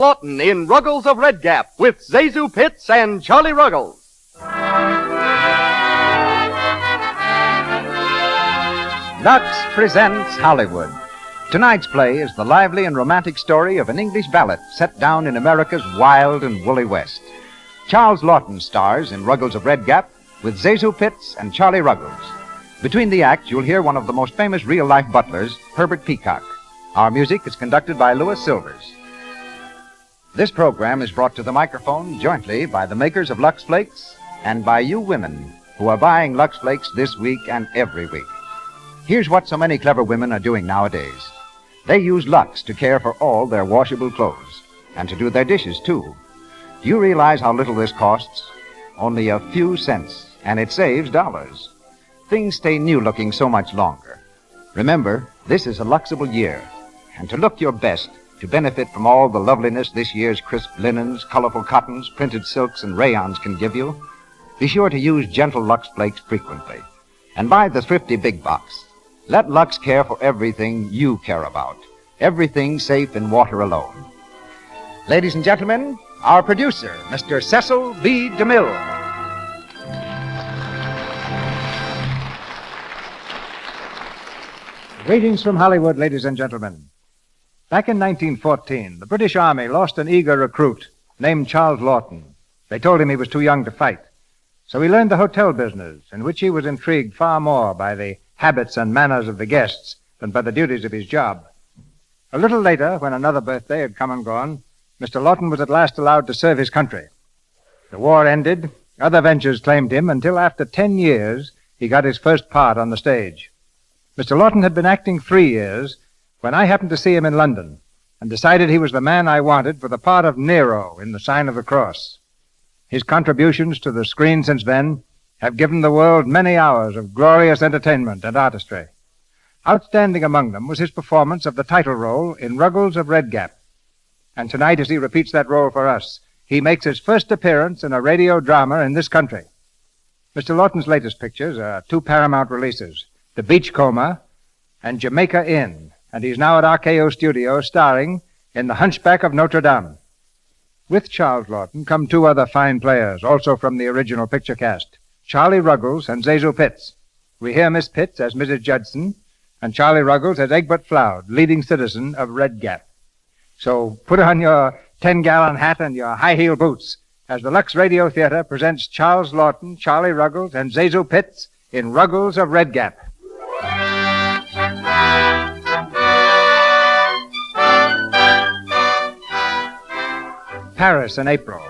Lawton in Ruggles of Red Gap with Zazu Pitts and Charlie Ruggles. Lux presents Hollywood. Tonight's play is the lively and romantic story of an English ballet set down in America's wild and woolly West. Charles Lawton stars in Ruggles of Red Gap with Zazu Pitts and Charlie Ruggles. Between the acts, you'll hear one of the most famous real-life butlers, Herbert Peacock. Our music is conducted by Louis Silvers. This program is brought to the microphone jointly by the makers of Lux Flakes and by you women who are buying Lux Flakes this week and every week. Here's what so many clever women are doing nowadays. They use Lux to care for all their washable clothes and to do their dishes, too. Do you realize how little this costs? Only a few cents, and it saves dollars. Things stay new-looking so much longer. Remember, this is a Luxable year, and to look your best, to benefit from all the loveliness this year's crisp linens, colorful cottons, printed silks, and rayons can give you, be sure to use gentle Lux Flakes frequently. And buy the thrifty big box. Let Lux care for everything you care about. Everything safe in water alone. Ladies and gentlemen, our producer, Mr. Cecil B. DeMille. Greetings from Hollywood, ladies and gentlemen. Back in 1914, the British Army lost an eager recruit named Charles Lawton. They told him he was too young to fight. So he learned the hotel business, in which he was intrigued far more by the habits and manners of the guests than by the duties of his job. A little later, when another birthday had come and gone, Mr. Lawton was at last allowed to serve his country. The war ended, other ventures claimed him, until after 10 years he got his first part on the stage. Mr. Lawton had been acting 3 years when I happened to see him in London and decided he was the man I wanted for the part of Nero in The Sign of the Cross. His contributions to the screen since then have given the world many hours of glorious entertainment and artistry. Outstanding among them was his performance of the title role in Ruggles of Red Gap. And tonight, as he repeats that role for us, he makes his first appearance in a radio drama in this country. Mr. Lawton's latest pictures are 2 Paramount releases, The Beachcomber and Jamaica Inn, and he's now at RKO Studios starring in The Hunchback of Notre Dame. With Charles Lawton come 2 other fine players, also from the original picture cast, Charlie Ruggles and Zazu Pitts. We hear Miss Pitts as Mrs. Judson and Charlie Ruggles as Egbert Floud, leading citizen of Red Gap. So put on your 10-gallon hat and your high-heel boots as the Lux Radio Theatre presents Charles Lawton, Charlie Ruggles, and Zazu Pitts in Ruggles of Red Gap. Paris in April.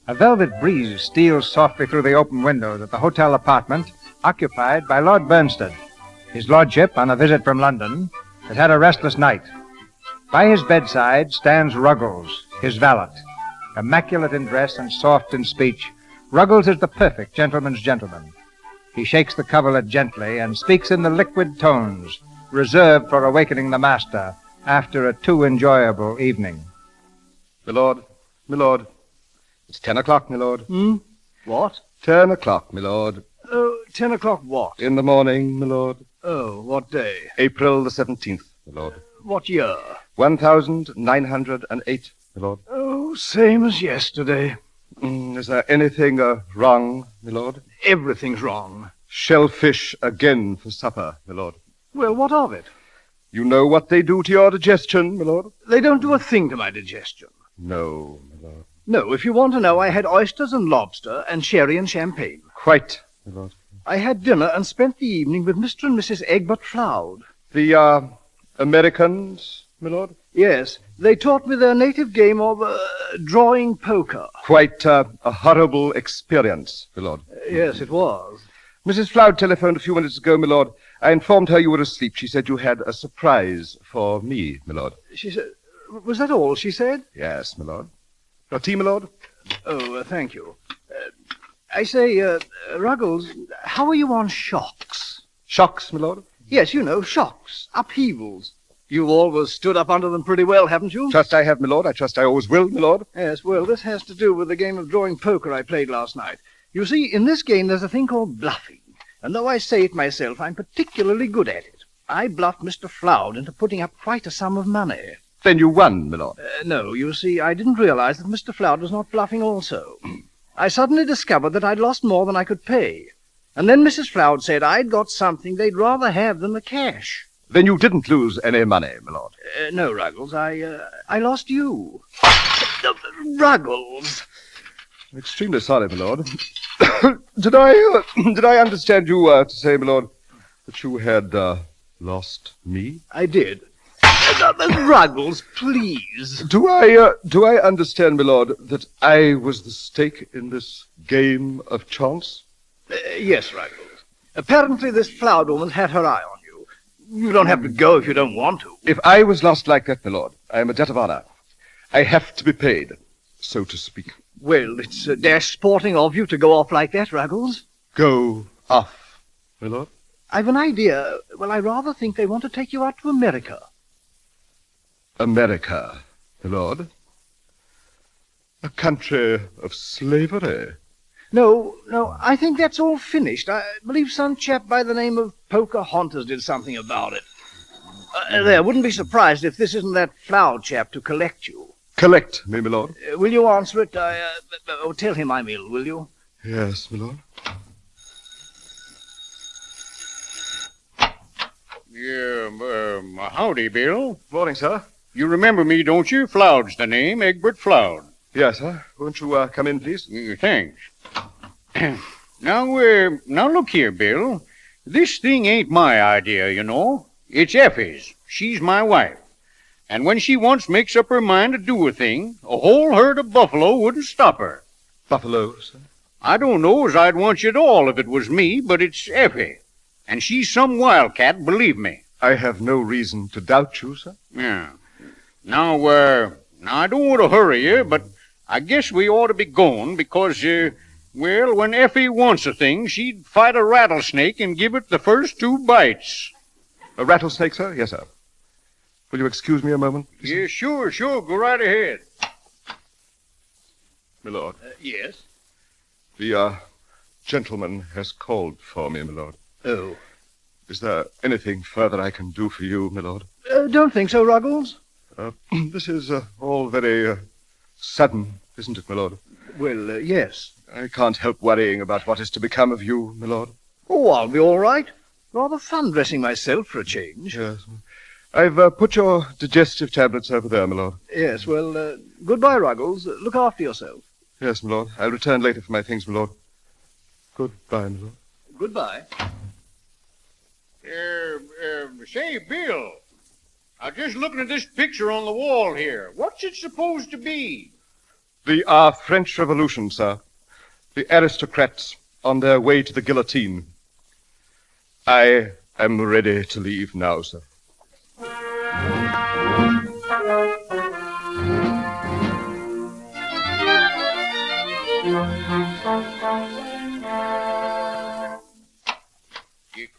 A velvet breeze steals softly through the open windows at the hotel apartment occupied by Lord Bernstead. His lordship, on a visit from London, had had a restless night. By his bedside stands Ruggles, his valet. Immaculate in dress and soft in speech, Ruggles is the perfect gentleman's gentleman. He shakes the coverlet gently and speaks in the liquid tones reserved for awakening the master after a too enjoyable evening. Milord, milord. It's 10 o'clock, milord. What? 10 o'clock, milord. Oh, 10 o'clock what? In the morning, milord. Oh, what day? April the 17th, milord. What year? 1908, milord. Oh, same as yesterday. Is there anything wrong, milord? Everything's wrong. Shellfish again for supper, milord. Well, what of it? You know what they do to your digestion, milord? They don't do a thing to my digestion. No, milord. No, if you want to know, I had oysters and lobster and sherry and champagne. Quite, milord. I had dinner and spent the evening with Mr. and Mrs. Egbert Floud. The, Americans, milord? Yes, they taught me their native game of drawing poker. Quite a horrible experience, milord. Yes, it was. Mrs. Floud telephoned a few minutes ago, milord. I informed her you were asleep. She said you had a surprise for me, milord. She said... Was that all she said? Yes, milord. Your tea, milord? Oh, thank you. I say, Ruggles, how are you on shocks? Shocks, milord? Yes, you know, shocks, upheavals. You've always stood up under them pretty well, haven't you? Trust I have, milord. I trust I always will, milord. Yes, well, this has to do with the game of drawing poker I played last night. You see, in this game there's a thing called bluffing. And though I say it myself, I'm particularly good at it. I bluffed Mr. Floud into putting up quite a sum of money. Then you won, my lord. No, you see, I didn't realize that Mr. Floud was not bluffing also. I suddenly discovered that I'd lost more than I could pay. And then Mrs. Floud said I'd got something they'd rather have than the cash. Then you didn't lose any money, my lord. No, Ruggles, I lost you. Ruggles! I'm extremely sorry, my lord. Did I understand you to say, my lord, that you had lost me? I did. Ruggles, please. Do I understand, my lord, that I was the stake in this game of chance? Yes, Ruggles. Apparently this Floud woman's had her eye on you. You don't have to go if you don't want to. If I was lost like that, my lord, I am a debt of honor. I have to be paid, so to speak. Well, it's dash sporting of you to go off like that, Ruggles. Go off, my lord? I've an idea. Well, I rather think they want to take you out to America. America, my lord? A country of slavery? No, I think that's all finished. I believe some chap by the name of Pocahontas did something about it. There, wouldn't be surprised if this isn't that Floud chap to collect you. Collect me, my lord? Will you answer it? Tell him I'm ill, will you? Yes, my lord. Yeah, howdy, Bill. Morning, sir. You remember me, don't you? Floud's the name, Egbert Floud. Yes, sir. Won't you come in, please? Thanks. Now look here, Bill. This thing ain't my idea, you know. It's Effie's. She's my wife. And when she once makes up her mind to do a thing, a whole herd of buffalo wouldn't stop her. Buffalo, sir? I don't know as I'd want you at all if it was me, but it's Effie. And she's some wildcat, believe me. I have no reason to doubt you, sir. Yeah. Now, I don't want to hurry you, but I guess we ought to be going because, when Effie wants a thing, she'd fight a rattlesnake and give it the first 2 bites. A rattlesnake, sir? Yes, sir. Will you excuse me a moment? Yeah, sure. Go right ahead. My lord. Yes? The, gentleman has called for me, my lord. Oh. Is there anything further I can do for you, my lord? Don't think so, Ruggles. This is all very sudden, isn't it, my lord? Well, yes. I can't help worrying about what is to become of you, my lord. Oh, I'll be all right. Rather fun dressing myself for a change. Yes. I've put your digestive tablets over there, my lord. Yes, well, goodbye, Ruggles. Look after yourself. Yes, my lord. I'll return later for my things, my lord. Goodbye, my lord. Goodbye. Say, Bill, I'm just looking at this picture on the wall here. What's it supposed to be? The French Revolution, sir. The aristocrats on their way to the guillotine. I am ready to leave now, sir.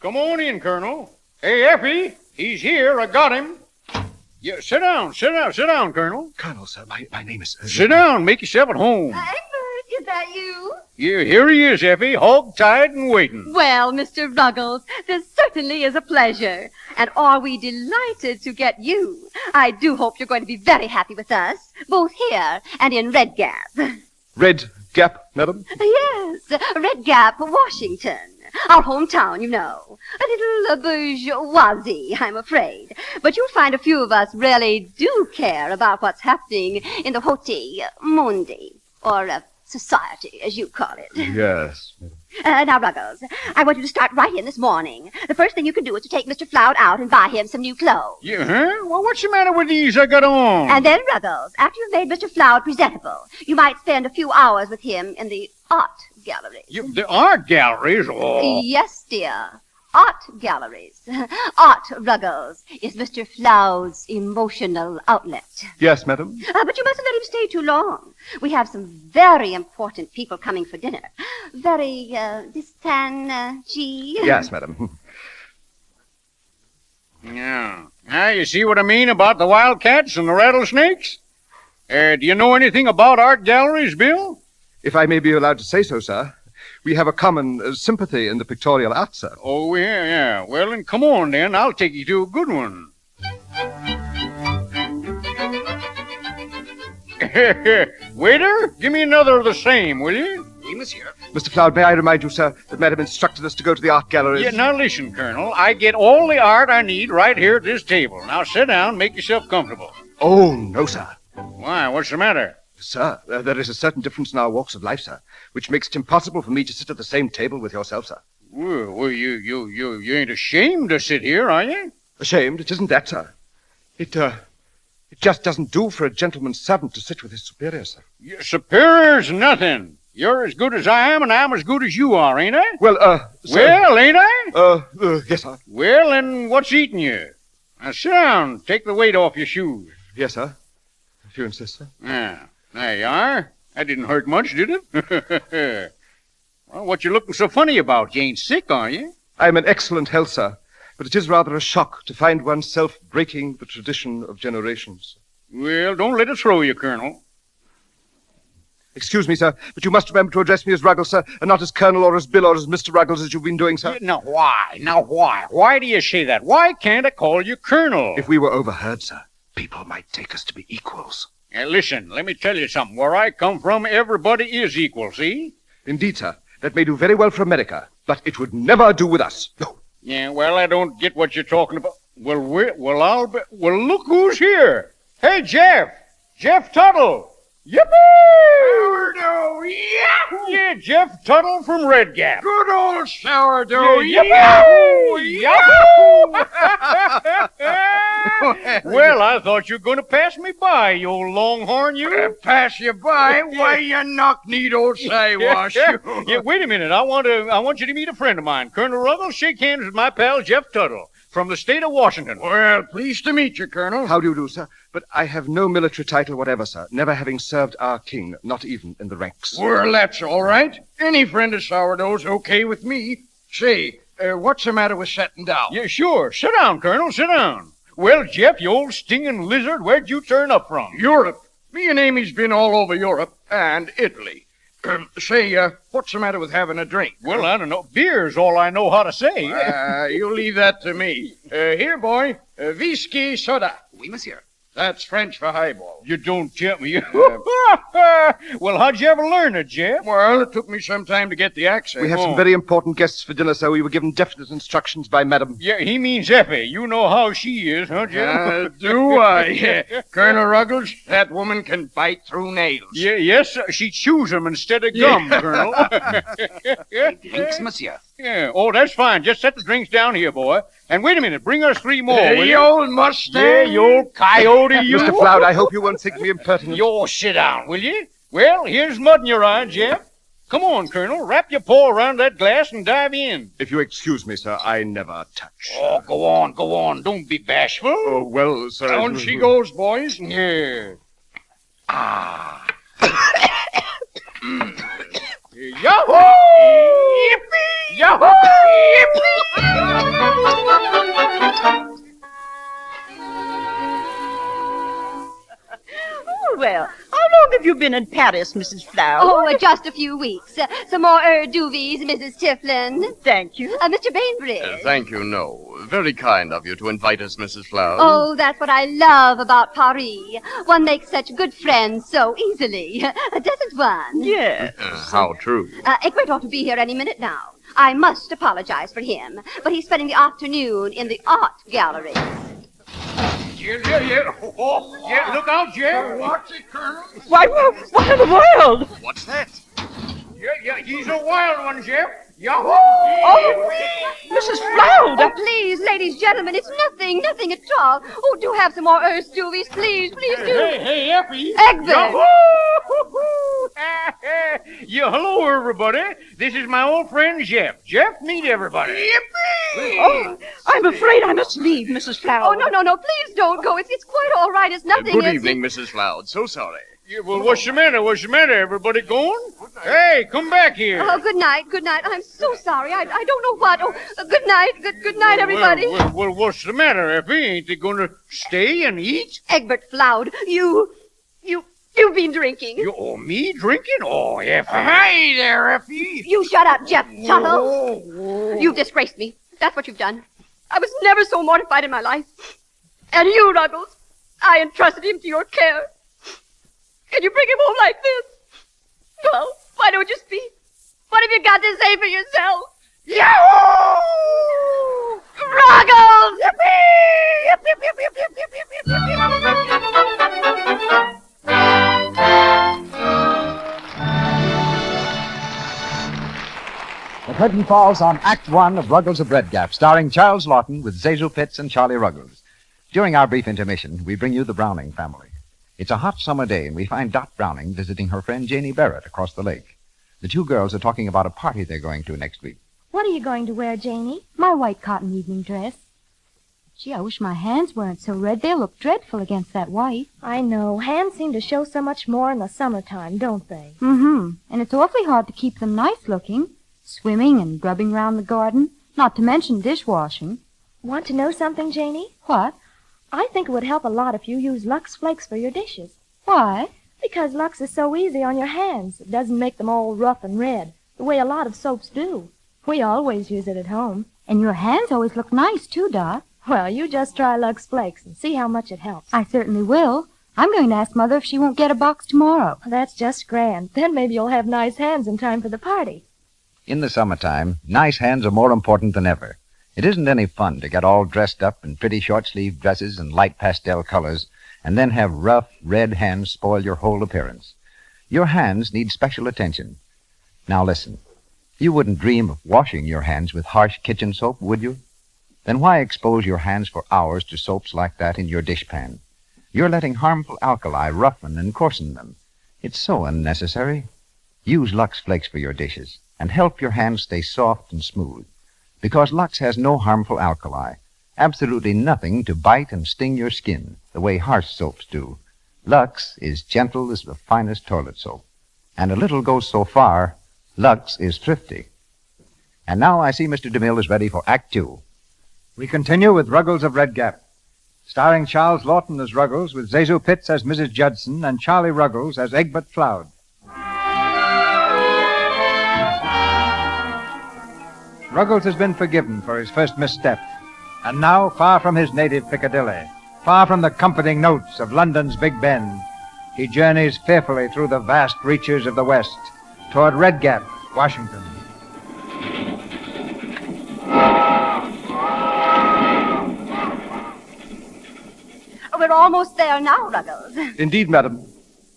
Come on in, Colonel. Hey, Effie, he's here. I got him. Yeah, sit down, Colonel. Colonel, sir, my name is... Sit down, make yourself at home. Egbert, is that you? Yeah, here he is, Effie, hog-tied and waiting. Well, Mr. Ruggles, this certainly is a pleasure. And are we delighted to get you. I do hope you're going to be very happy with us, both here and in Red Gap. Red Gap, madam? Yes, Red Gap, Washington. Our hometown, you know. A little bourgeoisie, I'm afraid. But you'll find a few of us really do care about what's happening in the Hoti Mundi, or society, as you call it. Yes, madam. Now, Ruggles, I want you to start right in this morning. The first thing you can do is to take Mr. Floud out and buy him some new clothes. Yeah, huh? Well, what's the matter with these I got on? And then, Ruggles, after you've made Mr. Floud presentable, you might spend a few hours with him in the art galleries. The art galleries? Oh. Yes, dear. Art galleries. Art, Ruggles, is Mr. Floud's emotional outlet. Yes, madam. But you mustn't let him stay too long. We have some very important people coming for dinner. Very, distinguished. Yes, madam. Yeah. Now, you see what I mean about the wildcats and the rattlesnakes? Do you know anything about art galleries, Bill? If I may be allowed to say so, sir, we have a common sympathy in the pictorial arts, sir. Oh, yeah. Well, then come on, then. I'll take you to a good one. Waiter, give me another of the same, will you? Oui, monsieur. Mr. Floud, may I remind you, sir, that Madam instructed us to go to the art galleries. Yeah, now listen, Colonel. I get all the art I need right here at this table. Now sit down, make yourself comfortable. Oh, no, sir. Why, what's the matter? Sir, there is a certain difference in our walks of life, sir, which makes it impossible for me to sit at the same table with yourself, sir. Well, you ain't ashamed to sit here, are you? Ashamed? It isn't that, sir. It just doesn't do for a gentleman's servant to sit with his superior, sir. Your superior's nothing. You're as good as I am, and I'm as good as you are, ain't I? Well, sir... Well, ain't I? Yes, sir. Well, then what's eating you? Now sit down. Take the weight off your shoes. Yes, sir. If you insist, sir. Yeah, there you are. That didn't hurt much, did it? Well, what you looking so funny about? You ain't sick, are you? I am in excellent health, sir, but it is rather a shock to find oneself breaking the tradition of generations. Well, don't let it throw you, Colonel. Excuse me, sir, but you must remember to address me as Ruggles, sir, and not as Colonel or as Bill or as Mr. Ruggles as you've been doing, sir. Now, why? Why do you say that? Why can't I call you Colonel? If we were overheard, sir, people might take us to be equals. Now, listen, let me tell you something. Where I come from, everybody is equal, see? Indeed, sir. That may do very well for America, but it would never do with us. No. Yeah, well, I don't get what you're talking about. Well, look who's here. Hey, Jeff. Jeff Tuttle. Yippee! Sourdough, yahoo! Yeah, Jeff Tuttle from Red Gap. Good old sourdough, Yahoo! yahoo! Well, I thought you were going to pass me by, you old longhorn, you. Pass you by? Why, you knock-kneed old Siwash. Yeah, wait a minute. I want you to meet a friend of mine. Colonel Ruggles, shake hands with my pal, Jeff Tuttle, from the state of Washington. Well, pleased to meet you, Colonel. How do you do, sir? But I have no military title whatever, sir, never having served our king, not even in the ranks. Well, that's all right. Any friend of sourdough's okay with me. Say, what's the matter with sitting down? Yeah, sure. Sit down, Colonel, sit down. Well, Jeff, you old stinging lizard, where'd you turn up from? Europe. Me and Amy's been all over Europe and Italy. Say, what's the matter with having a drink? Well, I don't know. Beer's all I know how to say. You leave that to me. Here, boy, whiskey soda. Oui, monsieur. That's French for highball. You don't tell me. Well, how'd you ever learn it, Jeff? Well, it took me some time to get the accent. We have some very important guests for dinner, sir. We were given definite instructions by Madam. Yeah, he means Effie. You know how she is, huh, Jeff? Do I? Colonel Ruggles, that woman can bite through nails. Yeah, yes, sir. She chews them instead of gum, Colonel. Drinks, monsieur. Yeah. Oh, that's fine. Just set the drinks down here, boy. And wait a minute. Bring us 3 more, will You you? old Mustang. Yeah, you old coyote, you. Mr. Floud, I hope you won't think me impertinent. You sit down, will you? Well, here's mud in your eye, Jeff. Come on, Colonel. Wrap your paw around that glass and dive in. If you excuse me, sir, I never touch. Oh, go on. Don't be bashful. Oh, well, sir... Down she goes, boys. Yeah. Yahoo! Yippee! Yahoo! Well, how long have you been in Paris, Mrs. Flower? Oh, just a few weeks. Some more doovies, Mrs. Tiflin. Thank you. Mr. Bainbridge. Thank you, no. Very kind of you to invite us, Mrs. Flower. Oh, that's what I love about Paris. One makes such good friends so easily. Doesn't one? Yes. How true. Egbert ought to be here any minute now. I must apologize for him, but he's spending the afternoon in the art gallery. Yeah. Yeah, look out, Jeff. What's it, Colonel? Why, what in the world? What's that? Yeah, he's a wild one, Jeff. Yahoo! Oh, Mrs. Flower! Oh, please, ladies, gentlemen, it's nothing at all. Oh, do have some more doovies, please do. Hey, Effie. Egbert. Yeah, hello, everybody. This is my old friend, Jeff. Jeff, meet everybody. Oh, I'm afraid I must leave, Mrs. Flower. Oh, no, please don't go. It's quite all right. It's nothing. Good evening, Mrs. Flower. So sorry. Yeah, well, what's the matter? Everybody going? Hey, come back here. Oh, good night. I'm so sorry. I don't know what. Oh, good night. Good night, everybody. Well, what's the matter, Effie? Ain't they going to stay and eat? Egbert Floud, you've been drinking. Me drinking? Oh, Effie. Hey there, Effie. You shut up, Jeff Tuttle. You've disgraced me. That's what you've done. I was never so mortified in my life. And you, Ruggles, I entrusted him to your care. Can you bring him home like this? Well, why don't you speak? What have you got to say for yourself? Yahoo! Ruggles! Yippee! Yip, yip, yip, yip, yip, yip, yip, yip, yip, yip. The curtain falls on Act One of Ruggles of Red Gap, starring Charles Lawton with Zazu Pitts and Charlie Ruggles. During our brief intermission, we bring you the Browning family. It's a hot summer day, and we find Dot Browning visiting her friend Janie Barrett across the lake. The two girls are talking about a party they're going to next week. What are you going to wear, Janie? My white cotton evening dress. Gee, I wish my hands weren't so red. They'll look dreadful against that white. I know. Hands seem to show so much more in the summertime, don't they? Mm-hmm. And it's awfully hard to keep them nice looking. Swimming and grubbing round the garden, not to mention dishwashing. Want to know something, Janie? What? I think it would help a lot if you use Lux Flakes for your dishes. Why? Because Lux is so easy on your hands. It doesn't make them all rough and red, the way a lot of soaps do. We always use it at home. And your hands always look nice, too, Dot. Well, you just try Lux Flakes and see how much it helps. I certainly will. I'm going to ask Mother if she won't get a box tomorrow. That's just grand. Then maybe you'll have nice hands in time for the party. In the summertime, nice hands are more important than ever. It isn't any fun to get all dressed up in pretty short-sleeved dresses and light pastel colors and then have rough, red hands spoil your whole appearance. Your hands need special attention. Now listen, you wouldn't dream of washing your hands with harsh kitchen soap, would you? Then why expose your hands for hours to soaps like that in your dishpan? You're letting harmful alkali roughen and coarsen them. It's so unnecessary. Use Lux Flakes for your dishes and help your hands stay soft and smooth. Because Lux has no harmful alkali, absolutely nothing to bite and sting your skin the way harsh soaps do. Lux is gentle as the finest toilet soap. And a little goes so far, Lux is thrifty. And now I see Mr. DeMille is ready for Act Two. We continue with Ruggles of Red Gap, starring Charles Lawton as Ruggles, with Zazu Pitts as Mrs. Judson and Charlie Ruggles as Egbert Floud. Ruggles has been forgiven for his first misstep, and now, far from his native Piccadilly, far from the comforting notes of London's Big Ben, he journeys fearfully through the vast reaches of the West toward Red Gap, Washington. We're almost there now, Ruggles. Indeed, madam.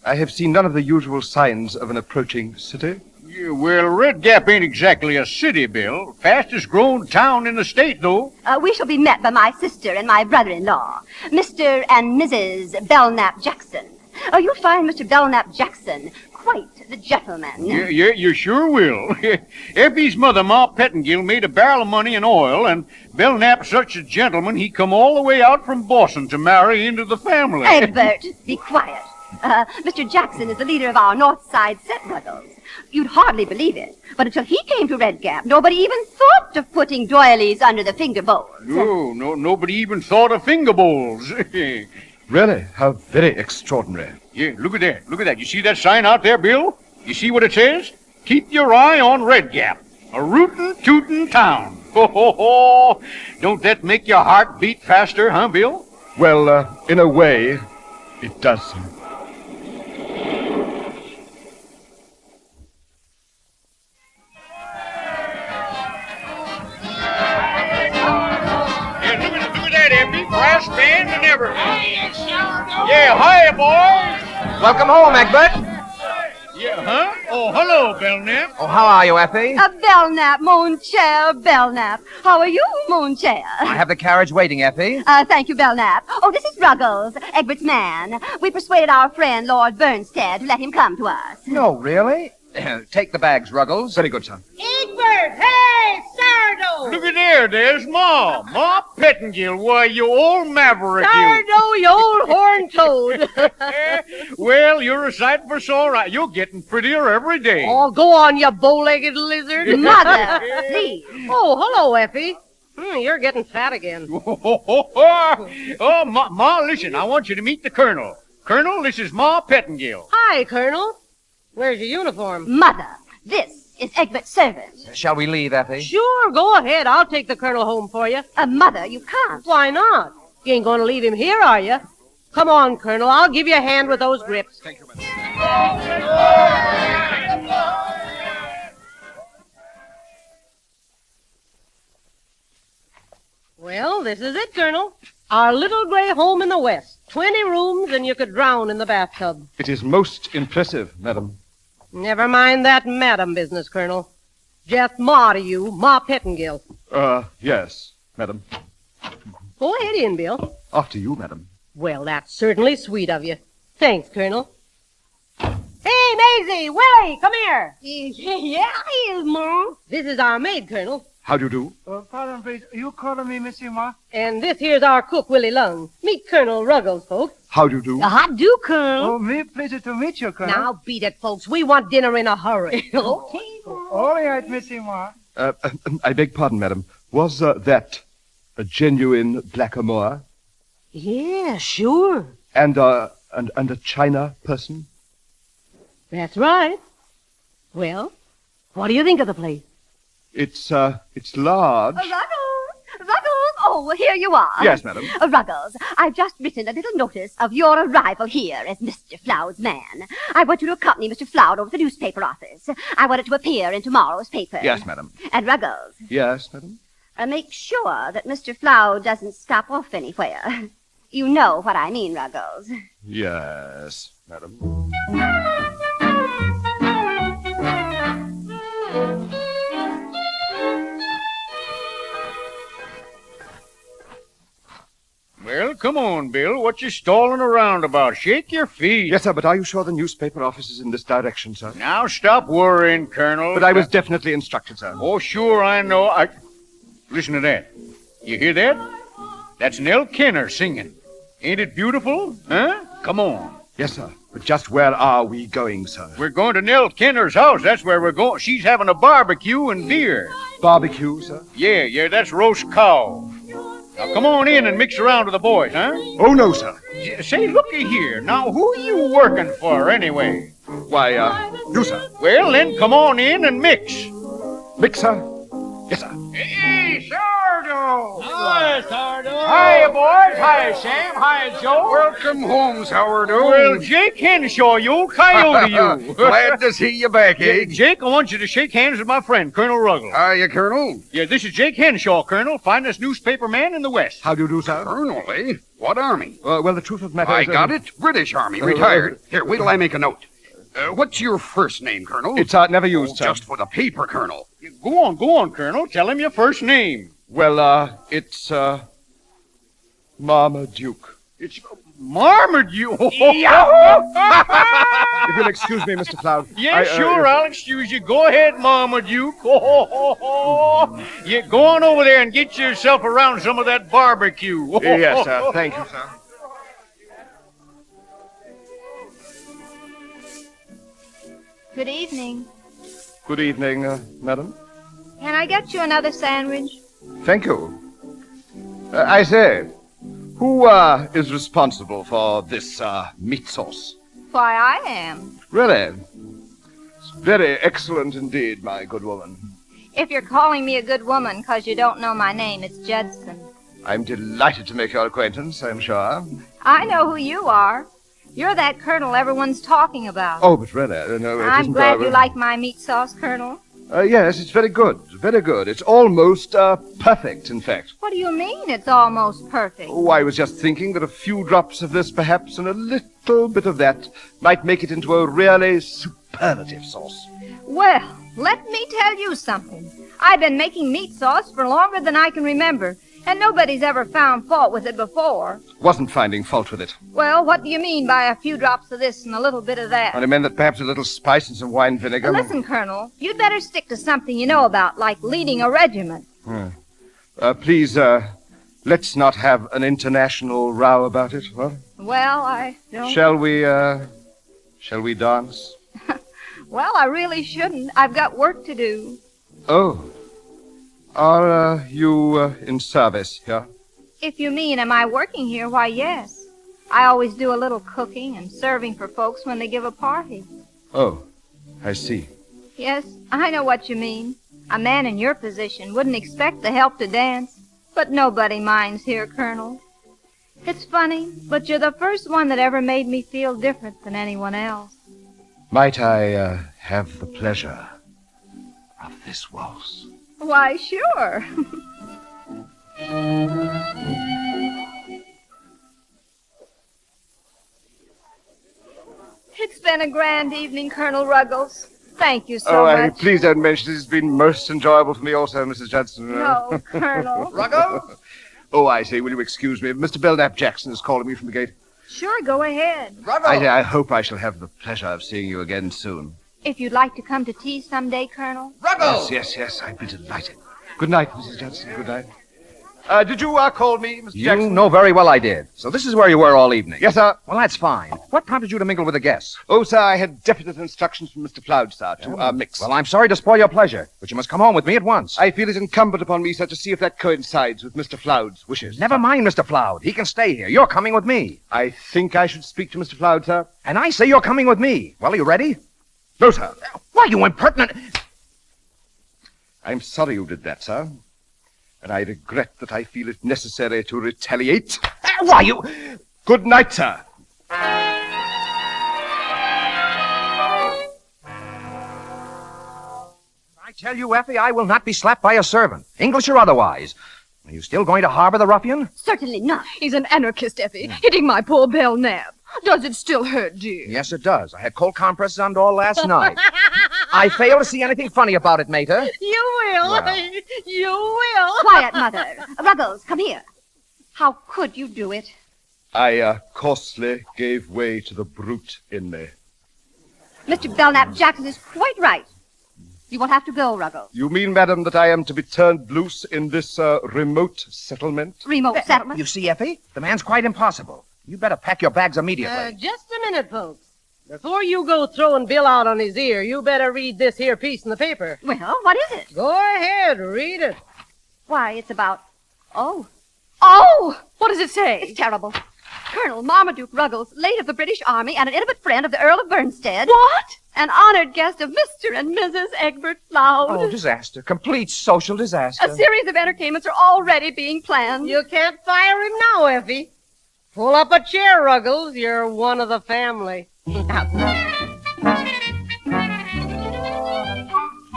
I have seen none of the usual signs of an approaching city. Yeah, well, Red Gap ain't exactly a city, Bill. Fastest growing town in the state, though. We shall be met by my sister and my brother-in-law, Mr. and Mrs. Belknap Jackson. You'll find Mr. Belknap Jackson quite the gentleman. Yeah, you sure will. Effie's mother, Ma Pettingill, made a barrel of money in oil, and Belknap's such a gentleman he come all the way out from Boston to marry into the family. Egbert, be quiet. Mr. Jackson is the leader of our North Side set, Ruggles. You'd hardly believe it, but until he came to Red Gap, nobody even thought of putting doilies under the finger bowls. No, nobody even thought of finger bowls. Really? How very extraordinary. Yeah, look at that. Look at that. You see that sign out there, Bill? You see what it says? Keep your eye on Red Gap, a rootin' tootin' town. Ho, ho, ho. Don't that make your heart beat faster, huh, Bill? Well, in a way, it does. Brass band and everything. Yeah, hiya, boys. Welcome home, Egbert. Yeah, huh? Oh, hello, Belknap. Oh, how are you, Effie? Belknap, mon cher Belknap. How are you, mon cher? I have the carriage waiting, Effie. Thank you, Belknap. Oh, this is Ruggles, Egbert's man. We persuaded our friend, Lord Bernstead, to let him come to us. No, really? Take the bags, Ruggles. Very good, son. Egbert, hey, sourdough! Look at there's Ma. Ma Pettingill. Why, you old maverick, you. Sourdough, you old horn toad. Well, you're a sight for sore eyes. You're getting prettier every day. Oh, go on, you bow-legged lizard. Mother, please. Oh, hello, Effie. You're getting fat again. Oh, Ma, listen, I want you to meet the Colonel. Colonel, this is Ma Pettingill. Hi, Colonel. Where's your uniform? Mother, this is Egbert's servant. Shall we leave, Effie? Sure, go ahead. I'll take the Colonel home for you. Mother, you can't. Why not? You ain't going to leave him here, are you? Come on, Colonel. I'll give you a hand with those grips. Thank you, madam. Well, this is it, Colonel. Our little gray home in the West. 20 rooms, and you could drown in the bathtub. It is most impressive, madam. Never mind that madam business, Colonel. Just Ma to you, Ma Pettingill. Yes, madam. Go ahead in, Bill. After you, madam. Well, that's certainly sweet of you. Thanks, Colonel. Hey, Maisie, Willie, come here. Yeah, he is, Ma. This is our maid, Colonel. How do you do? Pardon, please. You calling me Missy Ma? And this here's our cook, Willie Lung. Meet Colonel Ruggles, folks. How do you do? How do, Colonel? Oh, me pleasure to meet you, Colonel. Now, beat it, folks. We want dinner in a hurry. Okay. All right, Missy Ma. I beg pardon, madam. Was that a genuine blackamoor? Yeah, sure. And a China person? That's right. Well, what do you think of the place? It's large. Ruggles! Oh, well, here you are. Yes, madam. Ruggles, I've just written a little notice of your arrival here as Mr. Floud's man. I want you to accompany Mr. Floud over to the newspaper office. I want it to appear in tomorrow's paper. Yes, madam. And Ruggles. Yes, madam. Make sure that Mr. Floud doesn't stop off anywhere. You know what I mean, Ruggles. Yes, madam. Well, come on, Bill. What you stalling around about? Shake your feet. Yes, sir, but are you sure the newspaper office is in this direction, sir? Now stop worrying, Colonel. But I was definitely instructed, sir. Oh, sure, I know. Listen to that. You hear that? That's Nell Kenner singing. Ain't it beautiful? Huh? Come on. Yes, sir. But just where are we going, sir? We're going to Nell Kenner's house. That's where we're going. She's having a barbecue and beer. Barbecue, sir? Yeah, that's roast cow. Now, come on in and mix around with the boys, huh? Oh, no, sir. Say, looky here. Now, who are you working for, anyway? Why, you, sir. Well, then, come on in and mix. Mix, sir? Yes, sir. Hey, Sourdough! Hi, Sourdough. Hi, boys. Hi, Sam. Hi, Joe. Welcome home, Sourdough. Well, Jake Henshaw, you old coyote, you. Glad to see you back, eh? Jake, I want you to shake hands with my friend, Colonel Ruggles. Hiya, Colonel. Yeah, this is Jake Henshaw, Colonel, finest newspaper man in the West. How do you do, sir? Colonel, eh? What army? Well, the truth of the matter I is... got it. British Army, retired. Here, wait till I make a note. What's your first name, Colonel? It's never used, sir. Just for the paper, Colonel. Go on, Colonel. Tell him your first name. Well, it's, Marmaduke. It's Marmaduke? If you'll excuse me, Mr. Floud. Yeah, sure, I'll excuse you. Go ahead, Marmaduke. Yeah, go on over there and get yourself around some of that barbecue. Yes, sir. Thank you, sir. Good evening. Good evening, madam. Can I get you another sandwich? Thank you. I say, who is responsible for this meat sauce? Why, I am. Really? It's very excellent indeed, my good woman. If you're calling me a good woman 'cause you don't know my name, it's Judson. I'm delighted to make your acquaintance, I'm sure. I know who you are. You're that colonel everyone's talking about. Oh, but really, no, it I'm isn't, glad you like my meat sauce, Colonel. Yes, it's very good, very good. It's almost perfect, in fact. What do you mean it's almost perfect? Oh, I was just thinking that a few drops of this, perhaps, and a little bit of that, might make it into a really superlative sauce. Well, let me tell you something. I've been making meat sauce for longer than I can remember, and nobody's ever found fault with it before. Wasn't finding fault with it. Well, what do you mean by a few drops of this and a little bit of that? I meant that perhaps a little spice and some wine vinegar. Listen, Colonel, you'd better stick to something you know about, like leading a regiment. Please, let's not have an international row about it, what? Well, I don't... Shall we dance? Well, I really shouldn't. I've got work to do. Oh. Are you in service here? If you mean, am I working here, why, yes. I always do a little cooking and serving for folks when they give a party. Oh, I see. Yes, I know what you mean. A man in your position wouldn't expect the help to dance, but nobody minds here, Colonel. It's funny, but you're the first one that ever made me feel different than anyone else. Might I have the pleasure of this waltz? Why, sure. It's been a grand evening, Colonel Ruggles. Thank you so much. Please don't mention it. It's been most enjoyable for me also, Mrs. Judson. No, Colonel. Ruggles? Oh, I say, will you excuse me? Mr. Belknap Jackson is calling me from the gate. Sure, go ahead. Ruggles! I hope I shall have the pleasure of seeing you again soon. If you'd like to come to tea someday, Colonel. Ruggles! Yes, I'd be delighted. Good night, Mrs. Judson. Good night. Did you call me, Mr. You Jackson? know very well I did. So this is where you were all evening. Yes, sir. Well, that's fine. What prompted you to mingle with the guests? Oh, sir, I had definite instructions from Mr. Floud, sir, to mix. Well, I'm sorry to spoil your pleasure, but you must come home with me at once. I feel it incumbent upon me, sir, to see if that coincides with Mr. Floud's wishes. Never mind, Mr. Floud. He can stay here. You're coming with me. I think I should speak to Mr. Floud, sir. And I say you're coming with me. Well, are you ready? No, sir. Why, you impertinent... I'm sorry you did that, sir. And I regret that I feel it necessary to retaliate. Why, you... Good night, sir. I tell you, Effie, I will not be slapped by a servant, English or otherwise. Are you still going to harbor the ruffian? Certainly not. He's an anarchist, Effie, hitting my poor Belknap. Does it still hurt, dear? Yes, it does. I had cold compresses on all last night. I fail to see anything funny about it, Mater. You will. Well. You will. Quiet, Mother. Ruggles, come here. How could you do it? I coarsely gave way to the brute in me. Mr. Belknap Jackson is quite right. You will have to go, Ruggles. You mean, madam, that I am to be turned loose in this remote settlement? Remote settlement? You see, Effie, the man's quite impossible. You better pack your bags immediately. Just a minute, folks. Before you go throwing Bill out on his ear, you better read this here piece in the paper. Well, what is it? Go ahead, read it. Why, it's about... Oh, what does it say? it's terrible. Colonel Marmaduke Ruggles, late of the British Army and an intimate friend of the Earl of Bernstead. What? An honored guest of Mr. and Mrs. Egbert Floud. Oh, disaster. Complete social disaster. A series of entertainments are already being planned. You can't fire him now, Effie. Pull up a chair, Ruggles. You're one of the family.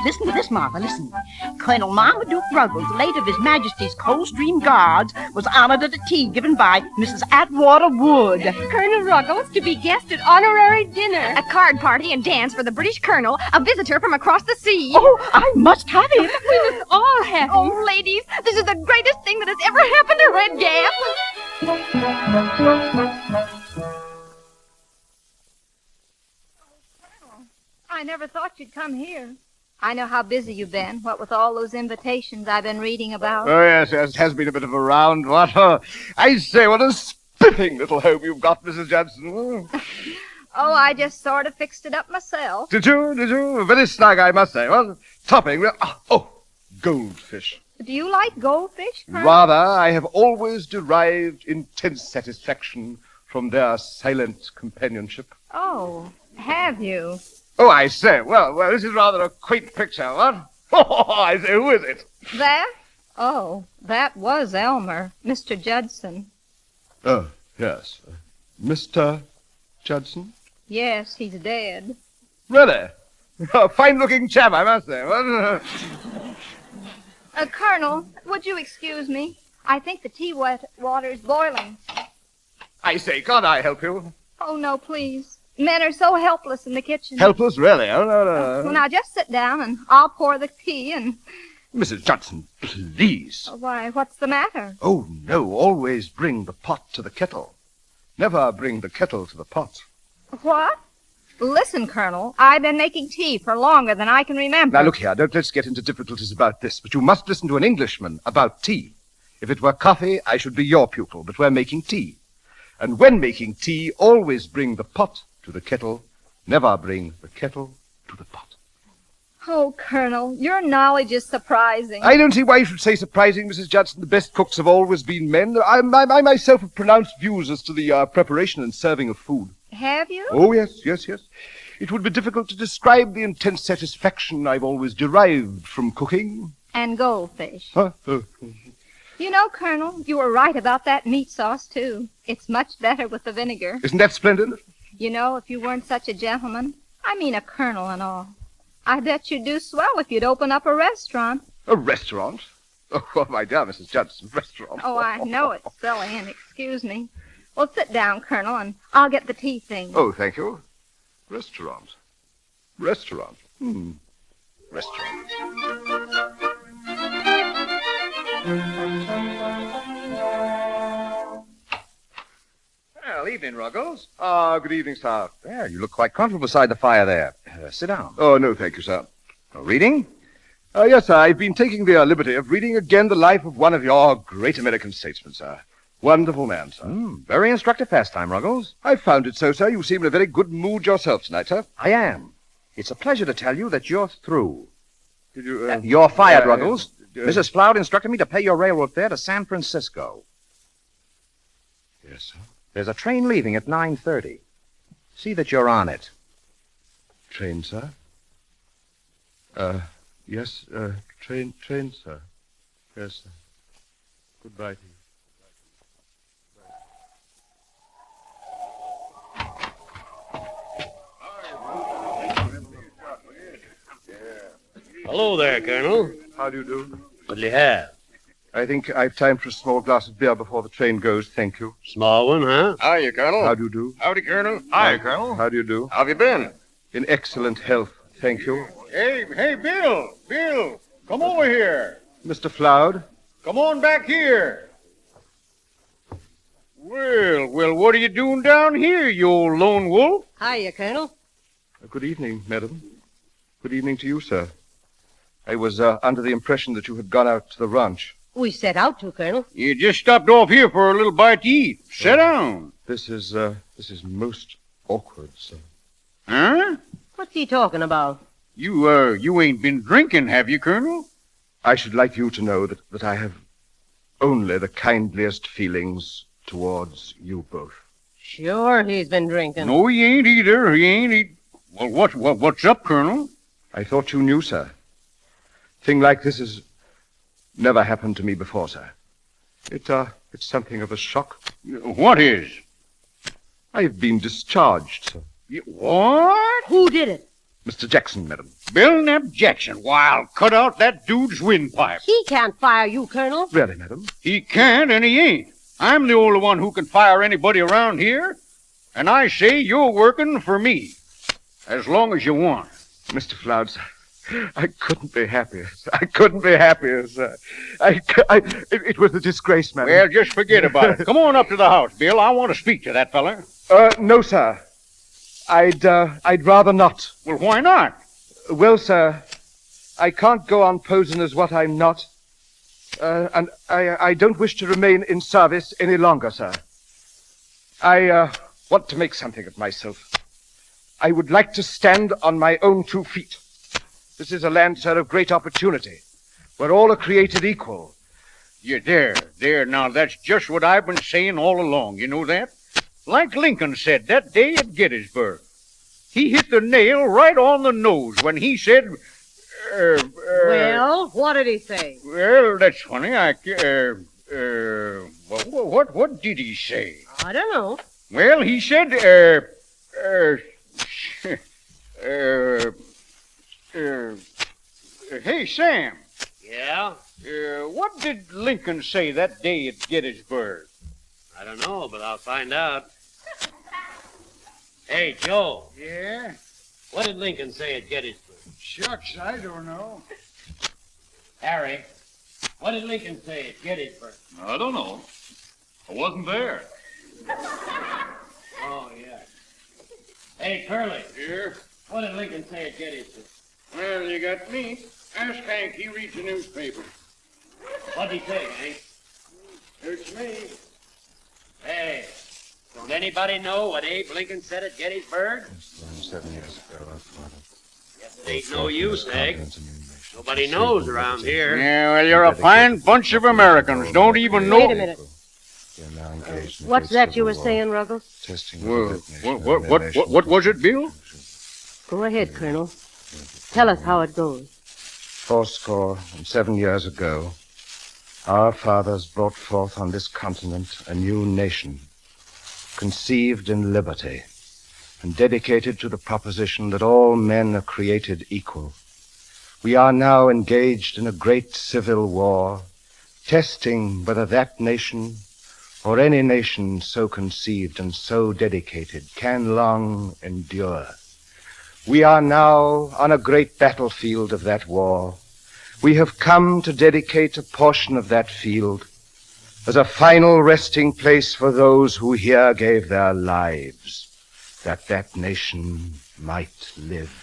Listen to this, Martha, listen. Colonel Marmaduke Ruggles, late of His Majesty's Coldstream Guards, was honored at a tea given by Mrs. Atwater Wood. Colonel Ruggles to be guest at honorary dinner. A card party and dance for the British Colonel, a visitor from across the sea. Oh, I must have him. We must all have him. Oh, ladies, this is the greatest thing that has ever happened to Red Gap. I never thought you'd come here. I know how busy you've been, what with all those invitations I've been reading about. Oh, yes, it has been a bit of a round, what? I say, what a spiffing little home you've got, Mrs. Judson. Oh, I just sort of fixed it up myself. Did you? Very snug, I must say. Well, topping. Oh, goldfish. Do you like goldfish, Colonel? Rather, I have always derived intense satisfaction from their silent companionship. Oh, have you? Oh, I say, well, this is rather a quaint picture, what? Oh, I say, who is it? That? Oh, that was Elmer, Mr. Judson. Oh, yes. Mr. Judson? Yes, he's dead. Really? A fine-looking chap, I must say. Colonel, would you excuse me? I think the tea water is boiling. I say, can't I help you? Oh, no, please. Men are so helpless in the kitchen. Helpless, really? Oh, no. Well, now, just sit down, and I'll pour the tea, and... Mrs. Judson, please. Why, what's the matter? Oh, no, always bring the pot to the kettle. Never bring the kettle to the pot. What? Listen, Colonel, I've been making tea for longer than I can remember. Now, look here, let's get into difficulties about this, but you must listen to an Englishman about tea. If it were coffee, I should be your pupil, but we're making tea. And when making tea, always bring the pot to the kettle, never bring the kettle to the pot. Oh, Colonel, your knowledge is surprising. I don't see why you should say surprising, Mrs. Judson. The best cooks have always been men. I myself have pronounced views as to the preparation and serving of food. Have you? Oh, yes. It would be difficult to describe the intense satisfaction I've always derived from cooking. And goldfish. Huh? You know, Colonel, you were right about that meat sauce, too. It's much better with the vinegar. Isn't that splendid? You know, if you weren't such a gentleman, I mean a colonel and all. I bet you'd do swell if you'd open up a restaurant. A restaurant? Oh, my dear Mrs. Judson, restaurant. Oh, I know it's silly, and excuse me. Well, sit down, Colonel, and I'll get the tea thing. Oh, thank you. Restaurant. Restaurant. Restaurant. Well, evening, Ruggles. Good evening, sir. There, you look quite comfortable beside the fire there. Sit down. Oh, no, thank you, sir. Reading? Yes, sir. I've been taking the liberty of reading again the life of one of your great American statesmen, sir. Wonderful man, sir. Very instructive pastime, Ruggles. I found it so, sir. You seem in a very good mood yourself tonight, sir. I am. It's a pleasure to tell you that you're through. Did you, You're fired, Ruggles. Mrs. Floud instructed me to pay your railroad fare to San Francisco. Yes, sir. There's a train leaving at 9:30. See that you're on it. Train, sir? Yes, train, sir. Yes, sir. Goodbye to you. Hello there, Colonel. How do you do? What'll you have? I think I've time for a small glass of beer before the train goes, thank you. Small one, huh? Hiya, Colonel. How do you do? Howdy, Colonel. Hi, Colonel. How do you do? How have you been? In excellent health, thank you. Hey, Bill! Bill! Come over here. Mr. Floud? Come on back here. Well, what are you doing down here, you old lone wolf? Hiya, Colonel. Good evening, madam. Good evening to you, sir. I was under the impression that you had gone out to the ranch. We set out to, Colonel. You just stopped off here for a little bite to eat. Sit down. This is most awkward, sir. Huh? What's he talking about? You ain't been drinking, have you, Colonel? I should like you to know that I have only the kindliest feelings towards you both. Sure, he's been drinking. No, he ain't either. He ain't. Well, what's up, Colonel? I thought you knew, sir. Thing like this has never happened to me before, sir. It's something of a shock. What is? I've been discharged, sir. What? Who did it? Mr. Jackson, madam. Bill Knapp Jackson. Why, I'll cut out that dude's windpipe. He can't fire you, Colonel. Really, madam? He can't, and he ain't. I'm the only one who can fire anybody around here. And I say you're working for me. As long as you want. Mr. Floud, sir, I couldn't be happier. I couldn't be happier, sir. It was a disgrace, madam. Well, just forget about it. Come on up to the house, Bill. I want to speak to that feller. No, sir. I'd rather not. Well, why not? Well, sir, I can't go on posing as what I'm not. And I don't wish to remain in service any longer, sir. I want to make something of myself. I would like to stand on my own 2 feet. This is a land, sir, of great opportunity, where all are created equal. Yeah, there. Now, that's just what I've been saying all along. You know that? Like Lincoln said that day at Gettysburg. He hit the nail right on the nose when he said... Well, what did he say? Well, that's funny. What did he say? I don't know. Well, he said, hey, Sam. Yeah? What did Lincoln say that day at Gettysburg? I don't know, but I'll find out. Hey, Joe. Yeah? What did Lincoln say at Gettysburg? Shucks, I don't know. Harry, what did Lincoln say at Gettysburg? I don't know. I wasn't there. Oh, yeah. Hey, Curly. Here? What did Lincoln say at Gettysburg? Well, you got me. Ask Hank. He reads the newspaper. What'd he say, Hank? It's me. Hey, don't anybody know what Abe Lincoln said at Gettysburg? 7 years ago, our father. Guess it ain't no use, Hank. Nobody knows around here. Yeah, well, you're a fine bunch of Americans. Don't even know... Wait a minute. What's that you were saying, Ruggles? What was it, Bill? Go ahead, Colonel. Tell us how it goes. 77 years ago, our fathers brought forth on this continent a new nation, conceived in liberty and dedicated to the proposition that all men are created equal. We are now engaged in a great civil war, testing whether that nation or any nation so conceived and so dedicated can long endure. We are now on a great battlefield of that war. We have come to dedicate a portion of that field as a final resting place for those who here gave their lives, that that nation might live.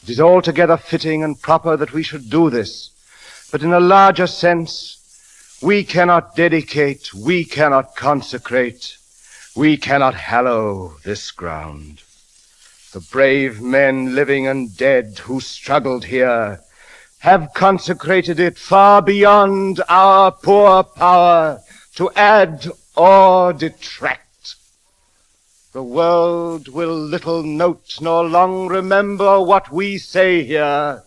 It is altogether fitting and proper that we should do this, but in a larger sense, we cannot dedicate, we cannot consecrate, we cannot hallow this ground. The brave men, living and dead, who struggled here, have consecrated it far beyond our poor power to add or detract. The world will little note nor long remember what we say here,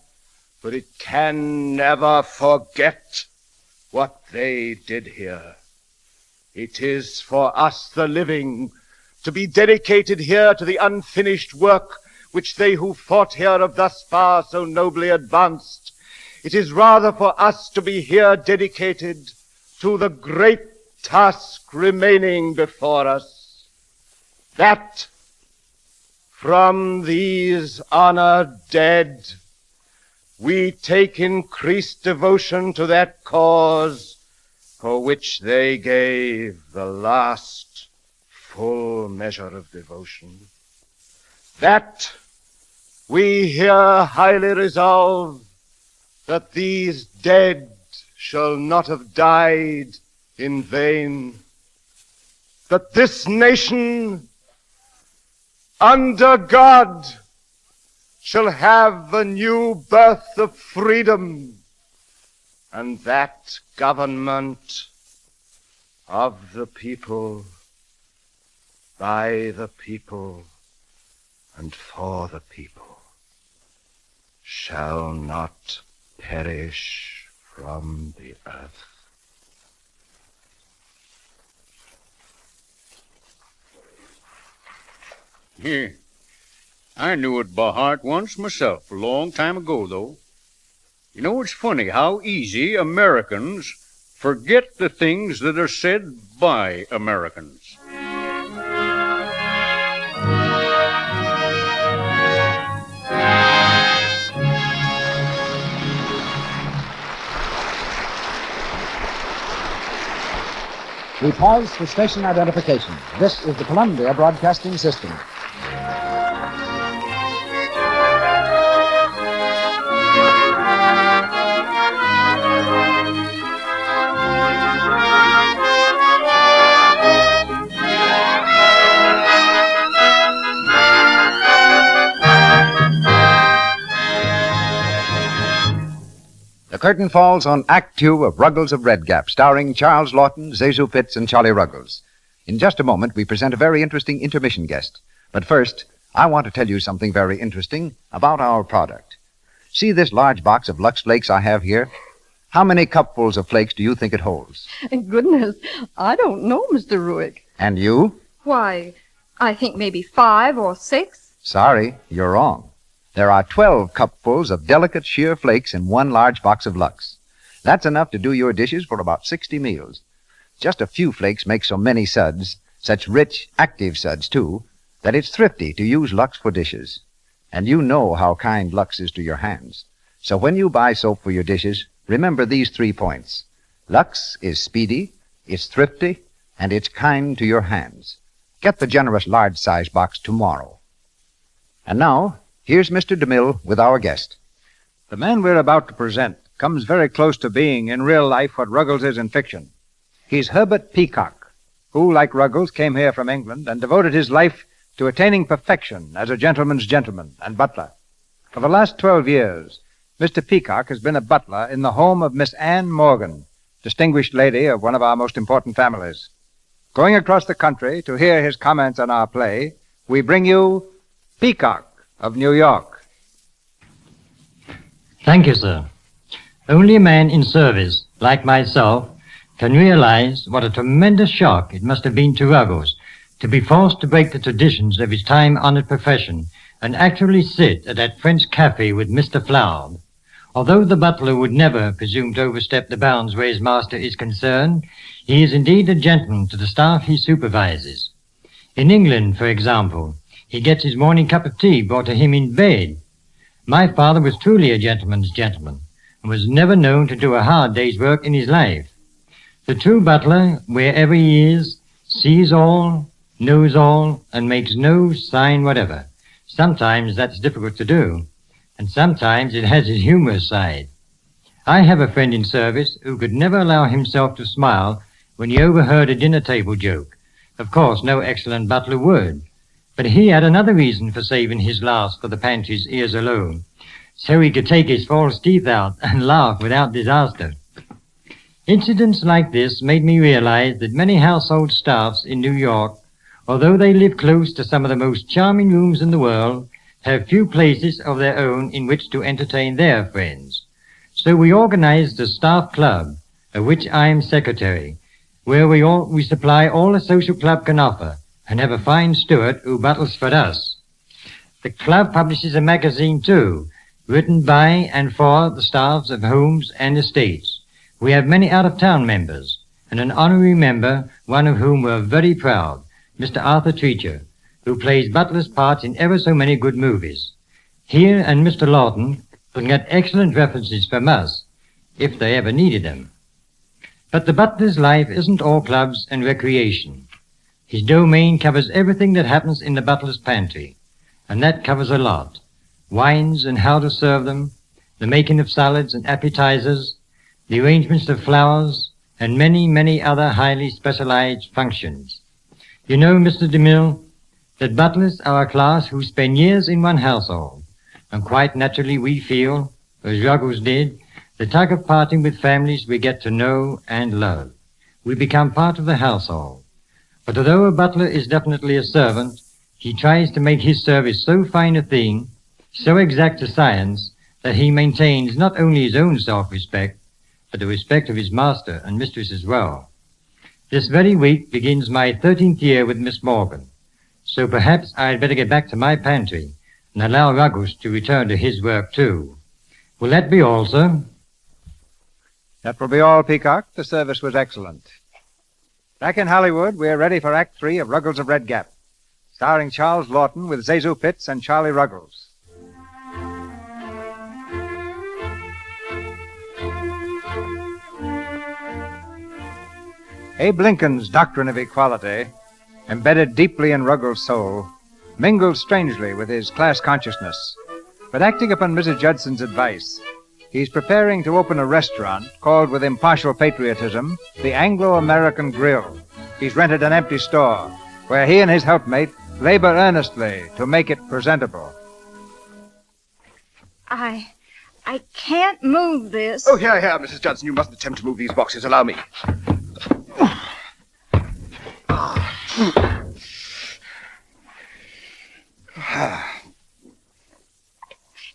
but it can never forget what they did here. It is for us, the living, to be dedicated here to the unfinished work which they who fought here have thus far so nobly advanced. It is rather for us to be here dedicated to the great task remaining before us, that from these honored dead we take increased devotion to that cause for which they gave the last full measure of devotion. That we here highly resolve that these dead shall not have died in vain, that this nation under God shall have a new birth of freedom, and that government of the people, by the people, and for the people shall not perish from the earth. Here, I knew it by heart once myself, a long time ago, though. You know, it's funny how easy Americans forget the things that are said by Americans. We pause for station identification. This is the Columbia Broadcasting System. The curtain falls on Act Two of Ruggles of Red Gap, starring Charles Lawton, Zazu Pitts, and Charlie Ruggles. In just a moment, we present a very interesting intermission guest. But first, I want to tell you something very interesting about our product. See this large box of Lux Flakes I have here? How many cupfuls of flakes do you think it holds? Goodness, I don't know, Mr. Ruick. And you? Why, I think maybe 5 or 6. Sorry, you're wrong. There are 12 cupfuls of delicate sheer flakes in one large box of Lux. That's enough to do your dishes for about 60 meals. Just a few flakes make so many suds, such rich, active suds, too, that it's thrifty to use Lux for dishes. And you know how kind Lux is to your hands. So when you buy soap for your dishes, remember these 3 points. Lux is speedy, it's thrifty, and it's kind to your hands. Get the generous large-size box tomorrow. And now, here's Mr. DeMille with our guest. The man we're about to present comes very close to being in real life what Ruggles is in fiction. He's Herbert Peacock, who, like Ruggles, came here from England and devoted his life to attaining perfection as a gentleman's gentleman and butler. For the last 12 years, Mr. Peacock has been a butler in the home of Miss Anne Morgan, distinguished lady of one of our most important families. Going across the country to hear his comments on our play, we bring you Peacock of New York. Thank you, sir. Only a man in service, like myself, can realize what a tremendous shock it must have been to Ruggles to be forced to break the traditions of his time-honored profession and actually sit at that French cafe with Mr. Flower. Although the butler would never presume to overstep the bounds where his master is concerned, he is indeed a gentleman to the staff he supervises. In England, for example, he gets his morning cup of tea brought to him in bed. My father was truly a gentleman's gentleman, and was never known to do a hard day's work in his life. The true butler, wherever he is, sees all, knows all, and makes no sign whatever. Sometimes that's difficult to do, and sometimes it has its humorous side. I have a friend in service who could never allow himself to smile when he overheard a dinner table joke. Of course, no excellent butler would, but he had another reason for saving his laughs for the pantry's ears alone, so he could take his false teeth out and laugh without disaster. Incidents like this made me realize that many household staffs in New York, although they live close to some of the most charming rooms in the world, have few places of their own in which to entertain their friends. So we organized a staff club, of which I am secretary, where we supply all a social club can offer, and have a fine steward who buttles for us. The club publishes a magazine too, written by and for the staffs of homes and estates. We have many out-of-town members, and an honorary member, one of whom we're very proud, Mr. Arthur Treacher, who plays butler's parts in ever so many good movies. Here and Mr. Lawton can get excellent references from us, if they ever needed them. But the butler's life isn't all clubs and recreation. His domain covers everything that happens in the butler's pantry, and that covers a lot. Wines and how to serve them, the making of salads and appetizers, the arrangements of flowers, and many, many other highly specialized functions. You know, Mr. DeMille, that butlers are a class who spend years in one household, and quite naturally we feel, as Ruggles did, the tug of parting with families we get to know and love. We become part of the household. But although a butler is definitely a servant, he tries to make his service so fine a thing, so exact a science, that he maintains not only his own self-respect, but the respect of his master and mistress as well. This very week begins my 13th year with Miss Morgan, so perhaps I'd better get back to my pantry and allow Ruggles to return to his work too. Will that be all, sir? That will be all, Peacock. The service was excellent. Back in Hollywood, we're ready for Act 3 of Ruggles of Red Gap, starring Charles Lawton with Zazu Pitts and Charlie Ruggles. Abe Lincoln's doctrine of equality, embedded deeply in Ruggles' soul, mingled strangely with his class consciousness. But acting upon Mrs. Judson's advice, he's preparing to open a restaurant called with impartial patriotism the Anglo-American Grill. He's rented an empty store where he and his helpmate labor earnestly to make it presentable. I can't move this. Oh, here, Mrs. Judson. You mustn't attempt to move these boxes. Allow me.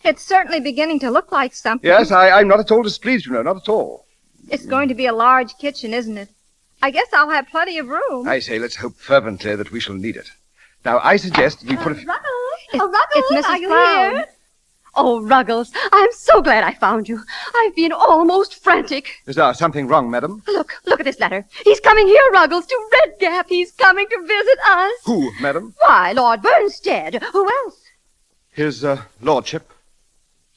It's certainly beginning to look like something. Yes, I'm not at all displeased, you know, not at all. It's going to be a large kitchen, isn't it? I guess I'll have plenty of room. I say, let's hope fervently that we shall need it. Now, I suggest we put a few... Ruggles, it's Mrs. are you Brown. here? Oh, Ruggles, I'm so glad I found you. I've been almost frantic. Is there something wrong, madam? Look at this letter. He's coming here, Ruggles, to Red Gap. He's coming to visit us. Who, madam? Why, Lord Bernstead. Who else? His lordship.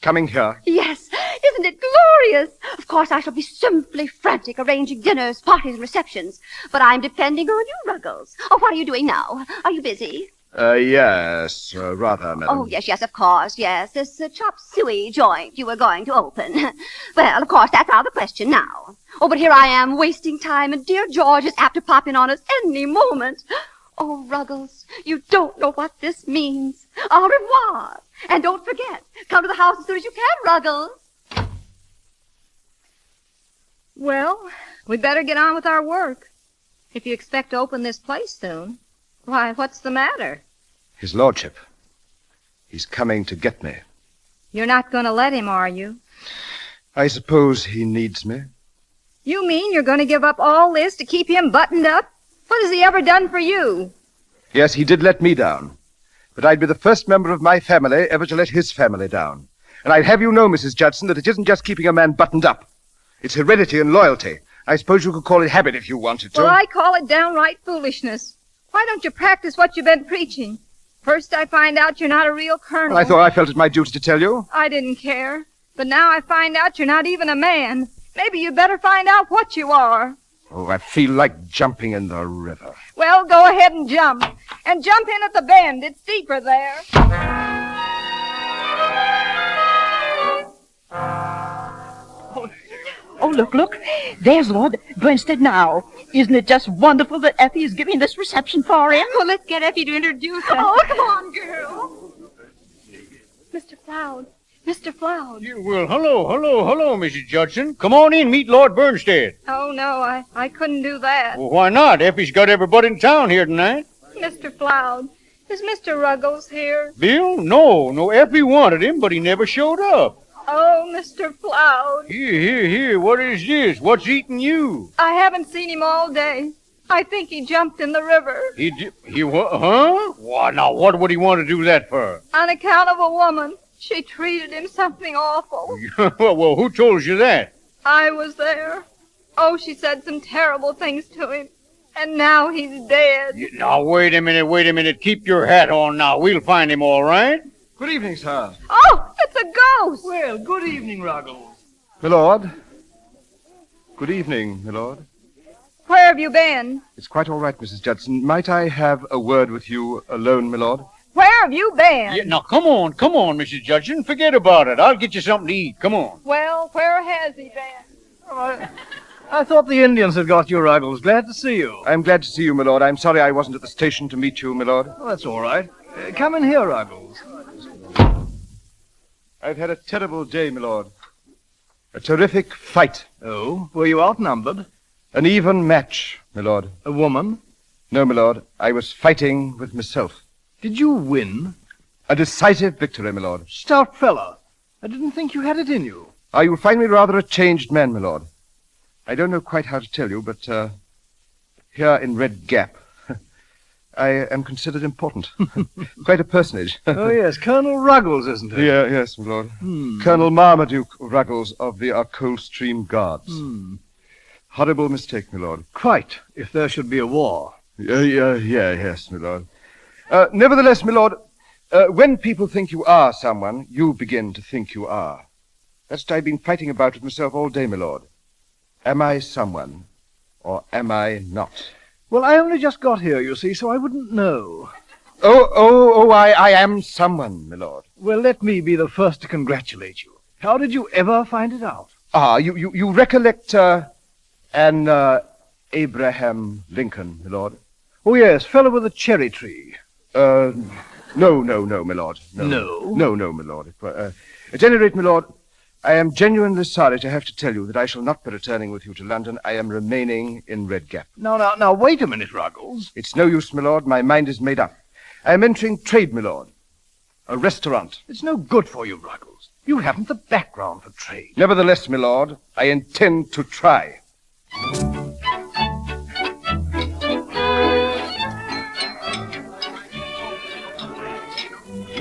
Coming here. Yes, isn't it glorious? Of course, I shall be simply frantic arranging dinners, parties, and receptions. But I'm depending on you, Ruggles. Oh, what are you doing now? Are you busy? Yes, rather, madam. Oh, yes, of course, yes. This chop suey joint you were going to open. Well, of course, that's out of the question now. Oh, but here I am, wasting time, and dear George is apt to pop in on us any moment. Oh, Ruggles, you don't know what this means. Au revoir. And don't forget, come to the house as soon as you can, Ruggles. Well, we'd better get on with our work. If you expect to open this place soon. Why, what's the matter? His lordship. He's coming to get me. You're not going to let him, are you? I suppose he needs me. You mean you're going to give up all this to keep him buttoned up? What has he ever done for you? Yes, he did let me down. But I'd be the first member of my family ever to let his family down. And I'd have you know, Mrs. Judson, that it isn't just keeping a man buttoned up. It's heredity and loyalty. I suppose you could call it habit if you wanted to. Well, I call it downright foolishness. Why don't you practice what you've been preaching? First I find out you're not a real colonel. Well, I thought I felt it my duty to tell you. I didn't care. But now I find out you're not even a man. Maybe you better find out what you are. Oh, I feel like jumping in the river. Well, go ahead and jump. And jump in at the bend. It's deeper there. Oh, look. There's Lord Bernstead now. Isn't it just wonderful that Effie is giving this reception for him? Well, let's get Effie to introduce us. Oh, come on, girl. Mr. Floud. Mr. Floud. Well, hello, Mrs. Judson. Come on in, meet Lord Bernstead. Oh, no, I couldn't do that. Well, why not? Effie's got everybody in town here tonight. Mr. Floud, is Mr. Ruggles here? Bill? No, Effie wanted him, but he never showed up. Oh, Mr. Floud. Here, what is this? What's eating you? I haven't seen him all day. I think he jumped in the river. He what, huh? Why, now, what would he want to do that for? On account of a woman. She treated him something awful. Well, who told you that? I was there. Oh, she said some terrible things to him. And now he's dead. Now, wait a minute. Keep your hat on now. We'll find him, all right? Good evening, sir. Oh, it's a ghost. Well, good evening, Ruggles. Milord. Good evening, Milord. Where have you been? It's quite all right, Mrs. Judson. Might I have a word with you alone, Milord? Where have you been? Yeah, now, come on, Mrs. Judson. Forget about it. I'll get you something to eat. Come on. Well, where has he been? I thought the Indians had got you, Ruggles. Glad to see you. I'm glad to see you, Milord. I'm sorry I wasn't at the station to meet you, Milord. Oh, that's all right. Come in here, Ruggles. I've had a terrible day, Milord. A terrific fight. Oh, were you outnumbered? An even match, Milord. A woman? No, Milord. I was fighting with myself. Did you win? A decisive victory, Milord. Stout fella. I didn't think you had it in you. You'll find me rather a changed man, Milord. I don't know quite how to tell you, but here in Red Gap, I am considered important. Quite a personage. Oh, yes, Colonel Ruggles, isn't it? Yeah, yes, my lord. Colonel Marmaduke Ruggles of the Coldstream Guards. Horrible mistake, my lord. Quite, if there should be a war. Yes, my lord. Nevertheless, my lord, when people think you are someone, you begin to think you are. That's what I've been fighting about with myself all day, my lord. Am I someone, or am I not? Well, I only just got here, you see, so I wouldn't know. I am someone, my lord. Well, let me be the first to congratulate you. How did you ever find it out? You recollect, Abraham Lincoln, my lord? Oh, yes, fellow with a cherry tree. No, my lord. No, my lord. At any rate, my lord, I am genuinely sorry to have to tell you that I shall not be returning with you to London. I am remaining in Red Gap. Now, wait a minute, Ruggles. It's no use, my lord. My mind is made up. I am entering trade, my lord. A restaurant. It's no good for you, Ruggles. You haven't the background for trade. Nevertheless, my lord, I intend to try.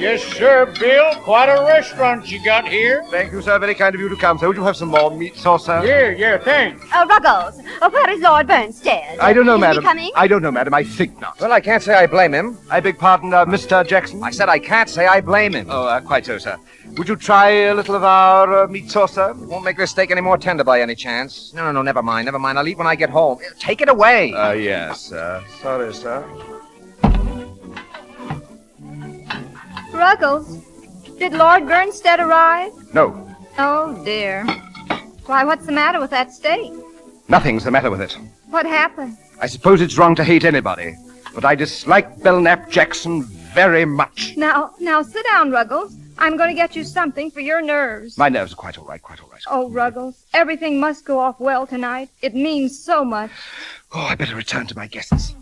Yes, sir, Bill. Quite a restaurant you got here. Thank you, sir. Very kind of you to come, sir. Would you have some more meat sauce, sir? Yeah, thanks. Ruggles, where is Lord Bernstead? I don't know, madam. Is he coming? I don't know, madam. I think not. Well, I can't say I blame him. I beg pardon, Mr. Jackson? I said I can't say I blame him. Oh, quite so, sir. Would you try a little of our meat sauce, sir? Won't make this steak any more tender by any chance. No, never mind. I'll eat when I get home. Take it away. Yes, sir. Sorry, sir. Ruggles, did Lord Bernstead arrive? No. Oh, dear. Why, what's the matter with that steak? Nothing's the matter with it. What happened? I suppose it's wrong to hate anybody, but I dislike Belknap Jackson very much. Now, sit down, Ruggles. I'm going to get you something for your nerves. My nerves are quite all right. Oh, Ruggles, everything must go off well tonight. It means so much. Oh, I better return to my guests.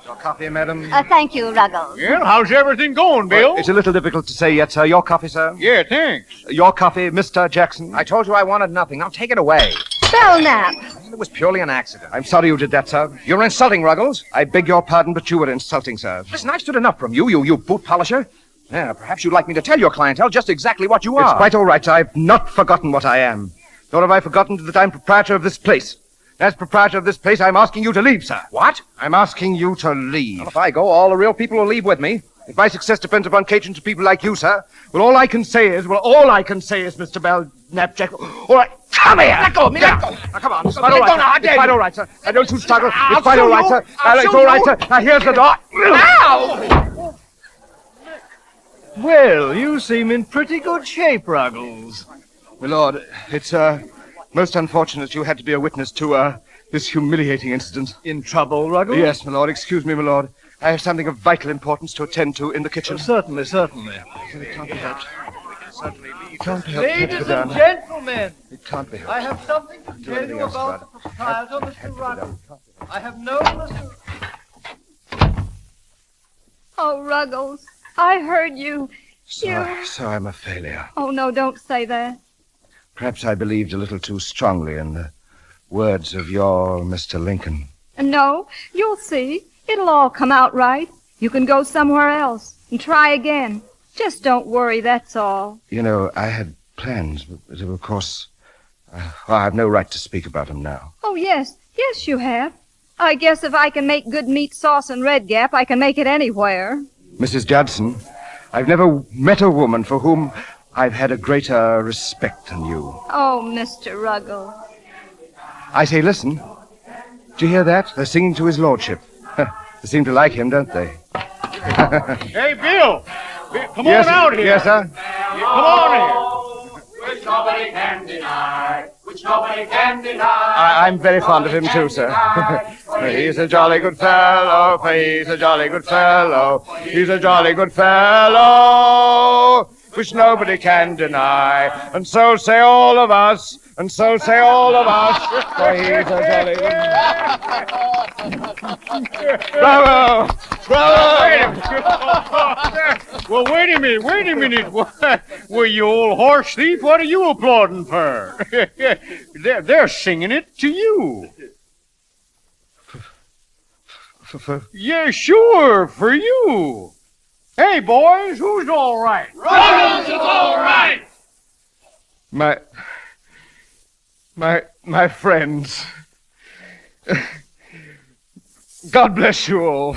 Your coffee, madam? Thank you, Ruggles. Well, how's everything going, Bill? It's a little difficult to say yet, sir. Your coffee, sir? Yeah, thanks. Your coffee, Mr. Jackson? I told you I wanted nothing. Now take it away. Belknap. It was purely an accident. I'm sorry you did that, sir. You're insulting, Ruggles. I beg your pardon, but you were insulting, sir. Listen, I've stood enough from you, you boot polisher. Yeah, perhaps you'd like me to tell your clientele just exactly what you are. It's quite all right, sir. I've not forgotten what I am. Nor have I forgotten that I'm proprietor of this place. As proprietor of this place, I'm asking you to leave, sir. What? I'm asking you to leave. Well, if I go, all the real people will leave with me. If my success depends upon catering to people like you, sir, all I can say is, Mr. Belknap, Jack. All right, come here. Let go of me, let go. Now, come on. It's quite all right, sir. It's quite all right, sir. I don't struggle. It's quite all right, sir. It's all right, sir. Now, here's the door. Ow! Well, you seem in pretty good shape, Ruggles. My lord, it's, most unfortunate you had to be a witness to, this humiliating incident. In trouble, Ruggles? Yes, my lord. Excuse me, my lord. I have something of vital importance to attend to in the kitchen. Oh, certainly, certainly. It can't be helped. Ladies and gentlemen, it can't be helped. I have something to tell you about the proprietor, Mr. Ruggles. I have known Mr. Oh, Ruggles, I heard you. So I'm a failure. Oh, no, don't say that. Perhaps I believed a little too strongly in the words of your Mr. Lincoln. No, you'll see. It'll all come out right. You can go somewhere else and try again. Just don't worry, that's all. You know, I had plans, but of course, I have no right to speak about them now. Oh, yes. Yes, you have. I guess if I can make good meat sauce in Red Gap, I can make it anywhere. Mrs. Judson, I've never met a woman for whom I've had a greater respect than you. Oh, Mr. Ruggles. I say, listen. Do you hear that? They're singing to his lordship. They seem to like him, don't they? Hey, Bill! Come yes, on out here. Yes, sir? Come on here. Which nobody can deny. Which nobody can deny. I'm very fond of him, too, sir. He's a jolly good fellow. He's a jolly good fellow. He's a jolly good fellow. Which nobody can deny. And so say all of us. And so say all of us. For he's a jolly good Bravo! Bravo! Well, wait a minute. Well, you old horse thief, what are you applauding for? They're singing it to you. Yeah, sure, for you. Hey, boys, who's all right? Ruggles is all right! My friends. God bless you all.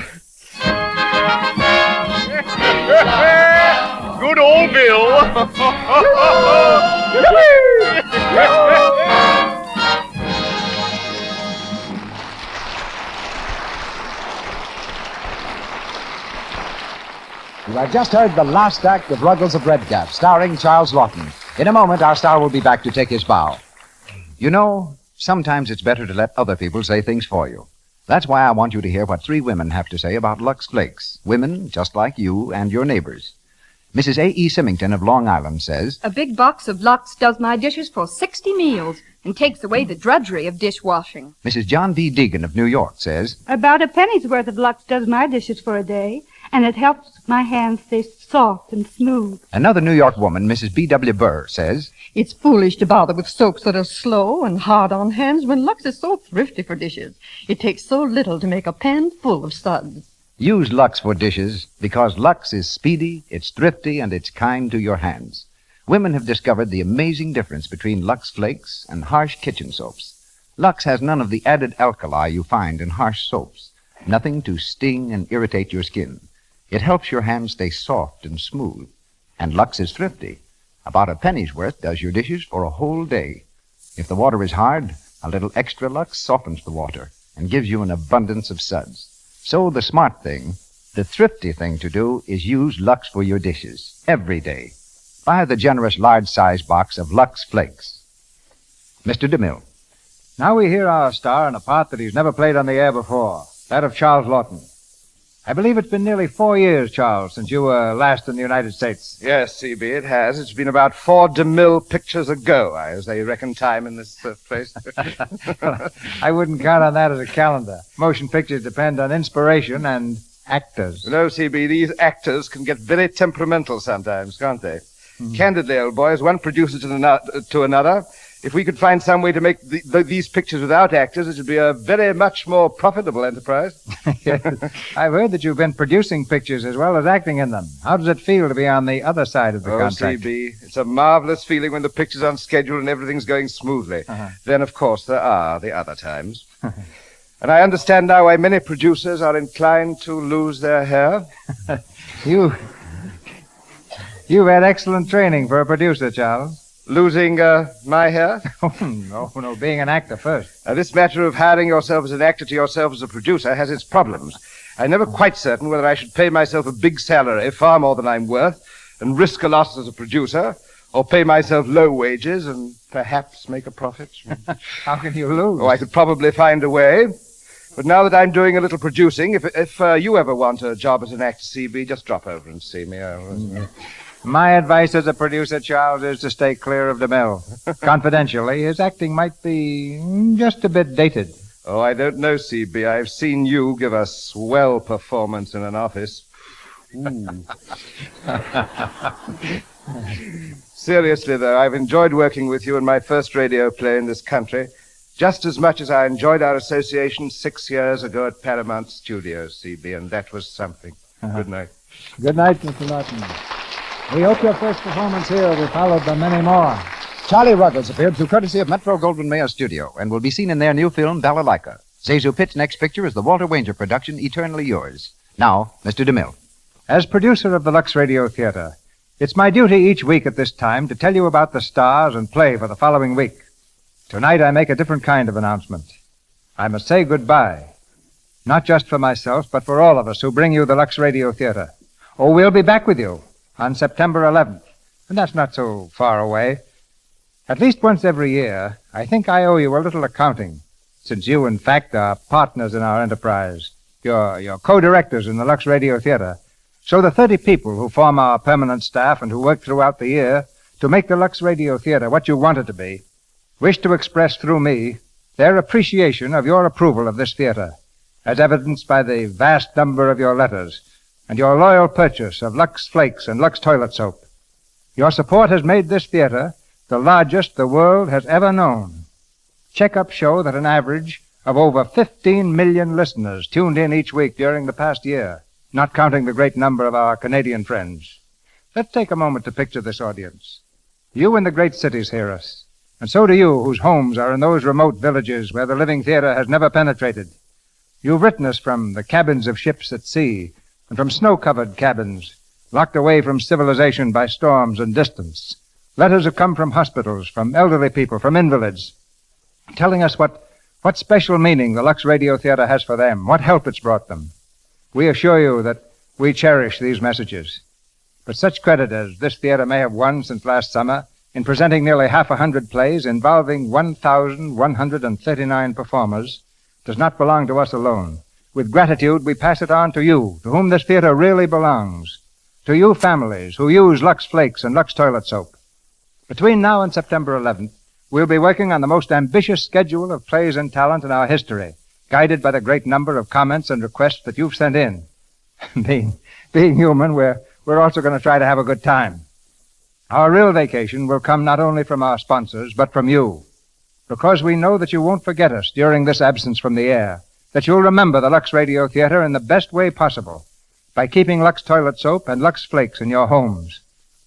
Good old Bill. You have just heard the last act of Ruggles of Red Gap, starring Charles Lawton. In a moment, our star will be back to take his bow. You know, sometimes it's better to let other people say things for you. That's why I want you to hear what 3 women have to say about Lux Flakes. Women just like you and your neighbors. Mrs. A.E. Symington of Long Island says, A big box of Lux does my dishes for 60 meals and takes away the drudgery of dishwashing. Mrs. John V. Deegan of New York says, About a penny's worth of Lux does my dishes for a day, and it helps my hands stay soft and smooth. Another New York woman, Mrs. B.W. Burr, says, It's foolish to bother with soaps that are slow and hard on hands when Lux is so thrifty for dishes. It takes so little to make a pan full of suds. Use Lux for dishes because Lux is speedy, it's thrifty, and it's kind to your hands. Women have discovered the amazing difference between Lux Flakes and harsh kitchen soaps. Lux has none of the added alkali you find in harsh soaps. Nothing to sting and irritate your skin. It helps your hands stay soft and smooth. And Lux is thrifty. About a penny's worth does your dishes for a whole day. If the water is hard, a little extra Lux softens the water and gives you an abundance of suds. So the smart thing, the thrifty thing to do is use Lux for your dishes every day. Buy the generous large-size box of Lux Flakes. Mr. DeMille. Now we hear our star in a part that he's never played on the air before, that of Charles Lawton. I believe it's been nearly 4 years, Charles, since you were last in the United States. Yes, C.B., it has. It's been about 4 DeMille pictures ago, as they reckon time in this place. I wouldn't count on that as a calendar. Motion pictures depend on inspiration and actors. No, C.B., these actors can get very temperamental sometimes, can't they? Candidly, old boy, as one producer to another, If we could find some way to make these pictures without actors, it would be a very much more profitable enterprise. Yes. I've heard that you've been producing pictures as well as acting in them. How does it feel to be on the other side of the contract? CB, it's a marvelous feeling when the picture's on schedule and everything's going smoothly. Then, of course, there are the other times. And I understand now why many producers are inclined to lose their hair. You've had excellent training for a producer, Charles. Losing my hair? No, being an actor first. This matter of hiring yourself as an actor to yourself as a producer has its problems. I'm never quite certain whether I should pay myself a big salary, far more than I'm worth, and risk a loss as a producer, or pay myself low wages and perhaps make a profit. How can you lose? Oh, I could probably find a way. But now that I'm doing a little producing, if you ever want a job as an actor, CB, just drop over and see me. My advice as a producer, Charles, is to stay clear of DeMille. Confidentially, his acting might be just a bit dated. Oh, I don't know, CB. I've seen you give a swell performance in an office. Seriously, though, I've enjoyed working with you in my first radio play in this country, just as much as I enjoyed our association 6 years ago at Paramount Studios, CB, and that was something. Good night. Good night, Mr. Lawton. We hope your first performance here will be followed by many more. Charlie Ruggles appeared through courtesy of Metro-Goldwyn-Mayer Studio and will be seen in their new film, Balalaika. Zazu Pitt's next picture is the Walter Wanger production, Eternally Yours. Now, Mr. DeMille. As producer of the Lux Radio Theatre, it's my duty each week at this time to tell you about the stars and play for the following week. Tonight I make a different kind of announcement. I must say goodbye, not just for myself, but for all of us who bring you the Lux Radio Theatre. Oh, we'll be back with you on September 11th, and that's not so far away. At least once every year, I think I owe you a little accounting, since you, in fact, are partners in our enterprise. You're co-directors in the Lux Radio Theatre. So the 30 people who form our permanent staff and who work throughout the year to make the Lux Radio Theatre what you want it to be, wish to express through me their appreciation of your approval of this theatre, as evidenced by the vast number of your letters and your loyal purchase of Lux Flakes and Lux Toilet Soap. Your support has made this theatre the largest the world has ever known. Checkups show that an average of over 15 million listeners tuned in each week during the past year, not counting the great number of our Canadian friends. Let's take a moment to picture this audience. You in the great cities hear us, and so do you whose homes are in those remote villages where the living theatre has never penetrated. You've written us from the cabins of ships at sea and from snow-covered cabins, locked away from civilization by storms and distance. Letters have come from hospitals, from elderly people, from invalids, telling us what special meaning the Lux Radio Theatre has for them, what help it's brought them. We assure you that we cherish these messages. But such credit as this theatre may have won since last summer in presenting nearly 100 plays involving 1,139 performers does not belong to us alone. With gratitude, we pass it on to you, to whom this theatre really belongs, to you families who use Lux Flakes and Lux Toilet Soap. Between now and September 11th, we'll be working on the most ambitious schedule of plays and talent in our history, guided by the great number of comments and requests that you've sent in. Being human, we're also going to try to have a good time. Our real vacation will come not only from our sponsors, but from you, because we know that you won't forget us during this absence from the air, that you'll remember the Lux Radio Theatre in the best way possible by keeping Lux Toilet Soap and Lux Flakes in your homes.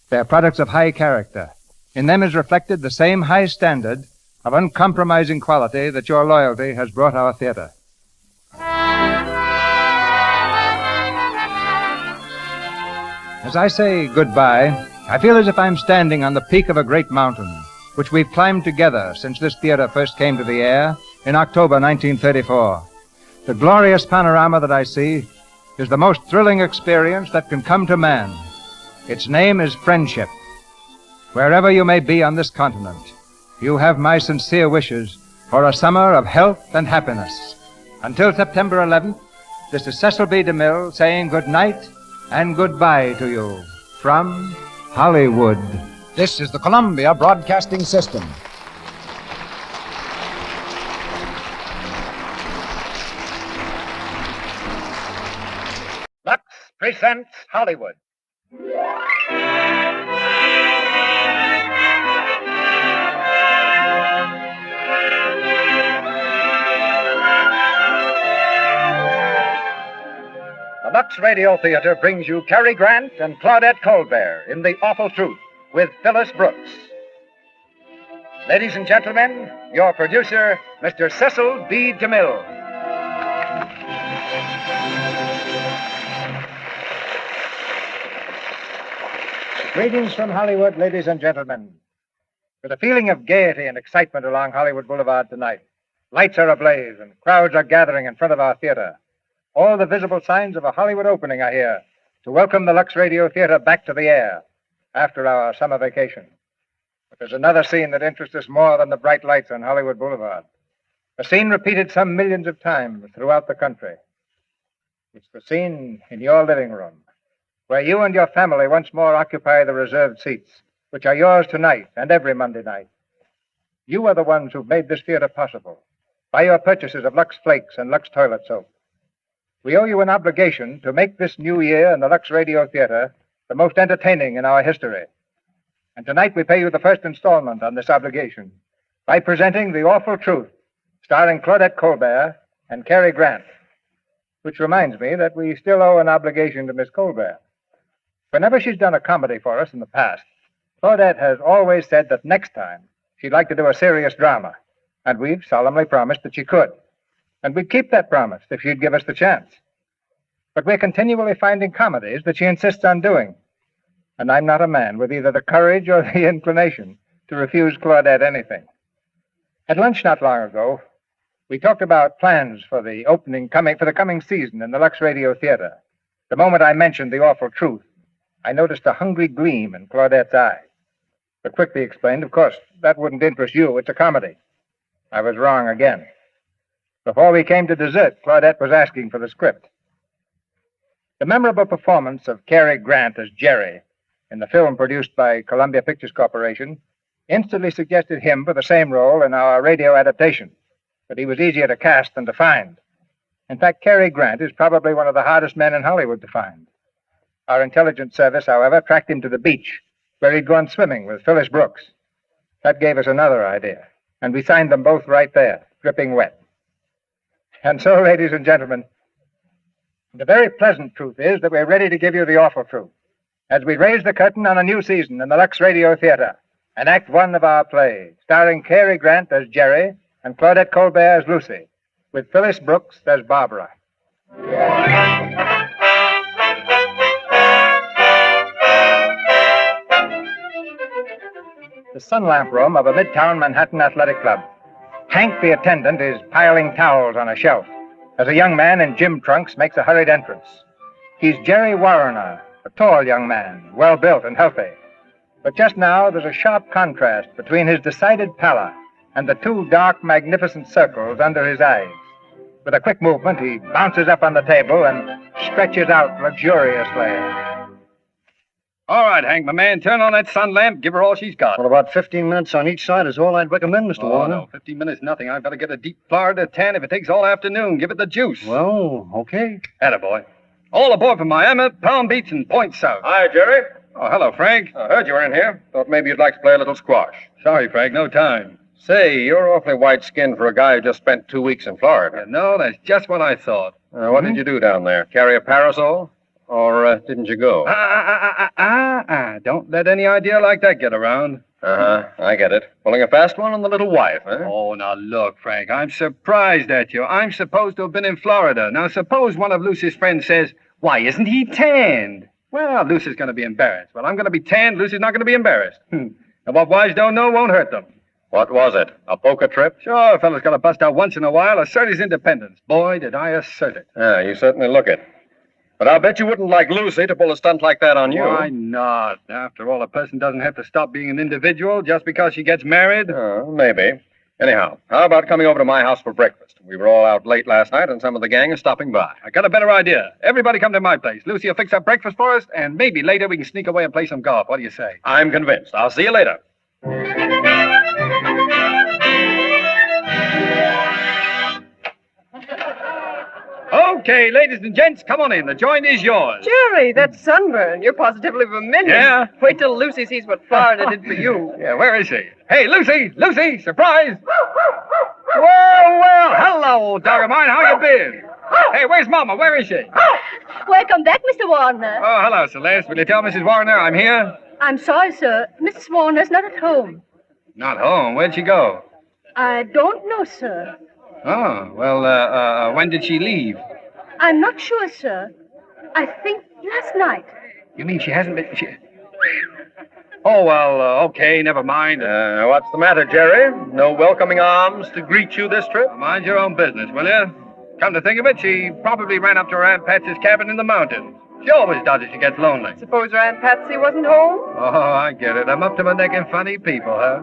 They're products of high character. In them is reflected the same high standard of uncompromising quality that your loyalty has brought our theatre. As I say goodbye, I feel as if I'm standing on the peak of a great mountain, which we've climbed together since this theatre first came to the air in October 1934. The glorious panorama that I see is the most thrilling experience that can come to man. Its name is friendship. Wherever you may be on this continent, you have my sincere wishes for a summer of health and happiness. Until September 11th, this is Cecil B. DeMille saying good night and goodbye to you from Hollywood. This is the Columbia Broadcasting System. Lux presents Hollywood. Lux Radio Theatre brings you Cary Grant and Claudette Colbert in The Awful Truth with Phyllis Brooks. Ladies and gentlemen, your producer, Mr. Cecil B. DeMille. Greetings from Hollywood, ladies and gentlemen. With a feeling of gaiety and excitement along Hollywood Boulevard tonight, lights are ablaze and crowds are gathering in front of our theater. All the visible signs of a Hollywood opening are here to welcome the Lux Radio Theatre back to the air after our summer vacation. But there's another scene that interests us more than the bright lights on Hollywood Boulevard. A scene repeated some millions of times throughout the country. It's the scene in your living room, where you and your family once more occupy the reserved seats, which are yours tonight and every Monday night. You are the ones who've made this theater possible by your purchases of Lux Flakes and Lux Toilet Soap. We owe you an obligation to make this new year in the Lux Radio Theatre the most entertaining in our history. And tonight we pay you the first installment on this obligation by presenting The Awful Truth, starring Claudette Colbert and Cary Grant. Which reminds me that we still owe an obligation to Miss Colbert. Whenever she's done a comedy for us in the past, Claudette has always said that next time she'd like to do a serious drama, and we've solemnly promised that she could. And we'd keep that promise if she'd give us the chance. But we're continually finding comedies that she insists on doing. And I'm not a man with either the courage or the inclination to refuse Claudette anything. At lunch not long ago, we talked about plans for the coming season in the Lux Radio Theatre. The moment I mentioned The Awful Truth, I noticed a hungry gleam in Claudette's eye. But quickly explained, of course, that wouldn't interest you. It's a comedy. I was wrong again. Before we came to dessert, Claudette was asking for the script. The memorable performance of Cary Grant as Jerry in the film produced by Columbia Pictures Corporation instantly suggested him for the same role in our radio adaptation, but he was easier to cast than to find. In fact, Cary Grant is probably one of the hardest men in Hollywood to find. Our intelligence service, however, tracked him to the beach, where he'd gone swimming with Phyllis Brooks. That gave us another idea, and we signed them both right there, dripping wet. And so, ladies and gentlemen, the very pleasant truth is that we're ready to give you the awful truth as we raise the curtain on a new season in the Lux Radio Theatre, and Act One of our play, starring Cary Grant as Jerry and Claudette Colbert as Lucy, with Phyllis Brooks as Barbara. The sun lamp room of a midtown Manhattan athletic club. Hank, the attendant, is piling towels on a shelf as a young man in gym trunks makes a hurried entrance. He's Jerry Warrener, a tall young man, well-built and healthy. But just now, there's a sharp contrast between his decided pallor and the two dark, magnificent circles under his eyes. With a quick movement, he bounces up on the table and stretches out luxuriously. All right, Hank, my man, turn on that sun lamp, give her all she's got. Well, about 15 minutes on each side is all I'd recommend, Mr. Warner. No, 15 minutes, nothing. I've got to get a deep Florida tan if it takes all afternoon. Give it the juice. Well, okay. Attaboy. All aboard from Miami, Palm Beach, and Point South. Hi, Jerry. Oh, hello, Frank. I heard you were in here. Thought maybe you'd like to play a little squash. Sorry, Frank, no time. Say, you're awfully white-skinned for a guy who just spent 2 weeks in Florida. No, that's just what I thought. What did you do down there? Carry a parasol? Or didn't you go? Don't let any idea like that get around. I get it. Pulling a fast one on the little wife, huh? Oh, now look, Frank, I'm surprised at you. I'm supposed to have been in Florida. Now, suppose one of Lucy's friends says, why isn't he tanned? Well, Lucy's going to be embarrassed. Well, I'm going to be tanned. Lucy's not going to be embarrassed. And what wives don't know won't hurt them. What was it? A poker trip? Sure, a fellow's got to bust out once in a while, assert his independence. Boy, did I assert it. Yeah, you certainly look it. But I'll bet you wouldn't like Lucy to pull a stunt like that on you. Why not? After all, a person doesn't have to stop being an individual just because she gets married. Maybe. Anyhow, how about coming over to my house for breakfast? We were all out late last night, and some of the gang is stopping by. I got a better idea. Everybody come to my place. Lucy will fix up breakfast for us, and maybe later we can sneak away and play some golf. What do you say? I'm convinced. I'll see you later. Okay, ladies and gents, come on in. The joint is yours. Jerry, that sunburn. You're positively vermilion. Yeah? Wait till Lucy sees what Florida did for you. Yeah, where is she? Hey, Lucy! Lucy! Surprise! Well, hello, old dog of mine. How you been? Hey, where's Mama? Where is she? Welcome back, Mr. Warner. Oh, hello, Celeste. Will you tell Mrs. Warner I'm here? I'm sorry, sir. Mrs. Warner's not at home. Not home. Where'd she go? I don't know, sir. Oh, well, when did she leave? I'm not sure, sir. I think last night. You mean she hasn't been... Oh, well, okay, never mind. What's the matter, Jerry? No welcoming arms to greet you this trip? Mind your own business, will you? Come to think of it, she probably ran up to her Aunt Patsy's cabin in the mountains. She always does if she gets lonely. Suppose her Aunt Patsy wasn't home? Oh, I get it. I'm up to my neck in funny people, huh?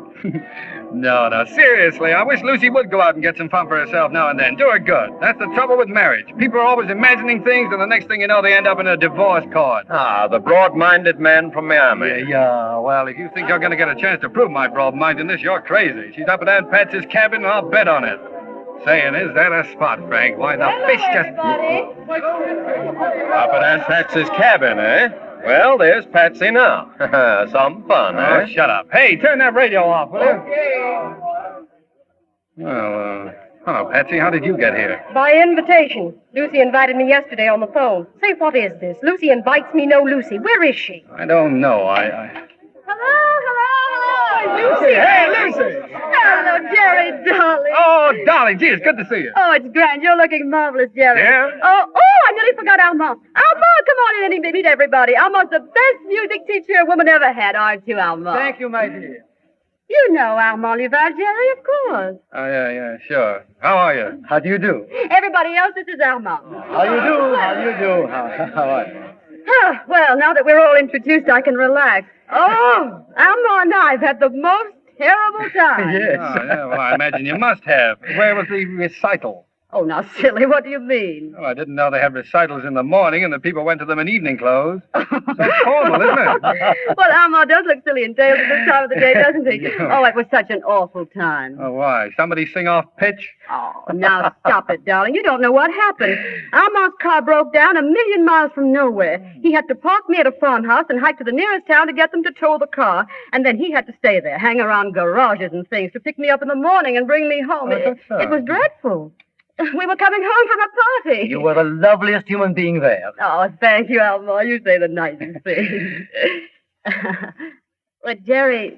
No, seriously, I wish Lucy would go out and get some fun for herself now and then. Do her good. That's the trouble with marriage. People are always imagining things, and the next thing you know, they end up in a divorce court. Ah, the broad-minded man from Miami. Yeah, well, if you think you're going to get a chance to prove my broad-mindedness, you're crazy. She's up at Aunt Patsy's cabin, and I'll bet on it. Saying, is that a spot, Frank? Why, the fish just... Up at Aunt Patsy's cabin, eh? Well, there's Patsy now. Some fun, eh? Shut up. Hey, turn that radio off, will you? Well, hello, Patsy. How did you get here? By invitation. Lucy invited me yesterday on the phone. Say, what is this? Lucy invites me, no Lucy. Where is she? I don't know. Hello, Lucy! Hey, Lucy! Hello, Jerry, darling. Oh, darling, gee, it's good to see you. Oh, it's grand. You're looking marvelous, Jerry. Yeah? Oh, I nearly forgot Alma. Alma, come on in and meet everybody. Alma's the best music teacher a woman ever had, aren't you, Alma? Thank you, my dear. You know Alma Oliver, Jerry, of course. Oh, yeah, sure. How are you? How do you do? Everybody else, this is Alma. How you do? How are you? Oh, well, now that we're all introduced, I can relax. Oh, Alma and I have had the most terrible time. Yes. Oh, yeah, well, I imagine you must have. Where was the recital? Oh, now, silly, what do you mean? Oh, I didn't know they had recitals in the morning and the people went to them in evening clothes. So formal, isn't it? Well, Alma does look silly in tails at this time of the day, doesn't he? Oh, it was such an awful time. Oh, why? Somebody sing off pitch? Oh, now stop it, darling. You don't know what happened. Alma's car broke down 1,000,000 miles from nowhere. He had to park me at a farmhouse and hike to the nearest town to get them to tow the car. And then he had to stay there, hang around garages and things to pick me up in the morning and bring me home. It was dreadful. We were coming home from a party. You were the loveliest human being there. Oh, thank you, Alma. You say the nicest things. But, Jerry,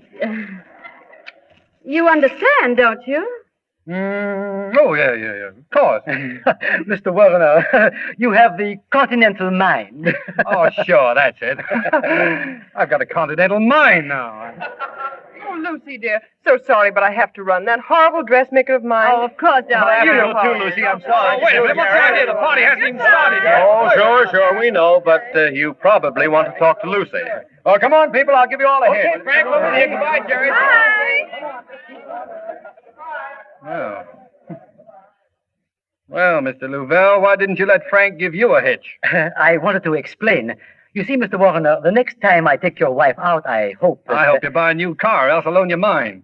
you understand, don't you? Oh, yeah. Of course. Mr. Warner, you have the continental mind. Oh, sure, that's it. I've got a continental mind now. Oh, Lucy, dear. So sorry, but I have to run. That horrible dressmaker of mine. Oh, of course, darling. You know, too, Lucy. I'm sorry. Wait a minute. What's the idea? The party hasn't even started yet. Oh, sure, we know, but you probably want to talk to Lucy. Oh, come on, people. I'll give you all a hint. Okay, Frank, over here. Goodbye, Jerry. Bye. Well, Mr. Louvel, why didn't you let Frank give you a hitch? I wanted to explain. You see, Mr. Warner, the next time I take your wife out, I hope that... I hope you buy a new car, else I'll loan you mine.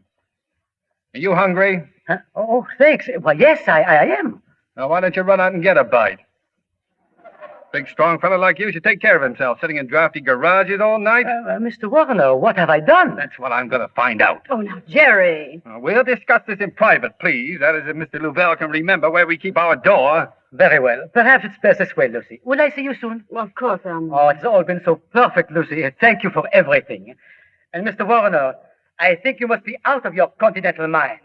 Are you hungry? Huh? Oh, thanks. Well, yes, I am. Now, why don't you run out and get a bite? Big, strong fellow like you should take care of himself, sitting in drafty garages all night. Mr. Warner, what have I done? That's what I'm going to find out. Oh, now, Jerry. We'll discuss this in private, please. That is, if Mr. Louvel can remember where we keep our door. Very well. Perhaps it's best this way, Lucy. Will I see you soon? Well, of course, Alma. Oh, it's all been so perfect, Lucy. Thank you for everything. And, Mr. Warner, I think you must be out of your continental mind.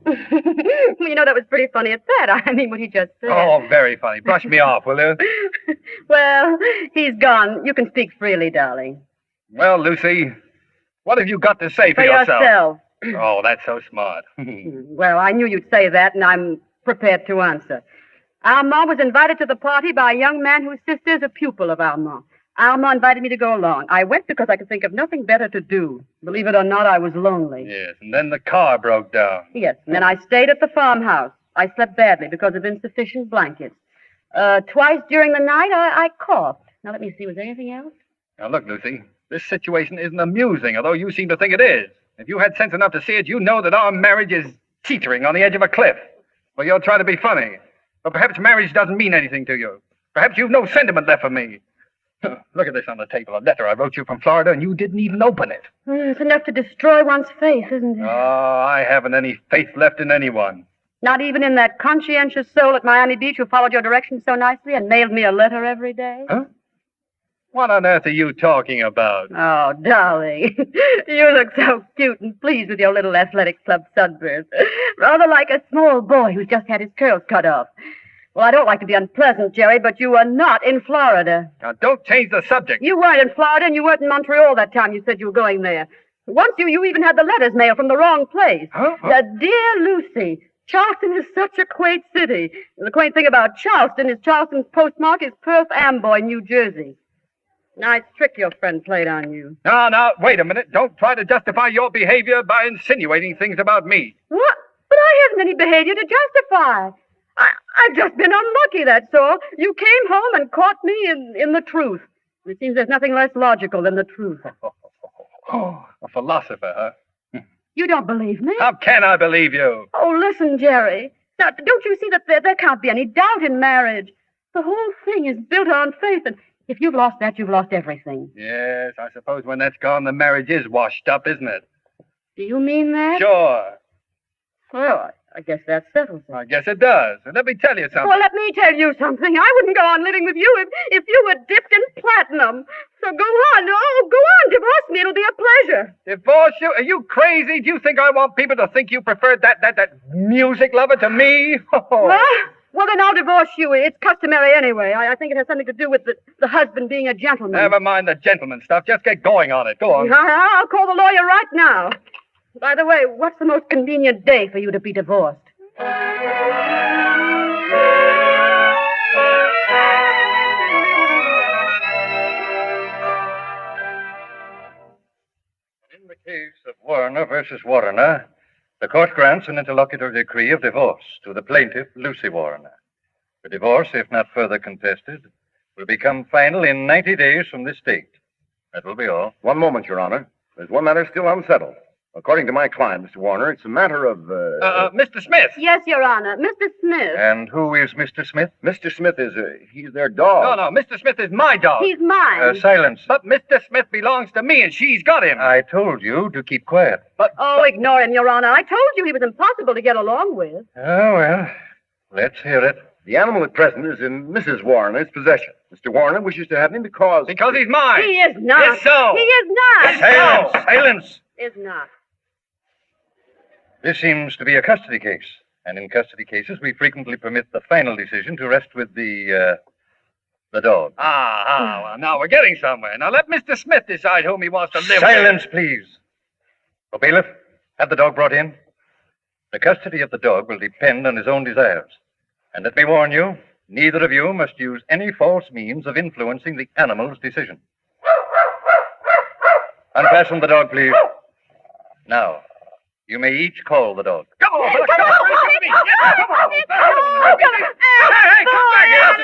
You know, that was pretty funny at that. I mean, what he just said. Oh, very funny. Brush me off, will you? Well, he's gone. You can speak freely, darling. Well, Lucy, what have you got to say for yourself? Oh, that's so smart. Well, I knew you'd say that, and I'm prepared to answer. Alma was invited to the party by a young man whose sister is a pupil of Alma. Alma invited me to go along. I went because I could think of nothing better to do. Believe it or not, I was lonely. Yes, and then the car broke down. Yes, and then I stayed at the farmhouse. I slept badly because of insufficient blankets. Twice during the night, I coughed. Now, let me see, was there anything else? Now, look, Lucy, this situation isn't amusing, although you seem to think it is. If you had sense enough to see it, you know that our marriage is teetering on the edge of a cliff. Well, you'll try to be funny. But perhaps marriage doesn't mean anything to you. Perhaps you've no sentiment left for me. Look at this on the table, a letter I wrote you from Florida, and you didn't even open it. It's enough to destroy one's faith, isn't it? Oh, I haven't any faith left in anyone. Not even in that conscientious soul at Miami Beach who followed your directions so nicely and mailed me a letter every day? Huh? What on earth are you talking about? Oh, darling, you look so cute and pleased with your little athletic club sunburst. Rather like a small boy who's just had his curls cut off. Well, I don't like to be unpleasant, Jerry, but you were not in Florida. Now, don't change the subject. You weren't in Florida, and you weren't in Montreal that time you said you were going there. Once you even had the letters mailed from the wrong place. Dear Lucy, Charleston is such a quaint city. The quaint thing about Charleston is Charleston's postmark is Perth Amboy, New Jersey. Nice trick your friend played on you. Now, wait a minute. Don't try to justify your behavior by insinuating things about me. What? But I haven't any behavior to justify. I've just been unlucky, that's all. You came home and caught me in the truth. It seems there's nothing less logical than the truth. Oh, a philosopher, huh? You don't believe me? How can I believe you? Oh, listen, Jerry. Now, don't you see that there can't be any doubt in marriage? The whole thing is built on faith, and if you've lost that, you've lost everything. Yes, I suppose when that's gone, the marriage is washed up, isn't it? Do you mean that? Sure. Well, I guess that settles it. I guess it does. And let me tell you something. Well, let me tell you something. I wouldn't go on living with you if you were dipped in platinum. So go on. Oh, go on. Divorce me. It'll be a pleasure. Divorce you? Are you crazy? Do you think I want people to think you preferred that music lover to me? Well, then I'll divorce you. It's customary anyway. I think it has something to do with the husband being a gentleman. Never mind the gentleman stuff. Just get going on it. Go on. I'll call the lawyer right now. By the way, what's the most convenient day for you to be divorced? In the case of Warner versus Warner, the court grants an interlocutory decree of divorce to the plaintiff, Lucy Warner. The divorce, if not further contested, will become final in 90 days from this date. That will be all. One moment, Your Honor. There's one matter still unsettled. According to my client, Mr. Warner, it's a matter of, Mr. Smith. Yes, Your Honor. Mr. Smith. And who is Mr. Smith? Mr. Smith is, he's their dog. No, Mr. Smith is my dog. He's mine. Silence. But Mr. Smith belongs to me, and she's got him. I told you to keep quiet. Oh, ignore him, Your Honor. I told you he was impossible to get along with. Oh, well, let's hear it. The animal at present is in Mrs. Warner's possession. Mr. Warner wishes to have him because he's mine. He is not. Yes, so. He is not. Silence! No. Silence! Is not. This seems to be a custody case, and in custody cases, we frequently permit the final decision to rest with the dog. Well, now we're getting somewhere. Now let Mr. Smith decide whom he wants to live with. Silence, please. Oh, bailiff, have the dog brought in. The custody of the dog will depend on his own desires. And let me warn you, neither of you must use any false means of influencing the animal's decision. Unfasten the dog, please. Now, you may each call the dog. Come on, come on. Hey, come back here.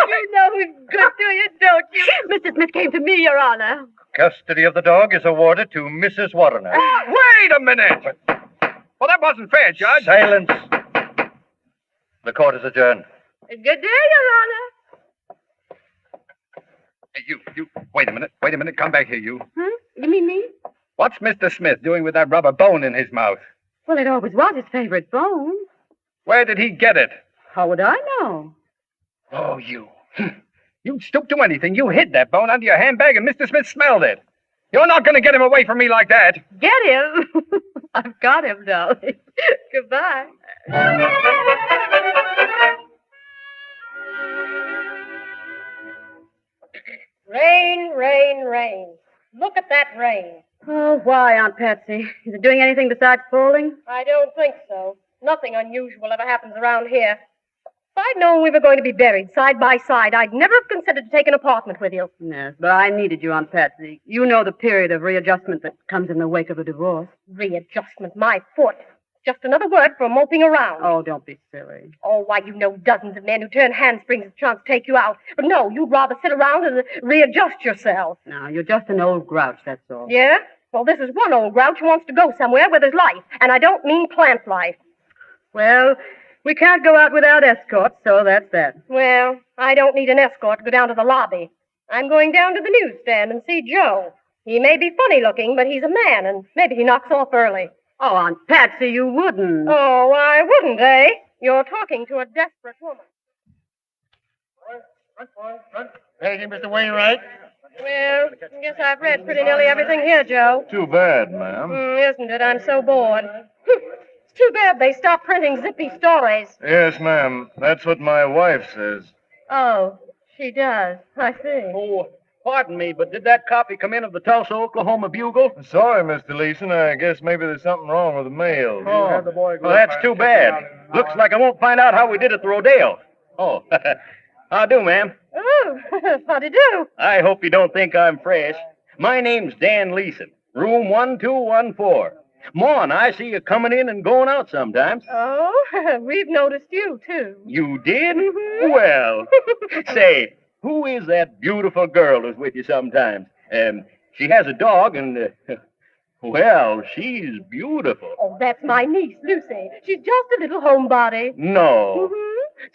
You know who's good to you, don't you? Mr. Smith came to me, Your Honor. Custody of the dog is awarded to Mrs. Warner. Wait a minute. Well, that wasn't fair, Judge. Silence. The court is adjourned. Good day, Your Honor. Hey, you. Wait a minute. Come back here, you. You mean me? What's Mr. Smith doing with that rubber bone in his mouth? Well, it always was his favorite bone. Where did he get it? How would I know? Oh, you. You'd stoop to anything. You hid that bone under your handbag, and Mr. Smith smelled it. You're not going to get him away from me like that. Get him? I've got him, darling. Goodbye. Rain, rain, rain. Look at that rain. Oh, why, Aunt Patsy? Is it doing anything besides falling? I don't think so. Nothing unusual ever happens around here. If I'd known we were going to be buried side by side, I'd never have considered to take an apartment with you. Yes, but I needed you, Aunt Patsy. You know the period of readjustment that comes in the wake of a divorce. Readjustment, my foot. Just another word for moping around. Oh, don't be silly. Oh, why, you know dozens of men who turn handsprings at the chance to take you out. But no, you'd rather sit around and readjust yourself. No, you're just an old grouch, that's all. Yeah? Well, this is one old grouch who wants to go somewhere where there's life. And I don't mean plant life. Well, we can't go out without escorts, so that's that. Well, I don't need an escort to go down to the lobby. I'm going down to the newsstand and see Joe. He may be funny looking, but he's a man, and maybe he knocks off early. Oh, Aunt Patsy, you wouldn't. Oh, why wouldn't, eh? You're talking to a desperate woman. Thank you, Mr. Wainwright. Well, I guess I've read pretty nearly everything here, Joe. Too bad, ma'am. Isn't it? I'm so bored. It's too bad they stopped printing zippy stories. Yes, ma'am. That's what my wife says. Oh, she does. I see. Oh, pardon me, but did that copy come in of the Tulsa, Oklahoma Bugle? Sorry, Mr. Leeson. I guess maybe there's something wrong with the mail. Oh, well, that's too bad. Looks like I won't find out how we did at the rodeo. Oh, how do, ma'am? Oh, how'd you do? I hope you don't think I'm fresh. My name's Dan Leeson, room 1214. Mon, I see you coming in and going out sometimes. Oh, we've noticed you, too. You did? Well, say, who is that beautiful girl who's with you sometimes? She has a dog and, well, she's beautiful. Oh, that's my niece, Lucy. She's just a little homebody. No.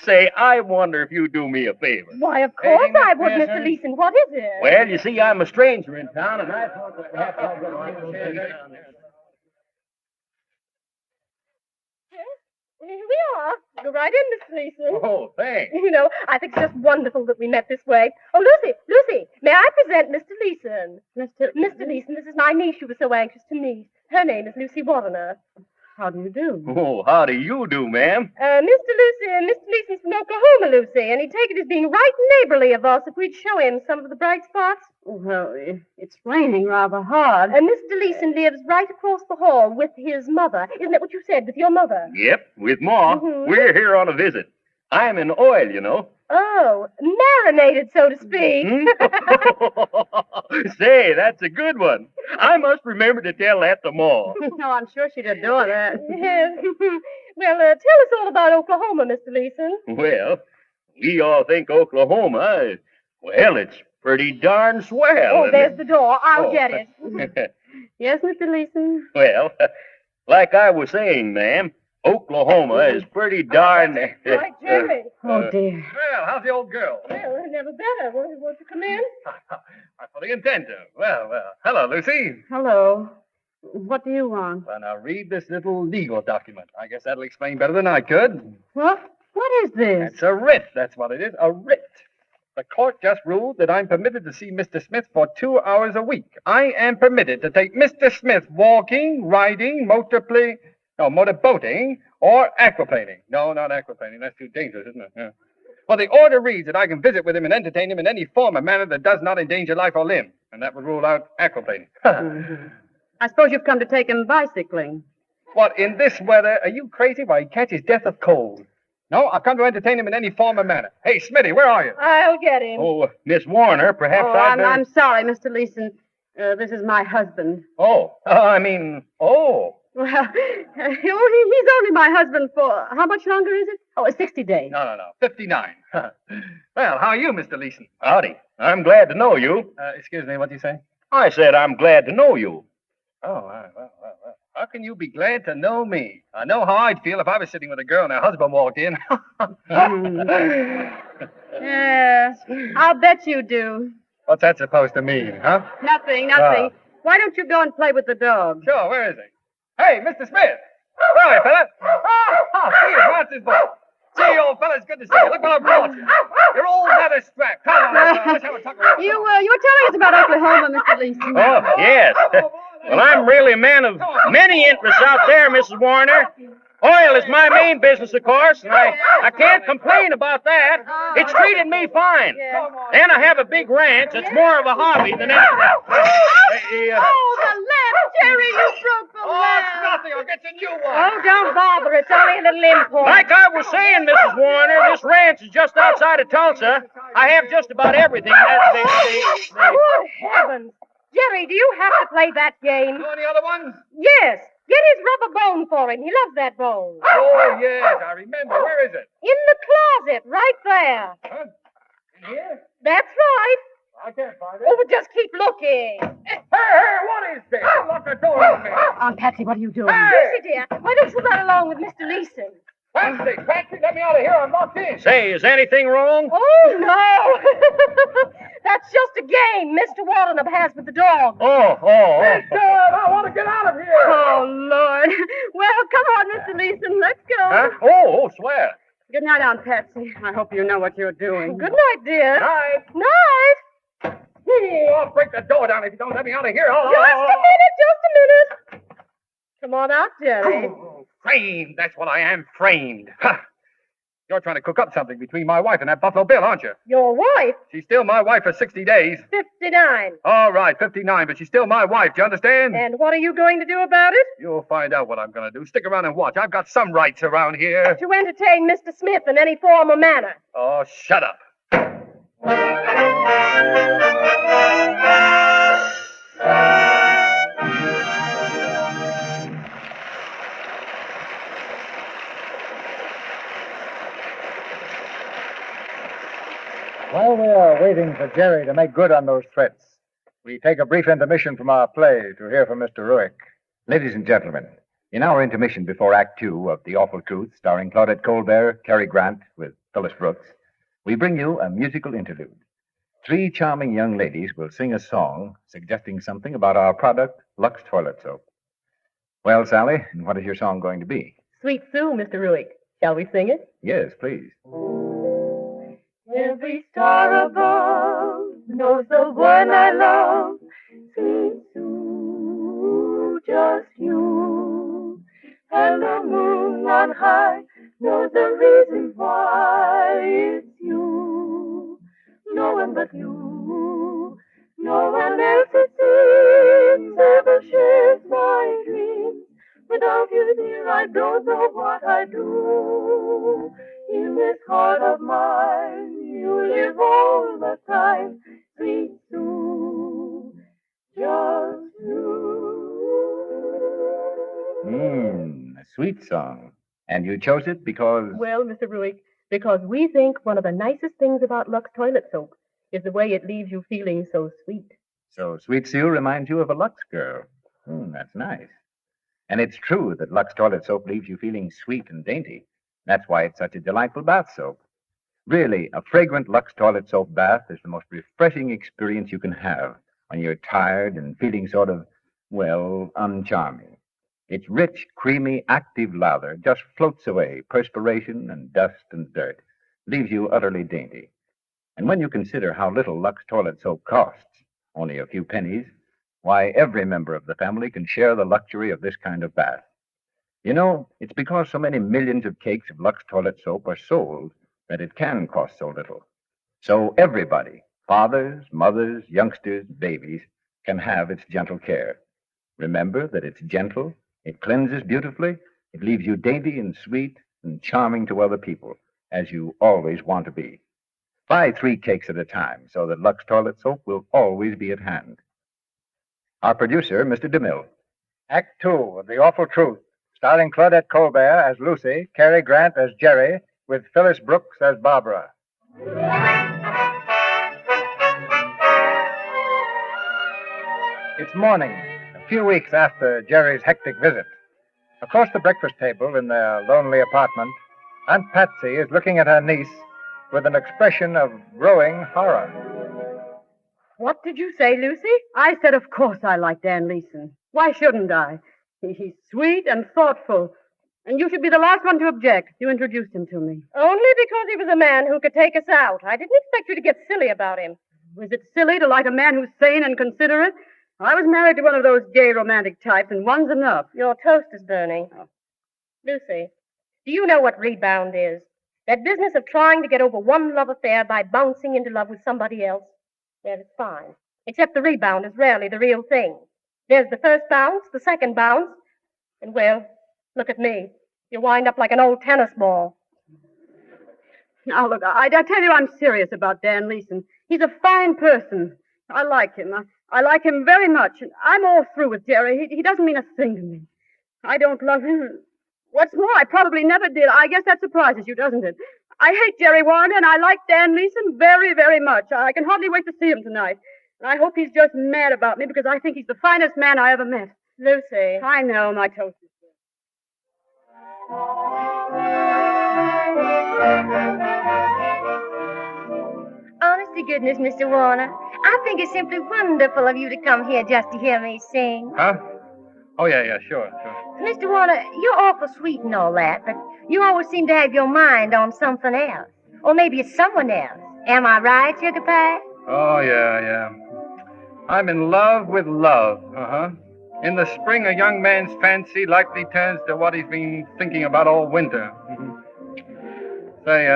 Say, I wonder if you'd do me a favor. Why, of course I would, Mr. Leeson. What is it? Well, you see, I'm a stranger in town, and I thought that perhaps I'd get my little share down there. Here we are. Go right in, Mr. Leeson. Oh, thanks. You know, I think it's just wonderful that we met this way. Oh, Lucy, may I present Mr. Leeson? Mr. Leeson, this is my niece you were so anxious to meet. Her name is Lucy Warner. How do you do? Oh, how do you do, ma'am? Mr. Leeson's from Oklahoma, Lucy, and he'd take it as being right neighborly of us if we'd show him some of the bright spots. Well, it's raining rather hard. And Mr. Leeson lives right across the hall with his mother. Isn't that what you said, with your mother? Yep, with Ma. We're here on a visit. I'm in oil, you know. Oh, marinated, so to speak. Say, that's a good one. I must remember to tell that to Ma. No, I'm sure she'd adore that. Yes. Well, tell us all about Oklahoma, Mr. Leeson. Well, we all think Oklahoma, well, it's pretty darn swell. Oh, there's the door. I'll get it. Yes, Mr. Leeson? Well, like I was saying, ma'am, Oklahoma is pretty darn... Right, Jerry. Oh, dear. Well, how's the old girl? Well, never better. Won't you come in? I fully intend to. Well. Hello, Lucy. Hello. What do you want? Well, now read this little legal document. I guess that'll explain better than I could. What? What is this? It's a writ, that's what it is. A writ. The court just ruled that I'm permitted to see Mr. Smith for 2 hours a week. I am permitted to take Mr. Smith walking, riding, motorboating, or aquaplaning. No, not aquaplaning. That's too dangerous, isn't it? Yeah. Well, the order reads that I can visit with him and entertain him in any form or manner that does not endanger life or limb. And that would rule out aquaplaning. I suppose you've come to take him bicycling. What, in this weather? Are you crazy? Why, he'd catch his death of cold. No, I've come to entertain him in any form or manner. Hey, Smitty, where are you? I'll get him. Oh, Miss Warner, perhaps I'm sorry, Mr. Leeson. This is my husband. Oh. Well, he's only my husband for... How much longer is it? Oh, 60 days. No. 59. Well, how are you, Mr. Leeson? Howdy. I'm glad to know you. Excuse me, what did you say? I said I'm glad to know you. Oh, well. How can you be glad to know me? I know how I'd feel if I was sitting with a girl and her husband walked in. Yes, I'll bet you do. What's that supposed to mean, huh? Nothing. Why don't you go and play with the dog? Sure, where is he? Hey, Mr. Smith! Where are you, fella? See you, Francis boy. See you, old fella. It's good to see you. Look what I brought you. You're all leather strapped. Come on, let's have a talk about You were telling us about Oklahoma, Mr. Leeson. Oh, yes. Well, I'm really a man of many interests out there, Mrs. Warner. Oil is my main business, of course, and I can't complain about that. It's treated me fine. And I have a big ranch. It's more of a hobby than anything. Oh, the lamp, Jerry, you broke the lamp. It's nothing. I'll get you a new one. Oh, don't bother. It's only a little import. Like I was saying, Mrs. Warner, this ranch is just outside of Tulsa. I have just about everything. Good heavens. Jerry, do you have to play that game? Any other ones? Yes. Get his rubber bone for him. He loves that bone. Oh, yes, I remember. Where is it? In the closet, right there. Huh? In here? That's right. I can't find it. Oh, but just keep looking. Hey, what is this? Lock the door on me. Aunt Patsy, what are you doing? Lucy, dear, why don't you run along with Mr. Leeson? Patsy, let me out of here. I'm locked in. Say, is anything wrong? Oh, no. That's just a game Mr. Warner has with the dog. Oh. I want to get out of here. Oh, Lord. Come on, Mr. Leeson. Let's go. Huh? Oh, swear. Good night, Aunt Patsy. I hope you know what you're doing. Good night, dear. Night. Night. Oh, I'll break the door down if you don't let me out of here. Just a minute. Come on out, Jerry. Oh, framed. That's what I am, framed. Ha! You're trying to cook up something between my wife and that Buffalo Bill, aren't you? Your wife? She's still my wife for 60 days. 59. All right, 59, but she's still my wife. Do you understand? And what are you going to do about it? You'll find out what I'm going to do. Stick around and watch. I've got some rights around here. To entertain Mr. Smith in any form or manner. Oh, shut up. While we are waiting for Jerry to make good on those threats, we take a brief intermission from our play to hear from Mr. Ruick. Ladies and gentlemen, in our intermission before Act Two of The Awful Truth, starring Claudette Colbert, Cary Grant, with Phyllis Brooks, we bring you a musical interlude. 3 charming young ladies will sing a song suggesting something about our product, Lux Toilet Soap. Well, Sally, and what is your song going to be? Sweet Sue, Mr. Ruick. Shall we sing it? Yes, please. Every star above knows the one I love. Sweet Sue, just you. And the moon on high knows the reason why it's you. No one but you. No one else it seems ever shares my dreams. Without you, dear, I don't know what I'd do. In this heart of mine, you live all the time, sweet Sue, just you. A sweet song. And you chose it because... Well, Mr. Ruick, because we think one of the nicest things about Lux toilet soap is the way it leaves you feeling so sweet. So Sweet Sue reminds you of a Lux girl. That's nice. And it's true that Lux Toilet Soap leaves you feeling sweet and dainty. That's why it's such a delightful bath soap. Really, a fragrant Lux Toilet Soap bath is the most refreshing experience you can have when you're tired and feeling sort of, well, uncharming. Its rich, creamy, active lather just floats away perspiration and dust and dirt, leaves you utterly dainty. And when you consider how little Lux Toilet Soap costs, only a few pennies, why, every member of the family can share the luxury of this kind of bath. You know, it's because so many millions of cakes of Lux Toilet Soap are sold that it can cost so little. So everybody, fathers, mothers, youngsters, babies, can have its gentle care. Remember that it's gentle, it cleanses beautifully, it leaves you dainty and sweet and charming to other people, as you always want to be. Buy 3 cakes at a time so that Lux Toilet Soap will always be at hand. Our producer, Mr. DeMille. Act 2 of The Awful Truth, starring Claudette Colbert as Lucy, Cary Grant as Jerry, with Phyllis Brooks as Barbara. It's morning, a few weeks after Jerry's hectic visit. Across the breakfast table in their lonely apartment, Aunt Patsy is looking at her niece with an expression of growing horror. What did you say, Lucy? I said, of course I like Dan Leeson. Why shouldn't I? He's sweet and thoughtful. And you should be the last one to object. You introduced him to me. Only because he was a man who could take us out. I didn't expect you to get silly about him. Was it silly to like a man who's sane and considerate? I was married to one of those gay romantic types, and one's enough. Your toast is burning. Oh. Lucy, do you know what rebound is? That business of trying to get over one love affair by bouncing into love with somebody else. Well, it's fine. Except the rebound is rarely the real thing. There's the first bounce, the second bounce, and, well, look at me. You wind up like an old tennis ball. Now, look, I tell you I'm serious about Dan Leeson. He's a fine person. I like him. I like him very much. I'm all through with Jerry. He doesn't mean a thing to me. I don't love him. What's more, I probably never did. I guess that surprises you, doesn't it? I hate Jerry Warner, and I like Dan Leeson very, very much. I can hardly wait to see him tonight. And I hope he's just mad about me, because I think he's the finest man I ever met. Lucy. I know, my toast is good. Honest to goodness, Mr. Warner, I think it's simply wonderful of you to come here just to hear me sing. Huh? Oh, yeah, sure. Mr. Warner, you're awful sweet and all that, but you always seem to have your mind on something else. Or maybe it's someone else. Am I right, Sugar Pie? Oh, yeah. I'm in love with love. In the spring, a young man's fancy likely turns to what he's been thinking about all winter. Say,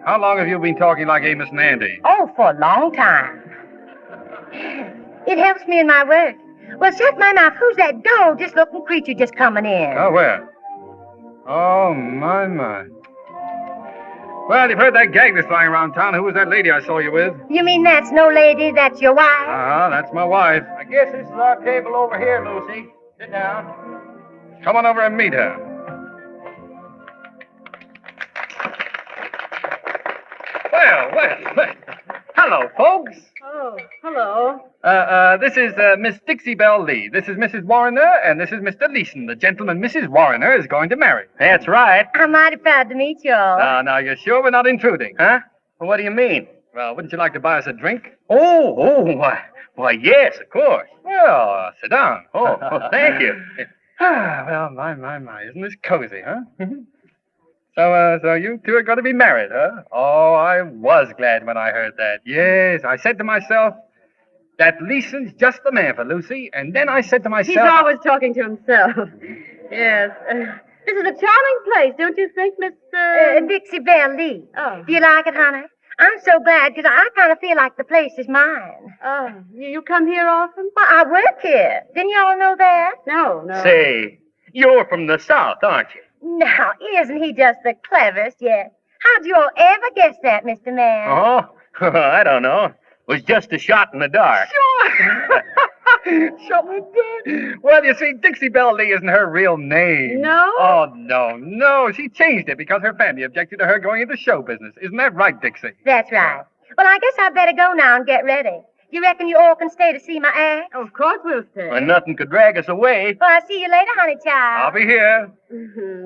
how long have you been talking like Amos and Andy? Oh, for a long time. It helps me in my work. Well, shut my mouth. Who's that dull-just-looking creature just coming in? Oh, where? Oh, my. Well, you've heard that gag that's flying around town. Who was that lady I saw you with? You mean that's no lady, that's your wife? That's my wife. I guess this is our table over here, Lucy. Sit down. Come on over and meet her. Well. Hello, folks. Oh, hello. This is Miss Dixie Belle Lee. This is Mrs. Warner, and this is Mr. Leeson, the gentleman Mrs. Warner is going to marry. That's right. I'm mighty proud to meet you all. Now, you're sure we're not intruding? Huh? Well, what do you mean? Well, wouldn't you like to buy us a drink? Why, yes, of course. Well, sit down. Oh, thank you. Well, my, isn't this cozy, huh? So you two are going to be married, huh? Oh, I was glad when I heard that. Yes, I said to myself, that Leeson's just the man for Lucy, and then I said to myself... He's always talking to himself. Yes. This is a charming place, don't you think, Miss... Dixie Belle Lee. Oh. Do you like it, honey? I'm so glad, because I kind of feel like the place is mine. Oh, you come here often? Well, I work here. Didn't you all know that? No. Say, you're from the South, aren't you? Now, isn't he just the cleverest yet? How'd you all ever guess that, Mr. Man? Oh, I don't know. It was just a shot in the dark. Sure. Shot in the dark. Well, you see, Dixie Belle Lee isn't her real name. No? Oh, no. She changed it because her family objected to her going into show business. Isn't that right, Dixie? That's right. Well, I guess I'd better go now and get ready. You reckon you all can stay to see my act? Of course we'll stay. Well, nothing could drag us away. Well, I'll see you later, honey child. I'll be here.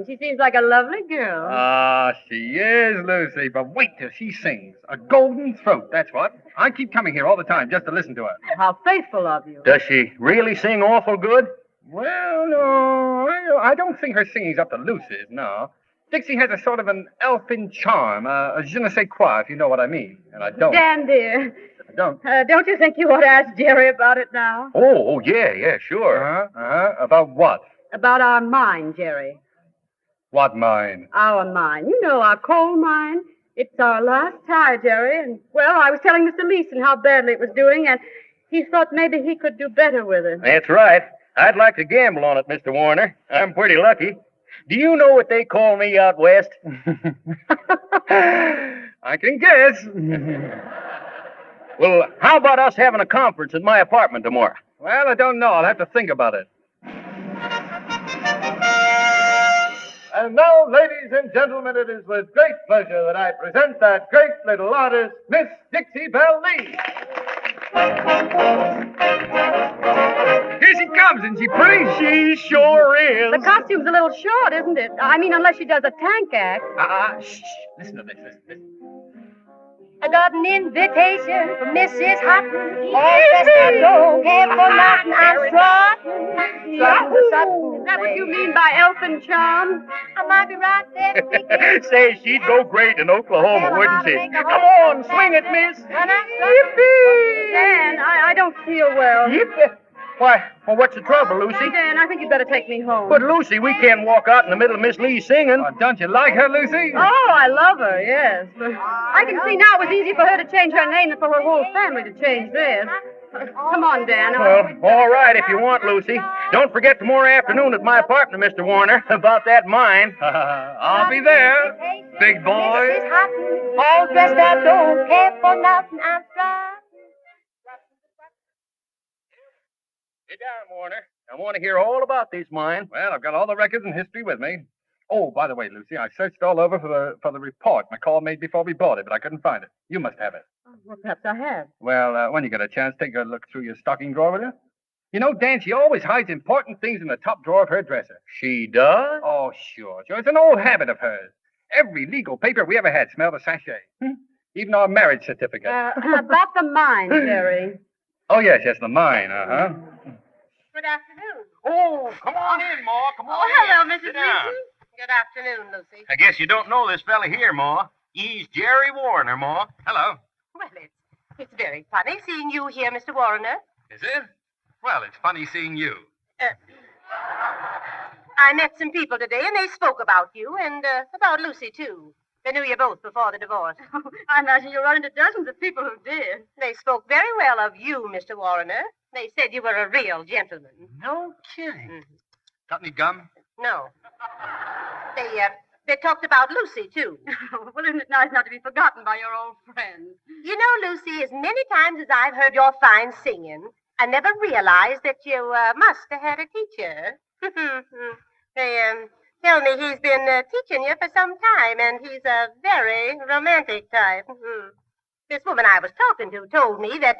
She seems like a lovely girl. She is, Lucy, but wait till she sings. A golden throat, that's what. I keep coming here all the time just to listen to her. How faithful of you. Does she really sing awful good? Well, no, I don't think her singing's up to Lucy's, no. Dixie has a sort of an elfin charm, a je ne sais quoi, if you know what I mean. And I don't. Dan, dear. I don't. Don't you think you ought to ask Jerry about it now? Oh, yeah, sure. About what? About our mine, Jerry. What mine? Our mine. You know, our coal mine. It's our last tie, Jerry. And, well, I was telling Mr. Leeson how badly it was doing, and he thought maybe he could do better with it. That's right. I'd like to gamble on it, Mr. Warner. I'm pretty lucky. Do you know what they call me out west? I can guess. Well, how about us having a conference at my apartment tomorrow? Well, I don't know. I'll have to think about it. And now, ladies and gentlemen, it is with great pleasure that I present that great little artist, Miss Dixie Belle Lee. Here she comes, isn't she pretty? She sure is. The costume's a little short, isn't it? I mean, unless she does a tank act. Shh. Listen to this. Listen. I got an invitation from Mrs. Houghton. All dressed up, don't care for nothing, I'm strutting. Is that what you mean by elfin charm? I might be right there. Say, she'd go great in Oklahoma, wouldn't she? Come on, swing it, miss. Yippee! Dan, I don't feel well. Yippee! Why, well, what's the trouble, Lucy? Dan, I think you'd better take me home. But, Lucy, we can't walk out in the middle of Miss Lee singing. Don't you like her, Lucy? Oh, I love her, yes. But I can see now it was easier for her to change her name than for her whole family to change theirs. Come on, Dan. Well, all right, if you want, Lucy. Don't forget tomorrow afternoon at my apartment, Mr. Warner, about that mine. I'll be there, big boy. Mrs. Houghton, all dressed up, don't care for nothing, I'm strutting. Sit down, Warner. I want to hear all about this mine. Well, I've got all the records and history with me. Oh, by the way, Lucy, I searched all over for the report McCall made before we bought it, but I couldn't find it. You must have it. Well, perhaps I have. Well, when you get a chance, take a look through your stocking drawer, will you? You know, Dan, she always hides important things in the top drawer of her dresser. She does? Oh, sure. It's an old habit of hers. Every legal paper we ever had smelled a sachet. Even our marriage certificate. About the mine, Jerry. Oh, yes, the mine, Good afternoon. Oh, come on in, Ma. Come on hello, in. Mrs. Sit down. Newton. Good afternoon, Lucy. I guess you don't know this fella here, Ma. He's Jerry Warner, Ma. Hello. Well, it's very funny seeing you here, Mr. Warner. Is it? Well, it's funny seeing you. I met some people today, and they spoke about you and about Lucy, too. They knew you both before the divorce. I imagine you run into dozens of people who did. They spoke very well of you, Mr. Warner. They said you were a real gentleman. No kidding. Got any gum? No. They talked about Lucy, too. Well, isn't it nice not to be forgotten by your old friends? You know, Lucy, as many times as I've heard your fine singing, I never realized that you must have had a teacher. They tell me he's been teaching you for some time, and he's a very romantic type. This woman I was talking to told me that,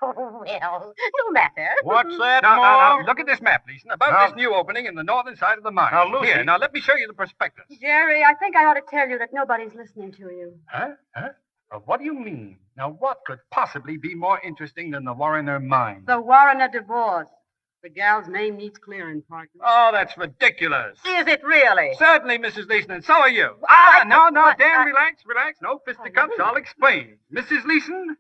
oh, well, no matter. What's that, Now, Ma? look at this map, Lisa. About this new opening in the northern side of the mine. Now, Lucy. Here, now let me show you the prospectus. Jerry, I think I ought to tell you that nobody's listening to you. Huh? What do you mean? Now, what could possibly be more interesting than the Warrener mine? The Warrener divorce. The gal's name needs clearing, partner. Oh, that's ridiculous. Is it really? Certainly, Mrs. Leeson, and so are you. No, Dan, relax. No fisticuffs. I'll explain. Mrs. Leeson,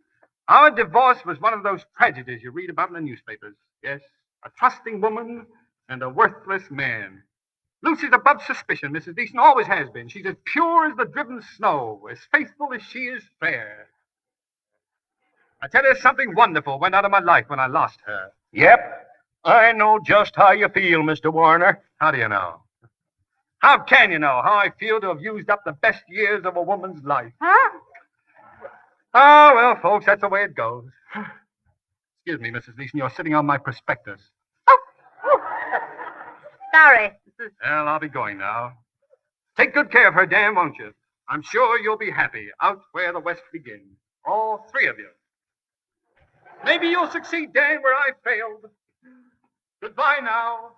our divorce was one of those tragedies you read about in the newspapers. Yes, a trusting woman and a worthless man. Lucy's above suspicion, Mrs. Leeson, always has been. She's as pure as the driven snow, as faithful as she is fair. I tell you, something wonderful went out of my life when I lost her. Yep. I know just how you feel, Mr. Warner. How do you know? How can you know how I feel to have used up the best years of a woman's life? Huh? Oh, well, folks, that's the way it goes. Excuse me, Mrs. Leeson, you're sitting on my prospectus. Sorry. Well, I'll be going now. Take good care of her, Dan, won't you? I'm sure you'll be happy out where the West begins. All three of you. Maybe you'll succeed, Dan, where I failed. Goodbye now.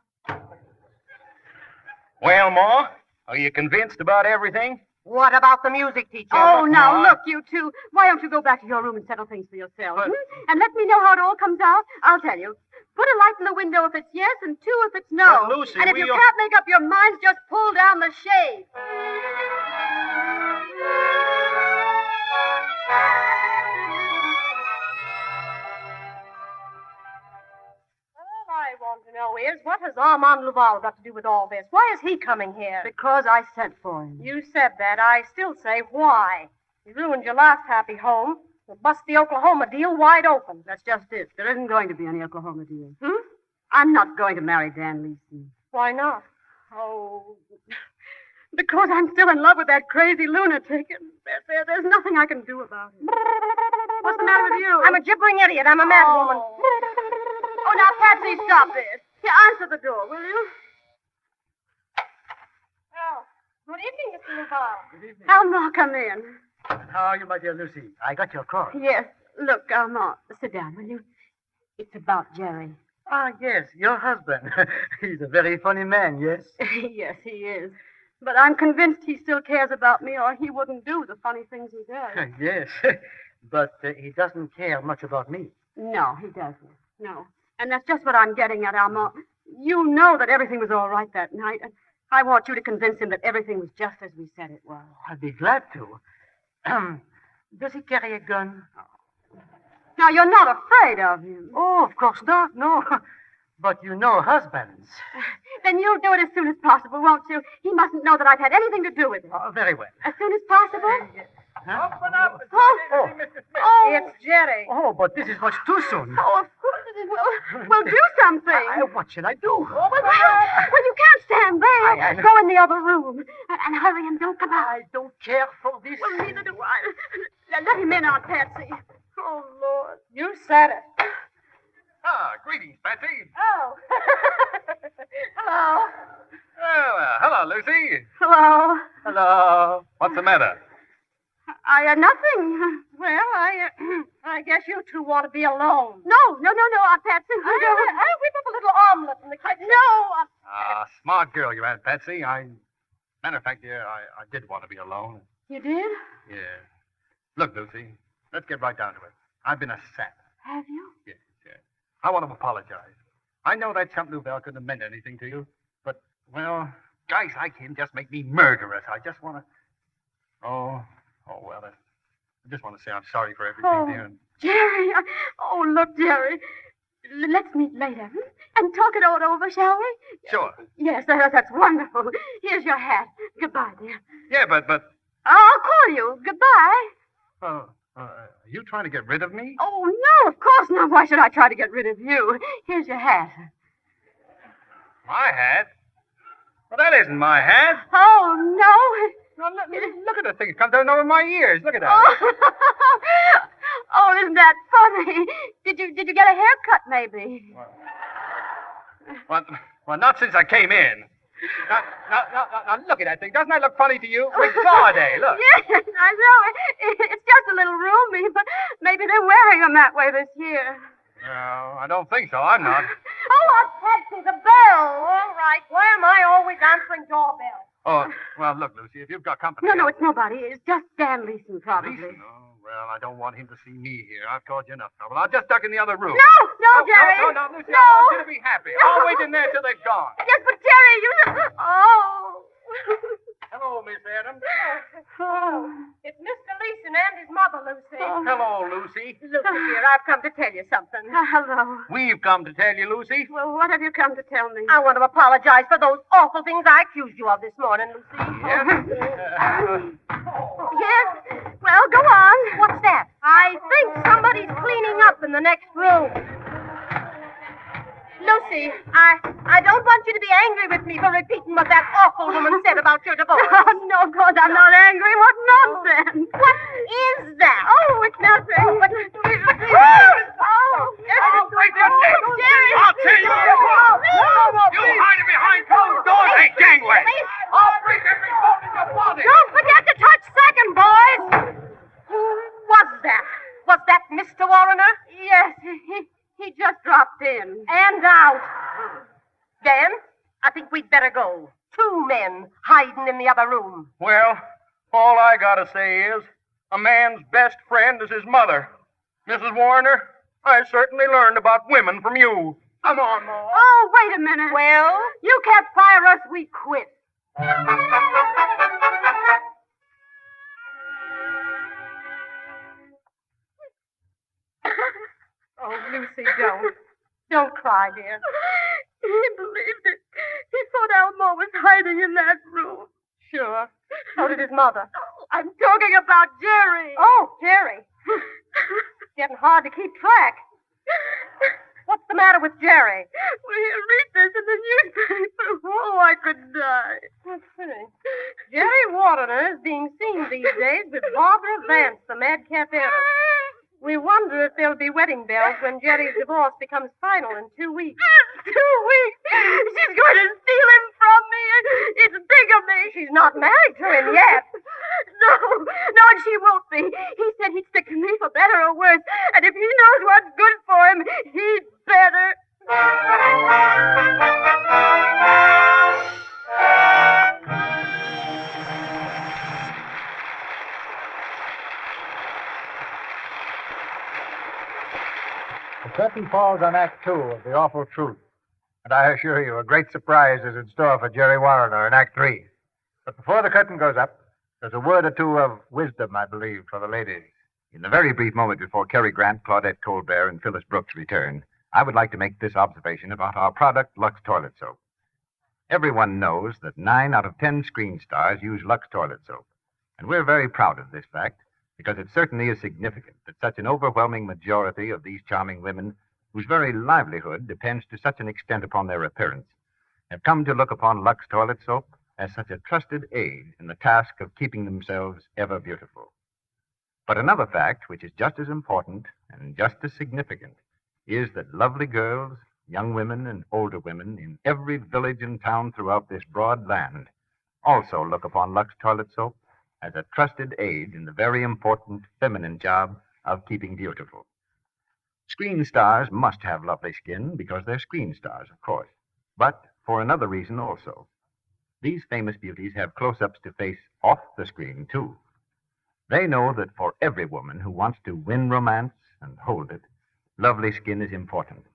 Well, Ma, are you convinced about everything? What about the music teacher? Oh, now, Ma. look, you two. Why don't you go back to your room and settle things for yourselves? And let me know how it all comes out. I'll tell you. Put a light in the window if it's yes, and two if it's no. But, Lucy, and if we you are- can't make up your minds, just pull down the shade. All I want to know is, what has Armand Laval got to do with all this? Why is he coming here? Because I sent for him. You said that. I still say, why? You ruined your last happy home. You bust the Oklahoma deal wide open. That's just it. There isn't going to be any Oklahoma deal. I'm not going to marry Dan Leeson. Why not? Oh, because I'm still in love with that crazy lunatic. And there's nothing I can do about it. What's the matter with you? I'm a gibbering idiot. I'm a mad woman. Oh, now, Patsy, stop this. Here, answer the door, will you? Oh, good evening, Mr. Laval. Good evening. Alma, come in. How are you, my dear Lucy? I got your call. Yes. Look, Alma, sit down, will you? It's about Jerry. Ah, yes, your husband. He's a very funny man, yes? Yes, he is. But I'm convinced he still cares about me, or he wouldn't do the funny things he does. Yes, but he doesn't care much about me. No, he doesn't. No. And that's just what I'm getting at, Alma. You know that everything was all right that night, and I want you to convince him that everything was just as we said it was. I'd be glad to. Does he carry a gun? Now, you're not afraid of him. Oh, of course not, no. But you know husbands. Then you'll do it as soon as possible, won't you? He mustn't know that I've had anything to do with it. Oh, very well. As soon as possible? Open up. Oh, It's Jerry. Oh, but this is much too soon. Oh, of course it is. We'll do something. What shall I do? Well, you can't stand there. I- Go in the other room. And hurry and don't come out. I don't care for this. Well, neither do I. Let him in, Aunt Patsy. Oh, Lord. You said it. Greetings, Patsy. Oh. Hello. Oh, hello, Lucy. Hello. Hello. What's the matter? Nothing. Well, I guess you two want to be alone. No, Aunt Patsy. I'll whip up a little omelet in the kitchen. Ah, smart girl, you Aunt Patsy. Matter of fact, dear, I did want to be alone. You did? Yeah. Look, Lucy, let's get right down to it. I've been a sap. Have you? Yes. I want to apologize. I know that chump Lubell couldn't have meant anything to you, but, well, guys like him just make me murderous. I just want to... Oh, well, I just want to say I'm sorry for everything, dear. And... Jerry, look, Jerry. Let's meet later and talk it all over, shall we? Sure. Yes, that's wonderful. Here's your hat. Goodbye, dear. Yeah, but... I'll call you. Goodbye. Are you trying to get rid of me? Oh, no, of course not. Why should I try to get rid of you? Here's your hat. My hat? Well, that isn't my hat. Oh, no. No, look at the thing. It comes down over my ears. Look at that. Oh, isn't that funny? Did you get a haircut, maybe? Well, not since I came in. Now, look at that thing. Doesn't that look funny to you? Ricarde, look. Yes, I know. It's just a little roomy, but maybe they're wearing them that way this year. No, I don't think so. I'm not. Oh, Aunt Patsy, the bell. All right. Why am I always answering doorbells? Oh, well, look, Lucy, if you've got company... No, it's nobody. It's just Dan Leeson, probably. Leeson? Oh, well, I don't want him to see me here. I've caused you enough trouble. I'll just duck in the other room. No, Jerry. No, Lucy, I want you to be happy. No. I'll wait in there till they're gone. Yes, but Jerry, you... Oh. Hello, Miss Adams. Oh. It's Mr. Leeson and his mother, Lucy. Hello, Lucy. Lucy, dear, I've come to tell you something. Hello. We've come to tell you, Lucy. Well, what have you come to tell me? I want to apologize for those awful things I accused you of this morning, Lucy. Yes? Yes? Well, go on. What's that? I think somebody's cleaning up in the next room. Lucy, I don't want you to be angry with me for repeating what that awful woman said about your divorce. Oh, no, God, I'm not angry. What nonsense. What is that? Oh, it's nothing. But... I'll break your neck. Jerry. I'll tell you. You hiding behind closed doors ain't gangway. I'll break every bone in your body. Don't forget to touch second, boys. Who was that? Was that Mr. Warrener? Yes, he just dropped in. And out. Dan, I think we'd better go. 2 men hiding in the other room. Well, all I gotta say is, a man's best friend is his mother. Mrs. Warner, I certainly learned about women from you. Come on, Ma. Oh, wait a minute. Well? You can't fire us, we quit. Oh, Lucy, don't. Don't cry, dear. He believed it. He thought Elmore was hiding in that room. Sure. So did his mother. I'm talking about Jerry. Oh, Jerry. It's getting hard to keep track. What's the matter with Jerry? Well, you read this in the newspaper. Oh, I could die. Let's see. Jerry Warrener is being seen these days with Barbara Vance, the madcap heiress. We wonder if there'll be wedding bells when Jerry's divorce becomes final in 2 weeks. 2 weeks? She's going to steal him from me. It's bigamy. She's not married to him yet. No, and she won't be. He said he'd stick to me for better or worse. And if he knows what's good for him, he'd better. The curtain falls on Act 2 of The Awful Truth. And I assure you, a great surprise is in store for Jerry Warrener in Act 3. But before the curtain goes up, there's a word or two of wisdom, I believe, for the ladies. In the very brief moment before Cary Grant, Claudette Colbert, and Phyllis Brooks return, I would like to make this observation about our product, Lux Toilet Soap. Everyone knows that 9 out of 10 screen stars use Lux Toilet Soap. And we're very proud of this fact, because it certainly is significant that such an overwhelming majority of these charming women, whose very livelihood depends to such an extent upon their appearance, have come to look upon Lux Toilet Soap as such a trusted aid in the task of keeping themselves ever beautiful. But another fact, which is just as important and just as significant, is that lovely girls, young women, and older women in every village and town throughout this broad land also look upon Lux Toilet Soap as a trusted aid in the very important feminine job of keeping beautiful. Screen stars must have lovely skin because they're screen stars, of course, but for another reason also. These famous beauties have close-ups to face off the screen, too. They know that for every woman who wants to win romance and hold it, lovely skin is important.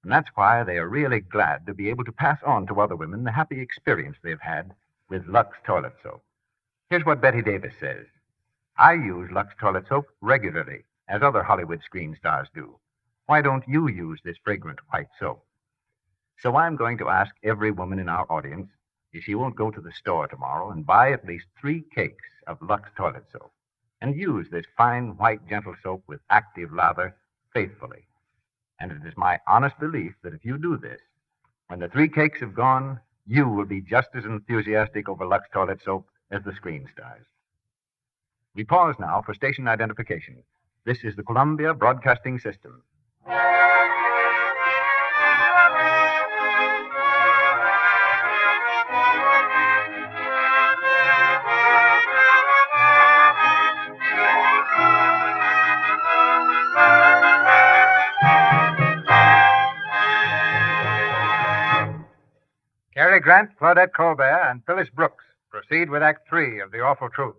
And that's why they are really glad to be able to pass on to other women the happy experience they've had with Lux toilet soap. Here's what Betty Davis says. I use Lux toilet soap regularly, as other Hollywood screen stars do. Why don't you use this fragrant white soap? So I'm going to ask every woman in our audience if she won't go to the store tomorrow and buy at least 3 cakes of Lux toilet soap and use this fine, white, gentle soap with active lather faithfully. And it is my honest belief that if you do this, when the 3 cakes have gone, you will be just as enthusiastic over Lux toilet soap as the screen stars. We pause now for station identification. This is the Columbia Broadcasting System. Cary Grant, Claudette Colbert, and Phyllis Brooks proceed with Act 3 of The Awful Truth.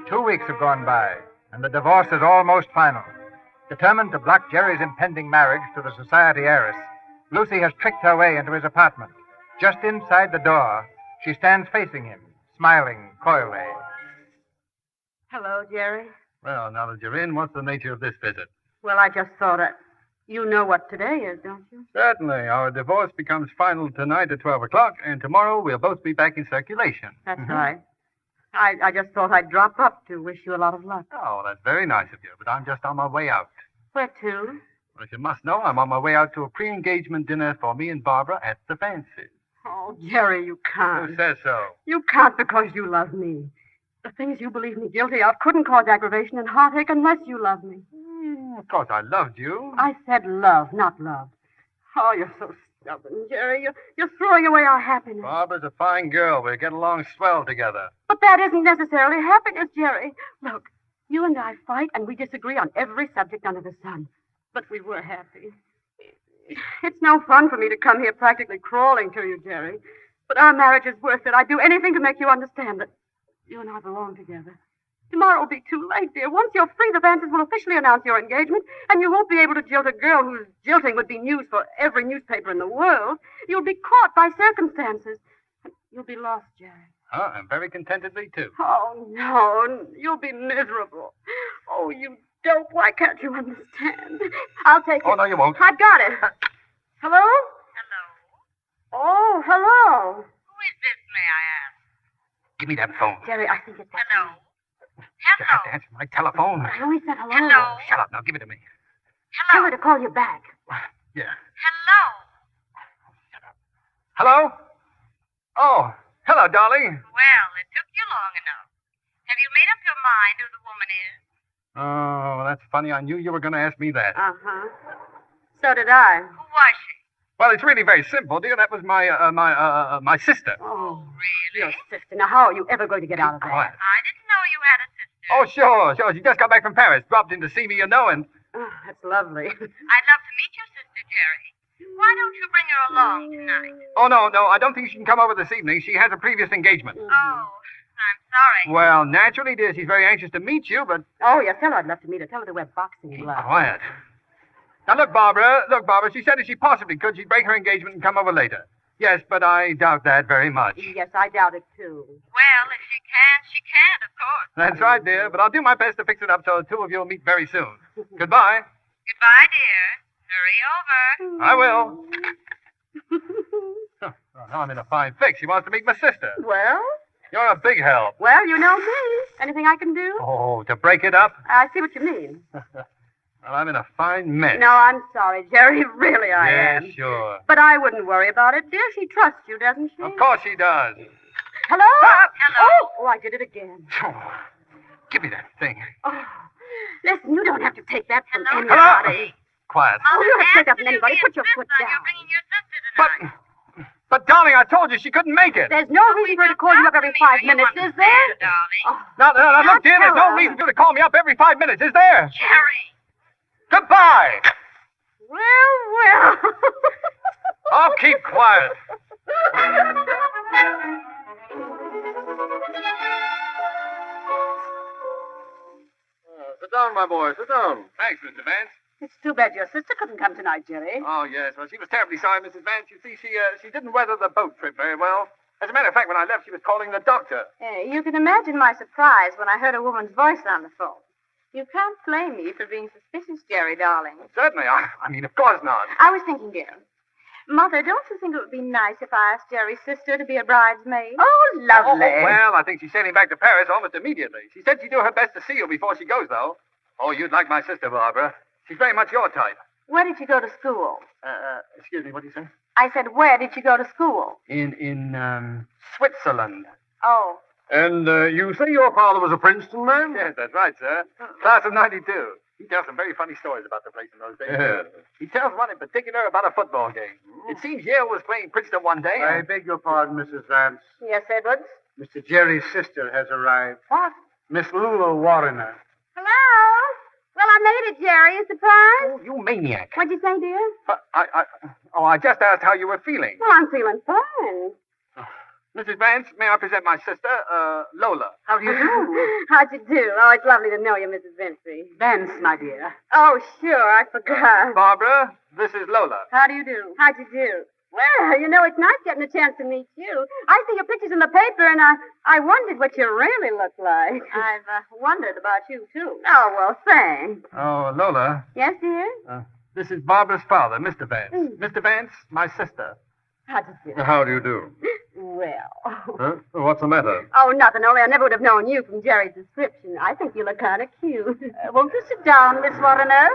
2 weeks have gone by, and the divorce is almost final. Determined to block Jerry's impending marriage to the society heiress, Lucy has tricked her way into his apartment. Just inside the door, she stands facing him, smiling coyly. Hello, Jerry. Well, now that you're in, what's the nature of this visit? Well, I just thought it. You know what today is, don't you? Certainly. Our divorce becomes final tonight at 12 o'clock, and tomorrow we'll both be back in circulation. That's right. I just thought I'd drop up to wish you a lot of luck. Oh, that's very nice of you, but I'm just on my way out. Where to? Well, as you must know, I'm on my way out to a pre-engagement dinner for me and Barbara at the Fancy. Oh, Jerry, you can't. Who says so? You can't because you love me. The things you believe me guilty of couldn't cause aggravation and heartache unless you love me. Of course, I loved you. I said love, not love. Oh, you're so stubborn, Jerry. You're throwing away our happiness. Barbara's a fine girl. We'll get along swell together. But that isn't necessarily happiness, Jerry. Look, you and I fight and we disagree on every subject under the sun. But we were happy. It's no fun for me to come here practically crawling to you, Jerry. But our marriage is worth it. I'd do anything to make you understand that you and I belong together. Tomorrow will be too late, dear. Once you're free, the Vances will officially announce your engagement, and you won't be able to jilt a girl whose jilting would be news for every newspaper in the world. You'll be caught by circumstances. You'll be lost, Jerry. Huh? And very contentedly, too. Oh, no. You'll be miserable. Oh, you dope. Why can't you understand? I'll take it. Oh, no, you won't. I've got it. Hello? Hello. Oh, hello. Who is this, may I ask? Give me that phone. Jerry, I think it's that Hello? phone. You have to answer my telephone. I only said hello. Hello? Shut up. Now give it to me. Tell her to call you back. Yeah. Hello? Hello? Oh, hello, darling. Well, it took you long enough. Have you made up your mind who the woman is? Oh, that's funny. I knew you were going to ask me that. Uh-huh. So did I. Who was she? Well, it's really very simple, dear. That was my sister. Oh, really? Your sister. Now, how are you ever going to get out of there? Quiet. I didn't know you had a sister. Oh, sure. She just got back from Paris. Dropped in to see me, you know, and... Oh, that's lovely. I'd love to meet your sister, Jerry. Why don't you bring her along tonight? Oh, no. I don't think she can come over this evening. She has a previous engagement. Oh, I'm sorry. Well, naturally, dear, she's very anxious to meet you, but... Oh, yes, tell her I'd love to meet her. Tell her to wear boxing gloves. Quiet. Now, look, Barbara, she said if she possibly could, she'd break her engagement and come over later. Yes, but I doubt that very much. Yes, I doubt it, too. Well, if she can, of course. That's right, dear, but I'll do my best to fix it up so the two of you will meet very soon. Goodbye. Goodbye, dear. Hurry over. I will. Well, now I'm in a fine fix. She wants to meet my sister. Well? You're a big help. Well, you know me. Anything I can do? Oh, to break it up? I see what you mean. Well, I'm in a fine mess. No, I'm sorry, Jerry. Really, I am. Yeah, sure. But I wouldn't worry about it, dear. She trusts you, doesn't she? Of course she does. Hello? Hello? Oh, I did it again. Give me that thing. Oh, listen, you don't have to take that from Hello? anybody. Quiet. Oh, you don't have to take that from anybody. Put your foot down. You're bringing your sister tonight. But, darling, I told you she couldn't make it. There's no reason for her to call you up every 5 minutes, is there? Darling. Oh, No, look, dear, there's no Tara. reason for you to call me up every 5 minutes, is there? Jerry. Goodbye. Well. I'll keep quiet. Sit down, my boy. Sit down. Thanks, Mr. Vance. It's too bad your sister couldn't come tonight, Jerry. Oh, yes. Well, she was terribly sorry, Mrs. Vance. You see, she didn't weather the boat trip very well. As a matter of fact, when I left, she was calling the doctor. You can imagine my surprise when I heard a woman's voice on the phone. You can't blame me for being suspicious, Jerry, darling. Certainly. I mean, of course not. I was thinking, dear. Mother, don't you think it would be nice if I asked Jerry's sister to be a bridesmaid? Oh, lovely. Oh, well, I think she's sailing back to Paris almost immediately. She said she'd do her best to see you before she goes, though. Oh, you'd like my sister, Barbara. She's very much your type. Where did you go to school? Excuse me, what do you say? I said, where did you go to school? In Switzerland. Oh. And you say your father was a Princeton man? Yes, that's right, sir. Class of 92. He tells some very funny stories about the place in those days. Yeah. He tells one in particular about a football game. It seems Yale was playing Princeton one day. I beg your pardon, Mrs. Vance. Yes, Edwards? Mr. Jerry's sister has arrived. What? Miss Lula Warrener. Hello? Well, I made it, Jerry. A surprise? Oh, you maniac. What'd you say, dear? I just asked how you were feeling. Well, I'm feeling fine. Mrs. Vance, may I present my sister, Lola? How do you do? How'd you do? Oh, it's lovely to know you, Mrs. Vincey. Vance, my dear. Oh, sure. I forgot. Barbara, this is Lola. How do you do? How'd you do? Well, you know, it's nice getting a chance to meet you. I see your pictures in the paper, and I wondered what you really look like. I've wondered about you, too. Oh, well, thanks. Oh, Lola. Yes, dear? This is Barbara's father, Mr. Vance. Mr. Vance, my sister. How'd you do? How do you do? Well. Huh? What's the matter? Oh, nothing. Only I never would have known you from Jerry's description. I think you look kind of cute. Won't you sit down, Miss Warrener?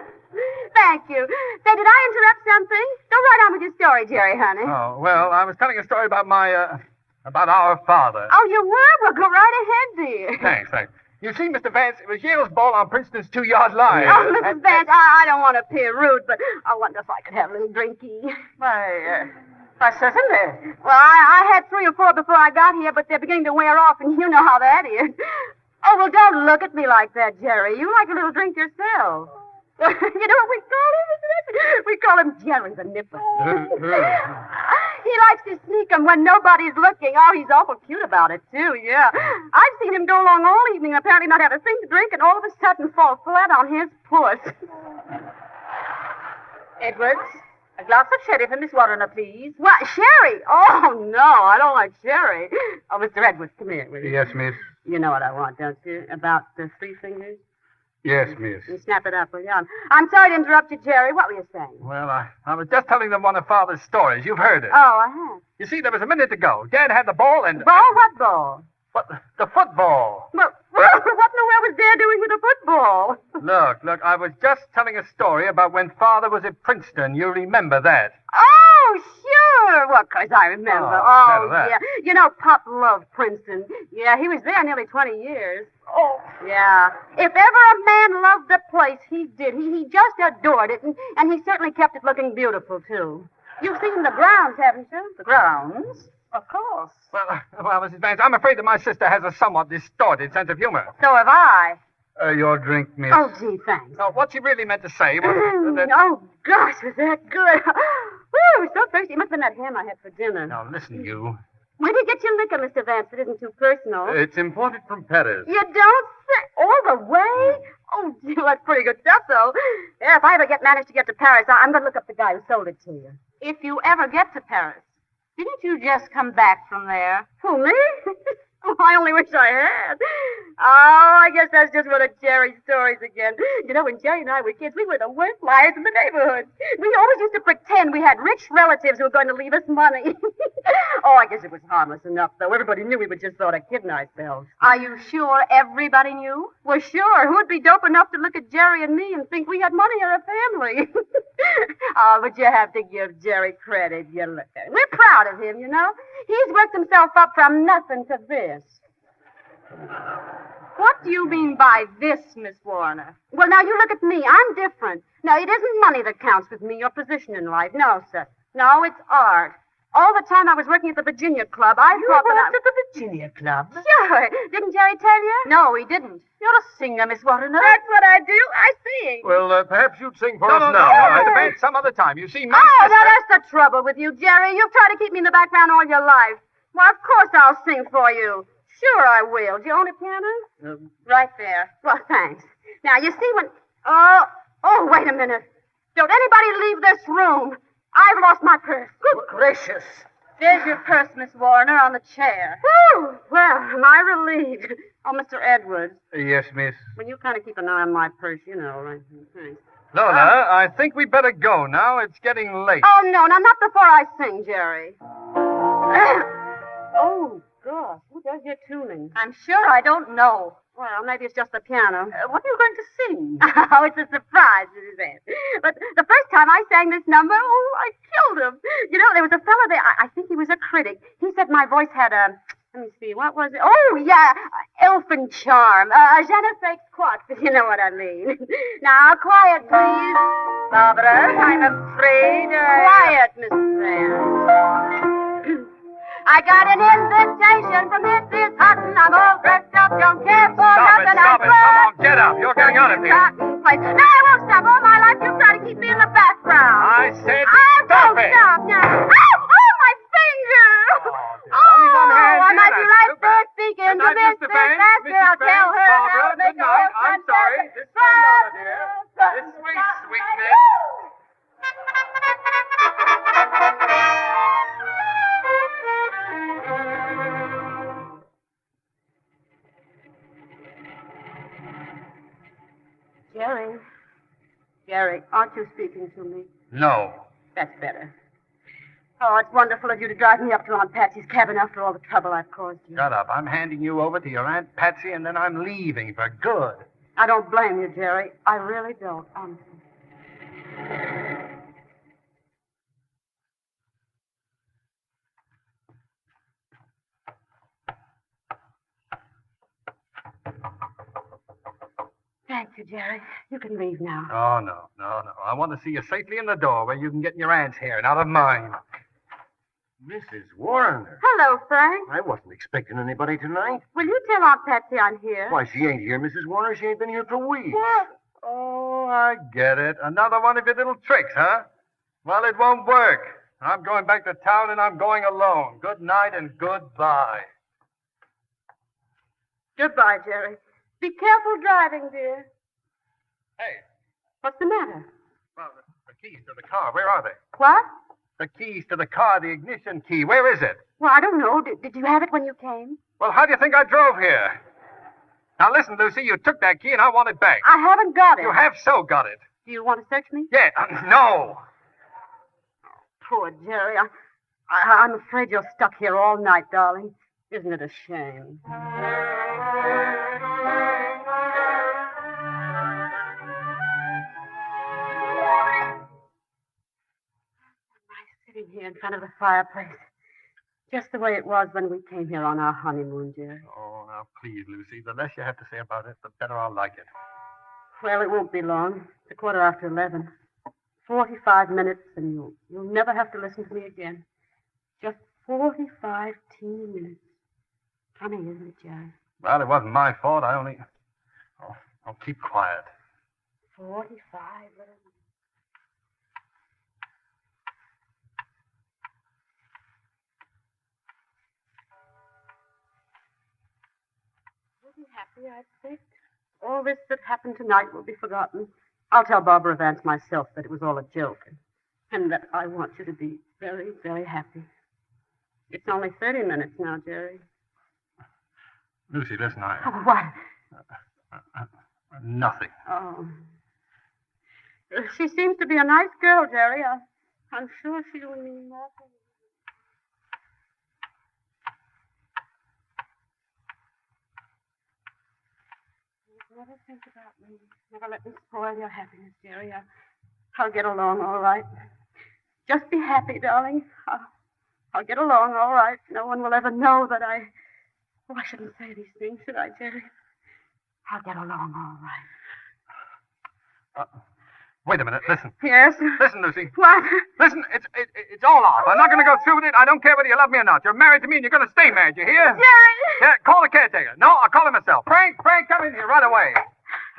Thank you. Say, did I interrupt something? Go right on with your story, Jerry, honey. Oh, well, I was telling a story about about our father. Oh, you were? Well, go right ahead, dear. Thanks. You see, Mr. Vance, it was Yale's ball on Princeton's 2-yard line. Oh, Mrs. Vance, I don't want to appear rude, but I wonder if I could have a little drinky. Why, certainly. Well, I had 3 or 4 before I got here, but they're beginning to wear off, and you know how that is. Oh, well, don't look at me like that, Jerry. You like a little drink yourself. You know what we call him, isn't it? We call him Jerry the Nipper. He likes to sneak 'em when nobody's looking. Oh, he's awful cute about it, too, yeah. I've seen him go along all evening and apparently not have a thing to drink and all of a sudden fall flat on his puss. Edwards, a glass of sherry for Miss Warrener, please. What, sherry? Oh, no, I don't like sherry. Oh, Mr. Edwards, come here, will you? Yes, miss. You know what I want, don't you? About the 3 fingers? Yes, miss. You snap it up, will you? I'm sorry to interrupt you, Jerry. What were you saying? Well, I was just telling them one of Father's stories. You've heard it. Oh, I have. You see, there was a minute ago. Dad had the ball and... Ball? What ball? The football. Well, what in the world was Dad doing with a football? Look, I was just telling a story about when Father was at Princeton. You remember that. Oh, sure. Well, of course I remember. Oh, yeah. You know, Pop loved Princeton. Yeah, he was there nearly 20 years. Oh. Yeah. If ever a man loved the place, he did. He just adored it, and he certainly kept it looking beautiful, too. You've seen the grounds, haven't you? The grounds? Of course. Well, Mrs. Vance, I'm afraid that my sister has a somewhat distorted sense of humor. So have I. Your drink, miss. Oh, gee, thanks. No, what she really meant to say was that... Oh, gosh, was that good. Woo, so thirsty. It must have been that ham I had for dinner. Now, listen, you. Where did you get your liquor, Mr. Vance? It isn't too personal. It's imported from Paris. You don't say... All the way? Oh, gee, well, that's pretty good stuff, though. Yeah, if I ever manage to get to Paris, I'm going to look up the guy who sold it to you. If you ever get to Paris, didn't you just come back from there? Who, me? Oh, I only wish I had. Oh, I guess that's just one of Jerry's stories again. You know, when Jerry and I were kids, we were the worst liars in the neighborhood. We always used to pretend we had rich relatives who were going to leave us money. Oh, I guess it was harmless enough, though. Everybody knew we were just sort of kidding ourselves. Are you sure everybody knew? Well, sure. Who'd be dope enough to look at Jerry and me and think we had money or a family? Oh, but you have to give Jerry credit. You look at him. We're proud of him, you know. He's worked himself up from nothing to this. What do you mean by this, Miss Warrener? Well, now, you look at me. I'm different. Now, it isn't money that counts with me, your position in life. No, sir. No, it's art. All the time I was working at the Virginia Club, I thought that at the Virginia Club? Sure. Didn't Jerry tell you? No, he didn't. You're a singer, Miss Warrener. That's what I do. I sing. Well, perhaps you'd sing for us No, now. I debate some other time. You see, my Oh, sister... now that's the trouble with you, Jerry. You've tried to keep me in the background all your life. Well, of course I'll sing for you. Sure I will. Do you own a piano? Right there. Well, thanks. Now, you see when... Oh, wait a minute. Don't anybody leave this room. I've lost my purse. Good gracious. There's your purse, Miss Warner, on the chair. Whew. Well, am I relieved? Oh, Mr. Edwards, Yes, miss. will you kind of keep an eye on my purse, you know, right? Thanks. Lorna, I think we better go now. It's getting late. Oh, no, now, not before I sing, Jerry. Oh, gosh, who does your tuning? I'm sure I don't know. Well, maybe it's just the piano. What are you going to sing? Oh, it's a surprise, Mrs. Ed. But the first time I sang this number, I killed him. You know, there was a fellow there, I think he was a critic. He said my voice had a... Let me see, what was it? Oh, yeah, elfin charm. Je ne sais quoi, if you know what I mean. Now, quiet, please. Barbara, I'm afraid... Quiet, Mrs. Vance. I got an invitation from Mrs. Hutton. I'm all dressed up, don't care for nothing. Stop it. Come on, get up. You're getting out of here. Place. No, I won't stop. All my life you try to keep me in the background. I said stop it. Stop now. Oh, my finger. I might be right there speaking to Mrs. Vance. I'll tell her how to make Good night. I'm sorry. This way, Lorna, dear. This way, sweetness. Jerry, aren't you speaking to me? No. That's better. Oh, it's wonderful of you to drive me up to Aunt Patsy's cabin after all the trouble I've caused you. Shut up. I'm handing you over to your Aunt Patsy, and then I'm leaving for good. I don't blame you, Jerry. I really don't, honestly. Thank you, Jerry. You can leave now. Oh, no. I want to see you safely in the door where you can get in your aunt's hair and out of mine. Mrs. Warner. Hello, Frank. I wasn't expecting anybody tonight. Will you tell Aunt Patsy I'm here? Why, she ain't here, Mrs. Warner. She ain't been here for weeks. What? Oh, I get it. Another one of your little tricks, huh? Well, it won't work. I'm going back to town, and I'm going alone. Good night and goodbye. Goodbye, Jerry. Be careful driving, dear. Hey. What's the matter? Well, the keys to the car, where are they? What? The keys to the car, the ignition key, where is it? Well, I don't know. Did you have it when you came? Well, how do you think I drove here? Now, listen, Lucy, you took that key, and I want it back. I haven't got it. You have so got it. Do you want to search me? Yeah, no. Poor Jerry. I'm afraid you're stuck here all night, darling. Isn't it a shame? Sitting here in front of the fireplace. Just the way it was when we came here on our honeymoon, Jerry. Oh, now, please, Lucy. The less you have to say about it, the better I'll like it. Well, it won't be long. It's 11:15. 45 minutes, and you'll never have to listen to me again. Just 45 teeny minutes. Funny, isn't it, Jerry? Well, it wasn't my fault. I only... Oh, I'll keep quiet. 45 little... Happy, I expect. All this that happened tonight will be forgotten. I'll tell Barbara Vance myself that it was all a joke, and that I want you to be very, very happy. It's only 30 minutes now, Jerry. Lucy, listen, Oh, what? Nothing. Oh. She seems to be a nice girl, Jerry. I'm sure she'll mean nothing. Never think about me. Never let me spoil your happiness, Jerry. I'll get along all right. Just be happy, darling. I'll get along all right. No one will ever know that I... Oh, I shouldn't say these things, should I, Jerry? I'll get along all right. Wait a minute. Listen. Yes? Listen, Lucy. What? Listen, it's all off. I'm not going to go through with it. I don't care whether you love me or not. You're married to me, and you're going to stay married. You hear? Jerry! Yeah, call the caretaker. No, I'll call him myself. Frank, come in here right away.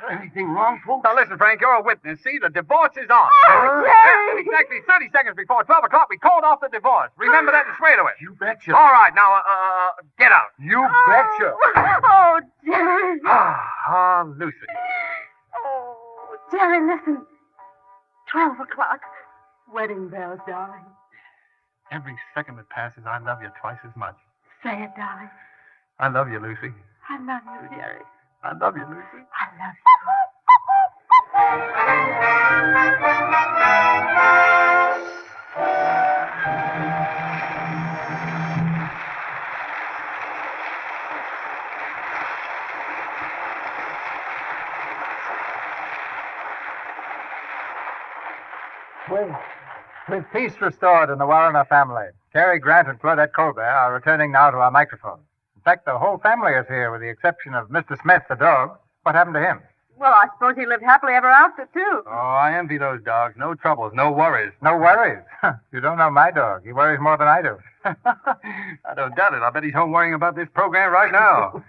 Anything wrong, folks? Now, listen, Frank, you're a witness. See, the divorce is off. Oh, Jerry! Exactly 30 seconds before 12 o'clock, we called off the divorce. Remember that and swear to it. You betcha. All right, now, get out. You betcha. Oh, Jerry. Lucy. Jerry, listen. 12 o'clock. Wedding bells, darling. Every second that passes, I love you twice as much. Say it, darling. I love you, Lucy. I love you, Jerry. I love you, Lucy. I love With peace restored in the Warrener family, Cary Grant and Claudette Colbert are returning now to our microphone. In fact, the whole family is here, with the exception of Mr. Smith, the dog. What happened to him? Well, I suppose he lived happily ever after, too. Oh, I envy those dogs. No troubles, no worries. No worries. You don't know my dog. He worries more than I do. I don't doubt it. I bet he's home worrying about this program right now.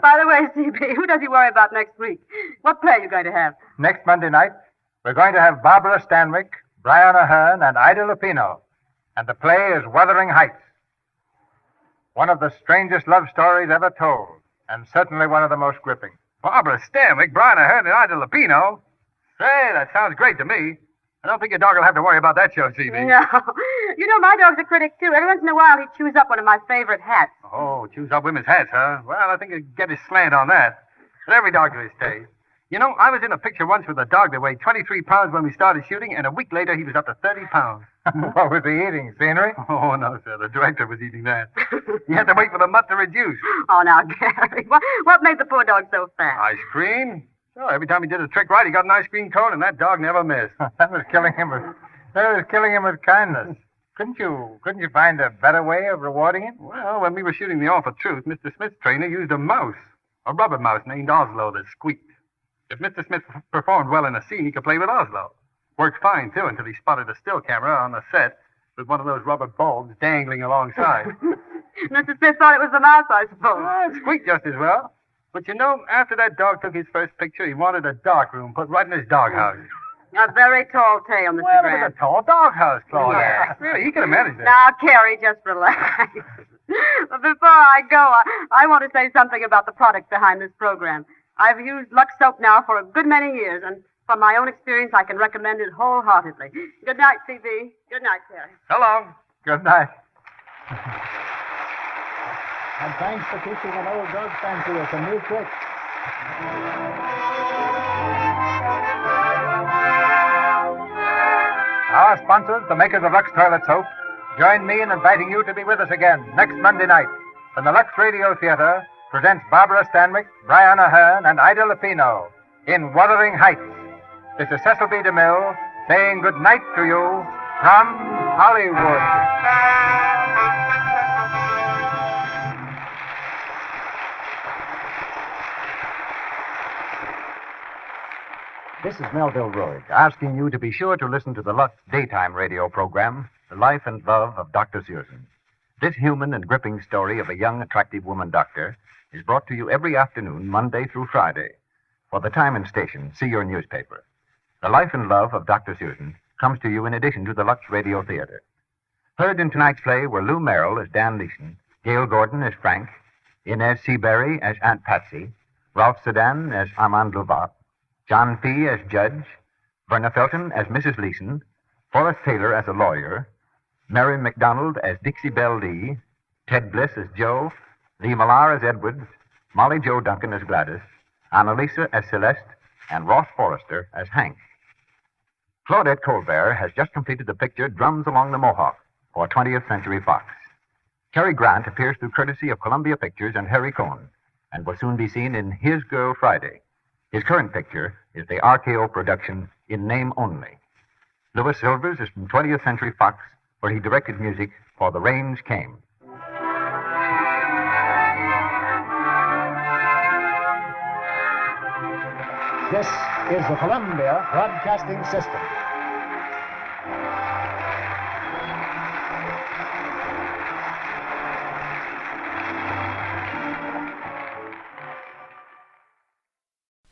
By the way, CB, who does he worry about next week? What play are you going to have? Next Monday night, we're going to have Barbara Stanwyck, Brian Ahern, and Ida Lupino. And the play is Wuthering Heights. One of the strangest love stories ever told, and certainly one of the most gripping. Barbara Stanwyck, Brian Ahern, and Ida Lupino. Say, that sounds great to me. I don't think your dog will have to worry about that show, CB. No. You know, my dog's a critic, too. Every once in a while, he chews up one of my favorite hats. Oh, choose up women's hats, huh? Well, I think he'd get his slant on that. But every dog to his taste. You know, I was in a picture once with a dog that weighed 23 pounds when we started shooting, and a week later he was up to 30 pounds. What was he eating? Scenery? Oh, no, sir. The director was eating that. He had to wait for the mutt to reduce. Oh, now, Gary, what made the poor dog so fat? Ice cream? Oh, every time he did a trick right, he got an ice cream cone, and that dog never missed. That was killing him with kindness. Couldn't you find a better way of rewarding him? Well, when we were shooting The Awful Truth, Mr. Smith's trainer used a mouse, a rubber mouse named Oslo that squeaked. If Mr. Smith performed well in a scene, he could play with Oslo. Worked fine, too, until he spotted a still camera on the set with one of those rubber bulbs dangling alongside. Mr. Smith thought it was the mouse, I suppose. Well, it squeaked just as well. But you know, after that dog took his first picture, he wanted a dark room put right in his doghouse. A very tall tale, Mr. Well, Grant. it was a tall doghouse, Claude. Yeah. Really, he could have managed it. Now, Carrie, just relax. But before I go, I want to say something about the product behind this program. I've used Lux soap now for a good many years, and from my own experience, I can recommend it wholeheartedly. Good night, CB. Good night, Carrie. So long. Good night. And thanks for teaching an old dog fancy us a new trick. Our sponsors, the makers of Lux Toilet Soap, join me in inviting you to be with us again next Monday night when the Lux Radio Theatre presents Barbara Stanwyck, Brian Ahern, and Ida Lupino in Wuthering Heights. This is Cecil B. DeMille saying good night to you from Hollywood. This is Melville Roy, asking you to be sure to listen to the Lux daytime radio program, The Life and Love of Dr. Searson. This human and gripping story of a young, attractive woman doctor is brought to you every afternoon, Monday through Friday. For the time and station, see your newspaper. The Life and Love of Dr. Searson comes to you in addition to the Lux Radio Theatre. Heard in tonight's play were Lou Merrill as Dan Leeson, Gail Gordon as Frank, Inez Seabury as Aunt Patsy, Ralph Sedan as Armand Louvat, John Fee as Judge, Verna Felton as Mrs. Leeson, Forrest Taylor as a lawyer, Mary McDonald as Dixie Belle Lee, Ted Bliss as Joe, Lee Millar as Edwards, Molly Jo Duncan as Gladys, Annalisa as Celeste, and Ross Forrester as Hank. Claudette Colbert has just completed the picture Drums Along the Mohawk for 20th Century Fox. Cary Grant appears through courtesy of Columbia Pictures and Harry Cohn, and will soon be seen in His Girl Friday. His current picture is the RKO production In Name Only. Louis Silvers is from 20th Century Fox, where he directed music for The Range Came. This is the Columbia Broadcasting System.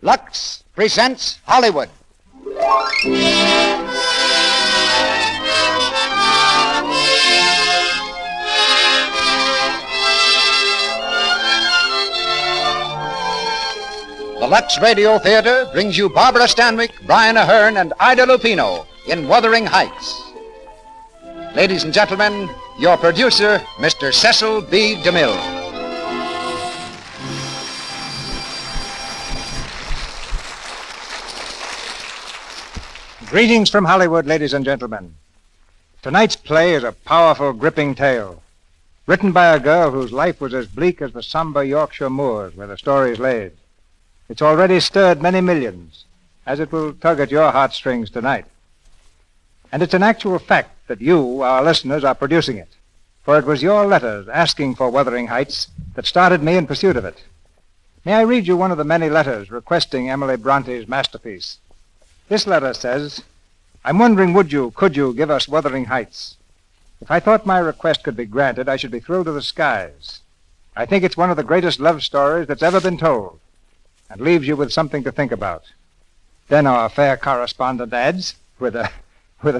Lux presents Hollywood. The Lux Radio Theatre brings you Barbara Stanwyck, Brian Aherne, and Ida Lupino in Wuthering Heights. Ladies and gentlemen, your producer, Mr. Cecil B. DeMille. Greetings from Hollywood, ladies and gentlemen. Tonight's play is a powerful, gripping tale, written by a girl whose life was as bleak as the somber Yorkshire moors where the story is laid. It's already stirred many millions, as it will tug at your heartstrings tonight. And it's an actual fact that you, our listeners, are producing it, for it was your letters asking for Wuthering Heights that started me in pursuit of it. May I read you one of the many letters requesting Emily Bronte's masterpiece? This letter says, I'm wondering, could you give us Wuthering Heights? If I thought my request could be granted, I should be thrilled to the skies. I think it's one of the greatest love stories that's ever been told, and leaves you with something to think about. Then our fair correspondent adds, with a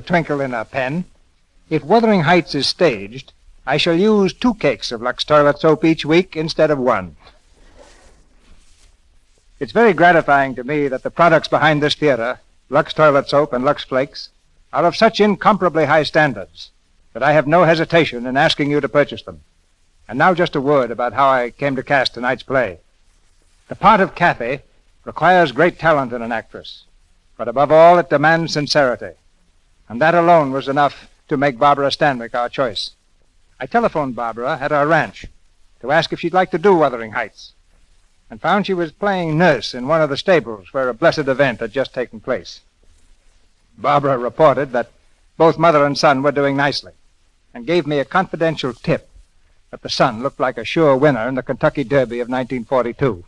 twinkle in her pen, if Wuthering Heights is staged, I shall use 2 cakes of Lux toilet soap each week instead of 1. It's very gratifying to me that the products behind this theater, Lux toilet soap and Lux Flakes, are of such incomparably high standards that I have no hesitation in asking you to purchase them. And now just a word about how I came to cast tonight's play. The part of Cathy requires great talent in an actress, but above all it demands sincerity. And that alone was enough to make Barbara Stanwyck our choice. I telephoned Barbara at our ranch to ask if she'd like to do Wuthering Heights, and found she was playing nurse in one of the stables where a blessed event had just taken place. Barbara reported that both mother and son were doing nicely, and gave me a confidential tip that the son looked like a sure winner in the Kentucky Derby of 1942.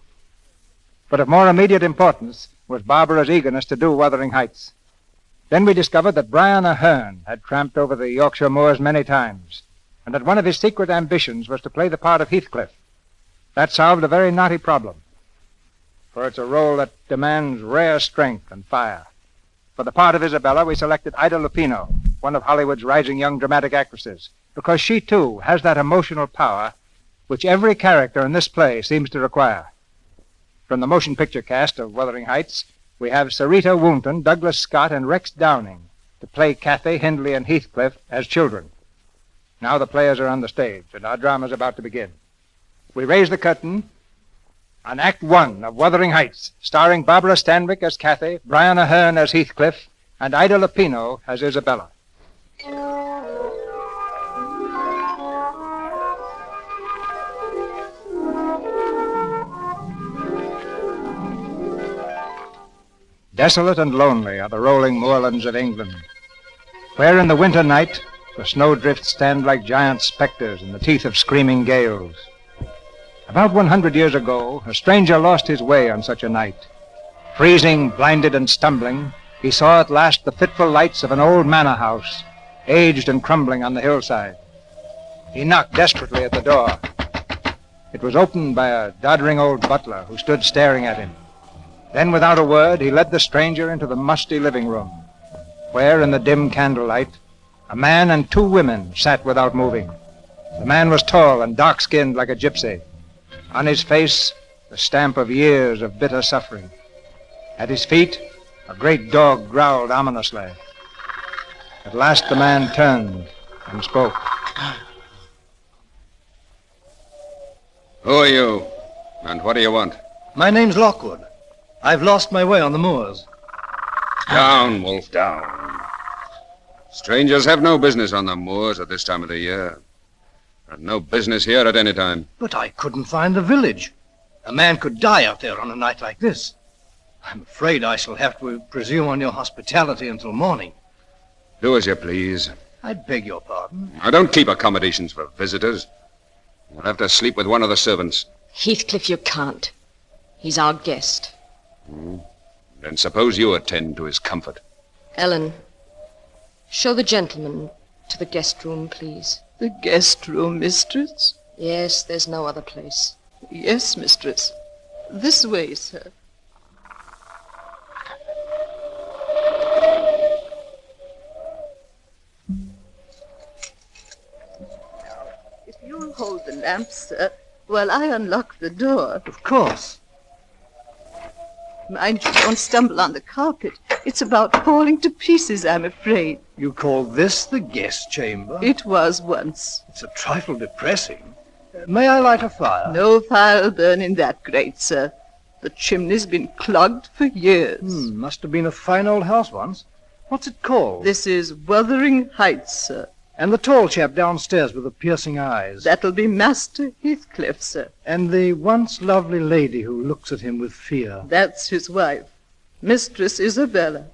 But of more immediate importance was Barbara's eagerness to do Wuthering Heights. Then we discovered that Brian Aherne had tramped over the Yorkshire moors many times, and that one of his secret ambitions was to play the part of Heathcliff. That solved a very knotty problem, for it's a role that demands rare strength and fire. For the part of Isabella, we selected Ida Lupino, one of Hollywood's rising young dramatic actresses, because she, too, has that emotional power which every character in this play seems to require. From the motion picture cast of Wuthering Heights, we have Sarita Woonton, Douglas Scott, and Rex Downing to play Cathy, Hindley, and Heathcliff as children. Now the players are on the stage, and our drama is about to begin. We raise the curtain on Act 1 of Wuthering Heights, starring Barbara Stanwyck as Cathy, Brian Aherne as Heathcliff, and Ida Lupino as Isabella. Desolate and lonely are the rolling moorlands of England, where in the winter night the snowdrifts stand like giant specters in the teeth of screaming gales. About 100 years ago, a stranger lost his way on such a night. Freezing, blinded, and stumbling, he saw at last the fitful lights of an old manor house, aged and crumbling on the hillside. He knocked desperately at the door. It was opened by a doddering old butler who stood staring at him. Then, without a word, he led the stranger into the musty living room, where, in the dim candlelight, a man and 2 women sat without moving. The man was tall and dark-skinned like a gypsy. On his face, the stamp of years of bitter suffering. At his feet, a great dog growled ominously. At last the man turned and spoke. Who are you, and what do you want? My name's Lockwood. I've lost my way on the moors. Down, Wolf, down. Strangers have no business on the moors at this time of the year. And no business here at any time. But I couldn't find the village. A man could die out there on a night like this. I'm afraid I shall have to presume on your hospitality until morning. Do as you please. I beg your pardon. I don't keep accommodations for visitors. You'll have to sleep with one of the servants. Heathcliff, you can't. He's our guest. Then suppose you attend to his comfort. Ellen, show the gentleman to the guest room, please. The guest room, mistress? Yes, there's no other place. Yes, mistress. This way, sir. If you'll hold the lamp, sir, while I unlock the door. Of course. Mind you don't stumble on the carpet. It's about falling to pieces, I'm afraid. You call this the guest chamber? It was once. It's a trifle depressing. May I light a fire? No fire'll burn in that grate, sir. The chimney's been clogged for years. Must have been a fine old house once. What's it called? This is Wuthering Heights, sir. And the tall chap downstairs with the piercing eyes? That'll be Master Heathcliff, sir. And the once lovely lady who looks at him with fear? That's his wife, Mistress Isabella.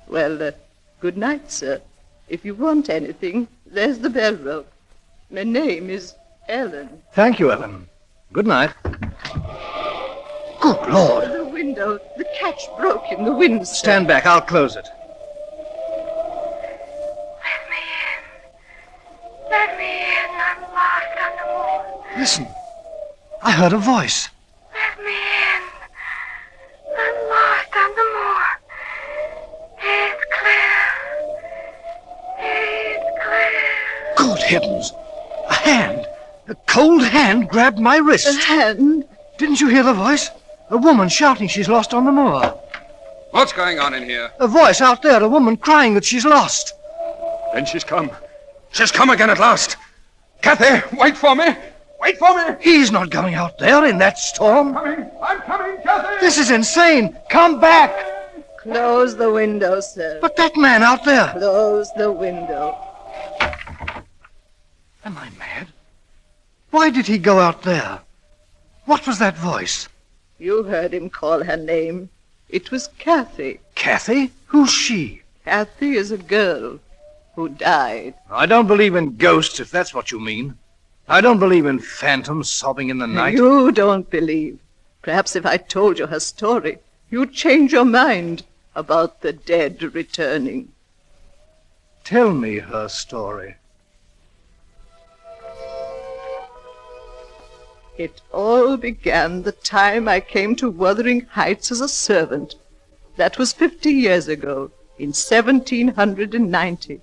Well, good night, sir. If you want anything, there's the bell rope. My name is Ellen. Thank you, Ellen. Good night. Good Lord. The window, the catch broke in the wind, sir. Stand back, I'll close it. Let me in. I'm lost on the moor. Listen. I heard a voice. Let me in. I'm lost on the moor. It's clear. Good heavens. A hand. A cold hand grabbed my wrist. A hand? Didn't you hear the voice? A woman shouting she's lost on the moor. What's going on in here? A voice out there, a woman crying that she's lost. Then she's come. She's come again at last. Cathy, wait for me. Wait for me. He's not going out there in that storm. I'm coming, Cathy. This is insane. Come back. Close the window, sir. But that man out there. Close the window. Am I mad? Why did he go out there? What was that voice? You heard him call her name. It was Cathy. Cathy? Who's she? Cathy is a girl who died. I don't believe in ghosts, if that's what you mean. I don't believe in phantoms sobbing in the night. You don't believe. Perhaps if I told you her story, you'd change your mind about the dead returning. Tell me her story. It all began the time I came to Wuthering Heights as a servant. That was 50 years ago, in 1790.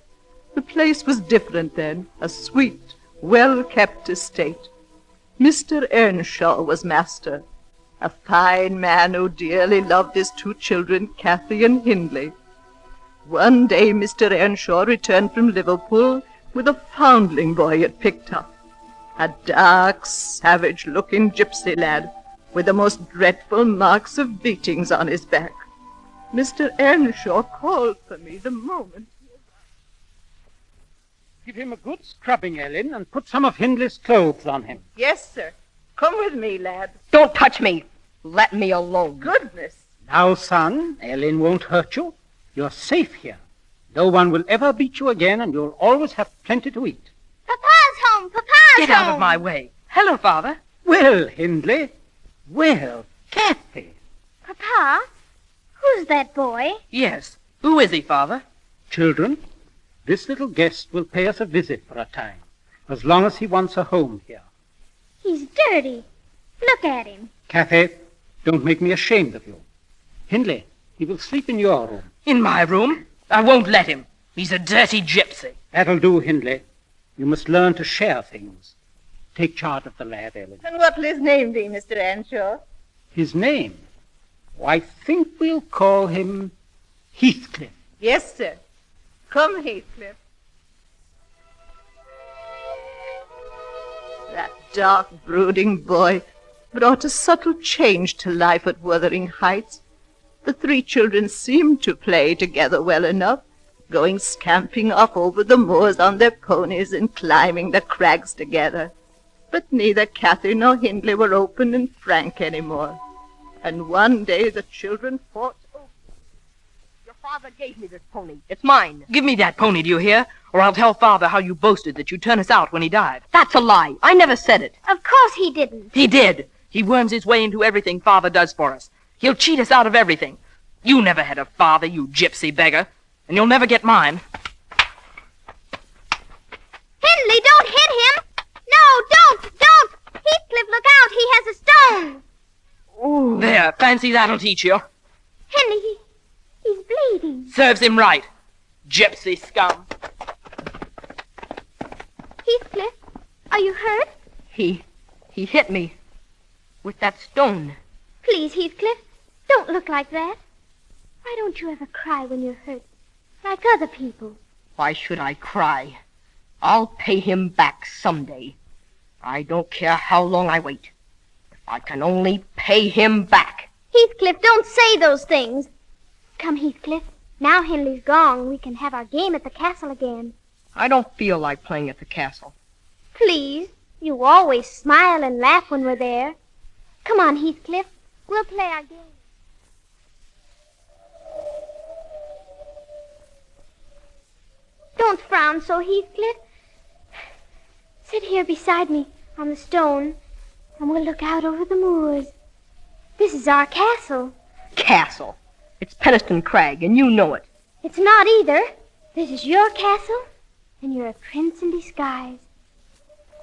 The place was different then, a sweet, well-kept estate. Mr. Earnshaw was master, a fine man who dearly loved his 2 children, Cathy and Hindley. One day Mr. Earnshaw returned from Liverpool with a foundling boy he had picked up. A dark, savage-looking gypsy lad with the most dreadful marks of beatings on his back. Mr. Earnshaw called for me the moment. Give him a good scrubbing, Ellen, and put some of Hindley's clothes on him. Yes, sir. Come with me, lad. Don't touch me. Let me alone. Goodness. Now, son, Ellen won't hurt you. You're safe here. No one will ever beat you again, and you'll always have plenty to eat. Papa's home. Papa's Get home. out of my way. Hello, Father. Well, Hindley. Well, Cathy. Papa, who's that boy? Yes. Who is he, Father? Children, this little guest will pay us a visit for a time, as long as he wants a home here. He's dirty. Look at him. Cathy, don't make me ashamed of you. Hindley, he will sleep in your room. In my room? I won't let him. He's a dirty gypsy. That'll do, Hindley. You must learn to share things. Take charge of the lad, Ellen. And what'll his name be, Mr. Earnshaw? His name? Oh, I think we'll call him Heathcliff. Yes, sir. Come, Heathcliff. That dark, brooding boy brought a subtle change to life at Wuthering Heights. The 3 children seemed to play together well enough, going scamping off over the moors on their ponies and climbing the crags together. But neither Cathy nor Hindley were open and frank anymore. And one day the children fought. Your father gave me this pony. It's mine. Give me that pony, do you hear? Or I'll tell Father how you boasted that you'd turn us out when he died. That's a lie. I never said it. Of course he didn't. He did. He worms his way into everything Father does for us. He'll cheat us out of everything. You never had a father, you gypsy beggar. And you'll never get mine. Hindley, don't hit him. No, don't. Heathcliff, look out. He has a stone. Ooh. There, fancy that'll teach you. Hindley, he's bleeding. Serves him right. Gypsy scum. Heathcliff, are you hurt? He hit me with that stone. Please, Heathcliff, Don't look like that. Why don't you ever cry when you're hurt, like other people? Why should I cry? I'll pay him back someday. I don't care how long I wait. If I can only pay him back. Heathcliff, don't say those things. Come, Heathcliff. Now Henley's gone, we can have our game at the castle again. I don't feel like playing at the castle. Please. You always smile and laugh when we're there. Come on, Heathcliff. We'll play our game. Don't frown so, Heathcliff. Sit here beside me on the stone, and we'll look out over the moors. This is our castle. Castle? It's Penistone Crag, and you know it. It's not either. This is your castle, and you're a prince in disguise.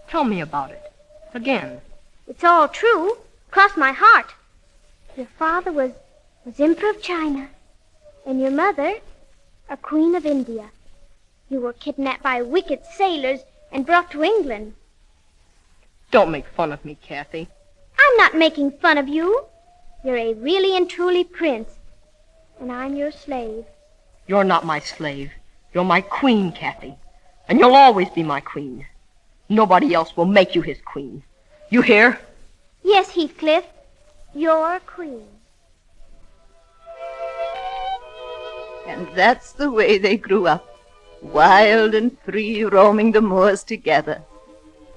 Tell me about it. Again. It's all true. Cross my heart. Your father was Emperor of China, and your mother, a Queen of India. You were kidnapped by wicked sailors and brought to England. Don't make fun of me, Kathy. I'm not making fun of you. You're a really and truly prince, and I'm your slave. You're not my slave. You're my queen, Kathy. And you'll always be my queen. Nobody else will make you his queen. You hear? Yes, Heathcliff. You're queen. And that's the way they grew up, wild and free, roaming the moors together.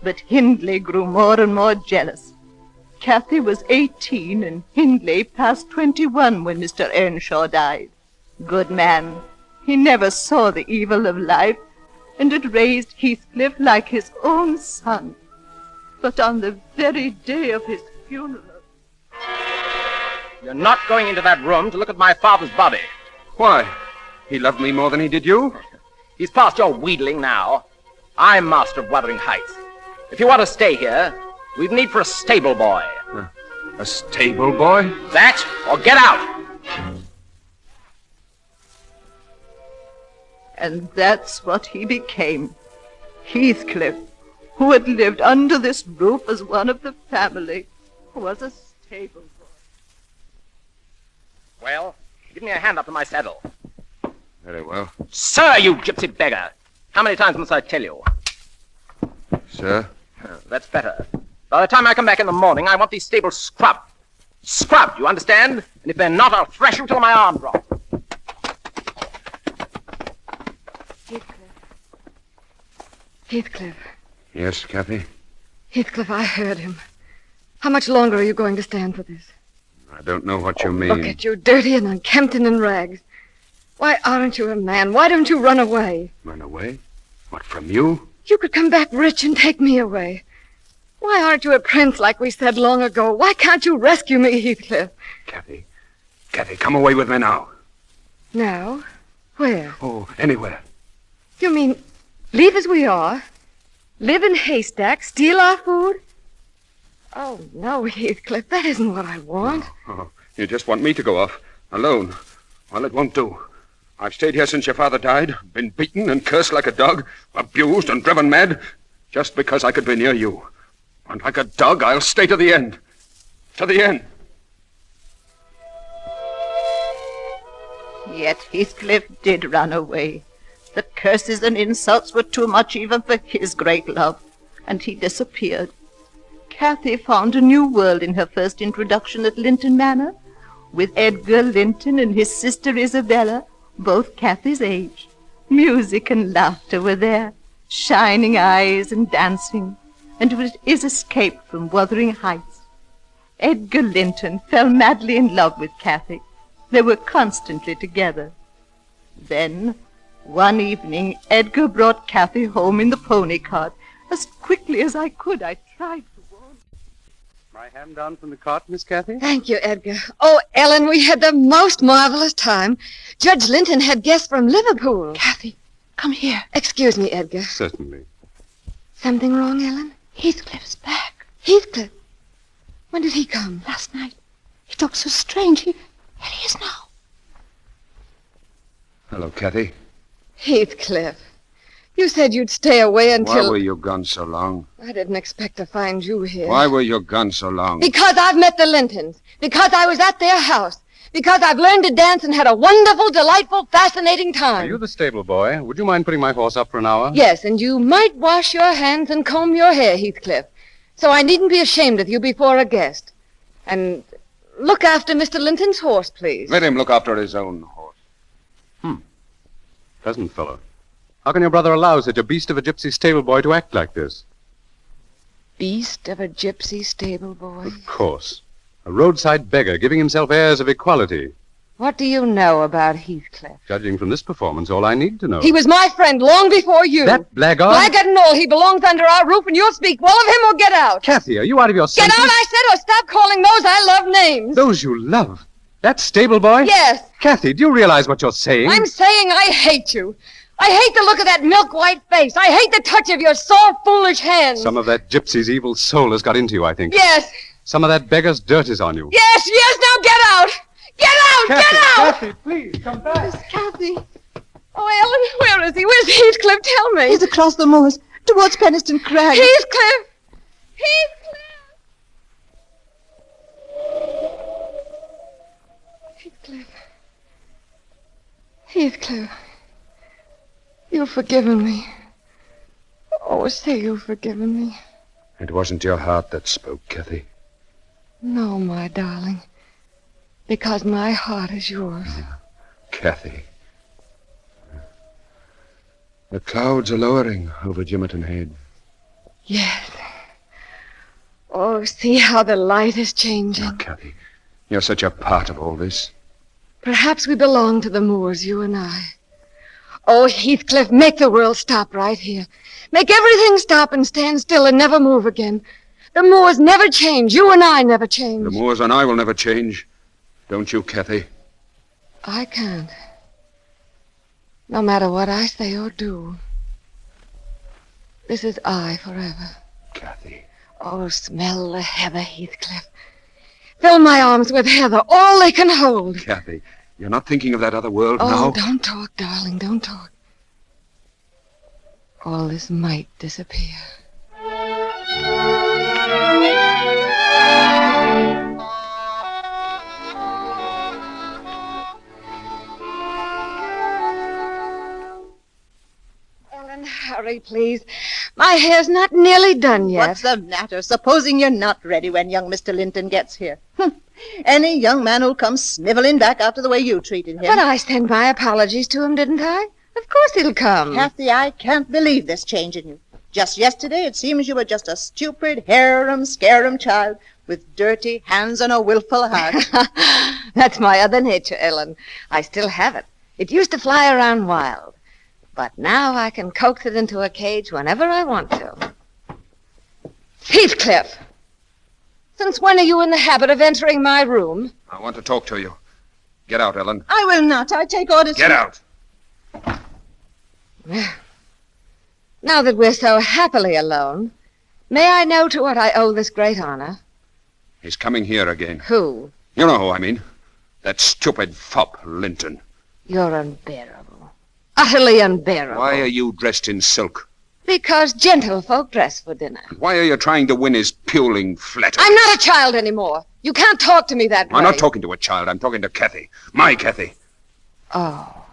But Hindley grew more and more jealous. Kathy was 18 and Hindley past 21 when Mr. Earnshaw died. Good man. He never saw the evil of life, and had raised Heathcliff like his own son. But on the very day of his funeral... You're not going into that room to look at my father's body. Why? He loved me more than he did you? He's past your wheedling now. I'm master of Wuthering Heights. If you want to stay here, we'd need for a stable boy. A stable boy? That, or get out! And that's what he became. Heathcliff, who had lived under this roof as one of the family, was a stable boy. Well, give me a hand up to my saddle. Very well. Sir, you gypsy beggar! How many times must I tell you? Sir? That's better. By the time I come back in the morning, I want these stables scrubbed. Scrubbed, you understand? And if they're not, I'll thrash you till my arm drops. Heathcliff. Yes, Kathy? Heathcliff, I heard him. How much longer are you going to stand for this? I don't know what you mean. Look at you, dirty and unkempt and in rags. Why aren't you a man? Why don't you run away? Run away? What, from you? You could come back rich and take me away. Why aren't you a prince like we said long ago? Why can't you rescue me, Heathcliff? Kathy, come away with me now. Now? Where? Oh, anywhere. You mean leave as we are? Live in haystacks? Steal our food? Oh, no, Heathcliff, that isn't what I want. Oh, you just want me to go off, alone. Well, it won't do. I've stayed here since your father died, been beaten and cursed like a dog, abused and driven mad, just because I could be near you. And like a dog, I'll stay to the end. To the end. Yet Heathcliff did run away. The curses and insults were too much even for his great love, and he disappeared. Kathy found a new world in her first introduction at Linton Manor, with Edgar Linton and his sister Isabella, both Kathy's age. Music and laughter were there, shining eyes and dancing, and it was his escape from Wuthering Heights. Edgar Linton fell madly in love with Kathy. They were constantly together. Then, one evening, Edgar brought Kathy home in the pony cart. As quickly as I could, I tried to warn. My hand down from the cart, Miss Kathy? Thank you, Edgar. Oh, Ellen, we had the most marvelous time. Judge Linton had guests from Liverpool. Kathy, come here. Excuse me, Edgar. Certainly. Something wrong, Ellen? Heathcliff's back. Heathcliff? When did he come? Last night. He looked so strange. Here he is now. Hello, Kathy. Heathcliff. You said you'd stay away until... Why were you gone so long? I didn't expect to find you here. Why were you gone so long? Because I've met the Lintons. Because I was at their house. Because I've learned to dance and had a wonderful, delightful, fascinating time. Are you the stable boy? Would you mind putting my horse up for an hour? Yes, and you might wash your hands and comb your hair, Heathcliff, so I needn't be ashamed of you before a guest. And look after Mr. Linton's horse, please. Let him look after his own horse. Pleasant fellow. How can your brother allow such a beast of a gypsy stable boy to act like this? Beast of a gypsy stable boy. Of course. A roadside beggar giving himself airs of equality. What do you know about Heathcliff? Judging from this performance, all I need to know. He was my friend long before you. That blackguard? Blackguard and all, he belongs under our roof, and you'll speak well of him or get out. Kathy, are you out of your senses? Get out, I said, or stop calling those I love names. Those you love? That stable boy? Yes. Kathy, do you realize what you're saying? I'm saying I hate you. I hate the look of that milk-white face. I hate the touch of your soft, foolish hands. Some of that gypsy's evil soul has got into you, I think. Yes. Some of that beggar's dirt is on you. Yes, now get out. Get out, Kathy, get out. Kathy, please, come back. Miss Kathy. Oh, Ellen, where is he? Where's Heathcliff? Tell me. He's across the moors, towards Penistone Crag. Heathcliff! Heathcliff, you've forgiven me. Oh, say you've forgiven me. It wasn't your heart that spoke, Kathy. No, my darling, because my heart is yours. Kathy. The clouds are lowering over Jimmerton Head. Yes. Oh, see how the light is changing. Oh, Kathy, you're such a part of all this. Perhaps we belong to the moors, you and I. Oh, Heathcliff, make the world stop right here. Make everything stop and stand still and never move again. The moors never change. You and I never change. The moors and I will never change. Don't you, Kathy? I can't. No matter what I say or do. This is I forever. Kathy. Oh, smell the heather, Heathcliff. Fill my arms with heather, all they can hold. Kathy, you're not thinking of that other world Oh, now? don't talk, darling, don't talk. All this might disappear. Ellen, hurry, please. My hair's not nearly done yet. What's the matter? Supposing you're not ready when young Mr. Linton gets here. Any young man who'll come sniveling back after the way you treated him. But I sent my apologies to him, didn't I? Of course he'll come. Kathy, I can't believe this change in you. Just yesterday, it seems you were just a stupid, harum-scarum child with dirty hands and a willful heart. That's my other nature, Ellen. I still have it. It used to fly around wild. But now I can coax it into a cage whenever I want to. Heathcliff! Since when are you in the habit of entering my room? I want to talk to you. Get out, Ellen. I will not. I take orders. Get out. Now that we're so happily alone, may I know to what I owe this great honor? He's coming here again. Who? You know who I mean. That stupid fop, Linton. You're unbearable. Utterly unbearable. Why are you dressed in silk? Because gentlefolk dress for dinner. Why are you trying to win his puling flattery? I'm not a child anymore. You can't talk to me that way. I'm not talking to a child. I'm talking to Kathy. My Kathy. Oh.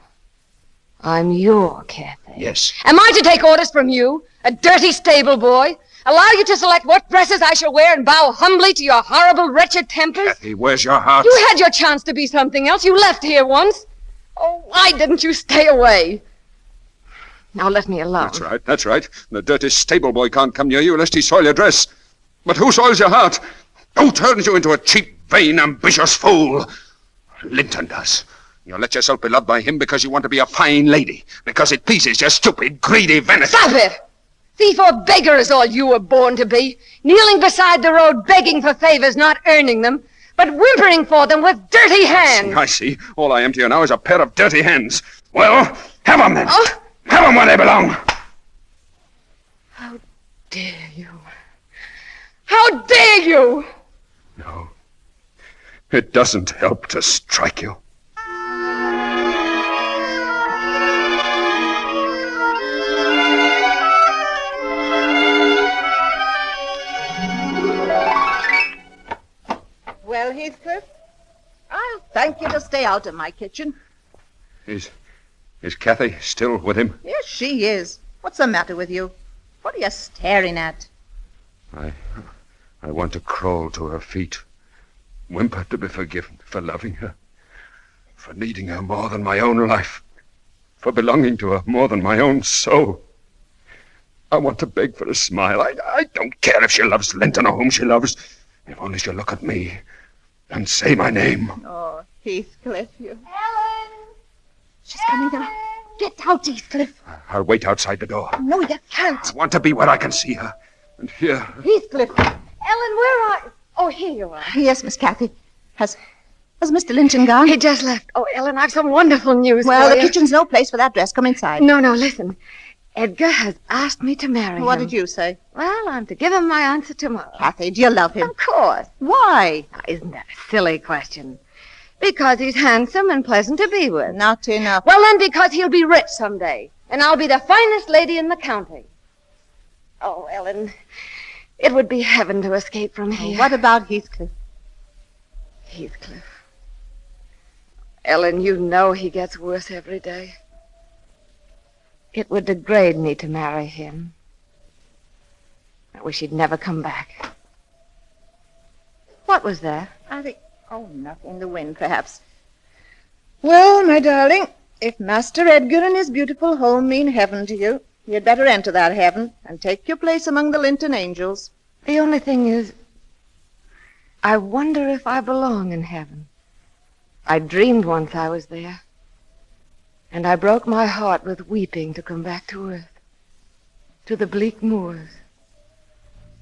I'm your Kathy. Yes. Am I to take orders from you, a dirty stable boy? Allow you to select what dresses I shall wear and bow humbly to your horrible, wretched tempers? Kathy, where's your heart? You had your chance to be something else. You left here once. Oh, why didn't you stay away? Now let me alone. That's right, that's right. The dirty stable boy can't come near you lest he soil your dress. But who soils your heart? Who turns you into a cheap, vain, ambitious fool? Linton does. You let yourself be loved by him because you want to be a fine lady, because it pleases your stupid, greedy vanity. Stop it! Thief or beggar is all you were born to be, kneeling beside the road begging for favors, not earning them, but whimpering for them with dirty hands. I see. All I am to you now is a pair of dirty hands. Well, have them then. Oh. Have them where they belong. How dare you? How dare you? No. It doesn't help to strike you. Well, Heathcliff, I'll Thank you to stay out of my kitchen. Is Kathy still with him? Yes, she is. What's the matter with you? What are you staring at? I want to crawl to her feet, whimper to be forgiven for loving her, for needing her more than my own life, for belonging to her more than my own soul. I want to beg for a smile. I don't care if she loves Linton or whom she loves, if only she'll look at me and say my name. Oh, Heathcliff, you... Ellen! She's coming now. Get out, Heathcliff. I'll wait outside the door. No, you can't. I want to be where I can see her and hear her. Heathcliff. Ellen, where are you? Oh, here you are. Yes, Miss Kathy. Has Mr. Linton gone? He just left. Oh, Ellen, I've some wonderful news Well, for the you. kitchen's no place for that dress. Come inside. No, listen. Edgar has asked me to marry him. What did you say? Well, I'm to give him my answer tomorrow. Kathy, do you love him? Of course. Why? Now, isn't that a silly question? Because he's handsome and pleasant to be with. Not enough. Well, then, because he'll be rich someday, and I'll be the finest lady in the county. Oh, Ellen, it would be heaven to escape from here. What about Heathcliff? Heathcliff. Ellen, you know he gets worse every day. It would degrade me to marry him. I wish he'd never come back. What was that? I think... Oh, nothing. The wind, perhaps. Well, my darling, if Master Edgar and his beautiful home mean heaven to you, you'd better enter that heaven and take your place among the Linton angels. The only thing is, I wonder if I belong in heaven. I dreamed once I was there, and I broke my heart with weeping to come back to earth, to the bleak moors.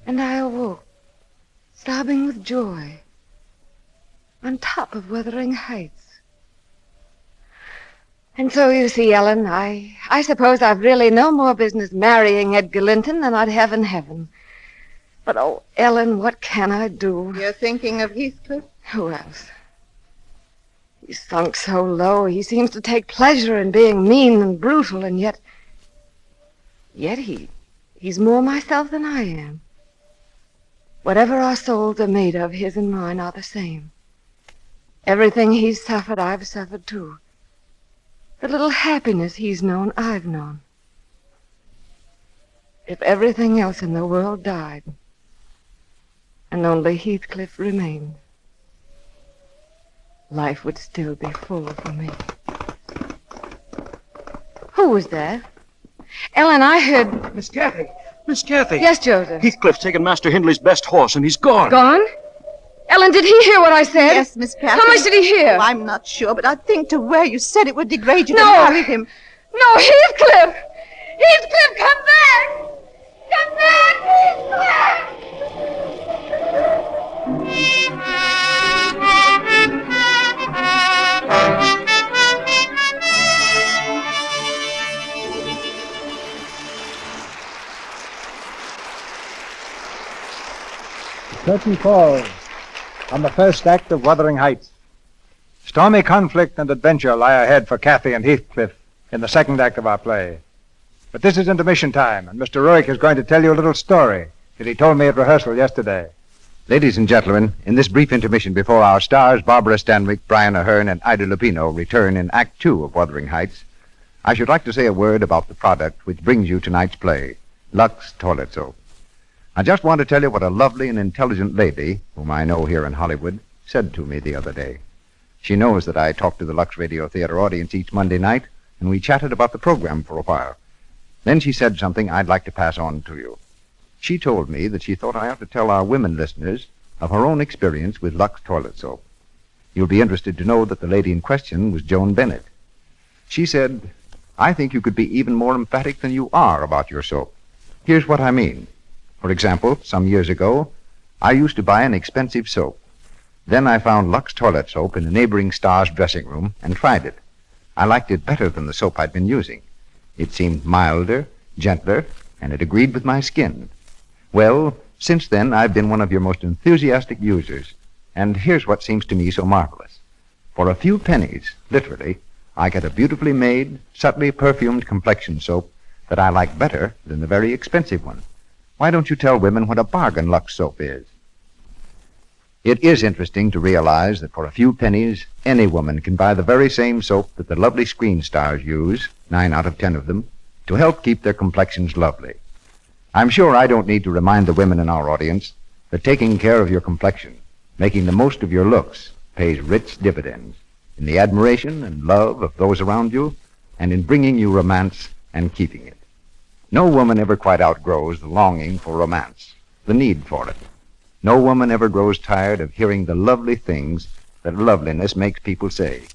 And I awoke, sobbing with joy, on top of Wuthering Heights. And so, you see, Ellen, I suppose I've really no more business marrying Edgar Linton than I'd have in heaven. But, oh, Ellen, what can I do? You're thinking of Heathcliff? Who else? He's sunk so low, he seems to take pleasure in being mean and brutal, and yet he's more myself than I am. Whatever our souls are made of, his and mine are the same. Everything he's suffered, I've suffered too. The little happiness he's known, I've known. If everything else in the world died, and only Heathcliff remained, life would still be full for me. Who was there? Ellen, I heard... Miss Kathy! Miss Kathy! Yes, Joseph? Heathcliff's taken Master Hindley's best horse, and he's gone. Gone? Ellen, did he hear what I said? Yes, Miss Kathy. How much did he hear? Oh, I'm not sure, but I think to where you said it would degrade you to No. marry him. No, Heathcliff! Heathcliff, come back! Come back, Curtain falls on the first act of Wuthering Heights. Stormy conflict and adventure lie ahead for Kathy and Heathcliff in the second act of our play. But this is intermission time, and Mr. Ruick is going to tell you a little story that he told me at rehearsal yesterday. Ladies and gentlemen, in this brief intermission before our stars, Barbara Stanwyck, Brian Ahern, and Ida Lupino, return in Act 2 of Wuthering Heights, I should like to say a word about the product which brings you tonight's play, Lux Toilet Soap. I just want to tell you what a lovely and intelligent lady, whom I know here in Hollywood, said to me the other day. She knows that I talk to the Lux Radio Theatre audience each Monday night, and we chatted about the program for a while. Then she said something I'd like to pass on to you. She told me that she thought I ought to tell our women listeners of her own experience with Lux Toilet Soap. You'll be interested to know that the lady in question was Joan Bennett. She said, I think you could be even more emphatic than you are about your soap. Here's what I mean. For example, some years ago, I used to buy an expensive soap. Then I found Lux Toilet Soap in a neighboring star's dressing room and tried it. I liked it better than the soap I'd been using. It seemed milder, gentler, and it agreed with my skin. Well, since then, I've been one of your most enthusiastic users. And here's what seems to me so marvelous. For a few pennies, literally, I get a beautifully made, subtly perfumed complexion soap that I like better than the very expensive one. Why don't you tell women what a bargain Lux soap is? It is interesting to realize that for a few pennies, any woman can buy the very same soap that the lovely screen stars use, 9 out of 10 of them, to help keep their complexions lovely. I'm sure I don't need to remind the women in our audience that taking care of your complexion, making the most of your looks, pays rich dividends in the admiration and love of those around you, and in bringing you romance and keeping it. No woman ever quite outgrows the longing for romance, the need for it. No woman ever grows tired of hearing the lovely things that loveliness makes people say.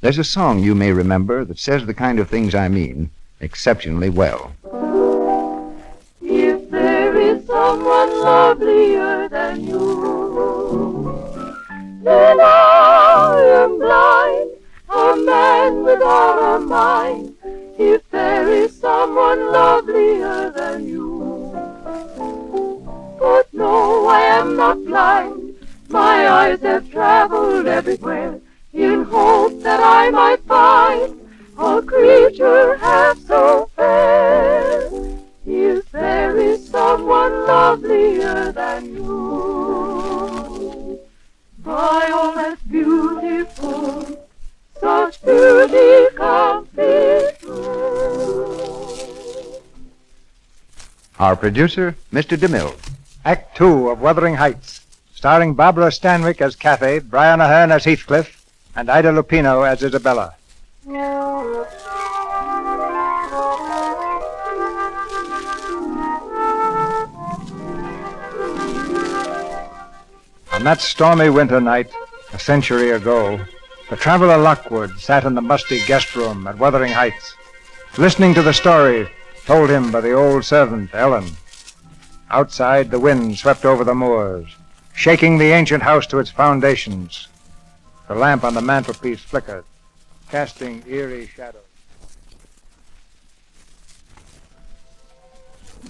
There's a song you may remember that says the kind of things I mean exceptionally well. If there is someone lovelier than you, then I am blind, a man without a mind. If there is someone lovelier than you. But no, I am not blind. My eyes have traveled everywhere in hope that I might find a creature half so fair. If there is someone lovelier than you. By all that's beautiful, such beauty can't be true. Our producer, Mr. DeMille. Act 2 of Wuthering Heights, starring Barbara Stanwyck as Cathy, Brian Aherne as Heathcliff, and Ida Lupino as Isabella. On that stormy winter night, a century ago, the traveler Lockwood sat in the musty guest room at Wuthering Heights, listening to the story told him by the old servant, Ellen. Outside, the wind swept over the moors, shaking the ancient house to its foundations. The lamp on the mantelpiece flickered, casting eerie shadows.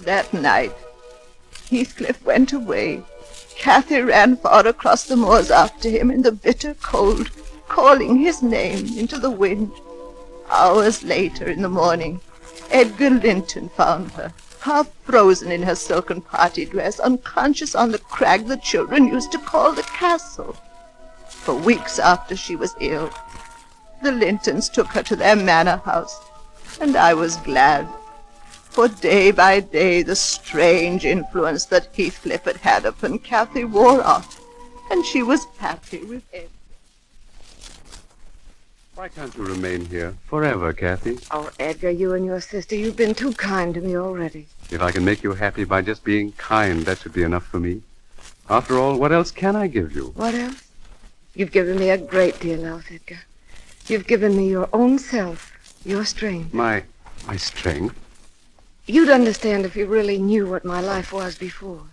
That night, Heathcliff went away. Cathy ran far across the moors after him in the bitter cold, calling his name into the wind. Hours later in the morning, Edgar Linton found her, half frozen in her silken party dress, unconscious on the crag the children used to call the castle. For weeks after she was ill, the Lintons took her to their manor house, and I was glad, for day by day the strange influence that Heathcliff had had upon Cathy wore off, and she was happy with Edgar. Why can't you remain here forever, Cathy? Oh, Edgar, you and your sister, you've been too kind to me already. If I can make you happy by just being kind, that should be enough for me. After all, what else can I give you? What else? You've given me a great deal else, Edgar. You've given me your own self, your strength. My strength? You'd understand if you really knew what my life was before.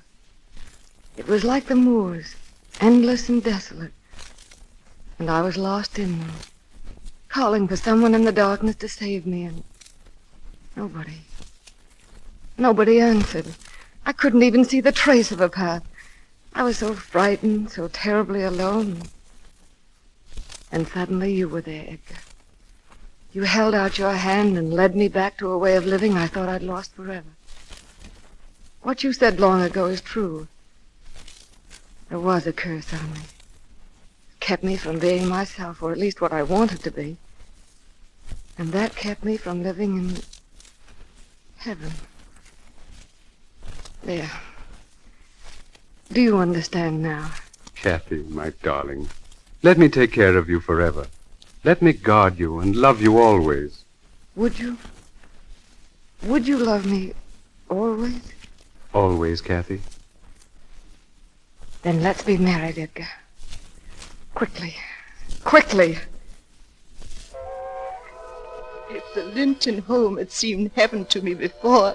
It was like the moors, endless and desolate. And I was lost in them, calling for someone in the darkness to save me, and nobody answered. I couldn't even see the trace of a path. I was so frightened, so terribly alone. And suddenly you were there, Edgar. You held out your hand and led me back to a way of living I thought I'd lost forever. What you said long ago is true. There was a curse on me. It kept me from being myself, or at least what I wanted to be. And that kept me from living in heaven. There. Do you understand now? Cathy, my darling, let me take care of you forever. Let me guard you and love you always. Would you? Would you love me always? Always, Cathy. Then let's be married, Edgar. Quickly. Quickly. If the Linton home had seemed heaven to me before,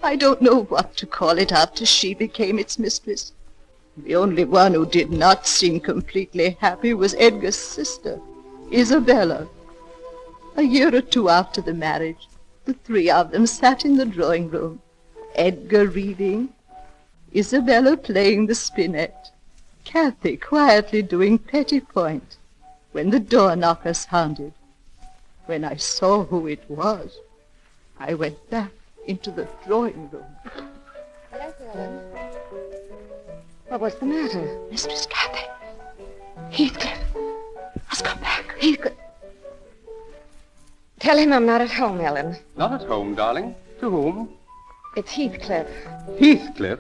I don't know what to call it after she became its mistress. The only one who did not seem completely happy was Edgar's sister, Isabella. A year or two after the marriage, the three of them sat in the drawing room, Edgar reading, Isabella playing the spinet, Cathy quietly doing petit point, when the door knocker sounded. When I saw who it was, I went back into the drawing room. Yes, Ellen. Well, what's the matter? Mistress Cathy. Heathcliff has come back. Heathcliff. Tell him I'm not at home, Ellen. Not at home, darling. To whom? It's Heathcliff. Heathcliff?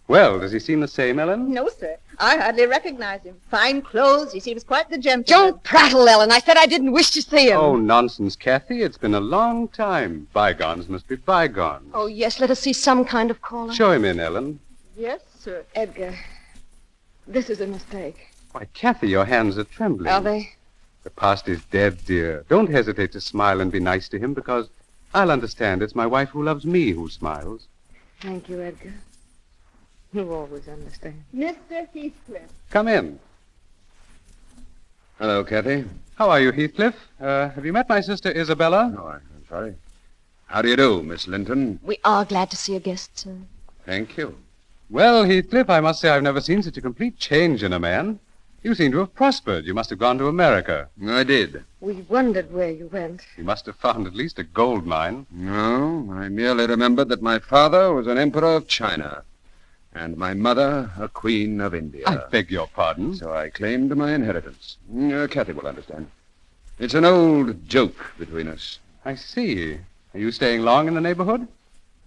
Well, does he seem the same, Ellen? No, sir. I hardly recognize him. Fine clothes. He seems quite the gentleman. Don't prattle, Ellen. I said I didn't wish to see him. Oh, nonsense, Kathy. It's been a long time. Bygones must be bygones. Oh, yes, let us see some kind of caller. Show him in, Ellen. Yes, sir. Edgar, this is a mistake. Why, Kathy, your hands are trembling. Are they? The past is dead, dear. Don't hesitate to smile and be nice to him, because I'll understand it's my wife who loves me who smiles. Thank you, Edgar. You always understand. Mr. Heathcliff. Come in. Hello, Kathy. How are you, Heathcliff? Have you met my sister Isabella? No, I'm sorry. How do you do, Miss Linton? We are glad to see a guest, sir. Thank you. Well, Heathcliff, I must say I've never seen such a complete change in a man. You seem to have prospered. You must have gone to America. I did. We wondered where you went. You must have found at least a gold mine. No, I merely remembered that my father was an emperor of China, and my mother a queen of India. I beg your pardon? So I claimed my inheritance. Kathy will understand. It's an old joke between us. I see. Are you staying long in the neighborhood?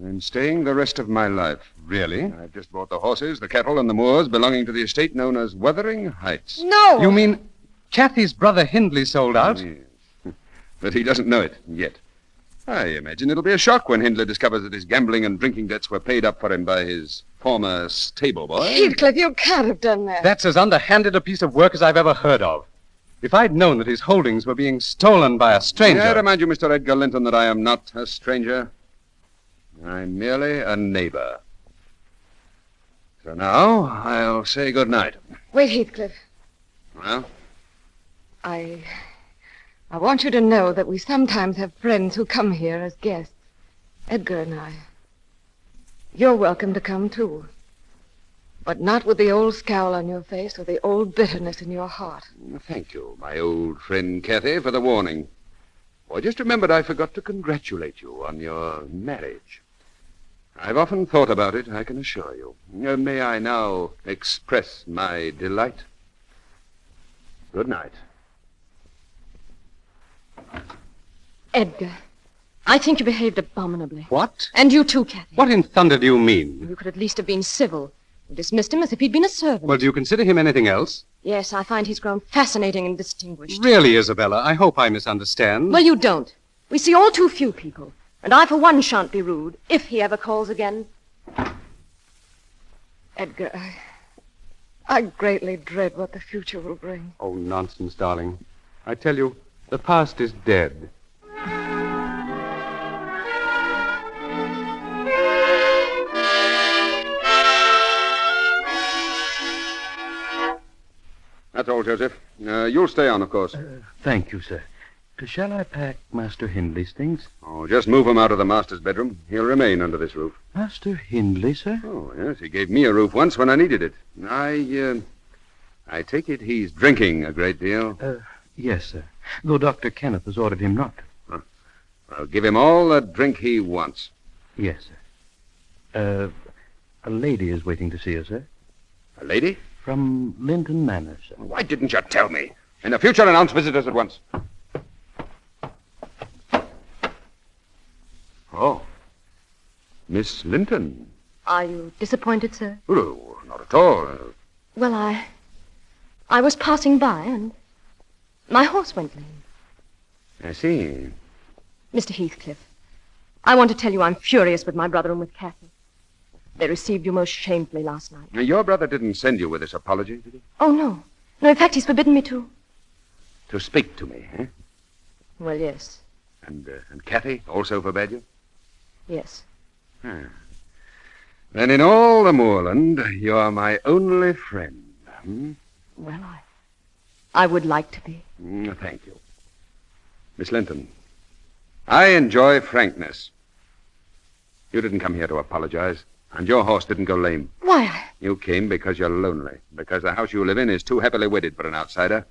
I'm staying the rest of my life. Really? I've just bought the horses, the cattle, and the moors belonging to the estate known as Wuthering Heights. No! You mean Kathy's brother Hindley sold out? Yes. But he doesn't know it yet. I imagine it'll be a shock when Hindley discovers that his gambling and drinking debts were paid up for him by his former stable boy. Heathcliff, you can't have done that. That's as underhanded a piece of work as I've ever heard of. If I'd known that his holdings were being stolen by a stranger... I remind you, Mr. Edgar Linton, that I am not a stranger. I'm merely a neighbor. So now, I'll say good night. Wait, Heathcliff. Well? I want you to know that we sometimes have friends who come here as guests. Edgar and I. You're welcome to come, too. But not with the old scowl on your face or the old bitterness in your heart. Thank you, my old friend Cathy, for the warning. I just remembered I forgot to congratulate you on your marriage. I've often thought about it, I can assure you. May I now express my delight? Good night. Edgar, I think you behaved abominably. What? And you too, Cathy. What in thunder do you mean? You could at least have been civil. You dismissed him as if he'd been a servant. Well, do you consider him anything else? Yes, I find he's grown fascinating and distinguished. Really, Isabella, I hope I misunderstand. Well, you don't. We see all too few people. And I, for one, shan't be rude, if he ever calls again. Edgar, I greatly dread what the future will bring. Oh, nonsense, darling. I tell you, the past is dead. That's all, Joseph. You'll stay on, of course. Thank you, sir. Shall I pack Master Hindley's things? Oh, just move him out of the master's bedroom. He'll remain under this roof. Master Hindley, sir? Oh, yes. He gave me a roof once when I needed it. I take it he's drinking a great deal. Yes, sir. Though Dr. Kenneth has ordered him not to. Huh. I'll give him all the drink he wants. Yes, sir. A lady is waiting to see you, sir. A lady? From Linton Manor, sir. Why didn't you tell me? In the future, announce visitors at once. Oh. Miss Linton. Are you disappointed, sir? Oh, not at all. Well, I was passing by and my horse went lame. I see. Mr. Heathcliff, I want to tell you I'm furious with my brother and with Cathy. They received you most shamefully last night. Your brother didn't send you with this apology, did he? Oh, no. No, in fact, he's forbidden me to. To speak to me, eh? Well, yes. And Cathy also forbade you? Yes. Then in all the moorland, you're my only friend. Well, I would like to be. Thank you. Miss Linton, I enjoy frankness. You didn't come here to apologize, and your horse didn't go lame. Why? You came because you're lonely, because the house you live in is too heavily wedded for an outsider,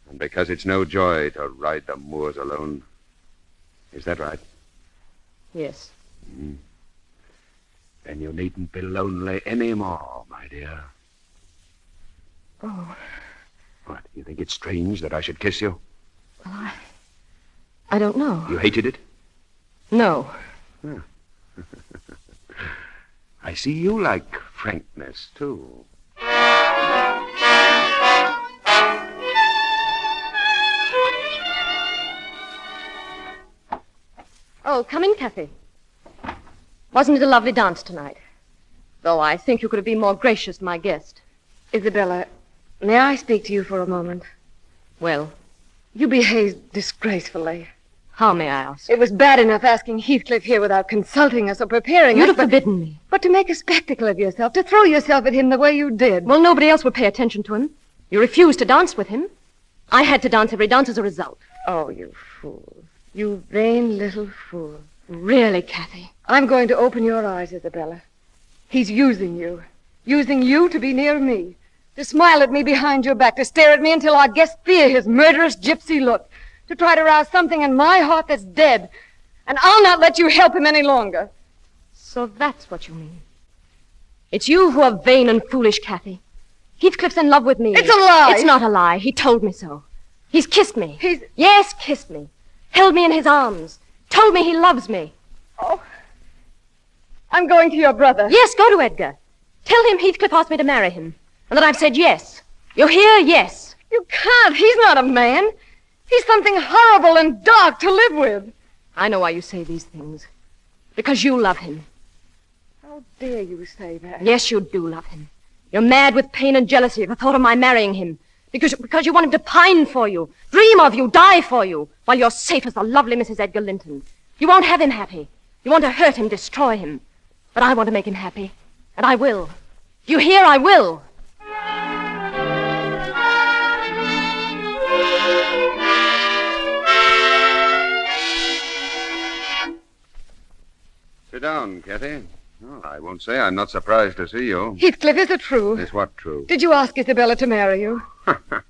and because it's no joy to ride the moors alone. Is that right? Yes. Then you needn't be lonely any more, my dear. Oh. What, you think it's strange that I should kiss you? Well, I don't know. You hated it? No. Huh. I see you like frankness, too. Oh, come in, Kathy. Wasn't it a lovely dance tonight? Though I think you could have been more gracious to my guest. Isabella, may I speak to you for a moment? Well? You behaved disgracefully. How, may I ask? It was bad enough asking Heathcliff here without consulting us or preparing You'd us. have forbidden me. But to make a spectacle of yourself, to throw yourself at him the way you did. Well, nobody else would pay attention to him. You refused to dance with him. I had to dance every dance as a result. Oh, you fool. You vain little fool. Really, Kathy? I'm going to open your eyes, Isabella. He's using you. Using you to be near me. To smile at me behind your back. To stare at me until our guests fear his murderous gypsy look. To try to rouse something in my heart that's dead. And I'll not let you help him any longer. So that's what you mean. It's you who are vain and foolish, Kathy. Heathcliff's in love with me. It's a lie. It's not a lie. He told me so. He's kissed me. Yes, kissed me. Held me in his arms. Told me he loves me. Oh. I'm going to your brother. Yes, go to Edgar. Tell him Heathcliff asked me to marry him. And that I've said yes. You hear? Yes. You can't. He's not a man. He's something horrible and dark to live with. I know why you say these things. Because you love him. How dare you say that? Yes, you do love him. You're mad with pain and jealousy at the thought of my marrying him. Because you want him to pine for you, dream of you, die for you, while you're safe as the lovely Mrs. Edgar Linton. You won't have him happy. You want to hurt him, destroy him. But I want to make him happy. And I will. You hear? I will. Sit down, Kathy. Oh, I won't say I'm not surprised to see you. Heathcliff, is it true? Is what true? Did you ask Isabella to marry you?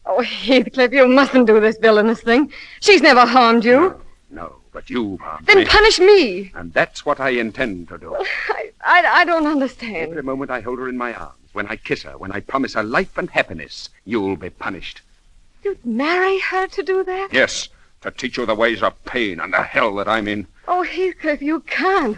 Oh, Heathcliff, you mustn't do this villainous thing. She's never harmed you. No, but you harmed Then me. punish me. And that's what I intend to do. Well, I don't understand. Every moment I hold her in my arms, when I kiss her, when I promise her life and happiness, you'll be punished. You'd marry her to do that? Yes, to teach you the ways of pain and the hell that I'm in. Oh, Heathcliff, you can't.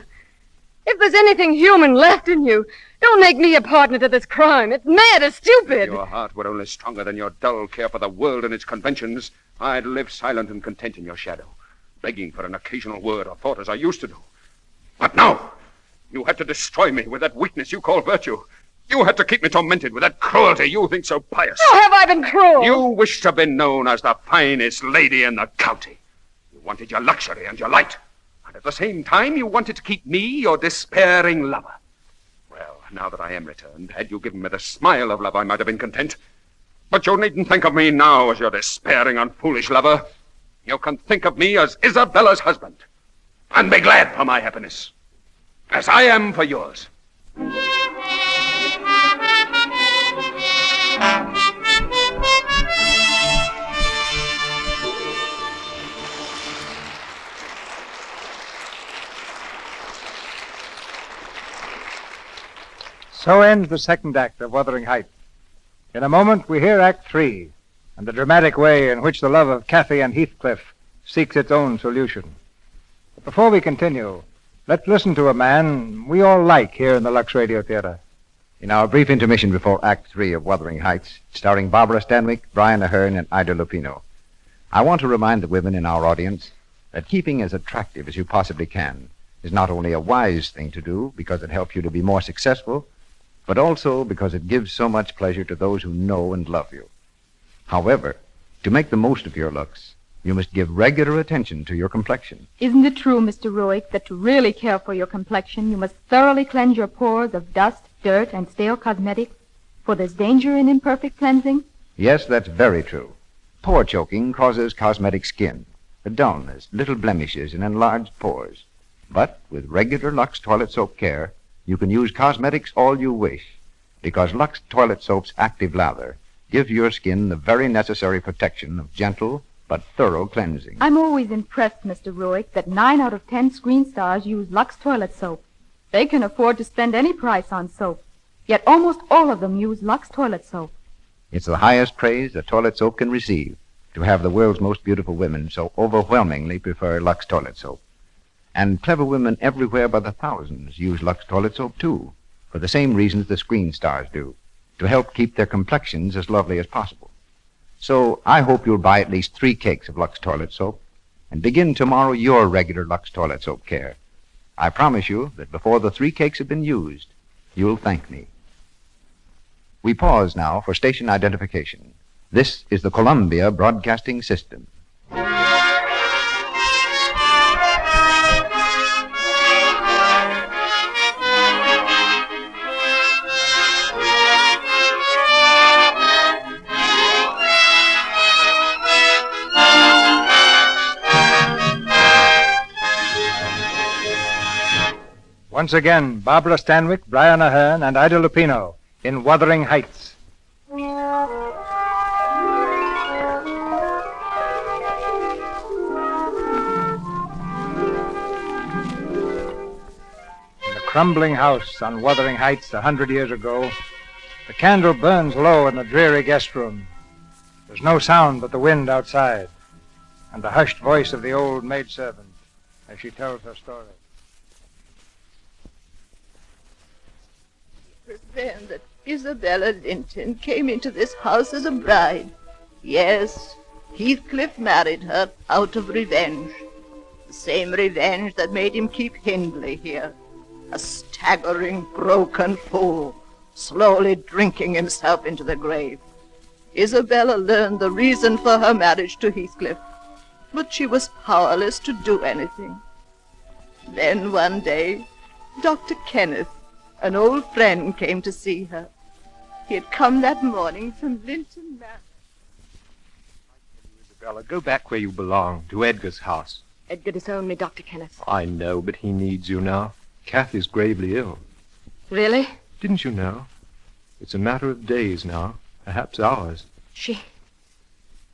If there's anything human left in you, don't make me a partner to this crime. It's mad, it's stupid. If your heart were only stronger than your dull care for the world and its conventions, I'd live silent and content in your shadow, begging for an occasional word or thought as I used to do. But now, you had to destroy me with that weakness you call virtue. You had to keep me tormented with that cruelty you think so pious. How have I been cruel? You wished to be known as the finest lady in the county. You wanted your luxury and your light. And at the same time, you wanted to keep me your despairing lover. Well, now that I am returned, had you given me the smile of love, I might have been content. But you needn't think of me now as your despairing and foolish lover. You can think of me as Isabella's husband. And be glad for my happiness. As I am for yours. So ends the second act of Wuthering Heights. In a moment, we hear Act 3, and the dramatic way in which the love of Kathy and Heathcliff seeks its own solution. But before we continue, let's listen to a man we all like here in the Lux Radio Theatre. In our brief intermission before Act 3 of Wuthering Heights, starring Barbara Stanwyck, Brian Ahern, and Ida Lupino, I want to remind the women in our audience that keeping as attractive as you possibly can is not only a wise thing to do because it helps you to be more successful, but also because it gives so much pleasure to those who know and love you. However, to make the most of your looks, you must give regular attention to your complexion. Isn't it true, Mr. Roick, that to really care for your complexion, you must thoroughly cleanse your pores of dust, dirt, and stale cosmetics? For there's danger in imperfect cleansing? Yes, that's very true. Pore choking causes cosmetic skin, a dullness, little blemishes, and enlarged pores. But with regular Lux toilet soap care, you can use cosmetics all you wish, because Lux Toilet Soap's active lather gives your skin the very necessary protection of gentle but thorough cleansing. I'm always impressed, Mr. Roick, that 9 out of 10 screen stars use Lux toilet soap. They can afford to spend any price on soap, yet almost all of them use Lux toilet soap. It's the highest praise a toilet soap can receive, to have the world's most beautiful women so overwhelmingly prefer Lux toilet soap. And clever women everywhere by the thousands use Lux toilet soap, too, for the same reasons the screen stars do, to help keep their complexions as lovely as possible. So I hope you'll buy at least 3 cakes of Lux toilet soap and begin tomorrow your regular Lux toilet soap care. I promise you that before the 3 cakes have been used, you'll thank me. We pause now for station identification. This is the Columbia Broadcasting System. Once again, Barbara Stanwyck, Brian Ahern, and Ida Lupino in Wuthering Heights. In the crumbling house on Wuthering Heights 100 years ago, the candle burns low in the dreary guest room. There's no sound but the wind outside and the hushed voice of the old maidservant as she tells her story. It was then that Isabella Linton came into this house as a bride. Yes, Heathcliff married her out of revenge. The same revenge that made him keep Hindley here. A staggering, broken fool, slowly drinking himself into the grave. Isabella learned the reason for her marriage to Heathcliff, but she was powerless to do anything. Then one day, Dr. Kenneth, an old friend, came to see her. He had come that morning from Linton Manor. Isabella, go back where you belong, to Edgar's house. Edgar disowned me, Dr. Kenneth. I know, but he needs you now. Kathy's gravely ill. Really? Didn't you know? It's a matter of days now, perhaps hours. She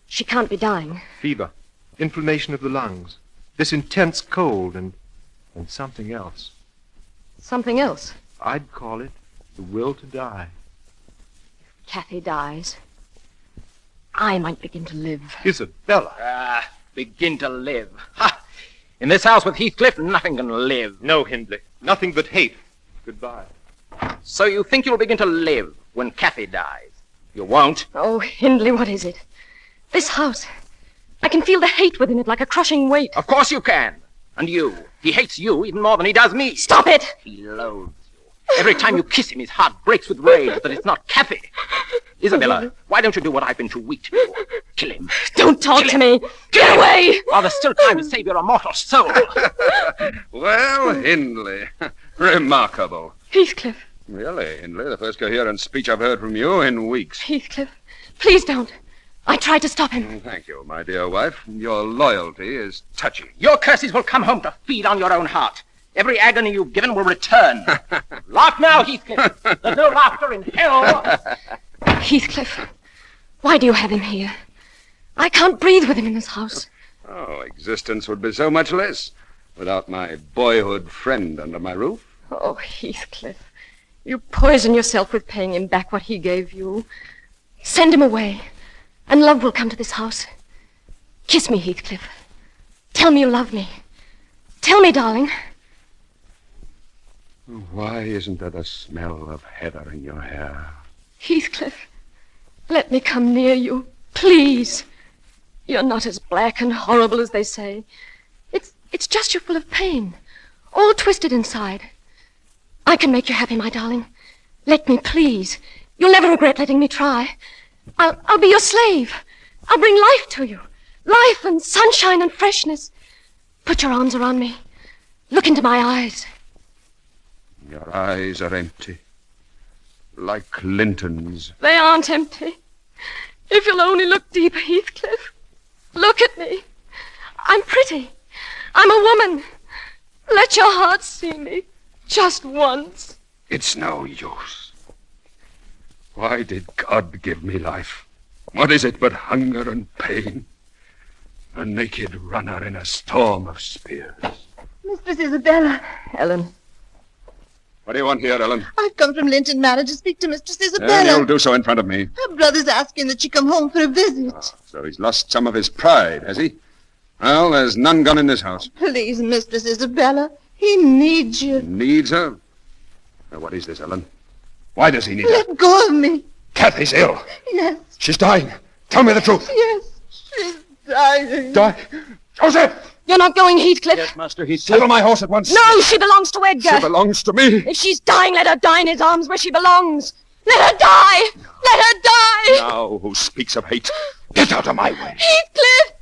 can't be dying. Fever, inflammation of the lungs, this intense cold, and something else. Something else? I'd call it the will to die. If Kathy dies, I might begin to live. Isabella! Begin to live. Ha! In this house with Heathcliff, nothing can live. No, Hindley. Nothing but hate. Goodbye. So you think you'll begin to live when Kathy dies? You won't. Oh, Hindley, what is it? This house. I can feel the hate within it like a crushing weight. Of course you can. And you. He hates you even more than he does me. Stop it! He loathes you. Every time you kiss him, his heart breaks with rage that it's not Kathy. Isabella, why don't you do what I've been too weak to do? Kill him. Don't talk to me. Get away! While there's still time to save your immortal soul. Well, Hindley, remarkable. Heathcliff. Really, Hindley, the first coherent speech I've heard from you in weeks. Heathcliff, please don't. I tried to stop him. Thank you, my dear wife. Your loyalty is touching. Your curses will come home to feed on your own heart. Every agony you've given will return. Laugh now, Heathcliff. There's no laughter in hell. Heathcliff, why do you have him here? I can't breathe with him in this house. Oh, existence would be so much less without my boyhood friend under my roof. Oh, Heathcliff, you poison yourself with paying him back what he gave you. Send him away, and love will come to this house. Kiss me, Heathcliff. Tell me you love me. Tell me, darling. Why isn't there the smell of heather in your hair? Heathcliff, let me come near you, please. You're not as black and horrible as they say. It's just you're full of pain, all twisted inside. I can make you happy, my darling. Let me, please. You'll never regret letting me try. I'll be your slave. I'll bring life to you. Life and sunshine and freshness. Put your arms around me. Look into my eyes. Your eyes are empty, like Linton's. They aren't empty. If you'll only look deeper, Heathcliff. Look at me. I'm pretty. I'm a woman. Let your heart see me. Just once. It's no use. Why did God give me life? What is it but hunger and pain? A naked runner in a storm of spears. Mistress Isabella. Ellen. What do you want here, Ellen? I've come from Linton Manor to speak to Mistress And Isabella. you'll do so in front of me. Her brother's asking that she come home for a visit. So he's lost some of his pride, has he? Well, there's none gone in this house. Please, Mistress Isabella, he needs you. Needs her? Now, what is this, Ellen? Why does he need her? Let go of me. Kathy's ill. Yes, She's dying. Tell me the truth. yes, she's dying. Die. Joseph! You're not going, Heathcliff. Yes, Master, he's... Saddle my horse at once. No, she belongs to Edgar. She belongs to me. If she's dying, let her die in his arms where she belongs. Let her die. Let her die. Now, who speaks of hate? Get out of my way. Heathcliff!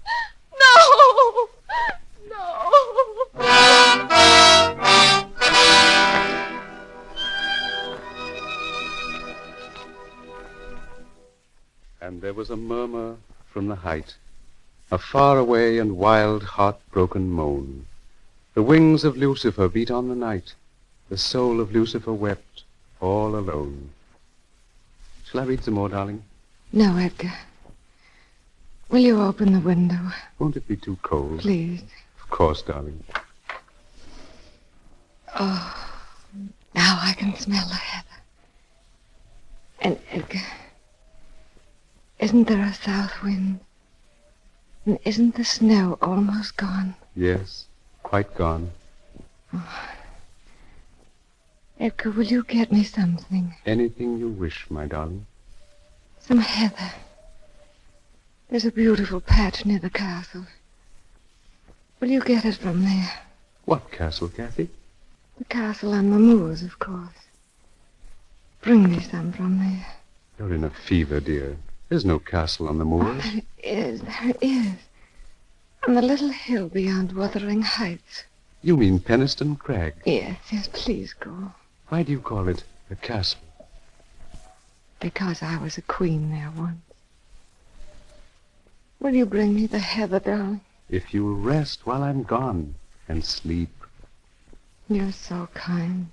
No! No! And there was a murmur from the height, a far-away and wild, heart-broken moan. The wings of Lucifer beat on the night. The soul of Lucifer wept, all alone. Shall I read some more, darling? No, Edgar. Will you open the window? Won't it be too cold? Please. Of course, darling. Oh, now I can smell the heather. And Edgar, isn't there a south wind? And isn't the snow almost gone? Yes, quite gone. Oh. Edgar, will you get me something? Anything you wish, my darling. Some heather. There's a beautiful patch near the castle. Will you get it from there? What castle, Kathy? The castle on the moors, of course. Bring me some from there. You're in a fever, dear. There's no castle on the moors. There is. On the little hill beyond Wuthering Heights. You mean Penistone Crag? Yes, please go. Why do you call it a castle? Because I was a queen there once. Will you bring me the heather, darling? If you'll rest while I'm gone and sleep. You're so kind.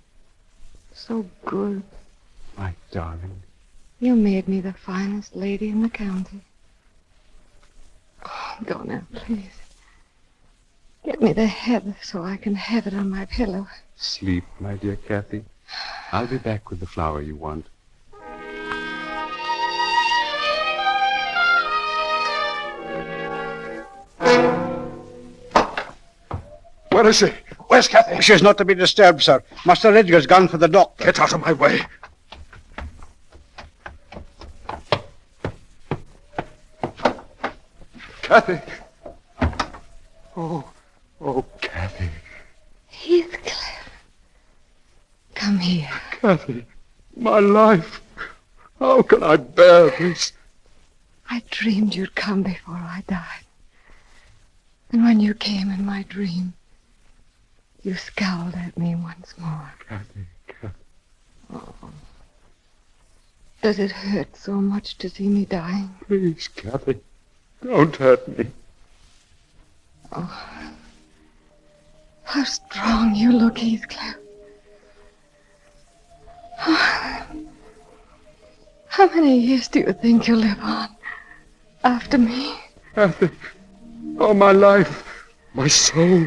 So good. My darling. You made me the finest lady in the county. Oh, go now, please. Get me the heather so I can have it on my pillow. Sleep, my dear Kathy. I'll be back with the flower you want. Where is she? Where's Kathy? She's not to be disturbed, sir. Master Edgar's gone for the doctor. Get out of my way. Kathy. Oh, Kathy. Heathcliff. Come here. Kathy, my life. How can I bear this? I dreamed you'd come before I died. And when you came in my dream, you scowled at me once more. Kathy. Oh. Does it hurt so much to see me dying? Please, Kathy, don't hurt me. Oh. How strong you look, Heathcliff. Oh. How many years do you think you'll live on after me? Kathy, all my life, my soul.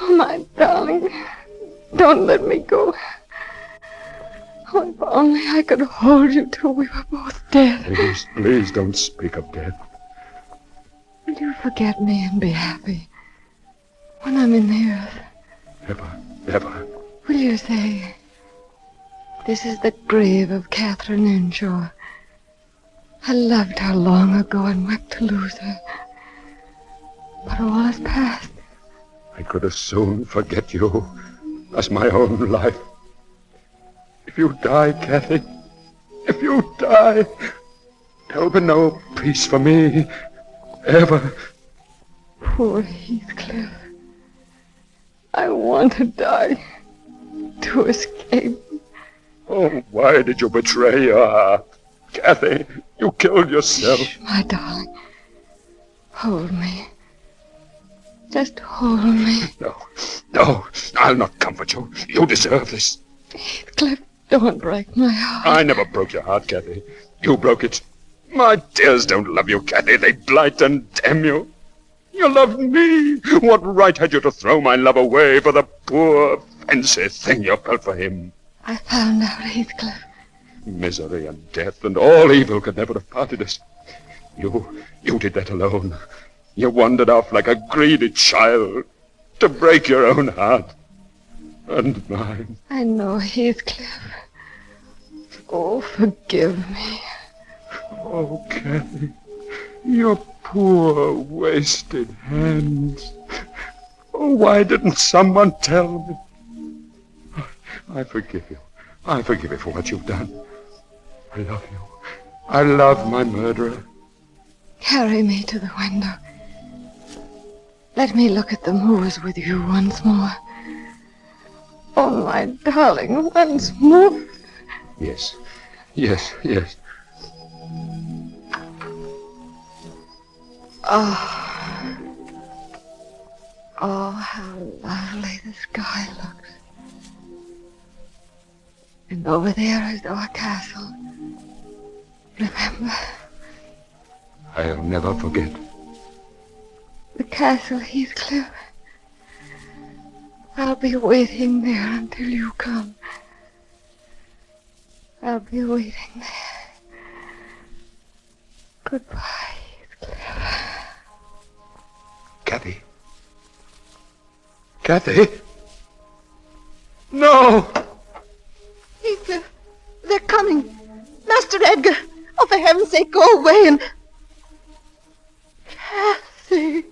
Oh, my darling, don't let me go. Oh, if only I could hold you till we were both dead. Please don't speak of death. Will you forget me and be happy when I'm in the earth? Never. Will you say, this is the grave of Catherine Earnshaw. I loved her long ago and wept to lose her. But all is past. I could as soon forget you as my own life. If you die, Kathy, if you die, there'll be no peace for me, ever. Poor Heathcliff. I want to die, to escape. Oh, why did you betray your heart? Kathy, you killed yourself. Shh, my darling. Hold me. Just hold me. No, I'll not comfort you. You deserve this. Heathcliff, don't break my heart. I never broke your heart, Kathy. You broke it. My tears don't love you, Kathy. They blight and damn you. You loved me. What right had you to throw my love away for the poor, fancy thing you felt for him? I found out, Heathcliff. Misery and death and all evil could never have parted us. You did that alone. You wandered off like a greedy child to break your own heart and mine. I know, Heathcliff. Oh, forgive me. Oh, Kathy, your poor, wasted hands. Oh, why didn't someone tell me? I forgive you. I forgive you for what you've done. I love you. I love my murderer. Carry me to the window. Let me look at the moors with you once more. Oh, my darling, once more. Yes, yes, yes. Oh, how lovely the sky looks. And over there is our castle. Remember? I'll never forget. The castle, Heathcliff. I'll be waiting there until you come. I'll be waiting there. Goodbye, Heathcliff. Kathy. Kathy? No! Heathcliff, they're coming. Master Edgar, oh, for heaven's sake, go away and... Kathy.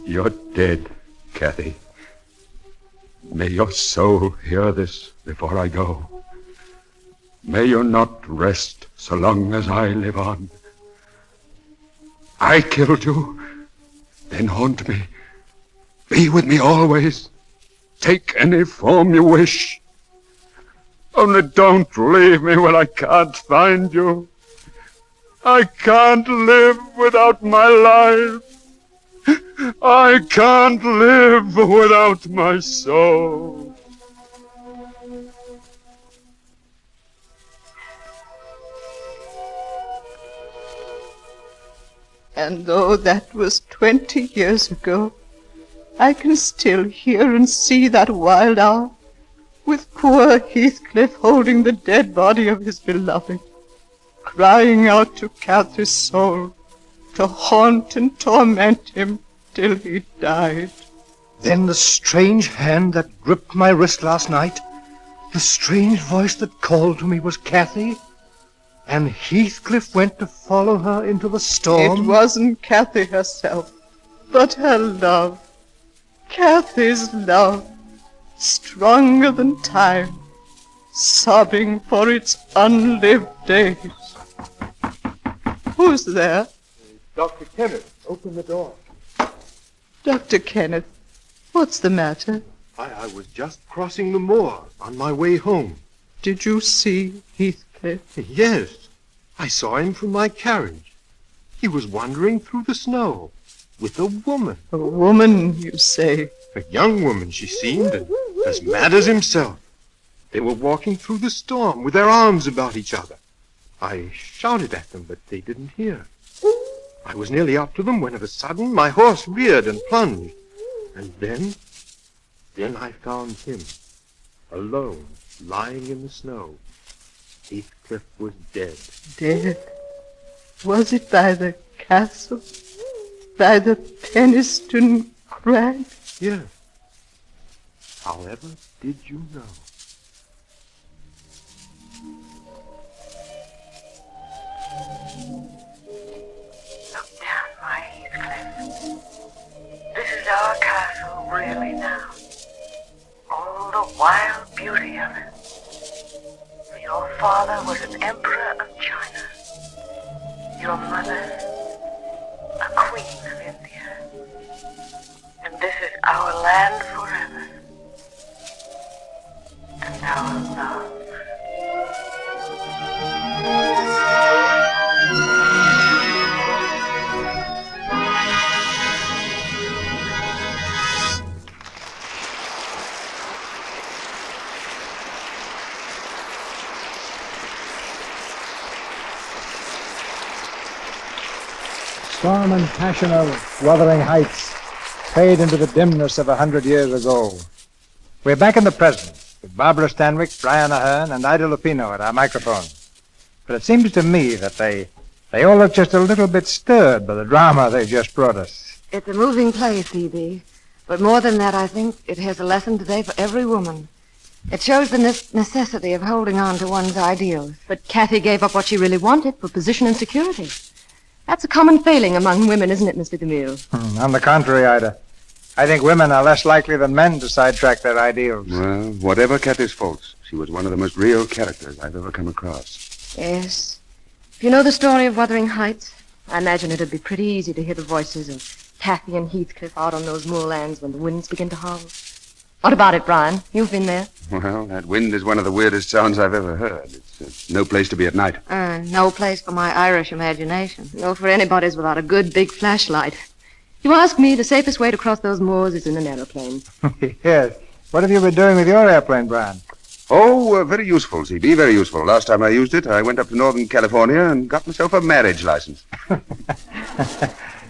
You're dead, Kathy. May your soul hear this before I go. May you not rest so long as I live on. I killed you, then haunt me. Be with me always. Take any form you wish. Only don't leave me when I can't find you. I can't live without my life. I can't live without my soul. And though that was 20 years ago, I can still hear and see that wild hour, with poor Heathcliff holding the dead body of his beloved, crying out to Catherine's soul to haunt and torment him till he died. Then the strange hand that gripped my wrist last night, the strange voice that called to me was Kathy, and Heathcliff went to follow her into the storm. It wasn't Kathy herself, but her love. Kathy's love, stronger than time, sobbing for its unlived days. Who's there? Dr. Kenneth, open the door. Dr. Kenneth, what's the matter? I was just crossing the moor on my way home. Did you see Heathcliff? Yes, I saw him from my carriage. He was wandering through the snow with a woman. A woman, you say? A young woman, she seemed, and as mad as himself. They were walking through the storm with their arms about each other. I shouted at them, but they didn't hear. I was nearly up to them when of a sudden my horse reared and plunged. And then I found him, alone, lying in the snow. Heathcliff was dead. Dead? Was it by the castle? By the Penistone Crag? Yes. However did you know? Look down, my Heathcliff. This is our castle, really, now. All the wild beauty of it. For your father was an emperor of China. Your mother, a queen of India. And this is our land forever. And our love. Storm and passion of Wuthering Heights fade into the dimness of 100 years ago. We're back in the present with Barbara Stanwyck, Brian Ahern, and Ida Lupino at our microphone. But it seems to me that they all look just a little bit stirred by the drama they just brought us. It's a moving play, Phoebe. But more than that, I think it has a lesson today for every woman. It shows the necessity of holding on to one's ideals. But Kathy gave up what she really wanted for position and security. That's a common failing among women, isn't it, Mr. DeMille? On the contrary, Ida. I think women are less likely than men to sidetrack their ideals. Well, whatever Kathy's faults, she was one of the most real characters I've ever come across. Yes. If you know the story of Wuthering Heights, I imagine it'd be pretty easy to hear the voices of Kathy and Heathcliff out on those moorlands when the winds begin to howl. What about it, Brian? You've been there. Well, that wind is one of the weirdest sounds I've ever heard. It's no place to be at night. No place for my Irish imagination. No for anybody's without a good big flashlight. You ask me, the safest way to cross those moors is in an aeroplane. Yes. What have you been doing with your airplane, Brian? Oh, very useful, CB, very useful. Last time I used it, I went up to Northern California and got myself a marriage license.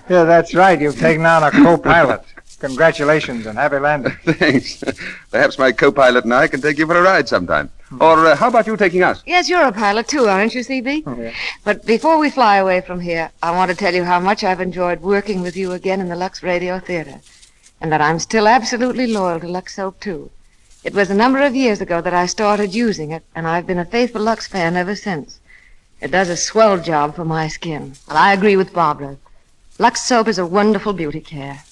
Yeah, that's right. You've taken on a co-pilot. Congratulations and happy landing. Thanks. Perhaps my co-pilot and I can take you for a ride sometime. Or how about you taking us? Yes, you're a pilot too, aren't you, CB? Oh, yeah. But before we fly away from here, I want to tell you how much I've enjoyed working with you again in the Lux Radio Theatre. And that I'm still absolutely loyal to Lux Soap, too. It was a number of years ago that I started using it, and I've been a faithful Lux fan ever since. It does a swell job for my skin. Well, I agree with Barbara. Lux Soap is a wonderful beauty care.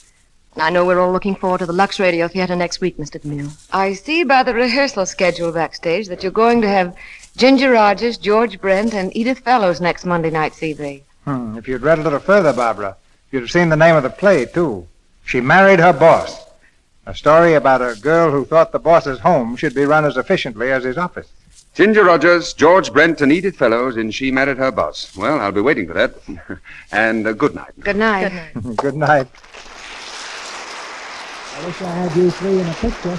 And I know we're all looking forward to the Lux Radio Theatre next week, Mr. DeMille. I see by the rehearsal schedule backstage that you're going to have Ginger Rogers, George Brent, and Edith Fellows next Monday night, CB. If you'd read a little further, Barbara, you'd have seen the name of the play, too. She Married Her Boss. A story about a girl who thought the boss's home should be run as efficiently as his office. Ginger Rogers, George Brent, and Edith Fellows in She Married Her Boss. Well, I'll be waiting for that. And good night. Good night. Good night. Good night. I wish I had you three in a picture.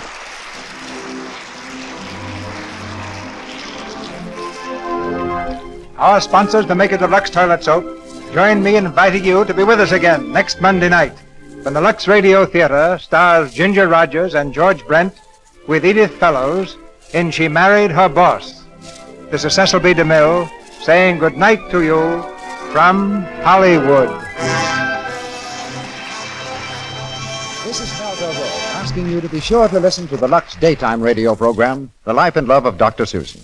Our sponsors, the makers of Lux Toilet Soap, join me in inviting you to be with us again next Monday night when the Lux Radio Theatre stars Ginger Rogers and George Brent with Edith Fellows in She Married Her Boss. This is Cecil B. DeMille saying good night to you from Hollywood. This is Melville Rowe asking you to be sure to listen to the Lux daytime radio program, The Life and Love of Dr. Susan.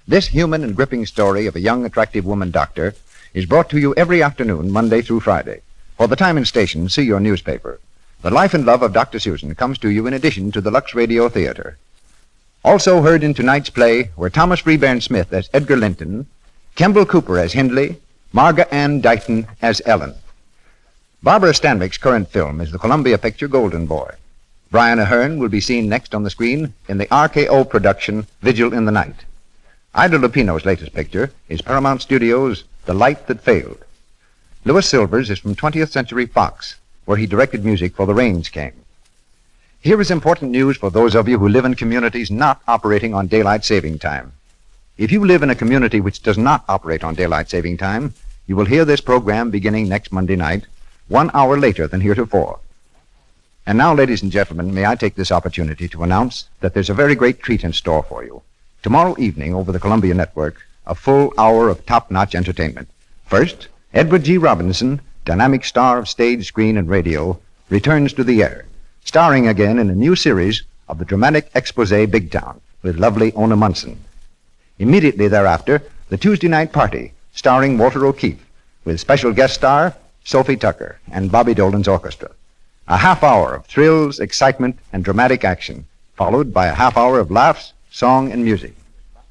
This human and gripping story of a young, attractive woman doctor is brought to you every afternoon, Monday through Friday. For the time and station, see your newspaper. The Life and Love of Dr. Susan comes to you in addition to the Lux Radio Theatre. Also heard in tonight's play were Thomas Freebairn Smith as Edgar Linton, Kemble Cooper as Hindley, Marga Ann Dighton as Ellen. Barbara Stanwyck's current film is the Columbia picture Golden Boy. Brian Ahern will be seen next on the screen in the RKO production Vigil in the Night. Ida Lupino's latest picture is Paramount Studios' The Light That Failed. Louis Silvers is from 20th Century Fox, where he directed music for The Rains Came. Here is important news for those of you who live in communities not operating on daylight saving time. If you live in a community which does not operate on daylight saving time, you will hear this program beginning next Monday night, 1 hour later than heretofore. And now, ladies and gentlemen, may I take this opportunity to announce that there's a very great treat in store for you. Tomorrow evening, over the Columbia Network, a full hour of top-notch entertainment. First, Edward G. Robinson, dynamic star of stage, screen, and radio, returns to the air, starring again in a new series of the dramatic expose Big Town with lovely Ona Munson. Immediately thereafter, the Tuesday Night Party, starring Walter O'Keefe, with special guest star Sophie Tucker and Bobby Dolan's orchestra. A half hour of thrills, excitement, and dramatic action, followed by a half hour of laughs, song, and music.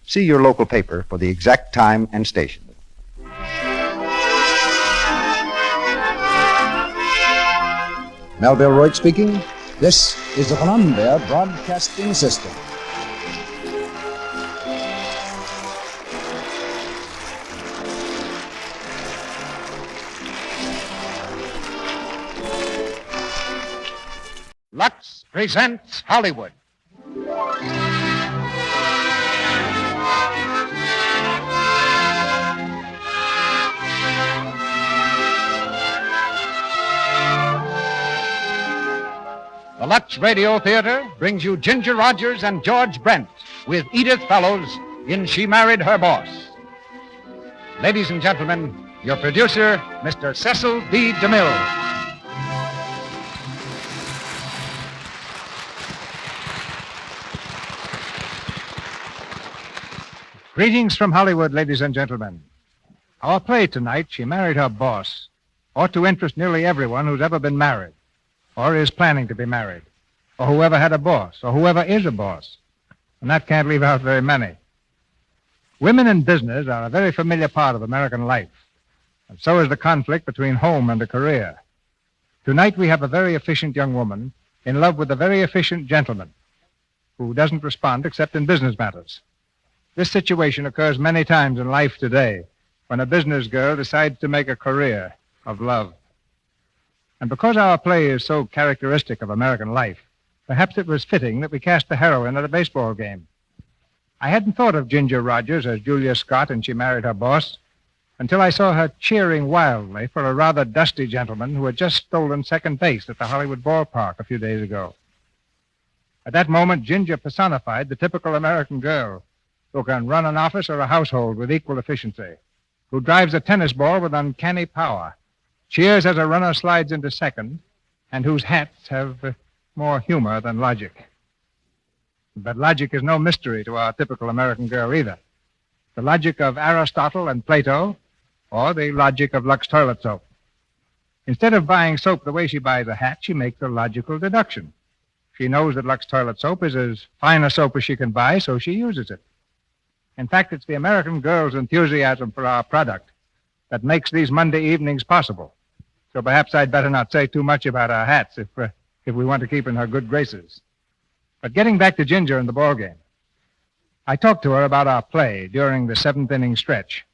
See your local paper for the exact time and station. Melville Roig speaking. This is the Columbia Broadcasting System. Lux presents Hollywood. The Lux Radio Theatre brings you Ginger Rogers and George Brent with Edith Fellows in She Married Her Boss. Ladies and gentlemen, your producer, Mr. Cecil B. DeMille. Greetings from Hollywood, ladies and gentlemen. Our play tonight, She Married Her Boss, ought to interest nearly everyone who's ever been married, or is planning to be married, or whoever had a boss, or whoever is a boss. And that can't leave out very many. Women in business are a very familiar part of American life, and so is the conflict between home and a career. Tonight we have a very efficient young woman in love with a very efficient gentleman who doesn't respond except in business matters. This situation occurs many times in life today when a business girl decides to make a career of love. And because our play is so characteristic of American life, perhaps it was fitting that we cast the heroine at a baseball game. I hadn't thought of Ginger Rogers as Julia Scott in She Married Her Boss until I saw her cheering wildly for a rather dusty gentleman who had just stolen second base at the Hollywood ballpark a few days ago. At that moment, Ginger personified the typical American girl who can run an office or a household with equal efficiency, who drives a tennis ball with uncanny power, cheers as a runner slides into second, and whose hats have more humor than logic. But logic is no mystery to our typical American girl either. The logic of Aristotle and Plato, or the logic of Lux toilet soap. Instead of buying soap the way she buys a hat, she makes a logical deduction. She knows that Lux toilet soap is as fine a soap as she can buy, so she uses it. In fact, it's the American girl's enthusiasm for our product that makes these Monday evenings possible. So perhaps I'd better not say too much about our hats if we want to keep in her good graces. But getting back to Ginger and the ballgame, I talked to her about our play during the seventh-inning stretch.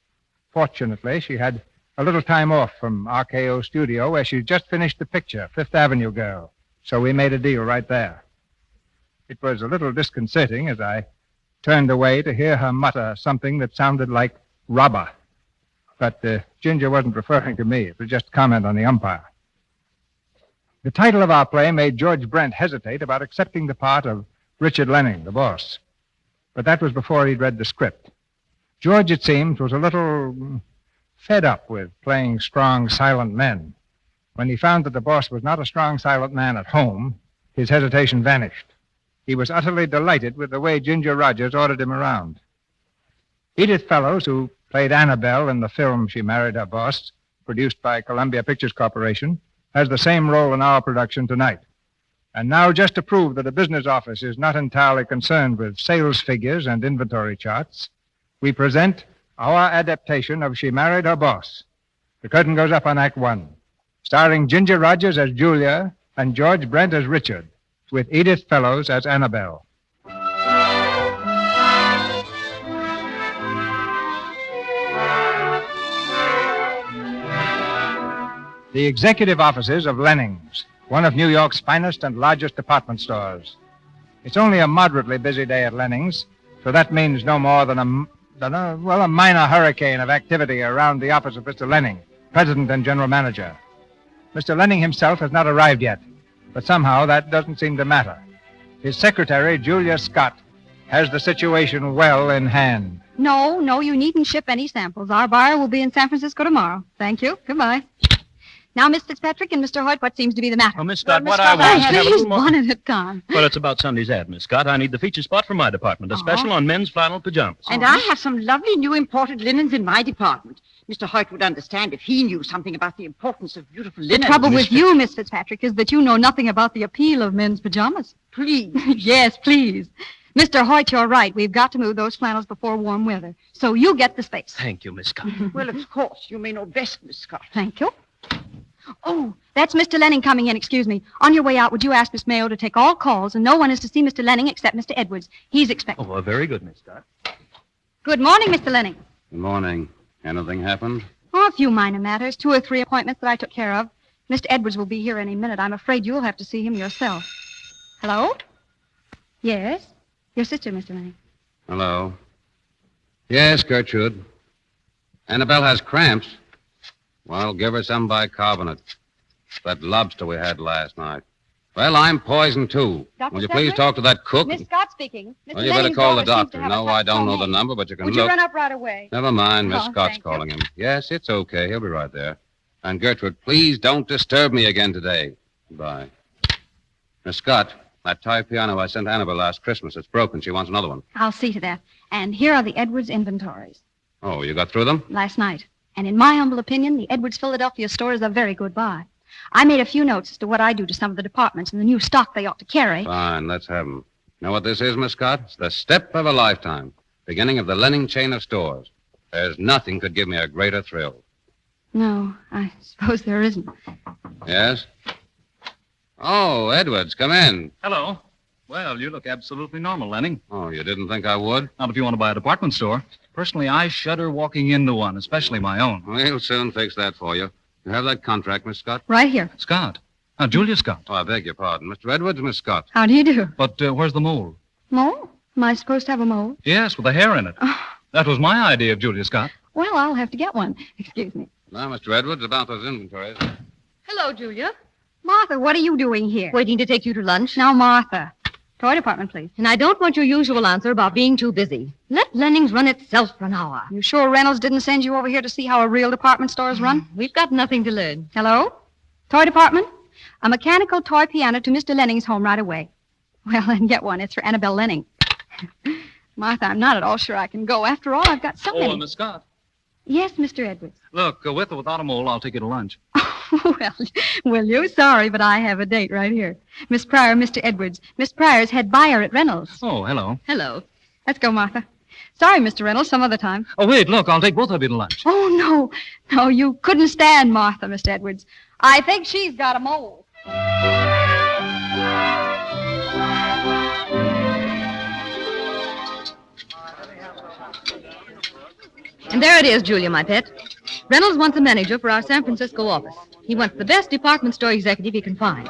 Fortunately, she had a little time off from RKO Studio where she'd just finished the picture, Fifth Avenue Girl, so we made a deal right there. It was a little disconcerting as I turned away to hear her mutter something that sounded like robber. But Ginger wasn't referring to me. It was just comment on the umpire. The title of our play made George Brent hesitate about accepting the part of Richard Lenning, the boss. But that was before he'd read the script. George, it seems, was a little fed up with playing strong, silent men. When he found that the boss was not a strong, silent man at home, his hesitation vanished. He was utterly delighted with the way Ginger Rogers ordered him around. Edith Fellows, who played Annabelle in the film She Married Her Boss, produced by Columbia Pictures Corporation, has the same role in our production tonight. And now, just to prove that a business office is not entirely concerned with sales figures and inventory charts, we present our adaptation of She Married Her Boss. The curtain goes up on Act One, starring Ginger Rogers as Julia and George Brent as Richard, with Edith Fellows as Annabelle. The executive offices of Lenning's, one of New York's finest and largest department stores. It's only a moderately busy day at Lenning's, so that means no more than a minor hurricane of activity around the office of Mr. Lenning, president and general manager. Mr. Lenning himself has not arrived yet, but somehow that doesn't seem to matter. His secretary, Julia Scott, has the situation well in hand. No, you needn't ship any samples. Our buyer will be in San Francisco tomorrow. Thank you. Goodbye. Now, Miss Fitzpatrick and Mr. Hoyt, what seems to be the matter? Oh, Miss Scott, what I want is to have a Please, little more... one at a time. Well, it's about Sunday's ad, Miss Scott. I need the feature spot for my department, a special on men's flannel pajamas. And I have some lovely new imported linens in my department. Mr. Hoyt would understand if he knew something about the importance of beautiful linen. The trouble with you, Miss Fitzpatrick, is that you know nothing about the appeal of men's pajamas. Please. Yes, please. Mr. Hoyt, you're right. We've got to move those flannels before warm weather. So you get the space. Thank you, Miss Scott. Well, of course. You may know best, Miss Scott. Thank you. Oh, that's Mr. Lenning coming in. Excuse me. On your way out, would you ask Miss Mayo to take all calls, and no one is to see Mr. Lenning except Mr. Edwards. He's expected. Oh, well, very good, Miss Scott. Good morning, Mr. Lenning. Good morning. Anything happened? Oh, a few minor matters. 2 or 3 appointments that I took care of. Mr. Edwards will be here any minute. I'm afraid you'll have to see him yourself. Hello? Yes? Your sister, Mr. Lenning. Hello. Yes, Gertrude. Annabelle has cramps. Well, give her some bicarbonate. That lobster we had last night. Well, I'm poisoned, too. Dr. Will you please Sedgwick? talk to that cook? Miss Scott speaking. Mr. Well, you better Lenning's call the daughter seems to doctor. have a No, I don't know the toenail. number, but you can Would look. you run up right away? Never mind. Miss Oh, Scott's thank calling him. Yes, it's okay. He'll be right there. And Gertrude, please don't disturb me again today. Goodbye. Miss Scott, that toy piano I sent Annabelle last Christmas, it's broken. She wants another one. I'll see to that. And here are the Edwards inventories. Oh, you got through them? Last night. And in my humble opinion, the Edwards Philadelphia store is a very good buy. I made a few notes as to what I do to some of the departments and the new stock they ought to carry. Fine, let's have them. You know what this is, Miss Scott? It's the step of a lifetime. Beginning of the Lenning chain of stores. There's nothing could give me a greater thrill. No, I suppose there isn't. Yes? Oh, Edwards, come in. Hello. Well, you look absolutely normal, Lenning. Oh, you didn't think I would? Not if you want to buy a department store. Personally, I shudder walking into one, especially my own. We'll soon fix that for you. You have that contract, Miss Scott? Right here. Scott. Julia Scott. Oh, I beg your pardon. Mr. Edwards, Miss Scott. How do you do? But where's the mole? Mole? Am I supposed to have a mole? Yes, with a hair in it. That was my idea of Julia Scott. Well, I'll have to get one. Excuse me. Now, Mr. Edwards, about those inventories. Hello, Julia. Martha, what are you doing here? Waiting to take you to lunch. Now, Martha. Toy department, please. And I don't want your usual answer about being too busy. Let Lenning's run itself for an hour. You sure Reynolds didn't send you over here to see how a real department store is run? We've got nothing to learn. Hello? Toy department? A mechanical toy piano to Mr. Lenning's home right away. Well, then get one. It's for Annabelle Lenning. Martha, I'm not at all sure I can go. After all, I've got so many. Miss Scott. Yes, Mr. Edwards. Look, with or without a mole, I'll take you to lunch. Well, will you? Sorry, but I have a date right here. Miss Pryor, Mr. Edwards. Miss Pryor's head buyer at Reynolds. Oh, hello. Hello. Let's go, Martha. Sorry, Mr. Reynolds, some other time. Oh, wait, look, I'll take both of you to lunch. Oh, no. No, you couldn't stand Martha, Mr. Edwards. I think she's got a mole. And there it is, Julia, my pet. Reynolds wants a manager for our San Francisco office. He wants the best department store executive he can find.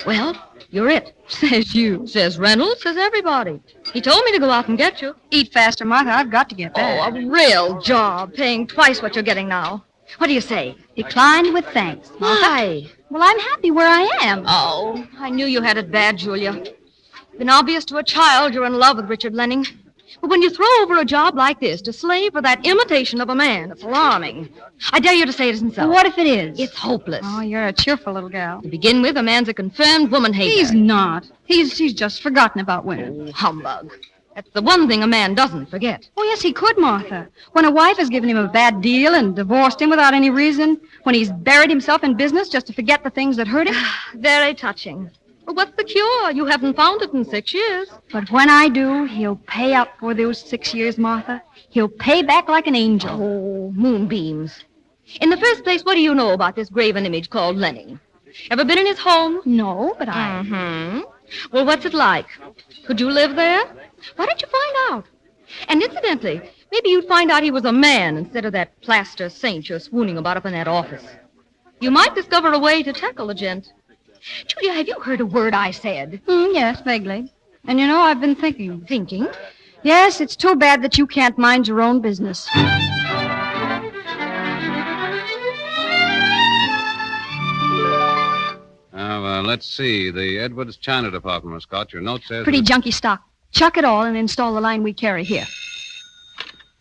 Well, you're it. Says you. Says Reynolds, says everybody. He told me to go out and get you. Eat faster, Martha. I've got to get back. Oh, a real job, paying twice what you're getting now. What do you say? Declined with thanks. Martha. Why? Well, I'm happy where I am. Oh, I knew you had it bad, Julia. It's been obvious to a child you're in love with Richard Lenning. But when you throw over a job like this to slave for that imitation of a man, it's alarming. I dare you to say it isn't so. Well, what if it is? It's hopeless. Oh, you're a cheerful little gal. To begin with, a man's a confirmed woman hater. He's not. He's just forgotten about women. Oh, humbug. That's the one thing a man doesn't forget. Oh, yes, he could, Martha. When a wife has given him a bad deal and divorced him without any reason, when he's buried himself in business just to forget the things that hurt him. Very touching. Well, what's the cure? You haven't found it in 6 years. But when I do, he'll pay up for those 6 years, Martha. He'll pay back like an angel. Oh, moonbeams. In the first place, what do you know about this graven image called Lenning? Ever been in his home? No, but I... Mm-hmm. Well, what's it like? Could you live there? Why don't you find out? And incidentally, maybe you'd find out he was a man instead of that plaster saint you're swooning about up in that office. You might discover a way to tackle the gent. Julia, have you heard a word I said? Yes, vaguely. And you know, I've been thinking. Thinking? Yes, it's too bad that you can't mind your own business. Let's see. The Edwards China Department, Miss Scott. Your note says... Pretty junky stock. Chuck it all and install the line we carry here.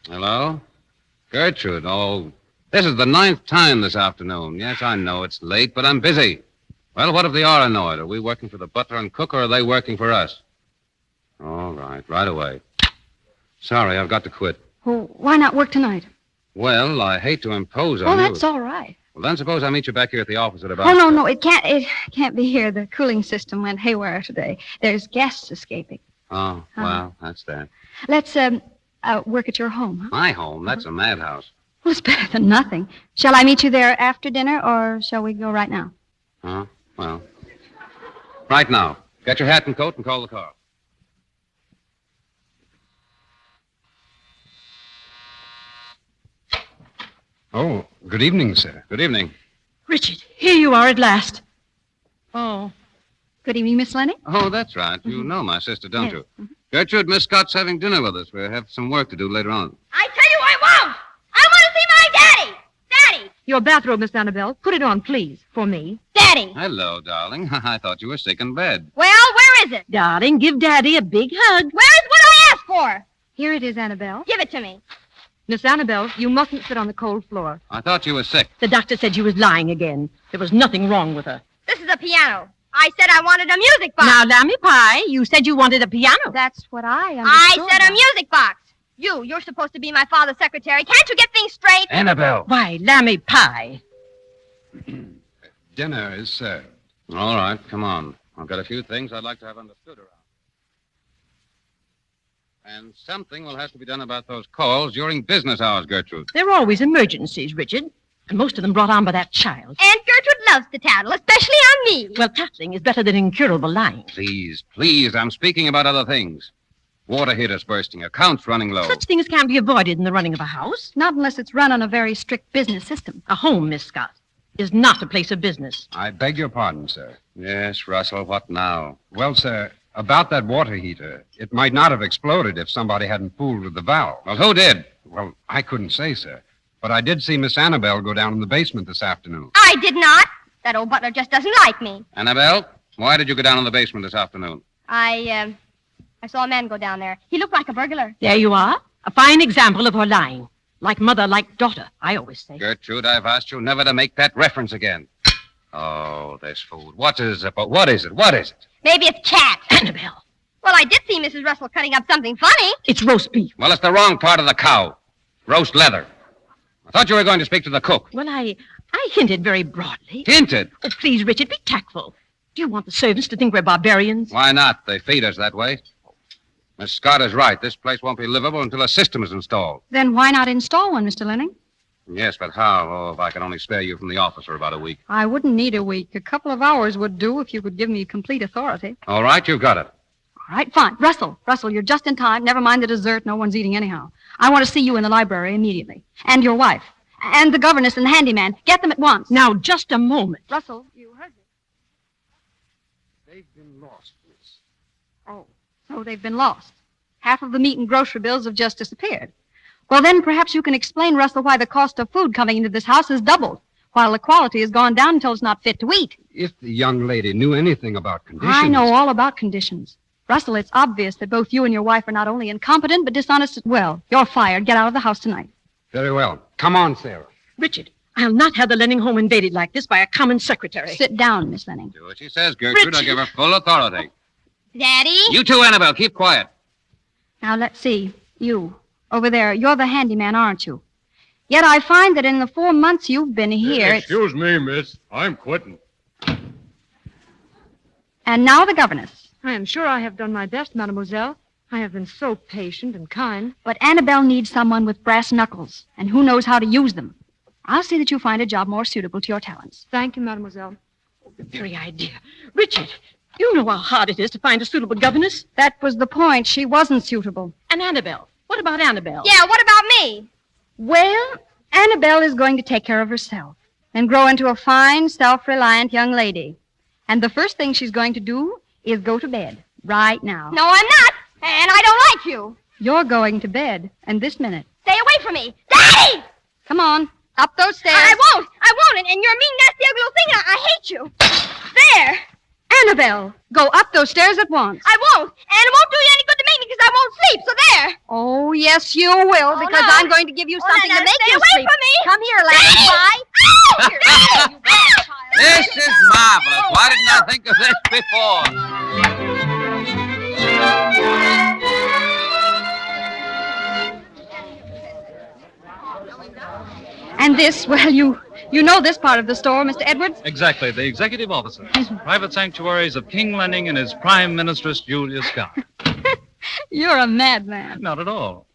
Hello? Gertrude. Oh, this is the 9th time this afternoon. Yes, I know it's late, but I'm busy. Well, what if they are annoyed? Are we working for the butler and cook, or are they working for us? All right away. Sorry, I've got to quit. Well, why not work tonight? Well, I hate to impose on Oh, you. that's all right. Well, then suppose I meet you back here at the office at about... Oh, no, it can't be here. The cooling system went haywire today. There's gas escaping. Oh, well, that's that. Let's, work at your home, huh? My home? That's a madhouse. Well, it's better than nothing. Shall I meet you there after dinner, or shall we go right now? Huh? Well, right now. Get your hat and coat and call the car. Oh, good evening, sir. Good evening. Richard, here you are at last. Oh. Good evening, Miss Lenning. Oh, that's right. You know my sister, don't Yes. you? Gertrude, Miss Scott's having dinner with us. We have some work to do later on. I tell you I won't! I want to see my daddy! Daddy! Your bathrobe, Miss Annabelle. Put it on, please, for me. Daddy! Daddy. Hello, darling. I thought you were sick in bed. Well, where is it? Darling, give Daddy a big hug. Where is what I asked for? Here it is, Annabelle. Give it to me. Miss Annabelle, you mustn't sit on the cold floor. I thought you were sick. The doctor said she was lying again. There was nothing wrong with her. This is a piano. I said I wanted a music box. Now, Lammy Pie, you said you wanted a piano. That's what I understood. I said a music box. You're supposed to be my father's secretary. Can't you get things straight? Annabelle. Why, Lammy Pie. Dinner is served. All right, come on. I've got a few things I'd like to have understood around. And something will have to be done about those calls during business hours, Gertrude. There are always emergencies, Richard. And most of them brought on by that child. Aunt Gertrude loves to tattle, especially on me. Well, tattling is better than incurable lying. Please, I'm speaking about other things. Water heaters bursting, accounts running low. Such things can't be avoided in the running of a house. Not unless it's run on a very strict business system. A home, Miss Scott, is not a place of business. I beg your pardon, sir. Yes, Russell, what now? Well, sir, about that water heater, it might not have exploded if somebody hadn't fooled with the valve. Well, who did? Well, I couldn't say, sir. But I did see Miss Annabelle go down in the basement this afternoon. I did not. That old butler just doesn't like me. Annabelle, why did you go down in the basement this afternoon? I saw a man go down there. He looked like a burglar. There you are. A fine example of her lying. Like mother, like daughter, I always say. Gertrude, I've asked you never to make that reference again. Oh, this food. What is it? What is it? Maybe it's cat. Annabelle. Well, I did see Mrs. Russell cutting up something funny. It's roast beef. Well, it's the wrong part of the cow. Roast leather. I thought you were going to speak to the cook. Well, I hinted very broadly. Hinted? Oh, please, Richard, be tactful. Do you want the servants to think we're barbarians? Why not? They feed us that way. Miss Scott is right. This place won't be livable until a system is installed. Then why not install one, Mr. Linning? Yes, but how? Oh, if I could only spare you from the office for about a week. I wouldn't need a week. A couple of hours would do if you could give me complete authority. All right, you've got it. All right, fine. Russell, you're just in time. Never mind the dessert. No one's eating anyhow. I want to see you in the library immediately. And your wife. And the governess and the handyman. Get them at once. Now, just a moment. Russell, you heard me. They've been lost, miss. Oh, so they've been lost. Half of the meat and grocery bills have just disappeared. Well, then perhaps you can explain, Russell, why the cost of food coming into this house has doubled, while the quality has gone down until it's not fit to eat. If the young lady knew anything about conditions... I know all about conditions. Russell, it's obvious that both you and your wife are not only incompetent, but dishonest as well. You're fired. Get out of the house tonight. Very well. Come on, Sarah. Richard, I'll not have the Lenning home invaded like this by a common secretary. Sit down, Miss Lenning. Do what she says, Gertrude. Richard. I give her full authority. Daddy? You too, Annabelle. Keep quiet. Now, let's see. You, over there, you're the handyman, aren't you? Yet I find that in the 4 months you've been here... Excuse me, miss. I'm quitting. And now the governess. I am sure I have done my best, mademoiselle. I have been so patient and kind. But Annabelle needs someone with brass knuckles, and who knows how to use them. I'll see that you find a job more suitable to your talents. Thank you, mademoiselle. The very idea. Richard, you know how hard it is to find a suitable governess. That was the point. She wasn't suitable. And Annabelle. What about Annabelle? Yeah, what about me? Well, Annabelle is going to take care of herself and grow into a fine, self-reliant young lady. And the first thing she's going to do is go to bed right now. No, I'm not. And I don't like you. You're going to bed, and this minute. Stay away from me. Daddy! Come on, up those stairs. I won't. And you're a mean, nasty, ugly little thing. I hate you. There. Annabelle, go up those stairs at once. I won't. And it won't do you any good to make me because I won't sleep. So there. Oh, yes, you will, because no. I'm going to give you something to make stay you away sleep. From me. Come here, Lamb Pie. This is marvelous. Why didn't I think of this before? And this, well, you know this part of the store, Mr. Edwards? Exactly, the executive officer. Private sanctuaries of King Lenning and his prime ministress, Julia Scott. You're a madman. Not at all.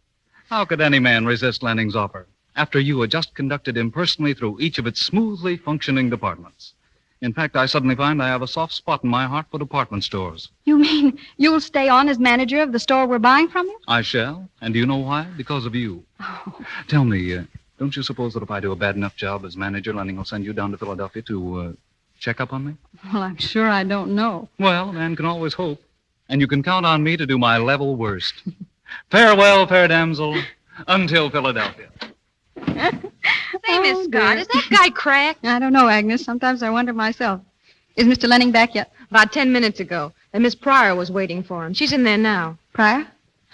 How could any man resist Lenning's offer after you had just conducted him personally through each of its smoothly functioning departments? In fact, I suddenly find I have a soft spot in my heart for department stores. You mean you'll stay on as manager of the store we're buying from you? I shall. And do you know why? Because of you. Oh. Tell me, don't you suppose that if I do a bad enough job as manager, Lenning will send you down to Philadelphia to check up on me? Well, I'm sure I don't know. Well, a man can always hope. And you can count on me to do my level worst. Farewell, fair damsel, until Philadelphia. Say, Miss Scott, is that guy cracked? I don't know, Agnes. Sometimes I wonder myself. Is Mr. Lenning back yet? About 10 minutes ago. And Miss Pryor was waiting for him. She's in there now. Pryor?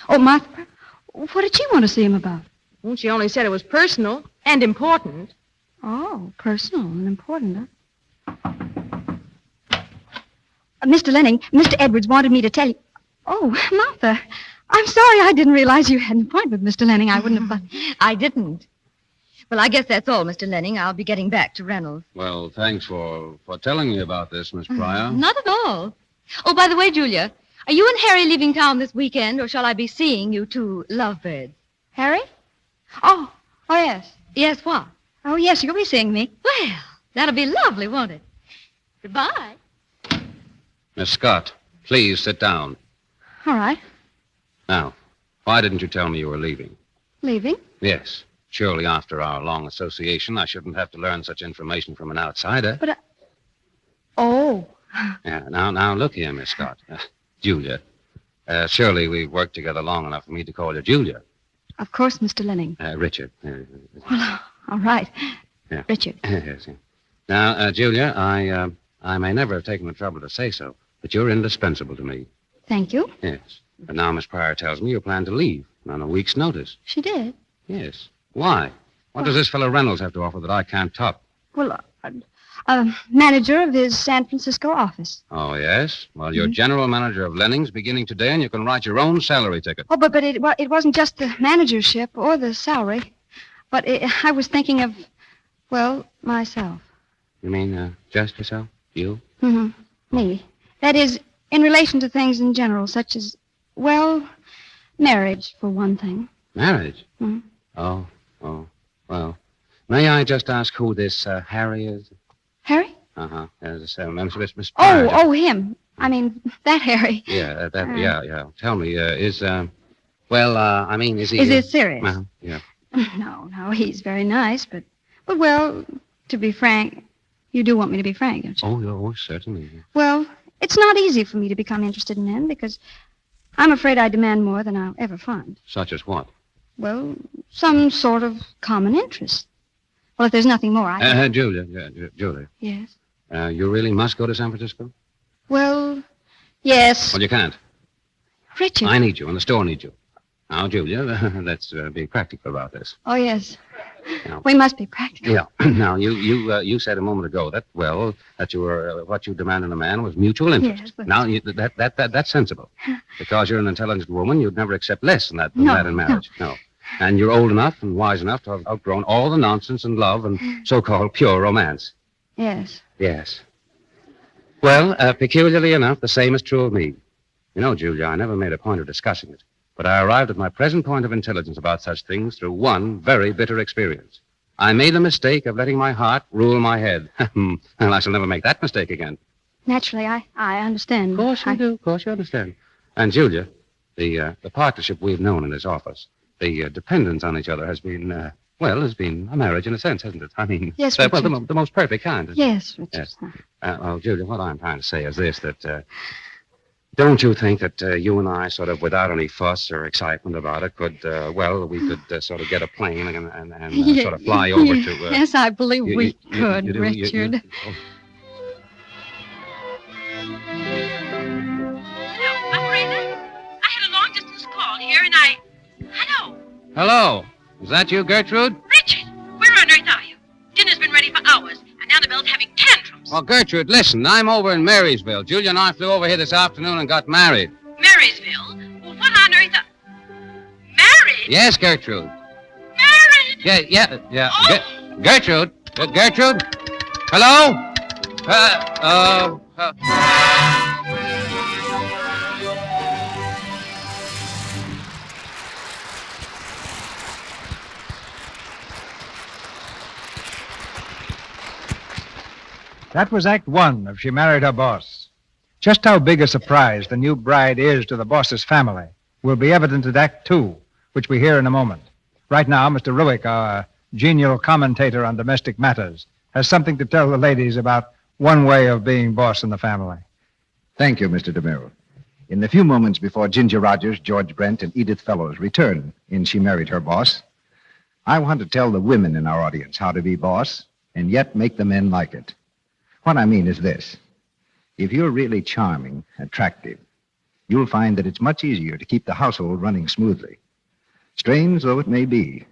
Oh, Martha Pryor? What did she want to see him about? Well, she only said it was personal and important. Oh, personal and important, huh? Mr. Lenning, Mr. Edwards wanted me to tell you. Oh, Martha, I'm sorry I didn't realize you had an appointment with Mr. Lenning. I wouldn't have thought. I didn't. Well, I guess that's all, Mr. Lenning. I'll be getting back to Reynolds. Well, thanks for telling me about this, Miss Pryor. Not at all. Oh, by the way, Julia, are you and Harry leaving town this weekend, or shall I be seeing you two lovebirds? Harry? Oh, yes. Yes, what? Oh, yes, you'll be seeing me. Well, that'll be lovely, won't it? Goodbye. Miss Scott, please sit down. All right. Now, why didn't you tell me you were leaving? Leaving? Yes. Surely after our long association, I shouldn't have to learn such information from an outsider. But Oh. Yeah, now, look here, Miss Scott. Julia. Surely we've worked together long enough for me to call you Julia. Of course, Mr. Lenning. Richard. Well, all right. Yeah. Richard. Yes. Now, Julia, I may never have taken the trouble to say so, but you're indispensable to me. Thank you. Yes. But now Miss Pryor tells me you plan to leave on a week's notice. She did. Yes. Why? What does this fellow Reynolds have to offer that I can't top? Well, manager of his San Francisco office. Oh, yes? Well, you're general manager of Lenning's beginning today, and you can write your own salary ticket. Oh, but it wasn't just the managership or the salary. But I was thinking of, well, myself. You mean just yourself? You? Mm-hmm. Me. That is, in relation to things in general, such as, well, marriage, for one thing. Marriage? Mm-hmm. Oh. Well, may I just ask who this Harry is? Harry? Uh-huh. Miss Pryor. Oh, him. I mean, that Harry. Yeah, yeah. Tell me, is he... Is it serious? Yeah. No, he's very nice, but, well, to be frank, you do want me to be frank, don't you? Oh, certainly. Well, it's not easy for me to become interested in men because I'm afraid I demand more than I'll ever find. Such as what? Well, some sort of common interest. Well, if there's nothing more, Julia. Yes? You really must go to San Francisco? Well, yes. Well, you can't. Richard. I need you, and the store needs you. Now, Julia, let's be practical about this. Oh, yes. Now, we must be practical. Yeah. Now, you said a moment ago that you were what you demand in a man was mutual interest. Yes, but... Now, that's sensible. Because you're an intelligent woman, you'd never accept less than that in marriage. No. And you're old enough and wise enough to have outgrown all the nonsense and love and so-called pure romance. Yes. Yes. Well, peculiarly enough, the same is true of me. You know, Julia, I never made a point of discussing it, but I arrived at my present point of intelligence about such things through one very bitter experience. I made the mistake of letting my heart rule my head. Well, I shall never make that mistake again. Naturally, I understand. Of course you do. Of course you understand. And, Julia, the partnership we've known in this office, the dependence on each other has been a marriage in a sense, hasn't it? I mean, yes, the most perfect kind. Yes, Richard. Yes. Well, Julia, what I'm trying to say is this, that don't you think that you and I, sort of without any fuss or excitement about it, we could sort of get a plane and sort of fly over to... yes, I believe we could, Richard. Hello, operator. I had a long-distance call here, and Hello. Hello. Is that you, Gertrude? Richard, where on earth are you? Dinner's been ready for hours, and Annabelle's having tantrums. Well, Gertrude, listen. I'm over in Marysville. Julia and I flew over here this afternoon and got married. Marysville? Well, what on earth Married? Yes, Gertrude. Married? Yeah. Oh. Gertrude? Gertrude? Hello? That was Act One of She Married Her Boss. Just how big a surprise the new bride is to the boss's family will be evident at Act Two, which we hear in a moment. Right now, Mr. Ruick, our genial commentator on domestic matters, has something to tell the ladies about one way of being boss in the family. Thank you, Mr. DeMille. In the few moments before Ginger Rogers, George Brent, and Edith Fellows return in She Married Her Boss, I want to tell the women in our audience how to be boss and yet make the men like it. What I mean is this. If you're really charming, attractive, you'll find that it's much easier to keep the household running smoothly. Strange though it may be,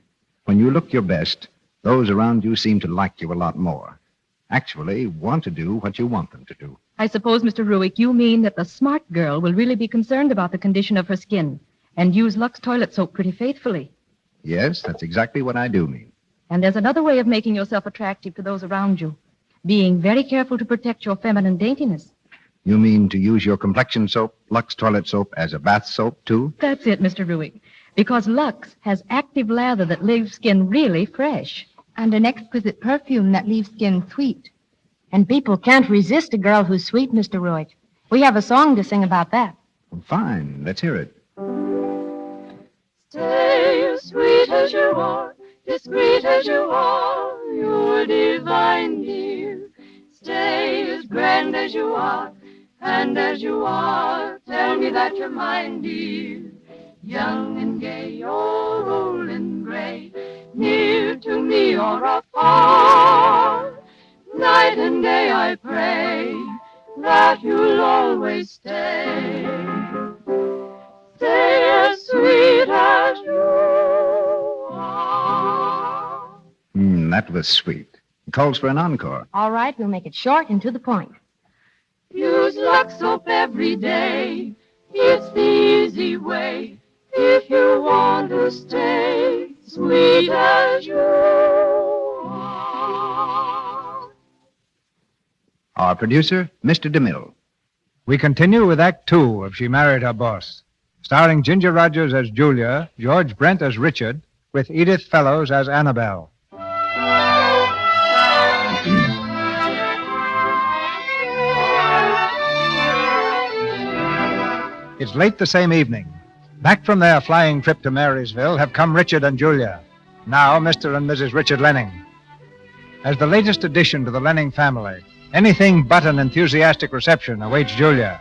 when you look your best, those around you seem to like you a lot more. Actually, want to do what you want them to do. I suppose, Mr. Ruick, you mean that the smart girl will really be concerned about the condition of her skin and use Lux toilet soap pretty faithfully. Yes, that's exactly what I do mean. And there's another way of making yourself attractive to those around you, being very careful to protect your feminine daintiness. You mean to use your complexion soap, Lux toilet soap, as a bath soap, too? That's it, Mr. Ruick, because Lux has active lather that leaves skin really fresh. And an exquisite perfume that leaves skin sweet. And people can't resist a girl who's sweet, Mr. Ruick. We have a song to sing about that. Fine, let's hear it. Stay as sweet as you are, discreet as you are, you're divine, dear. Stay as grand as you are, and as you are, tell me that you're mine, dear. Young and gay, or old and gray, near to me or afar, night and day I pray that you'll always stay. Stay as sweet as you are. That was sweet. It calls for an encore. All right, we'll make it short and to the point. Use Lux soap every day. It's the easy way. If you want to stay sweet as you are. Our producer, Mr. DeMille. We continue with Act Two of She Married Her Boss, starring Ginger Rogers as Julia, George Brent as Richard, with Edith Fellows as Annabelle. It's late the same evening. Back from their flying trip to Marysville have come Richard and Julia. Now, Mr. and Mrs. Richard Lenning. As the latest addition to the Lenning family, anything but an enthusiastic reception awaits Julia.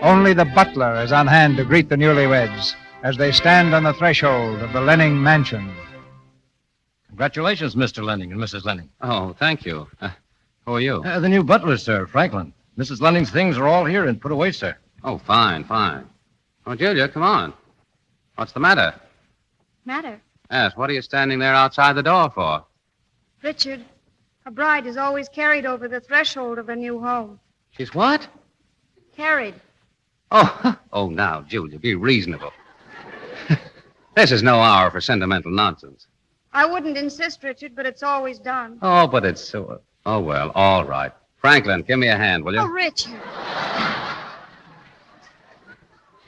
Only the butler is on hand to greet the newlyweds as they stand on the threshold of the Lenning mansion. Congratulations, Mr. Lenning and Mrs. Lenning. Oh, thank you. Who are you? The new butler, sir, Franklin. Mrs. Lenning's things are all here and put away, sir. Oh, fine, fine. Oh, Julia, come on. What's the matter? Matter? Yes, what are you standing there outside the door for? Richard, a bride is always carried over the threshold of a new home. She's what? Carried. Oh, now, Julia, be reasonable. This is no hour for sentimental nonsense. I wouldn't insist, Richard, but it's always done. Oh, but it's so... Oh, well, all right. Franklin, give me a hand, will you? Oh, Richard.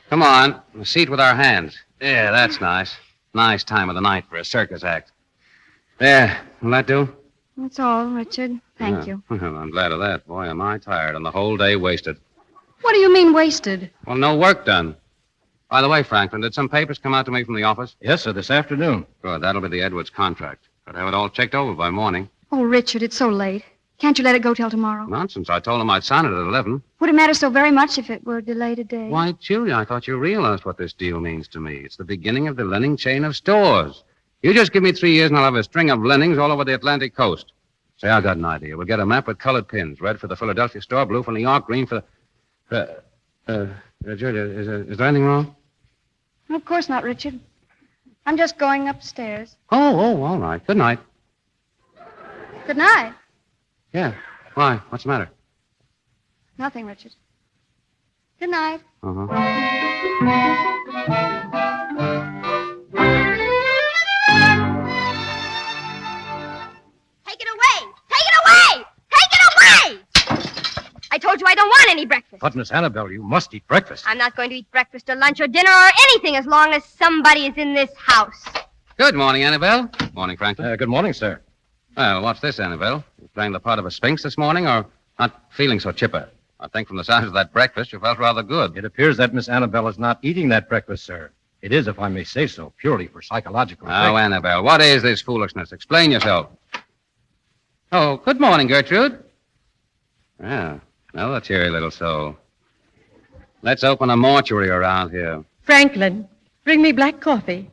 Come on, a seat with our hands. Yeah, that's nice. Nice time of the night for a circus act. There, will that do? That's all, Richard. Thank you. I'm glad of that. Boy, am I tired, and the whole day wasted. What do you mean wasted? Well, no work done. By the way, Franklin, did some papers come out to me from the office? Yes, sir, this afternoon. Good, that'll be the Edwards contract. Got to have it all checked over by morning. Oh, Richard, it's so late. Can't you let it go till tomorrow? Nonsense. I told him I'd sign it at 11. Would it matter so very much if it were delayed a day? Why, Julia, I thought you realized what this deal means to me. It's the beginning of the Lenning chain of stores. You just give me 3 years and I'll have a string of Lennings all over the Atlantic coast. Say, I got an idea. We'll get a map with colored pins. Red for the Philadelphia store, blue for New York, green for the... Julia, is there anything wrong? Of course not, Richard. I'm just going upstairs. Oh, all right. Good night. Good night. Yeah. Why? What's the matter? Nothing, Richard. Good night. Uh-huh. Take it away! Take it away! Take it away! I told you I don't want any breakfast. But, Miss Annabelle, you must eat breakfast. I'm not going to eat breakfast or lunch or dinner or anything as long as somebody is in this house. Good morning, Annabelle. Morning, Franklin. Good morning, sir. Well, what's this, Annabelle? You playing the part of a sphinx this morning, or not feeling so chipper? I think from the size of that breakfast, you felt rather good. It appears that Miss Annabelle is not eating that breakfast, sir. It is, if I may say so, purely for psychological Oh, effect. Annabelle, what is this foolishness? Explain yourself. Oh, good morning, Gertrude. Yeah, well, a cheery little soul. Let's open a mortuary around here. Franklin, bring me black coffee.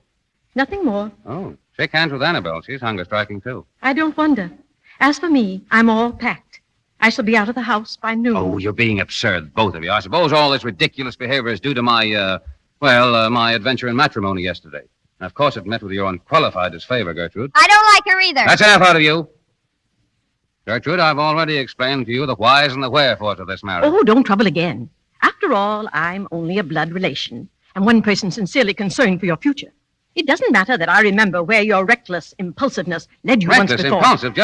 Nothing more. Oh, shake hands with Annabelle. She's hunger striking, too. I don't wonder. As for me, I'm all packed. I shall be out of the house by noon. Oh, you're being absurd, both of you. I suppose all this ridiculous behavior is due to my adventure in matrimony yesterday. And of course, it met with your unqualified disfavor, Gertrude. I don't like her either. That's enough out of you. Gertrude, I've already explained to you the whys and the wherefores of this marriage. Oh, don't trouble again. After all, I'm only a blood relation, and one person sincerely concerned for your future. It doesn't matter that I remember where your reckless impulsiveness led you once Reckless, before. impulsive,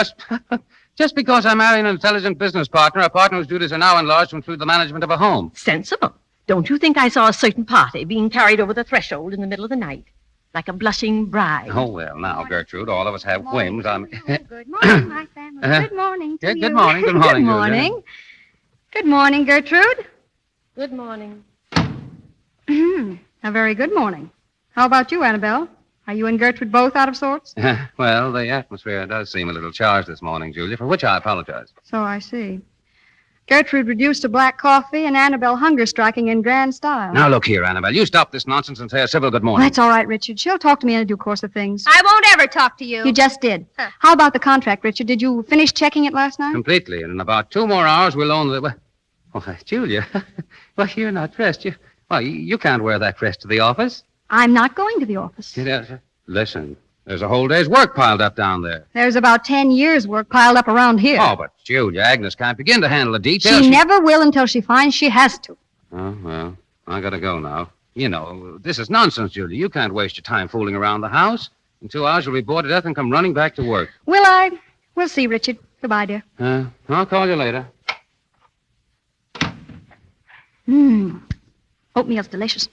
just because I marry an intelligent business partner, a partner whose duties are now enlarged to include the management of a home. Sensible. Don't you think I saw a certain party being carried over the threshold in the middle of the night, like a blushing bride? Oh, well, now, Gertrude, all of us have whims. Good morning, my family. Good morning to you. Good morning, good morning, Good morning. Good morning, Gertrude. Good morning. A very good morning. How about you, Annabelle? Are you and Gertrude both out of sorts? Well, the atmosphere does seem a little charged this morning, Julia, for which I apologize. So I see. Gertrude reduced to black coffee and Annabelle hunger striking in grand style. Now, look here, Annabelle. You stop this nonsense and say a civil good Well, morning. that's all right, Richard. She'll talk to me in due course of things. I won't ever talk to you. You just did. How about the contract, Richard? Did you finish checking it last night? Completely. And in about 2 more hours, we'll own the... Why, Julia, well, you're not dressed. You can't wear that dress to the office. I'm not going to the office. Listen, there's a whole day's work piled up down there. There's about 10 years' work piled up around here. Oh, but Julia, Agnes can't begin to handle the details. She never will until she finds she has to. Oh, well, I gotta go now. You know, this is nonsense, Julia. You can't waste your time fooling around the house. In 2 hours, you'll be bored to death and come running back to work. Will I? We'll see, Richard. Goodbye, dear. I'll call you later. Oatmeal's delicious.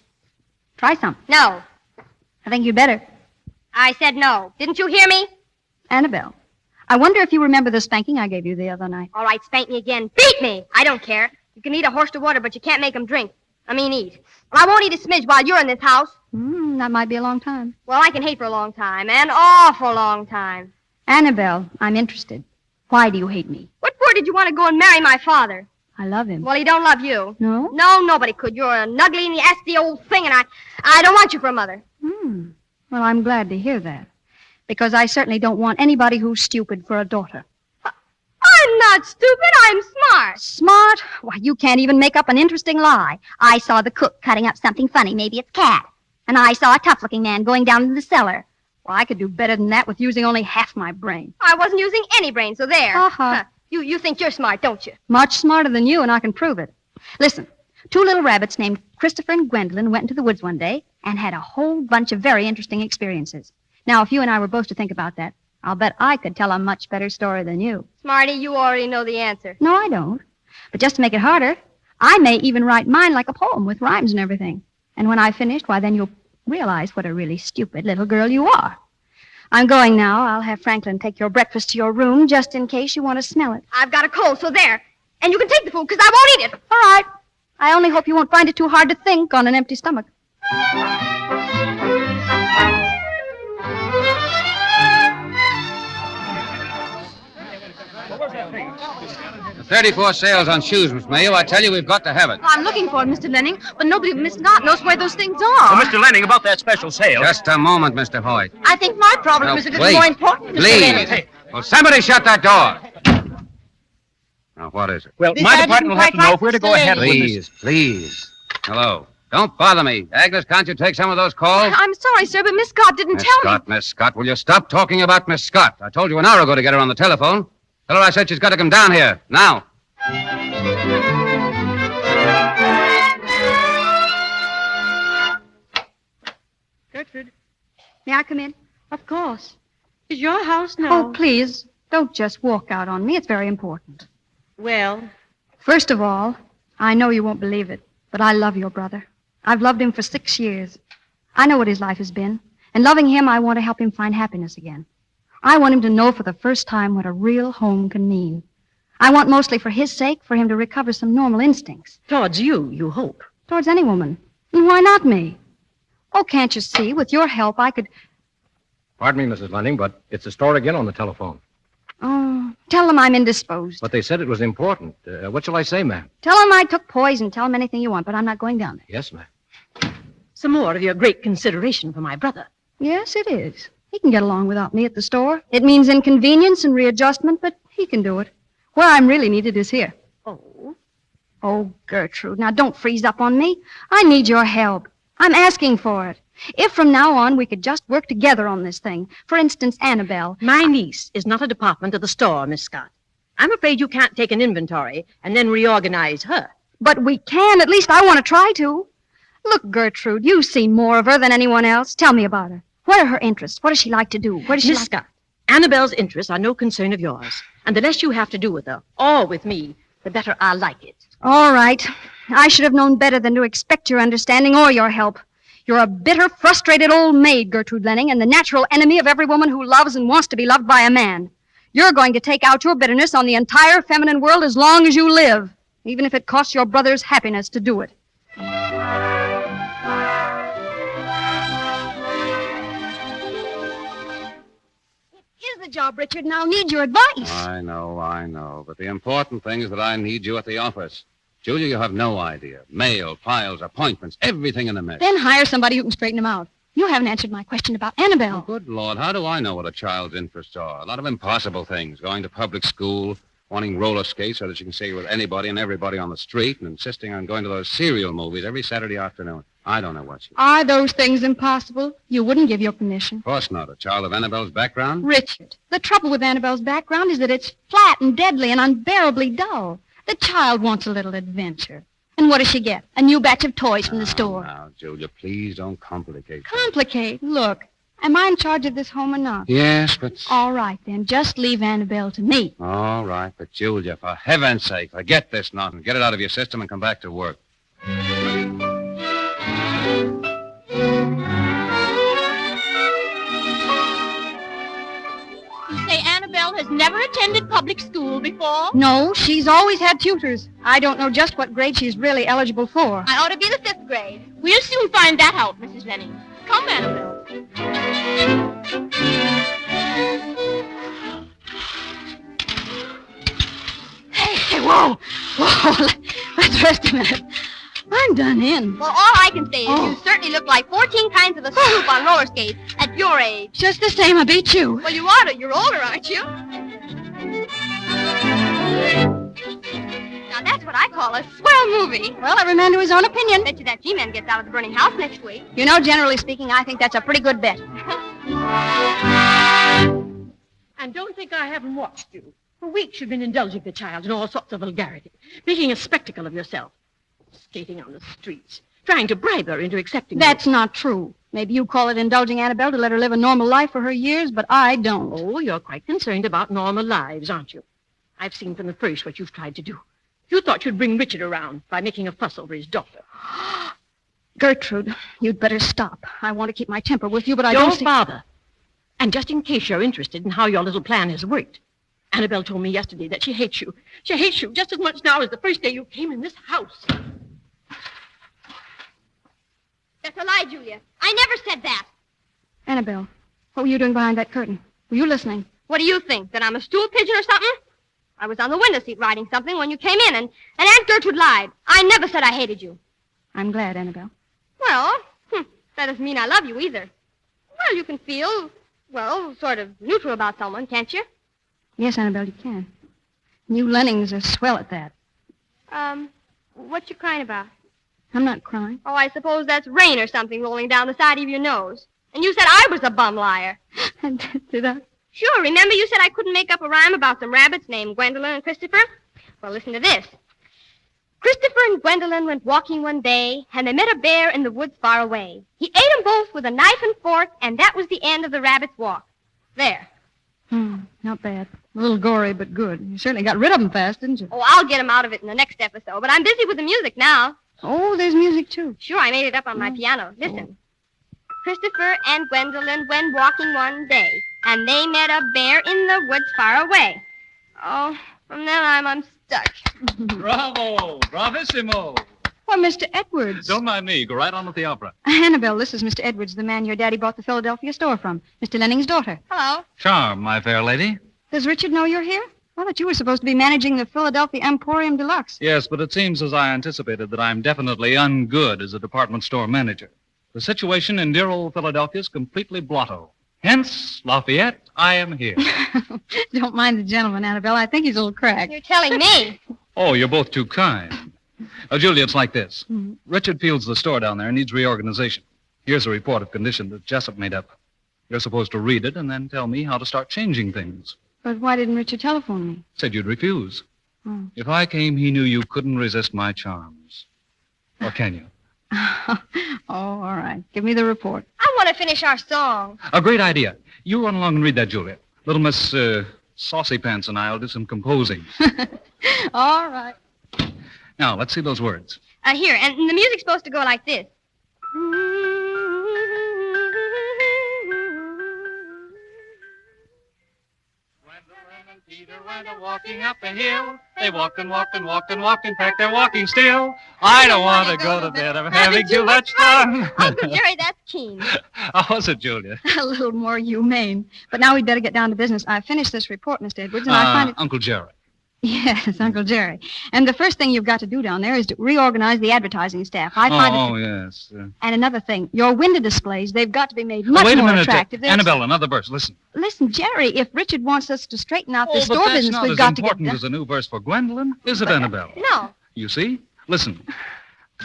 Try some. No. I think you'd better. I said no. Didn't you hear me? Annabelle, I wonder if you remember the spanking I gave you the other night. All right, spank me again. Beat me. I don't care. You can lead a horse to water, but you can't make him drink. Eat. Well, I won't eat a smidge while you're in this house. That might be a long time. Well, I can hate for a long time, an awful long time. Annabelle, I'm interested. Why do you hate me? What for did you want to go and marry my father? I love him. Well, he don't love you. No? No, nobody could. You're an ugly, nasty old thing, and I don't want you for a mother. Well, I'm glad to hear that. Because I certainly don't want anybody who's stupid for a daughter. I'm not stupid. I'm smart. Smart? Why, you can't even make up an interesting lie. I saw the cook cutting up something funny. Maybe it's cat. And I saw a tough-looking man going down into the cellar. Well, I could do better than that with using only half my brain. I wasn't using any brain, so there. Uh-huh. You think you're smart, don't you? Much smarter than you, and I can prove it. Listen, 2 little rabbits named Christopher and Gwendolyn went into the woods one day and had a whole bunch of very interesting experiences. Now, if you and I were both to think about that, I'll bet I could tell a much better story than you. Smarty, you already know the answer. No, I don't. But just to make it harder, I may even write mine like a poem with rhymes and everything. And when I've finished, why, then you'll realize what a really stupid little girl you are. I'm going now. I'll have Franklin take your breakfast to your room just in case you want to smell it. I've got a cold, so there. And you can take the food, because I won't eat it. All right. I only hope you won't find it too hard to think on an empty stomach. 34 sales on shoes, Miss Mayo. I tell you, we've got to have it. I'm looking for it, Mr. Lenning, but nobody but Miss Scott knows where those things are. Oh, Mr. Lenning, about that special sale. Just a moment, Mr. Hoyt. I think my problem is a little more important, Mr. Lenning. Please. Will somebody shut that door? Now, what is it? Well, my department will have to know if we're to go ahead with this. Please. Hello. Don't bother me. Agnes, can't you take some of those calls? I'm sorry, sir, but Miss Scott didn't tell me. Miss Scott, will you stop talking about Miss Scott? I told you an hour ago to get her on the telephone. Tell her I said she's got to come down here, now. Gertrude, may I come in? Of course. It's your house now. Oh, please, don't just walk out on me. It's very important. Well? First of all, I know you won't believe it, but I love your brother. I've loved him for 6 years. I know what his life has been, and loving him, I want to help him find happiness again. I want him to know for the first time what a real home can mean. I want mostly for his sake for him to recover some normal instincts. Towards you hope. Towards any woman. And why not me? Oh, can't you see? With your help, I could... Pardon me, Mrs. Lenning, but it's the store again on the telephone. Oh, tell them I'm indisposed. But they said it was important. What shall I say, ma'am? Tell them I took poison. Tell them anything you want, but I'm not going down there. Yes, ma'am. Some more of your great consideration for my brother. Yes, it is. He can get along without me at the store. It means inconvenience and readjustment, but he can do it. Where I'm really needed is here. Oh? Oh, Gertrude, now don't freeze up on me. I need your help. I'm asking for it. If from now on we could just work together on this thing. For instance, Annabelle. My niece is not a department of the store, Miss Scott. I'm afraid you can't take an inventory and then reorganize her. But we can. At least I want to try to. Look, Gertrude, you've seen more of her than anyone else. Tell me about her. What are her interests? What does she like to do? What does she Miss Scott, Annabelle's interests are no concern of yours. And the less you have to do with her, or with me, the better I'll like it. All right. I should have known better than to expect your understanding or your help. You're a bitter, frustrated old maid, Gertrude Lenning, and the natural enemy of every woman who loves and wants to be loved by a man. You're going to take out your bitterness on the entire feminine world as long as you live, even if it costs your brother's happiness to do it. It is the job, Richard, and I'll need your advice. I know. But the important thing is that I need you at the office. Julia, you have no idea. Mail, files, appointments, everything in a mess. Then hire somebody who can straighten them out. You haven't answered my question about Annabelle. Oh, good Lord, how do I know what a child's interests are? A lot of impossible things. Going to public school, wanting roller skates so that she can see with anybody and everybody on the street, and insisting on going to those serial movies every Saturday afternoon. I don't know what she... Are those things impossible? You wouldn't give your permission. Of course not. A child of Annabelle's background? Richard, the trouble with Annabelle's background is that it's flat and deadly and unbearably dull. The child wants a little adventure. And what does she get? A new batch of toys from the store. Now, Julia, please don't complicate things. Complicate? Look, am I in charge of this home or not? Yes, but... All right, then. Just leave Annabelle to me. All right, but Julia, for heaven's sake, forget this nonsense. Get it out of your system and come back to work. You say Annabelle has never attended public school before? No, she's always had tutors. I don't know just what grade she's really eligible for. I ought to be the 5th grade. We'll soon find that out, Mrs. Lenning. Come, Annabelle. Hey, whoa. Let's rest a minute. I'm done in. Well, all I can say is you certainly look like 14 kinds of the soup on roller skates at your age. Just the same, I beat you. Well, you ought to. You're older, aren't you? Now, that's what I call a swell movie. Well, every man to his own opinion. Bet you that G-Man gets out of the burning house next week. You know, generally speaking, I think that's a pretty good bet. And don't think I haven't watched you. For weeks you've been indulging the child in all sorts of vulgarity, making a spectacle of yourself. Skating on the streets, trying to bribe her into accepting That's not true. Maybe you call it indulging Annabelle to let her live a normal life for her years, but I don't. Oh, you're quite concerned about normal lives, aren't you? I've seen from the first what you've tried to do. You thought you'd bring Richard around by making a fuss over his daughter. Gertrude, you'd better stop. I want to keep my temper with you, but I don't... Don't bother. And just in case you're interested in how your little plan has worked, Annabelle told me yesterday that she hates you. She hates you just as much now as the first day you came in this house. That's a lie, Julia. I never said that. Annabelle, what were you doing behind that curtain? Were you listening? What do you think, that I'm a stool pigeon or something? I was on the window seat writing something when you came in, and Aunt Gertrude lied. I never said I hated you. I'm glad, Annabelle. Well, that doesn't mean I love you either. Well, you can feel, sort of neutral about someone, can't you? Yes, Annabelle, you can. You Lennings are swell at that. What you crying about? I'm not crying. Oh, I suppose that's rain or something rolling down the side of your nose. And you said I was a bum liar. Did I? Sure, remember you said I couldn't make up a rhyme about some rabbits named Gwendolyn and Christopher? Well, listen to this. Christopher and Gwendolyn went walking one day, and they met a bear in the woods far away. He ate them both with a knife and fork, and that was the end of the rabbit's walk. There. Not bad. A little gory, but good. You certainly got rid of them fast, didn't you? Oh, I'll get him out of it in the next episode, but I'm busy with the music now. Oh, there's music, too. Sure, I made it up on my piano. Listen. Christopher and Gwendolyn went walking one day, and they met a bear in the woods far away. Oh, from then on, I'm stuck. Bravo! Bravissimo! Why, Mr. Edwards. Don't mind me. Go right on with the opera. Annabelle, this is Mr. Edwards, the man your daddy bought the Philadelphia store from. Mr. Lenning's daughter. Hello. Charm, my fair lady. Does Richard know you're here? I thought you were supposed to be managing the Philadelphia Emporium Deluxe. Yes, but it seems as I anticipated that I'm definitely ungood as a department store manager. The situation in dear old Philadelphia is completely blotto. Hence, Lafayette, I am here. Don't mind the gentleman, Annabelle. I think he's a little cracked. You're telling me. Oh, you're both too kind. Julia, it's like this. Richard feels the store down there needs reorganization. Here's a report of condition that Jessup made up. You're supposed to read it and then tell me how to start changing things. But why didn't Richard telephone me? Said you'd refuse. Oh. If I came, he knew you couldn't resist my charms. Or can you? Oh, all right. Give me the report. I want to finish our song. A great idea. You run along and read that, Julia. Little Miss Saucy Pants and I will do some composing. All right. Now, let's see those words. Here, and the music's supposed to go like this. Peter went walking up a hill. They walked and walked and walked and walked. In fact, they're walking still. I don't want to go to bed. I'm having too much fun. Uncle Jerry, that's keen. How was it, Julia? A little more humane. But now we'd better get down to business. I finished this report, Mr. Edwards, and I find it... Uncle Jerry. Yes, Uncle Jerry. And the first thing you've got to do down there is to reorganize the advertising staff. I find it... yes. And another thing, your window displays, they've got to be made much Wait a more minute, attractive. Annabelle, another verse. Listen. Listen, Jerry, if Richard wants us to straighten out the but store that's business, not we've as got to get important as a new verse for Gwendolyn, is it, But, Annabelle? No. You see? Listen.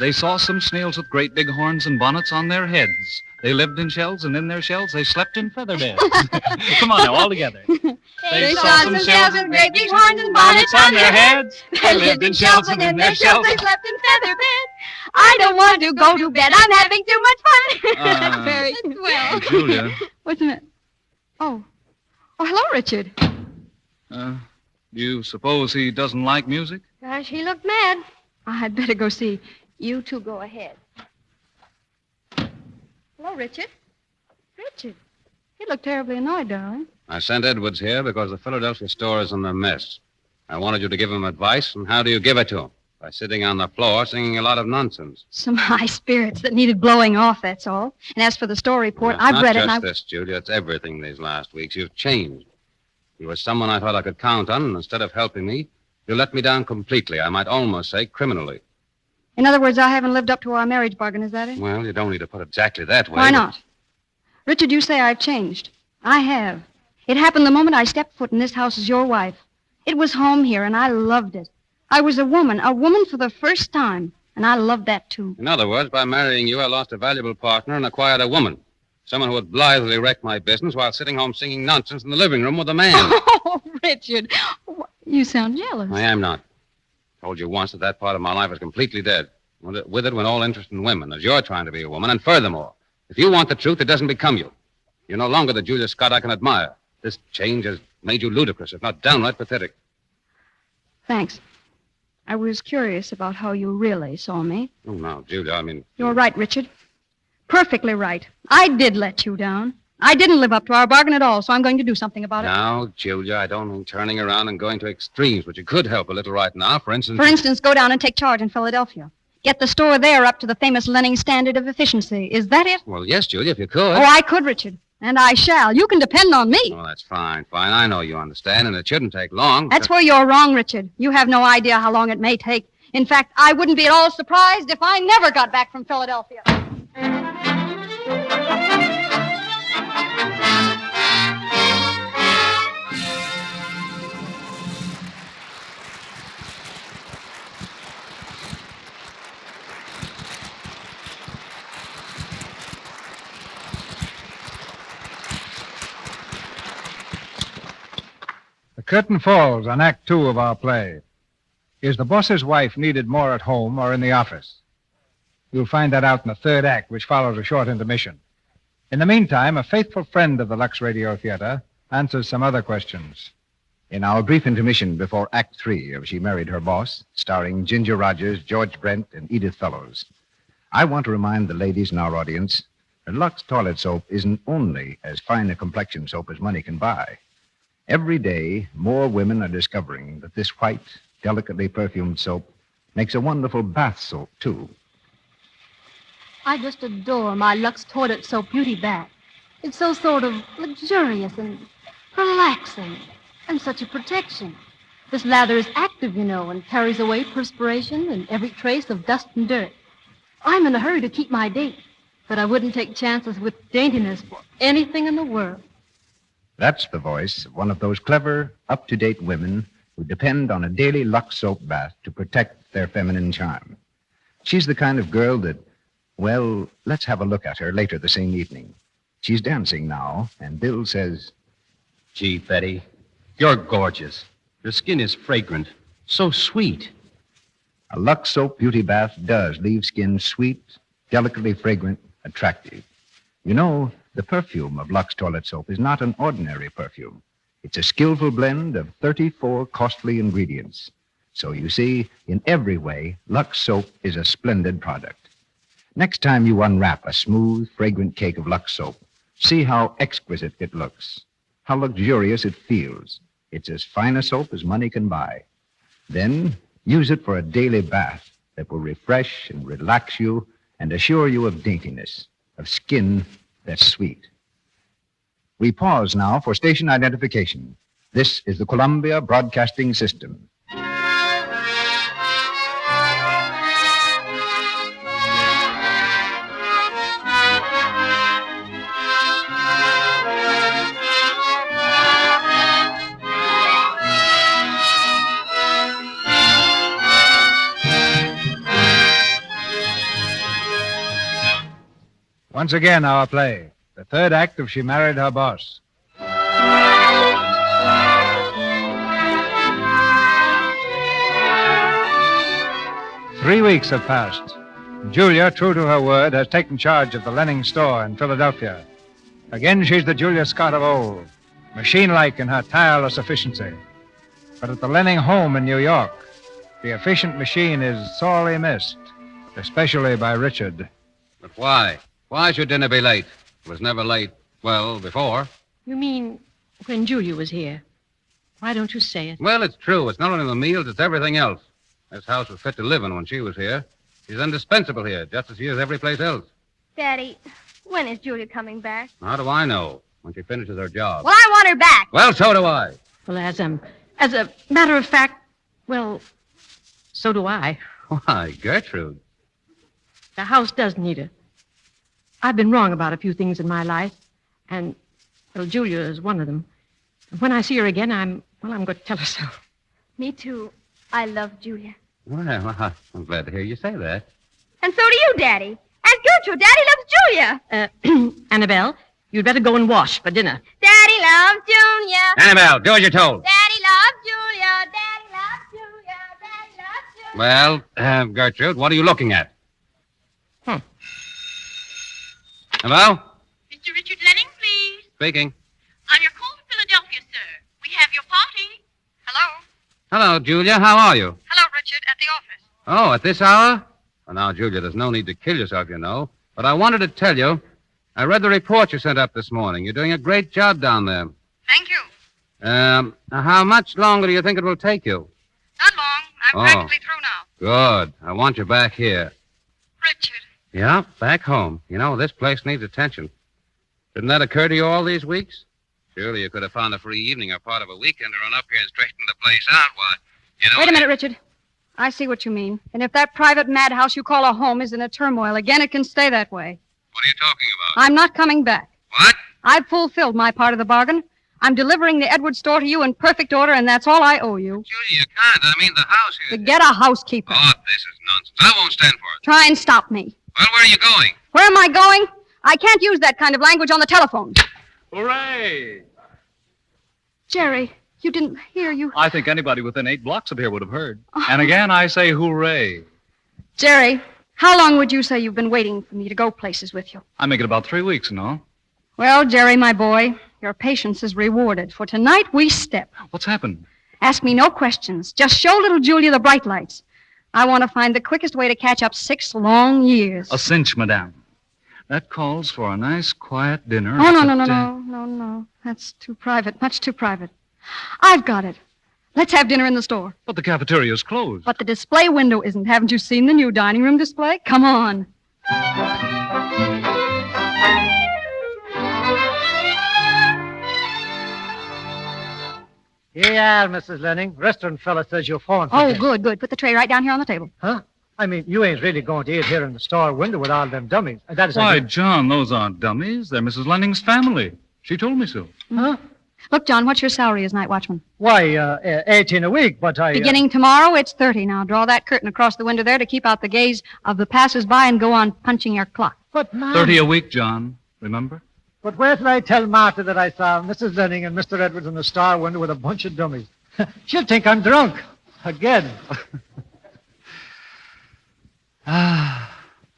They saw some snails with great big horns and bonnets on their heads. They lived in shells, and in their shells they slept in feather beds. Come on now, all together. They saw some shells with great big horns and bonnets on their heads. They lived in shells, and in their shells they slept in feather beds. I don't want to go to bed. I'm having too much fun. That's very well. Julia. What's the matter? Oh, hello, Richard. Do you suppose he doesn't like music? Gosh, he looked mad. I'd better go see. You two go ahead. Hello, Richard. Richard. You look terribly annoyed, darling. I sent Edwards here because the Philadelphia store is in a mess. I wanted you to give him advice, and how do you give it to him? By sitting on the floor singing a lot of nonsense. Some high spirits that needed blowing off, that's all. And as for the store report, I've read it and Not just this, Julia. It's everything these last weeks. You've changed. You were someone I thought I could count on, and instead of helping me, you let me down completely. I might almost say criminally. In other words, I haven't lived up to our marriage bargain, is that it? Well, you don't need to put it exactly that way. Why not? Richard, you say I've changed. I have. It happened the moment I stepped foot in this house as your wife. It was home here, and I loved it. I was a woman for the first time, and I loved that, too. In other words, by marrying you, I lost a valuable partner and acquired a woman. Someone who would blithely wreck my business while sitting home singing nonsense in the living room with a man. Oh, Richard, you sound jealous. I am not. Told you once that part of my life is completely dead. With it went all interest in women, as you're trying to be a woman. And furthermore, if you want the truth, it doesn't become you. You're no longer the Julia Scott I can admire. This change has made you ludicrous, if not downright pathetic. Thanks. I was curious about how you really saw me. Oh, no, Julia, I mean... You're right, Richard. Perfectly right. I did let you down. I didn't live up to our bargain at all, so I'm going to do something about it. Now, Julia, I don't mean turning around and going to extremes, but you could help a little right now. For instance, go down and take charge in Philadelphia. Get the store there up to the famous Lenning standard of efficiency. Is that it? Well, yes, Julia, if you could. Oh, I could, Richard. And I shall. You can depend on me. Well, that's fine. I know you understand, and it shouldn't take long. That's where you're wrong, Richard. You have no idea how long it may take. In fact, I wouldn't be at all surprised if I never got back from Philadelphia. The curtain falls on Act 2 of our play. Is the boss's wife needed more at home or in the office? You'll find that out in the third act, which follows a short intermission. In the meantime, a faithful friend of the Lux Radio Theatre answers some other questions. In our brief intermission before Act 3 of She Married Her Boss, starring Ginger Rogers, George Brent, and Edith Fellows, I want to remind the ladies in our audience that Lux toilet soap isn't only as fine a complexion soap as money can buy. Every day, more women are discovering that this white, delicately perfumed soap makes a wonderful bath soap, too. I just adore my Lux Toilet Soap Beauty Bath. It's so sort of luxurious and relaxing and such a protection. This lather is active, you know, and carries away perspiration and every trace of dust and dirt. I'm in a hurry to keep my date. but I wouldn't take chances with daintiness for anything in the world. That's the voice of one of those clever, up-to-date women who depend on a daily Lux soap bath to protect their feminine charm. She's the kind of girl that, well, let's have a look at her later the same evening. She's dancing now, and Bill says, Gee, Betty, you're gorgeous. Your skin is fragrant. So sweet. a Lux soap beauty bath does leave skin sweet, delicately fragrant, attractive. You know, the perfume of Lux toilet soap is not an ordinary perfume. It's a skillful blend of 34 costly ingredients. So you see, in every way, Lux soap is a splendid product. Next time you unwrap a smooth, fragrant cake of Lux soap, see how exquisite it looks, how luxurious it feels. It's as fine a soap as money can buy. Then use it for a daily bath that will refresh and relax you and assure you of daintiness, of skin that's sweet. We pause now for station identification. This is the Columbia Broadcasting System. Once again, our play, the third act of She Married Her Boss. 3 weeks have passed. Julia, true to her word, has taken charge of the Lenning store in Philadelphia. Again, she's the Julia Scott of old, machine-like in her tireless efficiency. But at the Lenning home in New York, the efficient machine is sorely missed, especially by Richard. But why? Why should dinner be late? It was never late, well, before. You mean when Julia was here? Why don't you say it? Well, it's true. It's not only the meals, it's everything else. This house was fit to live in when she was here. She's indispensable here, just as she is every place else. Daddy, when is Julia coming back? How do I know? When she finishes her job. Well, I want her back. Well, so do I. Well, as a matter of fact, well, so do I. Why, Gertrude. The house does need her. I've been wrong about a few things in my life, and, well, Julia is one of them. And when I see her again, I'm going to tell her so. Me too. I love Julia. Well, I'm glad to hear you say that. And so do you, Daddy. And Gertrude, Daddy loves Julia. Annabelle, you'd better go and wash for dinner. Daddy loves Julia. Annabelle, do as you're told. Daddy loves Julia. Daddy loves Julia. Daddy loves Julia. Well, Gertrude, what are you looking at? Hello? Mr. Richard Lenning, please. Speaking. On your call to Philadelphia, sir. We have your party. Hello? Hello, Julia. How are you? Hello, Richard, at the office. Oh, at this hour? Well, now, Julia, there's no need to kill yourself, you know. But I wanted to tell you, I read the report you sent up this morning. You're doing a great job down there. Thank you. How much longer do you think it will take you? Not long. I'm practically through now. Good. I want you back here. Richard. Yeah, back home. You know, this place needs attention. Didn't that occur to you all these weeks? Surely you could have found a free evening or part of a weekend to run up here and straighten the place out. Why, you know... Wait a minute, Richard. I see what you mean. And if that private madhouse you call a home is in a turmoil again, it can stay that way. What are you talking about? I'm not coming back. What? I've fulfilled my part of the bargain. I'm delivering the Edward store to you in perfect order, and that's all I owe you. Julia, you can't. I mean, the house here... To get a housekeeper. Oh, this is nonsense. I won't stand for it. Try and stop me. Well, where are you going? Where am I going? I can't use that kind of language on the telephone. Hooray! Jerry, you didn't hear you. I think anybody within 8 blocks of here would have heard. And again, I say hooray. Jerry, how long would you say you've been waiting for me to go places with you? I make it about 3 weeks, no? Well, Jerry, my boy, your patience is rewarded. For tonight, we step. What's happened? Ask me no questions. Just show little Julia the bright lights. I want to find the quickest way to catch up 6 long years. A cinch, madame. That calls for a nice, quiet dinner. Oh, no. That's too private, much too private. I've got it. Let's have dinner in the store. But the cafeteria's closed. But the display window isn't. Haven't you seen the new dining room display? Come on. Here you are, Mrs. Lenning. Restaurant fella says you're phoned for Oh, dinner. good. Put the tray right down here on the table. Huh? I mean, you ain't really going to eat here in the store window with all them dummies. That is Why, John, those aren't dummies. They're Mrs. Lenning's family. She told me so. Huh? Look, John, what's your salary as night watchman? Why, 18 a week, but I... Beginning tomorrow, it's 30. Now, draw that curtain across the window there to keep out the gaze of the passers-by and go on punching your clock. But, Mom... 30 a week, John. Remember? But where till I tell Martha that I saw Mrs. Lenning and Mr. Edwards in the store window with a bunch of dummies? She'll think I'm drunk. Again.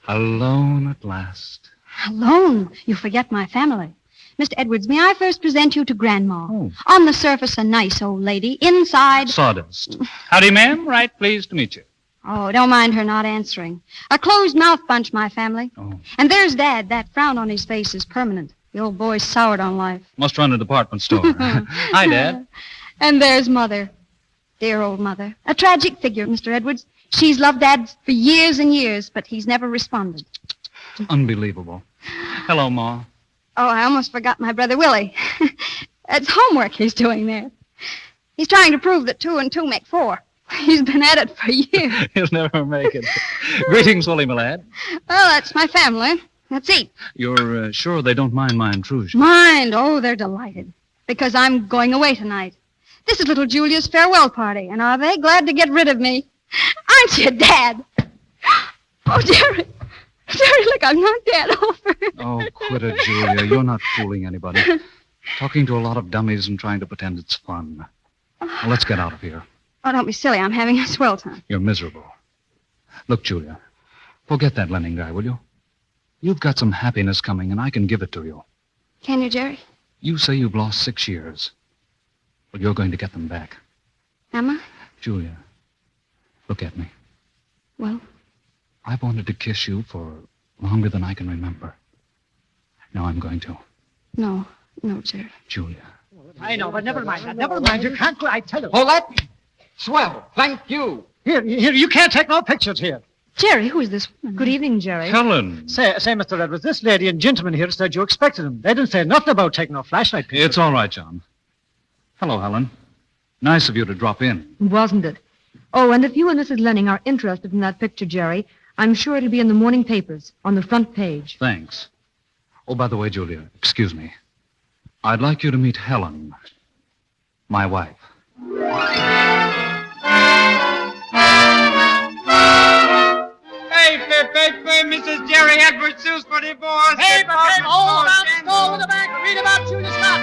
Alone at last. Alone? You forget my family. Mr. Edwards, may I first present you to Grandma? Oh. On the surface, a nice old lady. Inside... Sawdust. Howdy, ma'am. Right pleased to meet you. Oh, don't mind her not answering. A closed-mouth bunch, my family. Oh. And there's Dad. That frown on his face is permanent. The old boy's soured on life. Must run a department store. Hi, Dad. And there's Mother. Dear old Mother. A tragic figure, Mr. Edwards. She's loved Dad for years and years, but he's never responded. Unbelievable. Hello, Ma. Oh, I almost forgot my brother Willie. It's homework he's doing there. He's trying to prove that 2 and 2 make 4. He's been at it for years. He'll never make it. Greetings, Willie, my lad. Well, that's my family. Let's eat. You're sure they don't mind my intrusion? Mind? Oh, they're delighted. Because I'm going away tonight. This is little Julia's farewell party, and are they glad to get rid of me? Aren't you, Dad? Oh, Jerry. Jerry, look, I'm not dead over. Oh, quit it, Julia. You're not fooling anybody. Talking to a lot of dummies and trying to pretend it's fun. Now, let's get out of here. Oh, don't be silly. I'm having a swell time. You're miserable. Look, Julia, forget that Lenning guy, will you? You've got some happiness coming, and I can give it to you. Can you, Jerry? You say you've lost 6 years. Well, you're going to get them back. Emma? Julia, look at me. Well? I've wanted to kiss you for longer than I can remember. Now I'm going to. No, Jerry. Julia. I know, but never mind that. Never mind. You can't go. I tell you. Hold that. Swell. Thank you. Here, you can't take no pictures here. Jerry, who is this woman? Good evening, Jerry. Helen. Say, Mr. Edwards, this lady and gentleman here said you expected them. They didn't say nothing about taking no flashlight pictures. It's all right, John. Hello, Helen. Nice of you to drop in. Wasn't it? Oh, and if you and Mrs. Lenning are interested in that picture, Jerry, I'm sure it'll be in the morning papers, on the front page. Thanks. Oh, by the way, Julia, excuse me. I'd like you to meet Helen, my wife. Paper, Mrs. Jerry Edwards sues for divorce. Paper, hold on, stall in the back. Read about Julia Scott,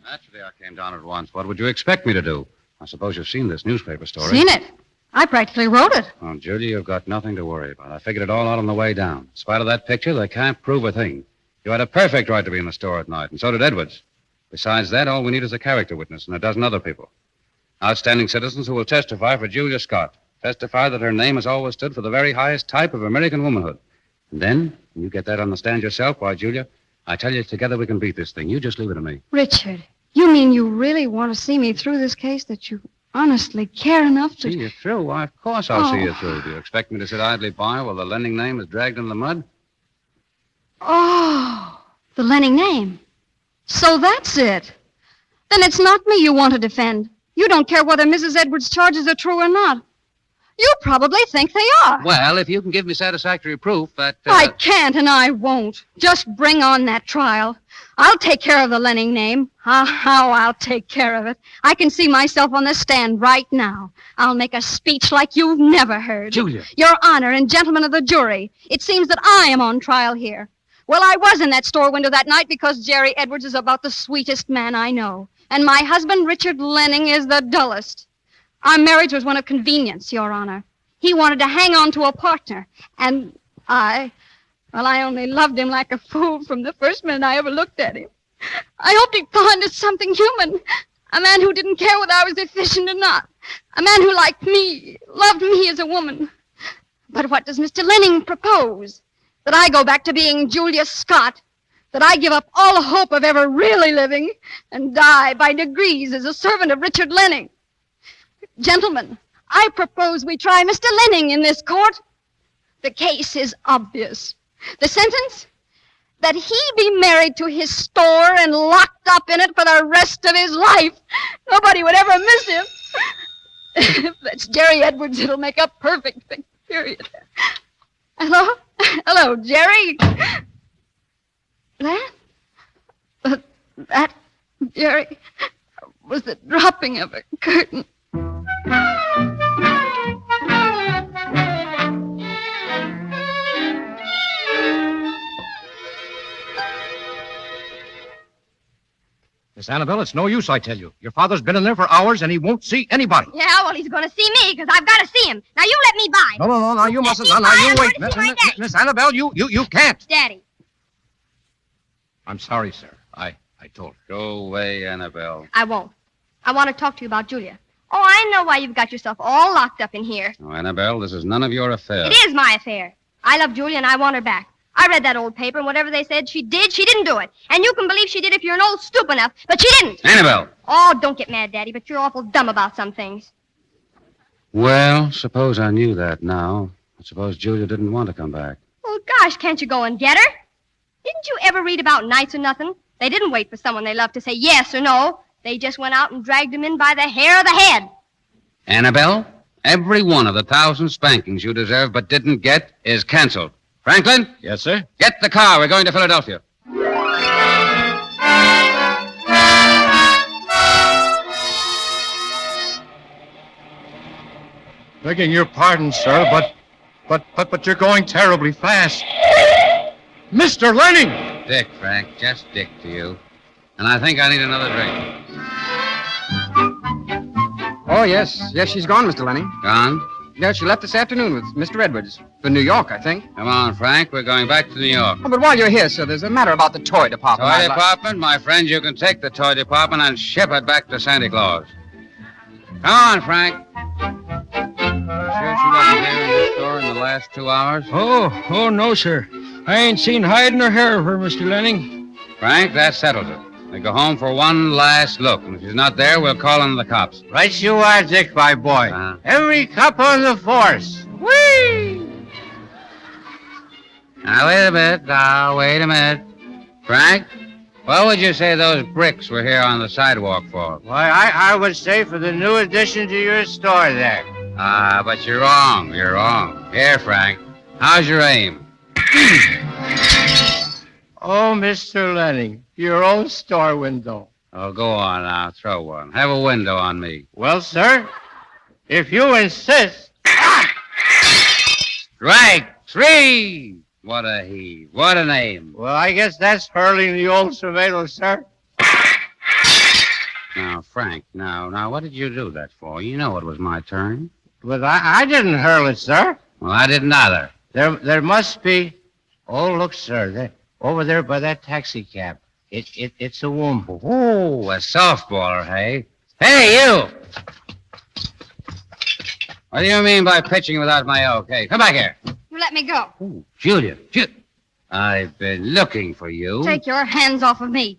Naturally, I came down at once. What would you expect me to do? I suppose you've seen this newspaper story. Seen it? I practically wrote it. Oh, Julia, you've got nothing to worry about. I figured it all out on the way down. In spite of that picture, they can't prove a thing. You had a perfect right to be in the store at night, and so did Edwards. Besides that, all we need is a character witness and a dozen other people. Outstanding citizens who will testify for Julia Scott. Testify that her name has always stood for the very highest type of American womanhood. And then, when you get that on the stand yourself, why, Julia, I tell you, together we can beat this thing. You just leave it to me. Richard, you mean you really want to see me through this case, that you honestly care enough to... See you through? Why, of course I'll see you through. Do you expect me to sit idly by while the Lenning name is dragged in the mud? Oh, the Lenning name. So that's it. Then it's not me you want to defend. You don't care whether Mrs. Edwards' charges are true or not. You probably think they are. Well, if you can give me satisfactory proof that... I can't and I won't. Just bring on that trial. I'll take care of the Lenning name. How I'll take care of it. I can see myself on the stand right now. I'll make a speech like you've never heard. Julia. Your Honor and gentlemen of the jury, it seems that I am on trial here. Well, I was in that store window that night because Jerry Edwards is about the sweetest man I know. And my husband, Richard Lenning, is the dullest. Our marriage was one of convenience, Your Honor. He wanted to hang on to a partner. And I only loved him like a fool from the first minute I ever looked at him. I hoped he'd find us something human. A man who didn't care whether I was efficient or not. A man who liked me, loved me as a woman. But what does Mr. Lenning propose? That I go back to being Julia Scott? That I give up all hope of ever really living and die by degrees as a servant of Richard Lenning? Gentlemen, I propose we try Mr. Lenning in this court. The case is obvious. The sentence? That he be married to his store and locked up in it for the rest of his life. Nobody would ever miss him. If that's Jerry Edwards, it'll make a perfect picture, period. Hello? Hello, Jerry? That, Jerry, was the dropping of a curtain. Miss Annabelle, it's no use, I tell you. Your father's been in there for hours, and he won't see anybody. Yeah, well, he's going to see me, because I've got to see him. Now, you let me by. No, now you mustn't. Now, you wait. Miss Annabelle, you can't. Daddy. I'm sorry, sir. I told her. Go away, Annabelle. I won't. I want to talk to you about Julia. Oh, I know why you've got yourself all locked up in here. Oh, Annabelle, this is none of your affair. It is my affair. I love Julia, and I want her back. I read that old paper, and whatever they said she didn't do it. And you can believe she did if you're an old stoop enough, but she didn't. Annabelle! Oh, don't get mad, Daddy, but you're awful dumb about some things. Well, suppose I knew that now. I suppose Julia didn't want to come back. Well, gosh, can't you go and get her? Didn't you ever read about knights or nothing? They didn't wait for someone they loved to say yes or no. They just went out and dragged him in by the hair of the head. Annabelle, every one of the 1,000 spankings you deserve but didn't get is canceled. Franklin? Yes, sir? Get the car. We're going to Philadelphia. Begging your pardon, sir, but you're going terribly fast. Mr. Lenning! Dick, Frank. Just Dick to you. And I think I need another drink. Oh, yes. Yes, she's gone, Mr. Lenning. Gone? Yeah, she left this afternoon with Mr. Edwards. For New York, I think. Come on, Frank. We're going back to New York. Oh, but while you're here, sir, there's a matter about the toy department. Toy department? My friend, you can take the toy department and ship it back to Santa Claus. Come on, Frank. You sure she wasn't here in the store in the last 2 hours? Oh, no, sir. I ain't seen hide nor hair of her, Mr. Lenning. Frank, that settles it. We go home for one last look, and if she's not there, we'll call in the cops. Right you are, Dick, my boy. Every cop on the force. Whee! Now, wait a minute. Frank, what would you say those bricks were here on the sidewalk for? Why, I would say for the new addition to your store there. But you're wrong. Here, Frank, how's your aim? Oh, Mr. Lenning, your own store window. Oh, go on now, throw one. Have a window on me. Well, sir, if you insist. Strike 3! What a heave. What an aim. Well, I guess that's hurling the old tomato, sir. Now, Frank, now, what did you do that for? You know it was my turn. But I didn't hurl it, sir. Well, I didn't either. There must be. Oh, look, sir. Over there by that taxi cab. It's a woman. Oh, a softballer, hey? Hey, you! What do you mean by pitching without my okay? Come back here. You let me go. Ooh, Julia. I've been looking for you. Take your hands off of me.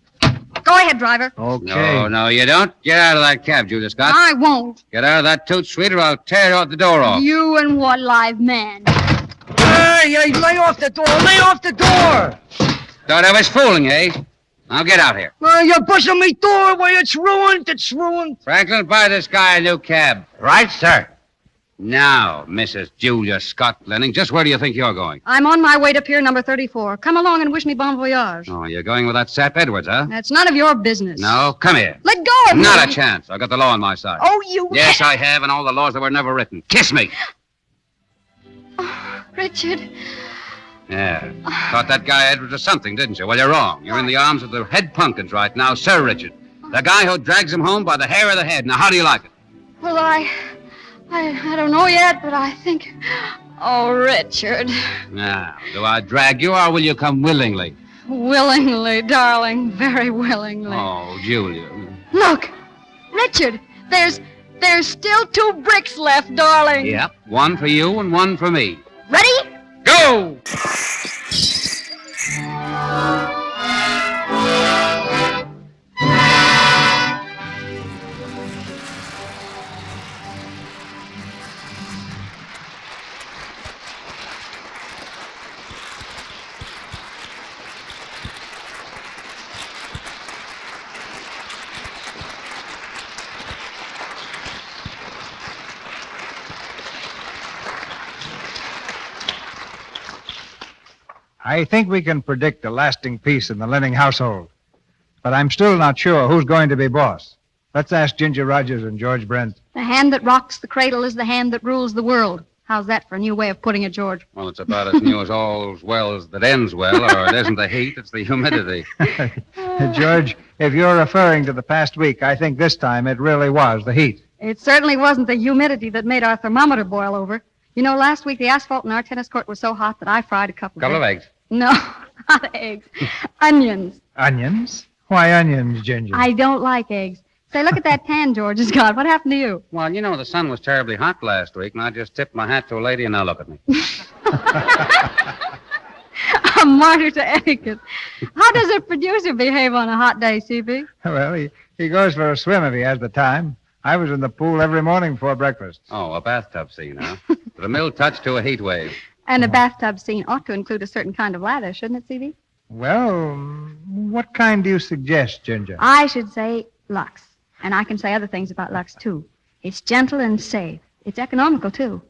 Go ahead, driver. Okay. No, you don't. Get out of that cab, Julia Scott. I won't. Get out of that toot suite or I'll tear the door off. You and what live man? Hey, lay off the door! Lay off the door! Thought I was fooling, eh? Now get out here. You're pushing me door away. It's ruined. It's ruined. Franklin, buy this guy a new cab. Right, sir. Now, Mrs. Julia Scott Lenning, just where do you think you're going? I'm on my way to Pier number 34. Come along and wish me bon voyage. Oh, you're going with that sap Edwards, huh? That's none of your business. No, come here. Let go of me. Not a chance. I've got the law on my side. Oh, you... Yes, I have, and all the laws that were never written. Kiss me. Oh, Richard. Yeah. Thought that guy Edwards was something, didn't you? Well, you're wrong. You're in the arms of the head pumpkins right now, Sir Richard. The guy who drags him home by the hair of the head. Now, how do you like it? Well, I don't know yet, but I think... Oh, Richard. Now, do I drag you or will you come willingly? Willingly, darling. Very willingly. Oh, Julia. Look, Richard, there's still 2 bricks left, darling. Yep. One for you and one for me. Ready? Go! I think we can predict a lasting peace in the Lenning household. But I'm still not sure who's going to be boss. Let's ask Ginger Rogers and George Brent. The hand that rocks the cradle is the hand that rules the world. How's that for a new way of putting it, George? Well, it's about as new as all's well that ends well, or it isn't the heat, it's the humidity. George, if you're referring to the past week, I think this time it really was the heat. It certainly wasn't the humidity that made our thermometer boil over. You know, last week the asphalt in our tennis court was so hot that I fried a couple of eggs. No, not eggs. Onions. Onions? Why onions, Ginger? I don't like eggs. Say, look at that tan George has got. What happened to you? Well, you know, the sun was terribly hot last week, and I just tipped my hat to a lady, and now look at me. A martyr to etiquette. How does a producer behave on a hot day, CB? Well, he goes for a swim if he has the time. I was in the pool every morning before breakfast. Oh, a bathtub scene, huh? The mild touch to a heat wave. And a bathtub scene ought to include a certain kind of lather, shouldn't it, CB? Well, what kind do you suggest, Ginger? I should say Lux. And I can say other things about Lux, too. It's gentle and safe. It's economical, too.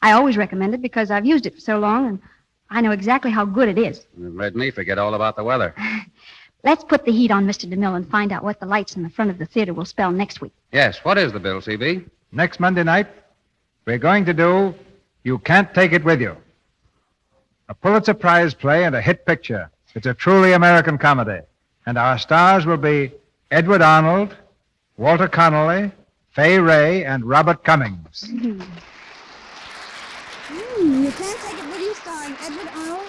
I always recommend it because I've used it for so long, and I know exactly how good it is. You've made me forget all about the weather. Let's put the heat on Mr. DeMille and find out what the lights in the front of the theater will spell next week. Yes, what is the bill, CB? Next Monday night, we're going to do You Can't Take It With You. A Pulitzer Prize play and a hit picture. It's a truly American comedy. And our stars will be Edward Arnold, Walter Connolly, Fay Ray, and Robert Cummings. You Can't Take It With You, starring Edward Arnold,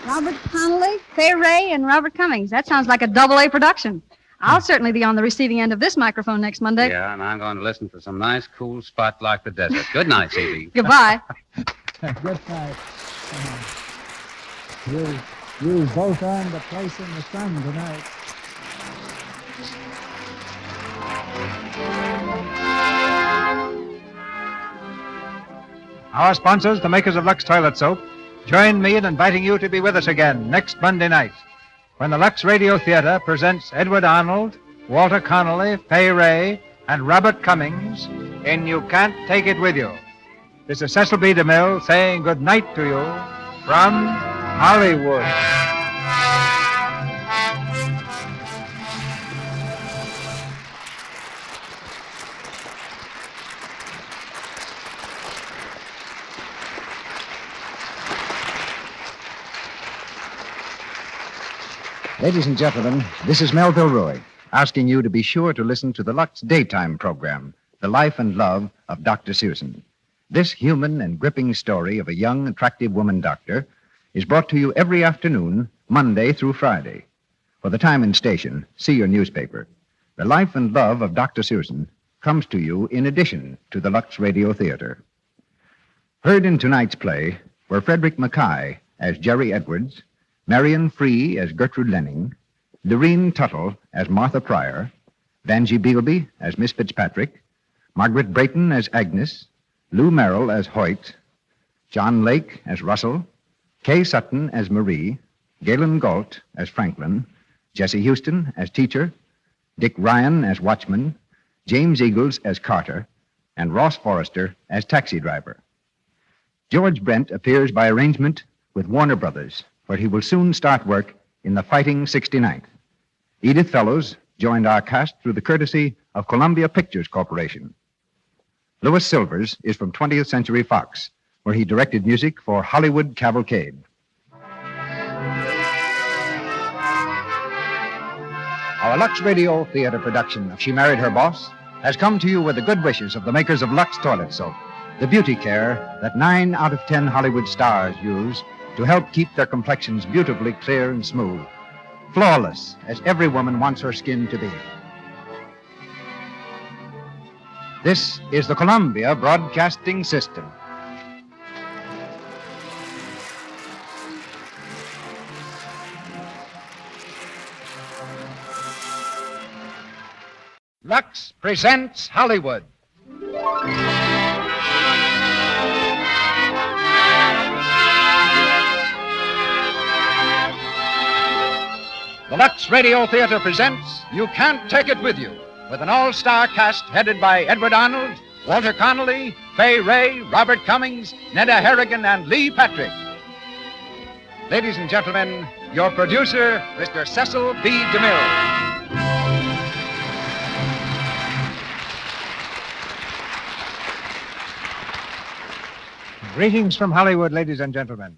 Robert Connolly, Fay Ray, and Robert Cummings. That sounds like a double-A production. I'll certainly be on the receiving end of this microphone next Monday. Yeah, and I'm going to listen for some nice, cool spot like the desert. Good night, CB. Goodbye. Good night. You both earned a place in the sun tonight. Our sponsors, the makers of Lux Toilet Soap, join me in inviting you to be with us again next Monday night when the Lux Radio Theatre presents Edward Arnold, Walter Connolly, Fay Ray, and Robert Cummings in You Can't Take It With You. This is Cecil B. DeMille saying good night to you from Hollywood. Ladies and gentlemen, this is Melville Roy, asking you to be sure to listen to the Lux Daytime program, The Life and Love of Dr. Searson. This human and gripping story of a young, attractive woman doctor is brought to you every afternoon, Monday through Friday. For the time and station, see your newspaper. The Life and Love of Dr. Searson comes to you in addition to the Lux Radio Theatre. Heard in tonight's play were Frederick Mackay as Jerry Edwards, Marion Free as Gertrude Lenning, Doreen Tuttle as Martha Pryor, Vangie Beelby as Miss Fitzpatrick, Margaret Brayton as Agnes, Lou Merrill as Hoyt, John Lake as Russell, Kay Sutton as Marie, Galen Galt as Franklin, Jesse Houston as teacher, Dick Ryan as watchman, James Eagles as Carter, and Ross Forrester as taxi driver. George Brent appears by arrangement with Warner Brothers, where he will soon start work in the Fighting 69th. Edith Fellows joined our cast through the courtesy of Columbia Pictures Corporation. Louis Silvers is from 20th Century Fox, where he directed music for Hollywood Cavalcade. Our Lux Radio Theatre production of She Married Her Boss has come to you with the good wishes of the makers of Lux Toilet Soap, the beauty care that 9 out of 10 Hollywood stars use to help keep their complexions beautifully clear and smooth, flawless as every woman wants her skin to be. This is the Columbia Broadcasting System. Lux presents Hollywood. The Lux Radio Theatre presents You Can't Take It With You, with an all-star cast headed by Edward Arnold, Walter Connolly, Fay Ray, Robert Cummings, Neda Harrigan, and Lee Patrick. Ladies and gentlemen, your producer, Mr. Cecil B. DeMille. Greetings from Hollywood, ladies and gentlemen.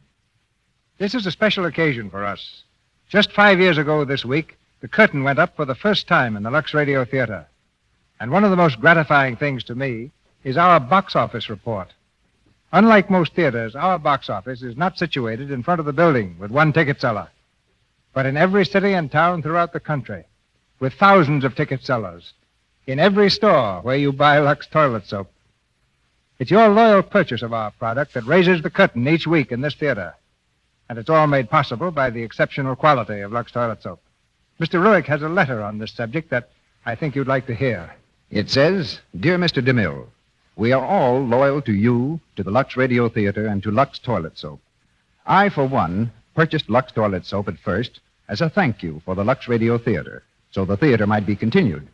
This is a special occasion for us. Just 5 years ago this week, the curtain went up for the first time in the Lux Radio Theatre. And one of the most gratifying things to me is our box office report. Unlike most theaters, our box office is not situated in front of the building with one ticket seller, but in every city and town throughout the country, with thousands of ticket sellers, in every store where you buy Lux toilet soap. It's your loyal purchase of our product that raises the curtain each week in this theater, and it's all made possible by the exceptional quality of Lux toilet soap. Mr. Ruick has a letter on this subject that I think you'd like to hear. It says, Dear Mr. DeMille, we are all loyal to you, to the Lux Radio Theater, and to Lux toilet soap. I, for one, purchased Lux toilet soap at first as a thank you for the Lux Radio Theater, so the theater might be continued.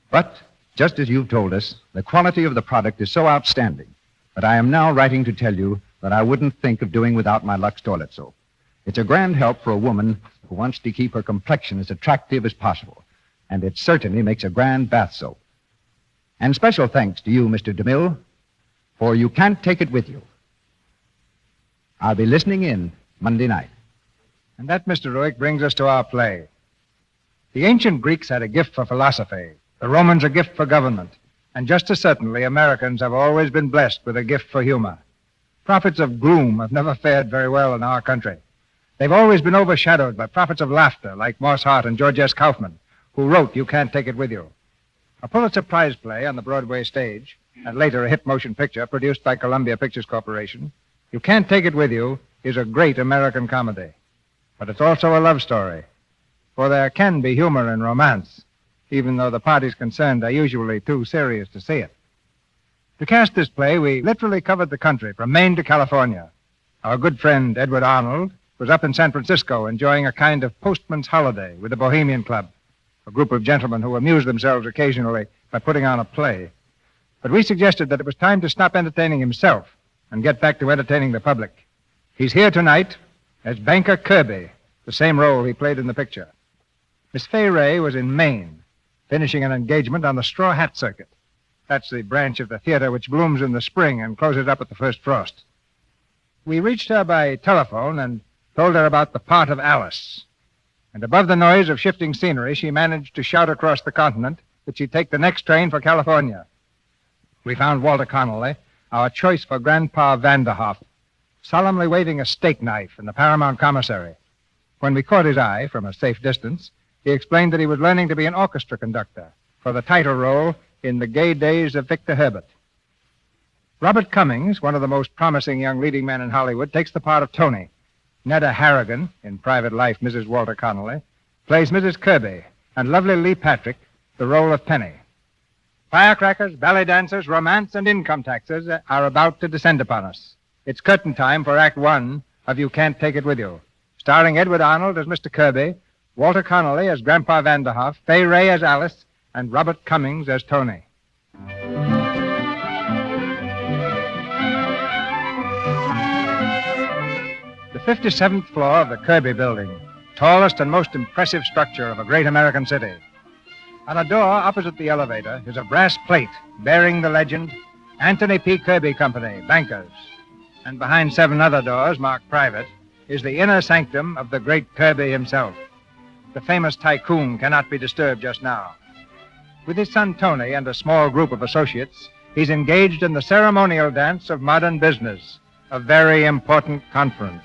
But, just as you've told us, the quality of the product is so outstanding that I am now writing to tell you that I wouldn't think of doing without my Lux toilet soap. It's a grand help for a woman who wants to keep her complexion as attractive as possible, and it certainly makes a grand bath soap. And special thanks to you, Mr. DeMille, for you can't take it with you. I'll be listening in Monday night. And that, Mr. Ruick, brings us to our play. The ancient Greeks had a gift for philosophy, the Romans a gift for government, and just as certainly Americans have always been blessed with a gift for humor. Prophets of gloom have never fared very well in our country. They've always been overshadowed by prophets of laughter like Morse Hart and George S. Kaufman, who wrote You Can't Take It With You. A Pulitzer Prize play on the Broadway stage, and later a hit motion picture produced by Columbia Pictures Corporation, You Can't Take It With You is a great American comedy. But it's also a love story, for there can be humor in romance, even though the parties concerned are usually too serious to see it. To cast this play, we literally covered the country from Maine to California. Our good friend Edward Arnold was up in San Francisco enjoying a kind of postman's holiday with the Bohemian Club, a group of gentlemen who amuse themselves occasionally by putting on a play. But we suggested that it was time to stop entertaining himself and get back to entertaining the public. He's here tonight as Banker Kirby, the same role he played in the picture. Miss Fay Ray was in Maine, finishing an engagement on the straw hat circuit. That's the branch of the theater which blooms in the spring and closes up at the first frost. We reached her by telephone and told her about the part of Alice. And above the noise of shifting scenery, she managed to shout across the continent that she'd take the next train for California. We found Walter Connolly, our choice for Grandpa Vanderhoff, solemnly waving a steak knife in the Paramount commissary. When we caught his eye from a safe distance, he explained that he was learning to be an orchestra conductor for the title role in The Gay Days of Victor Herbert. Robert Cummings, one of the most promising young leading men in Hollywood, takes the part of Tony. Netta Harrigan, in Private Life, Mrs. Walter Connolly, plays Mrs. Kirby, and lovely Lee Patrick, the role of Penny. Firecrackers, ballet dancers, romance, and income taxes are about to descend upon us. It's curtain time for Act One of You Can't Take It With You, starring Edward Arnold as Mr. Kirby, Walter Connolly as Grandpa Vanderhoff, Fay Ray as Alice, and Robert Cummings as Tony. The 57th floor of the Kirby Building, tallest and most impressive structure of a great American city. On a door opposite the elevator is a brass plate bearing the legend, Anthony P. Kirby Company, Bankers. And behind 7 other doors marked private is the inner sanctum of the great Kirby himself. The famous tycoon cannot be disturbed just now. With his son Tony and a small group of associates, he's engaged in the ceremonial dance of modern business, a very important conference.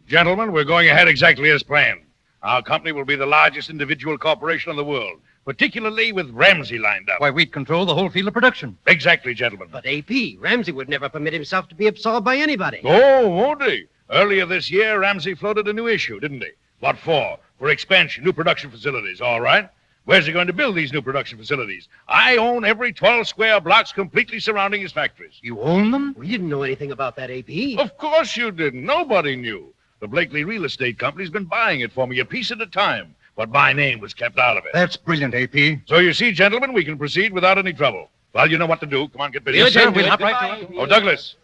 Gentlemen, we're going ahead exactly as planned. Our company will be the largest individual corporation in the world, particularly with Ramsey lined up. Why, we'd control the whole field of production. Exactly, gentlemen. But, AP, Ramsey would never permit himself to be absorbed by anybody. Oh, won't he? Earlier this year, Ramsey floated a new issue, didn't he? What for? For expansion, new production facilities, all right. Where's he going to build these new production facilities? I own every 12 square blocks completely surrounding his factories. You own them? We didn't know anything about that, AP. Of course you didn't. Nobody knew. The Blakely Real Estate Company's been buying it for me a piece at a time, but my name was kept out of it. That's brilliant, AP. So you see, gentlemen, we can proceed without any trouble. Well, you know what to do. Come on, get busy. Yes, sir. We'll hop right to it. Oh, Douglas,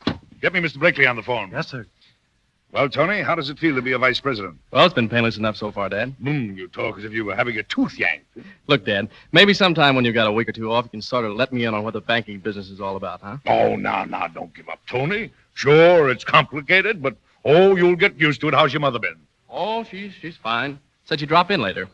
get me Mr. Blakely on the phone. Yes, sir. Well, Tony, how does it feel to be a vice president? Well, it's been painless enough so far, Dad. You talk as if you were having a tooth yanked. Look, Dad, maybe sometime when you've got a week or two off, you can sort of let me in on what the banking business is all about, huh? Oh, now, don't give up, Tony. Sure, it's complicated, but, you'll get used to it. How's your mother been? Oh, she's fine. Said she'd drop in later.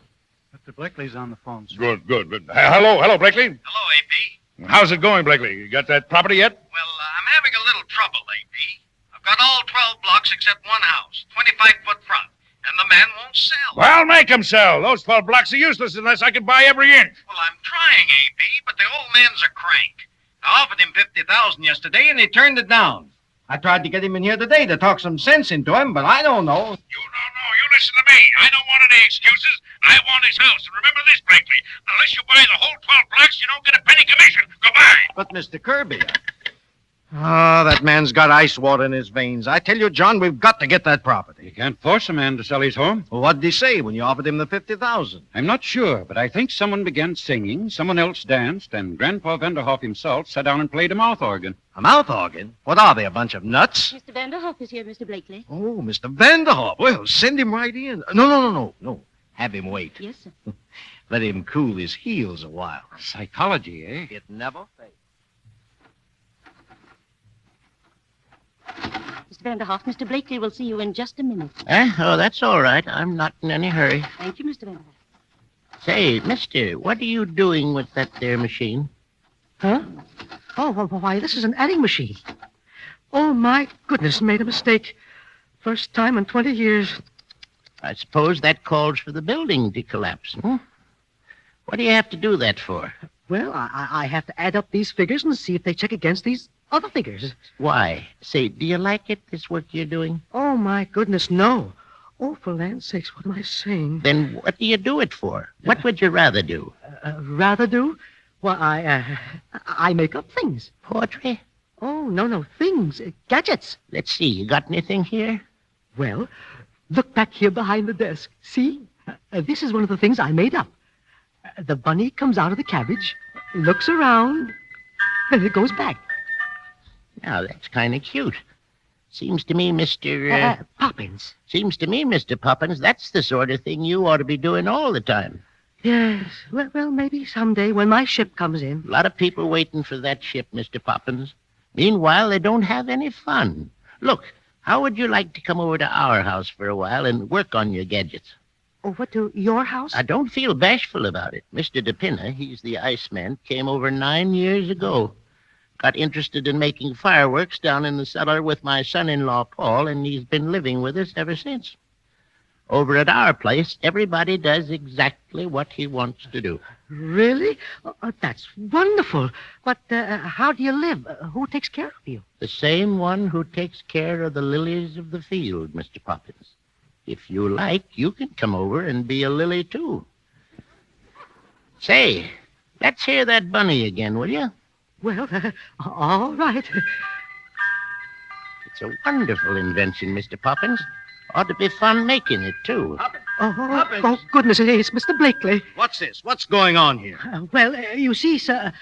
Mr. Blakely's on the phone, sir. Good. Hello, Blakely. Hello, A.P. How's it going, Blakely? You got that property yet? Well, I'm having a little trouble, A.P. I've got all 12 blocks except one house, 25-foot front, and the man won't sell. Well, make him sell. Those 12 blocks are useless unless I can buy every inch. Well, I'm trying, A.P., but the old man's a crank. I offered him $50,000 yesterday, and he turned it down. I tried to get him in here today to talk some sense into him, but I don't know. You listen to me. I don't want any excuses. I want his house. And remember this, Blakely. Unless you buy the whole 12 blocks, you don't get a penny commission. Goodbye. But, Mr. Kirby... that man's got ice water in his veins. I tell you, John, we've got to get that property. You can't force a man to sell his home. Well, what'd he say when you offered him the $50,000? I'm not sure, but I think someone began singing, someone else danced, and Grandpa Vanderhoff himself sat down and played a mouth organ. A mouth organ? What are they, a bunch of nuts? Mr. Vanderhoff is here, Mr. Blakely. Oh, Mr. Vanderhoff. Well, send him right in. No. Have him wait. Yes, sir. Let him cool his heels a while. Psychology, eh? It never fails. Mr. Vanderhoff, Mr. Blakely will see you in just a minute. That's all right. I'm not in any hurry. Thank you, Mr. Vanderhoff. Say, mister, what are you doing with that there machine? Huh? Oh, why, this is an adding machine. Oh, my goodness, made a mistake. First time in 20 years. I suppose that calls for the building to collapse, hmm? What do you have to do that for? Well, I have to add up these figures and see if they check against these other figures. Why? Say, do you like it, this work you're doing? Oh, my goodness, no. Oh, for land's sakes, what am I saying? Then what do you do it for? What would you rather do? Rather do? Well, I make up things. Poetry? Oh, no, things, gadgets. Let's see, you got anything here? Well, look back here behind the desk. See? This is one of the things I made up. The bunny comes out of the cabbage, looks around, and it goes back. Now, that's kind of cute. Seems to me, Mr. Poppins. Seems to me, Mr. Poppins, that's the sort of thing you ought to be doing all the time. Yes. Well, maybe someday when my ship comes in. A lot of people waiting for that ship, Mr. Poppins. Meanwhile, they don't have any fun. Look, how would you like to come over to our house for a while and work on your gadgets? Oh, what, to your house? I don't feel bashful about it. Mr. DePinna, he's the Iceman, came over 9 years ago. Got interested in making fireworks down in the cellar with my son-in-law, Paul, and he's been living with us ever since. Over at our place, everybody does exactly what he wants to do. Really? That's wonderful. But how do you live? Who takes care of you? The same one who takes care of the lilies of the field, Mr. Poppins. If you like, you can come over and be a lily, too. Say, let's hear that bunny again, will you? Well, all right. It's a wonderful invention, Mr. Poppins. Ought to be fun making it, too. Oh, goodness, it's Mr. Blakely. What's this? What's going on here? Well, you see, sir,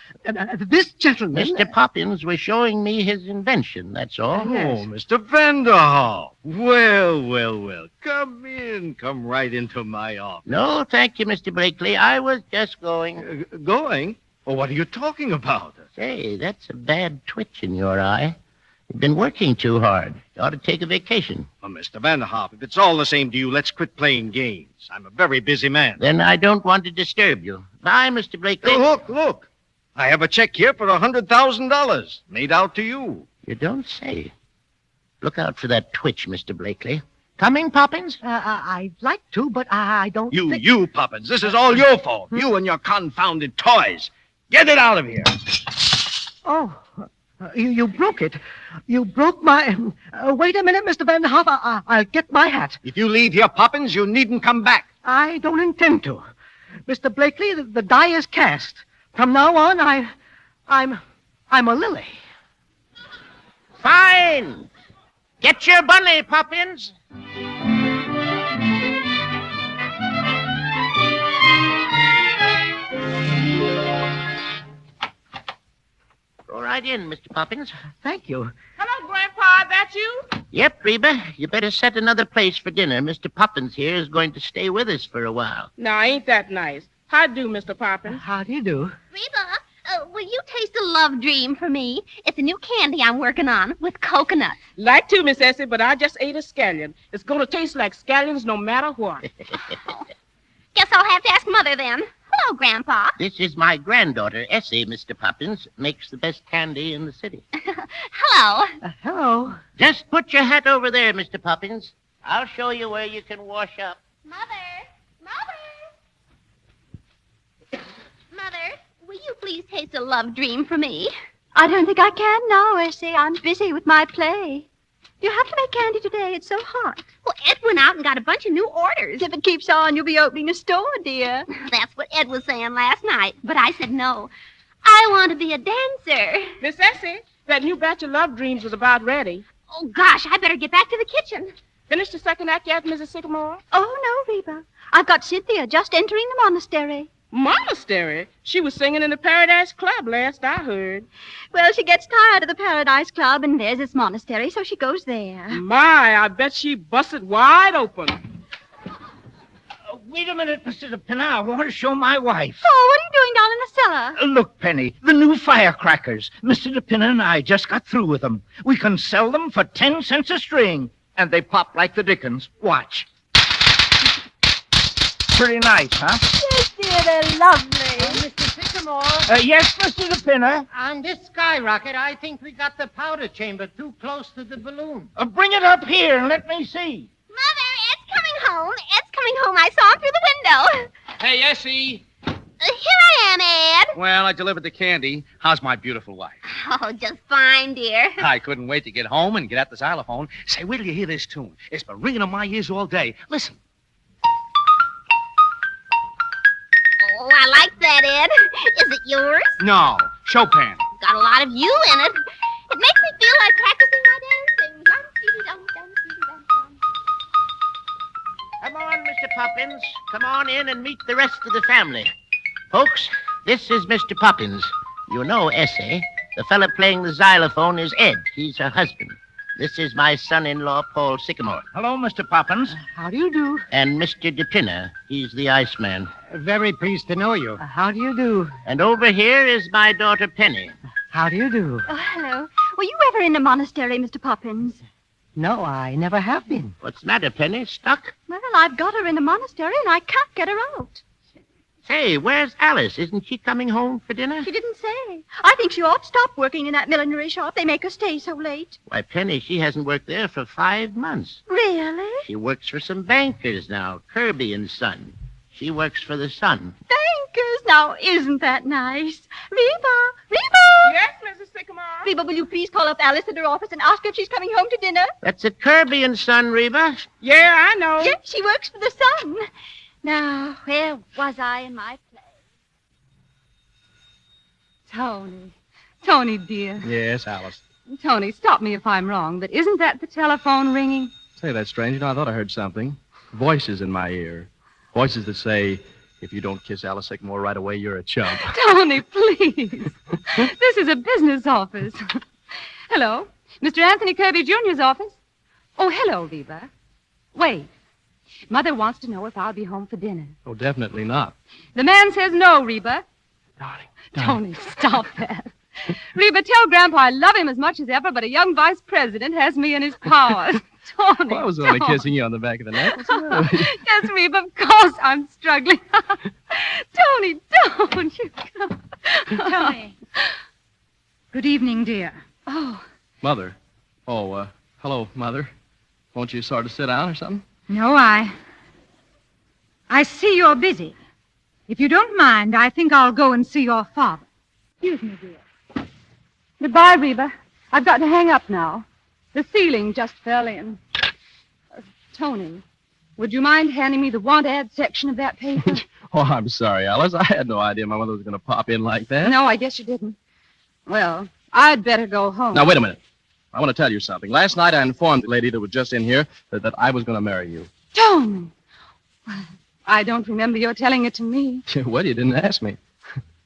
this gentleman... Mr. Poppins was showing me his invention, that's all. Oh, Mr. Vanderhoff. Well. Come in. Come right into my office. No, thank you, Mr. Blakely. I was just going. Going? Well, what are you talking about? Say, that's a bad twitch in your eye. You've been working too hard. You ought to take a vacation. Oh, Mr. Vanderhoff, if it's all the same to you, let's quit playing games. I'm a very busy man. Then I don't want to disturb you. Bye, Mr. Blakely. Oh, look. I have a check here for $100,000 made out to you. You don't say. Look out for that twitch, Mr. Blakely. Coming, Poppins? I'd like to, but I don't think... You, Poppins. This is all your fault. You and your confounded toys. Get it out of here. Oh, you broke it. You broke my... wait a minute, Mr. Vanderhoff. I'll get my hat. If you leave here, Poppins, you needn't come back. I don't intend to. Mr. Blakely, the die is cast. From now on, I'm a lily. Fine. Get your bunny, Poppins. Go right in, Mr. Poppins. Thank you. Hello, Grandpa. that you? Yep, Reba. You better set another place for dinner. Mr. Poppins here is going to stay with us for a while. Now, ain't that nice? How do, Mr. Poppins? How do you do? Reba, will you taste a love dream for me? It's a new candy I'm working on with coconuts. Like to, Miss Essie, but I just ate a scallion. It's going to taste like scallions no matter what. Guess I'll have to ask Mother then. Hello, Grandpa. This is my granddaughter, Essie, Mr. Poppins. Makes the best candy in the city. Hello. Hello. Just put your hat over there, Mr. Poppins. I'll show you where you can wash up. Mother, will you please taste a love dream for me? I don't think I can now, Essie. I'm busy with my play. You have to make candy today. It's so hot. Well, Ed went out and got a bunch of new orders. If it keeps on, you'll be opening a store, dear. That's what Ed was saying last night, but I said no. I want to be a dancer. Miss Essie, that new batch of love dreams is about ready. Oh, gosh, I better get back to the kitchen. Finished the second act yet, Mrs. Sycamore? Oh, no, Reba. I've got Cynthia just entering the monastery. Monastery? She was singing in the Paradise Club last I heard. Well, she gets tired of the Paradise Club, and there's this monastery, so she goes there. My, I bet she busted wide open. Wait a minute, Mr. DePinna. I want to show my wife. Oh, what are you doing down in the cellar? Look, Penny, the new firecrackers. Mr. DePinna and I just got through with them. We can sell them for 10 cents a string. And they pop like the dickens. Watch. Pretty nice, huh? Yes, dear, they're lovely. Mr. Sycamore? Yes, Mr. DePinna? On this skyrocket, I think we got the powder chamber too close to the balloon. Bring it up here and let me see. Mother, Ed's coming home. Ed's coming home. I saw him through the window. Hey, Essie. Here I am, Ed. Well, I delivered the candy. How's my beautiful wife? Oh, just fine, dear. I couldn't wait to get home and get at the xylophone. Say, wait till you hear this tune. It's been ringing in my ears all day. Listen. Oh, I like that, Ed. Is it yours? No, Chopin. Got a lot of you in it. It makes me feel like practicing my dancing. Come on, Mr. Poppins. Come on in and meet the rest of the family. Folks, this is Mr. Poppins. You know Essie. The fella playing the xylophone is Ed. He's her husband. This is my son-in-law, Paul Sycamore. Hello, Mr. Poppins. How do you do? And Mr. DePinna. He's the Iceman. Very pleased to know you. How do you do? And over here is my daughter, Penny. How do you do? Oh, hello. Were you ever in a monastery, Mr. Poppins? No, I never have been. What's the matter, Penny? Stuck? Well, I've got her in a monastery, and I can't get her out. Say, where's Alice? Isn't she coming home for dinner? She didn't say. I think she ought to stop working in that millinery shop. They make her stay so late. Why, Penny, she hasn't worked there for 5 months. Really? She works for some bankers now, Kirby and Son. She works for the Sun. Bankers? Now, isn't that nice? Reba! Reba! Yes, Mrs. Sycamore? Reba, will you please call up Alice at her office and ask her if she's coming home to dinner? That's at Kirby and Son, Reba. Yeah, I know. Yes, she works for the Sun. Now, where was I in my play? Tony, dear. Yes, Alice. Tony, stop me if I'm wrong, but isn't that the telephone ringing? Say, that's strange. You know, I thought I heard something. Voices in my ear. Voices that say, if you don't kiss Alice Sycamore right away, you're a chump. Tony, please. This is a business office. Hello, Mr. Anthony Kirby Jr.'s office. Oh, hello, Reba. Wait. Mother wants to know if I'll be home for dinner. Oh, definitely not. The man says no, Reba. Darling. Tony, stop that. Reba, tell Grandpa I love him as much as ever, but a young vice president has me in his power. Tony, Well, I was only don't. kissing you on the back of the neck. What's the matter with you? Yes, Reba, of course I'm struggling. Tony, don't you come. Tony. Good evening, dear. Oh, Mother. Oh, hello, Mother. Won't you sort of sit down or something? No, I see you're busy. If you don't mind, I think I'll go and see your father. excuse me, dear. Goodbye, Reba. I've got to hang up now. The ceiling just fell in. Tony, would you mind handing me the want ad section of that paper? Oh, I'm sorry, Alice. I had no idea my mother was going to pop in like that. No, I guess you didn't. Well, I'd better go home. Now, wait a minute. I want to tell you something. Last night I informed the lady that was just in here that I was going to marry you. Tony! Well, I don't remember your telling it to me. Well, you didn't ask me.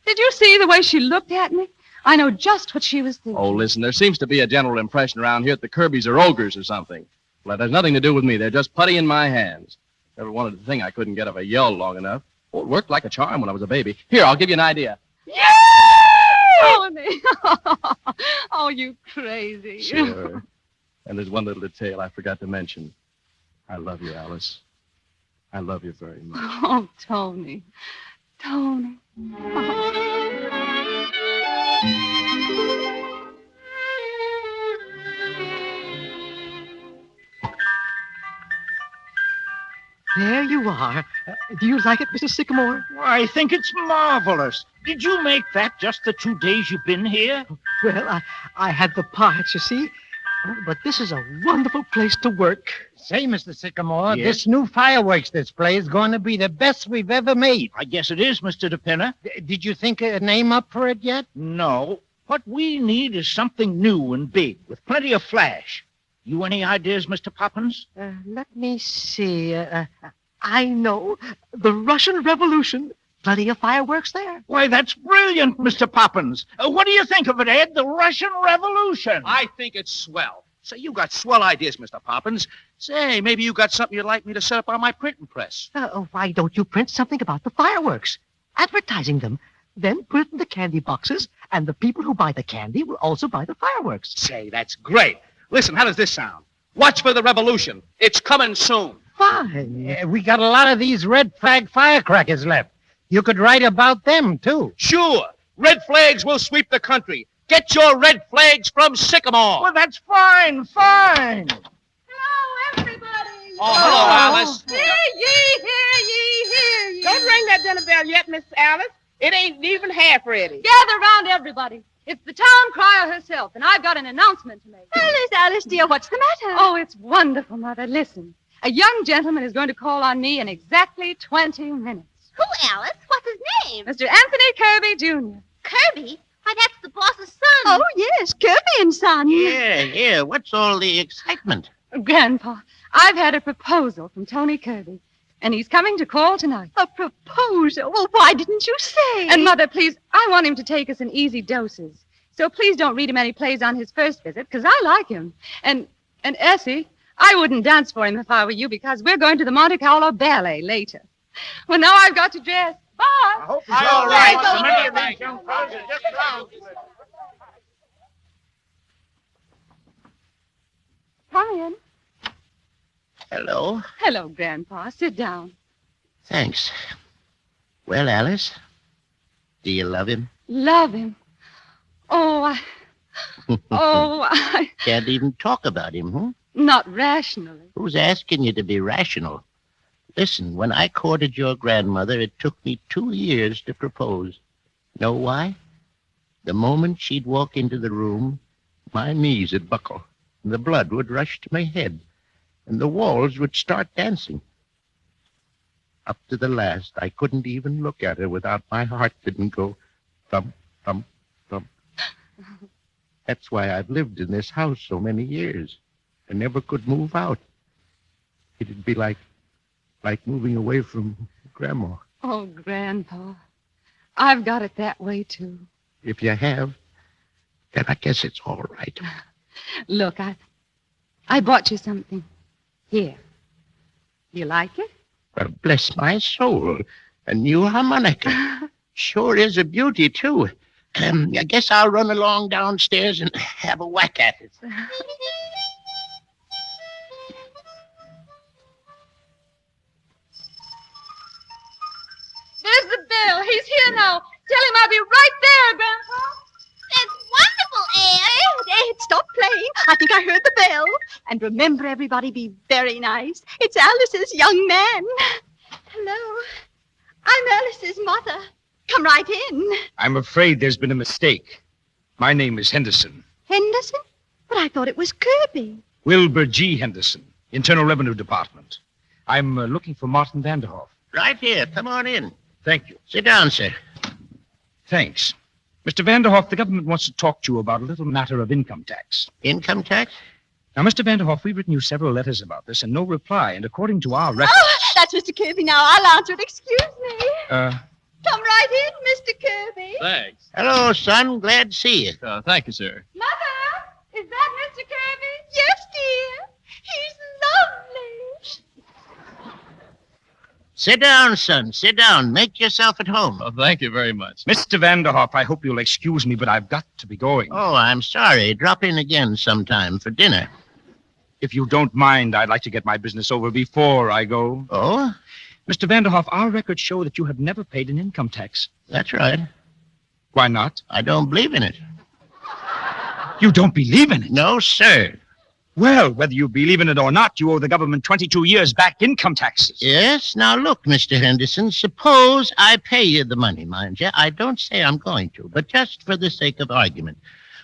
Did you see the way she looked at me? I know just what she was thinking. Oh, listen, there seems to be a general impression around here that the Kirbys are ogres or something. Well, that has nothing to do with me. They're just putty in my hands. Never wanted to think I couldn't get up a yell long enough. Oh, it worked like a charm when I was a baby. Here, I'll give you an idea. Tony! Oh, you crazy. Sure. And there's one little detail I forgot to mention. I love you, Alice. I love you very much. Oh, Tony. Tony. There you are. Do you like it, Mr. Sycamore? I think it's marvelous. Did you make that just the 2 days you've been here? Well, I had the parts, you see. Oh, but this is a wonderful place to work. Say, Mr. Sycamore, Yes? this new fireworks display is going to be the best we've ever made. I guess it is, Mr. DePinner. Did you think of a name up for it yet? No. What we need is something new and big, with plenty of flash. You any ideas, Mr. Poppins? Let me see. I know. The Russian Revolution. Plenty of fireworks there. Why, that's brilliant, Mr. Poppins. What do you think of it, Ed? The Russian Revolution. I think it's swell. Say, you got swell ideas, Mr. Poppins. Say, maybe you got something you'd like me to set up on my printing press. Why don't you print something about the fireworks? Advertising them. Then put it in the candy boxes, and the people who buy the candy will also buy the fireworks. Say, that's great. Listen, how does this sound? Watch for the revolution. It's coming soon. Fine. We got a lot of these red flag firecrackers left. You could write about them, too. Sure. Red flags will sweep the country. Get your red flags from Sycamore. Well, that's fine, fine. Hello, everybody. Oh, hello, Alice. Hear ye, hear ye, hear ye. Don't ring that dinner bell yet, Miss Alice. It ain't even half ready. Gather round, everybody. It's the town crier herself, and I've got an announcement to make. Alice, dear, what's the matter? Oh, it's wonderful, Mother. Listen. A young gentleman is going to call on me in exactly 20 minutes. Who, Alice? What's his name? Mr. Anthony Kirby, Jr. Kirby? Why, that's the boss's son. Oh, yes, Kirby and Son. Yeah. What's all the excitement? Grandpa, I've had a proposal from Tony Kirby, and he's coming to call tonight. A proposal? Well, why didn't you say? And, Mother, please, I want him to take us in easy doses. So please don't read him any plays on his first visit, because I like him. And Essie, I wouldn't dance for him if I were you, because we're going to the Monte Carlo Ballet later. Well, now I've got to dress. Bye. I hope he's all right. So many of these young fellows are just around. Come in. Hello. Hello, Grandpa. Sit down. Thanks. Well, Alice, do you love him? Love him. Oh, I Can't even talk about him, huh? Not rationally. Who's asking you to be rational? Listen, when I courted your grandmother, it took me 2 years to propose. Know why? The moment she'd walk into the room, my knees would buckle, and the blood would rush to my head, and the walls would start dancing. Up to the last, I couldn't even look at her without my heart didn't go thump, thump, thump. That's why I've lived in this house so many years. I never could move out. It'd be like moving away from Grandma. Oh, Grandpa, I've got it that way, too. If you have, then I guess it's all right. Look, I bought you something. Here. You like it? Well, bless my soul. A new harmonica. Sure is a beauty, too. I guess I'll run along downstairs and have a whack at it. There's the bell. He's here now. Tell him I'll be right there, Grandpa. That's wonderful, Ed. Ed, stop playing. I think I heard the bell. And remember, everybody, be very nice. It's Alice's young man. Hello. I'm Alice's mother. Come right in. I'm afraid there's been a mistake. My name is Henderson. Henderson? But I thought it was Kirby. Wilbur G. Henderson, Internal Revenue Department. I'm looking for Martin Vanderhoff. Right here. Come on in. Thank you. Sit down, sir. Thanks. Mr. Vanderhoff, the government wants to talk to you about a little matter of income tax. Income tax? Now, Mr. Vanderhoff, we've written you several letters about this and no reply. And according to our records... Oh, that's Mr. Kirby now. I'll answer it. Excuse me. Come right in, Mr. Kirby. Thanks. Hello, son. Glad to see you. Thank you, sir. Mother, is that Mr. Kirby? Yes, dear. He's lovely. Sit down, son. Sit down. Make yourself at home. Oh, thank you very much. Mr. Vanderhoff, I hope you'll excuse me, but I've got to be going. Oh, I'm sorry. Drop in again sometime for dinner. If you don't mind, I'd like to get my business over before I go. Oh? Mr. Vanderhoff, our records show that you have never paid an income tax. That's right. Why not? I don't believe in it. You don't believe in it? No, sir. Well, whether you believe in it or not, you owe the government 22 years back income taxes. Yes? Now, look, Mr. Henderson, suppose I pay you the money, mind you. I don't say I'm going to, but just for the sake of argument.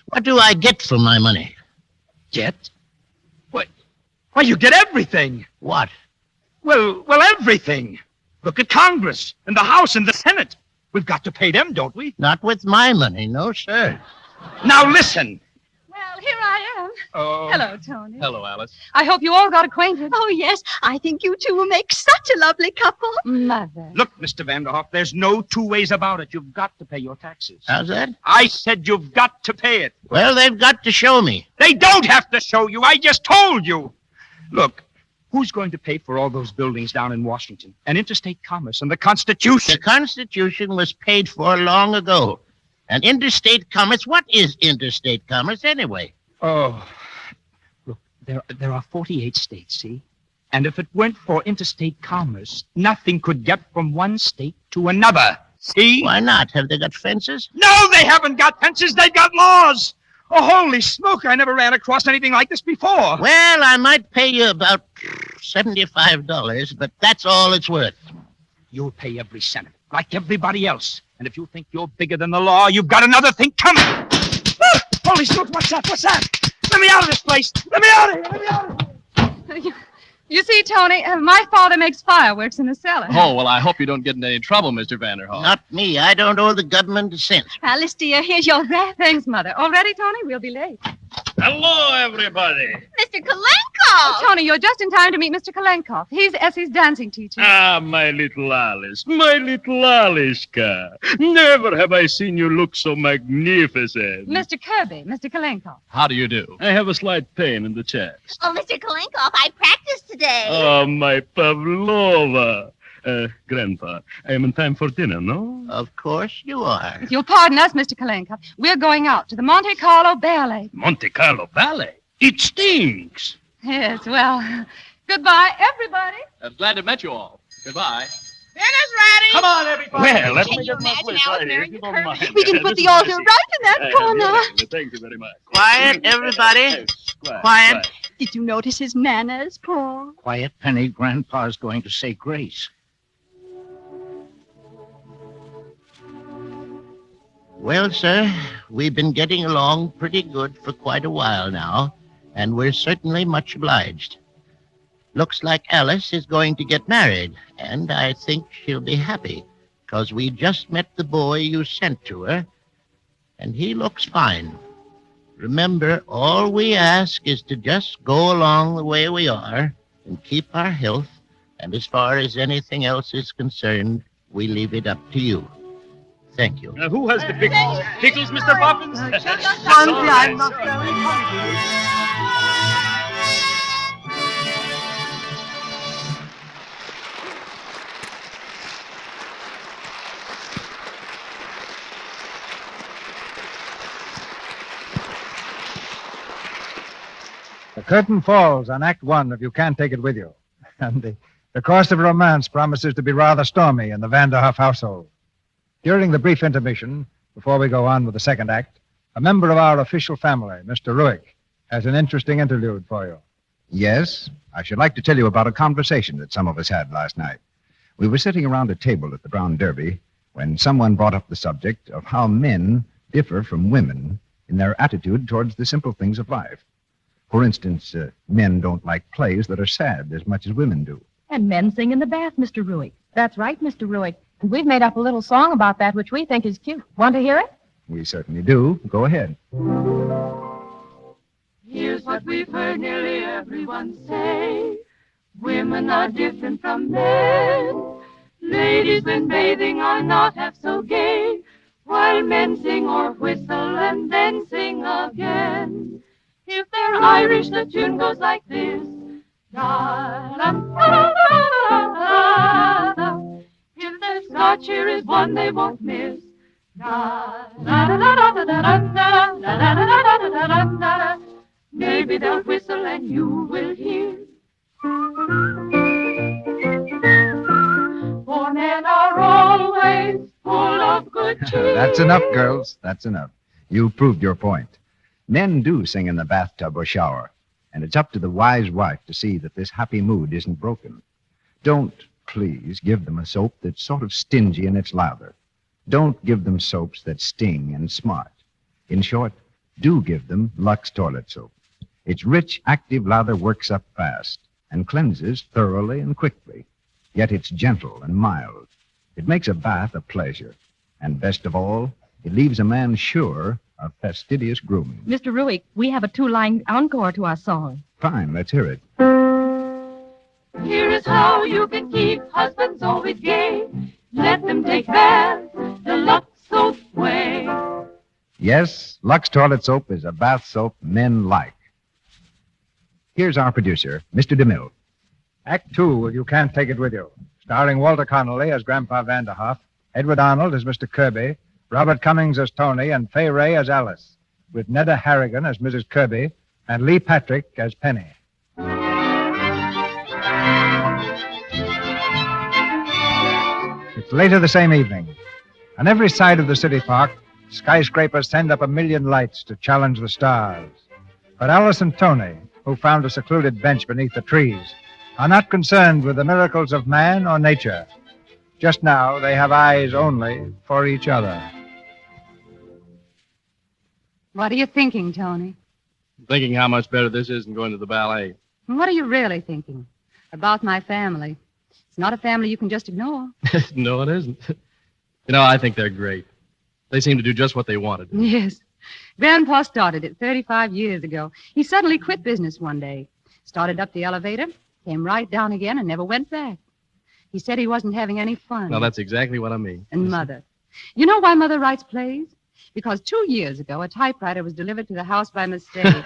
What do I get for my money? Get? What? Why, you get everything. What? Well, everything. Look at Congress and the House and the Senate. We've got to pay them, don't we? Not with my money, no, sir. Now, listen. Well, here I am. Oh. Hello, Tony. Hello, Alice. I hope you all got acquainted. Oh, yes. I think you two will make such a lovely couple. Mother. Look, Mr. Vanderhoff, there's no two ways about it. You've got to pay your taxes. How's that? I said you've got to pay it. Well, they've got to show me. They don't have to show you. I just told you. Look, who's going to pay for all those buildings down in Washington? And interstate commerce and the Constitution. The Constitution was paid for long ago. And interstate commerce, what is interstate commerce anyway? Oh, look, there are 48 states, see? And if it weren't for interstate commerce, nothing could get from one state to another, see? Why not? Have they got fences? No, they haven't got fences. They've got laws. Oh, holy smoke, I never ran across anything like this before. Well, I might pay you about $75, but that's all it's worth. You'll pay every cent, like everybody else. And if you think you're bigger than the law, you've got another thing coming. Ah, holy smoke, what's that? What's that? Let me out of this place. Let me out of here. Let me out of here. You see, Tony, my father makes fireworks in the cellar. Oh, well, I hope you don't get into any trouble, Mr. Vanderhoff. Not me. I don't owe the government a cent. Alice, dear, here's your wrap. Thanks, Mother. All ready, Tony? We'll be late. Hello, everybody. Mr. Kalenko! Oh, Tony, you're just in time to meet Mr. Kalenkoff. He's Essie's dancing teacher. Ah, my little Alice, my little Aliska. Never have I seen you look so magnificent. Mr. Kirby, Mr. Kalenkoff. How do you do? I have a slight pain in the chest. Oh, Mr. Kalenkoff, I practiced today. Oh, my Pavlova. Grandpa, I am in time for dinner, no? Of course you are. If you'll pardon us, Mr. Kalenkoff, we're going out to the Monte Carlo Ballet. Monte Carlo Ballet? It stinks. Yes, well, goodbye, everybody. I'm glad to meet you all. Goodbye. Dinner's ready. Come on, everybody. Well, let Can me you get my imagine place Alice right here, marrying if you the don't Kirby? mind. We can put the altar right in that corner. Thank you very much. Quiet, everybody. Quiet. Did you notice his manners, Paul? Quiet, Penny. Grandpa's going to say grace. Well, sir, we've been getting along pretty good for quite a while now, and we're certainly much obliged. Looks like Alice is going to get married, and I think she'll be happy, because we just met the boy you sent to her, and he looks fine. Remember, all we ask is to just go along the way we are and keep our health, and as far as anything else is concerned, we leave it up to you. Thank you. Now, who has the pickles? Pickles, Mr. Poppins? I'm not very hungry. The curtain falls on Act One of You Can't Take It With You. And the course of romance promises to be rather stormy in the Vanderhoff household. During the brief intermission, before we go on with the second act, a member of our official family, Mr. Ruick, has an interesting interlude for you. Yes, I should like to tell you about a conversation that some of us had last night. We were sitting around a table at the Brown Derby when someone brought up the subject of how men differ from women in their attitude towards the simple things of life. For instance, men don't like plays that are sad as much as women do. And men sing in the bath, Mr. Ruick. That's right, Mr. Ruick. And we've made up a little song about that, which we think is cute. Want to hear it? We certainly do. Go ahead. Here's what we've heard nearly everyone say. Women are different from men. Ladies when bathing are not half so gay. while men sing or whistle and then sing again. If they're Irish, the tune goes like this. Da-lam-da-da-da-da-da. If they're Scotch, here is one they won't miss. Da-da-da-da-da-da-da-da-da-da-da-da-da-da. Maybe they'll whistle and you will hear. For men are always full of good cheer. That's enough, girls. That's enough. You proved your point. Men do sing in the bathtub or shower, and it's up to the wise wife to see that this happy mood isn't broken. Don't, please, give them a soap that's sort of stingy in its lather. Don't give them soaps that sting and smart. In short, do give them Lux toilet soap. Its rich, active lather works up fast and cleanses thoroughly and quickly. Yet it's gentle and mild. It makes a bath a pleasure. And best of all, it leaves a man sure of fastidious grooming. Mr. Ruick, we have a two-line encore to our song. Fine, let's hear it. Here is how you can keep husbands always gay. Let them take baths the Lux soap way. Yes, Lux toilet soap is a bath soap men like. Here's our producer, Mr. DeMille. Act 2 of You Can't Take It With You, starring Walter Connolly as Grandpa Vanderhoff, Edward Arnold as Mr. Kirby, Robert Cummings as Tony, and Fay Ray as Alice, with Neda Harrigan as Mrs. Kirby and Lee Patrick as Penny. It's later the same evening. On every side of the city park, skyscrapers send up 1,000,000 lights to challenge the stars. But Alice and Tony, who found a secluded bench beneath the trees, are not concerned with the miracles of man or nature. Just now, they have eyes only for each other. What are you thinking, Tony? Thinking how much better this is than going to the ballet. What are you really thinking? About my family. It's not a family you can just ignore. No, it isn't. You know, I think they're great. They seem to do just what they wanted. Yes. Grandpa started it 35 years ago. He suddenly quit business one day. Started up the elevator, came right down again, and never went back. He said he wasn't having any fun. Well, that's exactly what I mean. And Mother. You know why Mother writes plays? Because 2 years ago, a typewriter was delivered to the house by mistake.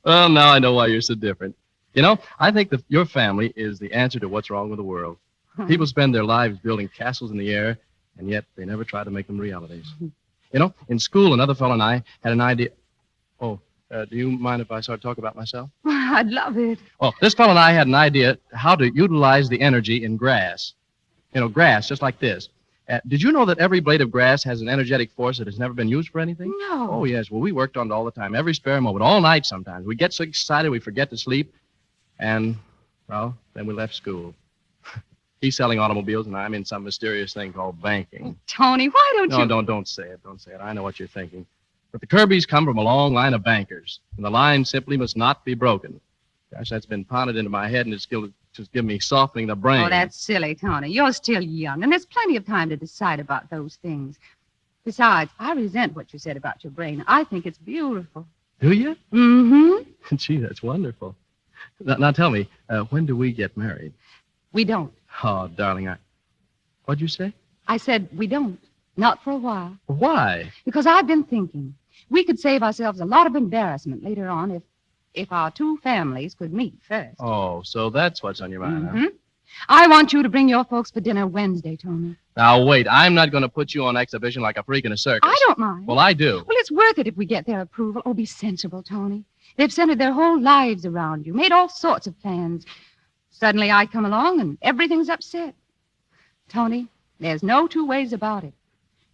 Well, now I know why you're so different. You know, I think that your family is the answer to what's wrong with the world. People spend their lives building castles in the air, and yet they never try to make them realities. You know, in school, another fellow and I had an idea. Oh, do you mind if I start talking about myself? I'd love it. Well, this fellow and I had an idea how to utilize the energy in grass. You know, grass, just like this. Did you know that every blade of grass has an energetic force that has never been used for anything? No. Oh, yes. Well, we worked on it all the time, every spare moment, all night sometimes. We get so excited we forget to sleep. And, well, then we left school. He's selling automobiles, and I'm in some mysterious thing called banking. Tony, why don't you... No, don't say it. Don't say it. I know what you're thinking. But the Kirbys come from a long line of bankers, and the line simply must not be broken. Gosh, that's been pounded into my head, and it's just given me softening the brain. Oh, that's silly, Tony. You're still young, and there's plenty of time to decide about those things. Besides, I resent what you said about your brain. I think it's beautiful. Do you? Mm-hmm. Gee, that's wonderful. Now tell me, when do we get married? We don't. Oh, darling, What'd you say? I said we don't. Not for a while. Why? Because I've been thinking. We could save ourselves a lot of embarrassment later on if our two families could meet first. Oh, so that's what's on your mind, Mm-hmm. huh? I want you to bring your folks for dinner Wednesday, Tony. Now, wait. I'm not going to put you on exhibition like a freak in a circus. I don't mind. Well, I do. Well, it's worth it if we get their approval. Oh, be sensible, Tony. They've centered their whole lives around you, made all sorts of plans. Suddenly I come along and everything's upset. Tony, there's no two ways about it.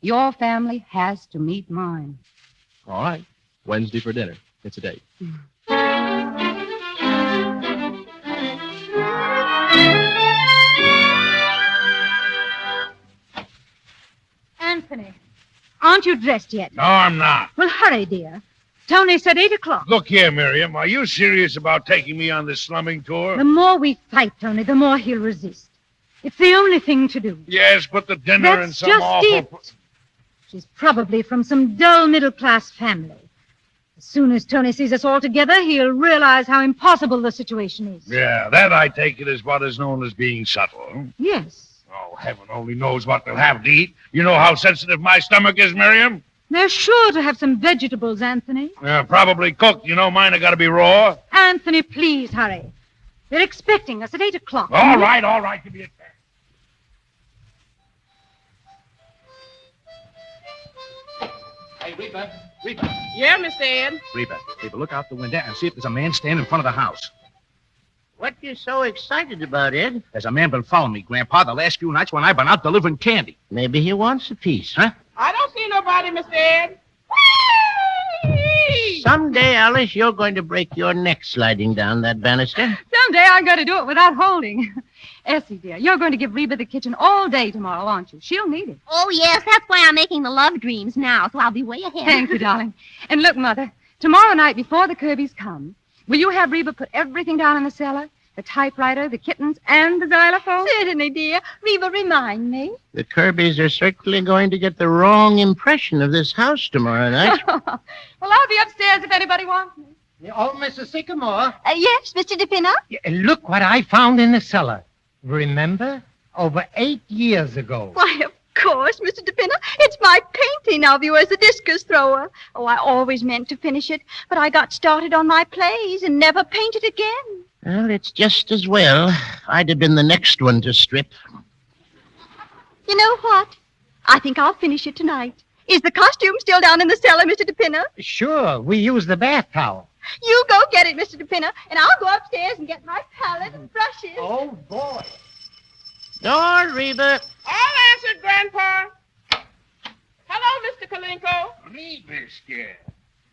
Your family has to meet mine. All right. Wednesday for dinner. It's a date. Anthony, aren't you dressed yet? No, I'm not. Well, hurry, dear. Tony said 8 o'clock. Look here, Miriam. Are you serious about taking me on this slumming tour? The more we fight, Tony, the more he'll resist. It's the only thing to do. Yes, but the dinner and some awful... It. She's probably from some dull middle-class family. As soon as Tony sees us all together, he'll realize how impossible the situation is. Yeah, that I take it is what is known as being subtle. Yes. Oh, heaven only knows what they'll have to eat. You know how sensitive my stomach is, Miriam? They're sure to have some vegetables, Anthony. Probably cooked. You know mine have got to be raw. Anthony, please hurry. They're expecting us at 8 o'clock. All right. Give me a chance. Hey, Reba. Yeah, Mr. Ed. Reba, look out the window and see if there's a man standing in front of the house. What you so excited about, Ed? There's a man been following me, Grandpa, the last few nights when I've been out delivering candy. Maybe he wants a piece. Huh? I don't see nobody, Mr. Ed. Someday, Alice, you're going to break your neck sliding down that banister. Someday I'm going to do it without holding. Essie, dear, you're going to give Reba the kitchen all day tomorrow, aren't you? She'll need it. Oh, yes, that's why I'm making the love dreams now, so I'll be way ahead. Thank you, darling. And look, Mother, tomorrow night before the Kirbys come, will you have Reba put everything down in the cellar? The typewriter, the kittens, and the xylophone? Certainly, dear. Reba, remind me. The Kirbys are certainly going to get the wrong impression of this house tomorrow night. Well, I'll be upstairs if anybody wants me. Oh, Mrs. Sycamore. Yes, Mr. DePinner? Look what I found in the cellar. Remember? Over 8 years ago. Why, of course, Mr. DePinner. It's my painting of you as a discus thrower. Oh, I always meant to finish it, but I got started on my plays and never painted again. Well, it's just as well. I'd have been the next one to strip. You know what? I think I'll finish it tonight. Is the costume still down in the cellar, Mr. DePinner? Sure, we use the bath towel. You go get it, Mr. DePinner, and I'll go upstairs and get my palette and brushes. Oh, boy. Door, Reba. I'll answer, Grandpa. Hello, Mr. Kalenko. Reba's here.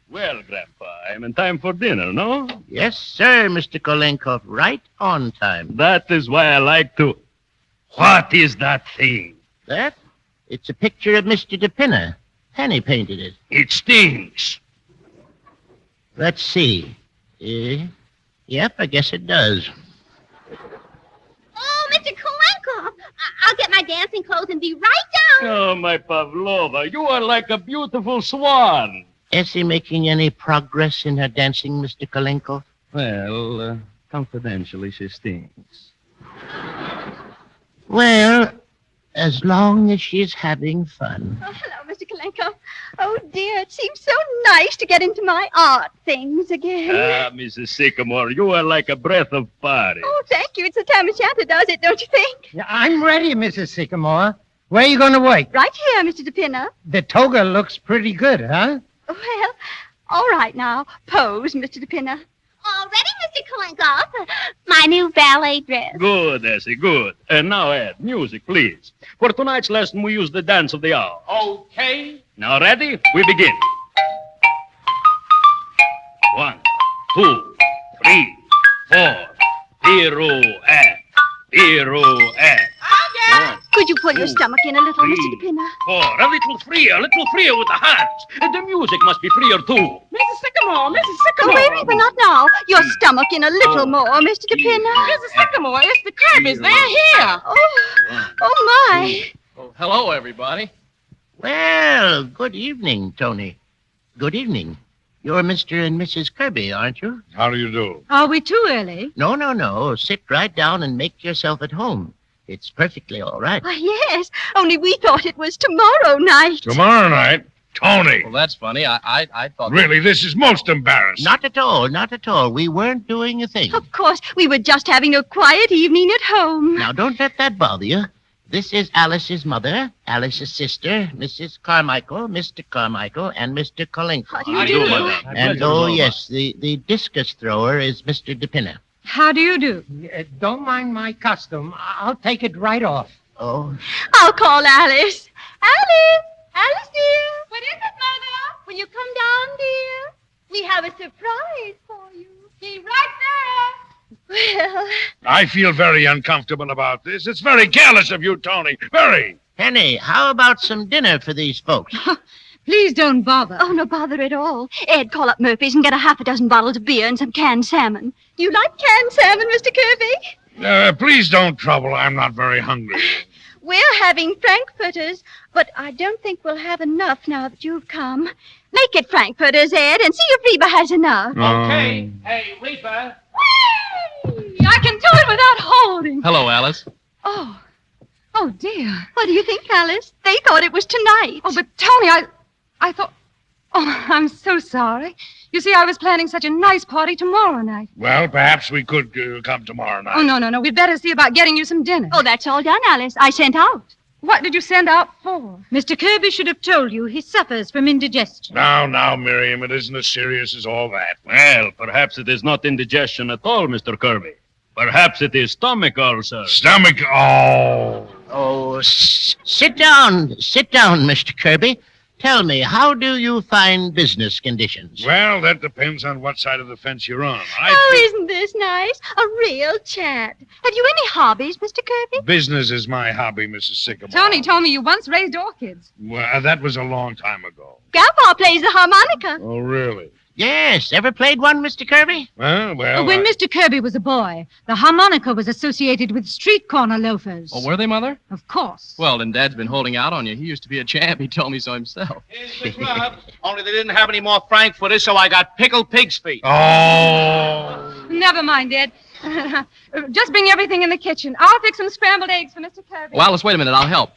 Well, Grandpa, I'm in time for dinner, no? Yes, sir, Mr. Kolenkov. Right on time. That is why I like to... What is that thing? That? It's a picture of Mr. DePinner. Penny painted it. It stings. Let's see. Yep, I guess it does. Oh, Mr. Kalenko, I'll get my dancing clothes and be right down. Oh, my Pavlova, you are like a beautiful swan. Is he making any progress in her dancing, Mr. Kolenkov? Well, confidentially, she stings. Well, as long as she's having fun. Oh, hello, Mr. Kalenko. Oh, dear, it seems so nice to get into my art things again. Ah, Mrs. Sycamore, you are like a breath of Paris. Oh, thank you. It's the tam o' shanter does it, don't you think? Yeah, I'm ready, Mrs. Sycamore. Where are you going to work? Right here, Mr. DePinner. The toga looks pretty good, huh? Well, all right now. Pose, Mr. DePinner. All ready, Mr. Kalenko. My new ballet dress. Good, Essie, good. And now, Ed, music, please. For tonight's lesson, we use the dance of the hour. Okay. Now, ready? We begin. 1, 2, 3, 4. Pirouette. Pirouette. Could you pull your stomach in a little, Mr. DePinner? 4. A little freer with the hands. The music must be freer, too. Mrs. Sycamore, Mrs. Oh, Sycamore. wait, but not now. Your stomach in a little more, Mr. DePinner. Mrs. Sycamore, it's the Kirbys. They're here. Oh, my. Oh, hello, everybody. Well, good evening, Tony. Good evening. You're Mr. and Mrs. Kirby, aren't you? How do you do? Are we too early? No. Sit right down and make yourself at home. It's perfectly all right. Why, yes, only we thought it was tomorrow night. Tomorrow night? Tony. Well, that's funny. I thought... Really, this is most embarrassing. Not at all. We weren't doing a thing. Of course, we were just having a quiet evening at home. Now, don't let that bother you. This is Alice's mother, Alice's sister, Mrs. Carmichael, Mr. Carmichael, and Mr. Kolenko. How do you do? And, oh, yes, the discus thrower is Mr. DePinner. How do you do? Don't mind my costume. I'll take it right off. Oh. I'll call Alice. Alice, dear. What is it, Mother? Will you come down, dear? We have a surprise for you. Be right there. Well... I feel very uncomfortable about this. It's very careless of you, Tony. Very. Penny, how about some dinner for these folks? Please don't bother. Oh, no bother at all. Ed, call up Murphy's and get a half a dozen bottles of beer and some canned salmon. Do you like canned salmon, Mr. Kirby? Please don't trouble. I'm not very hungry. We're having frankfurters, but I don't think we'll have enough now that you've come. Make it frankfurters, Ed, and see if Reba has enough. Okay. Hey, Reba. I can do it without holding. Hello, Alice. Oh, Oh, dear. What do you think, Alice? They thought it was tonight. Oh, but Tony, I thought... Oh, I'm so sorry. You see, I was planning such a nice party tomorrow night. Well, perhaps we could come tomorrow night. Oh, no. We'd better see about getting you some dinner. Oh, that's all done, Alice. I sent out. What did you send out for? Mr. Kirby should have told you he suffers from indigestion. Now, Miriam, it isn't as serious as all that. Well, perhaps it is not indigestion at all, Mr. Kirby. Perhaps it is stomach ulcer. Stomach... Oh. Oh, sit down, Mr. Kirby. Tell me, how do you find business conditions? Well, that depends on what side of the fence you're on. Isn't this nice? A real chat. Have you any hobbies, Mr. Kirby? Business is my hobby, Mrs. Sycamore. Tony told me you once raised orchids. Well, that was a long time ago. Grandpa plays the harmonica. Oh, really? Yes. Ever played one, Mr. Kirby? Well, When Mr. Kirby was a boy, the harmonica was associated with street corner loafers. Oh, were they, Mother? Of course. Well, then Dad's been holding out on you. He used to be a champ. He told me so himself. Here's the club. Only they didn't have any more frankfurters, so I got pickled pig's feet. Oh. Never mind, Dad. Just bring everything in the kitchen. I'll fix some scrambled eggs for Mr. Kirby. Well, Alice, wait a minute. I'll help.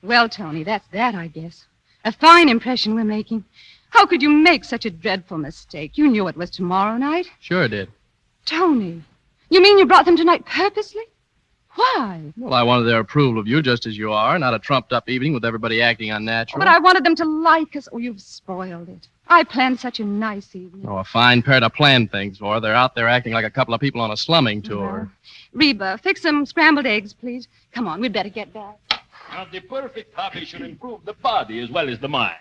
Well, Tony, that's that, I guess. A fine impression we're making. How could you make such a dreadful mistake? You knew it was tomorrow night. Sure did. Tony, you mean you brought them tonight purposely? Why? Well, I wanted their approval of you just as you are, not a trumped-up evening with everybody acting unnatural. But I wanted them to like us. Oh, you've spoiled it. I planned such a nice evening. Oh, a fine pair to plan things for. They're out there acting like a couple of people on a slumming tour. Reba, fix some scrambled eggs, please. Come on, we'd better get back. Now, the perfect hobby should improve the body as well as the mind.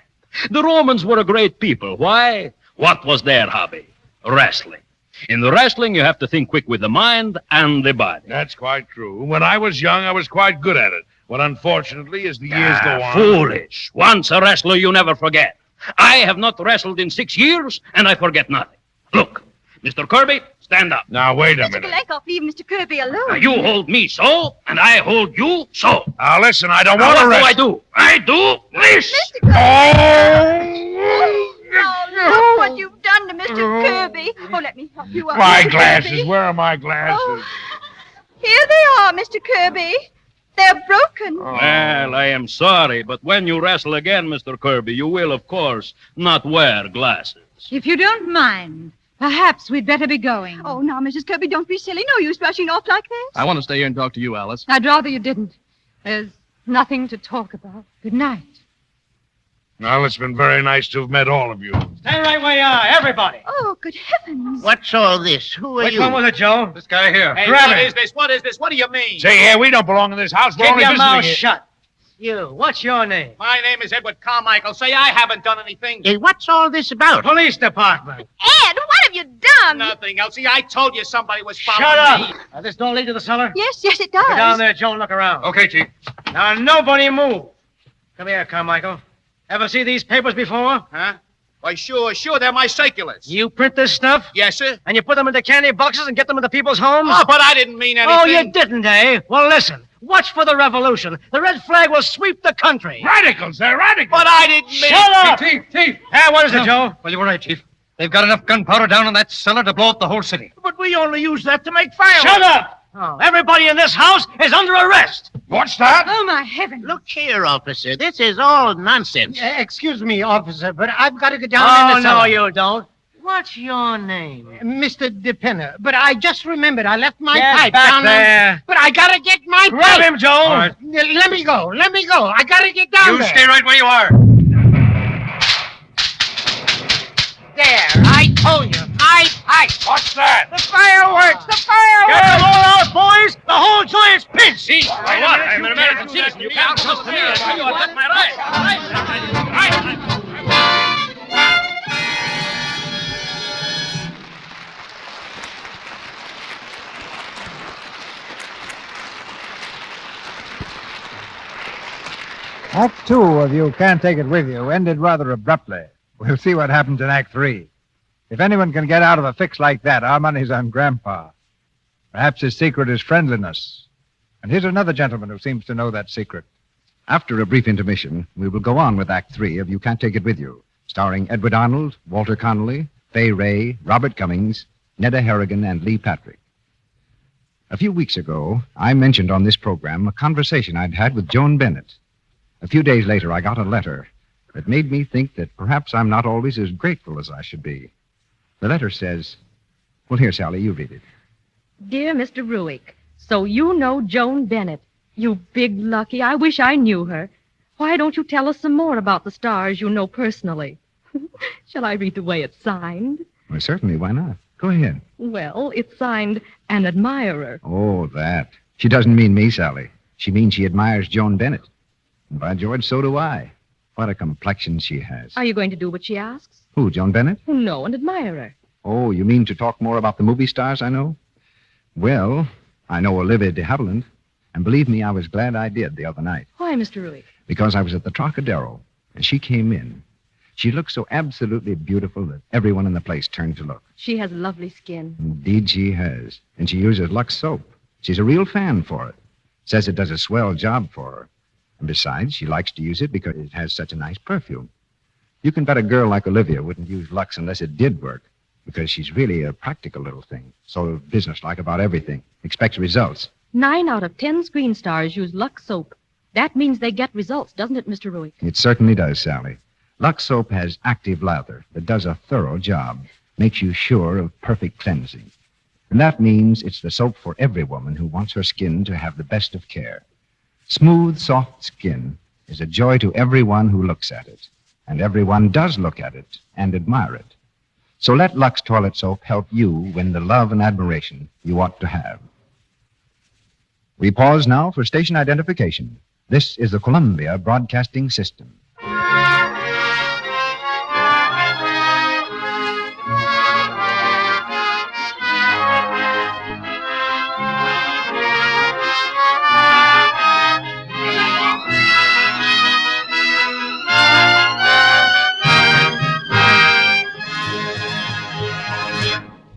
The Romans were a great people. Why? What was their hobby? Wrestling. In the wrestling, you have to think quick with the mind and the body. That's quite true. When I was young, I was quite good at it. But unfortunately, as the years go on... Foolish. Once a wrestler, you never forget. I have not wrestled in 6 years, and I forget nothing. Look, Mr. Kirby, stand up. Now, wait a Mr. minute. Galenkoff, leave Mr. Kirby alone. Now, you hold me so, and I hold you so. Now, listen, I don't Now, want to what wrestle. I do this. Mr. Kirby! Oh, look what you've done to Mr. Kirby. Oh, let me help you up. My Mr. glasses. Kirby. Where are my glasses? Oh, here they are, Mr. Kirby. They're broken. Well, I am sorry, but when you wrestle again, Mr. Kirby, you will, of course, not wear glasses. If you don't mind, perhaps we'd better be going. Oh, now, Mrs. Kirby, don't be silly. No use rushing off like this. I want to stay here and talk to you, Alice. I'd rather you didn't. There's nothing to talk about. Good night. Well, it's been very nice to have met all of you. Stay right where you are, everybody. Oh, good heavens. What's all this? Who are Which you? one was it, Joe? This guy here. Hey, Grab what it. is this? What is this? What do you mean? Say, here, we don't belong in this house. We're Keep only your visiting mouth here. shut. You, what's your name? My name is Edward Carmichael. Say, I haven't done anything. Hey, what's all this about? Police department. Ed, what have you done? Nothing, Elsie. I told you somebody was following Shut me. up. This door lead to the cellar? Yes, it does. Go down there, Joe, and look around. Okay, Chief. Now, nobody move. Come here, Carmichael. Ever see these papers before? Huh? Why, sure. They're my circulars. You print this stuff? Yes, sir. And you put them into candy boxes and get them into people's homes? Oh, but I didn't mean anything. Oh, you didn't, eh? Well, listen. Watch for the revolution. The red flag will sweep the country. Radicals, they're radicals. But I didn't mean... Shut up! Chief. Hey, what is it, Joe? Well, you were right, Chief. They've got enough gunpowder down in that cellar to blow up the whole city. But we only use that to make fireworks. Shut up! Oh, everybody in this house is under arrest. What's that? Oh, my heavens. Look here, officer. This is all nonsense. Excuse me, officer, but I've got to go down in the cellar. Oh, no, you don't. What's your name? Mr. DePinner. But I just remembered I left my pipe back down there. But I gotta get my Grab pipe. him, Joe. All right. Let me go. I gotta get down there. You stay right where you are. There, I told you. My pipe. What's that? The fireworks. Get them all out, boys. The whole joint's pinched. Why not? I'm an American citizen. You can't trust me. I'll tell you I'll get my right. Act 2 of You Can't Take It With You ended rather abruptly. We'll see what happens in Act 3. If anyone can get out of a fix like that, our money's on Grandpa. Perhaps his secret is friendliness. And here's another gentleman who seems to know that secret. After a brief intermission, we will go on with Act 3 of You Can't Take It With You, starring Edward Arnold, Walter Connolly, Fay Ray, Robert Cummings, Netta Harrigan, and Lee Patrick. A few weeks ago, I mentioned on this program a conversation I'd had with Joan Bennett. A few days later, I got a letter that made me think that perhaps I'm not always as grateful as I should be. The letter says, well, here, Sally, you read it. Dear Mr. Ruick, so you know Joan Bennett. You big lucky. I wish I knew her. Why don't you tell us some more about the stars you know personally? Shall I read the way it's signed? Well, certainly, why not? Go ahead. Well, it's signed An Admirer. Oh, that. She doesn't mean me, Sally. She means she admires Joan Bennett. And by George, so do I. What a complexion she has. Are you going to do what she asks? Who, Joan Bennett? No, an admirer. Oh, you mean to talk more about the movie stars I know? Well, I know Olivia de Havilland. And believe me, I was glad I did the other night. Why, Mr. Ruick? Because I was at the Trocadero, and she came in. She looked so absolutely beautiful that everyone in the place turned to look. She has lovely skin. Indeed she has. And she uses Lux soap. She's a real fan for it. Says it does a swell job for her. And besides, she likes to use it because it has such a nice perfume. You can bet a girl like Olivia wouldn't use Lux unless it did work, because she's really a practical little thing. Sort of businesslike about everything. Expects results. 9 out of 10 screen stars use Lux soap. That means they get results, doesn't it, Mr. Ruick? It certainly does, Sally. Lux soap has active lather that does a thorough job, makes you sure of perfect cleansing. And that means it's the soap for every woman who wants her skin to have the best of care. Smooth, soft skin is a joy to everyone who looks at it. And everyone does look at it and admire it. So let Lux toilet soap help you win the love and admiration you ought to have. We pause now for station identification. This is the Columbia Broadcasting System.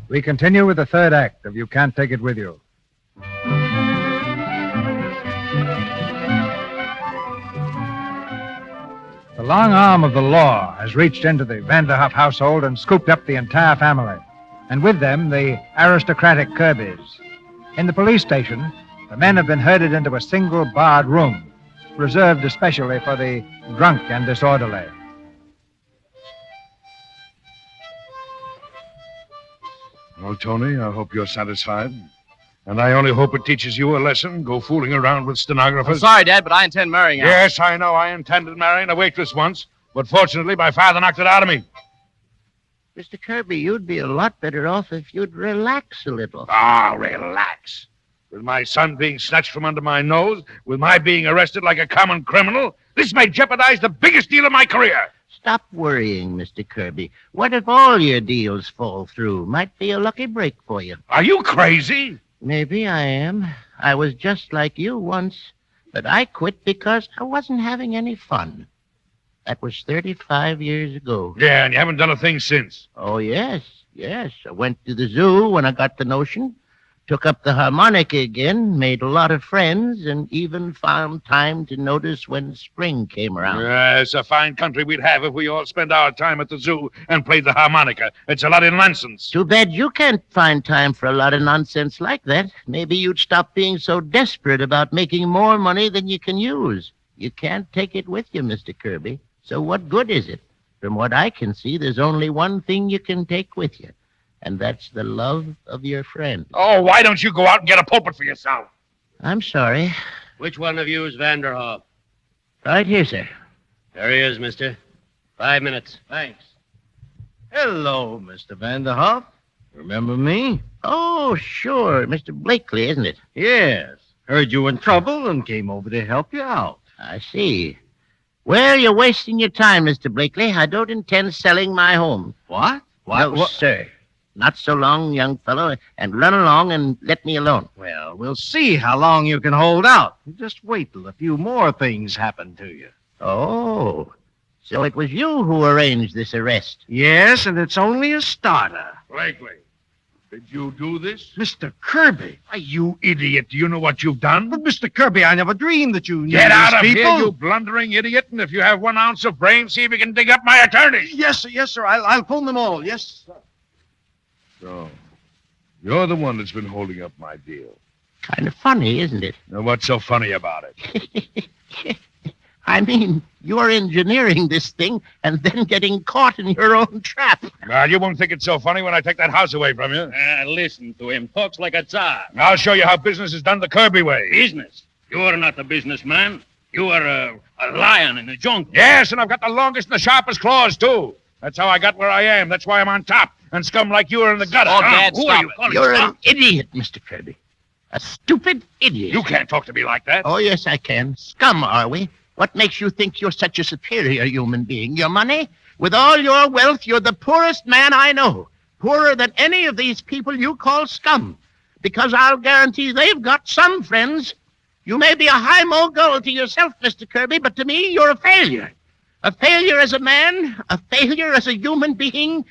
We continue with the third act of You Can't Take It With You. The long arm of the law has reached into the Vanderhoff household and scooped up the entire family, and with them the aristocratic Kirbys. In the police station, the men have been herded into a single barred room, reserved especially for the drunk and disorderly. Well, Tony, I hope you're satisfied. And I only hope it teaches you a lesson. Go fooling around with stenographers. I'm sorry, Dad, but I intend marrying her. Yes, I know. I intended marrying a waitress once. But fortunately, my father knocked it out of me. Mr. Kirby, you'd be a lot better off if you'd relax a little. Ah, relax. With my son being snatched from under my nose, with my being arrested like a common criminal, this may jeopardize the biggest deal of my career. Stop worrying, Mr. Kirby. What if all your deals fall through? Might be a lucky break for you. Are you crazy? Maybe I am. I was just like you once, but I quit because I wasn't having any fun. That was 35 years ago. Yeah, and you haven't done a thing since. Oh, yes. I went to the zoo when I got the notion, took up the harmonica again, made a lot of friends, and even found time to notice when spring came around. Yeah, it's a fine country we'd have if we all spent our time at the zoo and played the harmonica. It's a lot of nonsense. Too bad you can't find time for a lot of nonsense like that. Maybe you'd stop being so desperate about making more money than you can use. You can't take it with you, Mr. Kirby. So what good is it? From what I can see, there's only one thing you can take with you. And that's the love of your friend. Oh, why don't you go out and get a pulpit for yourself? I'm sorry. Which one of you is Vanderhoff? Right here, sir. There he is, mister. 5 minutes. Thanks. Hello, Mr. Vanderhoff. Remember me? Oh, sure. Mr. Blakely, isn't it? Yes. Heard you in trouble and came over to help you out. I see. Well, you're wasting your time, Mr. Blakely. I don't intend selling my home. What? No, sir. Not so long, young fellow, and run along and let me alone. Well, we'll see how long you can hold out. Just wait till a few more things happen to you. Oh, so it was you who arranged this arrest? Yes, and it's only a starter. Blakely, did you do this? Mr. Kirby. Why, you idiot. Do you know what you've done? But, Mr. Kirby, I never dreamed that you knew Get out of these people. here, you blundering idiot, and if you have 1 ounce of brains, see if you can dig up my attorneys. Yes, sir. I'll phone them all. Yes, sir. So, you're the one that's been holding up my deal. Kind of funny, isn't it? Now, what's so funny about it? I mean, you're engineering this thing and then getting caught in your own trap. Well, you won't think it's so funny when I take that house away from you. Listen to him. Talks like a tsar. I'll show you how business is done the Kirby way. Business? You're not a businessman. You are a lion in a jungle. Yes, and I've got the longest and the sharpest claws, too. That's how I got where I am. That's why I'm on top. And scum like you are in the gutter. Oh, Dad, Who stop are you? it. You're an idiot, Mr. Kirby. A stupid idiot. You can't talk to me like that. Oh, yes, I can. Scum, are we? What makes you think you're such a superior human being? Your money? With all your wealth, you're the poorest man I know. Poorer than any of these people you call scum. Because I'll guarantee they've got some friends. You may be a high mogul to yourself, Mr. Kirby, but to me, you're a failure. A failure as a man, a failure as a human being,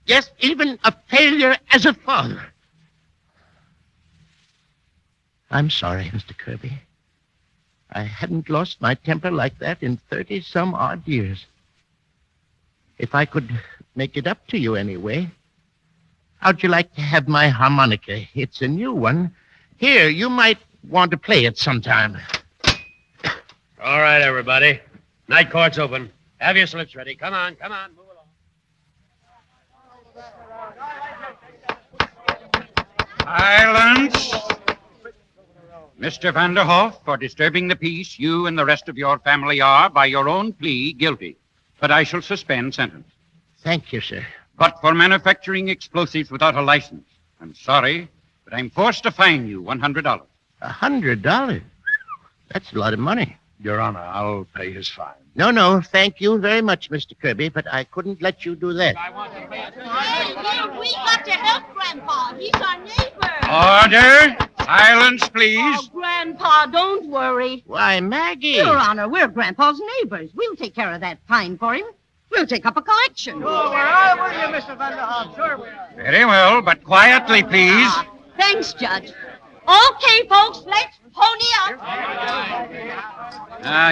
yes, even a failure as a father. I'm sorry, Mr. Kirby. I hadn't lost my temper like that in 30-some-odd years. If I could make it up to you anyway, how'd you like to have my harmonica? It's a new one. Here, you might want to play it sometime. All right, everybody. Night court's open. Have your slips ready. Come on, come on. Move along. Silence. Mr. Vanderhoff, for disturbing the peace, you and the rest of your family are, by your own plea, guilty. But I shall suspend sentence. Thank you, sir. But for manufacturing explosives without a license, I'm sorry, but I'm forced to fine you $100. $100? That's a lot of money. Your Honor, I'll pay his fine. No, thank you very much, Mr. Kirby, but I couldn't let you do that. Hey, we got to help Grandpa. He's our neighbor. Order! Silence, please. Oh, Grandpa, don't worry. Why, Maggie. Your Honor, we're Grandpa's neighbors. We'll take care of that fine for him. We'll take up a collection. Sure, we're all with you, Mr. Vanderhoff. Sure we are. Very well, but quietly, please. Thanks, Judge. Okay, folks, let's pony up.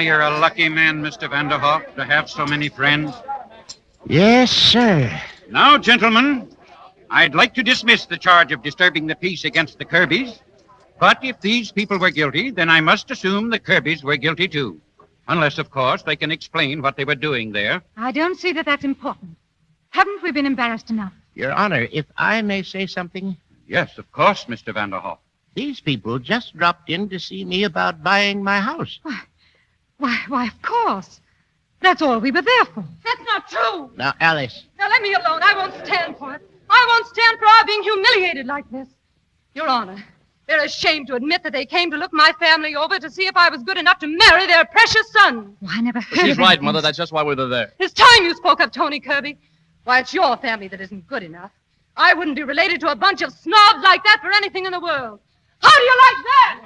You're a lucky man, Mr. Vanderhoff, to have so many friends. Yes, sir. Now, gentlemen, I'd like to dismiss the charge of disturbing the peace against the Kirbys. But if these people were guilty, then I must assume the Kirbys were guilty, too. Unless, of course, they can explain what they were doing there. I don't see that that's important. Haven't we been embarrassed enough? Your Honor, if I may say something? Yes, of course, Mr. Vanderhoff. These people just dropped in to see me about buying my house. Why, of course. That's all we were there for. That's not true. Now, Alice. Now, let me alone. I won't stand for it. I won't stand for our being humiliated like this. Your Honor, they're ashamed to admit that they came to look my family over to see if I was good enough to marry their precious son. Well, I never heard She's of right, anything. Mother. That's just why we were there. It's time you spoke up, Tony Kirby. Why, it's your family that isn't good enough. I wouldn't be related to a bunch of snobs like that for anything in the world. How do you like that?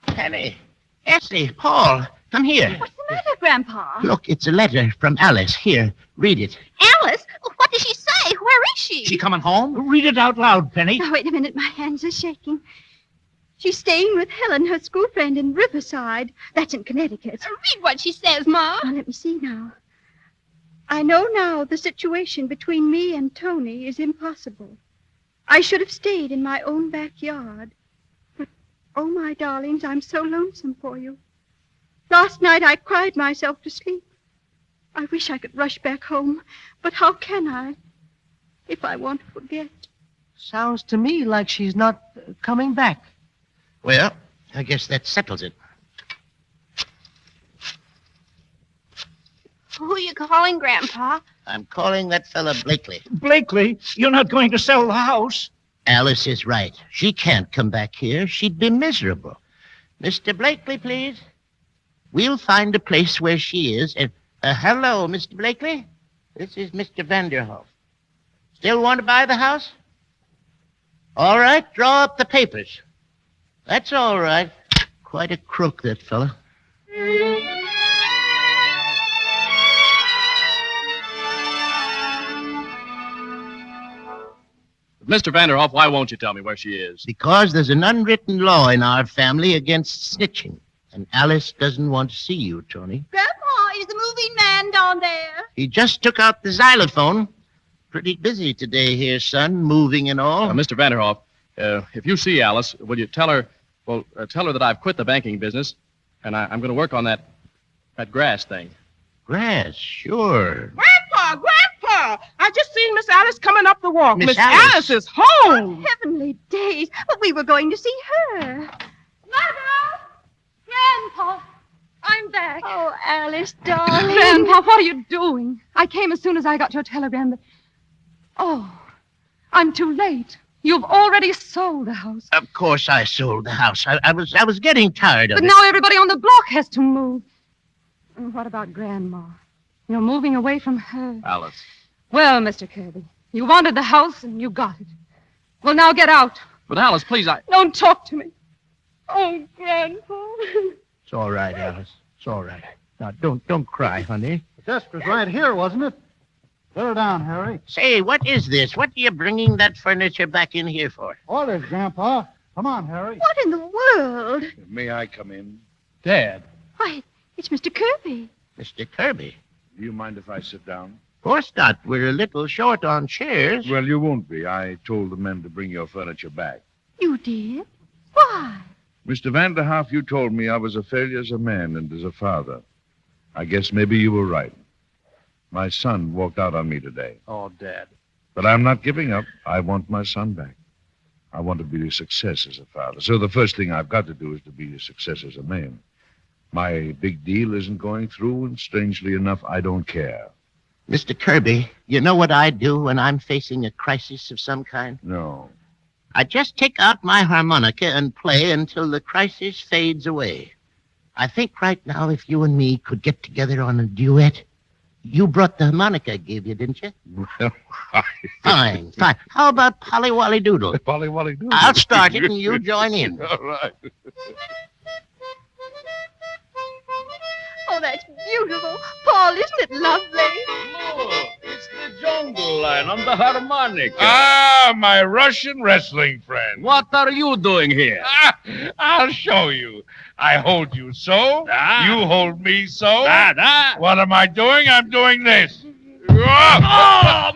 Penny, Essie, Paul, come here. What's the matter, Grandpa? Look, it's a letter from Alice. Here, read it. Alice? What did she say? Where is she? She coming home? Read it out loud, Penny. Now, wait a minute. My hands are shaking. She's staying with Helen, her school friend in Riverside. That's in Connecticut. Read what she says, Ma. Now, let me see now. I know now the situation between me and Tony is impossible. I should have stayed in my own backyard. But, oh, my darlings, I'm so lonesome for you. Last night I cried myself to sleep. I wish I could rush back home, but how can I if I want to forget? Sounds to me like she's not coming back. Well, I guess that settles it. Who are you calling, Grandpa? I'm calling that fella Blakely. Blakely, you're not going to sell the house. Alice is right. She can't come back here. She'd be miserable. Mr. Blakely, please. We'll find a place where she is. Hello, Mr. Blakely. This is Mr. Vanderhoff. Still want to buy the house? All right, draw up the papers. That's all right. Quite a crook, that fella. Mr. Vanderhoff, why won't you tell me where she is? Because there's an unwritten law in our family against snitching. And Alice doesn't want to see you, Tony. Grandpa, is the moving man down there? He just took out the xylophone. Pretty busy today here, son, moving and all. Mr. Vanderhoff, if you see Alice, will you tell her, tell her that I've quit the banking business, and I'm going to work on that grass thing. Grass, sure. Grandpa! I just seen Miss Alice coming up the walk. Miss Miss Alice? Alice is home. Heavenly days. But we were going to see her. Mother! Grandpa! I'm back. Oh, Alice, darling. Grandpa, what are you doing? I came as soon as I got your telegram, but... Oh, I'm too late. You've already sold the house. Of course I sold the house. I was getting tired of But it. now everybody on the block has to move. And what about Grandma? You're moving away from her. Alice. Well, Mr. Kirby, you wanted the house and you got it. Well, now get out. But Alice, please, Don't talk to me. Oh, Grandpa. It's all right, Alice. It's all right. Now, don't cry, honey. The desk was right here, wasn't it? Put her down, Harry. Say, what is this? What are you bringing that furniture back in here for? Orders, Grandpa. Come on, Harry. What in the world? May I come in? Dad. Why, it's Mr. Kirby. Mr. Kirby. Do you mind if I sit down? Of course not. We're a little short on chairs. Well, you won't be. I told the men to bring your furniture back. You did? Why? Mr. Vanderhoff, you told me I was a failure as a man and as a father. I guess maybe you were right. My son walked out on me today. Oh, Dad. But I'm not giving up. I want my son back. I want to be a success as a father. So the first thing I've got to do is to be a success as a man. My big deal isn't going through, and strangely enough, I don't care. Mr. Kirby, you know what I do when I'm facing a crisis of some kind? No. I just take out my harmonica and play until the crisis fades away. I think right now if you and me could get together on a duet. You brought the harmonica I gave you, didn't you? Well, Fine. How about Polly Wally Doodle? Polly Wally Doodle. I'll start it and you join in. All right. Oh, that's beautiful. Paul, isn't it lovely? Look, it's the jungle line on the harmonica. Ah, my Russian wrestling friend. What are you doing here? I'll show you. I hold you so. You hold me so. Da. What am I doing? I'm doing this. Oh,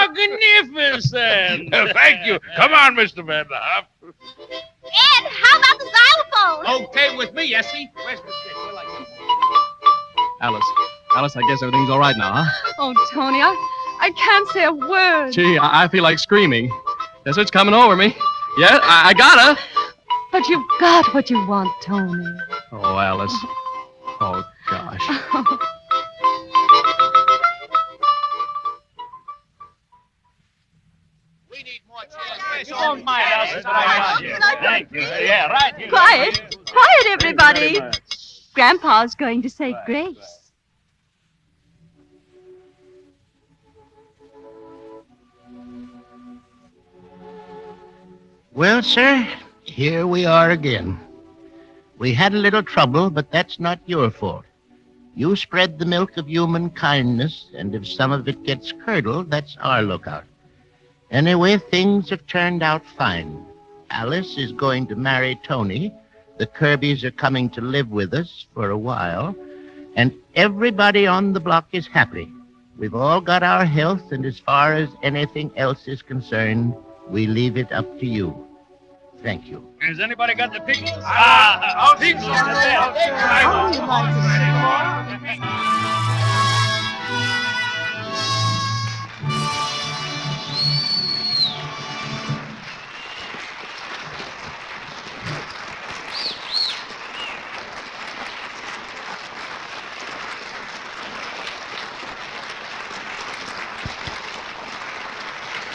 magnificent! Thank you. Come on, Mr. Vanderhoff. Ed, how about the xylophone? Okay with me, Essie. Where's the stick? We're like this. Alice, I guess everything's all right now, huh? Oh, Tony, I can't say a word. Gee, I feel like screaming. Yes, it's coming over me. Yeah, I gotta. But you've got what you want, Tony. Oh, Alice. Oh, gosh. We need more chairs. Don't mind us. Thank you. Yeah, right here. Quiet, everybody. Grandpa's going to say grace. Well, sir, here we are again. We had a little trouble, but that's not your fault. You spread the milk of human kindness, and if some of it gets curdled, that's our lookout. Anyway, things have turned out fine. Alice is going to marry Tony. The Kirbys are coming to live with us for a while, and everybody on the block is happy. We've all got our health, and as far as anything else is concerned, we leave it up to you. Thank you. Has anybody got the pickles? Pickles.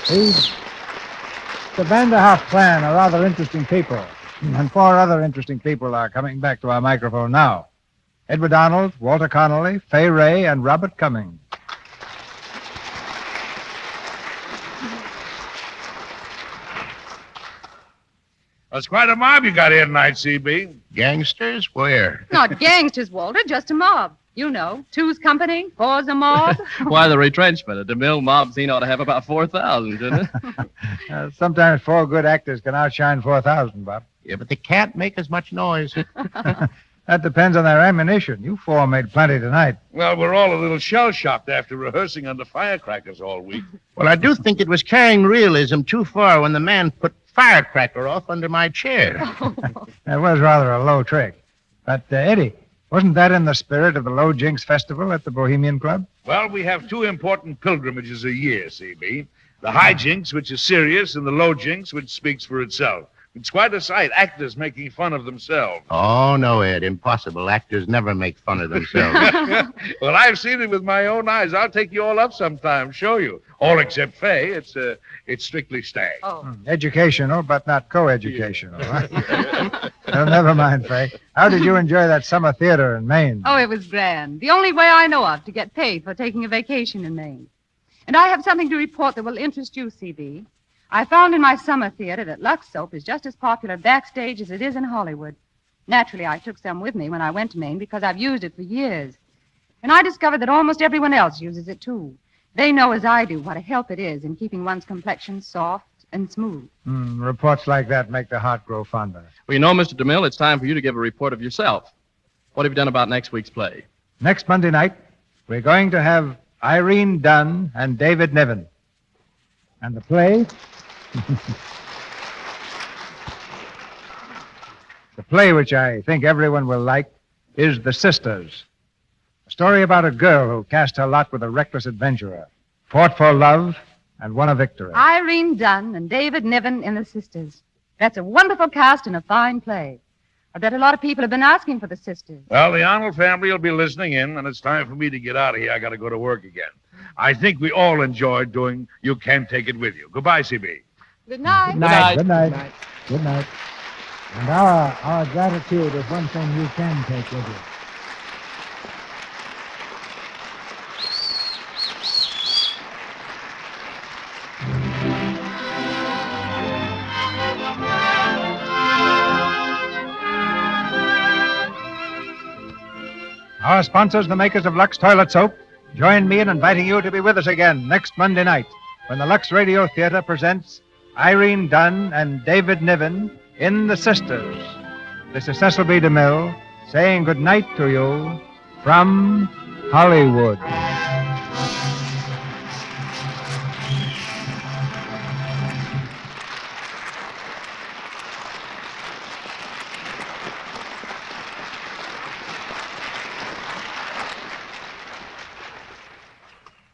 These, the Vanderhoff clan are rather interesting people, and 4 other interesting people are coming back to our microphone now. Edward Arnold, Walter Connolly, Fay Ray, and Robert Cummings. That's quite a mob you got here tonight, CB. Gangsters? Where? Not gangsters, Walter, just a mob. You know, two's company, four's a mob. Why the retrenchment? A DeMille mob scene ought to have about 4,000, shouldn't it? Sometimes 4 good actors can outshine 4,000, Bob. Yeah, but they can't make as much noise. That depends on their ammunition. You 4 made plenty tonight. Well, we're all a little shell-shocked after rehearsing under firecrackers all week. Well, I do think it was carrying realism too far when the man put firecracker off under my chair. That was rather a low trick. But, Eddie, wasn't that in the spirit of the Low Jinks Festival at the Bohemian Club? Well, we have 2 important pilgrimages a year, CB. The High Jinks, which is serious, and the Low Jinks, which speaks for itself. It's quite a sight, actors making fun of themselves. Oh, no, Ed. Impossible. Actors never make fun of themselves. Well, I've seen it with my own eyes. I'll take you all up sometime, show you. All except Faye. It's strictly stag. Oh. Educational, but not co-educational. Huh? Well, never mind, Faye. How did you enjoy that summer theater in Maine? Oh, it was grand. The only way I know of to get paid for taking a vacation in Maine. And I have something to report that will interest you, C.B. I found in my summer theater that Lux soap is just as popular backstage as it is in Hollywood. Naturally, I took some with me when I went to Maine because I've used it for years. And I discovered that almost everyone else uses it, too. They know, as I do, what a help it is in keeping one's complexion soft and smooth. Reports like that make the heart grow fonder. Well, you know, Mr. DeMille, it's time for you to give a report of yourself. What have you done about next week's play? Next Monday night, we're going to have Irene Dunn and David Niven. And the play... The play, which I think everyone will like, is The Sisters. A story about a girl who cast her lot with a reckless adventurer, fought for love, and won a victory. Irene Dunn and David Niven in The Sisters. That's a wonderful cast and a fine play. I bet a lot of people have been asking for The Sisters. Well, the Arnold family will be listening in, and it's time for me to get out of here. I got to go to work again. I think we all enjoyed doing You Can't Take It With You. Goodbye, CB. Good night. Good night. Good night. Good night. And our gratitude is one thing you can take with you. Our sponsors, the makers of Lux Toilet Soap, join me in inviting you to be with us again next Monday night when the Lux Radio Theatre presents Irene Dunn and David Niven in The Sisters. This is Cecil B. DeMille saying good night to you from Hollywood.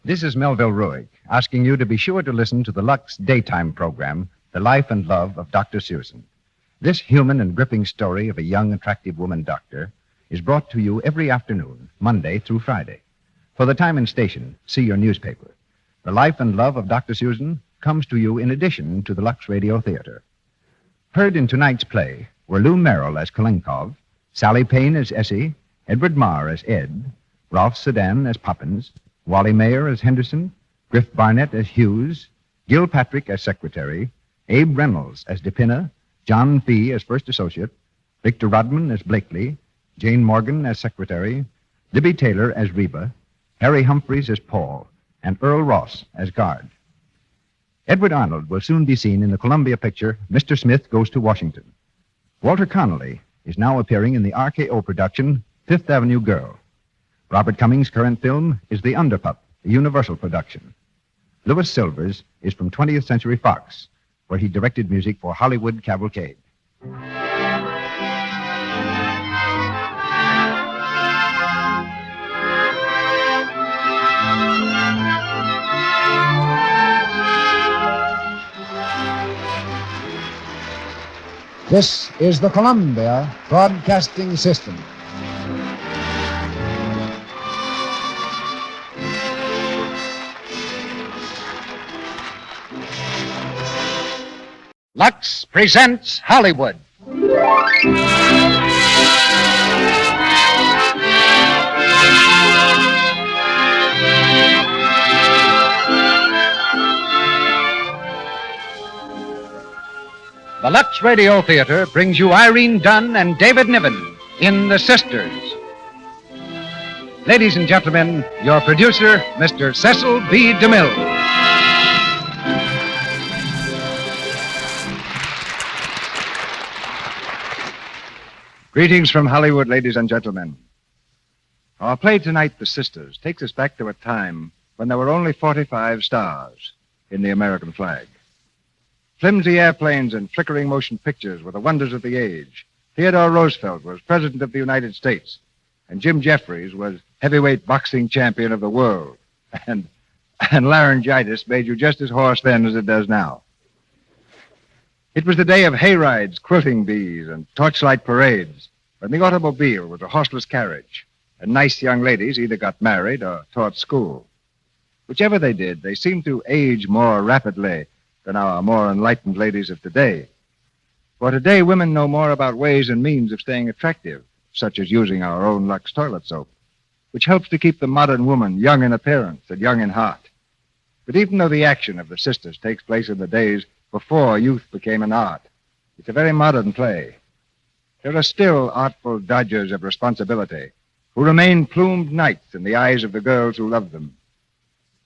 This is Melville Ruick, asking you to be sure to listen to the Lux daytime program, The Life and Love of Dr. Susan. This human and gripping story of a young, attractive woman doctor is brought to you every afternoon, Monday through Friday. For the time and station, see your newspaper. The Life and Love of Dr. Susan comes to you in addition to the Lux Radio Theatre. Heard in tonight's play were Lou Merrill as Kalinkov, Sally Payne as Essie, Edward Marr as Ed, Ralph Sedan as Poppins, Wally Mayer as Henderson, Griff Barnett as Hughes, Gil Patrick as Secretary, Abe Reynolds as DePinna, John Fee as First Associate, Victor Rodman as Blakely, Jane Morgan as Secretary, Libby Taylor as Reba, Harry Humphreys as Paul, and Earl Ross as Guard. Edward Arnold will soon be seen in the Columbia picture Mr. Smith Goes to Washington. Walter Connolly is now appearing in the RKO production Fifth Avenue Girl. Robert Cummings' current film is The Underpup, a Universal production. Louis Silvers is from 20th Century Fox, where he directed music for Hollywood Cavalcade. This is the Columbia Broadcasting System. Lux presents Hollywood. The Lux Radio Theatre brings you Irene Dunn and David Niven in The Sisters. Ladies and gentlemen, your producer, Mr. Cecil B. DeMille. Greetings from Hollywood, ladies and gentlemen. Our play tonight, The Sisters, takes us back to a time when there were only 45 stars in the American flag. Flimsy airplanes and flickering motion pictures were the wonders of the age. Theodore Roosevelt was President of the United States, and Jim Jeffries was heavyweight boxing champion of the world. And laryngitis made you just as hoarse then as it does now. It was the day of hayrides, quilting bees, and torchlight parades, when the automobile was a horseless carriage, and nice young ladies either got married or taught school. Whichever they did, they seemed to age more rapidly than our more enlightened ladies of today. For today, women know more about ways and means of staying attractive, such as using our own Lux toilet soap, which helps to keep the modern woman young in appearance and young in heart. But even though the action of The Sisters takes place in the days before youth became an art, it's a very modern play. There are still artful dodgers of responsibility who remain plumed knights in the eyes of the girls who love them.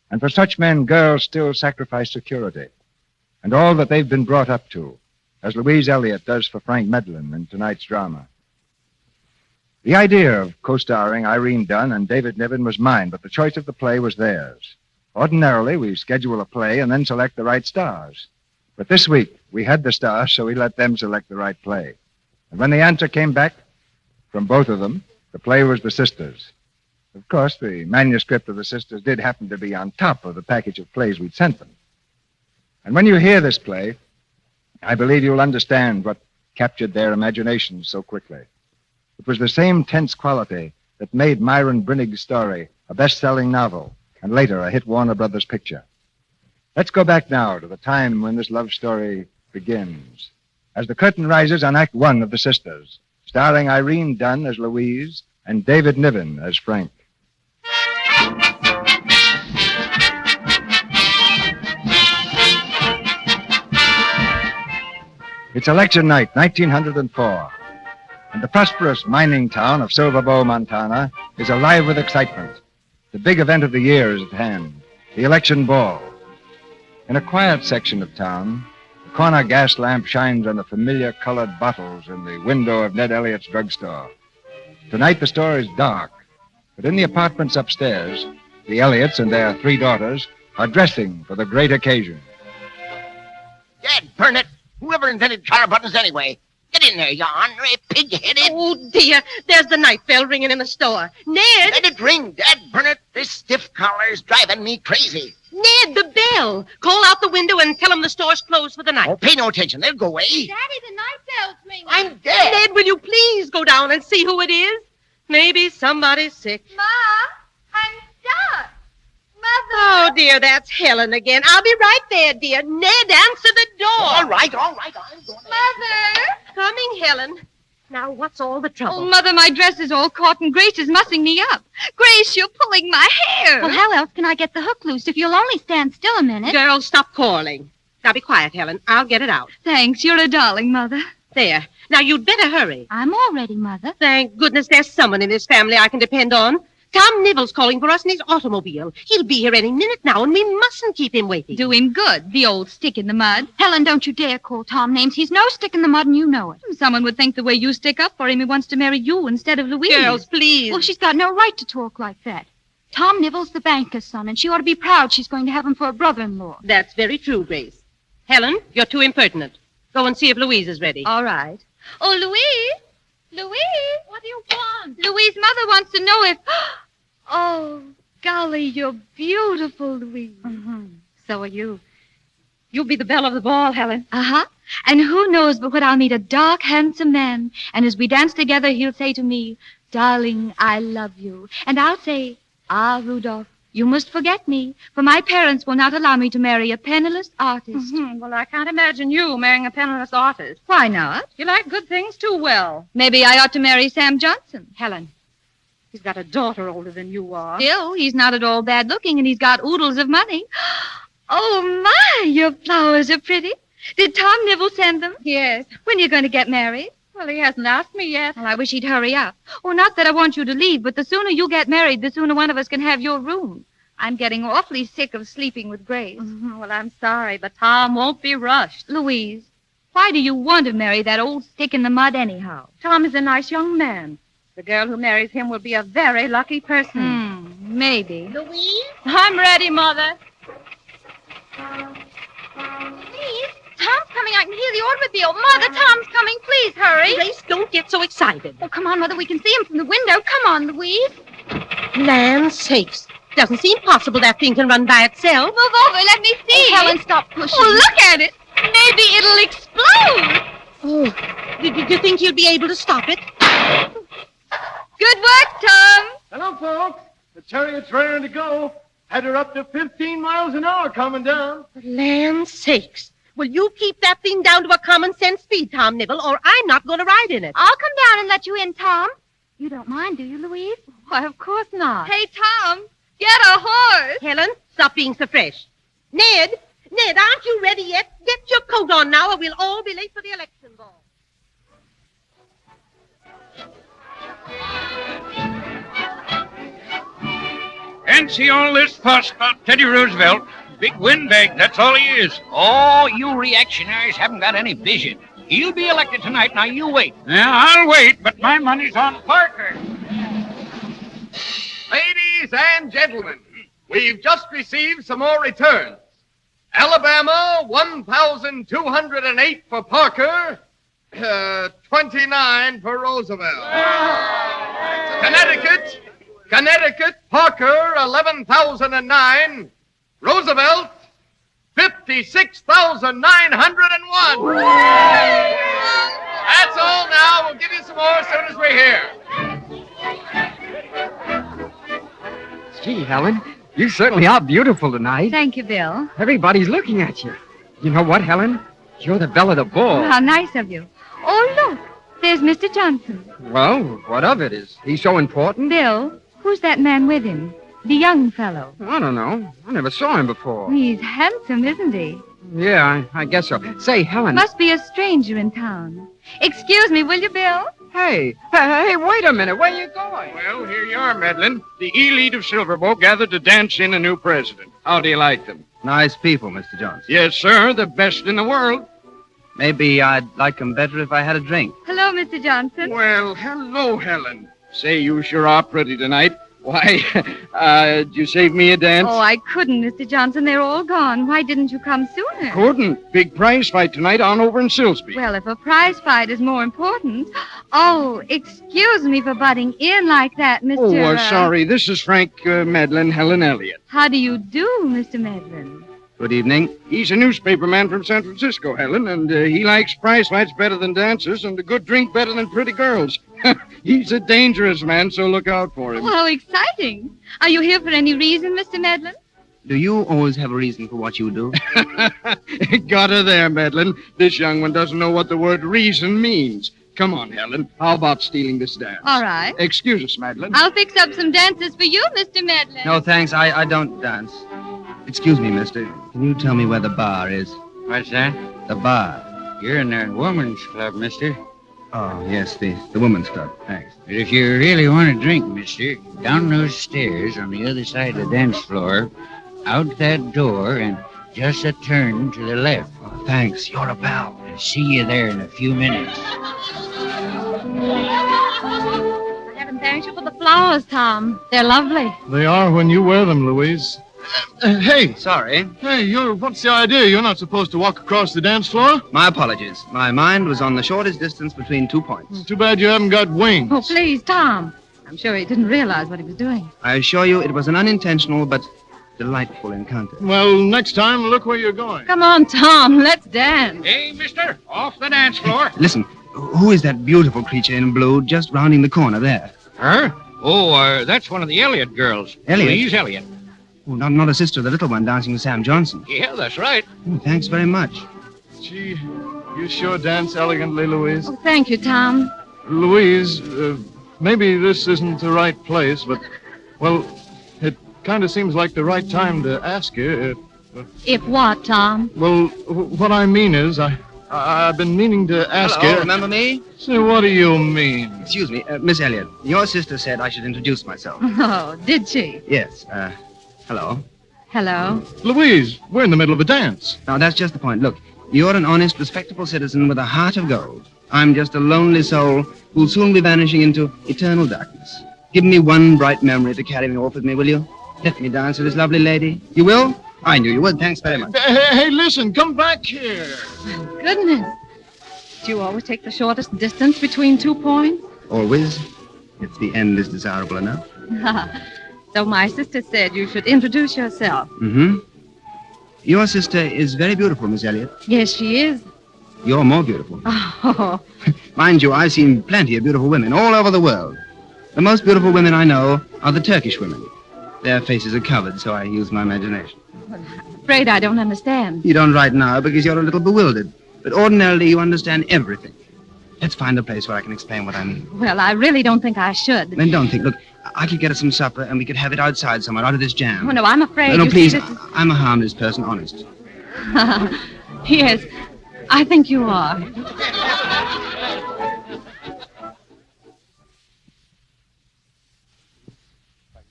And for such men, girls still sacrifice security and all that they've been brought up to, as Louise Elliott does for Frank Medlin in tonight's drama. The idea of co-starring Irene Dunn and David Niven was mine, but the choice of the play was theirs. Ordinarily, we schedule a play and then select the right stars. But this week, we had the stars, so we let them select the right play. And when the answer came back from both of them, the play was The Sisters. Of course, the manuscript of The Sisters did happen to be on top of the package of plays we'd sent them. And when you hear this play, I believe you'll understand what captured their imaginations so quickly. It was the same tense quality that made Myron Brinnig's story a best-selling novel and later a hit Warner Brothers picture. Let's go back now to the time when this love story begins. As the curtain rises on Act One of The Sisters, starring Irene Dunn as Louise and David Niven as Frank. It's election night, 1904, and the prosperous mining town of Silver Bow, Montana, is alive with excitement. The big event of the year is at hand, the election ball. In a quiet section of town, the corner gas lamp shines on the familiar colored bottles in the window of Ned Elliott's drugstore. Tonight the store is dark, but in the apartments upstairs, the Elliots and their 3 daughters are dressing for the great occasion. Dad, burn it! Whoever invented collar buttons anyway? Get in there, you ornery pig-headed. Oh, dear. There's the night bell ringing in the store. Ned! Let it ring, Dad, burn it. This stiff collar's driving me crazy. Ned, the bell. Call out the window and tell them the store's closed for the night. Oh, pay no attention. They'll go away. Daddy, the night bell's ringing. I'm dead. Ned, will you please go down and see who it is? Maybe somebody's sick. Ma, I'm stuck. Mother. Oh, dear, that's Helen again. I'll be right there, dear. Ned, answer the door. All right. I'm going. Mother. Coming, Helen. Now, what's all the trouble? Oh, Mother, my dress is all caught and Grace is mussing me up. Grace, you're pulling my hair. Well, how else can I get the hook loose if you'll only stand still a minute? Girls, stop quarreling. Now, be quiet, Helen. I'll get it out. Thanks. You're a darling, Mother. There. Now, you'd better hurry. I'm all ready, Mother. Thank goodness there's someone in this family I can depend on. Tom Nivel's calling for us in his automobile. He'll be here any minute now, and we mustn't keep him waiting. Do him good, the old stick in the mud. Helen, don't you dare call Tom names. He's no stick in the mud, and you know it. Someone would think the way you stick up for him, he wants to marry you instead of Louise. Girls, please. Well, she's got no right to talk like that. Tom Nivel's the banker's son, and she ought to be proud she's going to have him for a brother-in-law. That's very true, Grace. Helen, you're too impertinent. Go and see if Louise is ready. All right. Oh, Louise! Louise! What do you want? Louise's mother wants to know if... Oh, golly, you're beautiful, Louise. Mm-hmm. So are you. You'll be the belle of the ball, Helen. Uh-huh. And who knows but what I'll meet a dark, handsome man. And as we dance together, he'll say to me, "Darling, I love you." And I'll say, "Ah, Rudolph, you must forget me, for my parents will not allow me to marry a penniless artist." Mm-hmm. Well, I can't imagine you marrying a penniless artist. Why not? You like good things too well. Maybe I ought to marry Sam Johnson. Helen, he's got a daughter older than you are. Still, he's not at all bad looking, and he's got oodles of money. Oh, my, your flowers are pretty. Did Tom Nibble send them? Yes. When are you going to get married? Well, he hasn't asked me yet. Well, I wish he'd hurry up. Oh, not that I want you to leave, but the sooner you get married, the sooner one of us can have your room. I'm getting awfully sick of sleeping with Grace. Well, I'm sorry, but Tom won't be rushed. Louise, why do you want to marry that old stick in the mud anyhow? Tom is a nice young man. The girl who marries him will be a very lucky person. Maybe. Louise? I'm ready, Mother. Louise? Tom's coming. I can hear the automobile. Mother, Tom's coming. Please hurry. Grace, don't get so excited. Oh, come on, Mother. We can see him from the window. Come on, Louise. Land's sakes. Doesn't seem possible that thing can run by itself. Move over. Let me see. Oh, Helen, stop pushing. Oh, look at it. Maybe it'll explode. Oh, do you think you'll be able to stop it? Good work, Tom. Hello, folks. The chariot's ready to go. Had her up to 15 miles an hour coming down. Land's sakes. Will you keep that thing down to a common sense speed, Tom Nibble, or I'm not going to ride in it? I'll come down and let you in, Tom. You don't mind, do you, Louise? Why, of course not. Hey, Tom, get a horse. Helen, stop being so fresh. Ned, aren't you ready yet? Get your coat on now, or we'll all be late for the election ball. Fancy all this fuss about Teddy Roosevelt. Big windbag, that's all he is. Oh, you reactionaries haven't got any vision. He'll be elected tonight. Now, you wait. Yeah, I'll wait, but my money's on Parker. Ladies and gentlemen, we've just received some more returns. Alabama, 1,208 for Parker, 29 for Roosevelt. Connecticut, Parker, 11,009. Roosevelt, 56,901. That's all now. We'll give you some more as soon as we're here. Gee, Helen, you certainly are beautiful tonight. Thank you, Bill. Everybody's looking at you. You know what, Helen? You're the belle of the ball. How nice of you. Oh, look, there's Mr. Johnson. Well, what of it? Is he so important? Bill, who's that man with him? The young fellow. I don't know. I never saw him before. He's handsome, isn't he? Yeah, I guess so. Say, Helen. Must be a stranger in town. Excuse me, will you, Bill? Hey, wait a minute. Where are you going? Well, here you are, Madeline. The elite of Silverbow gathered to dance in a new president. How do you like them? Nice people, Mr. Johnson. Yes, sir. The best in the world. Maybe I'd like them better if I had a drink. Hello, Mr. Johnson. Well, hello, Helen. Say, you sure are pretty tonight. Why, did you save me a dance? Oh, I couldn't, Mr. Johnson. They're all gone. Why didn't you come sooner? Couldn't. Big prize fight tonight on over in Silsby. Well, if a prize fight is more important... Oh, excuse me for butting in like that, Mr. Oh, sorry. This is Frank Medlin, Helen Elliott. How do you do, Mr. Medlin? Good evening. He's a newspaper man from San Francisco, Helen, and he likes prize fights better than dances and a good drink better than pretty girls. He's a dangerous man, so look out for him. Oh, how exciting. Are you here for any reason, Mr. Medlin? Do you always have a reason for what you do? Got her there, Medlin. This young one doesn't know what the word reason means. Come on, Helen. How about stealing this dance? All right. Excuse us, Madeline. I'll fix up some dances for you, Mr. Medlin. No, thanks. I don't dance. Excuse me, mister. Can you tell me where the bar is? What's that? The bar. You're in the woman's club, mister. Oh, yes, the woman's club. Thanks. But if you really want to drink, mister, down those stairs on the other side of the dance floor, out that door, and just a turn to the left. Oh, thanks. You're a pal. I'll see you there in a few minutes. I haven't thanked you for the flowers, Tom. They're lovely. They are when you wear them, Louise. Hey. Sorry. Hey, what's the idea? You're not supposed to walk across the dance floor? My apologies. My mind was on the shortest distance between 2 points. Too bad you haven't got wings. Oh, please, Tom. I'm sure he didn't realize what he was doing. I assure you it was an unintentional but delightful encounter. Well, next time, look where you're going. Come on, Tom. Let's dance. Hey, mister, off the dance floor. Listen, who is that beautiful creature in blue just rounding the corner there? Her? Oh, that's one of the Elliott girls. Elliott? Louise Elliott. Oh, not a sister of the little one dancing with Sam Johnson. Yeah, that's right. Oh, thanks very much. Gee, you sure dance elegantly, Louise. Oh, thank you, Tom. Louise, maybe this isn't the right place, but, well, it kind of seems like the right time to ask you If what, Tom? Well, what I mean is, I I've been meaning to ask Hello, you. remember me? Say, what do you mean? Excuse me, Miss Elliot. Your sister said I should introduce myself. Oh, did she? Yes, hello. Hello. Louise, we're in the middle of a dance. Now, that's just the point. Look, you're an honest, respectable citizen with a heart of gold. I'm just a lonely soul who'll soon be vanishing into eternal darkness. Give me one bright memory to carry me off with me, will you? Let me dance with this lovely lady. You will? I knew you would. Thanks very much. Hey, listen, come back here. Goodness. Do you always take the shortest distance between 2 points? Always. If the end is desirable enough. So my sister said you should introduce yourself. Mm-hmm. Your sister is very beautiful, Miss Elliot. Yes, she is. You're more beautiful. Oh, Mind you, I've seen plenty of beautiful women all over the world. The most beautiful women I know are the Turkish women. Their faces are covered, so I use my imagination. afraid I don't understand. You don't right now because you're a little bewildered. But ordinarily, you understand everything. Let's find a place where I can explain what I mean. Well, I really don't think I should. Then don't think. Look, I could get us some supper, and we could have it outside somewhere, out of this jam. Oh, no, I'm afraid. No, you please. see, this is- I'm a harmless person, honest. Yes, I think you are.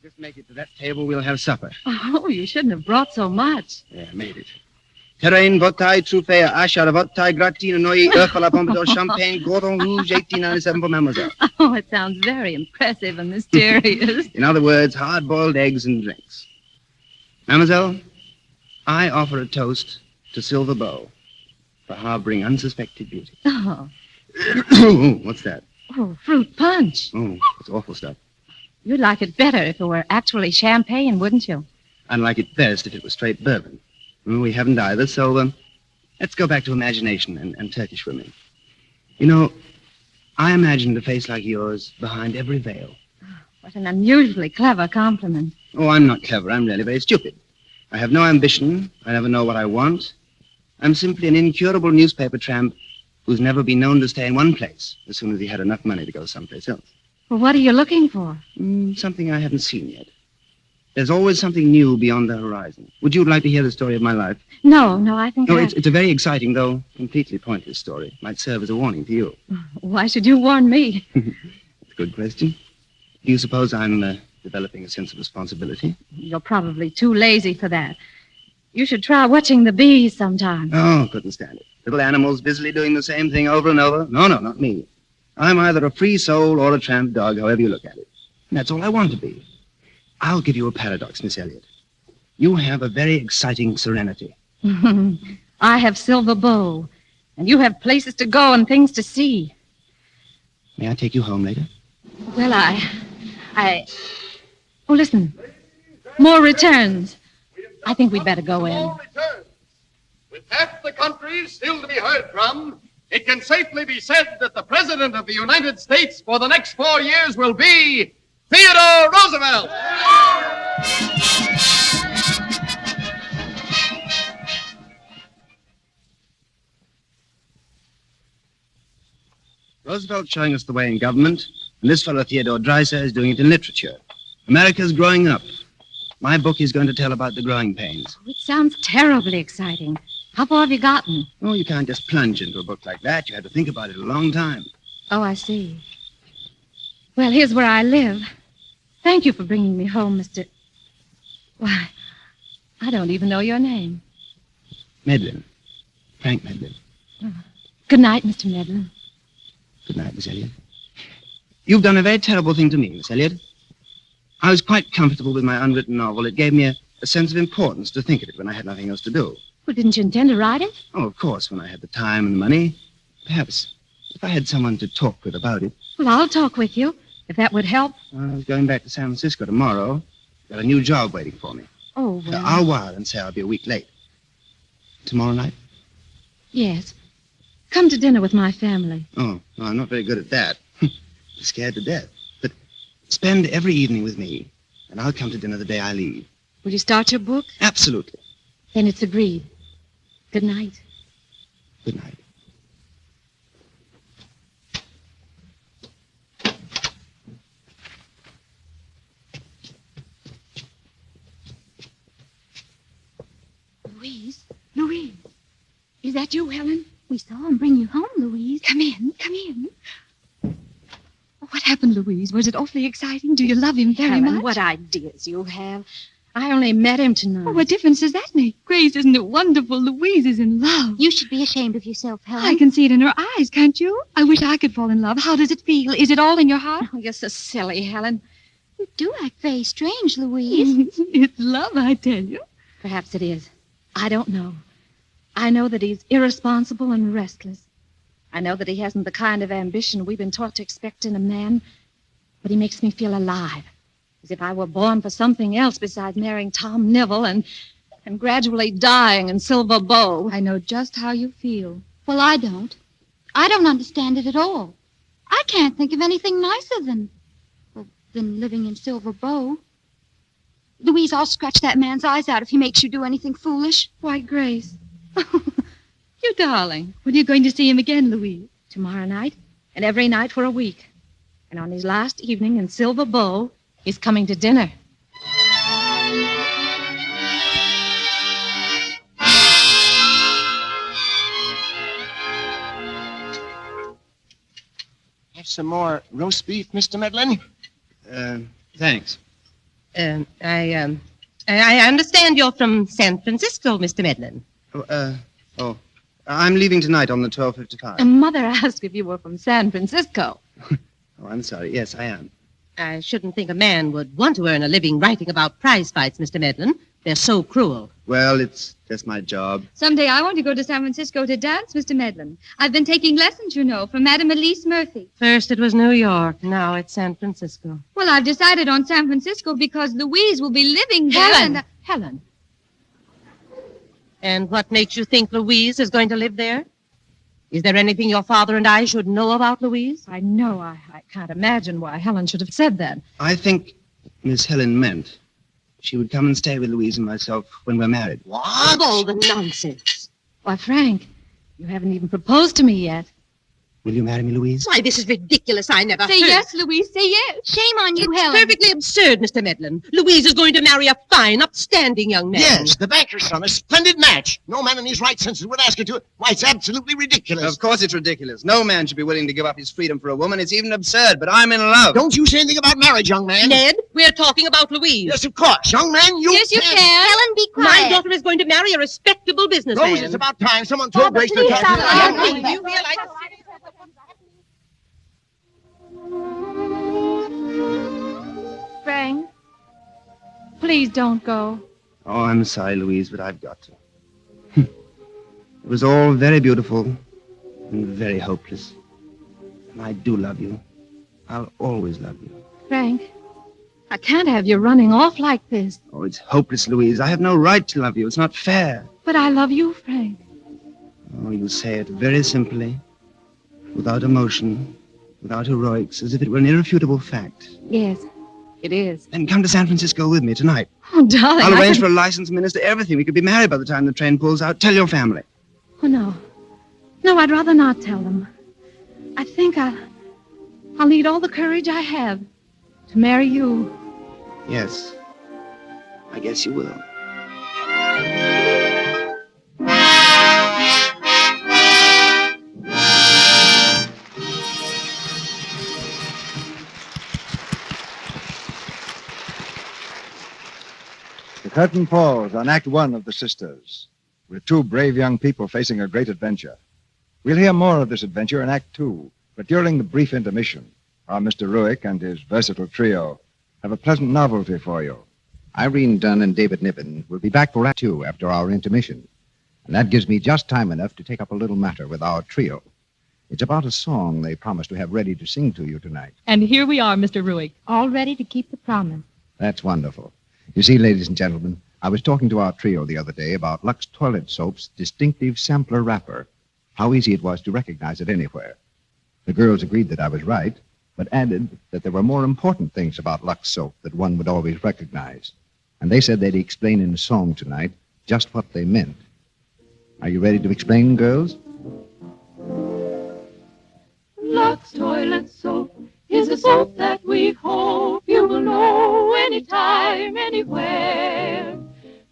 Just make it to that table, we'll have supper. Oh, you shouldn't have brought so much. Yeah, I made it. Terrain, votai, truffea, ashar, votai, gratine, noi, œuf à la pompadour, champagne, Gordon Rouge, 1897 for mademoiselle. Oh, it sounds very impressive and mysterious. In other words, hard-boiled eggs and drinks. Mademoiselle, I offer a toast to Silver Bow for harboring unsuspected beauty. Oh, What's that? oh, fruit punch. Oh, it's awful stuff. You'd like it better if it were actually champagne, wouldn't you? I'd like it best if it was straight bourbon. Well, we haven't either, so let's go back to imagination and Turkish women. You know, I imagined a face like yours behind every veil. What an unusually clever compliment. Oh, I'm not clever. I'm really very stupid. I have no ambition. I never know what I want. I'm simply an incurable newspaper tramp who's never been known to stay in one place as soon as he had enough money to go someplace else. Well, what are you looking for? Something I haven't seen yet. There's always something new beyond the horizon. Would you like to hear the story of my life? No, I think No, I... it's a very exciting, though completely pointless story. Might serve as a warning to you. Why should you warn me? It's a good question. Do you suppose I'm developing a sense of responsibility? You're probably too lazy for that. You should try watching the bees sometime. Oh, couldn't stand it. Little animals busily doing the same thing over and over. No, not me. I'm either a free soul or a tramp dog, however you look at it. And that's all I want to be. I'll give you a paradox, Miss Elliot. You have a very exciting serenity. I have Silver Bow, and you have places to go and things to see. May I take you home later? Well, Oh, listen. More returns. I think we'd better go in. With half the country still to be heard from, it can safely be said that the President of the United States for the next 4 years will be Theodore Roosevelt. Roosevelt's showing us the way in government, and this fellow Theodore Dreiser is doing it in literature. America's growing up. My book is going to tell about the growing pains. It sounds terribly exciting. How far have you gotten? Oh, you can't just plunge into a book like that. You have to think about it a long time. Oh, I see. Well, here's where I live. Thank you for bringing me home, Mr... Why, I don't even know your name. Medlin. Frank Medlin. Good night, Mr. Medlin. Good night, Miss Elliot. You've done a very terrible thing to me, Miss Elliot. I was quite comfortable with my unwritten novel. It gave me a sense of importance to think of it when I had nothing else to do. Well, didn't you intend to write it? Oh, of course, when I had the time and the money. Perhaps if I had someone to talk with about it. Well, I'll talk with you, if that would help. I was going back to San Francisco tomorrow. Got a new job waiting for me. Oh, well... I'll wire and say I'll be a week late. Tomorrow night? Yes. Come to dinner with my family. Oh, no, I'm not very good at that. I'm scared to death. But spend every evening with me, and I'll come to dinner the day I leave. Will you start your book? Absolutely. Then it's agreed. Good night. Good night. Louise? Is that you, Helen? We saw him bring you home, Louise. Come in, come in. What happened, Louise? Was it awfully exciting? Do you love him very Helen, much? what ideas you have. I only met him tonight. Oh, what difference does that make? Grace, isn't it wonderful? Louise is in love. You should be ashamed of yourself, Helen. I can see it in her eyes, can't you? I wish I could fall in love. How does it feel? Is it all in your heart? Oh, you're so silly, Helen. You do act very strange, Louise. It's love, I tell you. Perhaps it is. I don't know. I know that he's irresponsible and restless. I know that he hasn't the kind of ambition we've been taught to expect in a man, but he makes me feel alive, as if I were born for something else besides marrying Tom Neville and gradually dying in Silver Bow. I know just how you feel. Well, I don't. I don't understand it at all. I can't think of anything nicer than living in Silver Bow. Louise, I'll scratch that man's eyes out if he makes you do anything foolish. Why, Grace. You darling. When are you going to see him again, Louise? Tomorrow night, and every night for a week. And on his last evening in Silver Bow, he's coming to dinner. Have some more roast beef, Mr. Medlin? Thanks. I understand you're from San Francisco, Mr. Medlin. I'm leaving tonight on the 12:55. Mother asked if you were from San Francisco. Oh, I'm sorry. Yes, I am. I shouldn't think a man would want to earn a living writing about prize fights, Mr. Medlin. They're so cruel. Well, it's just my job. Someday I want to go to San Francisco to dance, Mr. Medlin. I've been taking lessons, you know, from Madame Elise Murphy. First it was New York, now it's San Francisco. Well, I've decided on San Francisco because Louise will be living there. Helen. And what makes you think Louise is going to live there? Is there anything your father and I should know about Louise? I know. I can't imagine why Helen should have said that. I think Miss Helen meant she would come and stay with Louise and myself when we're married. What? All the nonsense. Why, Frank, you haven't even proposed to me yet. Will you marry me, Louise? Why, this is ridiculous. I never Say heard. yes, Louise, say yes. Shame on you, It's Helen. perfectly absurd, Mr. Medlin. Louise is going to marry a fine, upstanding young man. Yes, the banker's son. A splendid match. No man in his right senses would ask her to. Why, it's absolutely ridiculous. Of course it's ridiculous. No man should be willing to give up his freedom for a woman. It's even absurd, but I'm in love. Don't you say anything about marriage, young man. Ned, we're talking about Louise. Yes, of course. Young man, you Yes, you can't. can. Helen, be My quiet. daughter is going to marry a respectable businessman. Rose, it's about time someone told Grace to please talk stop to arguing. her. You realize... Frank, please don't go. Oh, I'm sorry, Louise, but I've got to. It was all very beautiful and very hopeless. And I do love you. I'll always love you. Frank, I can't have you running off like this. Oh, it's hopeless, Louise. I have no right to love you. It's not fair. But I love you, Frank. Oh, you say it very simply, without emotion, without heroics, as if it were an irrefutable fact. Yes, it is. Then come to San Francisco with me tonight. Oh, darling. I'll I arrange can- for a licensed minister, everything. We could be married by the time the train pulls out. Tell your family. Oh, no. No, I'd rather not tell them. I think I'll need all the courage I have to marry you. Yes. I guess you will. The curtain falls on Act One of The Sisters, with two brave young people facing a great adventure. We'll hear more of this adventure in Act Two, but during the brief intermission, our Mr. Ruick and his versatile trio have a pleasant novelty for you. Irene Dunn and David Niven will be back for Act Two after our intermission. And that gives me just time enough to take up a little matter with our trio. It's about a song they promised to have ready to sing to you tonight. And here we are, Mr. Ruick, all ready to keep the promise. That's wonderful. You see, ladies and gentlemen, I was talking to our trio the other day about Lux Toilet Soap's distinctive sampler wrapper, how easy it was to recognize it anywhere. The girls agreed that I was right, but added that there were more important things about Lux soap that one would always recognize. And they said they'd explain in a song tonight just what they meant. Are you ready to explain, girls? Lux Toilet Soap is a soap that we hope you will know anytime, anywhere.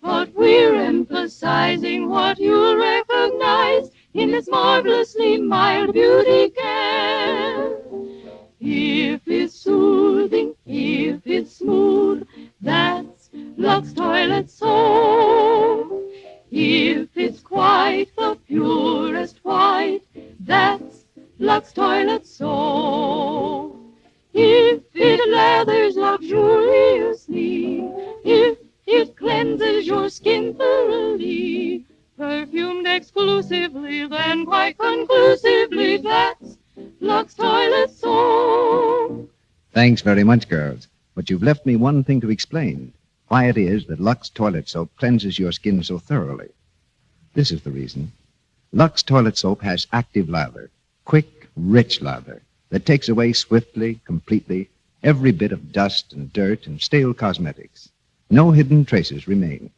But we're emphasizing what you'll recognize in this marvelously mild beauty can. If it's soothing, if it's smooth, that's Lux Toilet Soap. If it's quite the purest white, that's Lux Toilet Soap. If it lathers luxuriously, if it cleanses your skin thoroughly, perfumed exclusively, then quite conclusively, that's Lux Toilet Soap. Thanks very much, girls. But you've left me one thing to explain. Why it is that Lux Toilet Soap cleanses your skin so thoroughly. This is the reason. Lux Toilet Soap has active lather, quick, rich lather, that takes away swiftly, completely, every bit of dust and dirt and stale cosmetics. No hidden traces remain.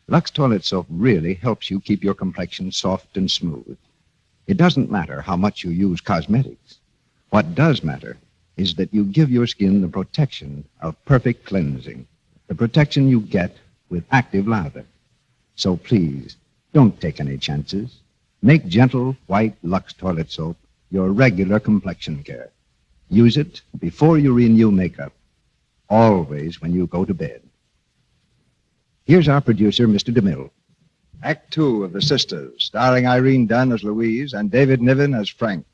Lux Toilet Soap really helps you keep your complexion soft and smooth. It doesn't matter how much you use cosmetics. What does matter is that you give your skin the protection of perfect cleansing, the protection you get with active lather. So please, don't take any chances. Make gentle, white Lux Toilet Soap your regular complexion care. Use it before you renew makeup, always when you go to bed. Here's our producer, Mr. DeMille. Act 2 of The Sisters, starring Irene Dunn as Louise and David Niven as Frank.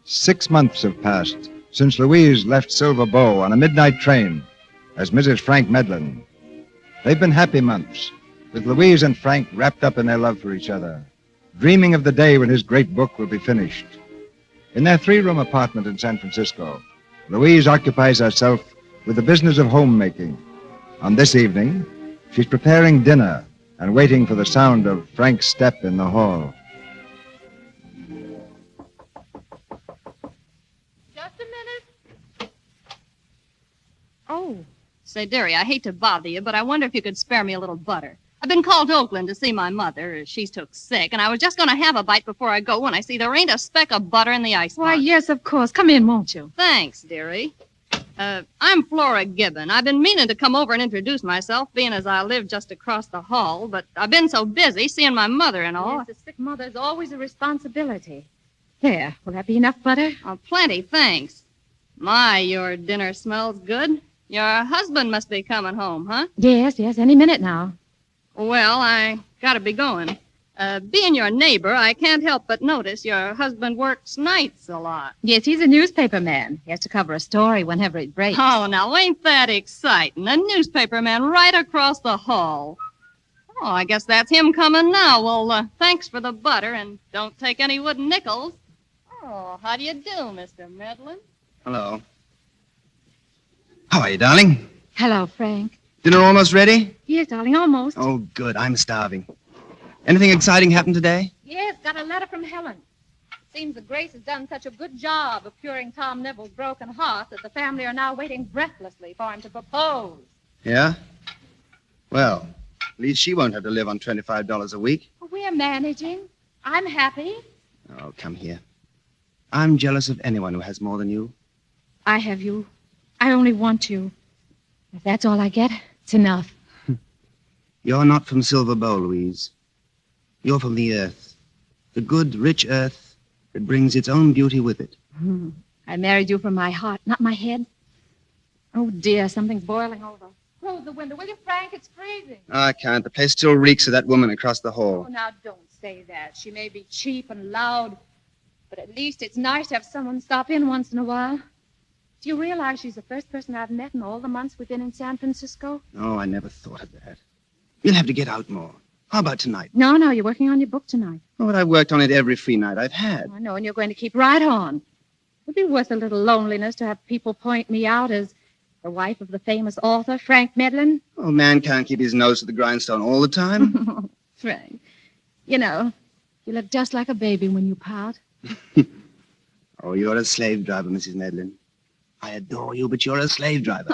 Six months have passed since Louise left Silver Bow on a midnight train as Mrs. Frank Medlin. They've been happy months, with Louise and Frank wrapped up in their love for each other, dreaming of the day when his great book will be finished. In their 3-room apartment in San Francisco, Louise occupies herself with the business of homemaking. On this evening, she's preparing dinner and waiting for the sound of Frank's step in the hall. Oh, say, dearie, I hate to bother you, but I wonder if you could spare me a little butter. I've been called to Oakland to see my mother. She's took sick, and I was just going to have a bite before I go when I see there ain't a speck of butter in the icebox. Why, yes, of course. Come in, won't you? Thanks, dearie. I'm Flora Gibbon. I've been meaning to come over and introduce myself, being as I live just across the hall, but I've been so busy seeing my mother and all. Yes, a sick mother's always a responsibility. There, will that be enough butter? Oh, plenty, thanks. My, your dinner smells good. Your husband must be coming home, huh? Yes, any minute now. Well, I gotta be going. Being your neighbor, I can't help but notice your husband works nights a lot. Yes, he's a newspaper man. He has to cover a story whenever it breaks. Oh, now ain't that exciting? A newspaper man right across the hall. Oh, I guess that's him coming now. Well, thanks for the butter, and don't take any wooden nickels. Oh, how do you do, Mr. Medlin? Hello. How are you, darling? Hello, Frank. Dinner almost ready? Yes, darling, almost. Oh, good. I'm starving. Anything exciting happened today? Yes, got a letter from Helen. Seems that Grace has done such a good job of curing Tom Neville's broken heart that the family are now waiting breathlessly for him to propose. Yeah? Well, at least she won't have to live on $25 a week. We're managing. I'm happy. Oh, come here. I'm jealous of anyone who has more than you. I have you. I only want you. If that's all I get, it's enough. You're not from Silver Bow, Louise. You're from the earth. The good, rich earth that brings its own beauty with it. I married you from my heart, not my head. Oh, dear, something's boiling over. Close the window, will you, Frank? It's freezing. I can't. The place still reeks of that woman across the hall. Oh, now, don't say that. She may be cheap and loud, but at least it's nice to have someone stop in once in a while. Do you realize she's the first person I've met in all the months we've been in San Francisco? Oh, I never thought of that. We'll have to get out more. How about tonight? No, you're working on your book tonight. Oh, but I've worked on it every free night I've had. I know, and you're going to keep right on. It'd be worth a little loneliness to have people point me out as the wife of the famous author, Frank Medlin. Oh, man can't keep his nose to the grindstone all the time. Frank, you know, you look just like a baby when you pout. Oh, you're a slave driver, Mrs. Medlin. I adore you, but you're a slave driver.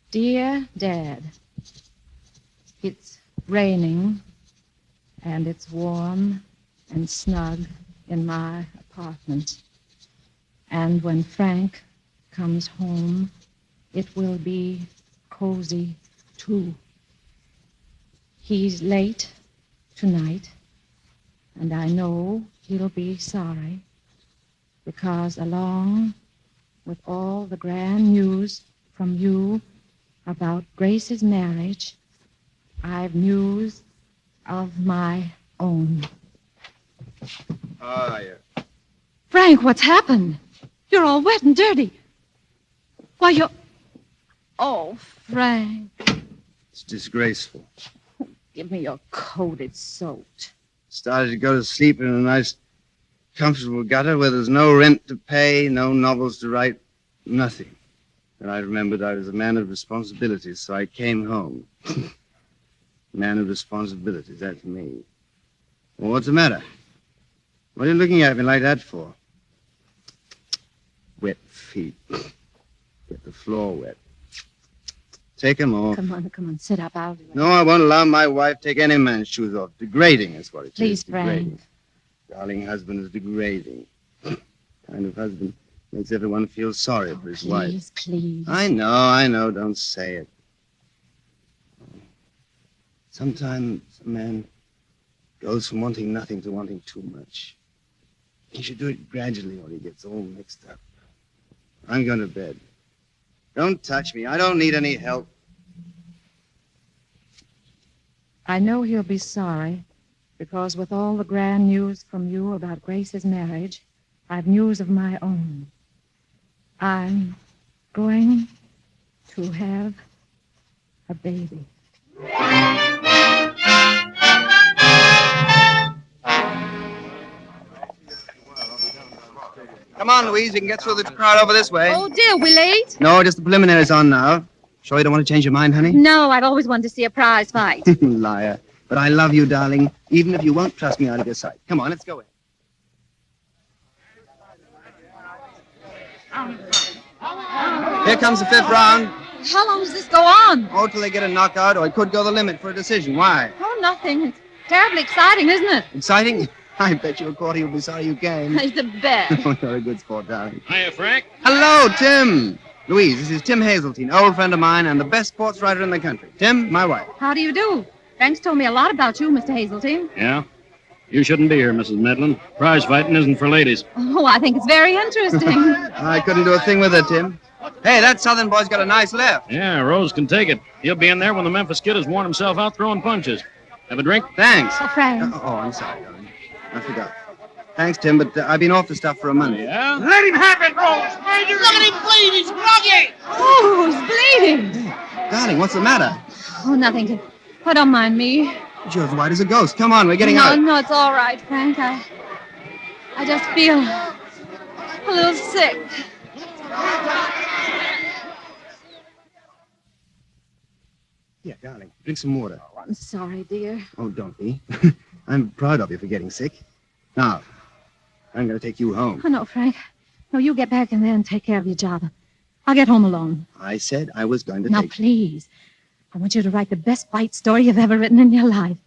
Dear Dad, it's raining and it's warm and snug in my apartment. And when Frank comes home, it will be cozy, too. He's late tonight, and I know he'll be sorry, because along with all the grand news from you about Grace's marriage, I've news of my own. Oh, yeah. Frank, what's happened? You're all wet and dirty. Why, you're... Oh, Frank. It's disgraceful. Give me your coat. It's soaked. Started to go to sleep in a nice, comfortable gutter where there's no rent to pay, no novels to write, nothing. And I remembered I was a man of responsibilities, so I came home. Man of responsibilities, that's me. Well, what's the matter? What are you looking at me like that for? Wet feet. Get the floor wet. Take 'em off. Come on, sit up. I'll do it. No, I won't allow my wife to take any man's shoes off. Degrading is what it is. Please, Degrading. Frank. Darling husband is degrading. Kind of husband makes everyone feel sorry for his wife. Please. I know. Don't say it. Sometimes a man goes from wanting nothing to wanting too much. He should do it gradually or he gets all mixed up. I'm going to bed. Don't touch me. I don't need any help. I know he'll be sorry, because with all the grand news from you about Grace's marriage, I've news of my own. I'm going to have a baby. Come on, Louise. You can get through the crowd over this way. Oh, dear, we late? No, just the preliminaries on now. Sure you don't want to change your mind, honey? No, I've always wanted to see a prize fight. Liar. But I love you, darling, even if you won't trust me out of your sight. Come on, let's go in. Here comes the fifth round. How long does this go on? Oh, till they get a knockout, or it could go the limit for a decision. Why? Oh, nothing. It's terribly exciting, isn't it? Exciting? I bet you a quarter you'll be sorry you came. It's the best. Oh, you're a good sport, darling. Hiya, Frank. Hello, Tim. Louise, this is Tim Hazeltine, old friend of mine and the best sports writer in the country. Tim, my wife. How do you do? Frank's told me a lot about you, Mr. Hazeltine. Yeah? You shouldn't be here, Mrs. Medlin. Prize fighting isn't for ladies. Oh, I think it's very interesting. I couldn't do a thing with it, Tim. Hey, that southern boy's got a nice left. Yeah, Rose can take it. He'll be in there when the Memphis Kid has worn himself out throwing punches. Have a drink? Thanks. Oh, Frank. Oh, I'm sorry, darling. I forgot. Thanks, Tim, but I've been off the stuff for a month. Yeah? Let him have it, Rose. Look at him bleed. He's groggy. Oh, he's bleeding. Darling, what's the matter? Oh, nothing. Oh, don't mind me. You're as white as a ghost. Come on, we're getting out. No, it's all right, Frank. I just feel a little sick. Yeah, darling, drink some water. Oh, I'm sorry, dear. Oh, don't be. I'm proud of you for getting sick. Now, I'm going to take you home. Oh, no, Frank. No, you get back in there and take care of your job. I'll get home alone. I said I was going to Now, take... please. I want you to write the best fight story you've ever written in your life.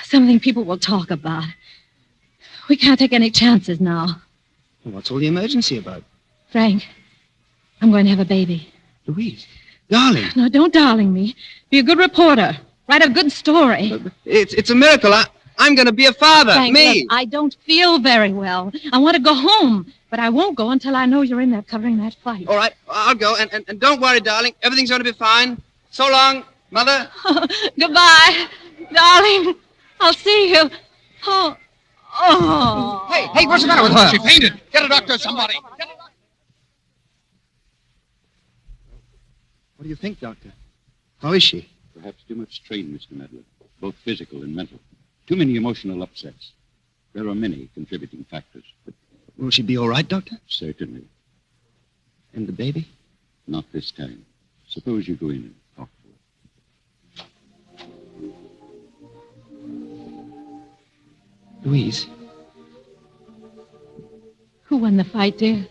Something people will talk about. We can't take any chances now. What's all the emergency about? Frank, I'm going to have a baby. Louise, darling. No, don't darling me. Be a good reporter. Write a good story. It's a miracle. I'm going to be a father. Frank, Me. look, I don't feel very well. I want to go home, but I won't go until I know you're in there covering that fight. All right, I'll go. And don't worry, darling. Everything's going to be fine. So long, Mother. Goodbye, darling. I'll see you. Oh. Hey, what's the matter with her? She fainted. Get a doctor, somebody. What do you think, Doctor? How is she? Perhaps too much strain, Mr. Medler, both physical and mental. Too many emotional upsets. There are many contributing factors, but... Will she be all right, Doctor? Certainly. And the baby? Not this time. Suppose you go in and talk to her. Louise. Who won the fight, dear?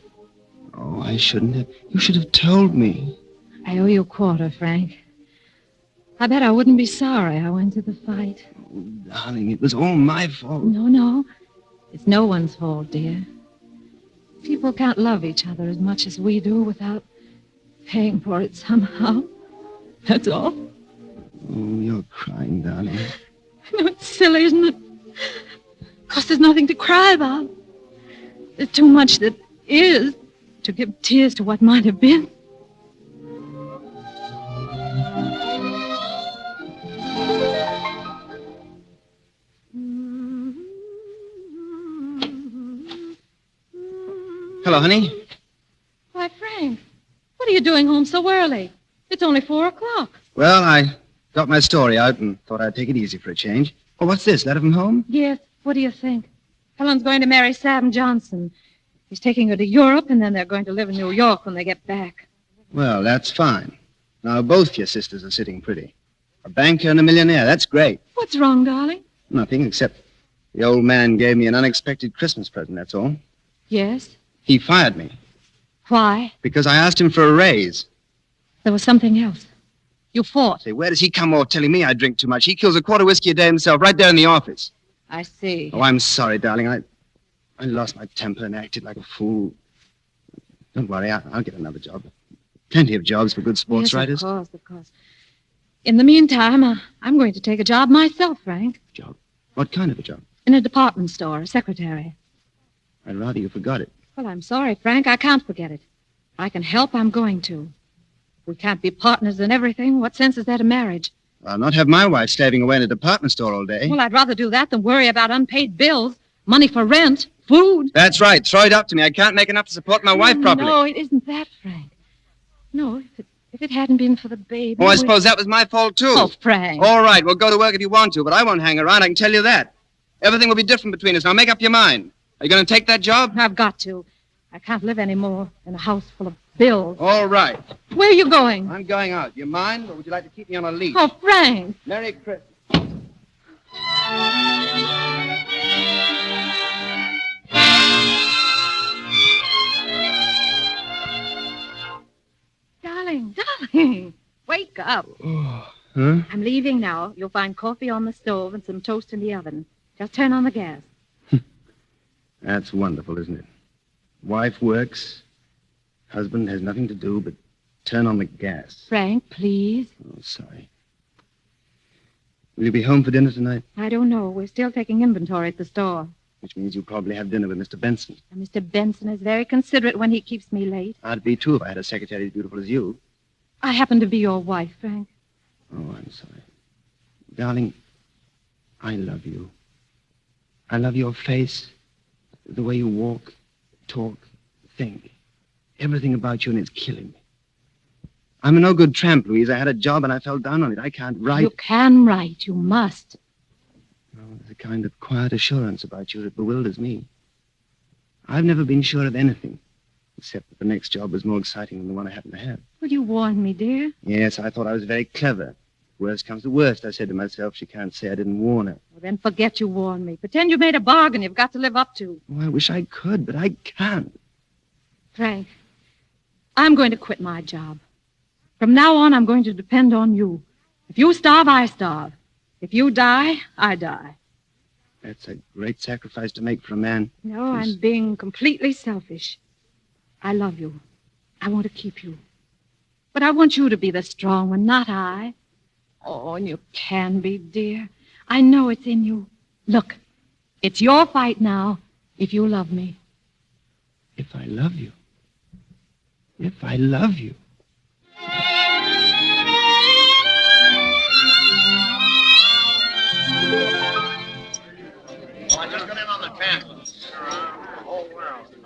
Oh, I shouldn't have. You should have told me. I owe you a quarter, Frank. I bet I wouldn't be sorry I went to the fight. Darling, it was all my fault. No. It's no one's fault, dear. People can't love each other as much as we do without paying for it somehow. That's all. Oh, you're crying, darling. No, it's silly, isn't it? Of course, there's nothing to cry about. There's too much that is to give tears to what might have been. Hello, honey. Why, Frank, what are you doing home so early? It's only 4:00. Well, I got my story out and thought I'd take it easy for a change. Oh, what's this? Letter from home? Yes, what do you think? Helen's going to marry Sam Johnson. He's taking her to Europe, and then they're going to live in New York when they get back. Well, that's fine. Now, both your sisters are sitting pretty. A banker and a millionaire. That's great. What's wrong, darling? Nothing, except the old man gave me an unexpected Christmas present, that's all. Yes? He fired me Why? because I asked him for a raise. There was something else. You fought. Say, where does he come off telling me I drink too much? He kills a quart of whiskey a day himself, right there in the office. I see. Oh, I'm sorry, darling. I lost my temper and acted like a fool. Don't worry, I'll get another job. Plenty of jobs for good sports writers. Of course. In the meantime, I'm going to take a job myself, Frank. Job? What kind of a job? In a department store, a secretary. I'd rather you forgot it. Well, I'm sorry, Frank. I can't forget it. If I can help, I'm going to. We can't be partners in everything. What sense is there to marriage? I'll not have my wife slaving away in a department store all day. Well, I'd rather do that than worry about unpaid bills, money for rent, food. That's right. Throw it up to me. I can't make enough to support my wife properly. No, it isn't that, Frank. No, if it hadn't been for the baby... Oh, I suppose that was my fault, too. Oh, Frank. All right, well, go to work if you want to, but I won't hang around. I can tell you that. Everything will be different between us. Now, make up your mind. Are you going to take that job? I've got to. I can't live anymore in a house full of bills. All right. Where are you going? I'm going out. You mind, or would you like to keep me on a leash? Oh, Frank. Merry Christmas. Darling, wake up. Huh? I'm leaving now. You'll find coffee on the stove and some toast in the oven. Just turn on the gas. That's wonderful, isn't it? Wife works. Husband has nothing to do but turn on the gas. Frank, please. Oh, sorry. Will you be home for dinner tonight? I don't know. We're still taking inventory at the store. Which means you'll probably have dinner with Mr. Benson. And Mr. Benson is very considerate when he keeps me late. I'd be, too, if I had a secretary as beautiful as you. I happen to be your wife, Frank. Oh, I'm sorry. Darling, I love you. I love your face, the way you walk, talk, think. Everything about you, and it's killing me. I'm a no-good tramp, Louise. I had a job, and I fell down on it. I can't write. You can write. You must. Oh, there's a kind of quiet assurance about you that bewilders me. I've never been sure of anything, except that the next job was more exciting than the one I happen to have. Well, you warned me, dear. Yes, I thought I was very clever. Worst comes to worst, I said to myself. She can't say I didn't warn her. Well, then forget you warned me. Pretend you made a bargain you've got to live up to. Oh, I wish I could, but I can't. Frank, I'm going to quit my job. From now on, I'm going to depend on you. If you starve, I starve. If you die, I die. That's a great sacrifice to make for a man. No, I'm being completely selfish. I love you. I want to keep you. But I want you to be the strong one, not I. Oh, and you can be, dear. I know it's in you. Look, it's your fight now, if you love me. If I love you. If I love you.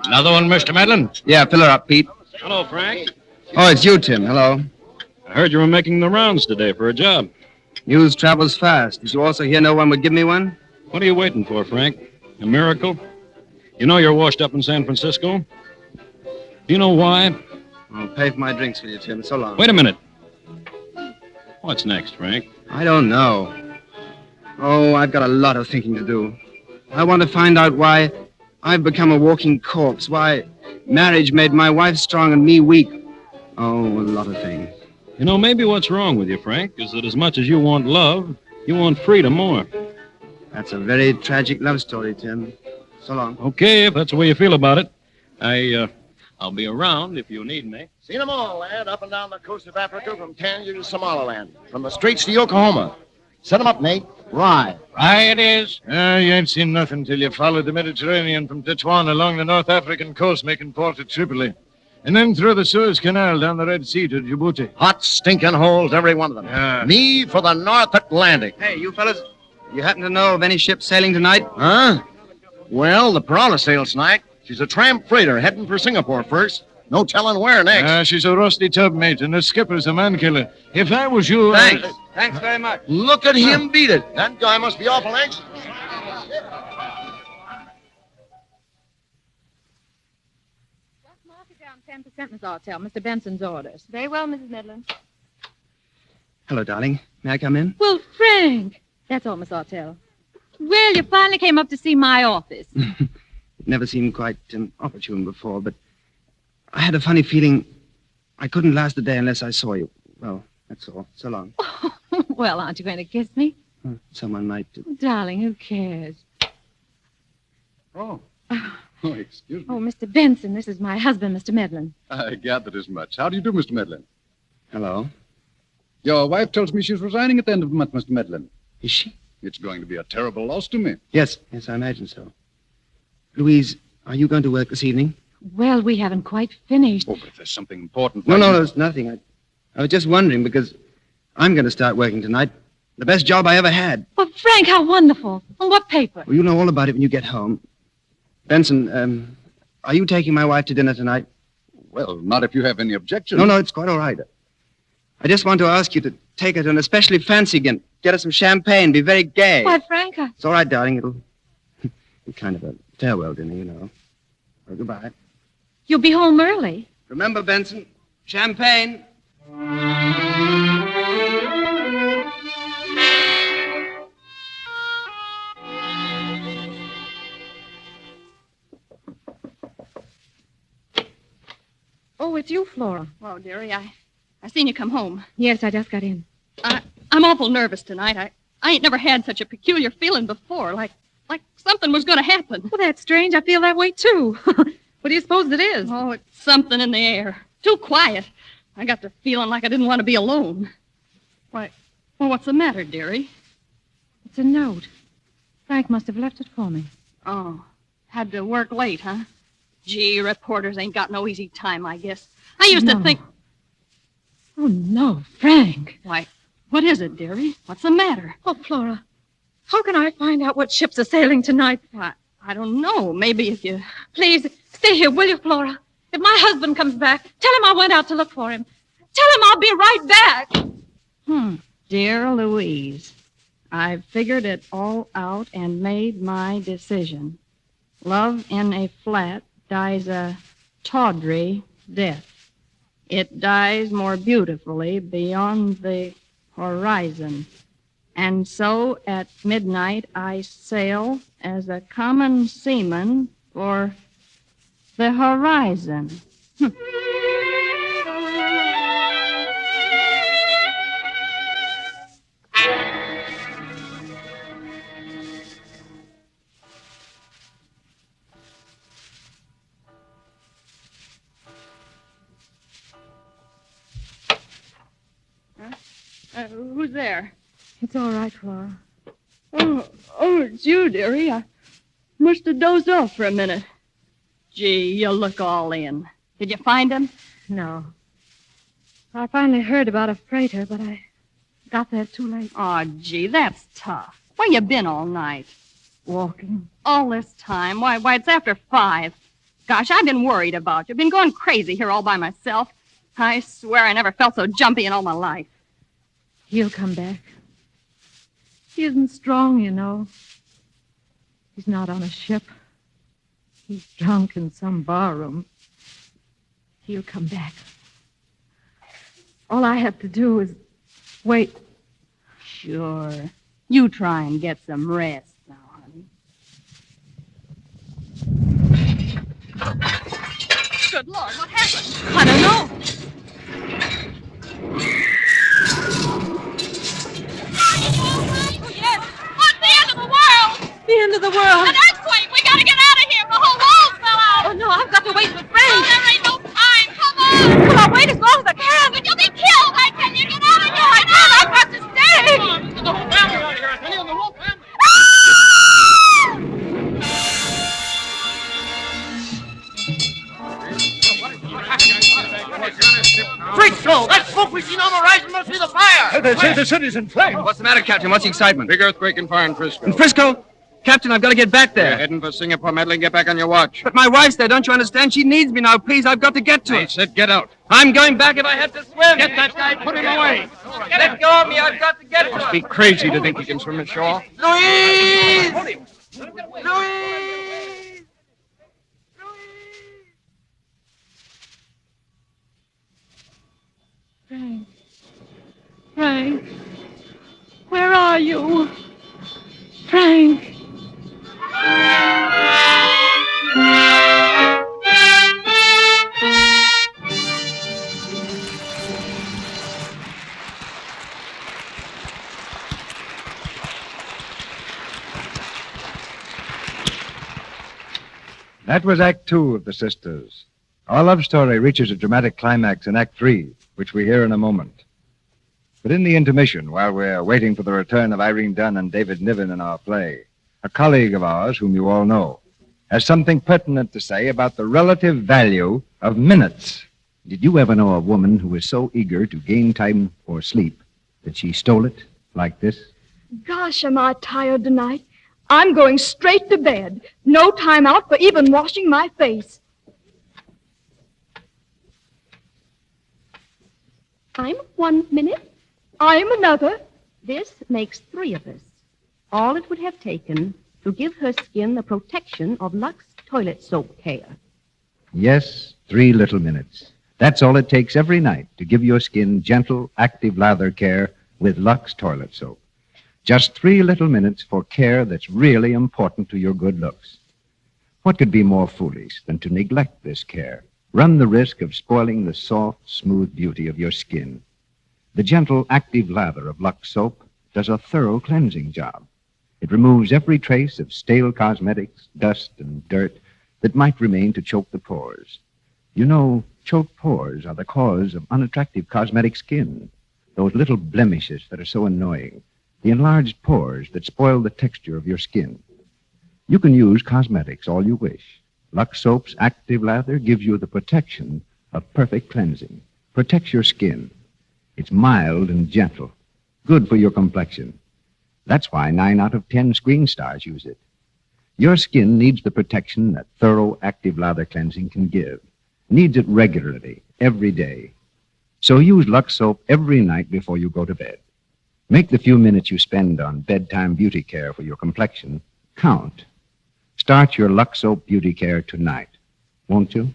Another one, Mr. Medlin? Yeah, fill her up, Pete. Hello, Frank. Oh, it's you, Tim. Hello. I heard you were making the rounds today for a job. News travels fast. Did you also hear no one would give me one? What are you waiting for, Frank? A miracle? You know you're washed up in San Francisco? Do you know why? I'll pay for my drinks for you, Tim. So long. Wait a minute. What's next, Frank? I don't know. Oh, I've got a lot of thinking to do. I want to find out why I've become a walking corpse, why marriage made my wife strong and me weak. Oh, a lot of things. You know, maybe what's wrong with you, Frank, is that as much as you want love, you want freedom more. That's a very tragic love story, Tim. So long. Okay, if that's the way you feel about it. I'll be around if you need me. Seen them all, lad, up and down the coast of Africa, from Tangier to Somaliland, from the Straits to Yokohama. Set them up, Nate. Rye. Rye it is. You ain't seen nothing till you followed the Mediterranean from Tetuan along the North African coast, making port at Tripoli. And then through the Suez Canal down the Red Sea to Djibouti. Hot, stinking holes, every one of them. Yeah. Me for the North Atlantic. Hey, you fellas, you happen to know of any ship sailing tonight? Huh? Well, the Piranha sails tonight. She's a tramp freighter heading for Singapore first. No telling where next. She's a rusty tub, mate, and the skipper's a man killer. If I was you... Thanks. Thanks very much. Look at him beat it. That guy must be awful anxious. Just mark it down 10%, Miss Artell. Mr. Benson's orders. Very well, Mrs. Midland. Hello, darling. May I come in? Well, Frank. That's all, Miss Artell. Well, you finally came up to see my office. It never seemed quite opportune before, but I had a funny feeling I couldn't last a day unless I saw you. Well, that's all. So long. Well, aren't you going to kiss me? Someone might do. Darling, who cares? Oh, excuse me. Oh, Mr. Benson, this is my husband, Mr. Medlin. I gathered as much. How do you do, Mr. Medlin? Hello. Your wife tells me she's resigning at the end of the month, Mr. Medlin. Is she? It's going to be a terrible loss to me. Yes, I imagine so. Louise, are you going to work this evening? Well, we haven't quite finished. Oh, but if there's something important... No, there's nothing. I was just wondering because I'm going to start working tonight. The best job I ever had. Well, Frank, how wonderful. On what paper? Well, you'll know all about it when you get home. Benson, are you taking my wife to dinner tonight? Well, not if you have any objections. No, it's quite all right. I just want to ask you to take her to an especially fancy dinner. Get her some champagne. Be very gay. Why, Frank, It's all right, darling. It'll be kind of a farewell dinner, you know. Well, goodbye. You'll be home early. Remember, Benson, champagne. Oh, it's you, Flora. Oh, dearie, I seen you come home. Yes, I just got in. I'm awful nervous tonight. I ain't never had such a peculiar feeling before, like something was going to happen. Well, that's strange. I feel that way, too. What do you suppose it is? Oh, it's something in the air. Too quiet. I got the feeling like I didn't want to be alone. Why, well, what's the matter, dearie? It's a note. Frank must have left it for me. Oh, had to work late, huh? Gee, reporters ain't got no easy time, I guess. I used to think... Oh, no, Frank. Why, what is it, dearie? What's the matter? Oh, Flora, how can I find out what ships are sailing tonight? Why, I don't know. Maybe if you... Please, stay here, will you, Flora? If my husband comes back, tell him I went out to look for him. Tell him I'll be right back. Dear Louise, I've figured it all out and made my decision. Love in a flat dies a tawdry death. It dies more beautifully beyond the horizon. And so at midnight I sail as a common seaman for the horizon. Who's there? It's all right, Flora. Oh, it's you, dearie. I must have dozed off for a minute. Gee, you look all in. Did you find him? No. I finally heard about a freighter, but I got there too late. Oh, gee, that's tough. Where you been all night? Walking. All this time? Why, it's after 5. Gosh, I've been worried about you. Been going crazy here all by myself. I swear I never felt so jumpy in all my life. He'll come back. He isn't strong, you know. He's not on a ship. He's drunk in some barroom. He'll come back. All I have to do is wait. Sure. You try and get some rest now, honey. Good Lord, what happened? I don't know. The end of the world. An earthquake! We gotta get out of here! The whole wall fell out! Oh, no, I've got to wait for Oh, friends. there ain't no time! Come on! Come on, wait as long as I can. But you'll be killed! I tell you, get out of here! I can't. I've got to stay. Get the whole family out of here, Anthony, and the whole family. Great show! That smoke we seen on the horizon must be the fire! They say the city's in flames. What's the matter, Captain? What's the excitement? Big earthquake and fire in Frisco. In Frisco? Captain, I've got to get back there. You're heading for Singapore, Madeline. Get back on your watch. But my wife's there, don't you understand? She needs me now. Please, I've got to get to her. I said get out. I'm going back if I have to swim. Get that guy, put him away. Let go of me. I've got to get to her. Be crazy to think he can swim ashore. Louise! Frank. Frank. Where are you? Frank. That was Act 2 of The Sisters. Our love story reaches a dramatic climax in Act 3, which we hear in a moment. But in the intermission, while we're waiting for the return of Irene Dunn and David Niven in our play, a colleague of ours, whom you all know, has something pertinent to say about the relative value of minutes. Did you ever know a woman who was so eager to gain time for sleep that she stole it like this? Gosh, am I tired tonight. I'm going straight to bed. No time out for even washing my face. I'm 1 minute. I'm another. This makes 3 of us. All it would have taken to give her skin the protection of Lux toilet soap care. Yes, 3 little minutes. That's all it takes every night to give your skin gentle, active lather care with Lux toilet soap. Just 3 little minutes for care that's really important to your good looks. What could be more foolish than to neglect this care? Run the risk of spoiling the soft, smooth beauty of your skin. The gentle, active lather of Lux soap does a thorough cleansing job. It removes every trace of stale cosmetics, dust, and dirt that might remain to choke the pores. You know, choked pores are the cause of unattractive cosmetic skin, those little blemishes that are so annoying, the enlarged pores that spoil the texture of your skin. You can use cosmetics all you wish. Lux Soap's active lather gives you the protection of perfect cleansing, protects your skin. It's mild and gentle, good for your complexion. That's why 9 out of 10 screen stars use it. Your skin needs the protection that thorough active lather cleansing can give. Needs it regularly, every day. So use Lux Soap every night before you go to bed. Make the few minutes you spend on bedtime beauty care for your complexion count. Start your Lux Soap beauty care tonight, won't you?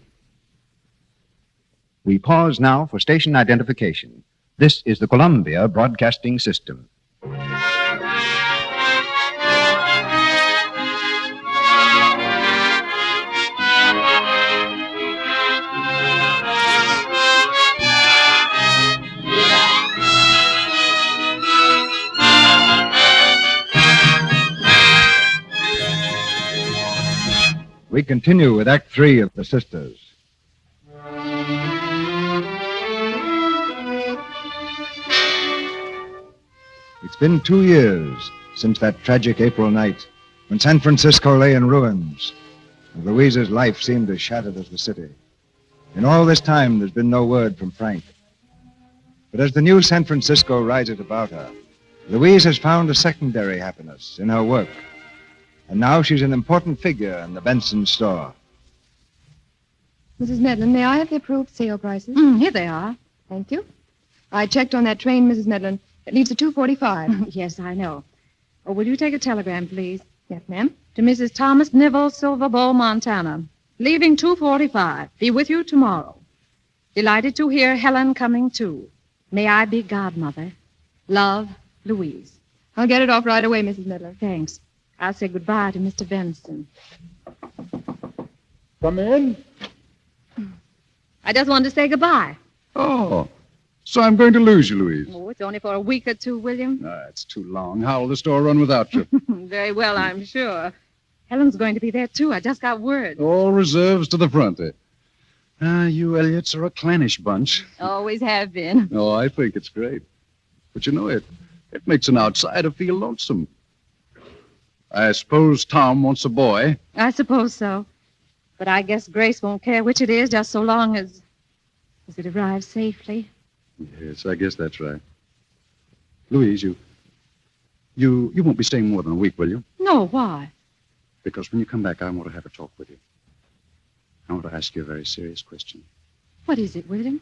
We pause now for station identification. This is the Columbia Broadcasting System. We continue with Act 3 of The Sisters. It's been 2 years since that tragic April night when San Francisco lay in ruins and Louisa's life seemed as shattered as the city. In all this time, there's been no word from Frank. But as the new San Francisco rises about her, Louise has found a secondary happiness in her work. And now she's an important figure in the Benson store. Mrs. Medlin, may I have the approved sale prices? Here they are. Thank you. I checked on that train, Mrs. Medlin. It leaves at 2:45. Yes, I know. Oh, will you take a telegram, please? Yes, ma'am. To Mrs. Thomas Nivell, Silver Bowl, Montana. Leaving 2:45. Be with you tomorrow. Delighted to hear Helen coming too. May I be godmother. Love, Louise. I'll get it off right away, Mrs. Medlin. Thanks. I'll say goodbye to Mr. Benson. Come in. I just wanted to say goodbye. Oh, So I'm going to lose you, Louise. Oh, it's only for a week or two, William. That's too long. How will the store run without you? Very well, I'm sure. Helen's going to be there, too. I just got word. All reserves to the front, eh? You Elliots are a clannish bunch. Always have been. Oh, I think it's great. But you know, it makes an outsider feel lonesome. I suppose Tom wants a boy. I suppose so. But I guess Grace won't care which it is, just so long as it arrives safely. Yes, I guess that's right. Louise, you won't be staying more than a week, will you? No, why? Because when you come back, I want to have a talk with you. I want to ask you a very serious question. What is it, William?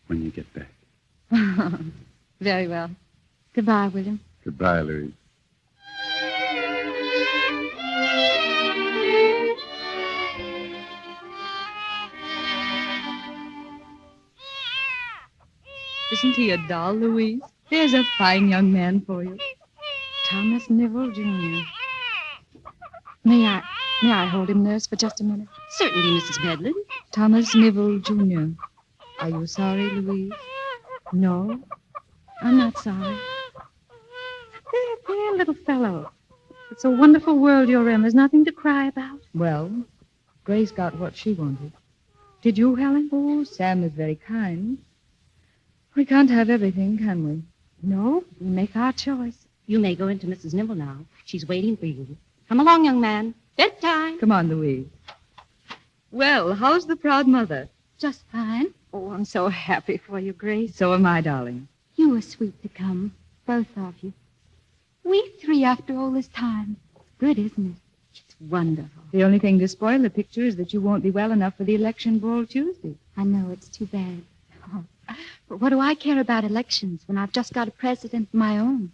When you get back. Very well. Goodbye, William. Goodbye, Louise. Isn't he a doll, Louise? There's a fine young man for you. Thomas Nivell, Jr. May I hold him, nurse, for just a minute? Certainly, Mrs. Medlin. Thomas Nivell, Jr. Are you sorry, Louise? No, I'm not sorry. Dear little fellow. It's a wonderful world you're in. There's nothing to cry about. Well, Grace got what she wanted. Did you, Helen? Oh, Sam is very kind. We can't have everything, can we? No, we make our choice. You may go into Mrs. Nibble now. She's waiting for you. Come along, young man. Bedtime. Come on, Louise. Well, how's the proud mother? Just fine. Oh, I'm so happy for you, Grace. So am I, darling. You were sweet to come, both of you. We three after all this time. Good, isn't it? It's wonderful. The only thing to spoil the picture is that you won't be well enough for the election ball Tuesday. I know, it's too bad. Oh, but what do I care about elections when I've just got a president of my own?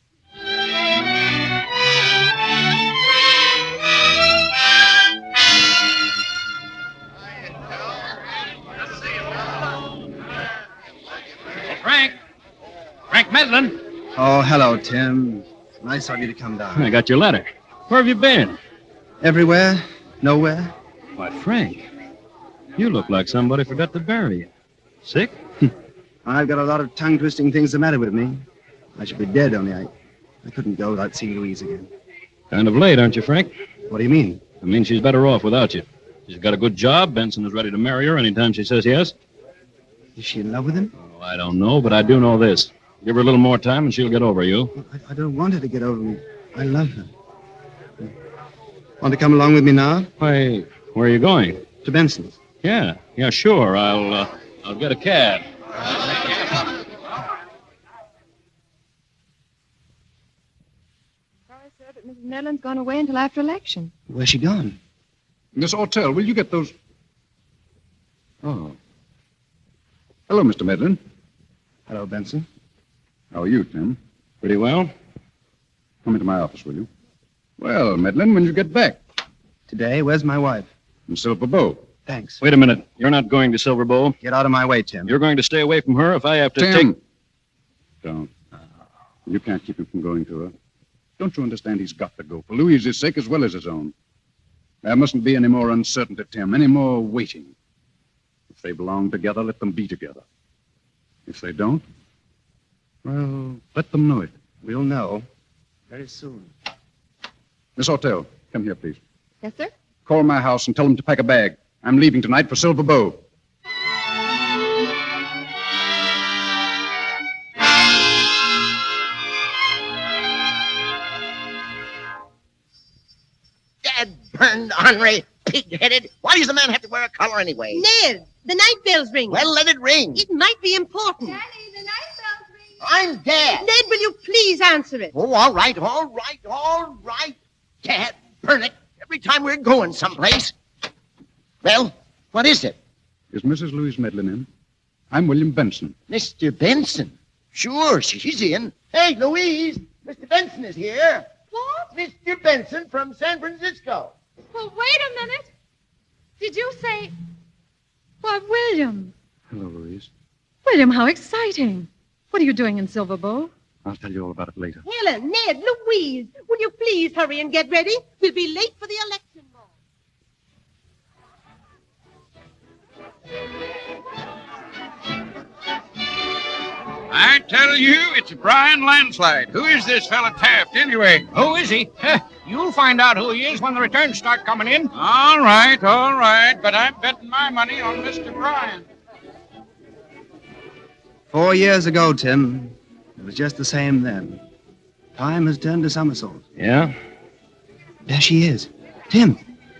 Frank Medlin. Oh, hello, Tim. Nice of you to come down. I got your letter. Where have you been? Everywhere? Nowhere? Why, Frank, you look like somebody forgot to bury you. Sick? I've got a lot of tongue-twisting things the matter with me. I should be dead, only I couldn't go without seeing Louise again. Kind of late, aren't you, Frank? What do you mean? I mean she's better off without you. She's got a good job. Benson is ready to marry her anytime she says yes. Is she in love with him? Oh, I don't know, but I do know this. Give her a little more time and she'll get over you. I don't want her to get over me. I love her. Want to come along with me now? Why, where are you going? To Benson's. Yeah, sure. I'll get a cab. Sorry, sir, but Mrs. Medlin's gone away until after election. Where's she gone? Miss Ortell, will you get those... Oh. Hello, Mr. Medlin. Hello, Benson. How are you, Tim? Pretty well. Come into my office, will you? Well, Medlin, when did you get back? Today. Where's my wife? In Silver Bow. Thanks. Wait a minute. You're not going to Silver Bowl? Get out of my way, Tim. You're going to stay away from her if I have to Tim. take... Don't. You can't keep him from going to her. Don't you understand he's got to go for Louise's sake as well as his own? There mustn't be any more uncertainty, Tim, any more waiting. If they belong together, let them be together. If they don't, well, let them know it. We'll know very soon. Miss Ortell, come here, please. Yes, sir? Call my house and tell them to pack a bag. I'm leaving tonight for Silver Bow. Dad-burned, ornery, pig-headed. Why does a man have to wear a collar anyway? Ned, the night bell's ringing. Well, let it ring. It might be important. Daddy, the night bell's ringing. I'm Dad. Ned, will you please answer it? Oh, all right. Dad, burn it. Every time we're going someplace. Well, what is it? Is Mrs. Louise Medlin in? I'm William Benson. Mr. Benson? Sure, she's in. Hey, Louise, Mr. Benson is here. What? Mr. Benson from San Francisco. Well, wait a minute. Did you say... Why, William. Hello, Louise. William, how exciting. What are you doing in Silver Bowl? I'll tell you all about it later. Helen, Ned, Louise, will you please hurry and get ready? We'll be late for the election ball. I tell you, it's Brian Landslide. Who is this fella Taft, anyway? Who is he? You'll find out who he is when the returns start coming in. All right. But I'm betting my money on Mr. Brian. 4 years ago, Tim, it was just the same then. Time has turned a somersault. Yeah? There she is. Tim,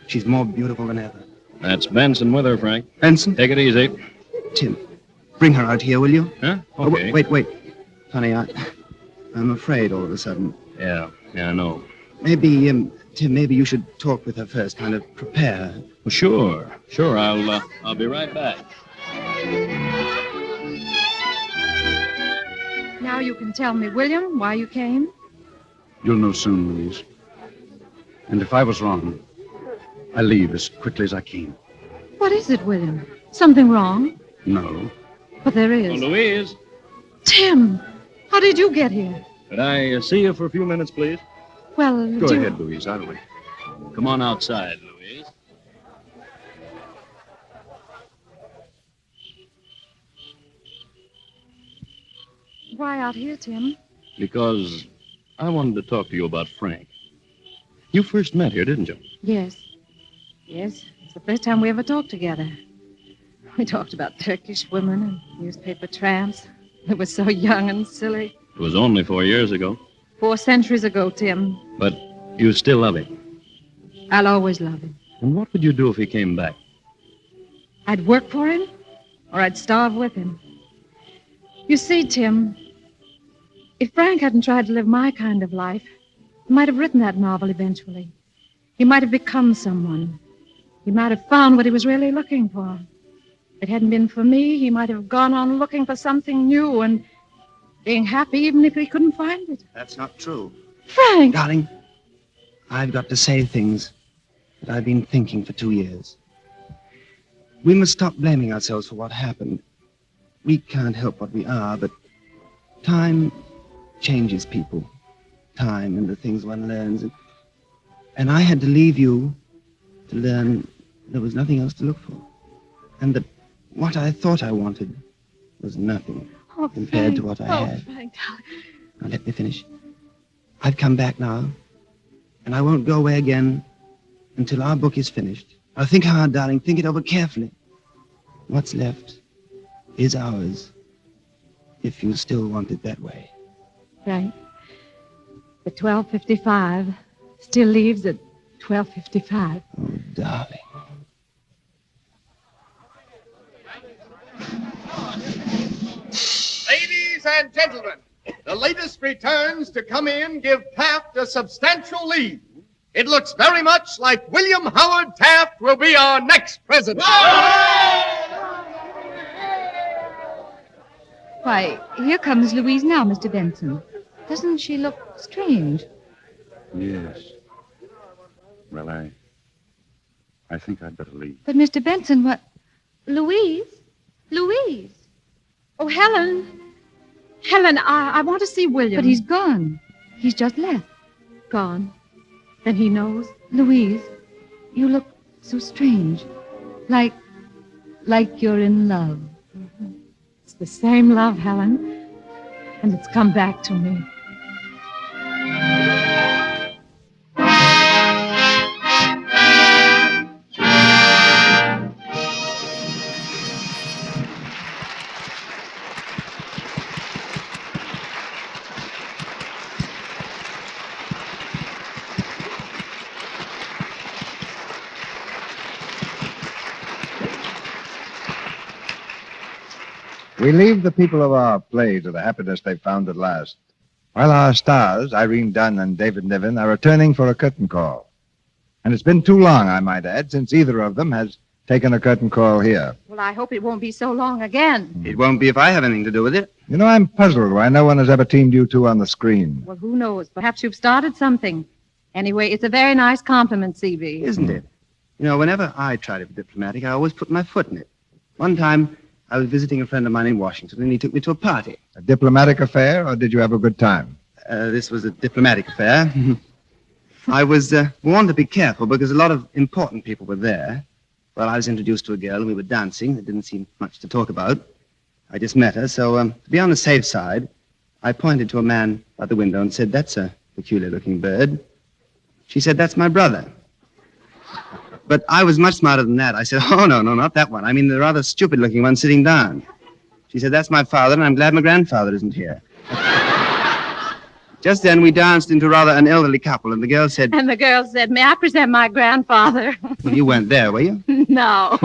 she's more beautiful than ever. That's Benson with her, Frank. Benson? Take it easy. Tim, bring her out here, will you? Huh? Oh, Okay. wait. Honey, I'm afraid all of a sudden. Yeah, I know. Maybe, Tim, maybe you should talk with her first, kind of prepare her. Well, sure. I'll be right back. Now you can tell me, William, why you came. You'll know soon, Louise. And if I was wrong, I leave as quickly as I came. What is it, William? Something wrong? No. But there is. Oh, Louise, Tim, how did you get here? could I see you for a few minutes, please? Well, Go ahead, Louise. I'll wait. Come on outside, Louise. Why out here, Tim? Because I wanted to talk to you about Frank. You first met here, didn't you? Yes. It's the first time we ever talked together. We talked about Turkish women and newspaper tramps. It was so young and silly. It was only 4 years ago. 4 centuries ago, Tim. But you still love him. I'll always love him. And what would you do if he came back? I'd work for him, or I'd starve with him. You see, Tim, if Frank hadn't tried to live my kind of life, he might have written that novel eventually. He might have become someone. He might have found what he was really looking for. If it hadn't been for me, he might have gone on looking for something new and being happy even if he couldn't find it. That's not true. Frank! Darling, I've got to say things that I've been thinking for 2 years. We must stop blaming ourselves for what happened. We can't help what we are, but time changes people. Time and the things one learns. And I had to leave you to learn there was nothing else to look for. And that what I thought I wanted was nothing compared to what I had. Frank, darling. Now, let me finish. I've come back now, and I won't go away again until our book is finished. Now, think hard, darling. Think it over carefully. What's left is ours, if you still want it that way. Frank, the 12:55 still leaves at 12:55. Oh, darling. Ladies and gentlemen, the latest returns to come in give Taft a substantial lead. It looks very much like William Howard Taft will be our next president. Why, here comes Louise now, Mr. Benson. Doesn't she look strange? Yes. Well, I think I'd better leave. But, Mr. Benson, what... Louise? Oh, Helen, I want to see William. But he's gone. He's just left. Gone. Then he knows. Louise, you look so strange. Like you're in love. It's the same love, Helen. And it's come back to me. We leave the people of our play to the happiness they've found at last, while our stars, Irene Dunn and David Niven, are returning for a curtain call. And it's been too long, I might add, since either of them has taken a curtain call here. Well, I hope it won't be so long again. It won't be if I have anything to do with it. You know, I'm puzzled why no one has ever teamed you two on the screen. Well, who knows? Perhaps you've started something. Anyway, it's a very nice compliment, C.B. Isn't it? You know, whenever I try to be diplomatic, I always put my foot in it. One time, I was visiting a friend of mine in Washington, and he took me to a party. A diplomatic affair, or did you have a good time? This was a diplomatic affair. I was warned to be careful because a lot of important people were there. Well, I was introduced to a girl, and we were dancing. There didn't seem much to talk about. I just met her, so to be on the safe side, I pointed to a man by the window and said, "That's a peculiar-looking bird." She said, "That's my brother." But I was much smarter than that. I said, "Oh, no, not that one. I mean the rather stupid-looking one sitting down." She said, "That's my father, and I'm glad my grandfather isn't here." Just then, we danced into rather an elderly couple, and the girl said... And the girl said, "May I present my grandfather?" Well, you weren't there, were you? No.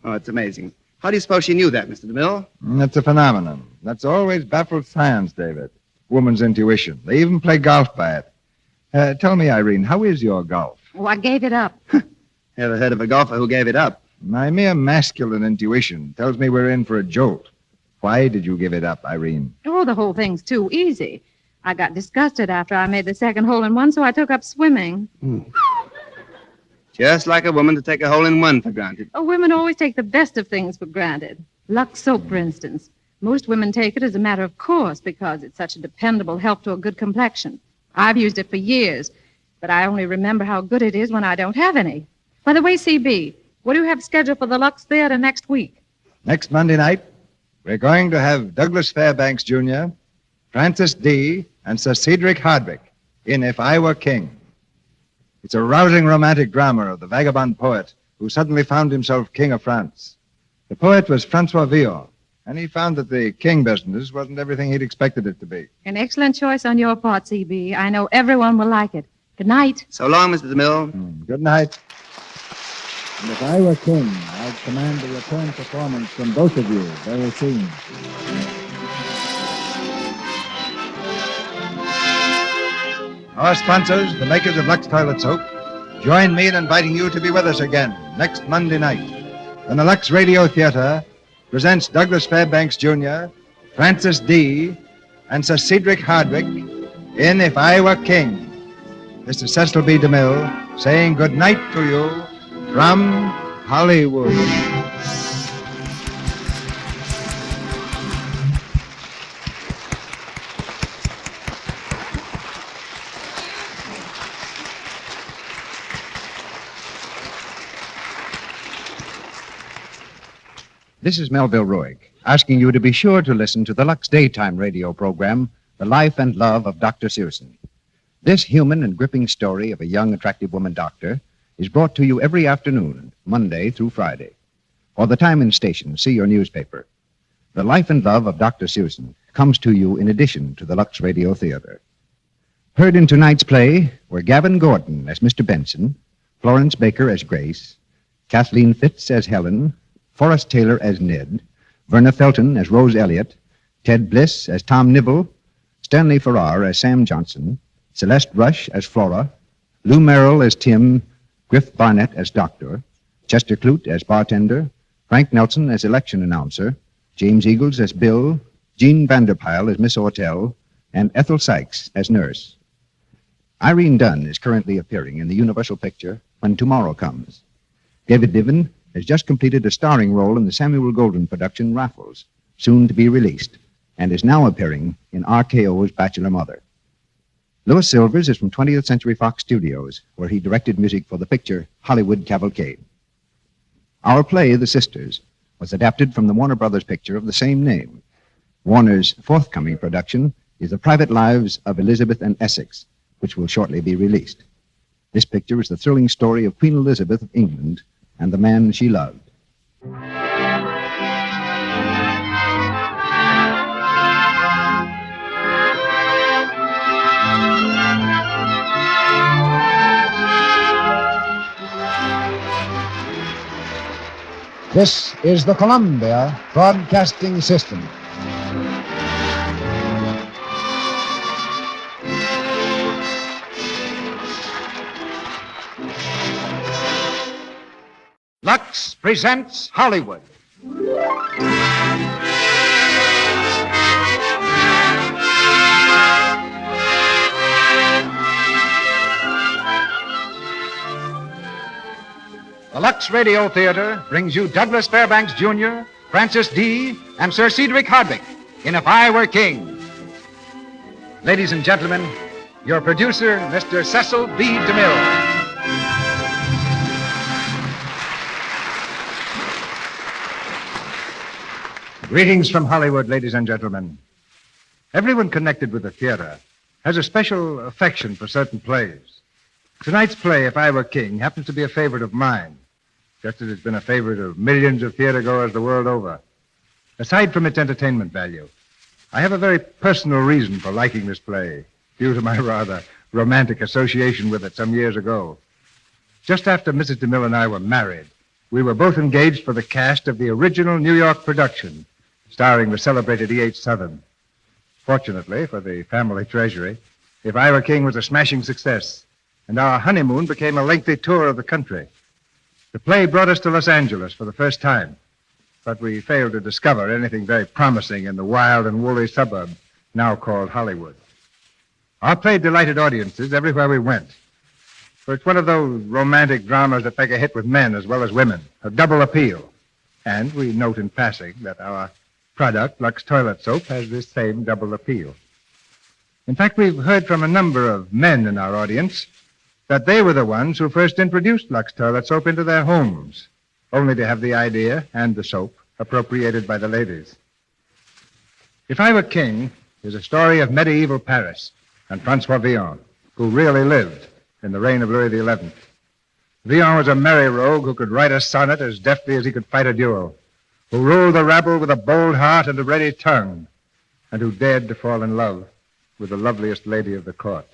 Oh, it's amazing. How do you suppose she knew that, Mr. DeMille? That's a phenomenon. That's always baffled science, David. Woman's intuition. They even play golf by it. Tell me, Irene, how is your golf? Oh, I gave it up. Ever heard of a golfer who gave it up? My mere masculine intuition tells me we're in for a jolt. Why did you give it up, Irene? Oh, the whole thing's too easy. I got disgusted after I made the second hole-in-one, so I took up swimming. Just like a woman to take a hole-in-one for granted. Oh, women always take the best of things for granted. Lux soap, for instance. Most women take it as a matter of course because it's such a dependable help to a good complexion. I've used it for years, but I only remember how good it is when I don't have any. By the way, CB, what do you have scheduled for the Lux Theatre next week? Next Monday night, we're going to have Douglas Fairbanks Jr., Francis D., and Sir Cedric Hardwicke in If I Were King. It's a rousing romantic drama of the vagabond poet who suddenly found himself king of France. The poet was Francois Villon, and he found that the king business wasn't everything he'd expected it to be. An excellent choice on your part, CB. I know everyone will like it. Good night. So long, Mr. DeMille. Good night. And if I were king, I'd command a return performance from both of you very soon. Our sponsors, the makers of Lux Toilet Soap, join me in inviting you to be with us again next Monday night when the Lux Radio Theatre presents Douglas Fairbanks Jr., Francis D., and Sir Cedric Hardwicke in If I Were King. This is Cecil B. DeMille saying good night to you from Hollywood. This is Melville Ruick, asking you to be sure to listen to the Lux daytime radio program, The Life and Love of Dr. Searson. This human and gripping story of a young, attractive woman doctor is brought to you every afternoon, Monday through Friday. For the time and station, see your newspaper. The Life and Love of Dr. Searson comes to you in addition to the Lux Radio Theatre. Heard in tonight's play were Gavin Gordon as Mr. Benson, Florence Baker as Grace, Kathleen Fitz as Helen, Forrest Taylor as Ned, Verna Felton as Rose Elliott, Ted Bliss as Tom Nibble, Stanley Farrar as Sam Johnson, Celeste Rush as Flora, Lou Merrill as Tim, Griff Barnett as Doctor, Chester Clute as Bartender, Frank Nelson as Election Announcer, James Eagles as Bill, Jean Vanderpyle as Miss Ortell, and Ethel Sykes as Nurse. Irene Dunn is currently appearing in the Universal picture When Tomorrow Comes. David Niven has just completed a starring role in the Samuel Golden production Raffles, soon to be released, and is now appearing in RKO's Bachelor Mother. Louis Silvers is from 20th Century Fox Studios, where he directed music for the picture Hollywood Cavalcade. Our play, The Sisters, was adapted from the Warner Brothers picture of the same name. Warner's forthcoming production is The Private Lives of Elizabeth and Essex, which will shortly be released. This picture is the thrilling story of Queen Elizabeth of England and the man she loved. This is the Columbia Broadcasting System. Lux presents Hollywood. The Lux Radio Theatre brings you Douglas Fairbanks Jr., Francis D., and Sir Cedric Hardwicke in If I Were King. Ladies and gentlemen, your producer, Mr. Cecil B. DeMille. Greetings from Hollywood, ladies and gentlemen. Everyone connected with the theater has a special affection for certain plays. Tonight's play, If I Were King, happens to be a favorite of mine, just as it's been a favorite of millions of theatergoers the world over. Aside from its entertainment value, I have a very personal reason for liking this play, due to my rather romantic association with it some years ago. Just after Mrs. DeMille and I were married, we were both engaged for the cast of the original New York production, starring the celebrated E.H. Southern. Fortunately for the family treasury, If I Were King was a smashing success, and our honeymoon became a lengthy tour of the country. The play brought us to Los Angeles for the first time, but we failed to discover anything very promising in the wild and woolly suburb now called Hollywood. Our play delighted audiences everywhere we went, for it's one of those romantic dramas that take a hit with men as well as women, a double appeal. And we note in passing that our product, Lux Toilet Soap, has this same double appeal. In fact, we've heard from a number of men in our audience that they were the ones who first introduced Lux Toilet Soap into their homes, only to have the idea and the soap appropriated by the ladies. If I Were King is a story of medieval Paris and Francois Villon, who really lived in the reign of Louis XI. Villon was a merry rogue who could write a sonnet as deftly as he could fight a duel, who ruled the rabble with a bold heart and a ready tongue, and who dared to fall in love with the loveliest lady of the court.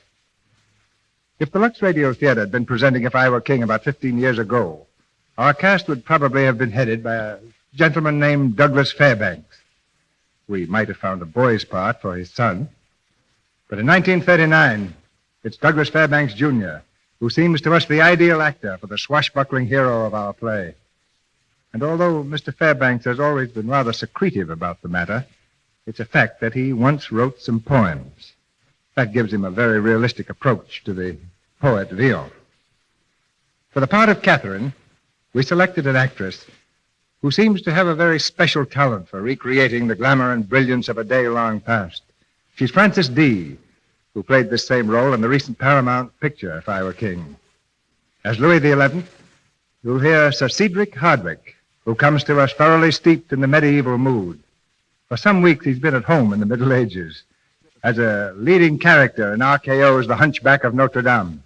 If the Lux Radio Theatre had been presenting If I Were King about 15 years ago, our cast would probably have been headed by a gentleman named Douglas Fairbanks. We might have found a boy's part for his son. But in 1939, it's Douglas Fairbanks, Jr., who seems to us the ideal actor for the swashbuckling hero of our play. And although Mr. Fairbanks has always been rather secretive about the matter, it's a fact that he once wrote some poems. That gives him a very realistic approach to the poet Villon. For the part of Catherine, we selected an actress who seems to have a very special talent for recreating the glamour and brilliance of a day long past. She's Frances Dee, who played this same role in the recent Paramount picture, If I Were King. As Louis XI, you'll hear Sir Cedric Hardwicke, who comes to us thoroughly steeped in the medieval mood. For some weeks, he's been at home in the Middle Ages as a leading character in RKO's The Hunchback of Notre Dame.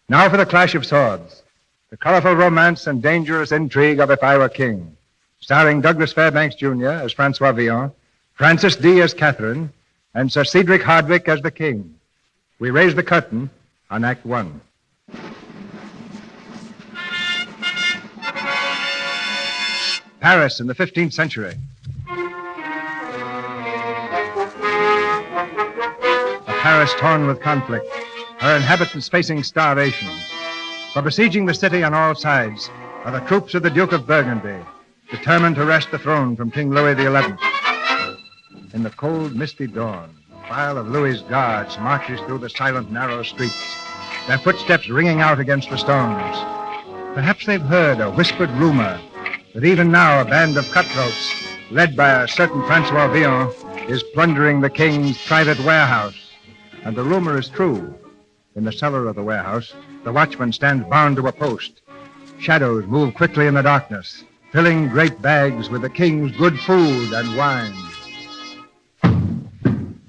Now for the clash of swords, the colorful romance and dangerous intrigue of If I Were King, starring Douglas Fairbanks, Jr. as Francois Villon, Frances Dee as Catherine, and Sir Cedric Hardwicke as the King. We raise the curtain on Act One. Paris in the 15th century. A Paris torn with conflict, her inhabitants facing starvation. For besieging the city on all sides are the troops of the Duke of Burgundy, determined to wrest the throne from King Louis XI. In the cold, misty dawn, a file of Louis's guards marches through the silent, narrow streets, their footsteps ringing out against the stones. Perhaps they've heard a whispered rumor that even now a band of cutthroats, led by a certain Francois Villon, is plundering the king's private warehouse. And the rumor is true. In the cellar of the warehouse, the watchman stands bound to a post. Shadows move quickly in the darkness, filling great bags with the king's good food and wine.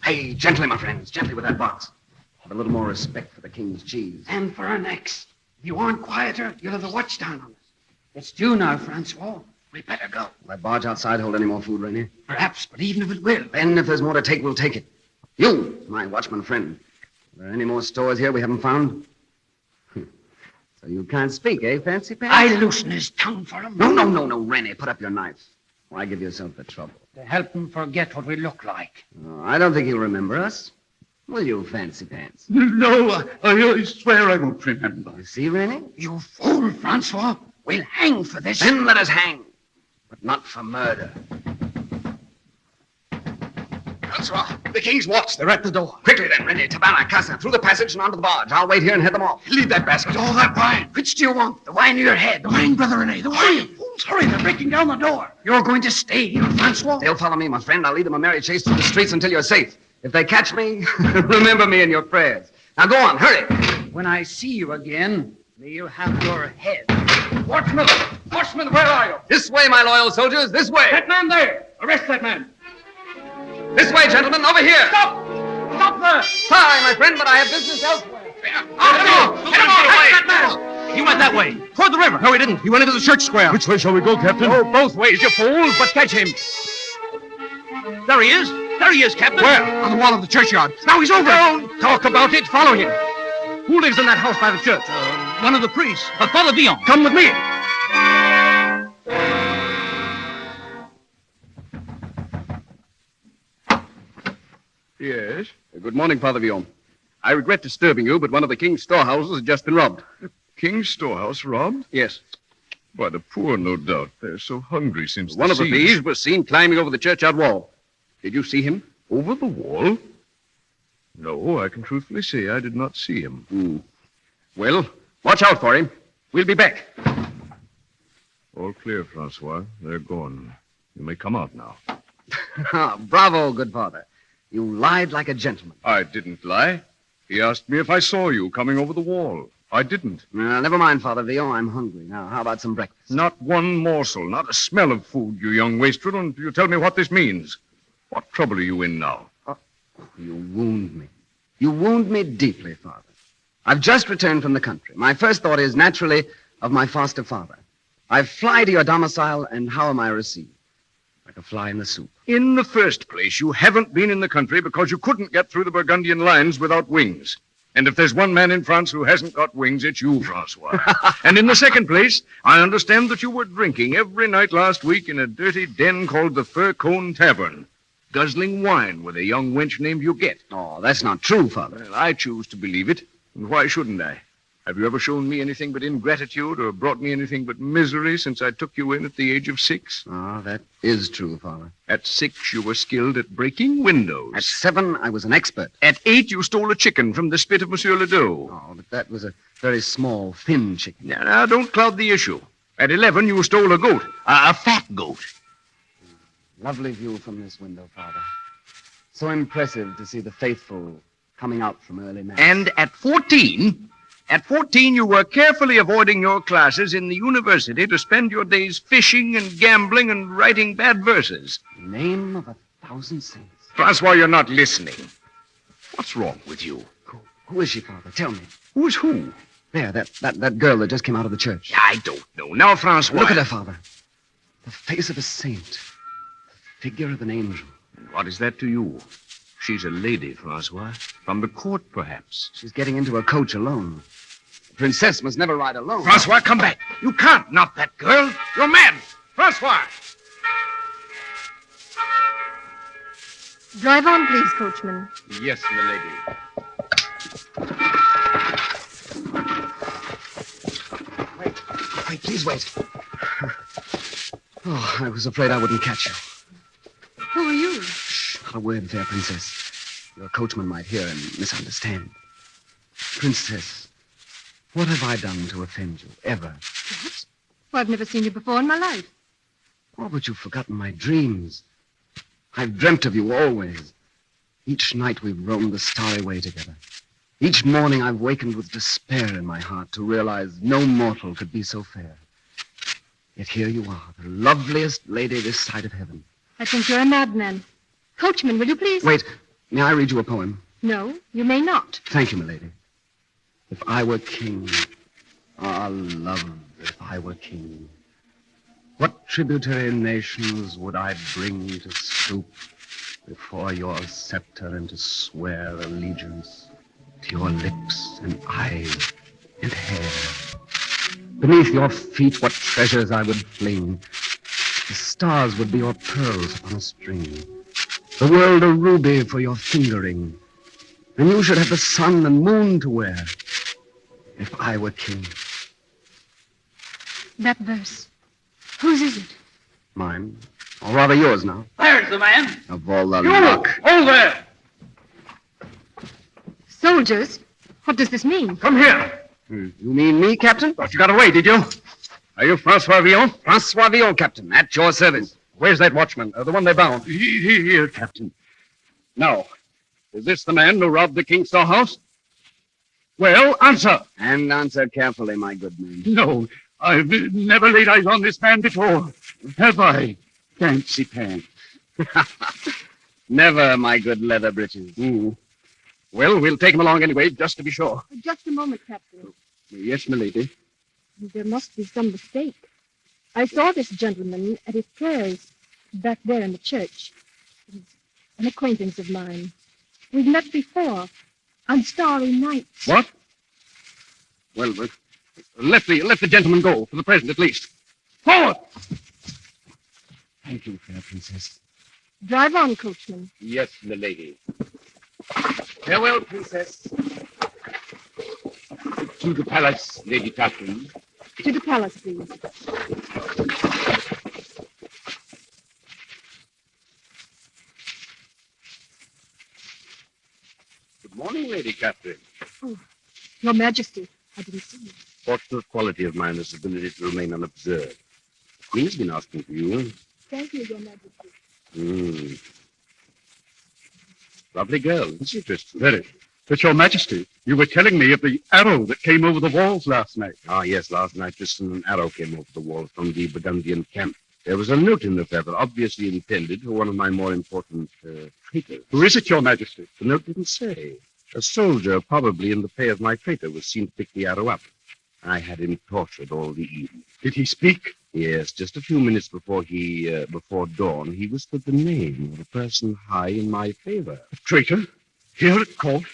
Hey, gently, my friends, gently with that box. Have a little more respect for the king's cheese. And for our necks. If you aren't quieter, you'll have the watch down on us. It's due now, Francois. We better go. Will that barge outside hold any more food, Rainier? Perhaps, but even if it will. Then, if there's more to take, we'll take it. You, my watchman friend. Are there any more stores here we haven't found? So you can't speak, eh, Fancy Pants? I loosen his tongue for him. No, Rainier, put up your knife. Why give yourself the trouble? To help him forget what we look like. Oh, I don't think he'll remember us. Will you, Fancy Pants? No, I swear I won't remember. You see, Rainier? You fool, Francois. We'll hang for this. Then let us hang, but not for murder. Francois, the king's watch. They're at the door. Quickly then, Rainier, Tabana, Casa, through the passage and onto the barge. I'll wait here and head them off. Leave that basket. All that wine. Which do you want? The wine in your head. The wine, Brother Rene. The wine. Fools, hurry. They're breaking down the door. You're going to stay here, Francois? They'll follow me, my friend. I'll lead them a merry chase through the streets until you're safe. If they catch me, remember me in your prayers. Now go on, hurry. When I see you again, may you have your head. Watchman, where are you? This way, my loyal soldiers, this way. That man there. Arrest that man. This way, gentlemen, over here. Stop! Stop there! Sorry, my friend, but I have business elsewhere. Get him away! He went that way, toward the river. No, he didn't. He went into the church square. Which way shall we go, Captain? Oh, both ways, you fools, but catch him. There he is. There he is, Captain. Where? On the wall of the churchyard. Now he's over. Don't talk about it. Follow him. Who lives in that house by the church? One of the priests. Father Villon. Come with me. Yes. Good morning, Father Villon. I regret disturbing you, but one of the king's storehouses has just been robbed. The king's storehouse robbed? Yes. Why, the poor, no doubt. They're so hungry since One the of the siege. thieves was seen climbing over the churchyard wall. Did you see him? Over the wall? No, I can truthfully say I did not see him. Well, watch out for him. We'll be back. All clear, Francois. They're gone. You may come out now. Bravo, good father. You lied like a gentleman. I didn't lie. He asked me if I saw you coming over the wall. I didn't. Never mind, Father Villon. I'm hungry. Now, how about some breakfast? Not one morsel, not a smell of food, you young wastrel, until you tell me what this means. What trouble are you in now? You wound me. You wound me deeply, Father. I've just returned from the country. My first thought is, naturally, of my foster father. I fly to your domicile, and how am I received? Like a fly in the soup. In the first place, you haven't been in the country because you couldn't get through the Burgundian lines without wings. And if there's one man in France who hasn't got wings, it's you, Francois. And in the second place, I understand that you were drinking every night last week in a dirty den called the Fir Cone Tavern, guzzling wine with a young wench named Huguette. Oh, that's not true, Father. Well, I choose to believe it. And why shouldn't I? Have you ever shown me anything but ingratitude or brought me anything but misery since I took you in at the age of 6? Ah, that is true, Father. At 6, you were skilled at breaking windows. At 7, I was an expert. At 8, you stole a chicken from the spit of Monsieur Ledoux. Oh, but that was a very small, thin chicken. Now, don't cloud the issue. At 11, you stole a goat. A fat goat. Lovely view from this window, Father. So impressive to see the faithful coming out from early mass. And at 14... At 14, you were carefully avoiding your classes in the university to spend your days fishing and gambling and writing bad verses. Name of 1,000 saints. Francois, you're not listening. What's wrong with you? Who is she, Father? Tell me. Who's who? There, that girl that just came out of the church. I don't know. Now, Francois... Look at her, Father. The face of a saint. The figure of an angel. And what is that to you? She's a lady, Francois. From the court, perhaps. She's getting into a coach alone. The princess must never ride alone. Francois, come back. You can't knock that girl. You're mad. Francois! Drive on, please, coachman. Yes, milady. Wait, please wait. Oh, I was afraid I wouldn't catch you. Who are you? Not a word, fair princess. Your coachman might hear and misunderstand. Princess, what have I done to offend you, ever? What? Well, I've never seen you before in my life. Oh, but you've forgotten my dreams. I've dreamt of you always. Each night we've roamed the starry way together. Each morning I've wakened with despair in my heart to realize no mortal could be so fair. Yet here you are, the loveliest lady this side of heaven. I think you're a madman. Coachman, will you please? Wait, may I read you a poem? No, you may not. Thank you, milady. If I were king, love, if I were king, what tributary nations would I bring to stoop before your scepter and to swear allegiance to your lips and eyes and hair? Beneath your feet, what treasures I would fling. The stars would be your pearls upon a string. The world a ruby for your fingering. And you should have the sun and moon to wear. If I were king. That verse. Whose is it? Mine. Or rather yours now. There's the man. Of all the You! luck. Hold there. Soldiers? What does this mean? Come here. You mean me, Captain? Thought you got away, did you? Are you Francois Villon? Francois Villon, Captain. At your service. Where's that watchman? The one they bound. Here, Captain. Now, is this the man who robbed the king's storehouse? Well, answer. And answer carefully, my good man. No, I've never laid eyes on this man before. Have I? Fancy pants. Never, my good leather breeches. Well, we'll take him along anyway, just to be sure. Just a moment, Captain. Yes, milady. There must be some mistake. I saw this gentleman at his prayers back there in the church. He's an acquaintance of mine. We've met before on starry nights. What? Well, let the gentleman go, for the present at least. Forward! Thank you, fair princess. Drive on, coachman. Yes, milady. Farewell, princess. To the palace, Lady Catherine. To the palace, please. Good morning, Lady Catherine. Oh, Your Majesty, I didn't see you. Fortunate quality of mine is the ability to remain unobserved. Queen's been asking for you. Thank you, Your Majesty. Lovely girl, isn't she, Tristan? Very. But, Your Majesty, you were telling me of the arrow that came over the walls last night. Ah, yes, last night, Tristan, an arrow came over the walls from the Burgundian camp. There was a note in the feather, obviously intended for one of my more important traitors. Who is it, Your Majesty? The note didn't say. A soldier, probably in the pay of my traitor, was seen to pick the arrow up. I had him tortured all the evening. Did he speak? Yes, just a few minutes before dawn, he whispered the name of a person high in my favor. A traitor? Here at court?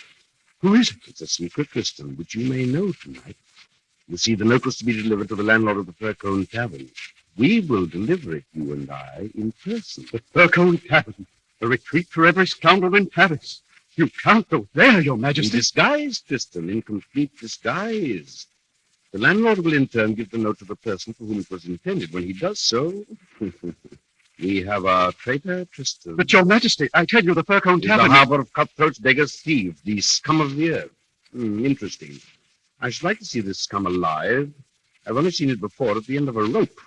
Who is it? It's a secret, Tristan, which you may know tonight. You see, the note was to be delivered to the landlord of the Fur-Cone Tavern. We will deliver it, you and I, in person. The Fur-Cone Tavern, a retreat for every scoundrel in Paris. You can't go there, Your Majesty. In disguise, Tristan, in complete disguise. The landlord will in turn give the note to the person for whom it was intended. When he does so, we have our traitor, Tristan. But, Your Majesty, I tell you, the Fur-Cone Tavern... The harbor of cutthroats, beggars, thieves, the scum of the earth. Interesting. I should like to see this scum alive. I've only seen it before at the end of a rope.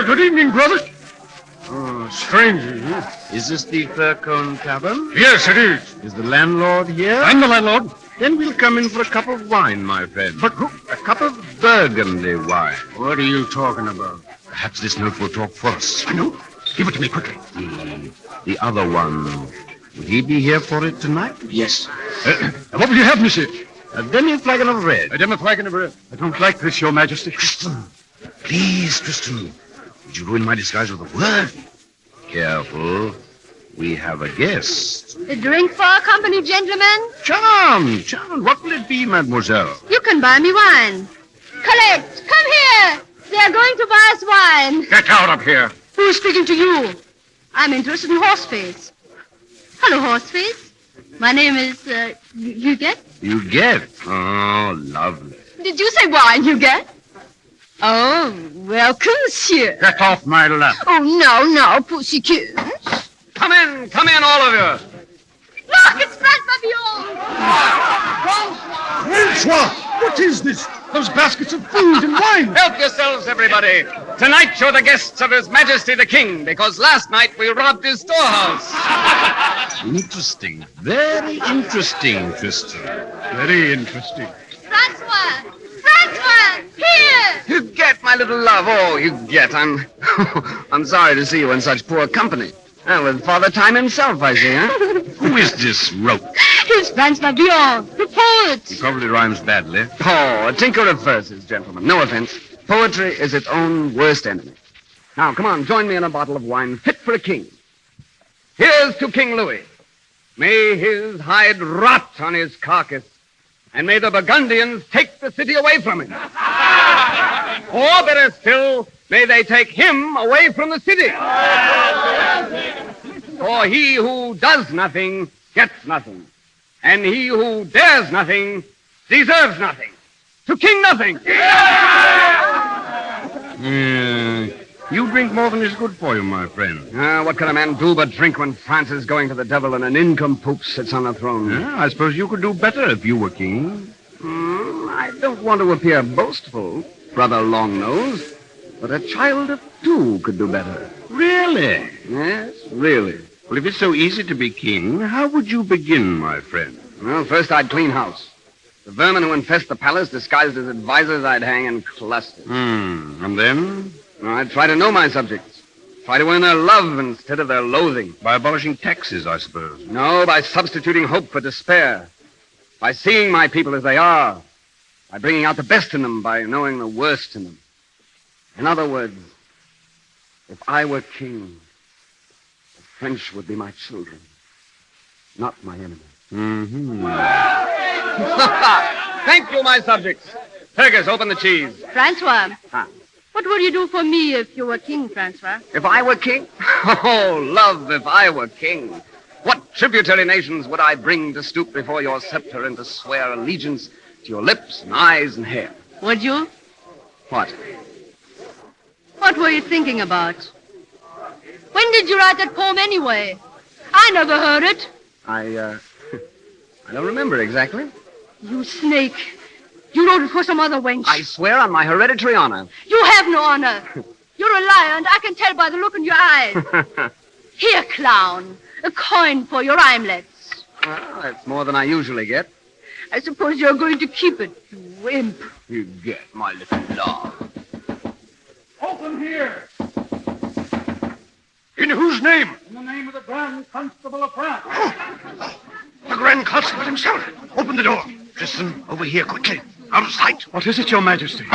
Good evening, brother. Oh, stranger. Is this the Fur-Cone Tavern? Yes, it is. Is the landlord here? I'm the landlord. Then we'll come in for a cup of wine, my friend. But who? A cup of Burgundy wine. What are you talking about? Perhaps this note will talk for us. A note? Give it to me quickly. The other one. Will he be here for it tonight? Yes. What will you have, monsieur? A demi-flagon of red. A demi-flagon of red. I don't like this, Your Majesty. Tristan. Please, Tristan. Would you ruin my disguise with a word? Careful. We have a guest. A drink for our company, gentlemen? Charmed. What will it be, mademoiselle? You can buy me wine. Colette, come here. They are going to buy us wine. Get out of here. Who's speaking to you? I'm interested in Horseface. Hello, Horseface. My name is, Huguette. Huguette? Oh, lovely. Did you say wine, Huguette? Oh, welcome, monsieur. Get off my lap. Oh, no, pussycat. Come in, all of you. Look, it's Pygmalion. Francois, what is this? Those baskets of food and wine. Help yourselves, everybody. Tonight you're the guests of His Majesty the King, because last night we robbed his storehouse. Interesting. Very interesting, Tristan. Very interesting. Francois, here. Huguette, my little love. Oh, Huguette, I'm sorry to see you in such poor company. With Father Time himself, I see, huh? Who is this rope? It's Francois, the poet. He probably rhymes badly. Oh, a tinker of verses, gentlemen. No offense. Poetry is its own worst enemy. Now, come on, join me in a bottle of wine fit for a king. Here's to King Louis. May his hide rot on his carcass, and may the Burgundians take the city away from him. Or, better still, may they take him away from the city. For he who does nothing gets nothing, and he who dares nothing deserves nothing. To King Nothing. You drink more than is good for you, my friend. What can a man do but drink when France is going to the devil and an nincompoop sits on the throne? I suppose you could do better if you were king. I don't want to appear boastful, Brother Longnose, but a child of 2 could do better. Really? Yes, really. Well, if it's so easy to be king, how would you begin, my friend? Well, first I'd clean house. The vermin who infest the palace, disguised as advisors, I'd hang in clusters. And then? I'd try to know my subjects. Try to win their love instead of their loathing. By abolishing taxes, I suppose. No, by substituting hope for despair. By seeing my people as they are. By bringing out the best in them, by knowing the worst in them. In other words, if I were king, the French would be my children, not my enemies. Thank you, my subjects. Fergus, open the cheese. Francois. Huh. What would you do for me if you were king, Francois? If I were king? Oh, love, if I were king. What tributary nations would I bring to stoop before your scepter and to swear allegiance to your lips and eyes and hair? Would you? What? What were you thinking about? When did you write that poem anyway? I never heard it. I don't remember exactly. You snake. You wrote it for some other wench. I swear on my hereditary honor. You have no honor. You're a liar, and I can tell by the look in your eyes. Here, clown. A coin for your rhymelets. Well, that's more than I usually get. I suppose you're going to keep it, you imp. You get my little dog. Open here. In whose name? In the name of the Grand Constable of France. The Grand Constable himself. Open the door. Tristan, over here quickly. Out of sight. What is it, Your Majesty?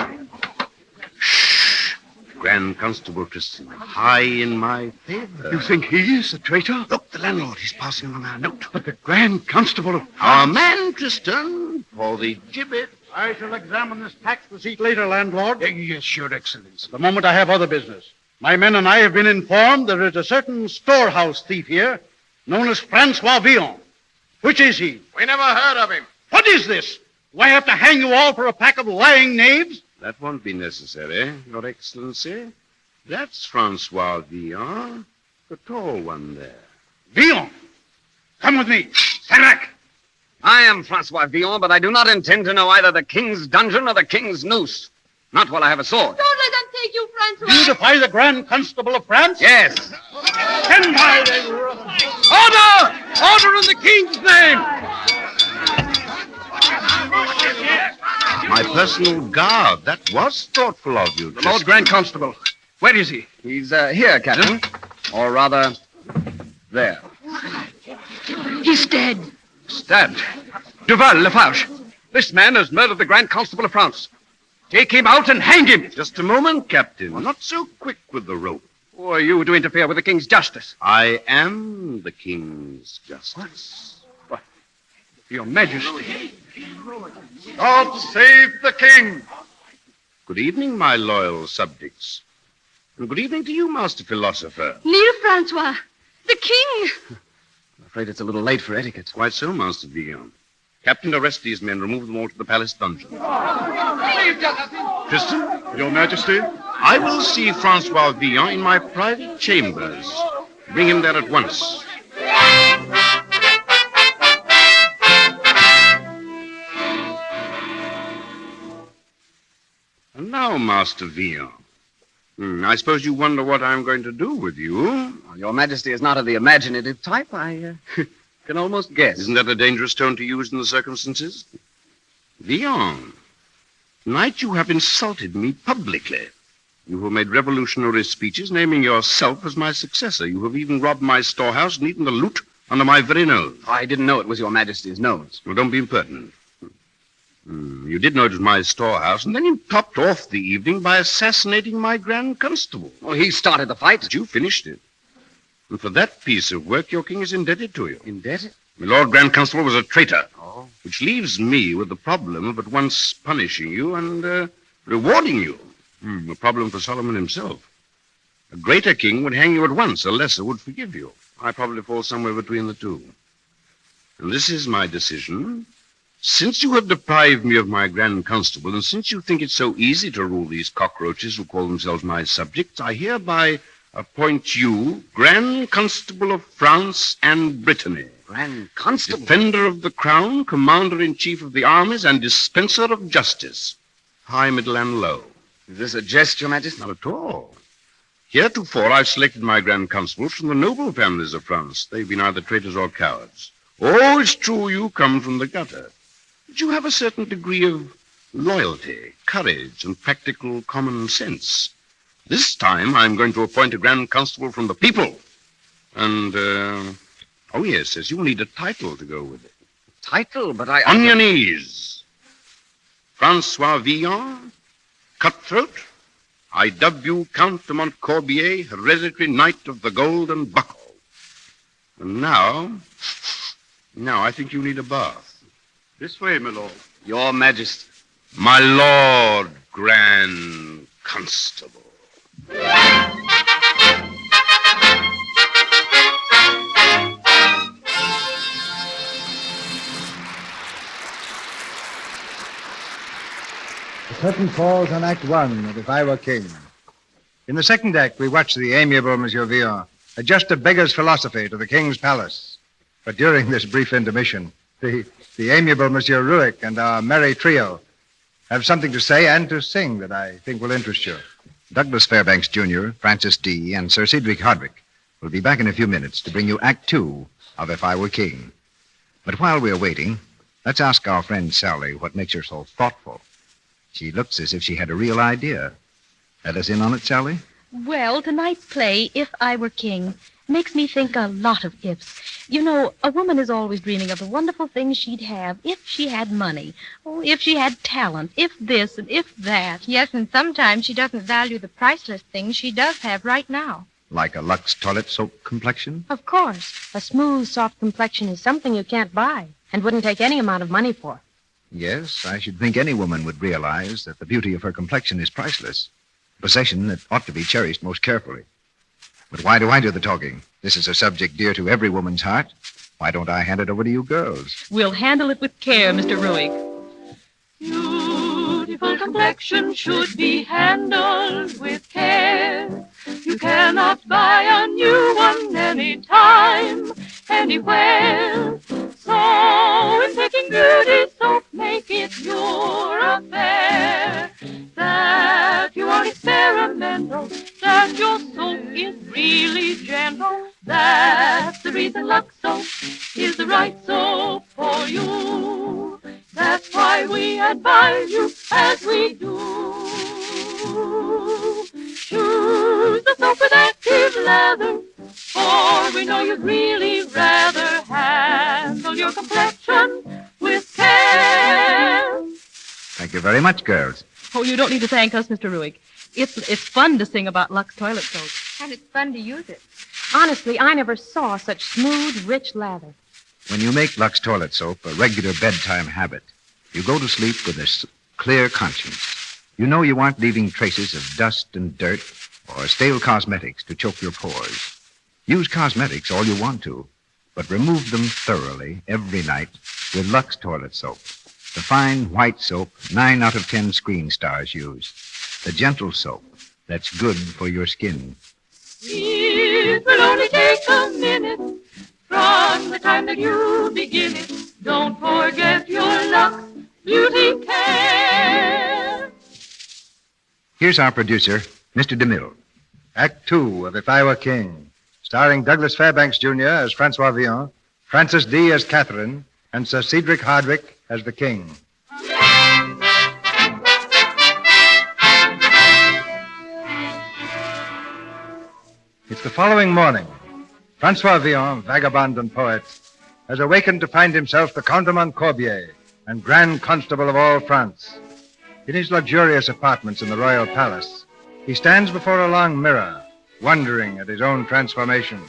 Grand Constable Tristan, high in my favor. You think he is a traitor? Look, the landlord. He's passing along our note. But the Grand Constable of Our man, Tristan, for the gibbet. I shall examine this tax receipt later, landlord. Yes, Your Excellency. The moment I have other business. My men and I have been informed there is a certain storehouse thief here, known as Francois Villon. Which is he? We never heard of him. What is this? Do I have to hang you all for a pack of lying knaves? That won't be necessary, Your Excellency. That's Francois Villon, the tall one there. Villon! Come with me. Stand back! I am Francois Villon, but I do not intend to know either the king's dungeon or the king's noose. Not while I have a sword. Don't let them take you, Francois. Do you defy the Grand Constable of France? Yes. Stand by, then. Order! Order in the king's name! My personal guard. That was thoughtful of you. The Lord Grand Constable. Where is he? He's here, Captain. Or rather, there. He's dead. Stabbed. Duval, Lafarge. This man has murdered the Grand Constable of France. Take him out and hang him. Just a moment, Captain. Not so quick with the rope. Who are you to interfere with the king's justice? I am the king's justice. What? Your Majesty. God save the king. Good evening, my loyal subjects. And good evening to you, master philosopher. Kneel, Francois. The king. I'm afraid it's a little late for etiquette. Quite so, Master Villon. Captain, arrest these men. Remove them all to the palace dungeon. Tristan? Your Majesty? I will see Francois Villon in my private chambers. Bring him there at once. And now, Master Villon, I suppose you wonder what I'm going to do with you. Well, Your Majesty is not of the imaginative type. I can almost guess. Isn't that a dangerous tone to use in the circumstances? Villon, tonight you have insulted me publicly. You have made revolutionary speeches naming yourself as my successor. You have even robbed my storehouse and eaten the loot under my very nose. I didn't know it was Your Majesty's nose. Well, don't be impertinent. You did know it was my storehouse, and then you topped off the evening by assassinating my Grand Constable. Oh, he started the fight. But you finished it. And for that piece of work, your king is indebted to you. Indebted? My Lord Grand Constable was a traitor. Oh. Which leaves me with the problem of at once punishing you and rewarding you. A problem for Solomon himself. A greater king would hang you at once. A lesser would forgive you. I probably fall somewhere between the two. And this is my decision. Since you have deprived me of my Grand Constable, and since you think it so easy to rule these cockroaches who call themselves my subjects, I hereby appoint you Grand Constable of France and Brittany. Grand Constable? Defender of the crown, commander-in-chief of the armies, and dispenser of justice. High, middle, and low. Is this a jest, Your Majesty? Not at all. Heretofore, I've selected my Grand Constables from the noble families of France. They've been either traitors or cowards. Oh, it's true you come from the gutter. But you have a certain degree of loyalty, courage, and practical common sense. This time, I'm going to appoint a Grand Constable from the people. And, oh, yes, yes, you'll need a title to go with it. Title? But I... On your knees. Francois Villon, cutthroat. I dub you Count de Montcorbier, hereditary Knight of the Golden Buckle. And now I think you need a bath. This way, my lord. Your Majesty. My Lord Grand Constable. The curtain falls on Act One of If I Were King. In the second act, we watch the amiable Monsieur Villon adjust a beggar's philosophy to the king's palace. But during this brief intermission, the amiable Monsieur Ruick and our merry trio have something to say and to sing that I think will interest you. Douglas Fairbanks Jr., Francis D., and Sir Cedric Hardwicke will be back in a few minutes to bring you Act Two of If I Were King. But while we're waiting, let's ask our friend Sally what makes her so thoughtful. She looks as if she had a real idea. Let us in on it, Sally? Well, tonight's play, If I Were King, makes me think a lot of ifs. You know, a woman is always dreaming of the wonderful things she'd have if she had money. Oh, if she had talent, if this and if that. Yes, and sometimes she doesn't value the priceless things she does have right now. Like a Lux toilet soap complexion? Of course. A smooth, soft complexion is something you can't buy and wouldn't take any amount of money for. Yes, I should think any woman would realize that the beauty of her complexion is priceless. A possession that ought to be cherished most carefully. But why do I do the talking? This is a subject dear to every woman's heart. Why don't I hand it over to you girls? We'll handle it with care, Mr. Ruick. Beautiful complexion should be handled with care. You cannot buy a new one anytime, anywhere. So in taking beauty soap, make it your affair. That you are experimental, that your soap is really gentle. That's the reason Lux soap is the right soap for you. That's why we advise you as we do. Choose the soap with active lather, for we know you'd really rather handle your complexion with care. Thank you very much, girls. Oh, you don't need to thank us, Mr. Ruick. It's fun to sing about Lux toilet soap. And it's fun to use it. Honestly, I never saw such smooth, rich lather. When you make Lux toilet soap a regular bedtime habit, you go to sleep with a clear conscience. You know you aren't leaving traces of dust and dirt or stale cosmetics to choke your pores. Use cosmetics all you want to, but remove them thoroughly every night with Lux toilet soap. The fine white soap 9 out of 10 screen stars use. The gentle soap that's good for your skin. It will only take a minute from the time that you begin it. Don't forget your Lux beauty care. Here's our producer, Mr. DeMille. Act Two of If I Were King, starring Douglas Fairbanks Jr. as Francois Villon, Francis D. as Catherine, and Sir Cedric Hardwicke as the King. It's the following morning. Francois Villon, vagabond and poet, has awakened to find himself the Count de Montcorbier and Grand Constable of all France. In his luxurious apartments in the royal palace, he stands before a long mirror, wondering at his own transformation.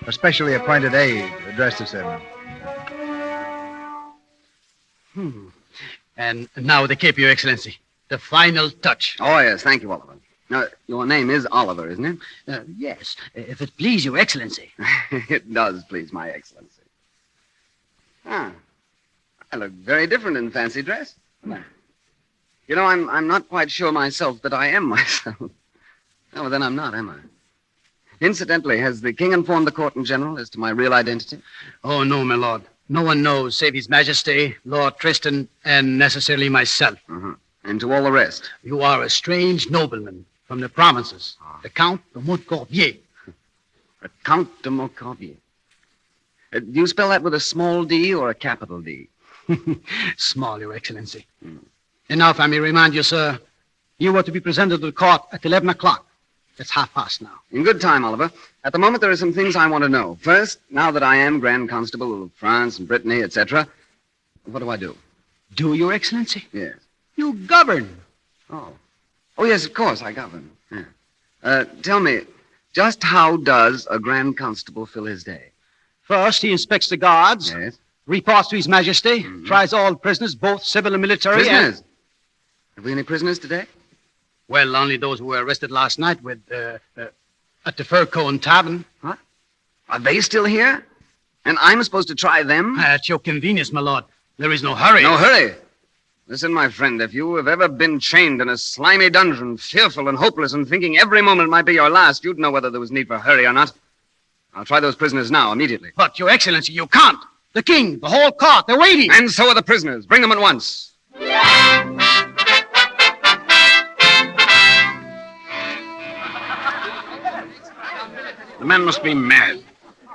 A specially appointed aide addresses him. And now the cape, Your Excellency. The final touch. Oh, yes. Thank you, Oliver. Now, your name is Oliver, isn't it? Yes, if it please Your Excellency. It does please my Excellency. Ah, I look very different in fancy dress. You know, I'm not quite sure myself that I am myself. Oh, well, then I'm not, am I? Incidentally, has the king informed the court in general as to my real identity? Oh, no, my lord. No one knows save His Majesty, Lord Tristan, and necessarily myself. Mm-hmm. And to all the rest? You are a strange nobleman, From the provinces. The Count de Montcorbier. The Count de Montcorbier. Do you spell that with a small d or a capital D? Small, Your Excellency. And now, if I may remind you, sir, you were to be presented to the court at 11 o'clock. It's past now. In good time, Oliver. At the moment, there are some things I want to know. First, now that I am Grand Constable of France and Brittany, etc., what do I do? Do, Your Excellency? Yes. You govern. Oh, yes, of course, I govern. Yeah. Tell me, just how does a Grand Constable fill his day? First, he inspects the guards. Yes. Reports to His Majesty. Tries all prisoners, both civil and military. Prisoners? Have we any prisoners today? Well, only those who were arrested last night at the Fur Cone Tavern. What? Are they still here? And I'm supposed to try them? At your convenience, my lord. There is no hurry. No hurry? Listen, my friend, if you have ever been chained in a slimy dungeon, fearful and hopeless and thinking every moment might be your last, you'd know whether there was need for hurry or not. I'll try those prisoners now, immediately. But, Your Excellency, you can't. The king, the whole court, they're waiting. And so are the prisoners. Bring them at once. The man must be mad.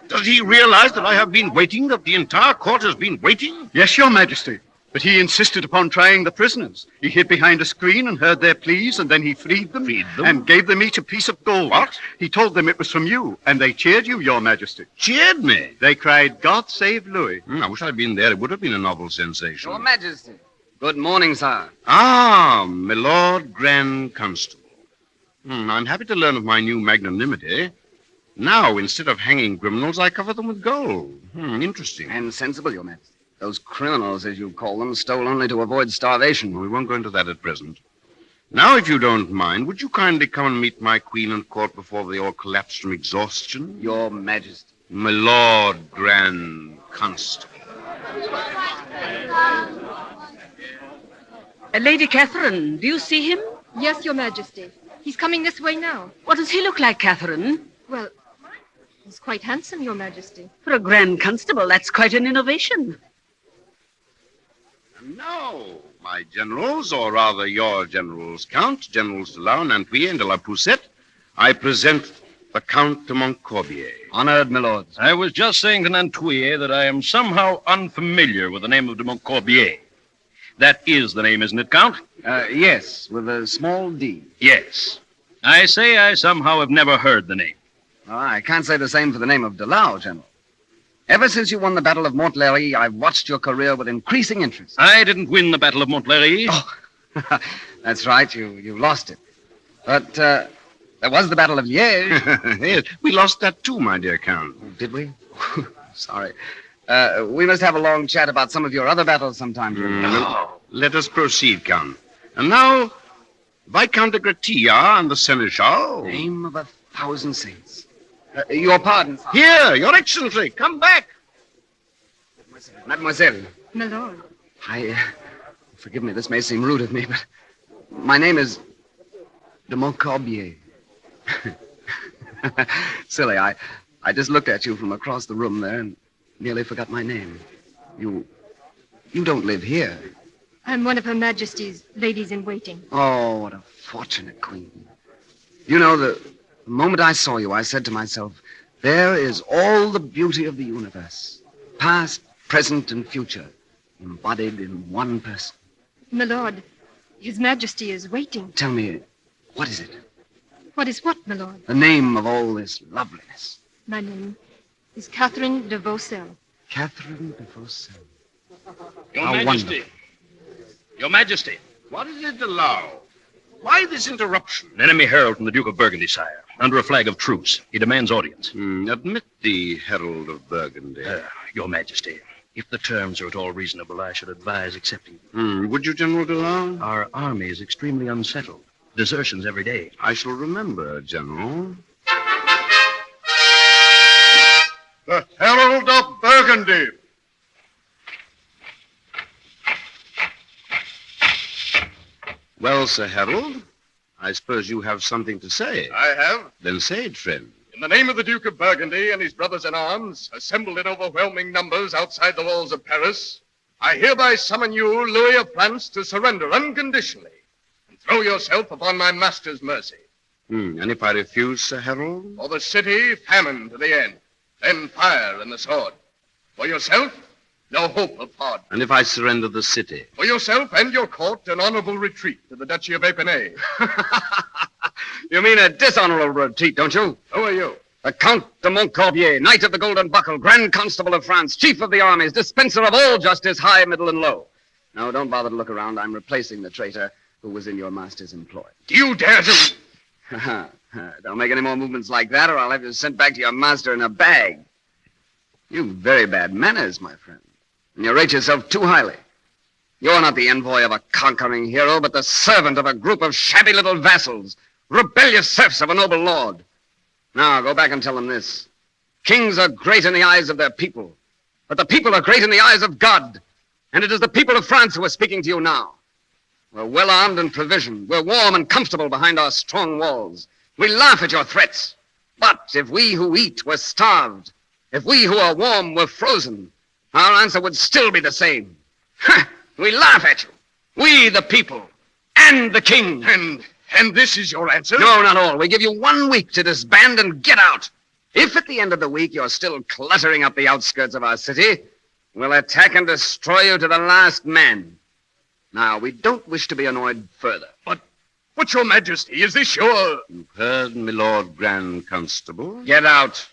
Does he realize that I have been waiting, that the entire court has been waiting? Yes, Your Majesty. But he insisted upon trying the prisoners. He hid behind a screen and heard their pleas, and then he freed them. And gave them each a piece of gold. What? He told them it was from you, and they cheered you, Your Majesty. Cheered me? They cried, God save Louis. I wish I'd been there. It would have been a novel sensation. Your Majesty. Good morning, sir. Ah, my Lord Grand Constable. I'm happy to learn of my new magnanimity. Now, instead of hanging criminals, I cover them with gold. Interesting. And sensible, Your Majesty. Those criminals, as you call them, stole only to avoid starvation. We won't go into that at present. Now, if you don't mind, would you kindly come and meet my queen and court before they all collapse from exhaustion? Your Majesty. My Lord Grand Constable. Lady Catherine, do you see him? Yes, Your Majesty. He's coming this way now. What does he look like, Catherine? Well, he's quite handsome, Your Majesty. For a Grand Constable, that's quite an innovation. And now, my generals, or rather your generals, Count, Generals de la Nantouillet and de la Poussette, I present the Count de Montcorbier. Honored, my lords. I was just saying to Nantouillet that I am somehow unfamiliar with the name of de Montcorbier. That is the name, isn't it, Count? Yes, with a small d. Yes. I say I somehow have never heard the name. Oh, I can't say the same for the name of de Lau, General. Ever since you won the Battle of Montlhéry, I've watched your career with increasing interest. I didn't win the Battle of Montlhéry. Oh, that's right. You lost it. But there was the Battle of Liège. Yes, we lost that too, my dear Count. Did we? Sorry. We must have a long chat about some of your other battles sometime. No. Let us proceed, Count. And now, Viscount de Gretilla and the Seneschal. Name of 1,000 saints. Your pardon. Here, Your Excellency, come back. Mademoiselle. My lord. Forgive me, this may seem rude of me, but my name is de Montcorbier. Silly, I just looked at you from across the room there and nearly forgot my name. You don't live here. I'm one of Her Majesty's ladies in waiting. Oh, what a fortunate queen. You know, the moment I saw you, I said to myself, there is all the beauty of the universe, past, present, and future, embodied in one person. My lord, His Majesty is waiting. Tell me, what is it? What is what, my lord? The name of all this loveliness. My name is Catherine de Vaucel. Catherine de Vaucel. Your How Majesty. wonderful. Your Majesty. What is it, de Lau? Why this interruption? An enemy herald from the Duke of Burgundy, sire. Under a flag of truce. He demands audience. Admit the Herald of Burgundy. Your Majesty, if the terms are at all reasonable, I should advise accepting. Would you, General de Lau? Our army is extremely unsettled. Desertions every day. I shall remember, General. The Herald of Burgundy. Well, Sir Harold, I suppose you have something to say. I have. Then say it, friend. In the name of the Duke of Burgundy and his brothers-in-arms, assembled in overwhelming numbers outside the walls of Paris, I hereby summon you, Louis of France, to surrender unconditionally and throw yourself upon my master's mercy. And if I refuse, Sir Harold? For the city, famine to the end. Then fire and the sword. For yourself, no hope of pardon. And if I surrender the city? For yourself and your court, an honorable retreat to the Duchy of Épinay. You mean a dishonorable retreat, don't you? Who are you? The Count de Montcorbier, Knight of the Golden Buckle, Grand Constable of France, Chief of the Armies, dispenser of all justice, high, middle, and low. No, don't bother to look around. I'm replacing the traitor who was in your master's employ. Do you dare to... Don't make any more movements like that, or I'll have you sent back to your master in a bag. You've very bad manners, my friend. And you rate yourself too highly. You're not the envoy of a conquering hero, but the servant of a group of shabby little vassals, rebellious serfs of a noble lord. Now, go back and tell them this. Kings are great in the eyes of their people, but the people are great in the eyes of God. And it is the people of France who are speaking to you now. We're well-armed and provisioned. We're warm and comfortable behind our strong walls. We laugh at your threats. But if we who eat were starved, if we who are warm were frozen, our answer would still be the same. We laugh at you. We, the people, and the king. And this is your answer? No, not all. We give you 1 week to disband and get out. If at the end of the week you're still cluttering up the outskirts of our city, we'll attack and destroy you to the last man. Now, we don't wish to be annoyed further. But, your majesty, is this your... You've heard, my Lord Grand Constable. Get out.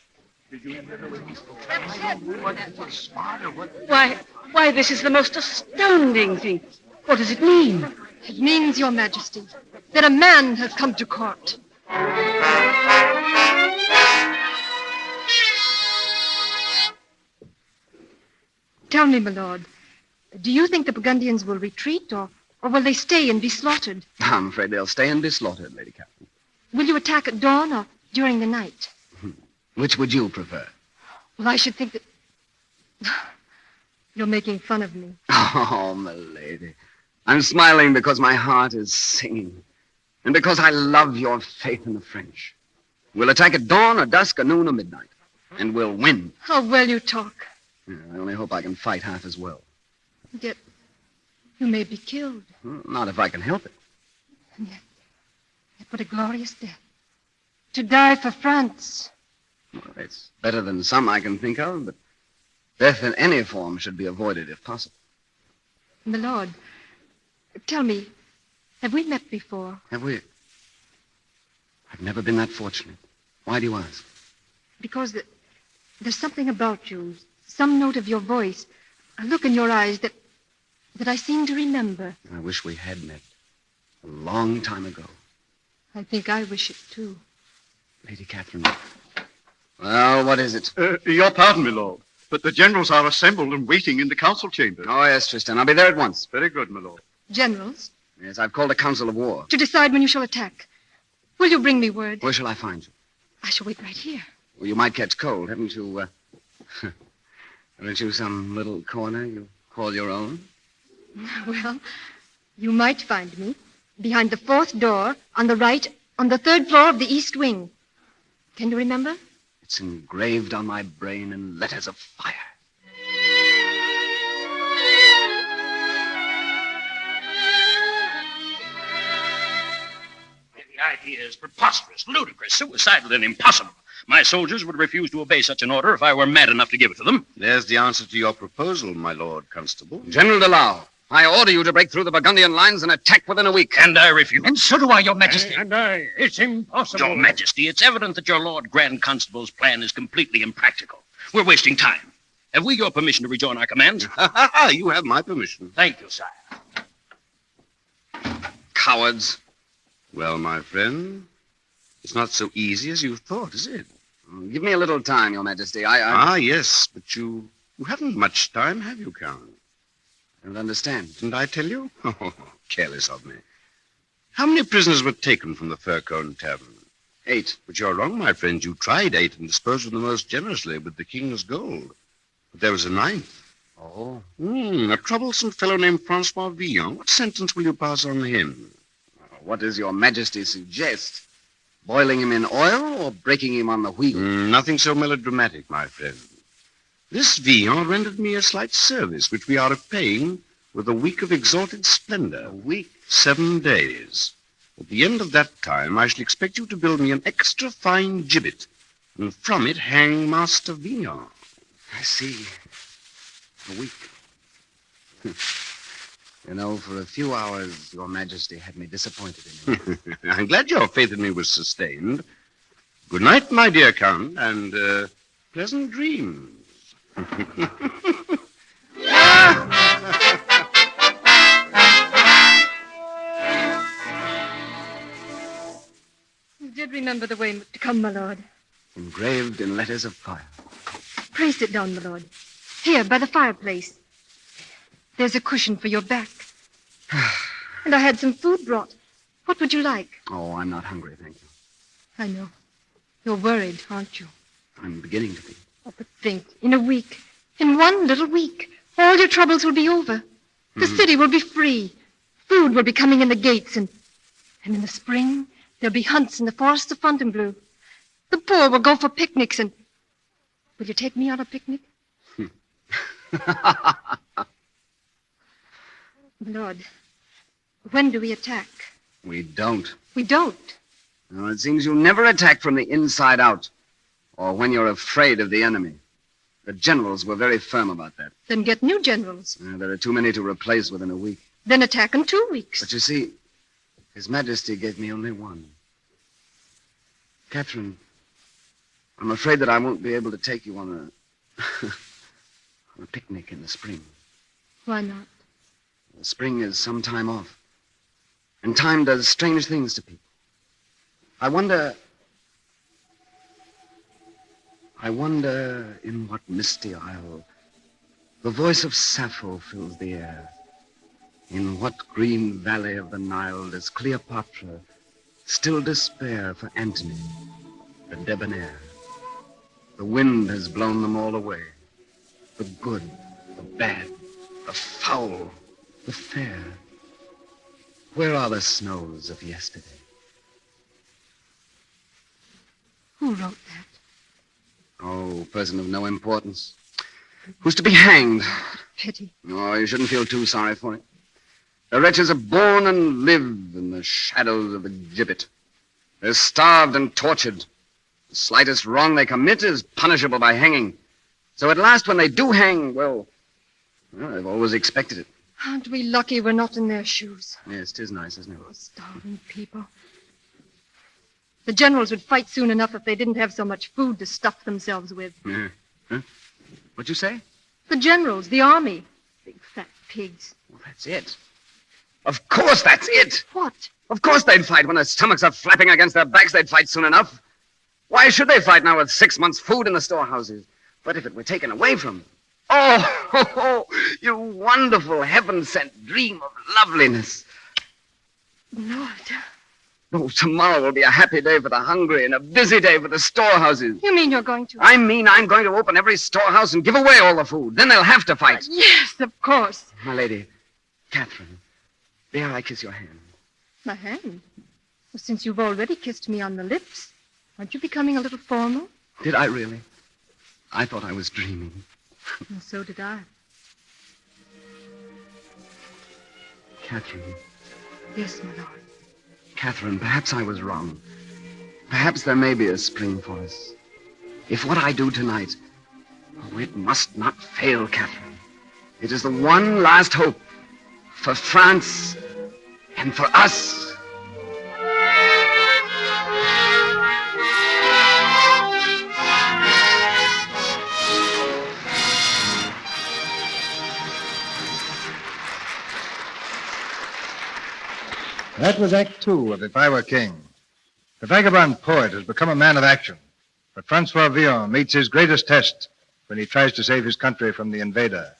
Why, this is the most astounding thing. What does it mean? It means, Your Majesty, that a man has come to court. Tell me, my lord, do you think the Burgundians will retreat, or will they stay and be slaughtered? I'm afraid they'll stay and be slaughtered, Lady Catherine. Will you attack at dawn or during the night? Which would you prefer? Well, I should think that... You're making fun of me. Oh, my lady. I'm smiling because my heart is singing, and because I love your faith in the French. We'll attack at dawn or dusk or noon or midnight, and we'll win. How well you talk. Yeah, I only hope I can fight half as well. Yet, you may be killed. Not if I can help it. And yet, what a glorious death. To die for France. Well, it's better than some I can think of, but death in any form should be avoided if possible. My lord, tell me, have we met before? Have we? I've never been that fortunate. Why do you ask? Because there's something about you, some note of your voice, a look in your eyes that I seem to remember. I wish we had met a long time ago. I think I wish it, too. Lady Catherine. Well, what is it? Your pardon, my lord, but the generals are assembled and waiting in the council chamber. Oh, yes, Tristan. I'll be there at once. Very good, my lord. Generals? Yes, I've called a council of war. To decide when you shall attack. Will you bring me word? Where shall I find you? I shall wait right here. Well, you might catch cold. Haven't you, haven't you some little corner you call your own? Well, you might find me behind the fourth door on the right on the third floor of the east wing. Can you remember? It's engraved on my brain in letters of fire. The idea is preposterous, ludicrous, suicidal, and impossible. My soldiers would refuse to obey such an order if I were mad enough to give it to them. There's the answer to your proposal, my Lord Constable. General de Lau, I order you to break through the Burgundian lines and attack within a week. And I refuse. And so do I, Your Majesty. And I. It's impossible. Your Majesty, it's evident that your Lord Grand Constable's plan is completely impractical. We're wasting time. Have we your permission to rejoin our command? You have my permission. Thank you, sire. Cowards. Well, my friend, it's not so easy as you thought, is it? Give me a little time, Your Majesty. Ah, yes, but you haven't much time, have you, Count? I don't understand. Didn't I tell you? Oh, careless of me. How many prisoners were taken from the Fur-Cone Tavern? 8. But you're wrong, my friend. You tried 8 and disposed of them most generously with the king's gold. But there was a 9th. Oh? A troublesome fellow named Francois Villon. What sentence will you pass on him? What does Your Majesty suggest? Boiling him in oil or breaking him on the wheel? Nothing so melodramatic, my friend. This Villon rendered me a slight service, which we are repaying with a week of exalted splendor. A week? 7 days. At the end of that time, I shall expect you to build me an extra fine gibbet, and from it hang Master Vignon. I see. A week. You know, for a few hours, Your Majesty had me disappointed in you. I'm glad your faith in me was sustained. Good night, my dear Count, and pleasant dreams. You did remember the way to come, my lord. Engraved in letters of fire. Pray sit down, my lord. Here, by the fireplace. There's a cushion for your back. And I had some food brought. What would you like? Oh, I'm not hungry, thank you. I know. You're worried, aren't you? I'm beginning to be. Oh, but think, in a week, in one little week, all your troubles will be over. The city will be free. Food will be coming in the gates, and in the spring, there'll be hunts in the forests of Fontainebleau. The poor will go for picnics, and... Will you take me on a picnic? Lord, when do we attack? We don't. We don't. No, it seems you never attack from the inside out, or when you're afraid of the enemy. The generals were very firm about that. Then get new generals. There are too many to replace within a week. Then attack in 2 weeks. But you see, His Majesty gave me only one. Catherine, I'm afraid that I won't be able to take you on a picnic in the spring. Why not? The spring is some time off. And time does strange things to people. I wonder in what misty isle the voice of Sappho fills the air. In what green valley of the Nile does Cleopatra still despair for Antony, the debonair? The wind has blown them all away. The good, the bad, the foul, the fair. Where are the snows of yesterday? Who wrote that? Oh, person of no importance. Who's to be hanged? Pity. Oh, you shouldn't feel too sorry for him. The wretches are born and live in the shadows of the gibbet. They're starved and tortured. The slightest wrong they commit is punishable by hanging. So at last, when they do hang, well, they've always expected it. Aren't we lucky we're not in their shoes? Yes, 'tis nice, isn't it? Oh, starving people. The generals would fight soon enough if they didn't have so much food to stuff themselves with. Yeah. Huh? What'd you say? The generals, the army. Big fat pigs. Well, that's it. Of course that's it. What? Of course they'd fight. When their stomachs are flapping against their backs, they'd fight soon enough. Why should they fight now with 6 months' food in the storehouses? But if it were taken away from them... Oh, you wonderful heaven-sent dream of loveliness. Lord. Oh, tomorrow will be a happy day for the hungry and a busy day for the storehouses. You mean you're going to... I mean I'm going to open every storehouse and give away all the food. Then they'll have to fight. Yes, of course. My lady, Catherine, dare I kiss your hand? My hand? Well, since you've already kissed me on the lips, aren't you becoming a little formal? Did I really? I thought I was dreaming. And so did I. Catherine. Yes, my lord. Catherine, perhaps I was wrong. Perhaps there may be a spring for us. If what I do tonight... Oh, it must not fail, Catherine. It is the one last hope for France and for us. That was Act 2 of If I Were King. The vagabond poet has become a man of action, but Francois Villon meets his greatest test when he tries to save his country from the invader.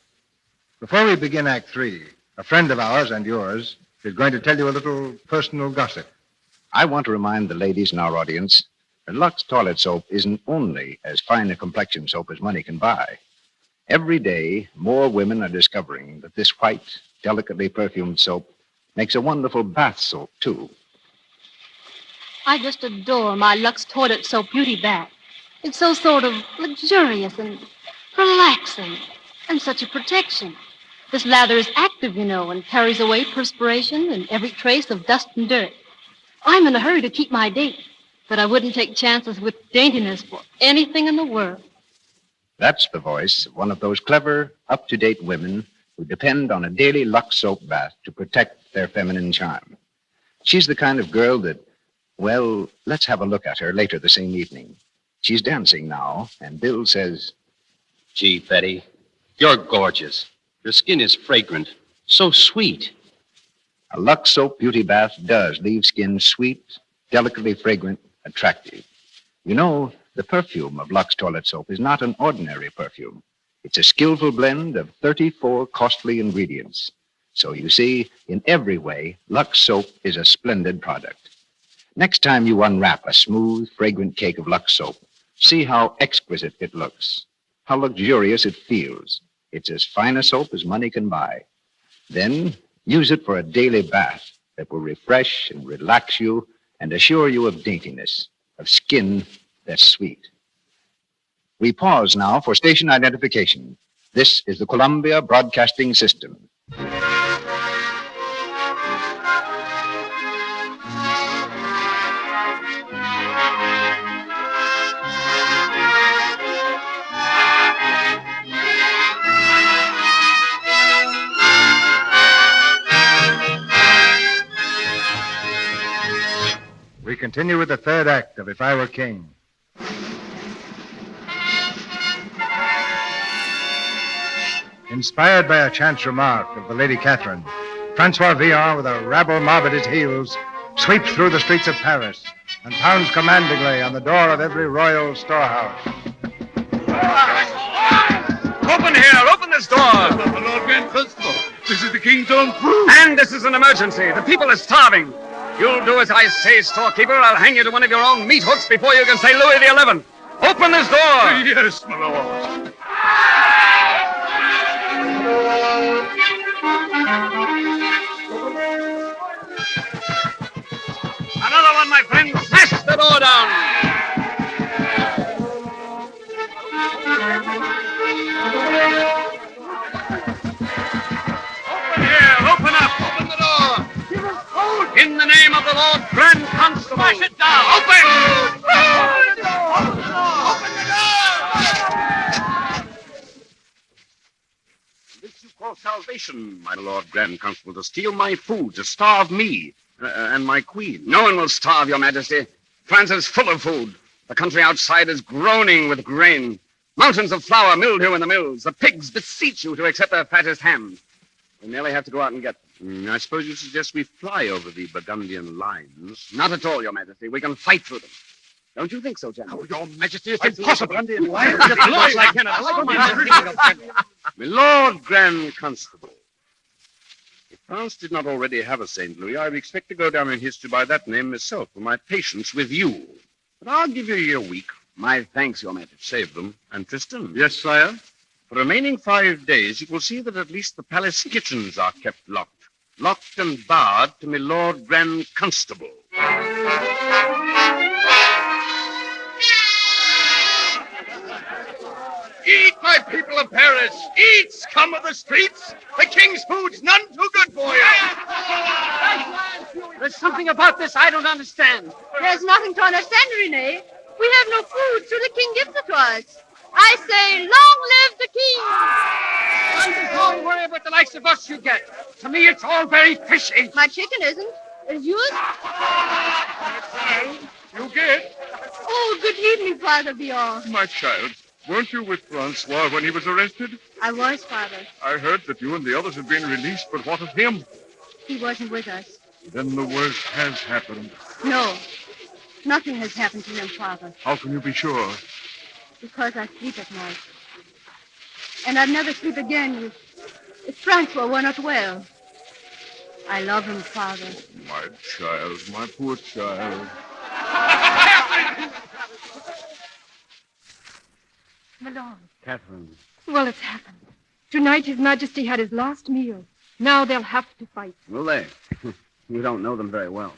Before we begin Act 3, a friend of ours and yours is going to tell you a little personal gossip. I want to remind the ladies in our audience that Lux toilet soap isn't only as fine a complexion soap as money can buy. Every day, more women are discovering that this white, delicately perfumed soap makes a wonderful bath soap, too. I just adore my Lux Toilet Soap Beauty Bath. It's so sort of luxurious and relaxing, and such a protection. This lather is active, you know, and carries away perspiration and every trace of dust and dirt. I'm in a hurry to keep my date, but I wouldn't take chances with daintiness for anything in the world. That's the voice of one of those clever, up-to-date women who depend on a daily Lux soap bath to protect their feminine charm. She's the kind of girl that, well, let's have a look at her later the same evening. She's dancing now, and Bill says, Gee, Betty, you're gorgeous. Your skin is fragrant, so sweet. A Lux soap beauty bath does leave skin sweet, delicately fragrant, attractive. You know, the perfume of Lux toilet soap is not an ordinary perfume. It's a skillful blend of 34 costly ingredients. So you see, in every way, Lux soap is a splendid product. Next time you unwrap a smooth, fragrant cake of Lux soap, see how exquisite it looks, how luxurious it feels. It's as fine a soap as money can buy. Then use it for a daily bath that will refresh and relax you and assure you of daintiness, of skin that's sweet. We pause now for station identification. This is the Columbia Broadcasting System. We continue with the third act of If I Were King. Inspired by a chance remark of the Lady Catherine, Francois Villon, with a rabble mob at his heels, sweeps through the streets of Paris and pounds commandingly on the door of every royal storehouse. Open here! Open this door! My Lord Grand Constable, this is the king's own food. And this is an emergency. The people are starving. You'll do as I say, storekeeper. I'll hang you to one of your own meat hooks before you can say Louis XI. Open this door! Yes, my lord. Another one, my friend. Smash the door down. Open here. Open up. Open the door. Give us food. In the name of the Lord Grand Constable. Smash it down. Open. Open the door. Open the door. Open the door. This you call salvation, my Lord Grand Constable, to steal my food, to starve me and my queen. No one will starve, Your Majesty. France is full of food. The country outside is groaning with grain. Mountains of flour, mildew in the mills. The pigs beseech you to accept their fattest ham. We merely have to go out and get them. I suppose you suggest we fly over the Burgundian lines. Not at all, Your Majesty. We can fight through them. Don't you think so, General? Oh, Your Majesty, it's impossible. impossible. My Lord Grand Constable, if France did not already have a St. Louis, I would expect to go down in history by that name myself for my patience with you. But I'll give you a year week. My thanks, Your Majesty. Save them. And Tristan? Yes, sire? For the remaining 5 days, you will see that at least the palace kitchens are kept locked. Locked and barred to my Lord Grand Constable. Eat, my people of Paris! Eat, scum of the streets! The king's food's none too good for you! There's something about this I don't understand. There's nothing to understand, Rene. We have no food, so the king gives it to us. I say, long live the king! Don't worry about the likes of us you get. To me, it's all very fishy. My chicken isn't. Is yours? You get? Oh, good evening, Father Villon. My child, weren't you with Francois when he was arrested? I was, Father. I heard that you and the others had been released, but what of him? He wasn't with us. Then the worst has happened. No, nothing has happened to him, Father, How can you be sure? because I sleep at night. And I'd never sleep again if Francois were not well. I love him, Father. My child, my poor child. My lord. Catherine. Well, it's happened. Tonight His Majesty had his last meal. Now they'll have to fight. Will they? You don't know them very well.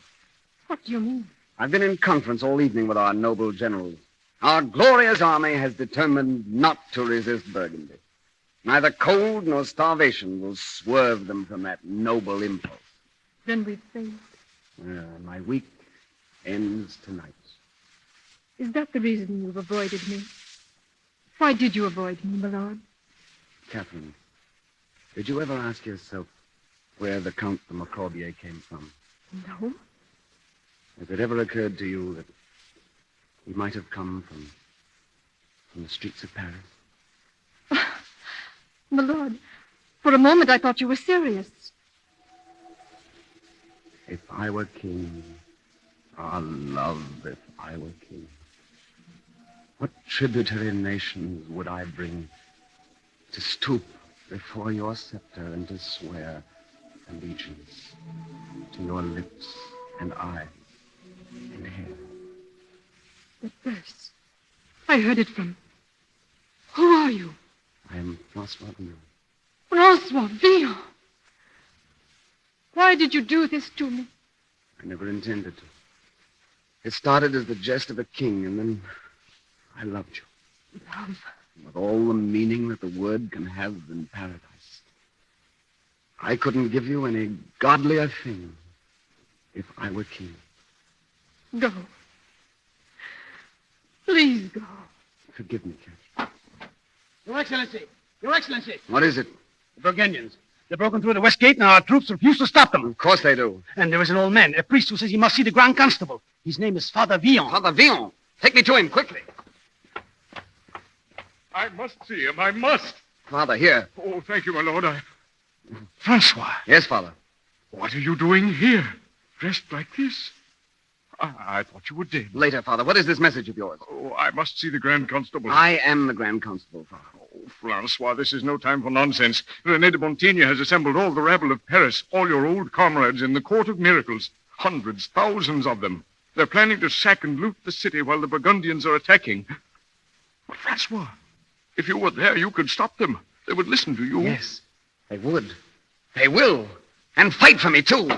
What do you mean? I've been in conference all evening with our noble generals. Our glorious army has determined not to resist Burgundy. Neither cold nor starvation will swerve them from that noble impulse. Then we've failed. My weak ends tonight. Is that the reason you've avoided me? Why did you avoid me, my lord? Catherine, did you ever ask yourself where the Count de Maccorbier came from? No. Has it ever occurred to you that he might have come from the streets of Paris? My lord, for a moment I thought you were serious. If I were king, ah, love, if I were king, what tributary nations would I bring to stoop before your scepter and to swear allegiance to your lips and eyes and hair? That verse. I heard it from... Who are you? I am Francois Villon. Francois Villon. Why did you do this to me? I never intended to. It started as the jest of a king, and then I loved you. Love. With all the meaning that the word can have in paradise. I couldn't give you any godlier thing if I were king. Go. Please go. Forgive me, Cat. Your Excellency! Your Excellency! What is it? The Burgundians. They've broken through the west gate, and our troops refuse to stop them. Of course they do. And there is an old man, a priest, who says he must see the Grand Constable. His name is Father Villon. Father Villon? Take me to him, quickly. I must see him. I must. Father, here. Oh, thank you, my lord. Francois. Yes, Father. What are you doing here? Dressed like this? I thought you were dead. Later, Father. What is this message of yours? Oh, I must see the Grand Constable. I am the Grand Constable, Father. Oh, Francois, this is no time for nonsense. René de Montigny has assembled all the rabble of Paris, all your old comrades in the Court of Miracles. Hundreds, thousands of them. They're planning to sack and loot the city while the Burgundians are attacking. But, Francois, if you were there, you could stop them. They would listen to you. Yes, they would. They will. And fight for me, too.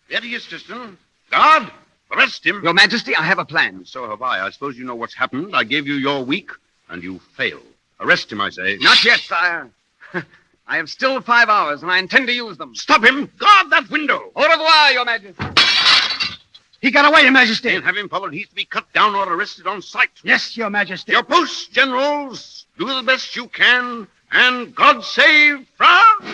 There he is, Tristan. Guard, arrest him. Your Majesty, I have a plan. So have I. I suppose you know what's happened. I gave you your week, and you failed. Arrest him, I say. Not yet, sire. I have still 5 hours, and I intend to use them. Stop him. Guard that window. Au revoir, Your Majesty. He got away, Your Majesty. And have him followed. He's to be cut down or arrested on sight. Yes, Your Majesty. Your posts, generals. Do the best you can, and God save France.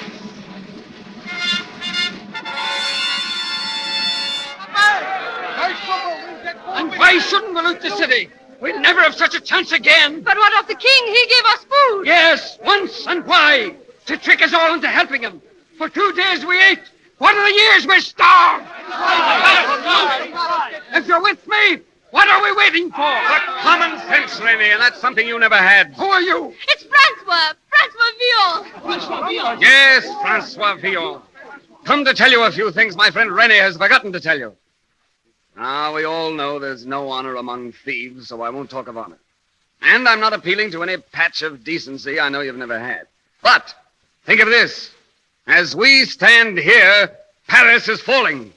And why shouldn't we loot the city? We'll never have such a chance again. But what of the king? He gave us food. Yes, once, and why? To trick us all into helping him. For 2 days we ate. One of the years we're starved. If you're with me, what are we waiting for? But common sense, René, and that's something you never had. Who are you? It's Francois. Francois Villon. Yes, Francois Villon. Come to tell you a few things my friend René has forgotten to tell you. Now, we all know there's no honor among thieves, so I won't talk of honor. And I'm not appealing to any patch of decency I know you've never had. But think of this. As we stand here, Paris is falling.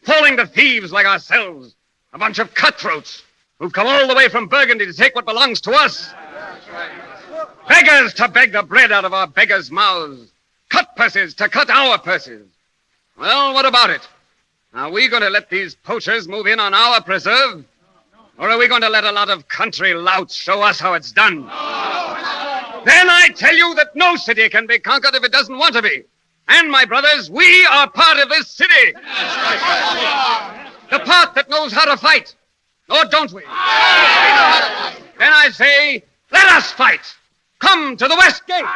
Falling to thieves like ourselves. A bunch of cutthroats who've come all the way from Burgundy to take what belongs to us. Beggars to beg the bread out of our beggars' mouths. Cut purses to cut our purses. Well, what about it? Are we going to let these poachers move in on our preserve? Or are we going to let a lot of country louts show us how it's done? Then I tell you that no city can be conquered if it doesn't want to be. And, my brothers, we are part of this city. The part that knows how to fight. Or don't we? Then I say, let us fight. Come to the West Gate.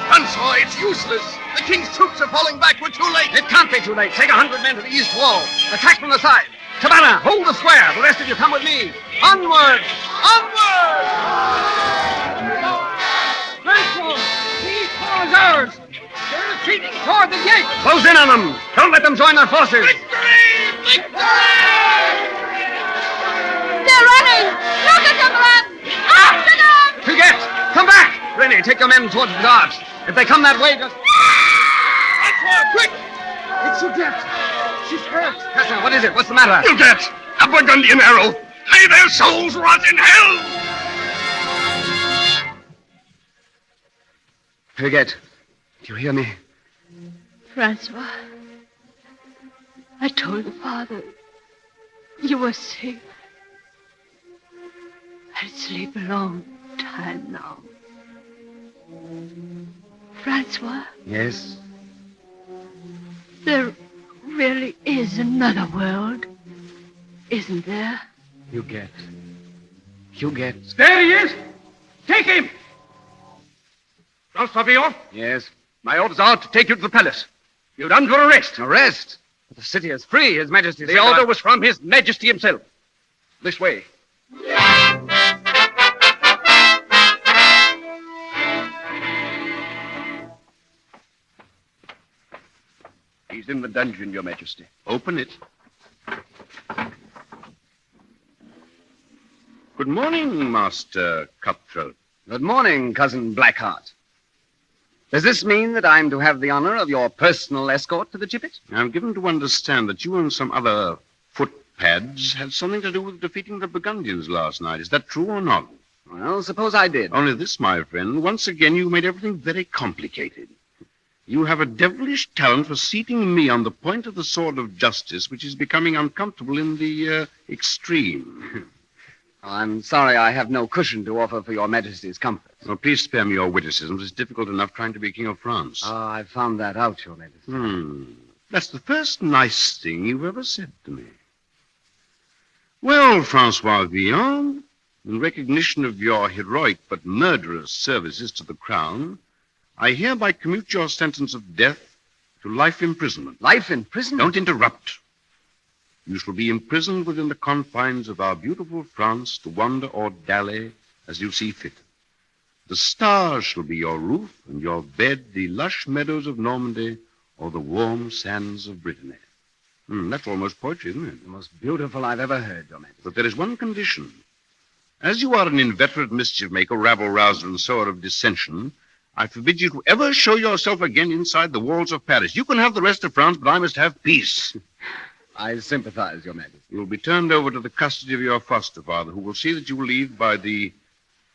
Francois, it's useless. The king's troops are falling back. We're too late. It can't be too late. Take 100 men to the east wall. Attack from the side. Cabana, hold the square. The rest of you come with me. Onward! Onward! Francois, these four ours. They're retreating toward the gate. Close in on them. Don't let them join their forces. They're running. Look at them run. After them. Forget. Come back. René, take your men towards the guards. If they come that way, just... Quick! It's Odette. She's hurt. Cousin, what is it? What's the matter? Odette, a Burgundian arrow. May their souls rot in hell. Forget. Do you hear me? Francois, I told the father you were safe. I'll sleep a long time now. Francois, Yes? there really is another world, isn't there? Huguette. There he is! Take him! Francois Villon? Yes? My orders are to take you to the palace. You're under arrest. Arrest? The city is free, His Majesty. The order was from His Majesty himself. This way. He's in the dungeon, Your Majesty. Open it. Good morning, Master Cutthroat. Good morning, Cousin Blackheart. Does this mean that I'm to have the honor of your personal escort to the gibbet? I'm given to understand that you and some other footpads had something to do with defeating the Burgundians last night. Is that true or not? Well, suppose I did. Only this, my friend, once again you made everything very complicated. You have a devilish talent for seating me on the point of the sword of justice, which is becoming uncomfortable in the extreme. I'm sorry I have no cushion to offer for your Majesty's comfort. Oh, please spare me your witticisms. It's difficult enough trying to be King of France. Ah, I found that out, Your Majesty. That's the first nice thing you've ever said to me. Well, Francois Villon, in recognition of your heroic but murderous services to the crown, I hereby commute your sentence of death to life imprisonment. Life imprisonment? Don't interrupt. You shall be imprisoned within the confines of our beautiful France to wander or dally as you see fit. The stars shall be your roof, and your bed the lush meadows of Normandy or the warm sands of Brittany. That's almost poetry, isn't it? The most beautiful I've ever heard, Your Majesty. But there is one condition. As you are an inveterate mischief-maker, rabble-rouser, and sower of dissension, I forbid you to ever show yourself again inside the walls of Paris. You can have the rest of France, but I must have peace. I sympathize, Your Majesty. You will be turned over to the custody of your foster father, who will see that you leave by the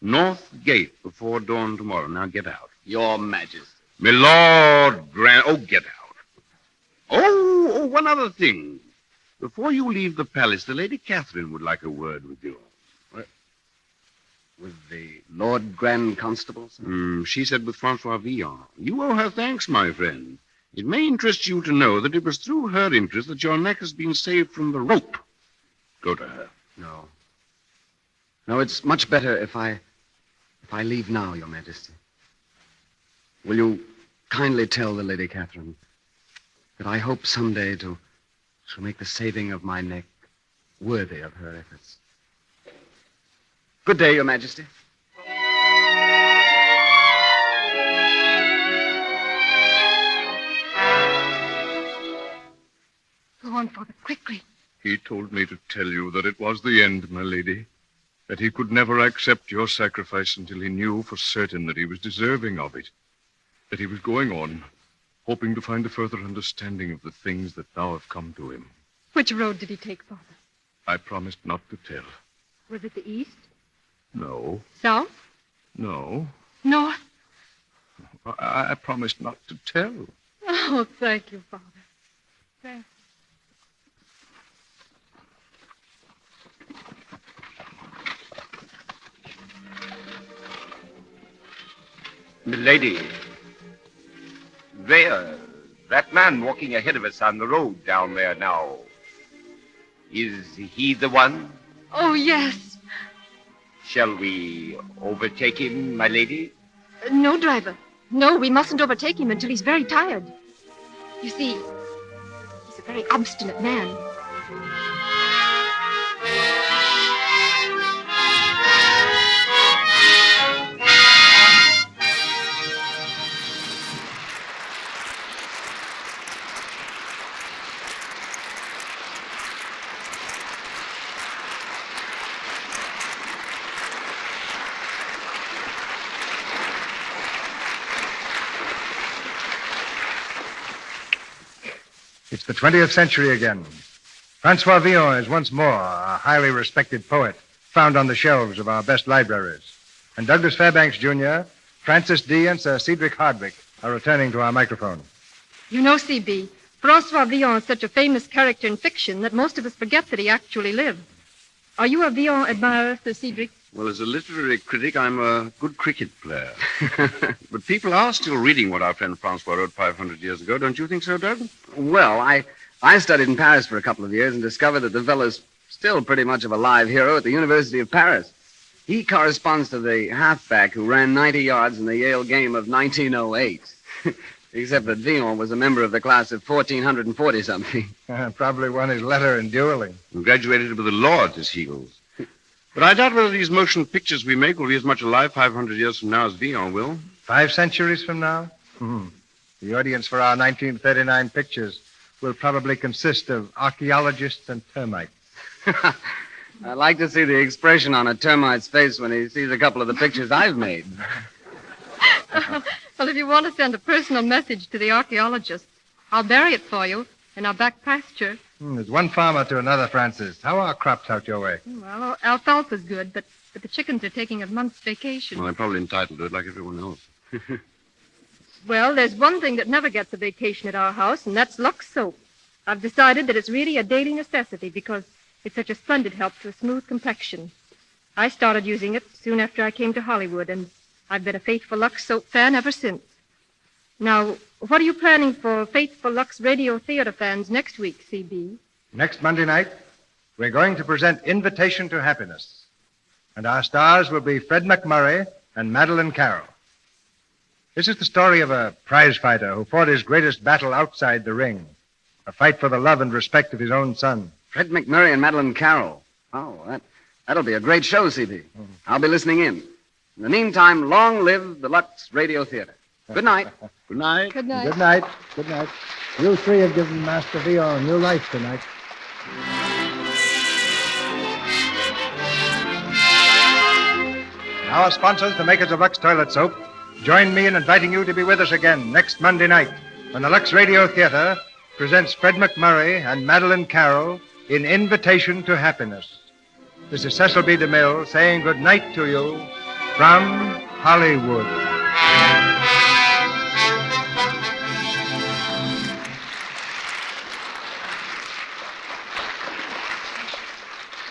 north gate before dawn tomorrow. Now get out. Your Majesty. My Lord Grand... Oh, get out. Oh, one other thing. Before you leave the palace, the Lady Catherine would like a word with you. With the Lord Grand Constable, sir? She said with Francois Villon. You owe her thanks, my friend. It may interest you to know that it was through her interest that your neck has been saved from the rope. Go to her. No. No, it's much better if I leave now, Your Majesty. Will you kindly tell the Lady Catherine that I hope someday to make the saving of my neck worthy of her efforts. Good day, Your Majesty. Go on, Father, quickly. He told me to tell you that it was the end, my lady. That he could never accept your sacrifice until he knew for certain that he was deserving of it. That he was going on, hoping to find a further understanding of the things that now have come to him. Which road did he take, Father? I promised not to tell. Was it the east? No. South? No. North? I promised not to tell. Oh, thank you, Father. Thank Milady, there, that man walking ahead of us on the road down there now. Is he the one? Oh, yes. Shall we overtake him, my lady? No, driver. No, we mustn't overtake him until he's very tired. You see, he's a very obstinate man. It's the 20th century again. Francois Villon is once more a highly respected poet found on the shelves of our best libraries. And Douglas Fairbanks, Jr., Francis D. and Sir Cedric Hardwick are returning to our microphone. You know, C.B., Francois Villon is such a famous character in fiction that most of us forget that he actually lived. Are you a Villon admirer, Sir Cedric? Well, as a literary critic, I'm a good cricket player. But people are still reading what our friend Francois wrote 500 years ago. Don't you think so, Doug? Well, I studied in Paris for a couple of years and discovered that the fellow's still pretty much of a live hero at the University of Paris. He corresponds to the halfback who ran 90 yards in the Yale game of 1908. Except that Villon was a member of the class of 1440-something. Probably won his letter in dueling. And graduated with the law at his heels. But I doubt whether these motion pictures we make will be as much alive 500 years from now as Villon will. 5 centuries from now? The audience for our 1939 pictures will probably consist of archaeologists and termites. I'd like to see the expression on a termite's face when he sees a couple of the pictures I've made. Well, if you want to send a personal message to the archaeologists, I'll bury it for you in our back pasture. There's one farmer to another, Francis. How are crops out your way? Well, alfalfa's good, but the chickens are taking a month's vacation. Well, they're probably entitled to it like everyone else. Well, there's one thing that never gets a vacation at our house, and that's Lux soap. I've decided that it's really a daily necessity because it's such a splendid help to a smooth complexion. I started using it soon after I came to Hollywood, and I've been a faithful Lux soap fan ever since. Now, what are you planning for faithful Lux Radio Theatre fans next week, C.B.? Next Monday night, we're going to present Invitation to Happiness. And our stars will be Fred McMurray and Madeline Carroll. This is the story of a prize fighter who fought his greatest battle outside the ring, a fight for the love and respect of his own son. Fred McMurray and Madeline Carroll. Oh, that'll be a great show, C.B. I'll be listening in. In the meantime, long live the Lux Radio Theatre. Good night. Good night. Good night. Good night. Good night. You three have given Master Villon new life tonight. Our sponsors, the makers of Lux Toilet Soap, join me in inviting you to be with us again next Monday night when the Lux Radio Theatre presents Fred McMurray and Madeline Carroll in Invitation to Happiness. This is Cecil B. DeMille saying good night to you from Hollywood.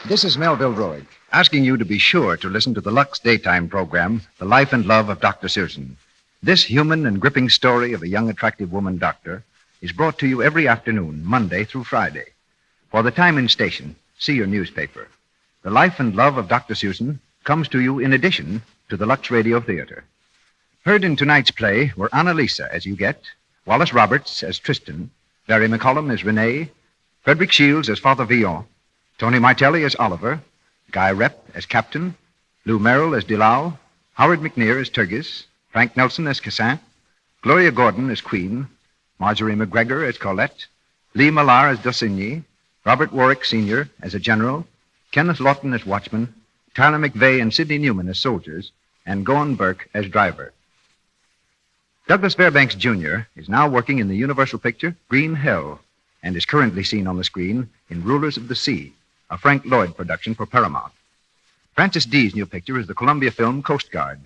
This is Melville Roig, asking you to be sure to listen to the Lux daytime program, The Life and Love of Dr. Searson. This human and gripping story of a young, attractive woman doctor is brought to you every afternoon, Monday through Friday. For the time and station, see your newspaper. The Life and Love of Dr. Searson comes to you in addition to the Lux Radio Theatre. Heard in tonight's play were Annalisa as Huguette, Wallace Roberts as Tristan, Barry McCollum as Renee, Frederick Shields as Father Villon, Tony Martelli as Oliver, Guy Rep as Captain, Lou Merrill as Delisle, Howard McNear as Turgis, Frank Nelson as Cassin, Gloria Gordon as Queen, Marjorie McGregor as Colette, Lee Millar as D'Ossigny, Robert Warwick Sr. as a general, Kenneth Lawton as watchman, Tyler McVeigh and Sidney Newman as soldiers, and Gowan Burke as driver. Douglas Fairbanks, Jr. is now working in the Universal picture Green Hell and is currently seen on the screen in Rulers of the Sea, a Frank Lloyd production for Paramount. Francis D.'s new picture is the Columbia film Coast Guard.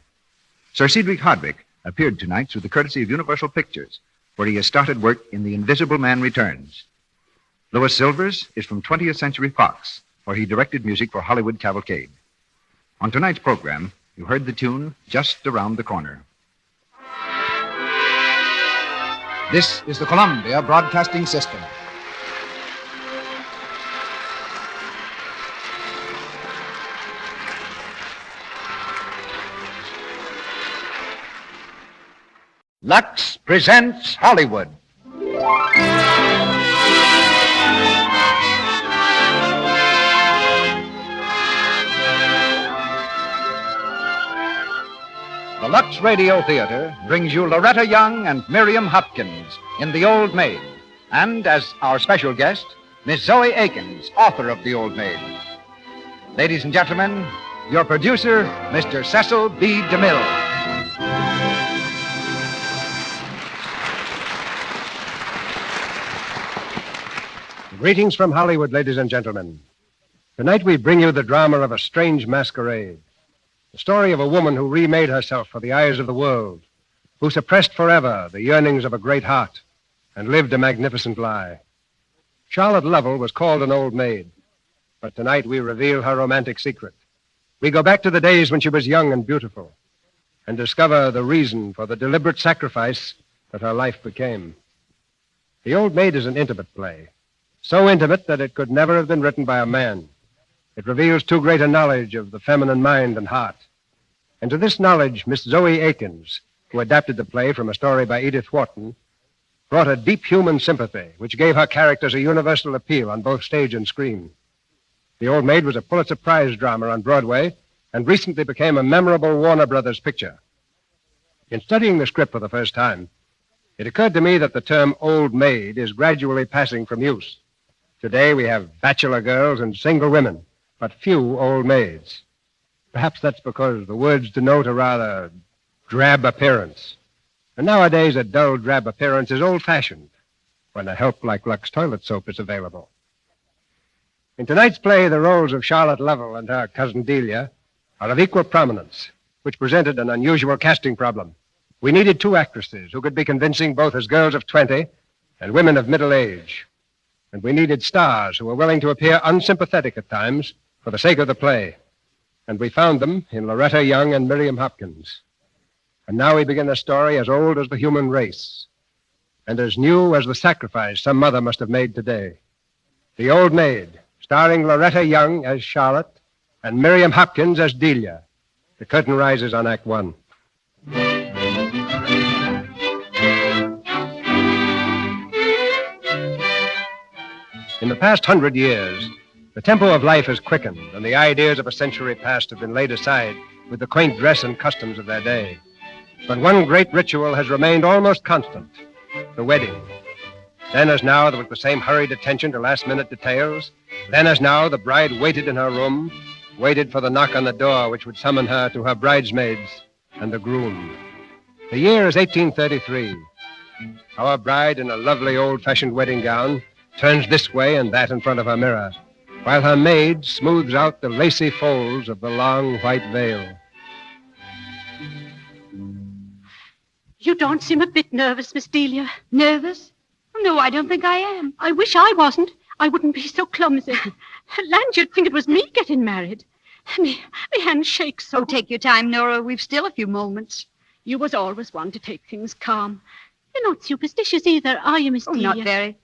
Sir Cedric Hardwick appeared tonight through the courtesy of Universal Pictures, where he has started work in The Invisible Man Returns. Louis Silvers is from 20th Century Fox, where he directed music for Hollywood Cavalcade. On tonight's program, you heard the tune Just Around the Corner. This is the Columbia Broadcasting System. Lux presents Hollywood. The Lux Radio Theatre brings you Loretta Young and Miriam Hopkins in The Old Maid, and as our special guest, Miss Zoe Akins, author of The Old Maid. Ladies and gentlemen, your producer, Mr. Cecil B. DeMille. Greetings from Hollywood, ladies and gentlemen. Tonight we bring you the drama of A Strange Masquerade. The story of a woman who remade herself for the eyes of the world, who suppressed forever the yearnings of a great heart and lived a magnificent lie. Charlotte Lovell was called an old maid, but tonight we reveal her romantic secret. We go back to the days when she was young and beautiful and discover the reason for the deliberate sacrifice that her life became. The Old Maid is an intimate play, so intimate that it could never have been written by a man. It reveals too great a knowledge of the feminine mind and heart. And to this knowledge, Miss Zoe Akins, who adapted the play from a story by Edith Wharton, brought a deep human sympathy, which gave her characters a universal appeal on both stage and screen. The Old Maid was a Pulitzer Prize drama on Broadway and recently became a memorable Warner Brothers picture. In studying the script for the first time, it occurred to me that the term Old Maid is gradually passing from use. Today we have bachelor girls and single women, but few old maids. Perhaps that's because the words denote a rather drab appearance. And nowadays, a dull, drab appearance is old-fashioned when a help like Lux toilet soap is available. In tonight's play, the roles of Charlotte Lovell and her cousin Delia are of equal prominence, which presented an unusual casting problem. We needed two actresses who could be convincing both as girls of 20 and women of middle age. And we needed stars who were willing to appear unsympathetic at times for the sake of the play. And we found them in Loretta Young and Miriam Hopkins. And now we begin a story as old as the human race and as new as the sacrifice some mother must have made today. The Old Maid, starring Loretta Young as Charlotte and Miriam Hopkins as Delia. The curtain rises on Act One. In the past 100 years, the tempo of life has quickened, and the ideas of a century past have been laid aside with the quaint dress and customs of their day. But one great ritual has remained almost constant, the wedding. Then as now, there was the same hurried attention to last-minute details. Then as now, the bride waited in her room, waited for the knock on the door which would summon her to her bridesmaids and the groom. The year is 1833. Our bride, in a lovely old-fashioned wedding gown, turns this way and that in front of her mirror, while her maid smooths out the lacy folds of the long white veil. You don't seem a bit nervous, Miss Delia. Nervous? No, I don't think I am. I wish I wasn't. I wouldn't be so clumsy. Land, you'd think it was me getting married. Me hand shakes so. Oh, take your time, Nora. We've still a few moments. You was always one to take things calm. You're not superstitious either, are you, Miss Delia? Not very.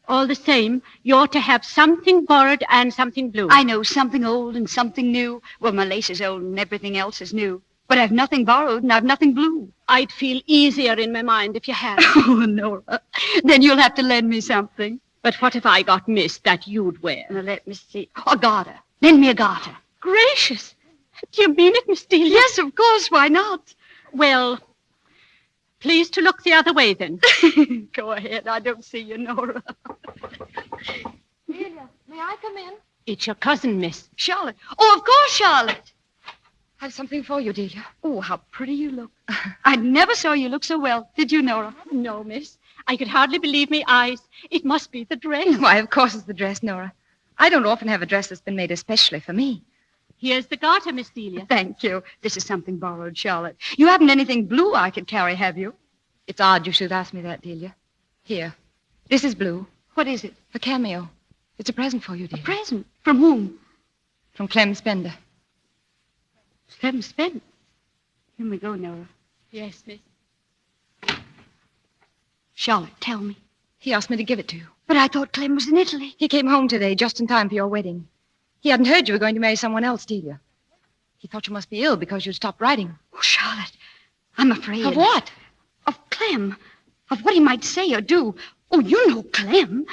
All the same, you're to have something borrowed and something blue. I know, something old and something new. Well, my lace is old and everything else is new. But I've nothing borrowed and I've nothing blue. I'd feel easier in my mind if you had. Oh, Nora. Then you'll have to lend me something. But what if I got missed that you'd wear? Now, let me see. A garter. Lend me a garter. Gracious. Do you mean it, Miss Delia? Yes, of course. Why not? Well, please to look the other way, then. Go ahead. I don't see you, Nora. Delia, may I come in? It's your cousin, Miss. Charlotte. Oh, of course, Charlotte. I've something for you, Delia. Oh, how pretty you look. I never saw you look so well. Did you, Nora? No, Miss. I could hardly believe my eyes. It must be the dress. Why, of course it's the dress, Nora. I don't often have a dress that's been made especially for me. Here's the garter, Miss Delia. Thank you. This is something borrowed, Charlotte. You haven't anything blue I could carry, have you? It's odd you should ask me that, Delia. Here. This is blue. What is it? A cameo. It's a present for you, Delia. A present? From whom? From Clem Spender. Clem Spender? Here we go, Nora. Yes, Miss. Charlotte, tell me. He asked me to give it to you. But I thought Clem was in Italy. He came home today, just in time for your wedding. He hadn't heard you were going to marry someone else, Delia. He thought you must be ill because you'd stopped writing. Oh, Charlotte, I'm afraid. Of what? Of Clem. Of what he might say or do. Oh, you know Clem.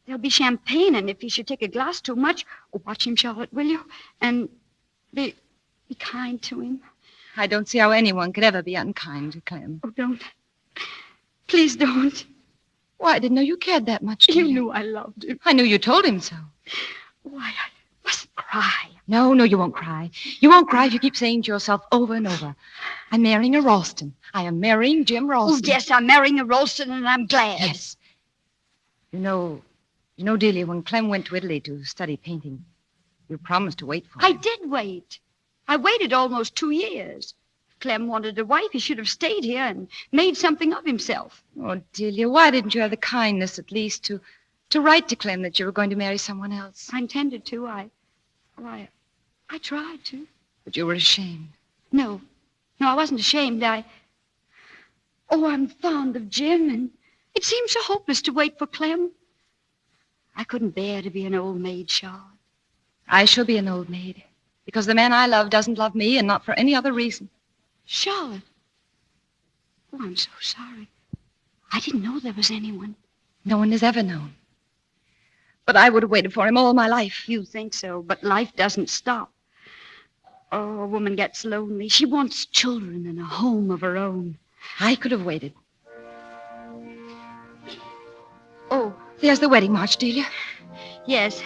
There'll be champagne, and if he should take a glass too much, oh, watch him, Charlotte, will you? And be kind to him. I don't see how anyone could ever be unkind to Clem. Oh, don't. Please don't. Why, I didn't know you cared that much, Delia. You knew I loved him. I knew you told him so. Why, I mustn't cry. No, you won't cry. You won't cry if you keep saying to yourself over and over, I'm marrying a Ralston. I am marrying Jim Ralston. Oh, yes, I'm marrying a Ralston, and I'm glad. Yes. You know, Delia, when Clem went to Italy to study painting, you promised to wait for him. I did wait. I waited almost 2 years. If Clem wanted a wife, he should have stayed here and made something of himself. Oh, Delia, why didn't you have the kindness at least to write to Clem that you were going to marry someone else? I intended to. I tried to. But you were ashamed. No, I wasn't ashamed. I'm fond of Jim, and it seemed so hopeless to wait for Clem. I couldn't bear to be an old maid, Charlotte. I shall be an old maid, because the man I love doesn't love me, and not for any other reason. Charlotte. Oh, I'm so sorry. I didn't know there was anyone. No one has ever known. But I would have waited for him all my life. You think so, but life doesn't stop. Oh, a woman gets lonely. She wants children and a home of her own. I could have waited. Oh, there's the wedding march, Delia. Yes.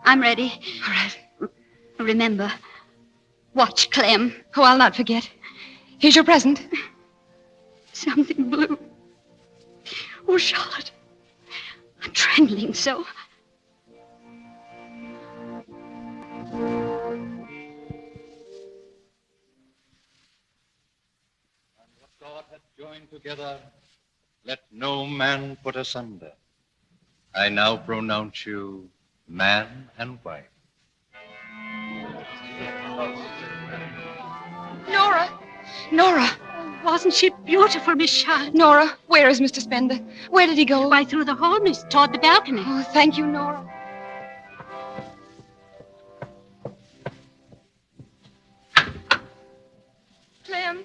I'm ready. All right. Remember, watch Clem. Oh, I'll not forget. Here's your present. Something blue. Oh, Charlotte, I'm trembling so. God hath joined together, let no man put asunder. I now pronounce you man and wife. Nora. Wasn't she beautiful, Miss Charlotte? Nora, where is Mr. Spender? Where did he go? Why, through the hall, miss, toward the balcony. Oh, thank you, Nora. Clem.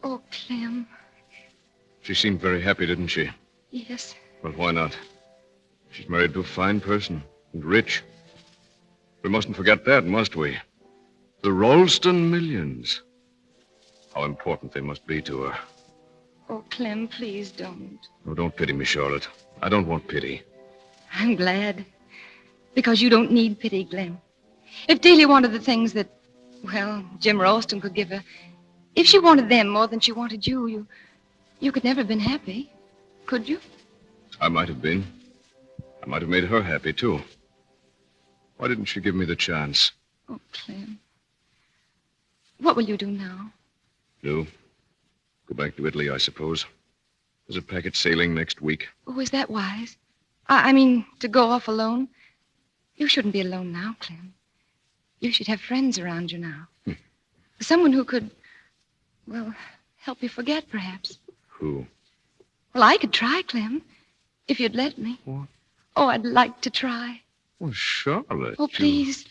Oh, Clem. She seemed very happy, didn't she? Yes. Well, why not? She's married to a fine person and rich. We mustn't forget that, must we? The Ralston millions. How important they must be to her. Oh, Clem, please don't. Oh, don't pity me, Charlotte. I don't want pity. I'm glad. Because you don't need pity, Clem. If Delia wanted the things that, well, Jim Ralston could give her, if she wanted them more than she wanted you could never have been happy, could you? I might have been. I might have made her happy, too. Why didn't she give me the chance? Oh, Clem. What will you do now? Do? Go back to Italy, I suppose. There's a packet sailing next week. Oh, is that wise? I mean, to go off alone? You shouldn't be alone now, Clem. You should have friends around you now. Someone who could, well, help you forget, perhaps. Who? Well, I could try, Clem, if you'd let me. What? Oh, I'd like to try. Well, Charlotte. Oh, please.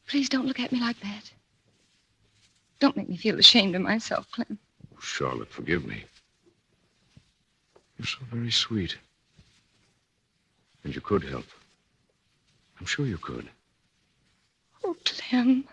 Please don't look at me like that. Don't make me feel ashamed of myself, Clem. Oh, Charlotte, forgive me. You're so very sweet. And you could help. I'm sure you could. Oh, Clem.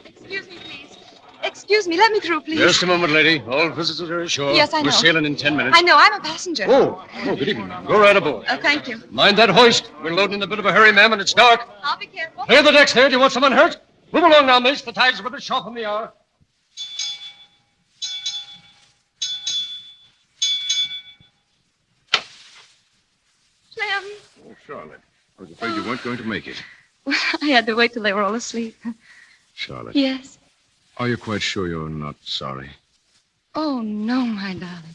Excuse me, please. Excuse me, let me through, please. Just a moment, lady. All visitors are ashore. Yes, I know. We're sailing in 10 minutes. I know, I'm a passenger. Oh, good evening. Go right aboard. Oh, thank you. Mind that hoist. We're loading in a bit of a hurry, ma'am, and it's dark. I'll be careful. Clear the decks there. Do you want someone hurt? Move along now, miss. The tide's with us sharp on the hour. Clem. Oh, Charlotte. I was afraid you weren't going to make it. Well, I had to wait till they were all asleep. Charlotte. Yes. Are you quite sure you're not sorry? Oh, no, my darling.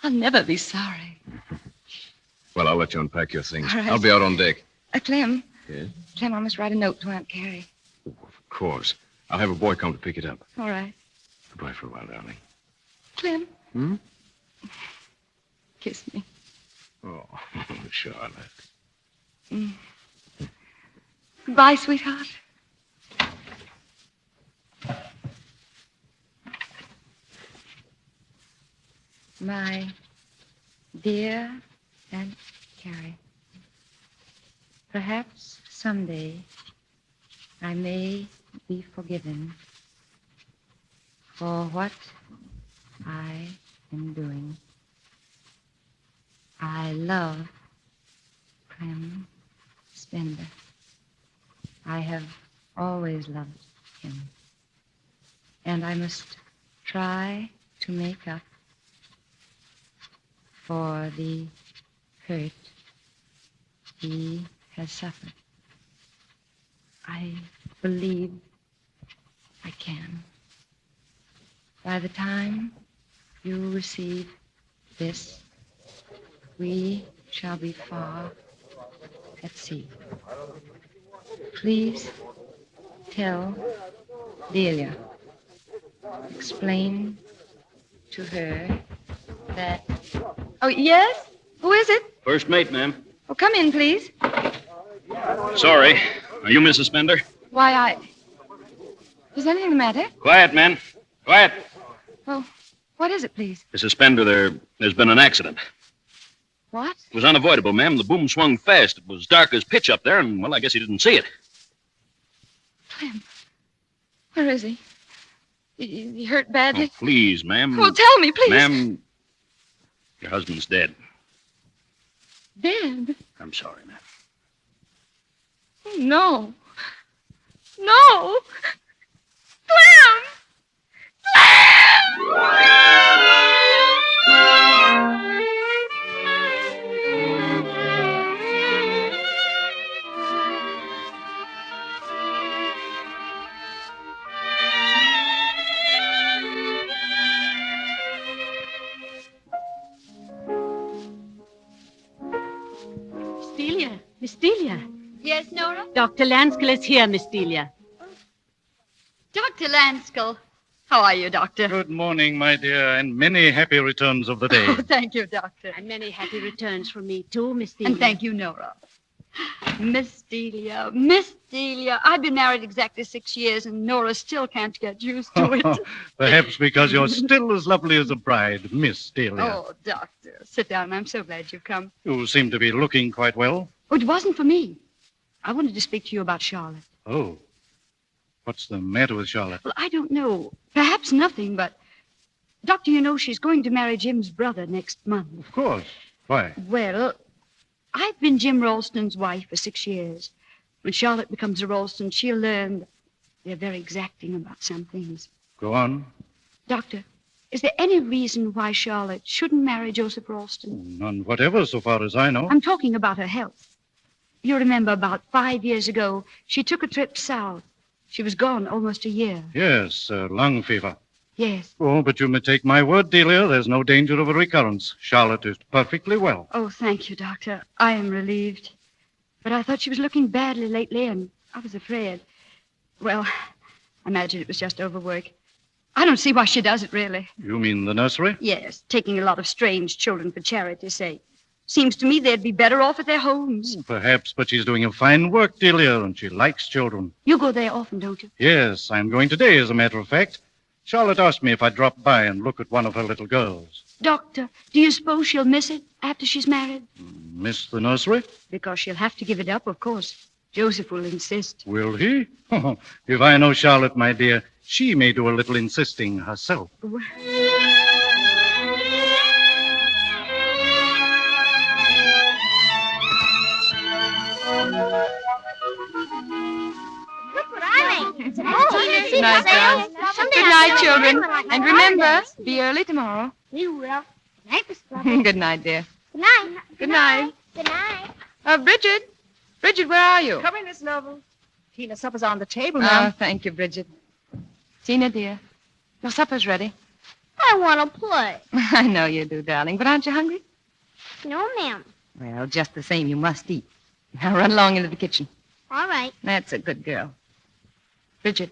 I'll never be sorry. Well, I'll let you unpack your things. All right. I'll be out on deck. Clem. Yes? Clem, I must write a note to Aunt Carrie. Of course. I'll have a boy come to pick it up. All right. Goodbye for a while, darling. Clem, Hmm? kiss me. Oh, Charlotte. Mm. Goodbye, sweetheart. My dear Aunt Carrie, perhaps someday I may be forgiven for what I am doing. I love Clem Spender. I have always loved him. And I must try to make up for the hurt he has suffered. I believe I can. By the time you receive this, we shall be far at sea. Please tell Delia. Explain to her that... Oh, yes? Who is it? First mate, ma'am. Oh, come in, please. Sorry. Are you Mrs. Spender? Why, Is anything the matter? Quiet, men. Quiet. Oh, what is it, please? Mrs. Spender, there's been an accident. What? It was unavoidable, ma'am. The boom swung fast. It was dark as pitch up there, and, well, I guess he didn't see it. Clem. Where is he? He hurt badly? Oh, please, ma'am. Well, tell me, please. Ma'am, your husband's dead. Dead? I'm sorry, ma'am. Oh, no. No! Clem! Miss Delia. Yes, Nora? Dr. Lanskill is here, Miss Delia. Dr. Lanskill. How are you, Doctor? Good morning, my dear, and many happy returns of the day. Oh, thank you, Doctor. And many happy returns from me, too, Miss Delia. And thank you, Nora. Miss Delia, I've been married exactly 6 years, and Nora still can't get used to it. Perhaps because you're still as lovely as a bride, Miss Delia. Oh, Doctor, sit down. I'm so glad you've come. You seem to be looking quite well. Oh, it wasn't for me. I wanted to speak to you about Charlotte. Oh. What's the matter with Charlotte? Well, I don't know. Perhaps nothing, but... Doctor, you know she's going to marry Jim's brother next month. Of course. Why? Well, I've been Jim Ralston's wife for 6 years. When Charlotte becomes a Ralston, she'll learn that they're very exacting about some things. Go on. Doctor, is there any reason why Charlotte shouldn't marry Joseph Ralston? None whatever, so far as I know. I'm talking about her health. You remember about 5 years ago, she took a trip south. She was gone almost a year. Yes, lung fever. Yes. Oh, but you may take my word, Delia. There's no danger of a recurrence. Charlotte is perfectly well. Oh, thank you, Doctor. I am relieved. But I thought she was looking badly lately, and I was afraid. Well, I imagine it was just overwork. I don't see why she does it, really. You mean the nursery? Yes, taking a lot of strange children for charity's sake. Seems to me they'd be better off at their homes. Perhaps, but she's doing a fine work, Delia, and she likes children. You go there often, don't you? Yes, I'm going today, as a matter of fact. Charlotte asked me if I'd drop by and look at one of her little girls. Doctor, do you suppose she'll miss it after she's married? Miss the nursery? Because she'll have to give it up, of course. Joseph will insist. Will he? If I know Charlotte, my dear, she may do a little insisting herself. Good night, girls. Good night, children. And remember, be early tomorrow. We will. Good night, Miss Flubber. Good night, dear. Good night. Good night. Good night. Bridget. Bridget, where are you? Come in, Miss Noble. Tina's supper's on the table Oh, now. thank you, Bridget. Tina, dear, your supper's ready. I want to play. I know you do, darling, but aren't you hungry? No, ma'am. Well, just the same, you must eat. Now run along into the kitchen. All right. That's a good girl. Bridget,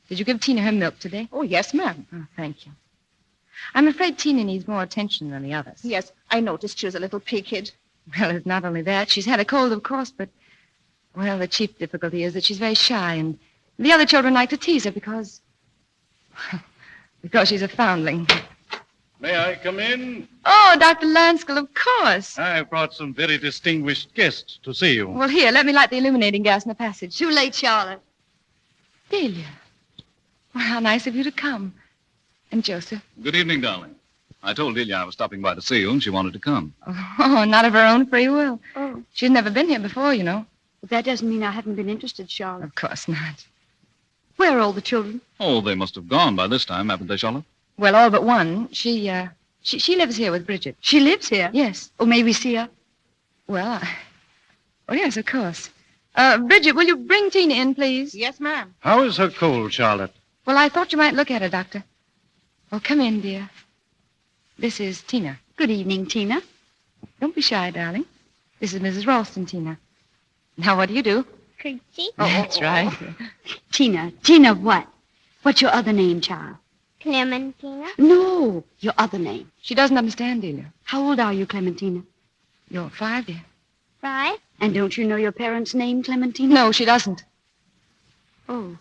did you give Tina her milk today? Oh, yes, ma'am. Oh, thank you. I'm afraid Tina needs more attention than the others. Yes, I noticed she was a little pig-head. Well, it's not only that. She's had a cold, of course, but... Well, the chief difficulty is that she's very shy, and the other children like to tease her because... because she's a foundling. May I come in? Oh, Dr. Lanskill, of course. I've brought some very distinguished guests to see you. Well, here, let me light the illuminating gas in the passage. Too late, Charlotte. Delia. Well, how nice of you to come. And Joseph. Good evening, darling. I told Delia I was stopping by to see you, and she wanted to come. Oh, not of her own free will. Oh. She's never been here before, you know. But that doesn't mean I haven't been interested, Charlotte. Of course not. Where are all the children? Oh, they must have gone by this time, haven't they, Charlotte? Well, all but one. She lives here with Bridget. She lives here? Yes. Oh, may we see her? Well, oh, yes, of course. Bridget, will you bring Tina in, please? Yes, ma'am. How is her cold, Charlotte? Well, I thought you might look at her, Doctor. Oh, come in, dear. This is Tina. Good evening, Tina. Don't be shy, darling. This is Mrs. Ralston, Tina. Now, what do you do? Curtsy. Oh, that's right. Tina. Tina what? What's your other name, child? Clementina. No, your other name. She doesn't understand, Delia. How old are you, Clementina? You're 5, dear. 5. And don't you know your parents' name, Clementina? No, she doesn't. Oh.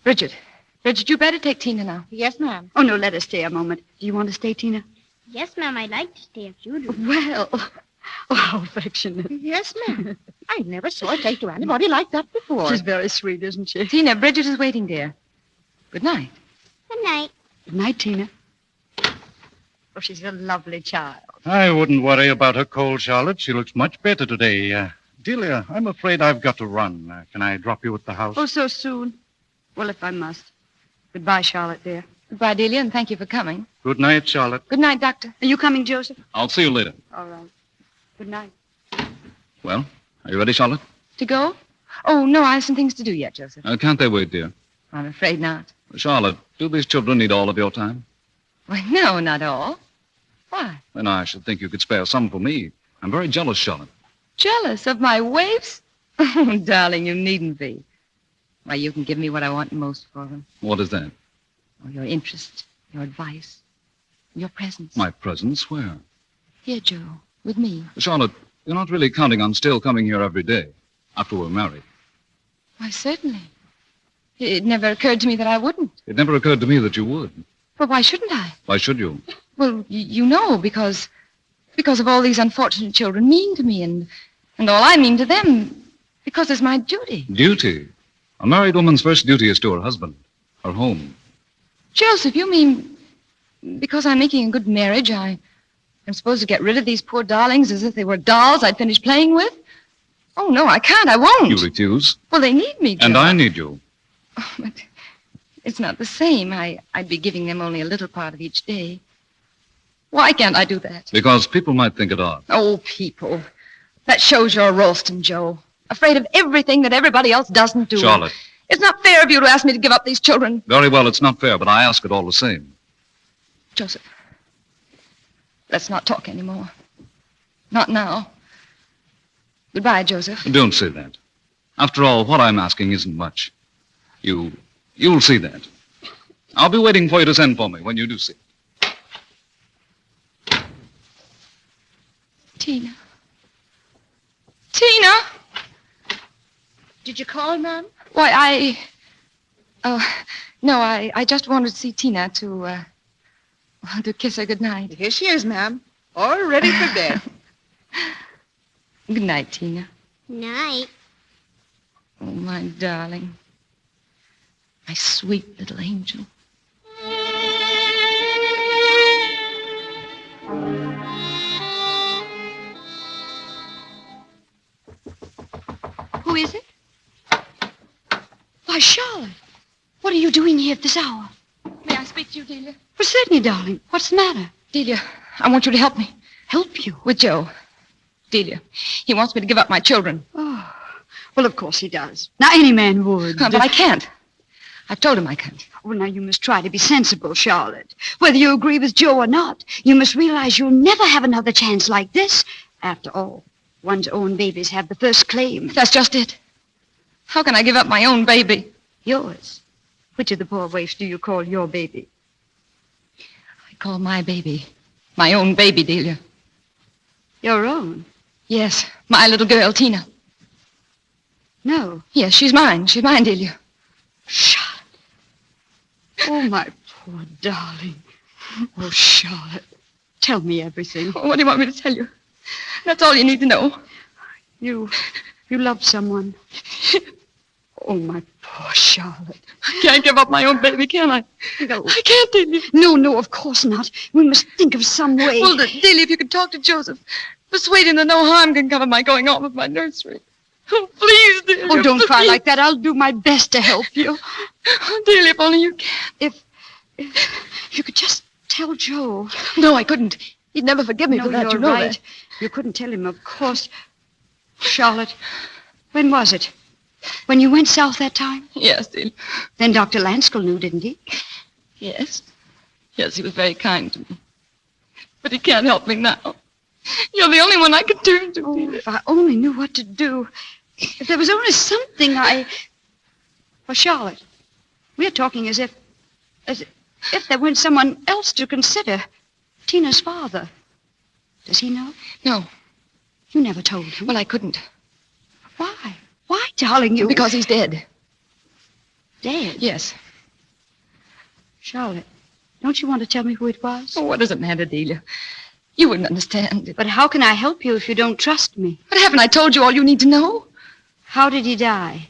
Bridget, you better take Tina now. Yes, ma'am. Oh, no, let us stay a moment. Do you want to stay, Tina? Yes, ma'am, I'd like to stay if you do. Well, oh, how affectionate. Yes, ma'am. I never saw her take to anybody like that before. She's very sweet, isn't she? Tina, Bridget is waiting, dear. Good night. Good night. Good night, Tina. Oh, she's a lovely child. I wouldn't worry about her cold, Charlotte. She looks much better today. Delia, I'm afraid I've got to run. Can I drop you at the house? Oh, so soon? Well, if I must. Goodbye, Charlotte, dear. Goodbye, Delia, and thank you for coming. Good night, Charlotte. Good night, Doctor. Are you coming, Joseph? I'll see you later. All right. Good night. Well, are you ready, Charlotte? To go? Oh, no, I have some things to do yet, Joseph. Can't they wait, dear? I'm afraid not. Charlotte, do these children need all of your time? Why, no, not all. Why? Then I should think you could spare some for me. I'm very jealous, Charlotte. Jealous of my waifs? Oh, darling, you needn't be. Why, you can give me what I want most for them. What is that? Oh, your interest, your advice, your presence. My presence? Where? Here, Joe, with me. Charlotte, you're not really counting on still coming here every day after we're married. Why, certainly. It never occurred to me that I wouldn't. It never occurred to me that you would. But why shouldn't I? Why should you? Well, you know, because of all these unfortunate children mean to me and all I mean to them, because it's my duty. Duty? A married woman's first duty is to her husband, her home. Joseph, you mean because I'm making a good marriage, I'm supposed to get rid of these poor darlings as if they were dolls I'd finished playing with? Oh, no, I can't. I won't. You refuse? Well, they need me, Joe. And I need you. Oh, but it's not the same. I'd be giving them only a little part of each day. Why can't I do that? Because people might think it odd. Oh, people. That shows you're Ralston, Joe. Afraid of everything that everybody else doesn't do. Charlotte. It's not fair of you to ask me to give up these children. Very well, it's not fair, but I ask it all the same. Joseph, let's not talk anymore. Not now. Goodbye, Joseph. Don't say that. After all, what I'm asking isn't much. You'll see that. I'll be waiting for you to send for me when you do see it. Tina. Tina! Did you call, ma'am? Why, no, I just wanted to see Tina to kiss her goodnight. Here she is, ma'am. All ready for bed. Good night, Tina. Night. Oh, my darling. My sweet little angel. Who is it? Why, Charlotte. What are you doing here at this hour? May I speak to you, Delia? Well, certainly, darling. What's the matter? Delia, I want you to help me. Help you? With Joe. Delia, he wants me to give up my children. Oh, well, of course he does. Now, any man would. But I can't. I've told him I can't. Well, now, you must try to be sensible, Charlotte. Whether you agree with Joe or not, you must realize you'll never have another chance like this. After all, one's own babies have the first claim. That's just it. How can I give up my own baby? Yours. Which of the poor waifs do you call your baby? I call my baby my own baby, Delia. Your own? Yes, my little girl, Tina. No. Yes, she's mine. She's mine, Delia. Charlotte. Oh, my poor darling. Oh, Charlotte. Tell me everything. Oh, what do you want me to tell you? That's all you need to know. You love someone. Oh, my poor Charlotte. I can't give up my own baby, can I? No. I can't, Delia. No, of course not. We must think of some way. Well, Delia, if you could talk to Joseph, persuade him that no harm can come of my going on with my nursery. Oh, please, Delia. Oh, don't cry please. like that. I'll do my best to help you. Oh, Delia, if only you can. If you could just tell Joe. No, I couldn't. He'd never forgive me No, for that. you're You know right. that. You couldn't tell him, of course. Charlotte, when was it? When you went south that time? Yes, Delia. Then Dr. Lanskel knew, didn't he? Yes. Yes, he was very kind to me. But he can't help me now. You're the only one I can turn to. Oh, if I only knew what to do. If there was only something I... Oh, Charlotte, we're talking as if there weren't someone else to consider. Tina's father. Does he know? No. You never told him. Well, I couldn't. Why? Why, darling, you... Because he's dead. Dead? Yes. Charlotte, don't you want to tell me who it was? Oh, what does it matter, Delia? You wouldn't understand it. But how can I help you if you don't trust me? But haven't I told you all you need to know? How did he die?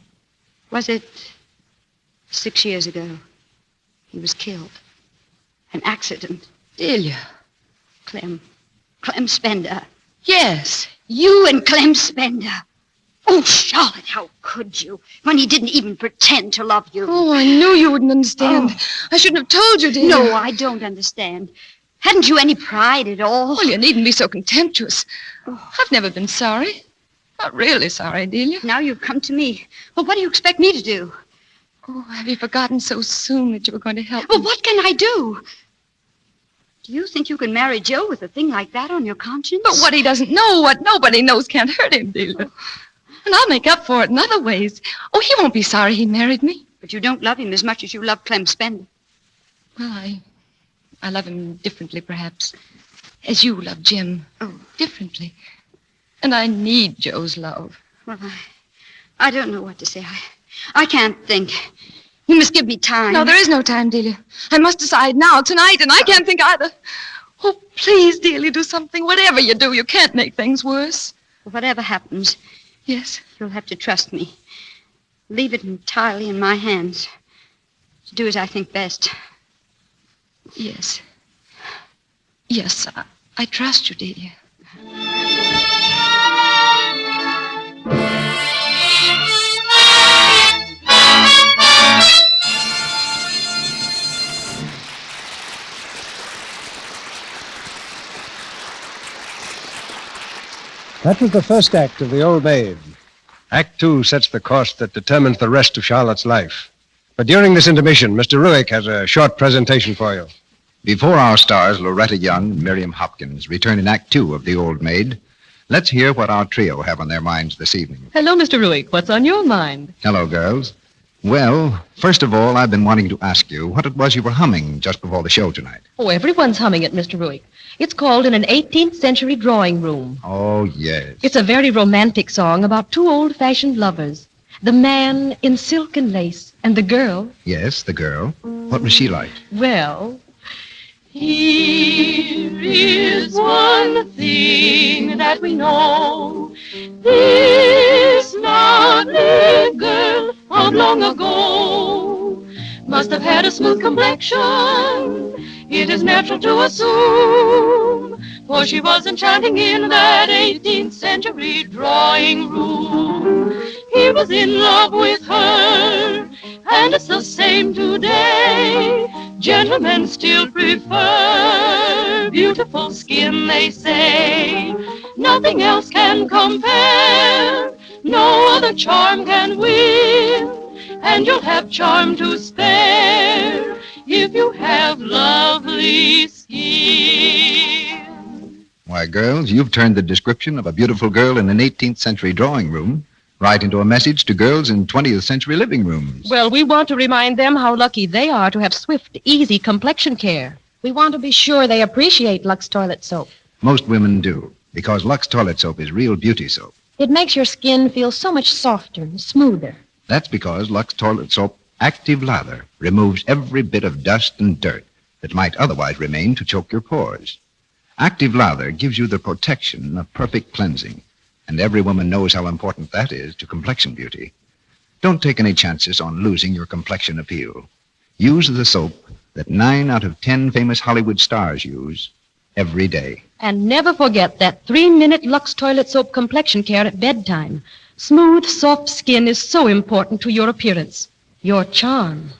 Was it 6 years ago? He was killed. An accident. Delia. Clem Spender. Yes. You and Clem Spender. Oh, Charlotte, how could you? When he didn't even pretend to love you. Oh, I knew you wouldn't understand. Oh. I shouldn't have told you, Delia. No, I don't understand. Hadn't you any pride at all? Well, you needn't be so contemptuous. I've never been sorry. Not really sorry, Delia. Now you've come to me. Well, what do you expect me to do? Oh, have you forgotten so soon that you were going to help Well, me? what can I do? Do you think you can marry Joe with a thing like that on your conscience? But what he doesn't know, what nobody knows, can't hurt him, Delia. And I'll make up for it in other ways. Oh, he won't be sorry he married me. But you don't love him as much as you love Clem Spender. Well, I love him differently, perhaps. As you love Jim. Oh. Differently. And I need Joe's love. Well, I don't know what to say. I can't think. You must give me time. No, there is no time, Delia. I must decide now, tonight, and I can't think either. Oh, please, Delia, do something. Whatever you do, you can't make things worse. Whatever happens, yes, you'll have to trust me. Leave it entirely in my hands. To do as I think best. Yes. Yes, I trust you, Delia. That was the first act of The Old Maid. Act 2 sets the course that determines the rest of Charlotte's life. But during this intermission, Mr. Ruick has a short presentation for you. Before our stars, Loretta Young and Miriam Hopkins, return in Act 2 of The Old Maid, let's hear what our trio have on their minds this evening. Hello, Mr. Ruick. What's on your mind? Hello, girls. Well, first of all, I've been wanting to ask you what it was you were humming just before the show tonight. Oh, everyone's humming it, Mr. Ruick. It's called In an 18th Century Drawing Room. Oh, yes. It's a very romantic song about two old-fashioned lovers. The man in silk and lace, and the girl... Yes, the girl. What was she like? Well... Here is one thing that we know. This lovely girl of long ago must have had a smooth complexion. It is natural to assume, for she was enchanting in that 18th century drawing room. He was in love with her, and it's the same today. Gentlemen still prefer beautiful skin, they say. Nothing else can compare, no other charm can win, and you'll have charm to spare if you have lovely skin. Why, girls, you've turned the description of a beautiful girl in an 18th century drawing room right into a message to girls in 20th century living rooms. Well, we want to remind them how lucky they are to have swift, easy complexion care. We want to be sure they appreciate Lux toilet soap. Most women do, because Lux toilet soap is real beauty soap. It makes your skin feel so much softer and smoother. That's because Lux toilet soap active lather removes every bit of dust and dirt that might otherwise remain to choke your pores. Active lather gives you the protection of perfect cleansing, and every woman knows how important that is to complexion beauty. Don't take any chances on losing your complexion appeal. Use the soap that 9 out of 10 famous Hollywood stars use every day. And never forget that 3-minute Lux toilet soap complexion care at bedtime, Smooth, soft skin is so important to your appearance, your charm.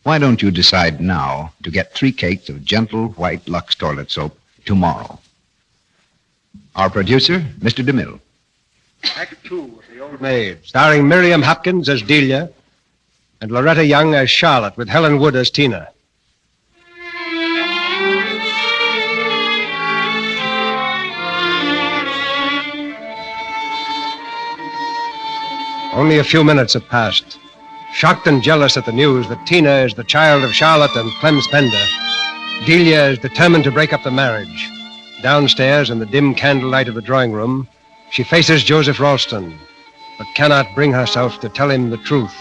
Why don't you decide now to get 3 cakes of gentle white Lux toilet soap tomorrow? Our producer, Mr. DeMille. Act 2 of The Old Maid, starring Miriam Hopkins as Delia and Loretta Young as Charlotte, with Helen Wood as Tina. Only a few minutes have passed. Shocked and jealous at the news that Tina is the child of Charlotte and Clem Spender, Delia is determined to break up the marriage. Downstairs, in the dim candlelight of the drawing room, she faces Joseph Ralston, but cannot bring herself to tell him the truth.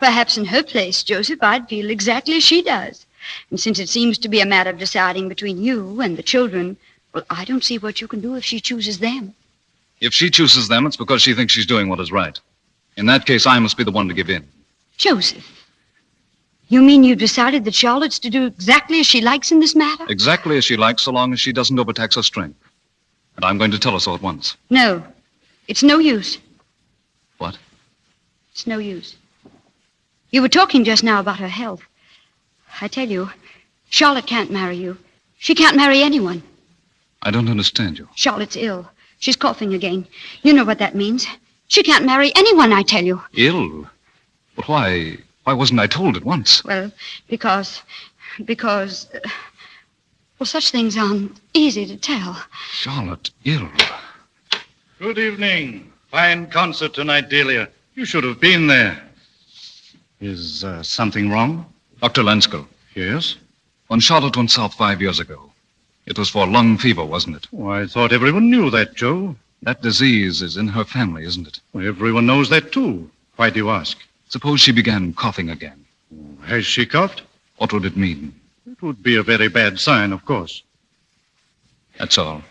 Perhaps in her place, Joseph, I'd feel exactly as she does. And since it seems to be a matter of deciding between you and the children, well, I don't see what you can do if she chooses them. If she chooses them, it's because she thinks she's doing what is right. In that case, I must be the one to give in. Joseph, you mean you've decided that Charlotte's to do exactly as she likes in this matter? Exactly as she likes, so long as she doesn't overtax her strength. And I'm going to tell her so at once. No, it's no use. What? It's no use. You were talking just now about her health. I tell you, Charlotte can't marry you. She can't marry anyone. I don't understand you. Charlotte's ill. She's coughing again. You know what that means. She can't marry anyone, I tell you. Ill? But why wasn't I told at once? Well, because, such things aren't easy to tell. Charlotte, ill. Good evening. Fine concert tonight, Delia. You should have been there. Is something wrong? Dr. Lanskell. Yes? When Charlotte went south 5 years ago, it was for lung fever, wasn't it? Oh, I thought everyone knew that, Joe. That disease is in her family, isn't it? Well, everyone knows that, too. Why do you ask? Suppose she began coughing again. Has she coughed? What would it mean? It would be a very bad sign, of course. That's all.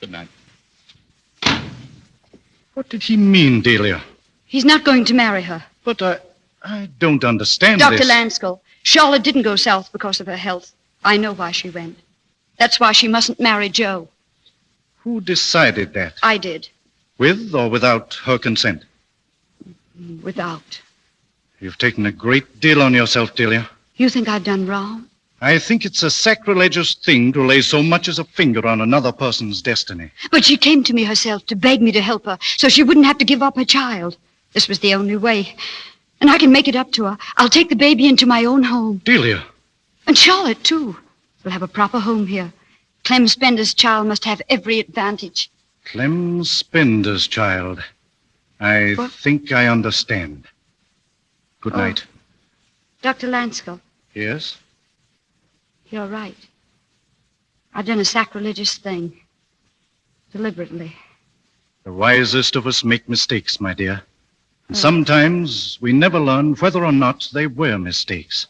Good night. What did he mean, Delia? He's not going to marry her. But I don't understand Dr. this. Lanskell, Charlotte didn't go south because of her health. I know why she went. That's why she mustn't marry Joe. Who decided that? I did. With or without her consent? Without. You've taken a great deal on yourself, Delia. You think I've done wrong? I think it's a sacrilegious thing to lay so much as a finger on another person's destiny. But she came to me herself to beg me to help her so she wouldn't have to give up her child. This was the only way. And I can make it up to her. I'll take the baby into my own home. Delia. And Charlotte, too. We'll have a proper home here. Clem Spender's child must have every advantage. Clem Spender's child. I think I understand. Good night. Dr. Lanskell, Yes? you're right. I've done a sacrilegious thing. Deliberately. The wisest of us make mistakes, my dear. And sometimes we never learn whether or not they were mistakes.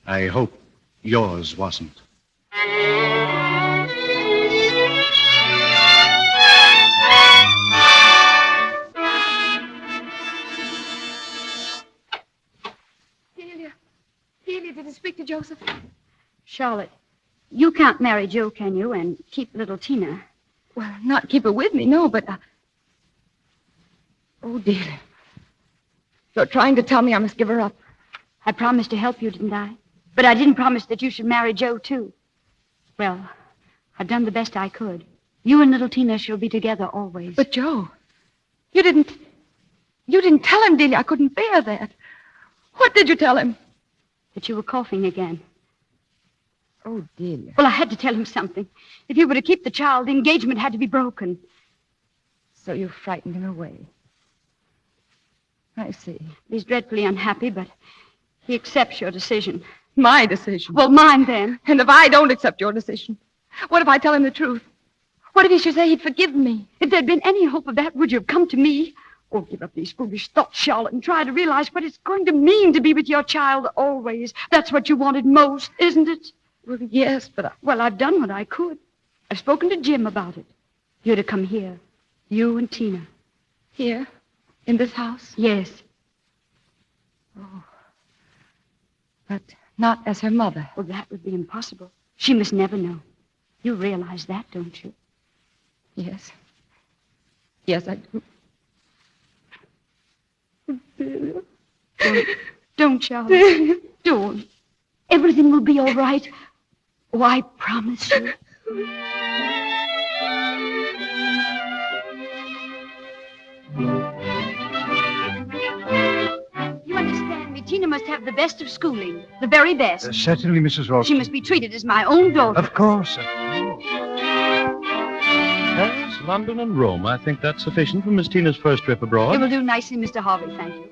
I hope yours wasn't. Delia, did you speak to Joseph? Charlotte, you can't marry Joe, can you, and keep little Tina? Well, not keep her with me, no, but... Oh, dear. You're trying to tell me I must give her up. I promised to help you, didn't I? But I didn't promise that you should marry Joe, too. Well, I've done the best I could. You and little Tina shall be together always. But, Joe, you didn't tell him, Delia. I couldn't bear that. What did you tell him? That you were coughing again. Oh, Delia. Well, I had to tell him something. If you were to keep the child, the engagement had to be broken. So you frightened him away. I see. He's dreadfully unhappy, but he accepts your decision. My decision? Well, mine then. And if I don't accept your decision? What if I tell him the truth? What if he should say he'd forgive me? If there'd been any hope of that, would you have come to me? Or give up these foolish thoughts, Charlotte, and try to realize what it's going to mean to be with your child always. That's what you wanted most, isn't it? Well, yes, but Well, I've done what I could. I've spoken to Jim about it. You're to come here. You and Tina. Here? In this house? Yes. Oh. But not as her mother. Well, that would be impossible. She must never know. You realize that, don't you? Yes. Yes, I do. Don't, Charlotte. Don't. Everything will be all right. Oh, I promise you. You understand me. Tina must have the best of schooling. The very best. Certainly, Mrs. Ralston. She must be treated as my own daughter. Of course. Paris, London, and Rome. I think that's sufficient for Miss Tina's first trip abroad. It will do nicely, Mr. Harvey. Thank you.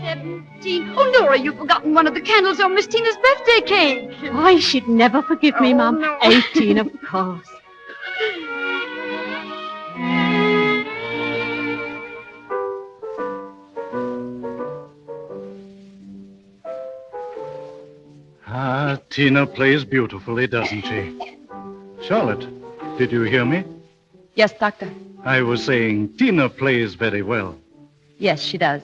17. Oh, Nora, you've forgotten one of the candles on Miss Tina's birthday cake. Why, she'd never forgive me, Mum. no. 18, of course. Ah, Tina plays beautifully, doesn't she? Charlotte, did you hear me? Yes, Doctor. I was saying Tina plays very well. Yes, she does.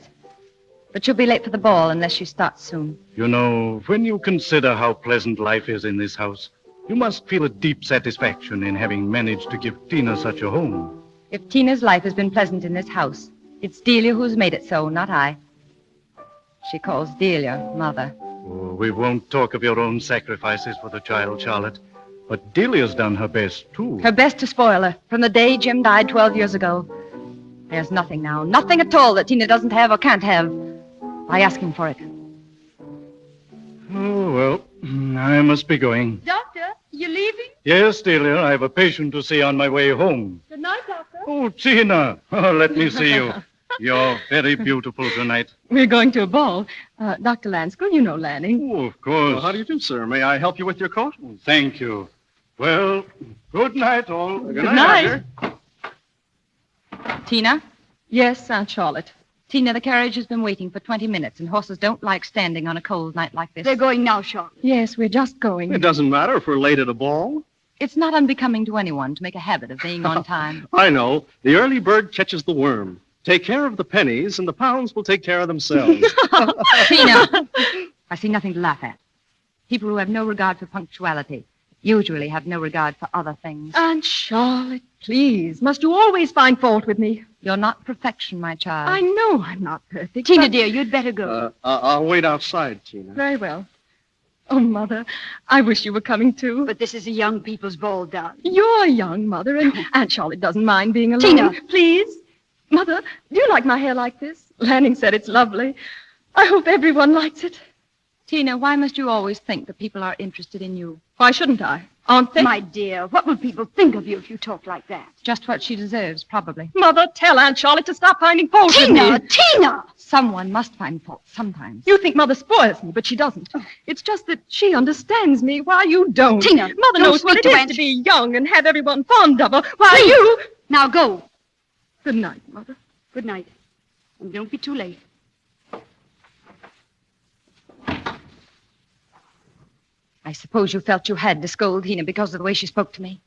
But she'll be late for the ball unless she starts soon. You know, when you consider how pleasant life is in this house, you must feel a deep satisfaction in having managed to give Tina such a home. If Tina's life has been pleasant in this house, it's Delia who's made it so, not I. She calls Delia Mother. Oh, we won't talk of your own sacrifices for the child, Charlotte. But Delia's done her best, too. Her best to spoil her, from the day Jim died 12 years ago. There's nothing now, nothing at all that Tina doesn't have or can't have by asking for it. Oh, well, I must be going. Doctor, you leaving? Yes, Delia, I have a patient to see on my way home. Good night, Doctor. Oh, Tina. Oh, let me see you. You're very beautiful tonight. We're going to a ball. Dr. Lanskull, you know Lanning. Oh, of course. Well, how do you do, sir? May I help you with your coat? Thank you. Well, good night, all. Good night. Tina? Yes, Aunt Charlotte. Tina, the carriage has been waiting for 20 minutes, and horses don't like standing on a cold night like this. They're going now, Charlotte. Yes, we're just going. It doesn't matter if we're late at a ball. It's not unbecoming to anyone to make a habit of being on time. I know. The early bird catches the worm. Take care of the pennies, and the pounds will take care of themselves. Tina, I see nothing to laugh at. People who have no regard for punctuality usually have no regard for other things. Aunt Charlotte, please. Must you always find fault with me? You're not perfection, my child. I know I'm not perfect. Tina, but- dear, you'd better go. I'll wait outside, Tina. Very well. Oh, Mother, I wish you were coming too. But this is a young people's ball, darling. You're young, Mother, and Aunt Charlotte doesn't mind being alone. Tina. Please. Mother, do you like my hair like this? Lanning said it's lovely. I hope everyone likes it. Tina, why must you always think that people are interested in you? Why shouldn't I? Aren't they? My dear, what will people think of you if you talk like that? Just what she deserves, probably. Mother, tell Aunt Charlotte to stop finding fault with me. Tina! Someone must find fault sometimes. You think Mother spoils me, but she doesn't. It's just that she understands me while you don't. Tina, Mother don't knows what speak it to is Aunt- to be young and have everyone fond of her, while Please. you... Now go. Good night, Mother. Good night. And don't be too late. I suppose you felt you had to scold Tina because of the way she spoke to me.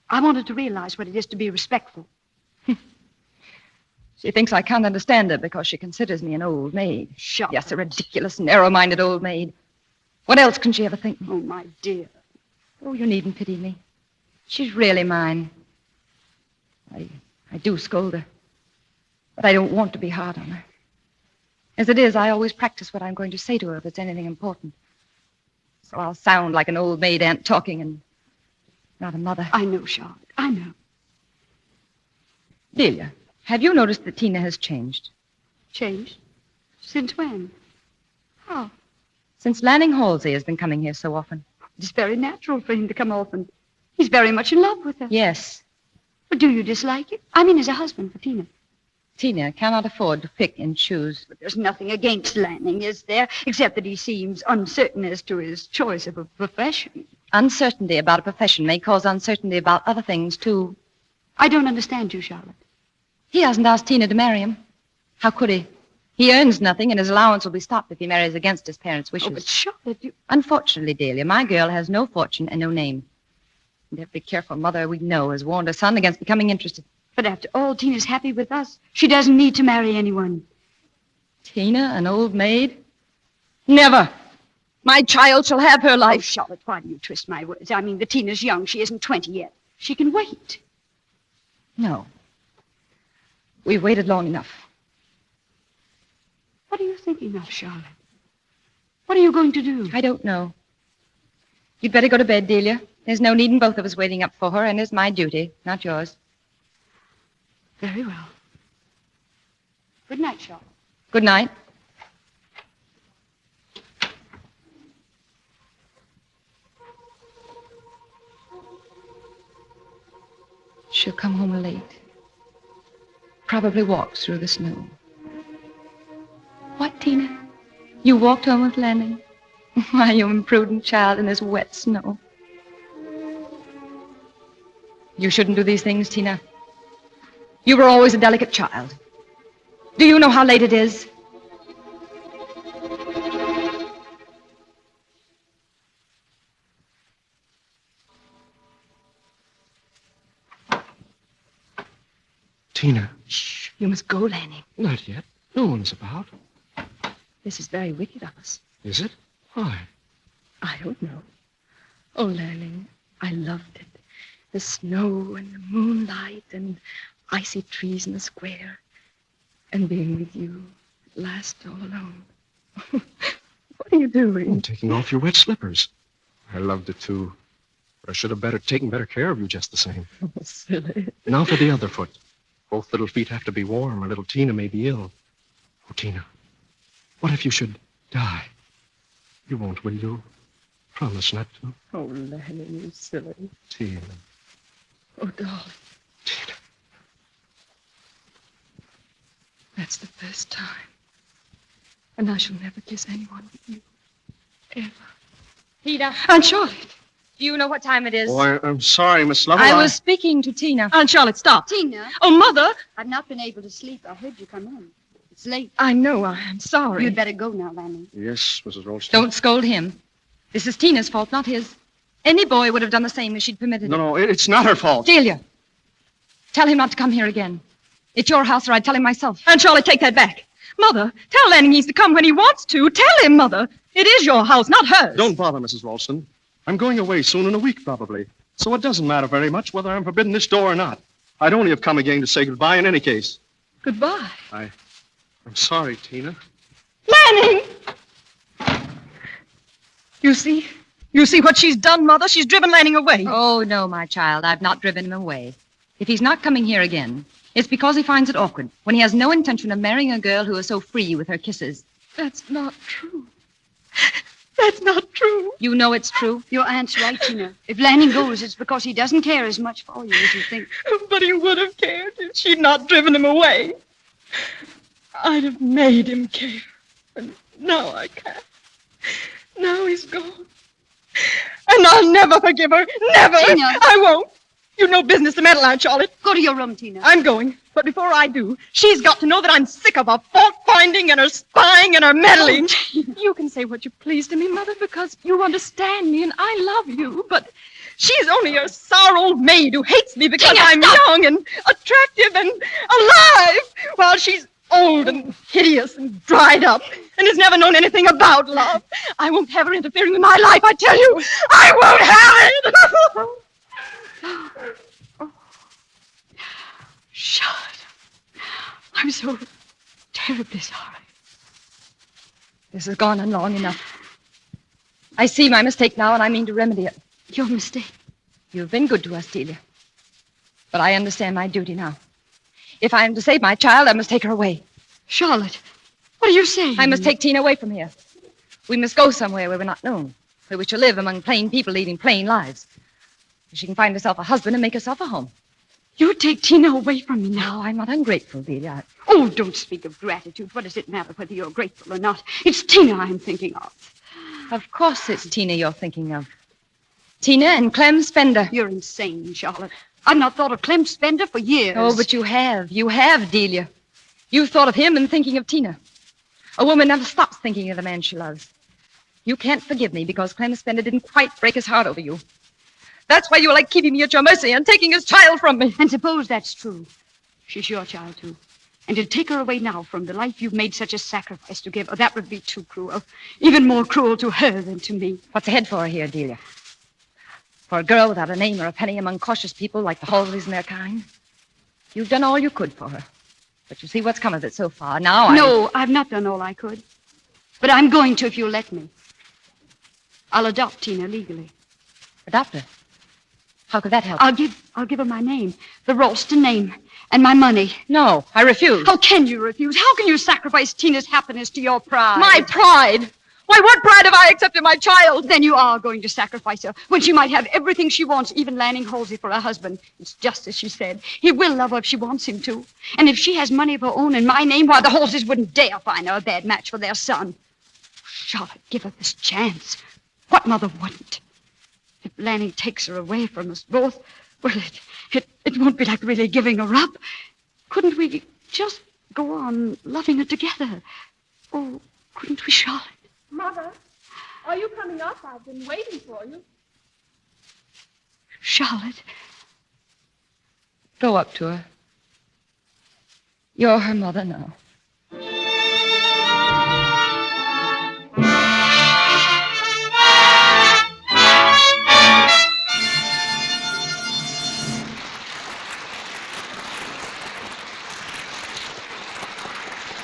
I wanted to realize what it is to be respectful. She thinks I can't understand her because she considers me an old maid. Shut Yes, a ridiculous, narrow-minded old maid. What else can she ever think? Oh, my dear. Oh, you needn't pity me. She's really mine. I do scold her. But I don't want to be hard on her. As it is, I always practice what I'm going to say to her if it's anything important. So I'll sound like an old maid aunt talking and not a mother. I know, Charlotte. I know. Delia, have you noticed that Tina has changed? Changed? Since when? How? Since Lanning Halsey has been coming here so often. It's very natural for him to come often. He's very much in love with her. Yes. But do you dislike it? I mean, as a husband for Tina. Tina cannot afford to pick and choose. But there's nothing against Lanning, is there? Except that he seems uncertain as to his choice of a profession. Uncertainty about a profession may cause uncertainty about other things, too. I don't understand you, Charlotte. He hasn't asked Tina to marry him. How could he? He earns nothing, and his allowance will be stopped if he marries against his parents' wishes. Oh, but Charlotte, you... Unfortunately, Delia, my girl has no fortune and no name. And every careful mother we know has warned her son against becoming interested. But after all, Tina's happy with us. She doesn't need to marry anyone. Tina, an old maid? Never. My child shall have her life. Oh, Charlotte, why do you twist my words? I mean, the Tina's young. She isn't 20 yet. She can wait. No. We've waited long enough. What are you thinking of, Charlotte? What are you going to do? I don't know. You'd better go to bed, Delia. There's no need in both of us waiting up for her, and it's my duty, not yours. Very well. Good night, Charlotte. Good night. She'll come home late. Probably walks through the snow. What, Tina? You walked home with Lanning? Why, you imprudent child in this wet snow. You shouldn't do these things, Tina. You were always a delicate child. Do you know how late it is? Tina. Shh. You must go, Lanning. Not yet. No one's about. This is very wicked of us. Is it? Why? I don't know. Oh, Lanning, I loved it. The snow and the moonlight and icy trees in the square. And being with you at last all alone. What are you doing? I'm taking off your wet slippers. I loved it, too. But I should have taken better care of you just the same. Oh, silly. Now for the other foot. Both little feet have to be warm, or little Tina may be ill. Oh, Tina, what if you should die? You won't, will you? Promise not to. Oh, Lanning, you silly. Tina. Oh, darling. Tina. That's the first time. And I shall never kiss anyone but you. Ever. Tina. Aunt Charlotte. Do you know what time it is? Oh, I'm sorry, Miss Lovell. I was speaking to Tina. Aunt Charlotte, stop. Tina. Oh, Mother. I've not been able to sleep. I heard you come in. It's late. I know. I'm sorry. You'd better go now, Lanning. Yes, Mrs. Ralston. Don't scold him. This is Tina's fault, not his. Any boy would have done the same if she'd permitted it. No, it's not her fault. Delia, tell him not to come here again. It's your house, or I'd tell him myself. Aunt Charlotte, take that back. Mother, tell Lanning he's to come when he wants to. Tell him, Mother. It is your house, not hers. Don't bother, Mrs. Ralston. I'm going away soon, in a week, probably. So it doesn't matter very much whether I'm forbidden this door or not. I'd only have come again to say goodbye in any case. Goodbye. I'm sorry, Tina. Lanning! You see? You see what she's done, Mother? She's driven Lanning away. Oh, no, my child. I've not driven him away. If he's not coming here again, it's because he finds it awkward when he has no intention of marrying a girl who is so free with her kisses. That's not true. That's not true. You know it's true. Your aunt's right, Tina. If Lanning goes, it's because he doesn't care as much for you as you think. But he would have cared if she'd not driven him away. I'd have made him care. And now I can't. Now he's gone. And I'll never forgive her. Never. Tina. I won't. You've no business to meddle, Aunt Charlotte. Go to your room, Tina. I'm going. But before I do, she's got to know that I'm sick of her fault-finding and her spying and her meddling. You can say what you please to me, Mother, because you understand me and I love you. But she's only a sour old maid who hates me because I'm young and attractive and alive, while she's old and hideous and dried up and has never known anything about love. I won't have her interfering with my life, I tell you. I won't have it! Oh. Charlotte, I'm so terribly sorry. This has gone on long enough. I see my mistake now, and I mean to remedy it. Your mistake? You've been good to us, Delia. But I understand my duty now. If I am to save my child, I must take her away. Charlotte, what are you saying? I must take Tina away from here. We must go somewhere where we're not known, where we shall live among plain people leading plain lives. She can find herself a husband and make herself a home. You take Tina away from me now. No, I'm not ungrateful, Delia. Oh, don't speak of gratitude. What does it matter whether you're grateful or not? It's Tina I'm thinking of. Of course it's Tina you're thinking of. Tina and Clem Spender. You're insane, Charlotte. I've not thought of Clem Spender for years. Oh, but you have. You have, Delia. You've thought of him and thinking of Tina. A woman never stops thinking of the man she loves. You can't forgive me because Clem Spender didn't quite break his heart over you. That's why you like keeping me at your mercy and taking his child from me. And suppose that's true. She's your child, too. And to take her away now from the life you've made such a sacrifice to give, that would be too cruel. Even more cruel to her than to me. What's ahead for her here, Delia? For a girl without a name or a penny among cautious people like the Halseys and their kind? You've done all you could for her. But you see what's come of it so far. Now No, I've not done all I could. But I'm going to if you'll let me. I'll adopt Tina legally. Adopt her? How could that help? I'll give her my name, the Ralston name, and my money. No, I refuse. How can you refuse? How can you sacrifice Tina's happiness to your pride? My pride? Why, what pride have I accepted my child? Then you are going to sacrifice her when she might have everything she wants, even Lanning Halsey for a husband. It's just as she said. He will love her if she wants him to. And if she has money of her own in my name, why, the Halseys wouldn't dare find her a bad match for their son. Charlotte, give her this chance. What mother wouldn't? If Lanning takes her away from us both, well, it won't be like really giving her up. Couldn't we just go on loving her together? Oh, couldn't we, Charlotte? Mother, are you coming up? I've been waiting for you. Charlotte. Go up to her. You're her mother now.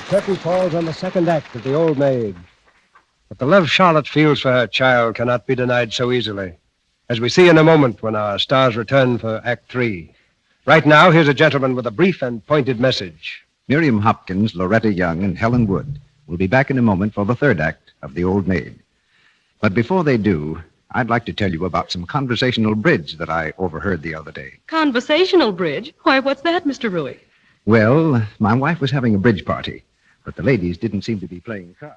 Curtain falls on the second act of The Old Maid. But the love Charlotte feels for her child cannot be denied so easily, as we see in a moment when our stars return for Act 3. Right now, here's a gentleman with a brief and pointed message. Miriam Hopkins, Loretta Young, and Helen Wood will be back in a moment for the third act of The Old Maid. But before they do, I'd like to tell you about some conversational bridge that I overheard the other day. Conversational bridge? Why, what's that, Mr. Ruick? Well, my wife was having a bridge party, but the ladies didn't seem to be playing cards.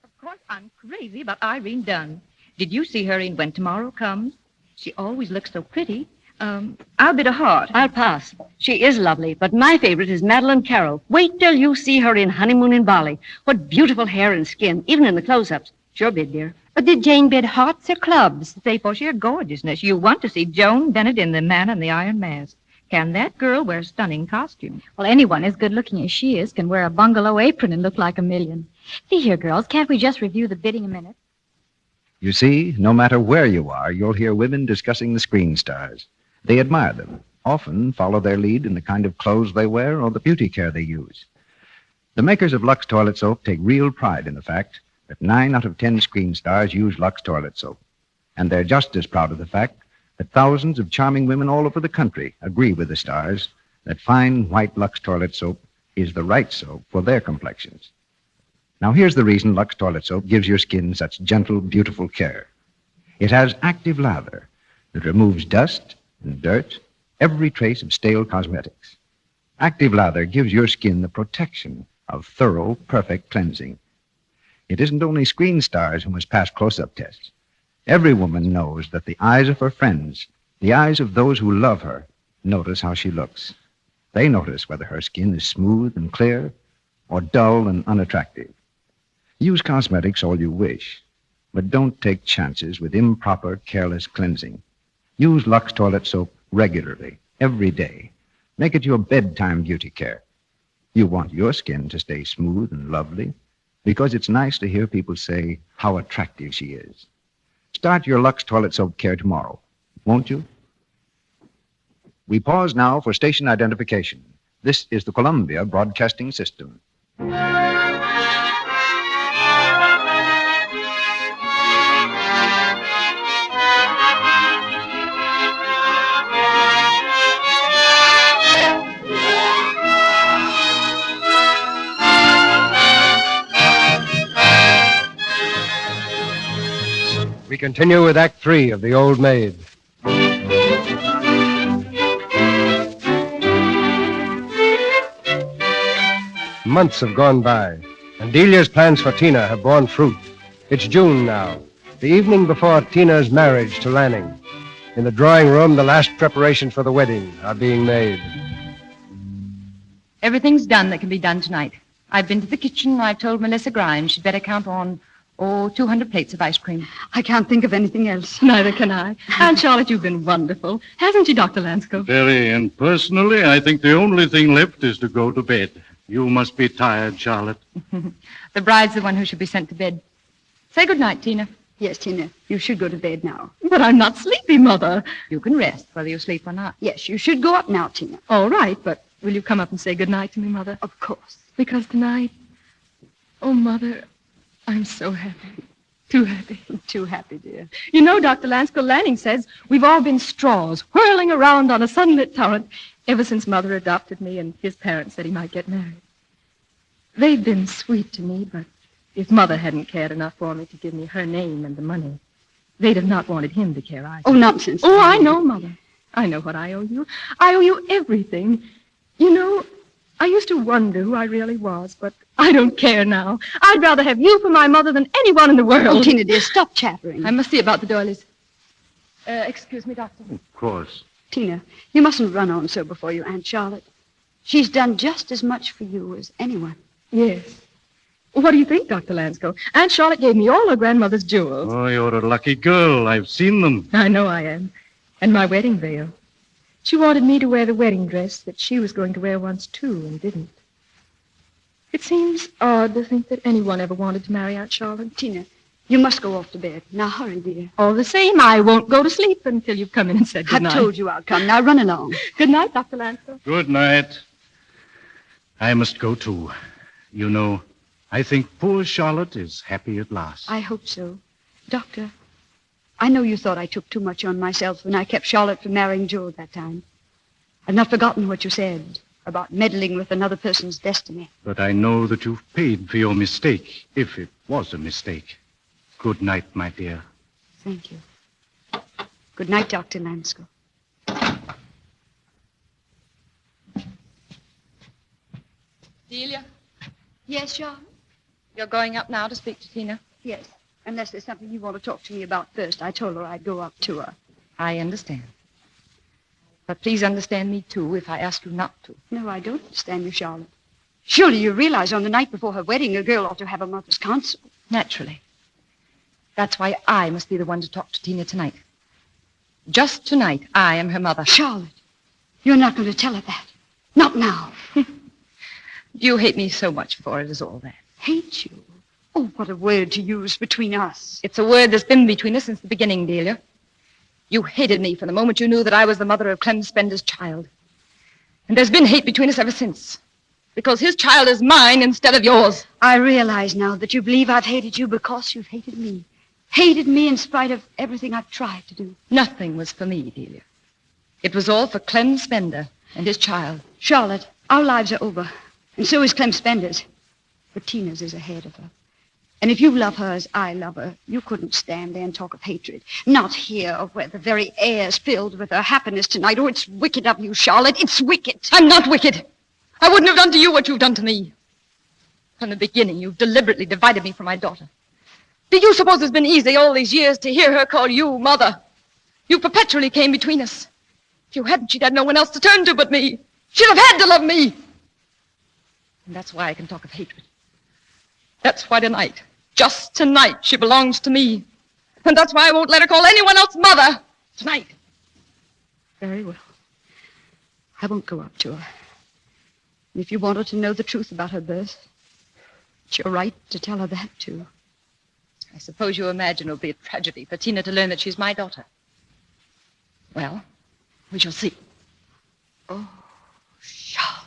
Of course, I'm crazy about Irene Dunn. Did you see her in When Tomorrow Comes? She always looks so pretty. I'll bid a heart. I'll pass. She is lovely, but my favorite is Madeline Carroll. Wait till you see her in Honeymoon in Bali. What beautiful hair and skin, even in the close-ups. Sure bid, dear. But did Jane bid hearts or clubs? Say, for sheer gorgeousness, you want to see Joan Bennett in The Man in the Iron Mask. Can that girl wear stunning costumes? Well, anyone as good-looking as she is can wear a bungalow apron and look like a million. See here, girls, can't we just review the bidding a minute? You see, no matter where you are, you'll hear women discussing the screen stars. They admire them, often follow their lead in the kind of clothes they wear or the beauty care they use. The makers of Lux Toilet Soap take real pride in the fact that 9 out of 10 screen stars use Lux Toilet Soap. And they're just as proud of the fact that thousands of charming women all over the country agree with the stars that fine white Lux Toilet Soap is the right soap for their complexions. Now, here's the reason Lux Toilet Soap gives your skin such gentle, beautiful care. It has active lather that removes dust and dirt, every trace of stale cosmetics. Active lather gives your skin the protection of thorough, perfect cleansing. It isn't only screen stars who must pass close-up tests. Every woman knows that the eyes of her friends, the eyes of those who love her, notice how she looks. They notice whether her skin is smooth and clear or dull and unattractive. Use cosmetics all you wish, but don't take chances with improper, careless cleansing. Use Lux Toilet Soap regularly, every day. Make it your bedtime beauty care. You want your skin to stay smooth and lovely because it's nice to hear people say how attractive she is. Start your Lux Toilet Soap care tomorrow, won't you? We pause now for station identification. This is the Columbia Broadcasting System. We continue with Act 3 of The Old Maid. Months have gone by, and Delia's plans for Tina have borne fruit. It's June now, the evening before Tina's marriage to Lanning. In the drawing room, the last preparations for the wedding are being made. Everything's done that can be done tonight. I've been to the kitchen. I've told Melissa Grimes she'd better count on Oh, 200 plates of ice cream. I can't think of anything else. Neither can I. Aunt Charlotte, you've been wonderful. Hasn't she, Dr. Lanscow? Very, and personally, I think the only thing left is to go to bed. You must be tired, Charlotte. The bride's the one who should be sent to bed. Say good night, Tina. Yes, Tina, you should go to bed now. But I'm not sleepy, Mother. You can rest, whether you sleep or not. Yes, you should go up now, Tina. All right, but will you come up and say good night to me, Mother? Of course. Because tonight, oh, Mother, I'm so happy. Too happy. Too happy, dear. You know, Dr. Lanscow Lanning says we've all been straws whirling around on a sunlit torrent ever since Mother adopted me and his parents said he might get married. They've been sweet to me, but if Mother hadn't cared enough for me to give me her name and the money, they'd have not wanted him to care either. Oh, nonsense. Oh, I know, Mother. I know what I owe you. I owe you everything. You know, I used to wonder who I really was, but I don't care now. I'd rather have you for my mother than anyone in the world. Oh, Tina, dear, stop chattering. I must see about the doilies. Excuse me, Doctor. Of course. Tina, you mustn't run on so before your Aunt Charlotte. She's done just as much for you as anyone. Yes. What do you think, Dr. Lanscow? Aunt Charlotte gave me all her grandmother's jewels. Oh, you're a lucky girl. I've seen them. I know I am. And my wedding veil. She wanted me to wear the wedding dress that she was going to wear once, too, and didn't. It seems odd to think that anyone ever wanted to marry Aunt Charlotte. Tina, you must go off to bed. Now, hurry, dear. All the same, I won't go to sleep until you've come in and said good night. I told you I'll come. Now, run along. Good night, Dr. Lanscow. Good night. I must go, too. You know, I think poor Charlotte is happy at last. I hope so. Doctor, I know you thought I took too much on myself when I kept Charlotte from marrying Joe that time. I've not forgotten what you said about meddling with another person's destiny. But I know that you've paid for your mistake, if it was a mistake. Good night, my dear. Thank you. Good night, Dr. Lanscow. Delia, Yes, Charlotte? you're going up now to speak to Tina? Yes, unless there's something you want to talk to me about first. I told her I'd go up to her. I understand. But please understand me, too, if I ask you not to. No, I don't understand you, Charlotte. Surely you realize on the night before her wedding, a girl ought to have a mother's counsel. Naturally. That's why I must be the one to talk to Tina tonight. Just tonight, I am her mother. Charlotte, you're not going to tell her that. Not now. You hate me so much for it, is all that. Hate you? Oh, what a word to use between us. It's a word that's been between us since the beginning, Delia. You hated me from the moment you knew that I was the mother of Clem Spender's child. And there's been hate between us ever since. Because his child is mine instead of yours. I realize now that you believe I've hated you because you've hated me. Hated me in spite of everything I've tried to do. Nothing was for me, Delia. It was all for Clem Spender and his child. Charlotte, our lives are over. And so is Clem Spender's. But Tina's is ahead of her. And if you love her as I love her, you couldn't stand there and talk of hatred. Not here, where the very air's filled with her happiness tonight. Oh, it's wicked of you, Charlotte. It's wicked. I'm not wicked. I wouldn't have done to you what you've done to me. From the beginning, you've deliberately divided me from my daughter. Do you suppose it's been easy all these years to hear her call you mother? You perpetually came between us. If you hadn't, she'd had no one else to turn to but me. She'd have had to love me. And that's why I can talk of hatred. That's why tonight, just tonight, she belongs to me. And that's why I won't let her call anyone else mother. Tonight. Very well. I won't go up to her. And if you want her to know the truth about her birth, it's your right to tell her that, too. I suppose you imagine it'll be a tragedy for Tina to learn that she's my daughter. Well, we shall see. Oh, Charlotte.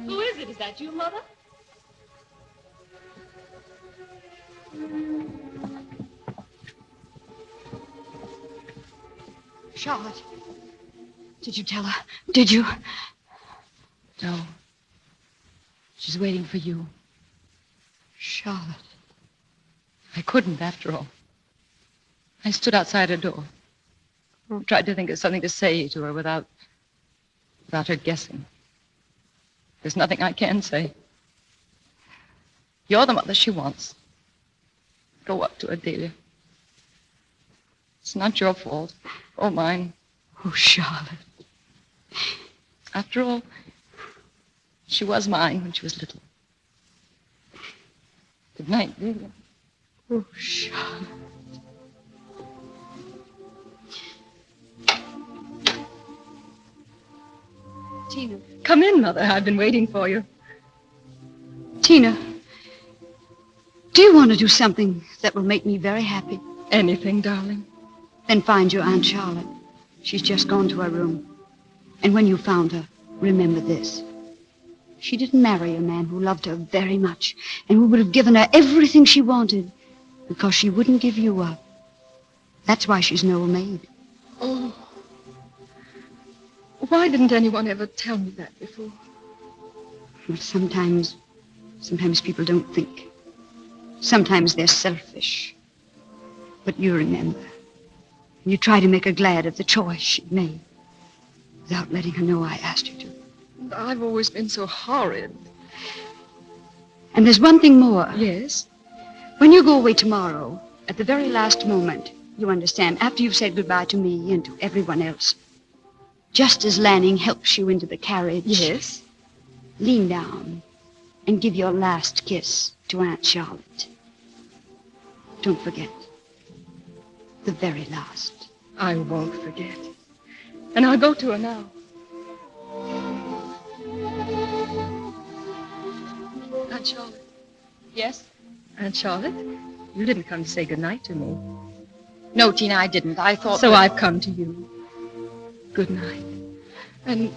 Who is it? Is that you, Mother? Charlotte, did you tell her? Did you? No. She's waiting for you. Charlotte. I couldn't, after all. I stood outside her door. Tried to think of something to say to her without her guessing. There's nothing I can say. You're the mother she wants. Go up to her, Delia. It's not your fault. Or mine. Oh, Charlotte. After all, she was mine when she was little. Good night, Vivian. Oh, Charlotte. Tina. Come in, Mother. I've been waiting for you. Tina, do you want to do something that will make me very happy? Anything, darling. Then find your Aunt Charlotte. She's just gone to her room. And when you found her, remember this. She didn't marry a man who loved her very much and who would have given her everything she wanted because she wouldn't give you up. That's why she's an old maid. Oh. Why didn't anyone ever tell me that before? Well, sometimes people don't think. Sometimes they're selfish. But you remember. And you try to make her glad of the choice she made without letting her know I asked you to. I've always been so horrid. And there's one thing more. Yes? When you go away tomorrow, at the very last moment, you understand, after you've said goodbye to me and to everyone else, just as Lanning helps you into the carriage. Yes? Lean down and give your last kiss to Aunt Charlotte. Don't forget. The very last. I won't forget. And I'll go to her now. Aunt Charlotte. Yes? Aunt Charlotte, you didn't come to say goodnight to me. No, Tina, I didn't. I thought So that... I've come to you. Good night. And,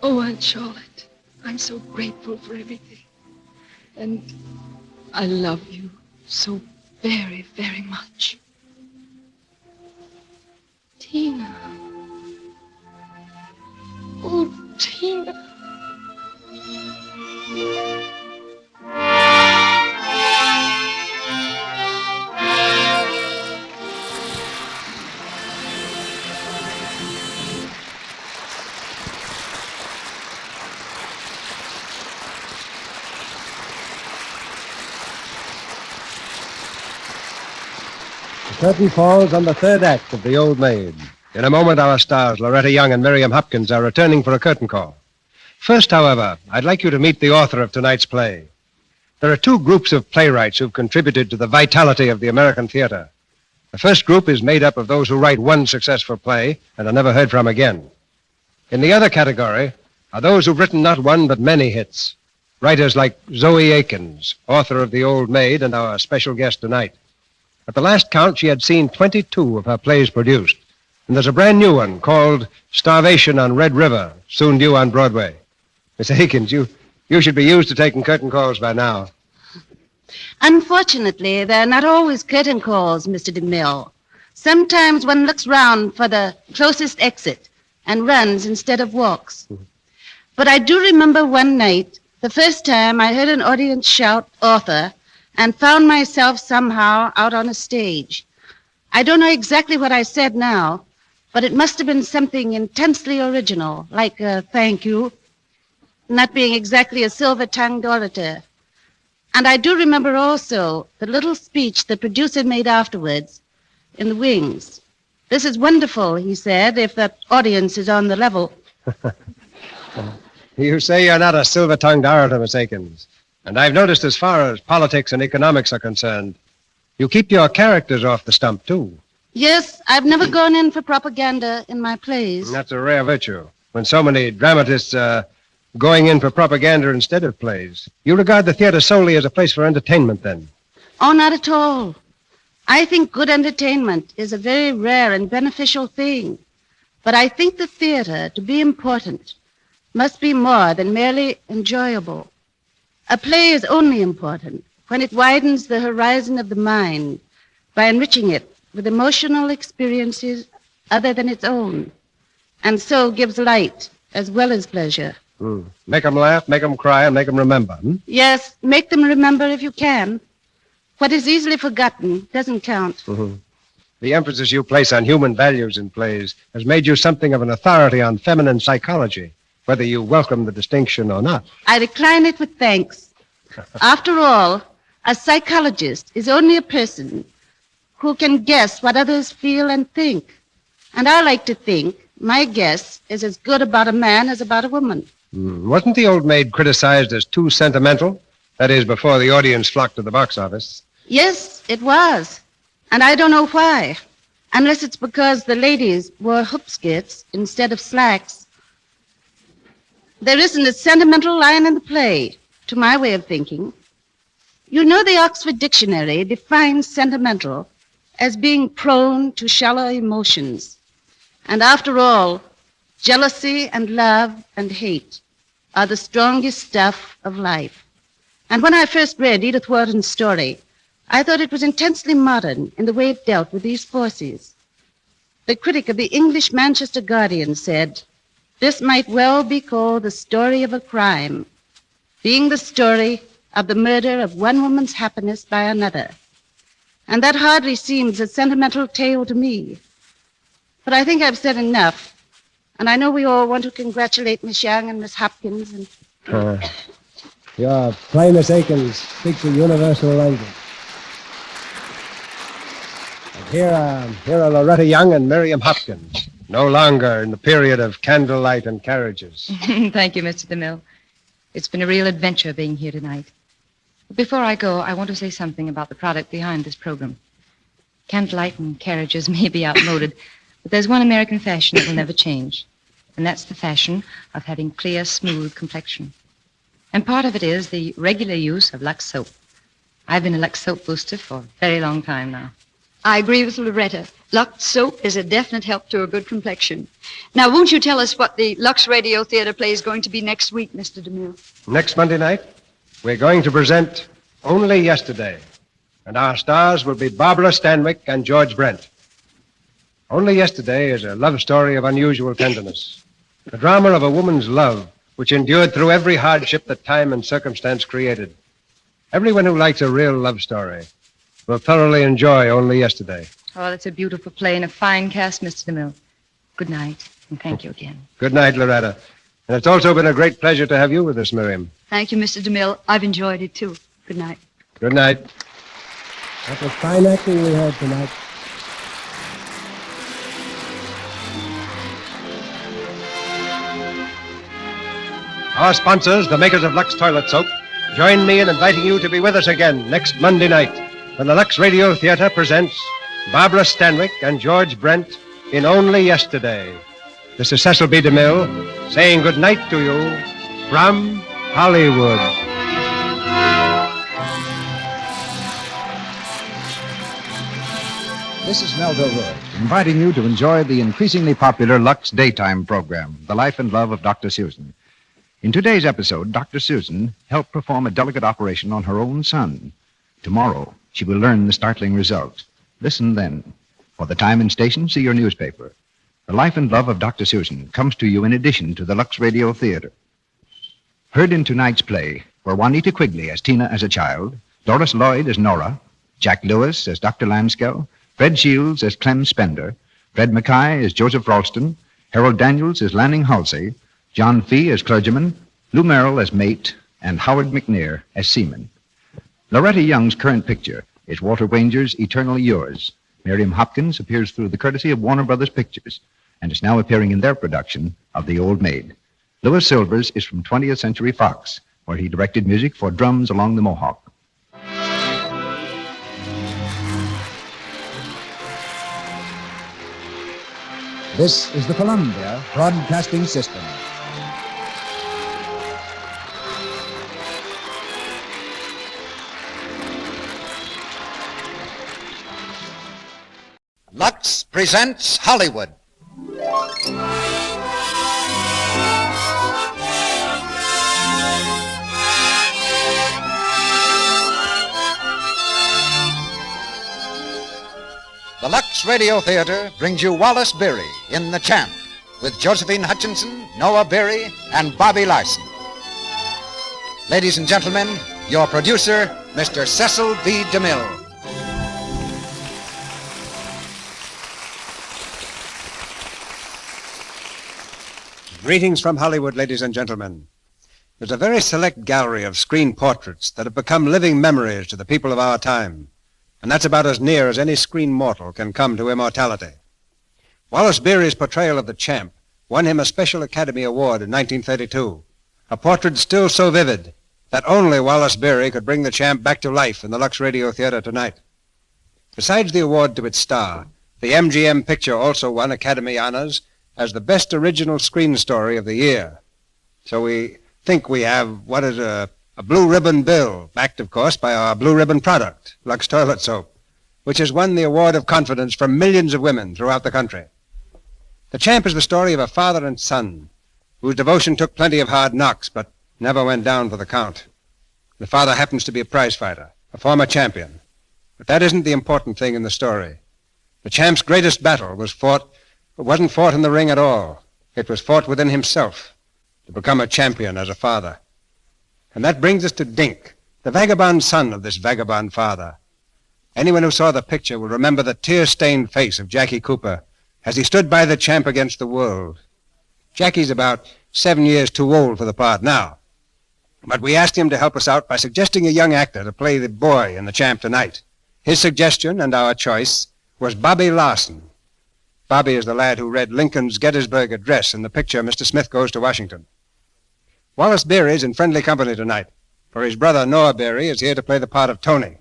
oh, Aunt Charlotte, I'm so grateful for everything. And I love you so very, very much. Tina. Oh, Tina. The curtain falls on the third act of The Old Maid. In a moment, our stars, Loretta Young and Miriam Hopkins, are returning for a curtain call. First, however, I'd like you to meet the author of tonight's play. There are two groups of playwrights who've contributed to the vitality of the American theater. The first group is made up of those who write one successful play and are never heard from again. In the other category are those who've written not one but many hits. Writers like Zoe Akins, author of The Old Maid and our special guest tonight. At the last count, she had seen 22 of her plays produced. And there's a brand new one called Starvation on Red River, soon due on Broadway. Miss Akins, you should be used to taking curtain calls by now. Unfortunately, they're not always curtain calls, Mr. DeMille. Sometimes one looks round for the closest exit and runs instead of walks. But I do remember one night, the first time I heard an audience shout, "Author," and found myself somehow out on a stage. I don't know exactly what I said now, but it must have been something intensely original, like a thank you, not being exactly a silver-tongued orator. And I do remember also the little speech the producer made afterwards in the wings. "This is wonderful," he said, "if the audience is on the level." You say you're not a silver-tongued orator, Miss Akins. And I've noticed as far as politics and economics are concerned, you keep your characters off the stump, too. Yes, I've never gone in for propaganda in my plays. That's a rare virtue, when so many dramatists are going in for propaganda instead of plays. You regard the theater solely as a place for entertainment, then? Oh, not at all. I think good entertainment is a very rare and beneficial thing. But I think the theater, to be important, must be more than merely enjoyable. A play is only important when it widens the horizon of the mind by enriching it with emotional experiences other than its own, and so gives light as well as pleasure. Make them laugh, make them cry, and make them remember. Yes, make them remember if you can. What is easily forgotten doesn't count. The emphasis you place on human values in plays has made you something of an authority on feminine psychology, whether you welcome the distinction or not. I decline it with thanks. After all, a psychologist is only a person who can guess what others feel and think. And I like to think my guess is as good about a man as about a woman. Wasn't the Old Maid criticized as too sentimental? That is, before the audience flocked to the box office. Yes, it was. And I don't know why. Unless it's because the ladies wore hoop skirts instead of slacks. There isn't a sentimental line in the play, to my way of thinking. You know, the Oxford Dictionary defines sentimental as being prone to shallow emotions. And after all, jealousy and love and hate are the strongest stuff of life. And when I first read Edith Wharton's story, I thought it was intensely modern in the way it dealt with these forces. The critic of the English Manchester Guardian said, "This might well be called the story of a crime, being the story of the murder of one woman's happiness by another." And that hardly seems a sentimental tale to me. But I think I've said enough. And I know we all want to congratulate Miss Young and Miss Hopkins and... Your Primus Aikens speaks a universal language. And here are Loretta Young and Miriam Hopkins, no longer in the period of candlelight and carriages. Thank you, Mr. DeMille. It's been a real adventure being here tonight. But before I go, I want to say something about the product behind this program. Candlelight and carriages may be outmoded, but there's one American fashion that will never change, and that's the fashion of having clear, smooth complexion. And part of it is the regular use of Lux soap. I've been a Lux soap booster for a very long time now. I agree with Loretta. Lux soap is a definite help to a good complexion. Now, won't you tell us what the Lux Radio Theatre play is going to be next week, Mr. DeMille? Next Monday night, we're going to present Only Yesterday, and our stars will be Barbara Stanwyck and George Brent. Only Yesterday is a love story of unusual tenderness, a drama of a woman's love which endured through every hardship that time and circumstance created. Everyone who likes a real love story will thoroughly enjoy Only Yesterday. Oh, that's a beautiful play and a fine cast, Mr. DeMille. Good night, and thank you again. Good night, Loretta. And it's also been a great pleasure to have you with us, Miriam. Thank you, Mr. DeMille. I've enjoyed it, too. Good night. Good night. That was fine acting we had tonight. Our sponsors, the makers of Lux Toilet Soap, join me in inviting you to be with us again next Monday night when the Lux Radio Theatre presents Barbara Stanwyck and George Brent in Only Yesterday. This is Cecil B. DeMille saying good night to you from Hollywood. This is Melville Roy, inviting you to enjoy the increasingly popular Lux daytime program, The Life and Love of Dr. Susan. In today's episode, Dr. Susan helped perform a delicate operation on her own son. Tomorrow, she will learn the startling result. Listen then. For the time and station, see your newspaper. The Life and Love of Dr. Susan comes to you in addition to the Lux Radio Theatre. Heard in tonight's play were Juanita Quigley as Tina as a child, Doris Lloyd as Nora, Jack Lewis as Dr. Lanskel, Fred Shields as Clem Spender, Fred Mackay as Joseph Ralston, Harold Daniels as Lanning Halsey, John Fee as clergyman, Lou Merrill as mate, and Howard McNair as seaman. Loretta Young's current picture is Walter Wanger's Eternally Yours. Miriam Hopkins appears through the courtesy of Warner Brothers Pictures and is now appearing in their production of The Old Maid. Louis Silvers is from 20th Century Fox, where he directed music for Drums Along the Mohawk. This is the Columbia Broadcasting System. Lux presents Hollywood. The Lux Radio Theatre brings you Wallace Beery in The Champ with Josephine Hutchinson, Noah Beery, and Bobby Larson. Ladies and gentlemen, your producer, Mr. Cecil B. DeMille. Greetings from Hollywood, ladies and gentlemen. There's a very select gallery of screen portraits that have become living memories to the people of our time. and that's about as near as any screen mortal can come to immortality. Wallace Beery's portrayal of the champ won him a Special Academy Award in 1932, a portrait still so vivid that only Wallace Beery could bring the champ back to life in the Lux Radio Theatre tonight. Besides the award to its star, the MGM picture also won Academy honors as the best original screen story of the year. So we think we have what is a blue ribbon bill, backed, of course, by our blue ribbon product, Lux Toilet Soap, which has won the award of confidence from millions of women throughout the country. The champ is the story of a father and son whose devotion took plenty of hard knocks, but never went down for the count. The father happens to be a prize fighter, a former champion. But that isn't the important thing in the story. The champ's greatest battle wasn't fought in the ring at all. It was fought within himself to become a champion as a father. And that brings us to Dink, the vagabond son of this vagabond father. Anyone who saw the picture will remember the tear-stained face of Jackie Cooper as he stood by the champ against the world. Jackie's about 7 years too old for the part now. But we asked him to help us out by suggesting a young actor to play the boy in the champ tonight. His suggestion and our choice was Bobby Larson. Bobby is the lad who read Lincoln's Gettysburg Address in the picture Mr. Smith Goes to Washington. Wallace Beery is in friendly company tonight, for his brother Noah Beery is here to play the part of Tony.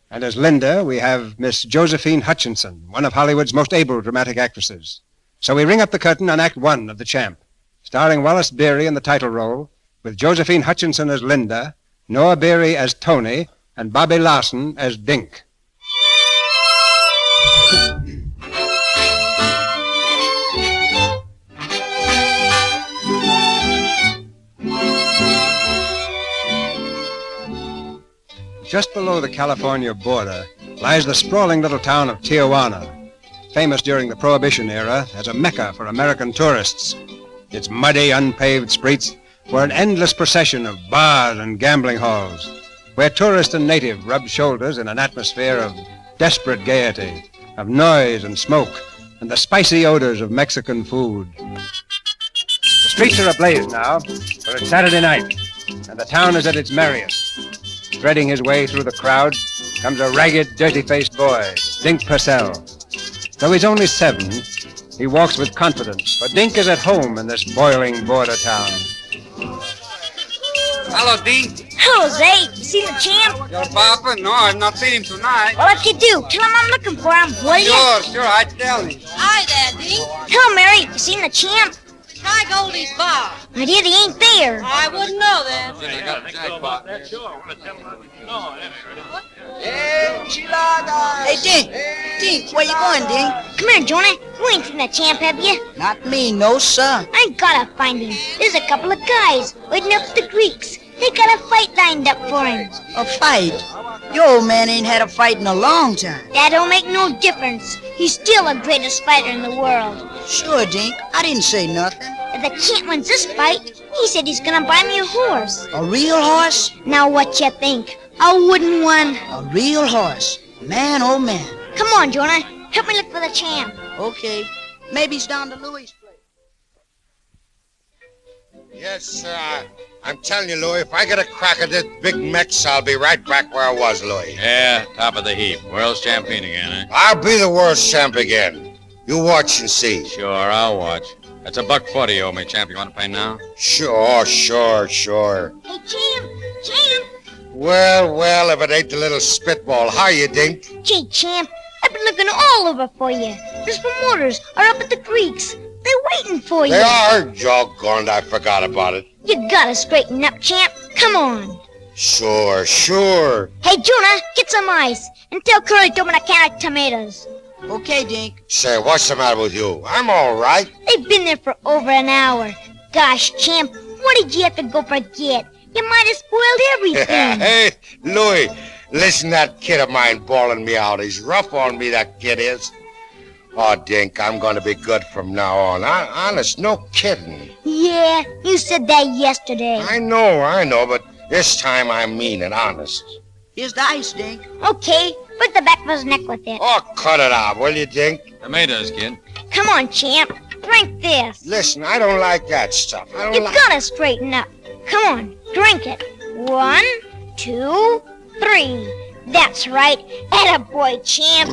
And as Linda, we have Miss Josephine Hutchinson, one of Hollywood's most able dramatic actresses. So we ring up the curtain on Act 1 of The Champ, starring Wallace Beery in the title role, with Josephine Hutchinson as Linda, Noah Beery as Tony, and Bobby Larson as Dink. Just below the California border lies the sprawling little town of Tijuana, famous during the Prohibition era as a mecca for American tourists. Its muddy, unpaved streets were an endless procession of bars and gambling halls, where tourist and native rubbed shoulders in an atmosphere of desperate gaiety, of noise and smoke, and the spicy odors of Mexican food. The streets are ablaze now, for it's Saturday night, and the town is at its merriest. Threading his way through the crowd comes a ragged, dirty-faced boy, Dink Purcell. Though he's only 7, he walks with confidence, for Dink is at home in this boiling border town. Hello, Dink. Hello, Zay. You seen the champ? Your papa? No, I've not seen him tonight. Well, if you do, tell him I'm looking for him, will you? Sure, I tell him. Hi there, Dink. Hello, Mary. You seen the champ? Try Goldie's bar. I did. He ain't there. I wouldn't know then. I got the jackpot. Hey, Dink. Dink, where you going, Dink? Come here, Jonah. You ain't seen the champ, have you? Not me, no, sir. I gotta find him. There's a couple of guys waiting up at the creeks. They got a fight lined up for him. A fight? Your old man ain't had a fight in a long time. That don't make no difference. He's still the greatest fighter in the world. Sure, Dink. I didn't say nothing. If the champ wins this fight, he said he's gonna buy me a horse. A real horse? Now what you think? A wooden one? A real horse. Man, oh man. Come on, Jonah. Help me look for the champ. Okay. Maybe he's down to Louis' place. Yes, sir. I'm telling you, Louis, if I get a crack at this big Mex, I'll be right back where I was, Louis. Yeah, top of the heap. World's champion again, eh? I'll be the world's champ again. You watch and see. Sure, I'll watch. That's $1.40 you owe me, champ. You want to pay now? Sure. Hey, champ. Well, if it ain't the little spitball. How you, Dink? Gee, champ, I've been looking all over for you. Those promoters are up at the creeks. They're waiting for you. They are? Doggone, I forgot about it. You gotta straighten up, champ. Come on. Sure. Hey, Jonah, get some ice. And tell Curly to open a can of tomatoes. Okay, Dink. Say, what's the matter with you? I'm all right. They've been there for over an hour. Gosh, champ, what did you have to go forget? You might have spoiled everything. Hey, Louis, listen to that kid of mine bawling me out. He's rough on me, that kid is. Oh, Dink, I'm going to be good from now on. Honest, no kidding. Yeah, you said that yesterday. I know, but this time I mean it, honest. Here's the ice, Dink. Okay, put the back of his neck with it. Oh, cut it out, will you, Dink? Tomatoes, kid. Come on, champ. Drink this. Listen, I don't like that stuff. You gotta straighten up. Come on, drink it. 1, 2, 3. That's right. Attaboy, champ.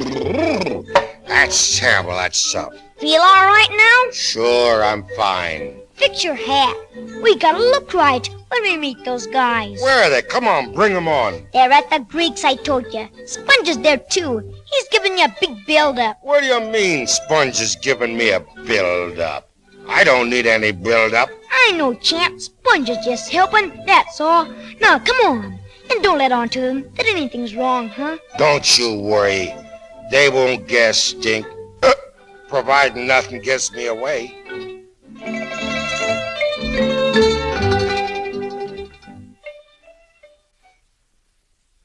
That's terrible, that stuff. Feel all right now? Sure, I'm fine. Fix your hat. We gotta look right when we meet those guys. Where are they? Come on, bring them on. They're at the Greeks, I told you. Sponge is there, too. He's giving you a big build-up. What do you mean, Sponge is giving me a build-up? I don't need any build-up. I know, champ. Sponge is just helping, that's all. Now, come on. And don't let on to them that anything's wrong, huh? Don't you worry. They won't guess, Dink. Providing nothing gets me away.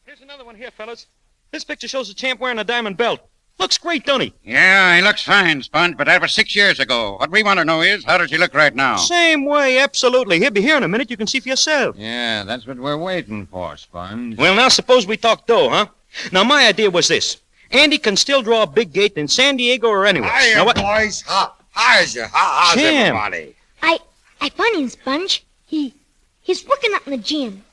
Here's another one here, fellas. This picture shows the champ wearing a diamond belt. Looks great, don't he? Yeah, he looks fine, Sponge, but that was 6 years ago. What we want to know is, how does he look right now? Same way, absolutely. He'll be here in a minute. You can see for yourself. Yeah, that's what we're waiting for, Sponge. Well, now, suppose we talk dough, huh? Now, my idea was this. Andy can still draw a big gate in San Diego or anywhere. Hiya, now, what? boys. How's Champ. everybody? I found him, Sponge. He's working out in the gym.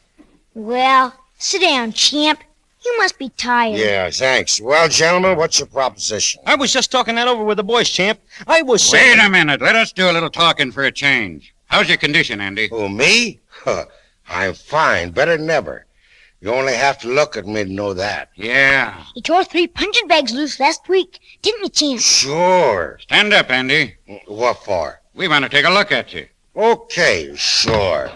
Well, sit down, champ. You must be tired. Yeah, thanks. Well, gentlemen, what's your proposition? I was just talking that over with the boys, champ. I was Wait saying... a minute. Let us do a little talking for a change. How's your condition, Andy? Who, me? I'm fine, better than ever. You only have to look at me to know that. Yeah. You tore 3 punching bags loose last week, didn't you, champ? Sure. Stand up, Andy. What for? We want to take a look at you. Okay, sure.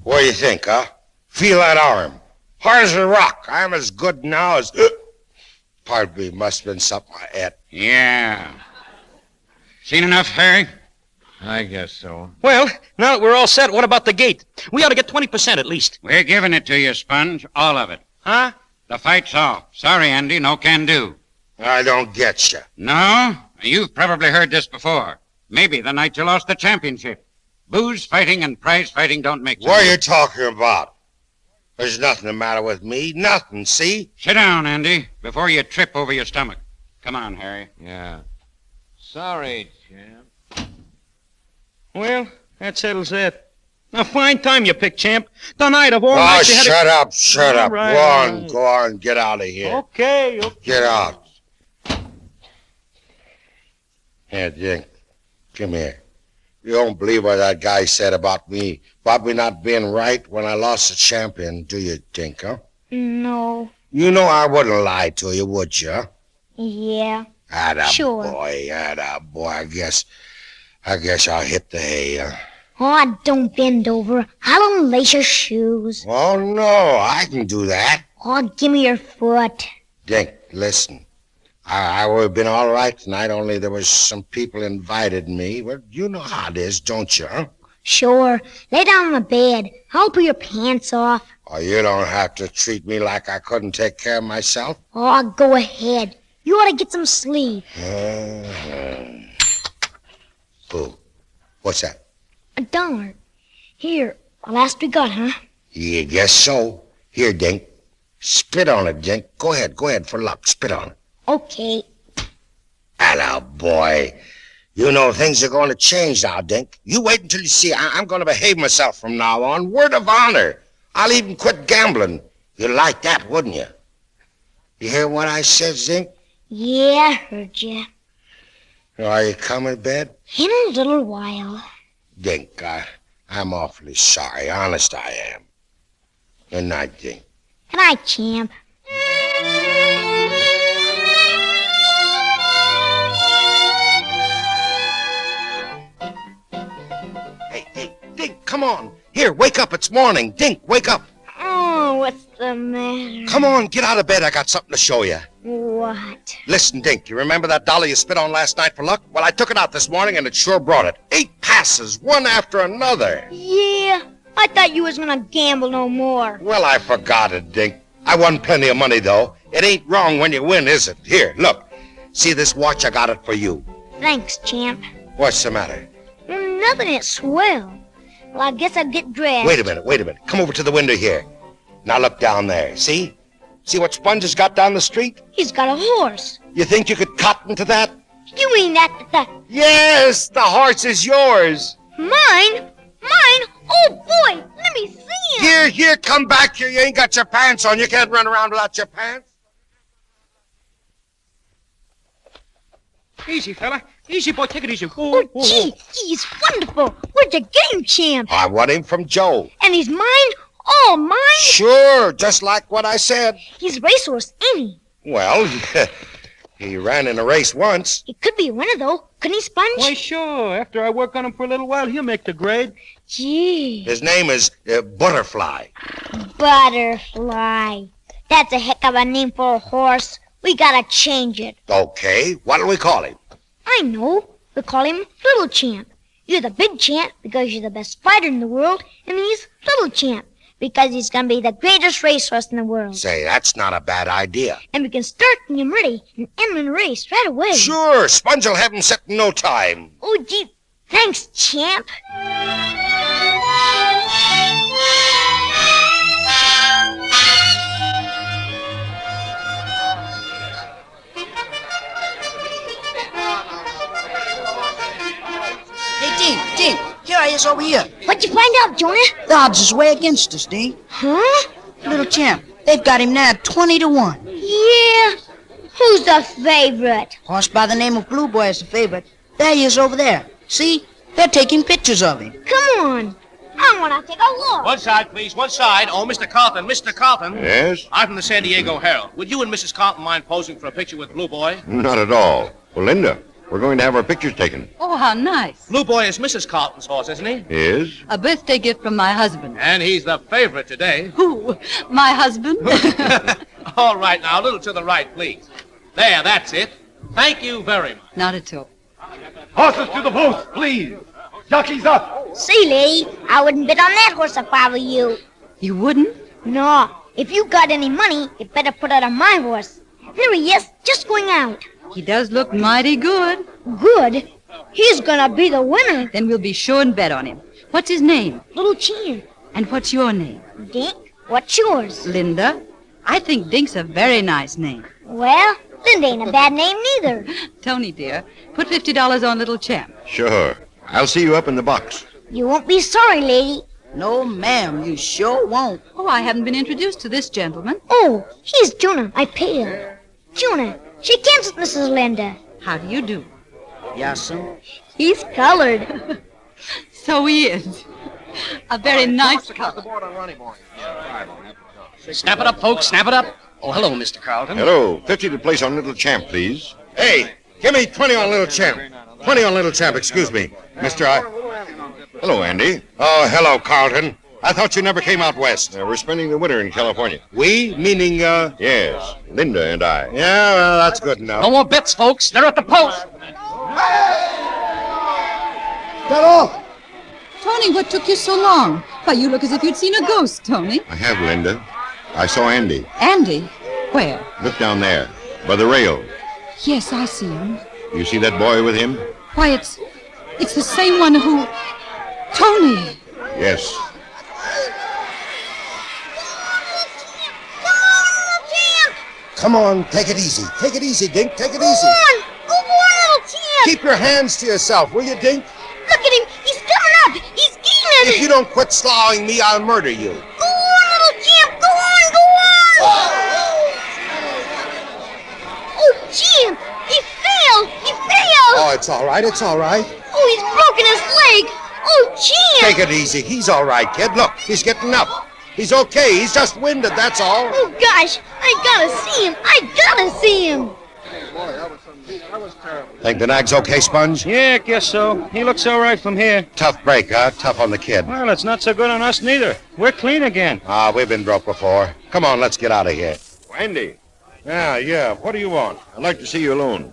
What do you think, huh? Feel that arm. Hard as a rock. I'm as good now as... Pardon me, must have been something I ate. Yeah. Seen enough, Harry? I guess so. Well, now that we're all set, what about the gate? We ought to get 20% at least. We're giving it to you, Sponge. All of it. Huh? The fight's off. Sorry, Andy. No can do. I don't get you. No? You've probably heard this before. Maybe the night you lost the championship. Booze fighting and prize fighting don't make sense. What are you talking about? There's nothing the matter with me. Nothing, see? Sit down, Andy, before you trip over your stomach. Come on, Harry. Yeah. Sorry, champ. Well, that settles that. A fine time you picked, champ. The night of all nights you had shut up, shut up. Right. Go on, get out of here. Okay. Get out. Here, Dink, come here. You don't believe what that guy said about me not being right when I lost the champion, do you, Dink, huh? No. You know I wouldn't lie to you, would you? Yeah. Sure. Boy, I guess I'll hit the hay, huh? Oh, don't bend over. I'll unlace your shoes. Oh, no, I can do that. Oh, give me your foot. Dink, listen. I would have been all right tonight, only there was some people invited me. Well, you know how it is, don't you, huh? Sure. Lay down on the bed. I'll pull your pants off. Oh, you don't have to treat me like I couldn't take care of myself. Oh, go ahead. You ought to get some sleep. Oh, what's that? $1. Here, the last we got, huh? Yeah, guess so. Here, Dink. Spit on it, Dink. Go ahead for luck. Spit on it. Okay. Hello, boy. You know things are going to change now, Dink. You wait until you see I'm going to behave myself from now on. Word of honor. I'll even quit gambling. You'd like that, wouldn't you? You hear what I said, Dink? Yeah, I heard you. Are you coming to bed? In a little while. Dink, I'm awfully sorry. Honest, I am. Good night, Dink. Good night, champ. Hey, Dink, come on. Here, wake up. It's morning. Dink, wake up. Oh, what's the matter? Come on, get out of bed. I got something to show you. What? Listen, Dink, you remember that dollar you spit on last night for luck? Well, I took it out this morning, and it sure brought it. 8 passes, one after another. Yeah, I thought you was gonna gamble no more. Well, I forgot it, Dink. I won plenty of money, though. It ain't wrong when you win, is it? Here, look. See this watch? I got it for you. Thanks, champ. What's the matter? Well, nothing. It's swell. Well, I guess I'll get dressed. Wait a minute. Come over to the window here. Now look down there. See? See what Sponge has got down the street? He's got a horse. You think you could cotton to that? You mean that... Yes, the horse is yours. Mine? Mine? Oh, boy, let me see him. Here, come back here. You ain't got your pants on. You can't run around without your pants. Easy, fella. Easy, boy. Take it easy. Oh, gee, he's wonderful. Where'd you get him, champ? I won him from Joe. And he's mine? All mine? Sure, just like what I said. He's a racehorse, ain't he? Well, he ran in a race once. He could be a winner, though. Couldn't he, Sponge? Why, sure. After I work on him for a little while, he'll make the grade. Gee. His name is Butterfly. Butterfly. That's a heck of a name for a horse. We gotta change it. Okay, what'll we call him? I know. We'll call him Little Champ. You're the big champ because you're the best fighter in the world, and he's Little Champ because he's gonna be the greatest racehorse in the world. Say, that's not a bad idea. And we can start getting him ready and end him in a race right away. Sure, Sponge will have him set in no time. Oh, gee. Thanks, champ. Dink, here I is over here. What'd you find out, Jonah? The odds is way against us, Dink. Huh? Little Champ, they've got him now 20-1. Yeah. Who's the favorite? Horse by the name of Blue Boy is the favorite. There he is over there. See? They're taking pictures of him. Come on. I want to take a look. One side, please. One side. Oh, Mr. Carlton. Mr. Carlton. Yes? I'm from the San Diego Herald. Would you and Mrs. Carlton mind posing for a picture with Blue Boy? Not at all. Well, Linda, we're going to have our pictures taken. Oh, how nice. Blue Boy is Mrs. Carlton's horse, isn't he? Is? A birthday gift from my husband. And he's the favorite today. Who? My husband? All right, now, a little to the right, please. There, that's it. Thank you very much. Not at all. Horses to the post, please. Jockeys up. See, lady, I wouldn't bet on that horse if I were you. You wouldn't? No. If you got any money, you better put it on my horse. There he is, just going out. He does look mighty good. Good? He's gonna be the winner. Then we'll be sure and bet on him. What's his name? Little Champ. And what's your name? Dink. What's yours? Linda. I think Dink's a very nice name. Well, Linda ain't a bad name neither. Tony, dear, put $50 on Little Champ. Sure. I'll see you up in the box. You won't be sorry, lady. No, ma'am, you sure won't. Oh, I haven't been introduced to this gentleman. Oh, he's Jonah. I pay her. Jonah, shake hands with Mrs. Linda. How do you do? Yassam. He's colored. So he is. A very nice color. Snap it up, folks. Snap it up. Oh, hello, Mr. Carlton. Hello. 50 to place on Little Champ, please. Hey, give me 20 on Little Champ. 20 on Little Champ, excuse me. Hello, Andy. Oh, hello, Carlton. I thought you never came out west. We're spending the winter in California. We? Meaning, Yes, Linda and I. Yeah, well, that's good enough. No more bets, folks. They're at the post. Get off! Tony, what took you so long? Why, you look as if you'd seen a ghost, Tony. I have, Linda. I saw Andy. Andy? Where? Look down there, by the rail. Yes, I see him. You see that boy with him? Why, it's the same one who... Tony! Yes. Come on, take it easy. Take it easy, Dink. Take it Go easy. on, Little Champ. Keep your hands to yourself, will you, Dink? Look at him. He's coming up. He's gaining. If you don't quit sloughing me, I'll murder you. Go on, Little Champ. Go on, go on. Oh, Champ. He fell. He fell. Oh, it's all right. It's all right. Oh, he's broken his leg. Oh, Champ. Take it easy. He's all right, kid. Look, he's getting up. He's okay. He's just winded, that's all. Oh, gosh. I gotta see him. I gotta see him. Think the nag's okay, Sponge? Yeah, guess so. He looks all right from here. Tough break, huh? Tough on the kid. Well, it's not so good on us neither. We're clean again. We've been broke before. Come on, let's get out of here. Andy. Yeah. What do you want? I'd like to see you alone.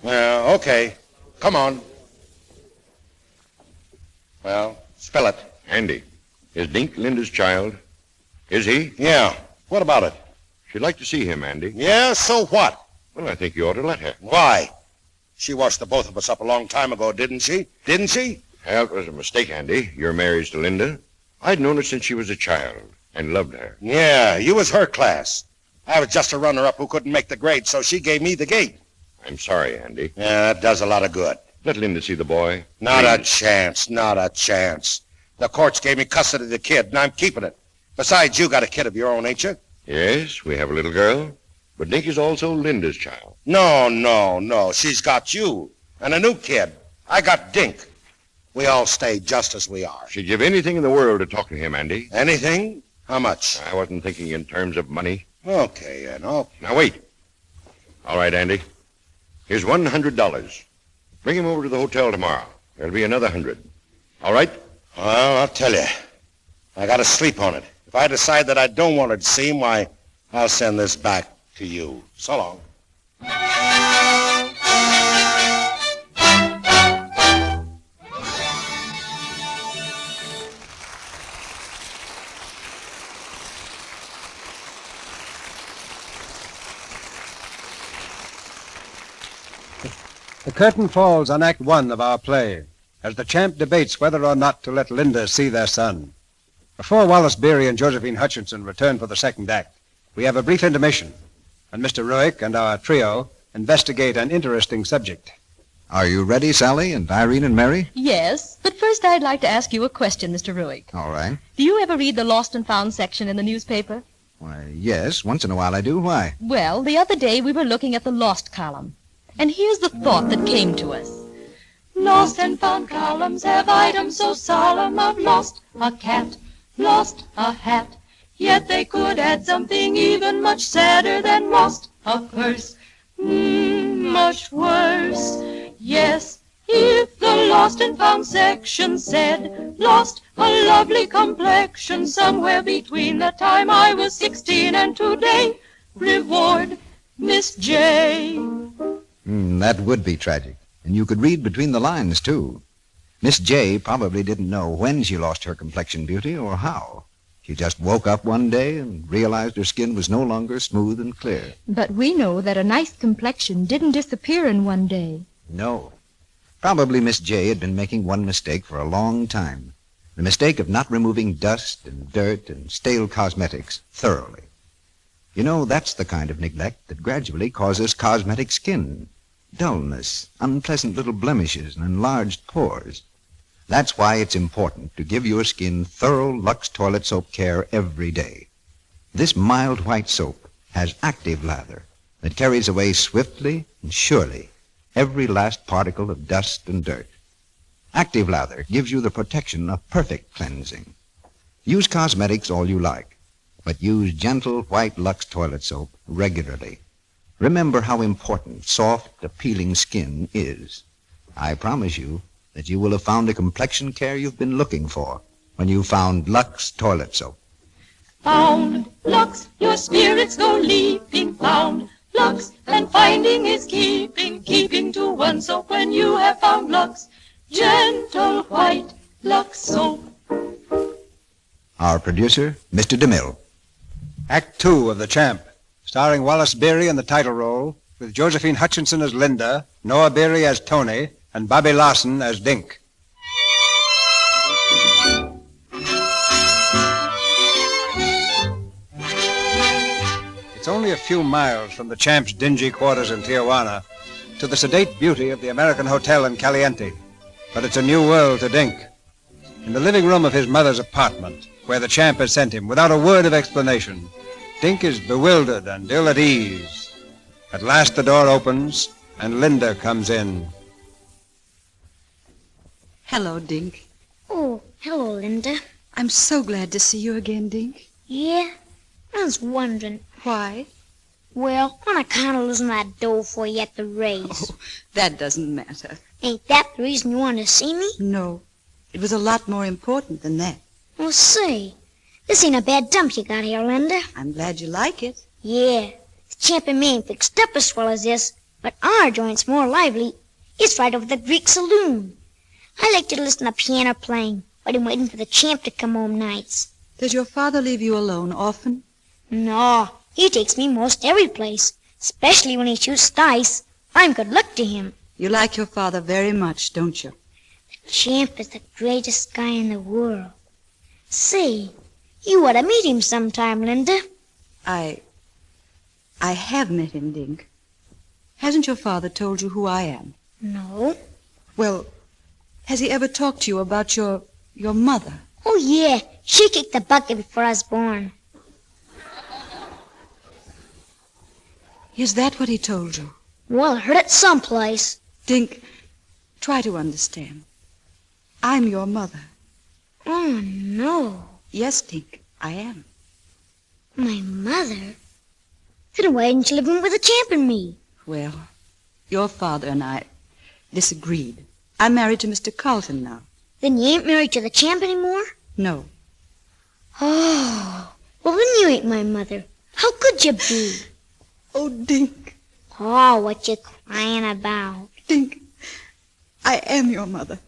Okay. Come on. Well, spill it. Andy, is Dink Linda's child? Is he? Yeah. What about it? She'd like to see him, Andy. Yeah, so what? Well, I think you ought to let her. Why? She washed the both of us up a long time ago, didn't she? Didn't she? Well, it was a mistake, Andy. Your marriage to Linda. I'd known her since she was a child and loved her. Yeah, you was her class. I was just a runner-up who couldn't make the grade, so she gave me the gate. I'm sorry, Andy. Yeah, that does a lot of good. Let Linda see the boy. Not a chance, not a chance. The courts gave me custody of the kid, and I'm keeping it. Besides, you got a kid of your own, ain't you? Yes, we have a little girl. But Dink is also Linda's child. No. She's got you. And a new kid. I got Dink. We all stay just as we are. She'd give anything in the world to talk to him, Andy. Anything? How much? I wasn't thinking in terms of money. Okay, then. Okay. Now, wait. All right, Andy. Here's $100. Bring him over to the hotel tomorrow. There'll be another 100. All right? Well, I'll tell you. I got to sleep on it. If I decide that I don't want to see him, why, I'll send this back to you. So long. The curtain falls on Act 1 of our play, as the champ debates whether or not to let Linda see their son. Before Wallace Beery and Josephine Hutchinson return for the second act, we have a brief intermission, and Mr. Ruick and our trio investigate an interesting subject. Are you ready, Sally, and Irene and Mary? Yes, but first I'd like to ask you a question, Mr. Ruick. All right. Do you ever read the Lost and Found section in the newspaper? Why, yes, once in a while I do. Why? Well, the other day we were looking at the Lost column, and here's the thought that came to us. Lost and found columns have items so solemn of lost a cat, lost a hat, yet they could add something even much sadder than lost a purse. Much worse. Yes, if the lost and found section said lost a lovely complexion somewhere between the time I was 16 and today, reward Miss J. That would be tragic. And you could read between the lines, too. Miss J probably didn't know when she lost her complexion beauty or how. She just woke up one day and realized her skin was no longer smooth and clear. But we know that a nice complexion didn't disappear in one day. No. Probably Miss J had been making one mistake for a long time. The mistake of not removing dust and dirt and stale cosmetics thoroughly. You know, that's the kind of neglect that gradually causes cosmetic skin, dullness, unpleasant little blemishes, and enlarged pores. That's why it's important to give your skin thorough Lux toilet soap care every day. This mild white soap has active lather that carries away swiftly and surely every last particle of dust and dirt. Active lather gives you the protection of perfect cleansing. Use cosmetics all you like, but use gentle white Lux toilet soap regularly. Remember how important soft, appealing skin is. I promise you that you will have found the complexion care you've been looking for when you found Lux toilet soap. Found Lux, your spirits go leaping. Found Lux, and finding is keeping, keeping to one soap when you have found Lux. Gentle white Lux soap. Our producer, Mr. DeMille. Act 2 of The Champ, starring Wallace Beery in the title role, with Josephine Hutchinson as Linda, Noah Beery as Tony, and Bobby Larson as Dink. It's only a few miles from the Champ's dingy quarters in Tijuana to the sedate beauty of the American Hotel in Caliente, but it's a new world to Dink. In the living room of his mother's apartment, where the Champ had sent him without a word of explanation, Dink is bewildered and ill at ease. At last the door opens, and Linda comes in. Hello, Dink. Oh, hello, Linda. I'm so glad to see you again, Dink. Yeah? I was wondering. Why? Well, on account of losing that dough for you at the race. Oh, that doesn't matter. Ain't that the reason you wanted to see me? No. It was a lot more important than that. Well, say, this ain't a bad dump you got here, Linda. I'm glad you like it. Yeah. The Champ and me ain't fixed up as well as this, but our joint's more lively. It's right over the Greek saloon. I like to listen to piano playing, but I'm waiting for the Champ to come home nights. Does your father leave you alone often? No, he takes me most every place, especially when he shoots dice. I'm good luck to him. You like your father very much, don't you? The Champ is the greatest guy in the world. Say, you ought to meet him sometime, Linda. I have met him, Dink. Hasn't your father told you who I am? No. Well, has he ever talked to you about your mother? Oh, yeah. She kicked the bucket before I was born. Is that what he told you? Well, I heard it someplace. Dink, try to understand. I'm your mother. Oh, no. Yes, Dink, I am. My mother? Then why didn't you live in with the champ and me? Well, your father and I disagreed. I'm married to Mr. Carlton now. Then you ain't married to the champ anymore? No. Oh, well, then you ain't my mother. How could you be? Oh, Dink. Oh, what you crying about? Dink, I am your mother.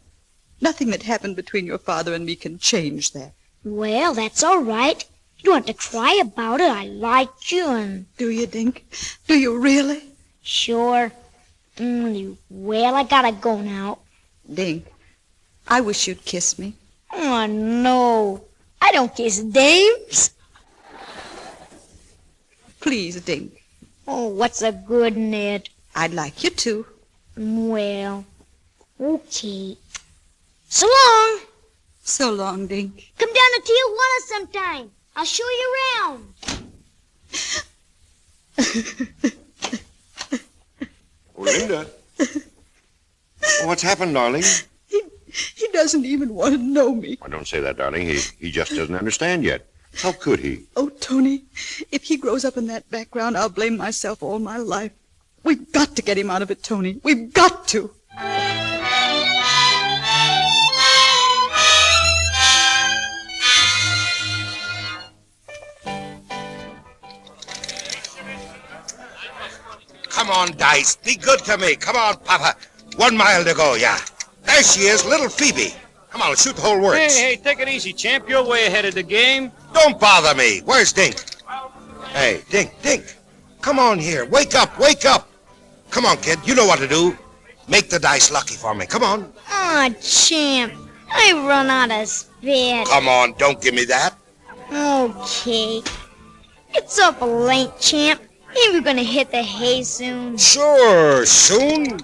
Nothing that happened between your father and me can change that. Well, that's all right. You don't have to cry about it. I like you and... Do you, Dink? Do you really? Sure. Well, I gotta go now. Dink, I wish you'd kiss me. Oh, no. I don't kiss dames. Please, Dink. Oh, what's a good Ned? I'd like you to. Well, okay. So long. So long, Dink. Come down to Tijuana sometime. I'll show you around. Oh, Linda. Oh, what's happened, darling? He doesn't even want to know me. Why, don't say that, darling. He just doesn't understand yet. How could he? Oh, Tony, if he grows up in that background, I'll blame myself all my life. We've got to get him out of it, Tony. We've got to. Come on, Dice. Be good to me. Come on, Papa. 1 mile to go, yeah. There she is, little Phoebe. Come on, let's shoot the whole works. Hey, take it easy, champ. You're way ahead of the game. Don't bother me. Where's Dink? Hey, Dink. Come on here. Wake up. Come on, kid. You know what to do. Make the dice lucky for me. Come on. Oh, champ. I run out of spit. Come on, don't give me that. Okay. It's awful late, champ. Ain't we gonna hit the hay soon? Sure, soon.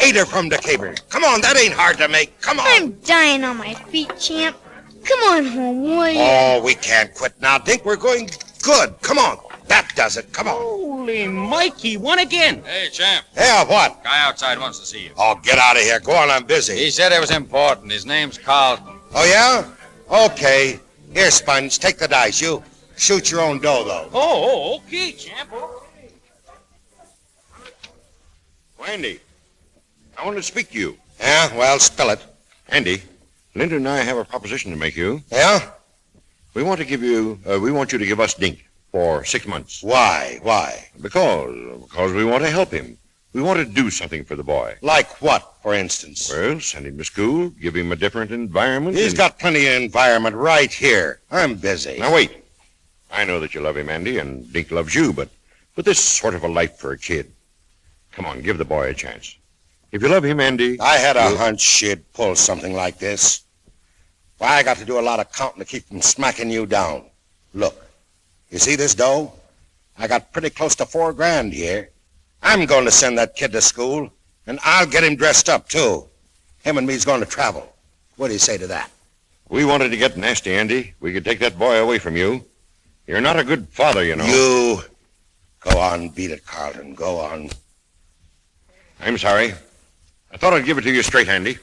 8 her from the caber. Come on, that ain't hard to make. Come on. I'm dying on my feet, champ. Come on home, will you? Oh, we can't quit now, Dink. We're going good. Come on. That does it. Come on. Holy Mikey, won again. Hey, champ. Yeah, what? Guy outside wants to see you. Oh, get out of here. Go on, I'm busy. He said it was important. His name's Carlton. Oh, yeah? Okay. Here, Sponge, take the dice. You shoot your own dough, though. Oh, okay, champ. Andy, I want to speak to you. Yeah, well, spill it. Andy, Linda and I have a proposition to make you. Yeah? We want you to give us Dink for 6 months. Why? Because we want to help him. We want to do something for the boy. Like what, for instance? Well, send him to school, give him a different environment. He's got plenty of environment right here. I'm busy. Now, wait. I know that you love him, Andy, and Dink loves you, but this is sort of a life for a kid. Come on, give the boy a chance. If you love him, Andy... I had a hunch she'd pull something like this. Why, I got to do a lot of counting to keep from smacking you down. Look, you see this dough? I got pretty close to $4,000 here. I'm going to send that kid to school, and I'll get him dressed up, too. Him and me's going to travel. What do you say to that? We wanted to get nasty, Andy. We could take that boy away from you. You're not a good father, you know. You... Go on, beat it, Carlton. Go on. I'm sorry. I thought I'd give it to you straight, Andy.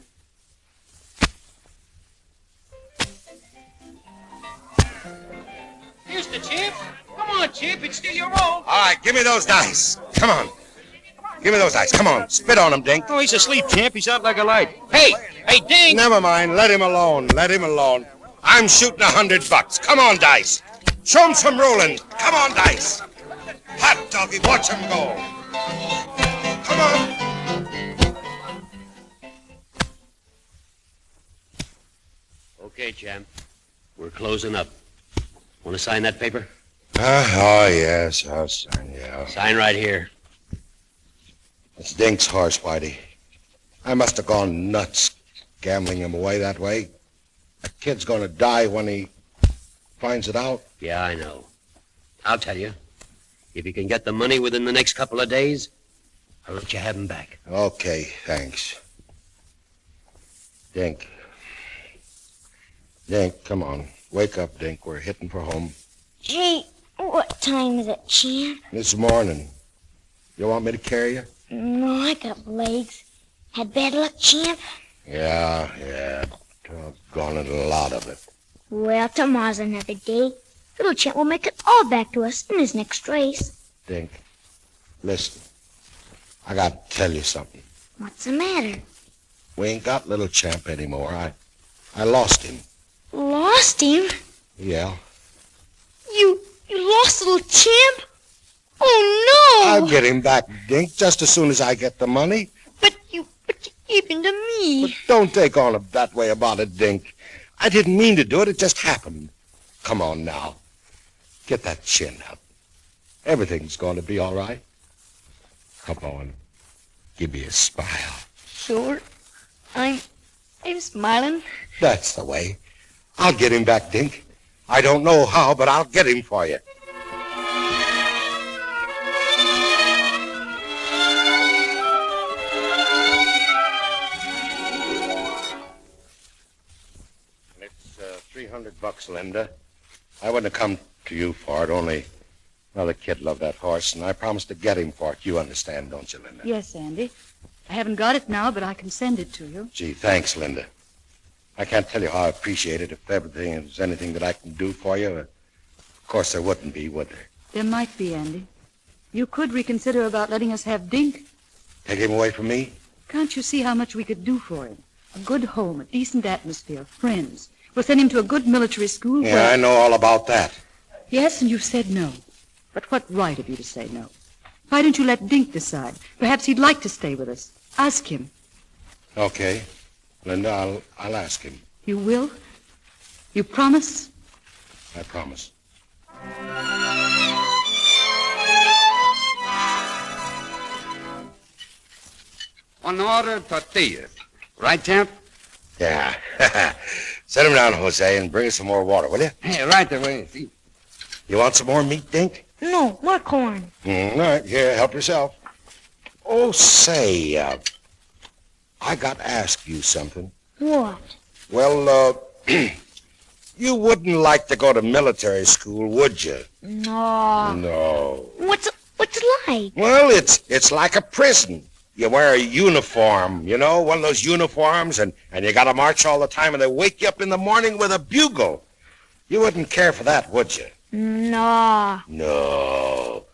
Here's the champ. Come on, champ. It's still your roll. All right, give me those dice. Come on. Give me those dice. Come on. Spit on him, Dink. Oh, he's asleep, champ. He's out like a light. Hey, Dink. Never mind. Let him alone. I'm shooting $100. Come on, dice. Show him some rolling. Come on, dice. Hot doggy, watch him go. Come on. Okay, champ. We're closing up. Want to sign that paper? Oh, yes. I'll sign, yeah. Sign right here. It's Dink's horse, Whitey. I must have gone nuts gambling him away that way. A kid's going to die when he finds it out. Yeah, I know. I'll tell you. If you can get the money within the next couple of days, I'll let you have him back. Okay, thanks. Dink, Dink, come on. Wake up, Dink. We're hitting for home. Gee, what time is it, Champ? This morning. You want me to carry you? No, I got legs. Had bad luck, Champ? Yeah. Doggone it, a lot of it. Well, tomorrow's another day. Little Champ will make it all back to us in his next race. Dink, listen. I got to tell you something. What's the matter? We ain't got Little Champ anymore. I lost him. Lost him? Yeah. You lost Little Champ? Oh, no! I'll get him back, Dink, just as soon as I get the money. But you gave him to me. But don't take on that way about it, Dink. I didn't mean to do it. It just happened. Come on now. Get that chin up. Everything's going to be all right. Come on. Give me a smile. Sure. I'm smiling. That's the way. I'll get him back, Dink. I don't know how, but I'll get him for you. It's $300, Linda. I wouldn't have come to you for it, only, well, the kid loved that horse, and I promised to get him for it. You understand, don't you, Linda? Yes, Andy. I haven't got it now, but I can send it to you. Gee, thanks, Linda. I can't tell you how I appreciate it. If there's anything that I can do for you, of course there wouldn't be, would there? There might be, Andy. You could reconsider about letting us have Dink. Take him away from me? Can't you see how much we could do for him? A good home, a decent atmosphere, friends. We'll send him to a good military school. Yeah, where... I know all about that. Yes, and you've said no. But what right have you to say no? Why don't you let Dink decide? Perhaps he'd like to stay with us. Ask him. Okay. Linda, I'll ask him. You will? You promise? I promise. On order tortillas. Right, Champ? Yeah. Set him down, Jose, and bring us some more water, will you? Hey, right away. See? You want some more meat, Dink? No, more corn. All right, here, help yourself. Oh, say, I got to ask you something. What? Well, you wouldn't like to go to military school, would you? No. No. What's it like? Well, it's like a prison. You wear a uniform, you know, one of those uniforms, and you got to march all the time, and they wake you up in the morning with a bugle. You wouldn't care for that, would you? No. No.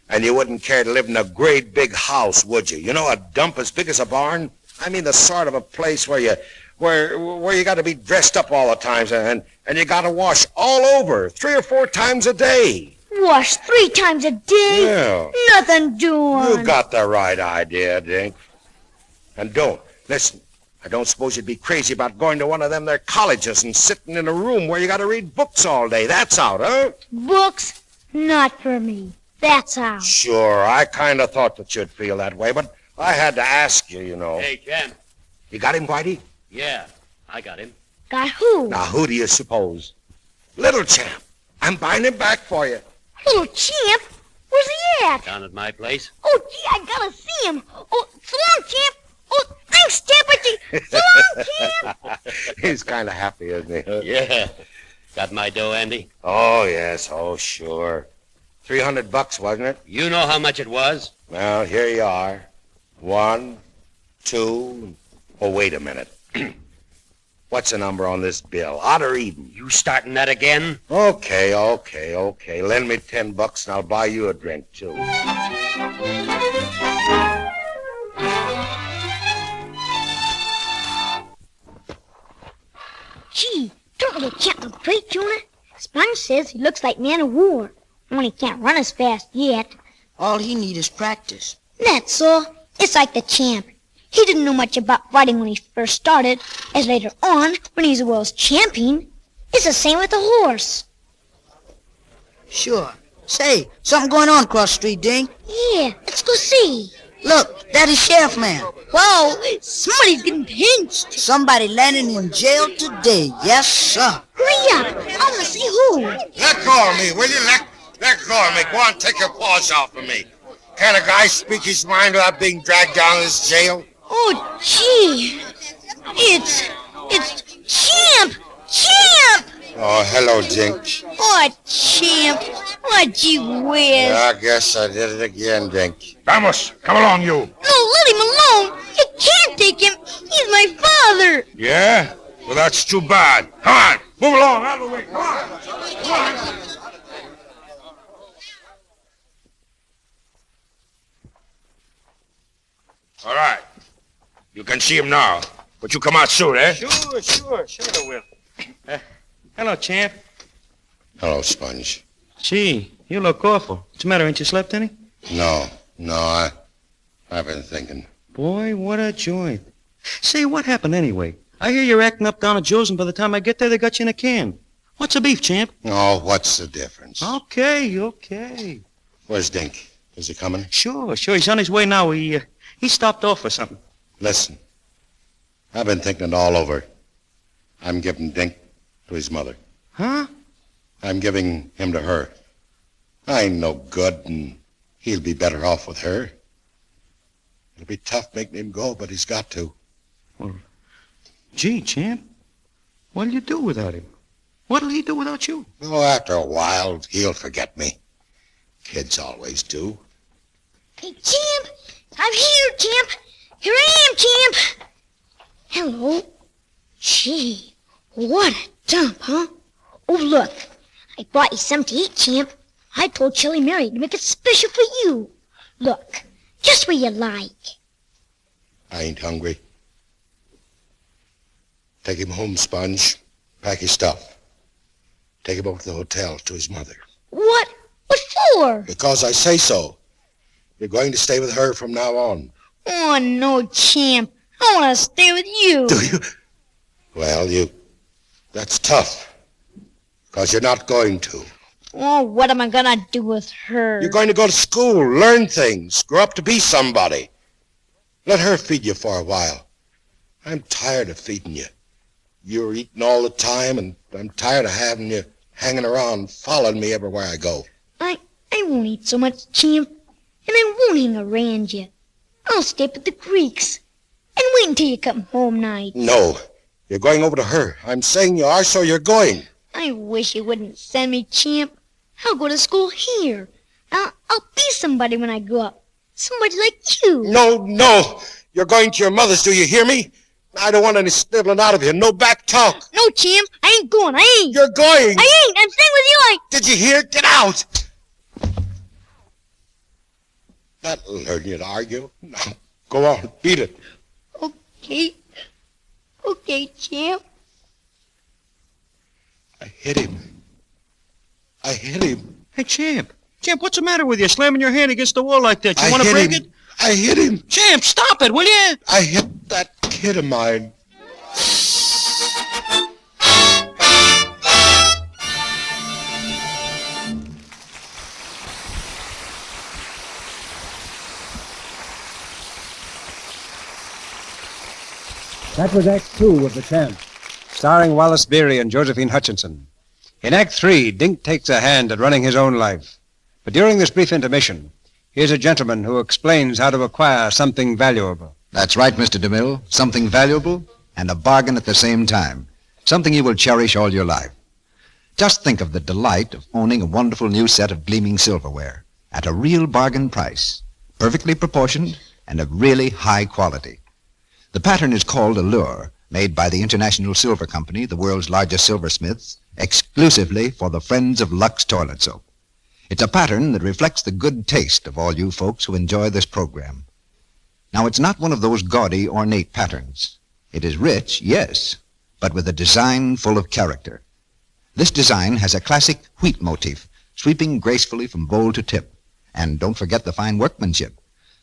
And you wouldn't care to live in a great big house, would you? You know, a dump as big as a barn? I mean, the sort of a place where you got to be dressed up all the time, and you got to wash all over 3 or 4 times a day. Wash 3 times a day? Yeah. Nothing doing. You got the right idea, Dink. And listen, I don't suppose you'd be crazy about going to one of them there colleges and sitting in a room where you got to read books all day. That's out, huh? Books? Not for me. That's out. Sure, I kind of thought that you'd feel that way, but I had to ask you, you know. Hey, Champ. You got him, Whitey? Yeah, I got him. Got who? Now, who do you suppose? Little Champ. I'm buying him back for you. Little Champ? Where's he at? Down at my place. Oh, gee, I gotta see him. Oh, so long, Champ. Oh, thanks, Champ. So long, Champ. He's kind of happy, isn't he? Yeah. Got my dough, Andy? Oh, yes. Oh, sure. $300, wasn't it? You know how much it was? Well, here you are. 1, 2. Oh, wait a minute. What's the number on this bill? Odd or even? You starting that again? Okay. Lend me $10 and I'll buy you a drink, too. Gee, don't Little Champ look great, Jonah? Sponge says he looks like man of war. Only can't run as fast yet. All he needs is practice. That's all. It's like the Champ. He didn't know much about fighting when he first started, as later on, when he's the world's champion. It's the same with the horse. Sure. Say, something going on across the street, Dink. Yeah, let's go see. Look, that is Sheriff Man. Whoa, somebody's getting pinched. Somebody landing in jail today. Yes, sir. Hurry up. I want to see who. Let go of me, will you? Let go of me. Go on, take your paws off of me. Can a guy speak his mind without being dragged down to this jail? Oh, gee. It's Champ. Champ! Oh, hello, Dink. Oh, Champ. Oh, gee whiz. I guess I did it again, Dink. Vamos, come along, you. No, let him alone. You can't take him. He's my father. Yeah? Well, that's too bad. Come on, move along, out of the way. Come on. Come on. All right. You can see him now, but you come out soon, eh? Sure I will. Hello, Champ. Hello, Sponge. Gee, you look awful. What's the matter, ain't you slept any? No, I've been thinking. Boy, what a joint. Say, what happened anyway? I hear you're acting up down at Joe's, and by the time I get there, they got you in a can. What's the beef, Champ? Oh, what's the difference? Okay. Where's Dink? Is he coming? Sure. He's on his way now. He stopped off for something. Listen, I've been thinking it all over. I'm giving Dink to his mother. Huh? I'm giving him to her. I ain't no good, and he'll be better off with her. It'll be tough making him go, but he's got to. Well, gee, Champ, what'll you do without him? What'll he do without you? Oh, after a while, he'll forget me. Kids always do. Hey, Champ. I'm here, Champ. Here I am, Champ. Hello. Gee, what a dump, huh? Oh, look. I brought you some to eat, Champ. I told Chilly Mary to make it special for you. Look, just what you like. I ain't hungry. Take him home, Sponge. Pack his stuff. Take him over to the hotel to his mother. What? What for? Because I say so. You're going to stay with her from now on. Oh, no, Champ. I want to stay with you. Do you? Well, that's tough. Because you're not going to. Oh, what am I going to do with her? You're going to go to school, learn things, grow up to be somebody. Let her feed you for a while. I'm tired of feeding you. You're eating all the time, and I'm tired of having you hanging around, following me everywhere I go. I won't eat so much, Champ. And I won't hang around you. I'll stay up at the Greeks. And wait until you come home night. No, you're going over to her. I'm saying you are, so you're going. I wish you wouldn't send me, Champ. I'll go to school here. I'll be somebody when I grow up. Somebody like you. No. You're going to your mother's, do you hear me? I don't want any sniveling out of you. No back talk. No, Champ. I ain't going. I ain't. You're going. I ain't. I'm staying with you. Did you hear? Get out. That'll learn you to argue. Now, go on. Beat it. Okay, Champ. I hit him. Hey, Champ, what's the matter with you? Slamming your hand against the wall like that. You want to break it? I hit him. Champ, stop it, will you? I hit that kid of mine. That was Act 2 of The Cant, starring Wallace Beery and Josephine Hutchinson. In Act 3, Dink takes a hand at running his own life. But during this brief intermission, here's a gentleman who explains how to acquire something valuable. That's right, Mr. DeMille. Something valuable and a bargain at the same time. Something you will cherish all your life. Just think of the delight of owning a wonderful new set of gleaming silverware at a real bargain price, perfectly proportioned and of really high quality. The pattern is called Allure, made by the International Silver Company, the world's largest silversmiths, exclusively for the friends of Lux Toilet Soap. It's a pattern that reflects the good taste of all you folks who enjoy this program. Now, it's not one of those gaudy, ornate patterns. It is rich, yes, but with a design full of character. This design has a classic wheat motif, sweeping gracefully from bowl to tip. And don't forget the fine workmanship.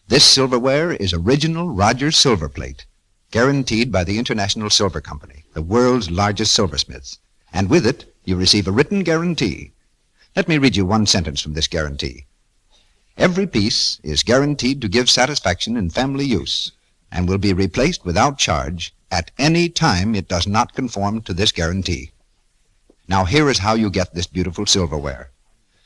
This silverware is original Rogers silver plate, guaranteed by the International Silver Company, the world's largest silversmiths. And with it, you receive a written guarantee. Let me read you one sentence from this guarantee. Every piece is guaranteed to give satisfaction in family use and will be replaced without charge at any time it does not conform to this guarantee. Now here is how you get this beautiful silverware.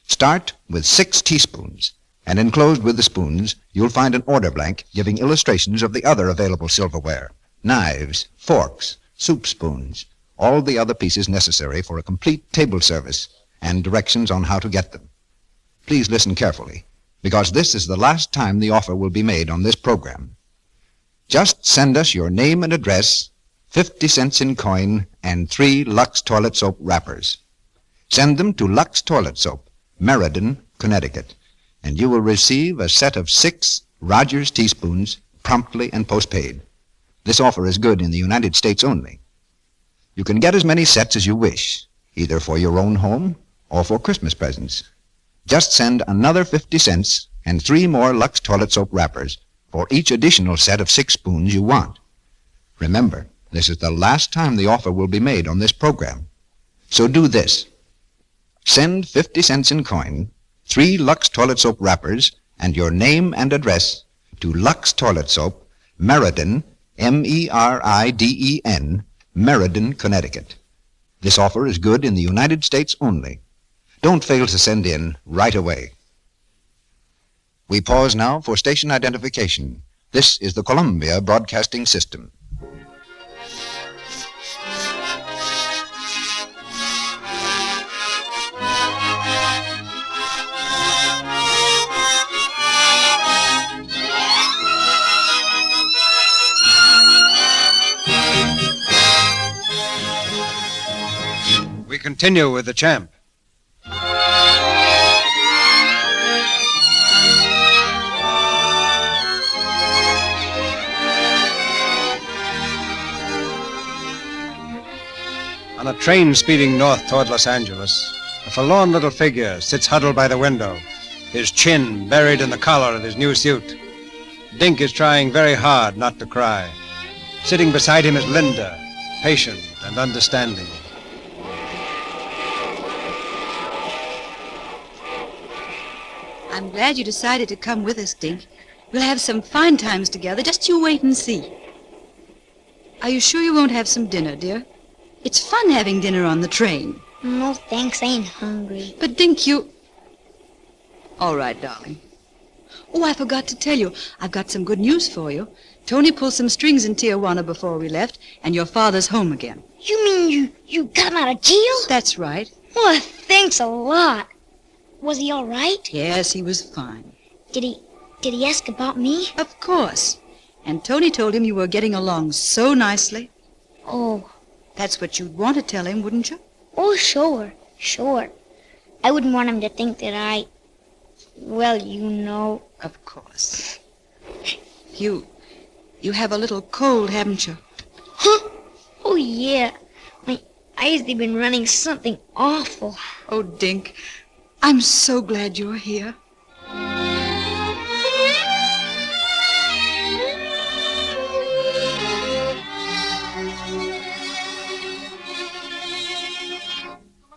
Start with 6 teaspoons, and enclosed with the spoons, you'll find an order blank giving illustrations of the other available silverware. Knives, forks, soup spoons, all the other pieces necessary for a complete table service and directions on how to get them. Please listen carefully, because this is the last time the offer will be made on this program. Just send us your name and address, 50 cents in coin, and 3 Lux toilet soap wrappers. Send them to Lux Toilet Soap, Meriden, Connecticut, and you will receive a set of 6 Rogers teaspoons promptly and postpaid. This offer is good in the United States only. You can get as many sets as you wish, either for your own home or for Christmas presents. Just send another 50 cents and 3 more Lux toilet soap wrappers for each additional set of 6 spoons you want. Remember, this is the last time the offer will be made on this program. So do this. Send 50 cents in coin, 3 Lux toilet soap wrappers, and your name and address to Lux Toilet Soap, Meriden, Meriden, Meriden, Connecticut. This offer is good in the United States only. Don't fail to send in right away. We pause now for station identification. This is the Columbia Broadcasting System. We continue with the champ. On a train speeding north toward Los Angeles, a forlorn little figure sits huddled by the window, his chin buried in the collar of his new suit. Dink is trying very hard not to cry. Sitting beside him is Linda, patient and understanding. I'm glad you decided to come with us, Dink. We'll have some fine times together. Just you wait and see. Are you sure you won't have some dinner, dear? It's fun having dinner on the train. No, thanks. I ain't hungry. But, Dink, you... All right, darling. Oh, I forgot to tell you. I've got some good news for you. Tony pulled some strings in Tijuana before we left, and your father's home again. You mean you got him out of jail? That's right. Well, thanks a lot. Was he all right? Yes, he was fine. Did he ask about me? Of course. And Tony told him you were getting along so nicely. Oh. That's what you'd want to tell him, wouldn't you? Oh, sure. I wouldn't want him to think that well, you know. Of course. You have a little cold, haven't you? Huh? Oh, yeah. My eyes, they've been running something awful. Oh, Dink, I'm so glad you're here.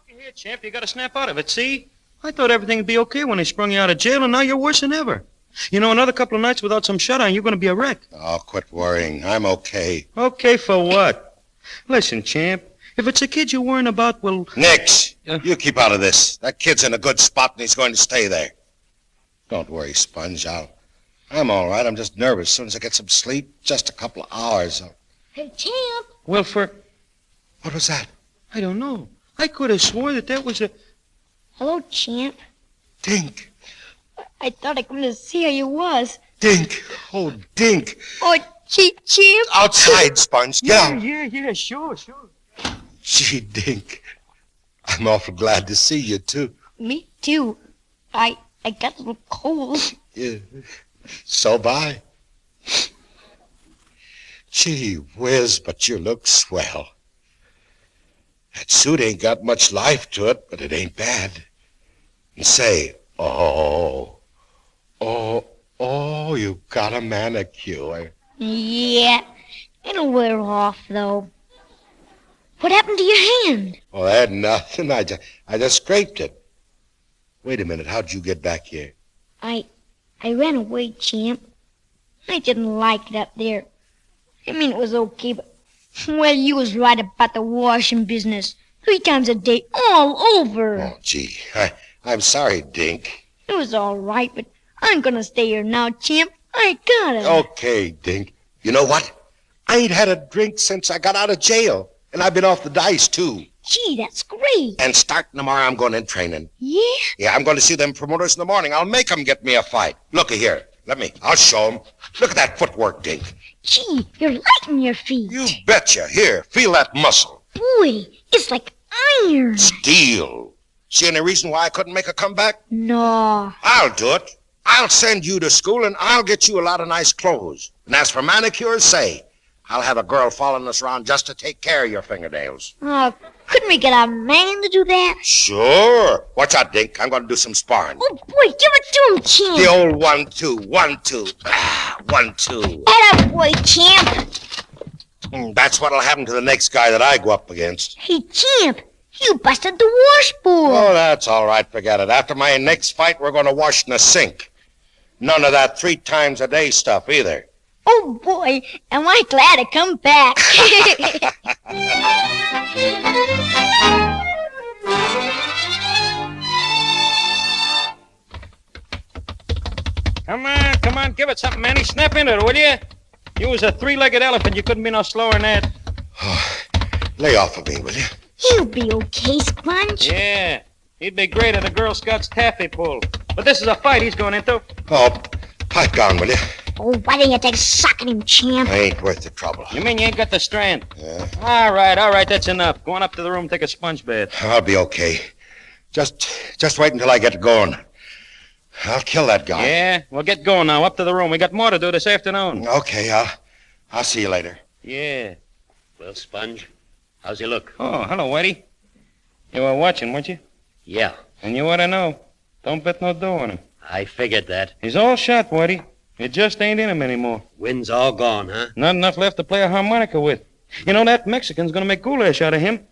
Here, champ, you got to snap out of it, see? I thought everything would be okay when they sprung you out of jail, and now you're worse than ever. You know, another couple of nights without some shut-eye, you're going to be a wreck. Oh, quit worrying. I'm okay. Okay for what? Listen, champ, if it's a kid you're worrying about, well... Nix, you keep out of this. That kid's in a good spot, and he's going to stay there. Don't worry, Sponge. I'm all right. I'm just nervous. As soon as I get some sleep, just a couple of hours. Hey, champ. Well, What was that? I don't know. I could have swore that was a... Hello, champ. Dink. I thought I couldn't see how you was. Dink. Oh, Dink. Oh, champ. Outside, Sponge. Get out. Yeah, sure. Gee, Dink. I'm awful glad to see you, too. Me, too. I got a little cold. Yeah. So bye. Gee whiz, but you look swell. That suit ain't got much life to it, but it ain't bad. And say, you got a manicure. Yeah, it'll wear off, though. What happened to your hand? Oh, that nothing. I just scraped it. Wait a minute. How'd you get back here? I ran away, champ. I didn't like it up there. I mean, it was okay, but... Well, you was right about the washing business. 3 times a day, all over. Oh, gee. I'm sorry, Dink. It was all right, but I'm gonna stay here now, champ. I gotta. Okay, Dink. You know what? I ain't had a drink since I got out of jail. And I've been off the dice, too. Gee, that's great. And starting tomorrow, I'm going in training. Yeah? Yeah, I'm going to see them promoters in the morning. I'll make them get me a fight. Looky here. I'll show them. Look at that footwork, Dink. Gee, you're light in your feet. You betcha. Here, feel that muscle. Boy, it's like iron. Steel. See any reason why I couldn't make a comeback? No. I'll do it. I'll send you to school, and I'll get you a lot of nice clothes. And as for manicures, say, I'll have a girl following us around just to take care of your fingernails. Couldn't we get a man to do that? Sure. Watch out, Dink. I'm going to do some sparring. Oh, boy, give it to him, Champ. The old 1-2, 1-2. 1-2. Atta boy, Champ. That's what'll happen to the next guy that I go up against. Hey, Champ, you busted the washboard. Oh, that's all right. Forget it. After my next fight, we're going to wash in the sink. None of that 3 times a day stuff either. Oh, boy, am I glad to come back. Come on, give it something, Manny. Snap into it, will you? You was a 3-legged elephant. You couldn't be no slower than that. Lay off of me, will you? He'll be okay, Sponge. Yeah, he'd be great at a Girl Scouts taffy pull. But this is a fight he's going into. Oh, pipe down, will you? Oh, why didn't you take a sock at him, Champ? I ain't worth the trouble. You mean you ain't got the strength? Yeah. All right, that's enough. Go on up to the room, take a sponge bath. I'll be okay. Just wait until I get going. I'll kill that guy. Yeah, well, get going now. Up to the room. We got more to do this afternoon. Okay, I'll see you later. Yeah. Well, Sponge, how's he look? Oh, hello, Whitey. You were watching, weren't you? Yeah. And you ought to know. Don't bet no dough on him. I figured that. He's all shot, Whitey. It just ain't in him anymore. Wind's all gone, huh? Not enough left to play a harmonica with. You know, that Mexican's gonna make goulash out of him.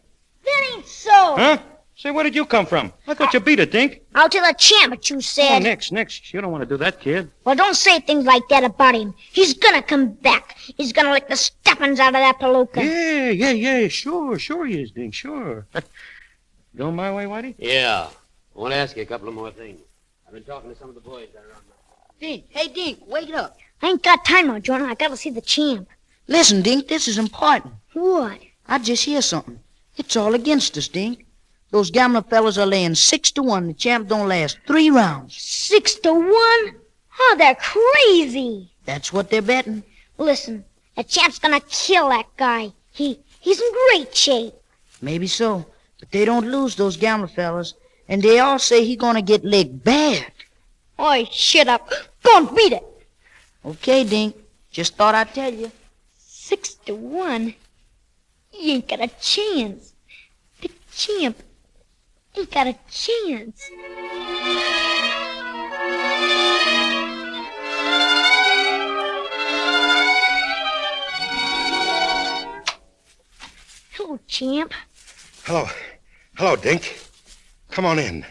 That ain't so. Huh? Say, where did you come from? I thought you beat it, Dink. I'll tell the Champ what you said. Oh, Nix. You don't want to do that, kid. Well, don't say things like that about him. He's gonna come back. He's gonna lick the stuffings out of that palooka. Yeah. Sure he is, Dink, sure. Going my way, Whitey? Yeah. I want to ask you a couple of more things. I've been talking to some of the boys that are on Dink, hey, Dink, wake up. I ain't got time now, Jonah. I gotta see the Champ. Listen, Dink, this is important. What? I just hear something. It's all against us, Dink. Those gambler fellas are laying 6-1. The Champ don't last 3 rounds. 6-1? Oh, they're crazy. That's what they're betting. Listen, the Champ's gonna kill that guy. He's in great shape. Maybe so, but they don't lose, those gambler fellas. And they all say he's gonna get licked bad. Oi, shut up. Go and beat it. Okay, Dink. Just thought I'd tell you. 6-1? You ain't got a chance. The Champ ain't got a chance. Hello, Champ. Hello, Dink. Come on in.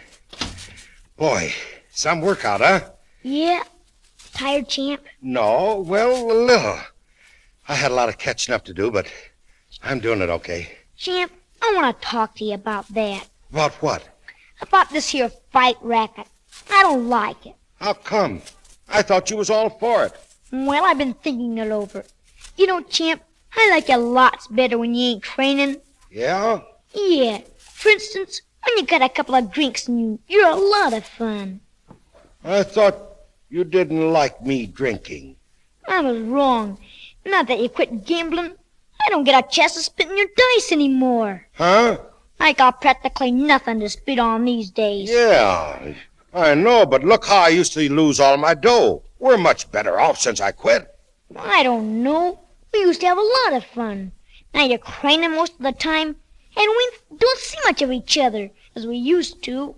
Boy, some workout, huh? Yeah. Tired, Champ? No, well, a little. I had a lot of catching up to do, but I'm doing it okay. Champ, I want to talk to you about that. About what? About this here fight racket. I don't like it. How come? I thought you was all for it. Well, I've been thinking it over. You know, Champ, I like you lots better when you ain't training. Yeah? Yeah. For instance, when you got a couple of drinks in you're a lot of fun. I thought you didn't like me drinking. I was wrong. Now that you quit gambling, I don't get a chance to spit in your dice anymore. Huh? I got practically nothing to spit on these days. Yeah, I know, but look how I used to lose all my dough. We're much better off since I quit. I don't know. We used to have a lot of fun. Now you're crying most of the time, and we don't see much of each other as we used to.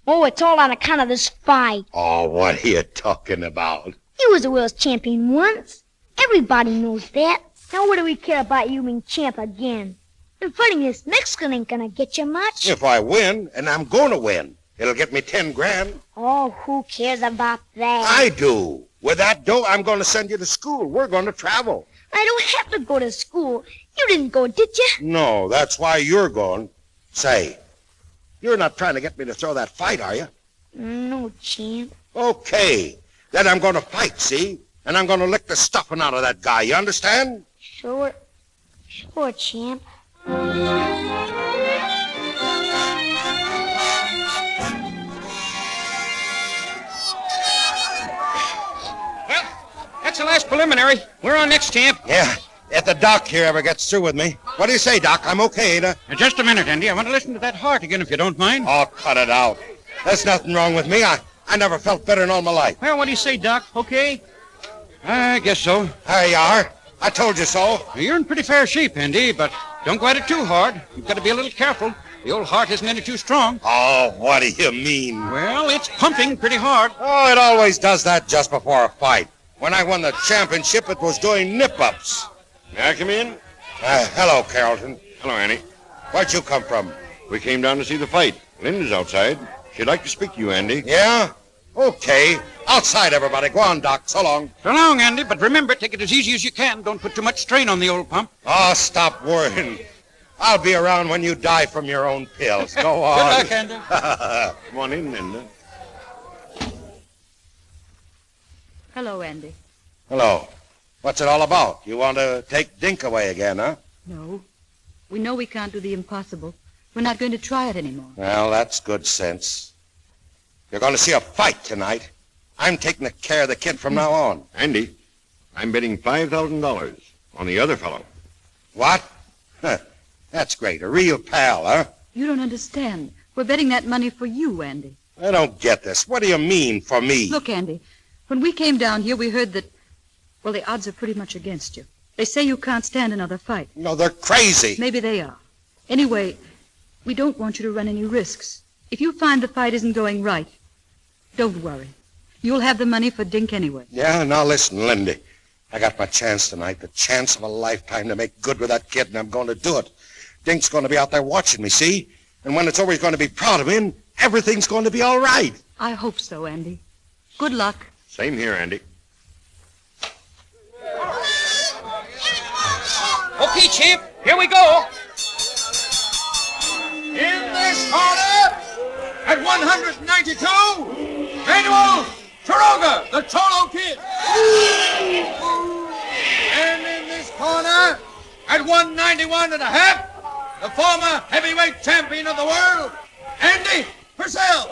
Oh, it's all on account of this fight. Oh, what are you talking about? You was a world's champion once. Everybody knows that. Now what do we care about you being champ again? And fighting this Mexican ain't gonna get you much. If I win, and I'm going to win, it'll get me 10 grand. Oh, who cares about that? I do. With that dough, I'm going to send you to school. We're going to travel. I don't have to go to school. You didn't go, did you? No, that's why you're going. Say, you're not trying to get me to throw that fight, are you? No, champ. Okay. Then I'm going to fight, see? And I'm going to lick the stuffing out of that guy. You understand? Sure, champ. That's the last preliminary. We're on next, champ. Yeah, if the doc here ever gets through with me. What do you say, Doc? I'm okay, ain't I? Just a minute, Andy. I want to listen to that heart again, if you don't mind. Oh, cut it out. There's nothing wrong with me. I never felt better in all my life. Well, what do you say, Doc? Okay? I guess so. There you are. I told you so. You're in pretty fair shape, Andy, but don't go at it too hard. You've got to be a little careful. The old heart isn't any too strong. Oh, what do you mean? Well, it's pumping pretty hard. Oh, it always does that just before a fight. When I won the championship, it was doing nip-ups. May I come in? Hello, Carrollton. Hello, Annie. Where'd you come from? We came down to see the fight. Linda's outside. She'd like to speak to you, Andy. Yeah? Okay. Outside, everybody. Go on, Doc. So long. So long, Andy, but remember, take it as easy as you can. Don't put too much strain on the old pump. Oh, stop worrying. I'll be around when you die from your own pills. Go on. Good luck, Andy. Come on in, Linda. Hello, Andy. Hello. What's it all about? You want to take Dink away again, huh? No. We know we can't do the impossible. We're not going to try it anymore. Well, that's good sense. You're going to see a fight tonight. I'm taking care of the kid from now on. Andy, I'm betting $5,000 on the other fellow. What? That's great. A real pal, huh? You don't understand. We're betting that money for you, Andy. I don't get this. What do you mean, for me? Look, Andy, when we came down here, we heard that, well, the odds are pretty much against you. They say you can't stand another fight. No, they're crazy. Maybe they are. Anyway, we don't want you to run any risks. If you find the fight isn't going right, don't worry. You'll have the money for Dink anyway. Yeah, now listen, Lindy. I got my chance tonight, the chance of a lifetime to make good with that kid, and I'm going to do it. Dink's going to be out there watching me, see? And when it's over, he's going to be proud of me, and everything's going to be all right. I hope so, Andy. Good luck. Same here, Andy. Okay, champ. Here we go. In this corner, at 192, Manuel Taroga, the Tolo Kid. And in this corner, at 191 and a half, the former heavyweight champion of the world, Andy Purcell.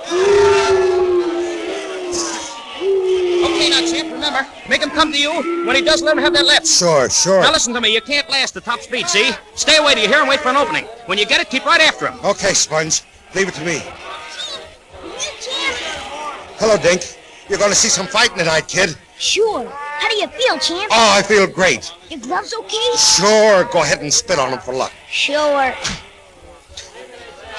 Okay, now, champ, remember, make him come to you. When he does, let him have that left. Sure. Now, listen to me. You can't last the top speed, see? Stay away till you hear him wait for an opening. When you get it, keep right after him. Okay, Sponge. Leave it to me. Hello, Dink. You're going to see some fighting tonight, kid. Sure. How do you feel, champ? Oh, I feel great. Your gloves okay? Sure. Go ahead and spit on them for luck. Sure.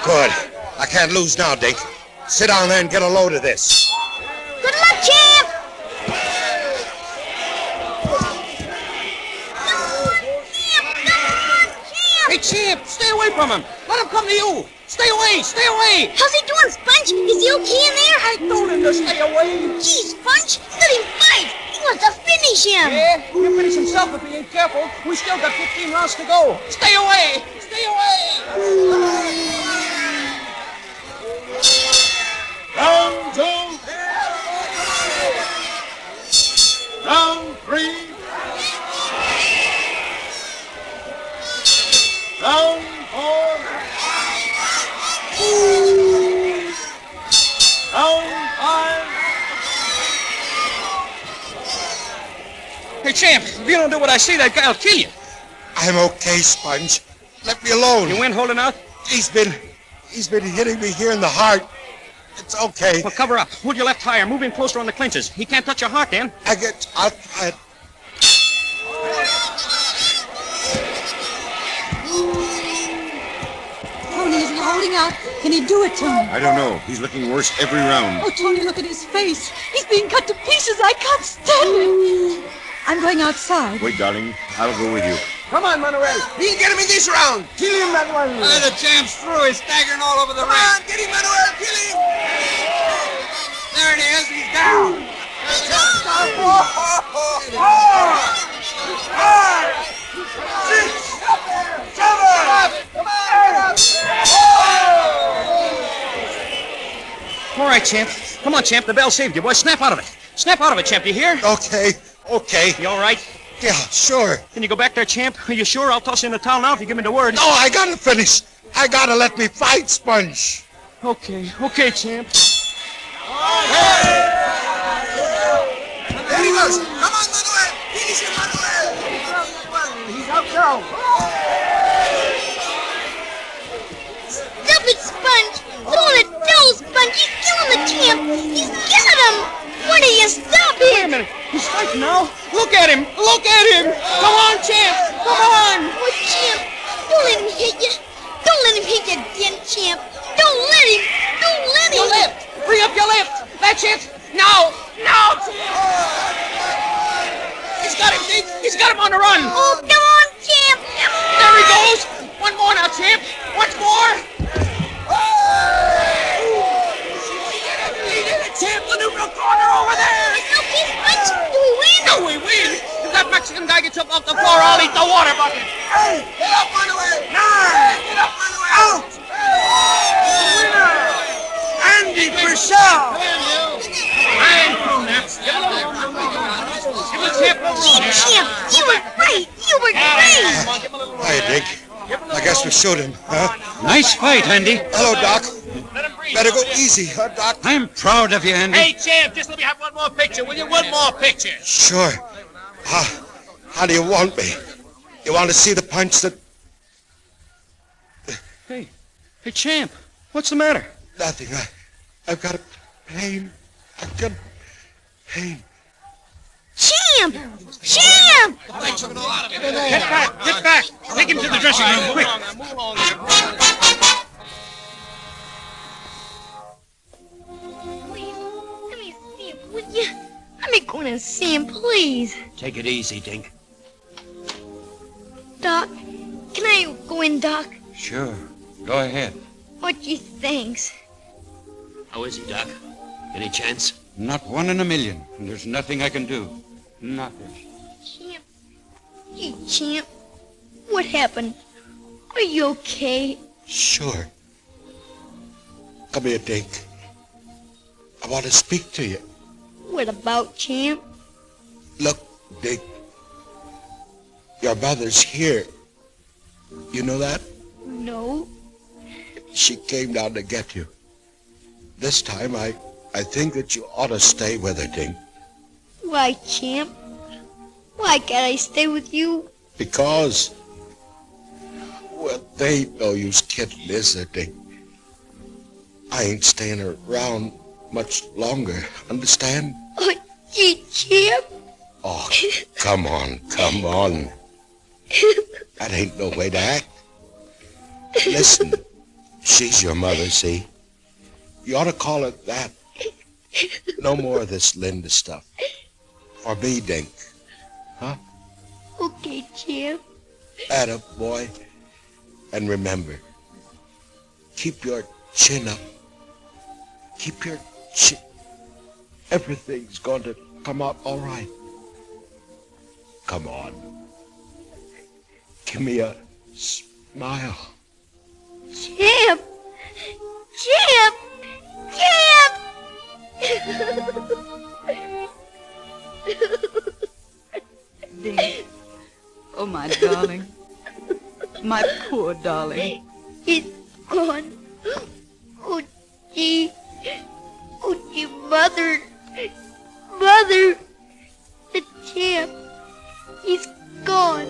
Good. I can't lose now, Dink. Sit down there and get a load of this. Good luck, champ! Hey, champ, stay away from him. Let him come to you. Stay away, stay away. How's he doing, Sponge? Is he okay in there? I told him to stay away. Gee, Sponge, let him fight. He wants to finish him. Yeah, he'll finish himself if he ain't careful. We still got 15 rounds to go. Stay away, stay away. Round 2. Round 3. Round 4. Round 5. Hey, champ, if you don't do what I say, that guy'll kill you. I'm okay, Sponge. Let me alone. You win holding out? He's been hitting me here in the heart. It's okay. Well, cover up. Hold your left higher. Move in closer on the clinches. He can't touch your heart, then. I'll try it. Tony, is he holding out? Can he do it, Tony? I don't know. He's looking worse every round. Oh, Tony, look at his face. He's being cut to pieces. I can't stand it. I'm going outside. Wait, darling. I'll go with you. Come on, Manuel. We'll get him in this round. Kill him, Manuel. The champ's through. He's staggering all over the ring. Come on, get him, Manuel. Kill him. There it is. He's down. 4, 5, 6, 7, 8. All right, champ. Come on, champ. The bell saved you, boy. Snap out of it. Snap out of it, champ. You hear? Okay. You all right? Yeah, sure. Can you go back there, champ? Are you sure? I'll toss you in the towel now if you give me the word. No, I gotta finish. I gotta let me fight, Sponge. Okay, champ. There he goes. Come on, Manuel. Finish him, Manuel. He's up now. Stop it, Sponge. Don't let go, Sponge. He's killing the champ. He's got him. Why do you stop him? Wait a minute. He's fighting now. Look at him. Look at him. Come on, champ. Come on. Oh, champ. Don't let him hit you. Don't let him hit you again, champ. Don't let him. Don't let him. Your lift. Free up your lift. That's it. Now, champ. He's got him, Deke. He's got him on the run. Oh, come on, champ. Come on. There he goes. One more now, champ. Once more. Champ, the neutral corner over there. Okay, Sponge. Do we win? No, we win. If that Mexican guy gets up off the floor, I'll eat the water bucket. Hey, get up, Manuel. Nine. Get up, Manuel. Out. Winner. Andy Purcell. Champ, you were great. You were great. Hi, Dick. I guess we showed him, huh? Nice fight, Andy. Hello, Doc. Better go easy, huh, Doc? I'm proud of you, Andy. Hey, champ, just let me have one more picture, will you? One more picture. Sure. How do you want me? You want to see the punch that... Hey, champ. What's the matter? Nothing. I've got a pain. I've got pain. Champ! Champ! Get back. Take him to the dressing room, quick. Let me see him, would you? Let me go in and see him, please. Take it easy, Dink. Doc, can I go in, Doc? Sure. Go ahead. Oh, gee, thanks. How is he, Doc? Any chance? Not one in a million. And there's nothing I can do. Nothing. Champ. Gee, Champ. What happened? Are you okay? Sure. Come here, Dink. I want to speak to you. What about, Champ? Look, Dink. Your mother's here. You know that? No. She came down to get you. This time, I think that you ought to stay with her, Dink. Why, Champ? Why can't I stay with you? Because, well, they ain't no use kidding, is there, Dink? I ain't staying around much longer, understand? Oh, gee, Champ. Oh, come on. That ain't no way to act. Listen, she's your mother, see? You ought to call it that. No more of this Linda stuff. For me, Dink. Huh? Okay, Champ. Atta boy. And remember, keep your chin up. Keep your chin. Everything's going to come out all right. Come on. Give me a smile. Champ! Champ! Champ! Dink. Oh, my darling. My poor darling. He's gone. Oh, gee. Oh, gee, Mother. Mother. The champ. He's gone.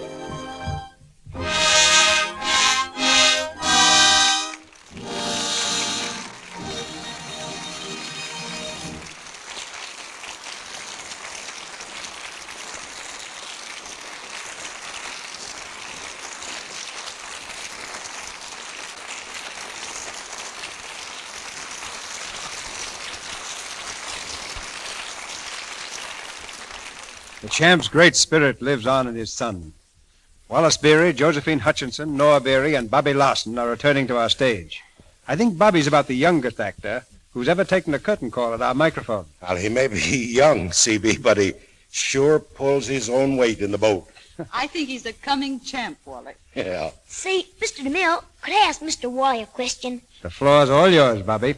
The champ's great spirit lives on in his son. Wallace Beery, Josephine Hutchinson, Noah Beery, and Bobby Larson are returning to our stage. I think Bobby's about the youngest actor who's ever taken a curtain call at our microphone. Well, he may be young, CB, but he sure pulls his own weight in the boat. I think he's a coming champ, Wally. Yeah. Say, Mr. DeMille, could I ask Mr. Wally a question? The floor's all yours, Bobby.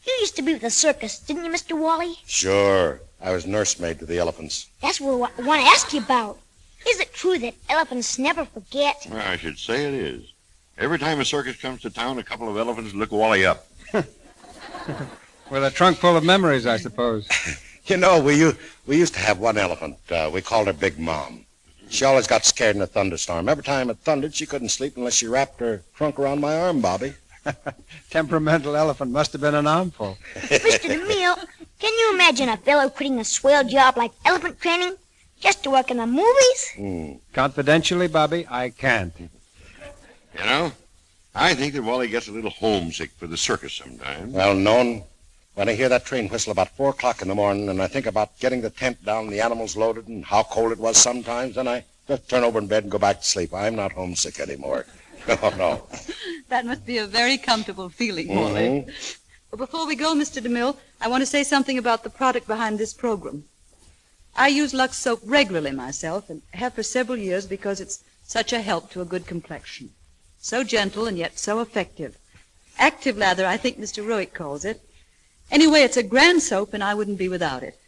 You used to be with the circus, didn't you, Mr. Wally? Sure. I was nursemaid to the elephants. That's what I want to ask you about. Is it true that elephants never forget? Well, I should say it is. Every time a circus comes to town, a couple of elephants look Wally up. With a trunk full of memories, I suppose. You know, we used to have one elephant. We called her Big Mom. She always got scared in a thunderstorm. Every time it thundered, she couldn't sleep unless she wrapped her trunk around my arm, Bobby. Temperamental elephant must have been an armful. Mr. DeMille, can you imagine a fellow quitting a swell job like elephant training just to work in the movies? Confidentially, Bobby, I can't. You know, I think that Wally gets a little homesick for the circus sometimes. Well, known. When I hear that train whistle about 4 o'clock in the morning and I think about getting the tent down and the animals loaded and how cold it was sometimes, then I just turn over in bed and go back to sleep. I'm not homesick anymore. No. That must be a very comfortable feeling, Wally. But before we go, Mr. DeMille, I want to say something about the product behind this program. I use Lux soap regularly myself and have for several years because it's such a help to a good complexion. So gentle and yet so effective. Active lather, I think Mr. Roick calls it. Anyway, it's a grand soap, and I wouldn't be without it.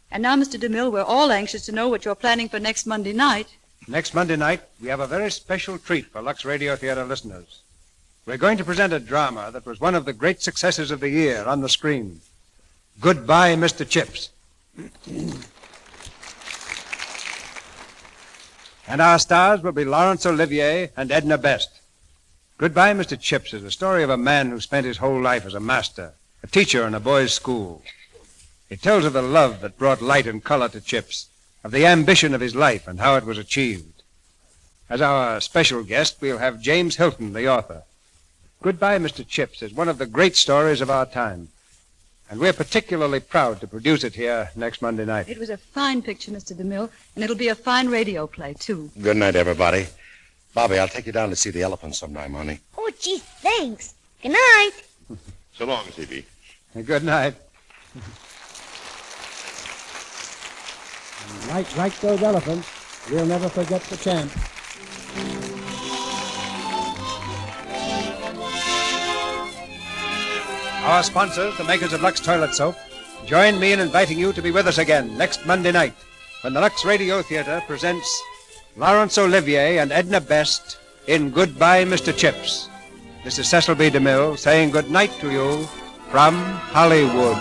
And now, Mr. DeMille, we're all anxious to know what you're planning for next Monday night. Next Monday night, we have a very special treat for Lux Radio Theatre listeners. We're going to present a drama that was one of the great successes of the year on the screen. Goodbye, Mr. Chips. And our stars will be Laurence Olivier and Edna Best. Goodbye, Mr. Chips is the story of a man who spent his whole life as a master, a teacher in a boys' school. It tells of the love that brought light and color to Chips, of the ambition of his life and how it was achieved. As our special guest, we'll have James Hilton, the author. Goodbye, Mr. Chips is one of the great stories of our time, and we're particularly proud to produce it here next Monday night. It was a fine picture, Mr. DeMille, and it'll be a fine radio play, too. Good night, everybody. Bobby, I'll take you down to see the elephants sometime, honey. Oh, gee, thanks. Good night. So long, C.B. Good night. Like those elephants, we'll never forget the champ. Our sponsors, the makers of Lux Toilet Soap, join me in inviting you to be with us again next Monday night when the Lux Radio Theatre presents Laurence Olivier and Edna Best in Goodbye, Mr. Chips. This is Cecil B. DeMille saying good night to you from Hollywood.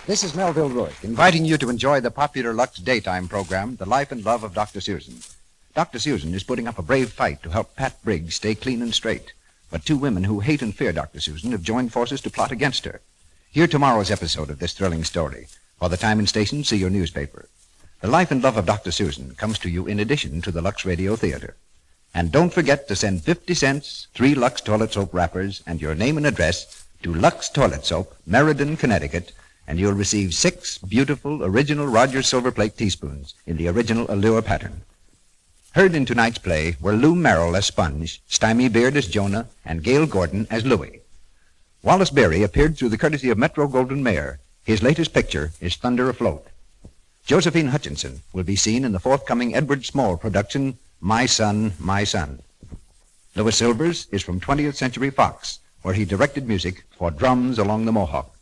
This is Melville Roick, inviting you to enjoy the popular Lux daytime program, The Life and Love of Dr. Susan. Dr. Susan is putting up a brave fight to help Pat Briggs stay clean and straight. But two women who hate and fear Dr. Susan have joined forces to plot against her. Hear tomorrow's episode of this thrilling story. For the time and station, see your newspaper. The Life and Love of Dr. Susan comes to you in addition to the Lux Radio Theatre. And don't forget to send 50 cents, 3 Lux Toilet Soap wrappers, and your name and address to Lux Toilet Soap, Meriden, Connecticut, and you'll receive 6 beautiful original Rogers silver plate teaspoons in the original Allure pattern. Heard in tonight's play were Lou Merrill as Sponge, Stymie Beard as Jonah, and Gail Gordon as Louie. Wallace Beery appeared through the courtesy of Metro-Goldwyn-Mayer. His latest picture is Thunder Afloat. Josephine Hutchinson will be seen in the forthcoming Edward Small production, My Son, My Son. Louis Silvers is from 20th Century Fox, where he directed music for Drums Along the Mohawk.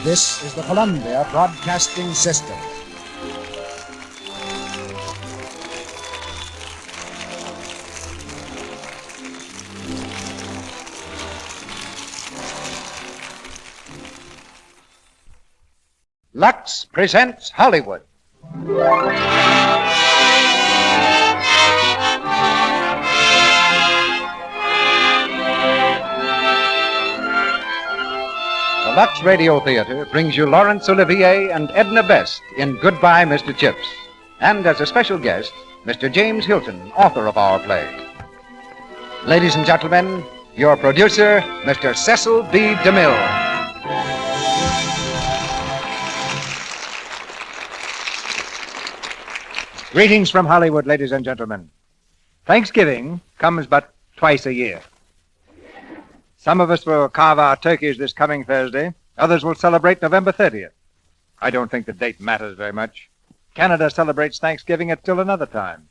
This is the Columbia Broadcasting System. Lux presents Hollywood. The Lux Radio Theatre brings you Laurence Olivier and Edna Best in Goodbye, Mr. Chips. And as a special guest, Mr. James Hilton, author of our play. Ladies and gentlemen, your producer, Mr. Cecil B. DeMille. Greetings from Hollywood, ladies and gentlemen. Thanksgiving comes but twice a year. Some of us will carve our turkeys this coming Thursday. Others will celebrate November 30th. I don't think the date matters very much. Canada celebrates Thanksgiving at still another time.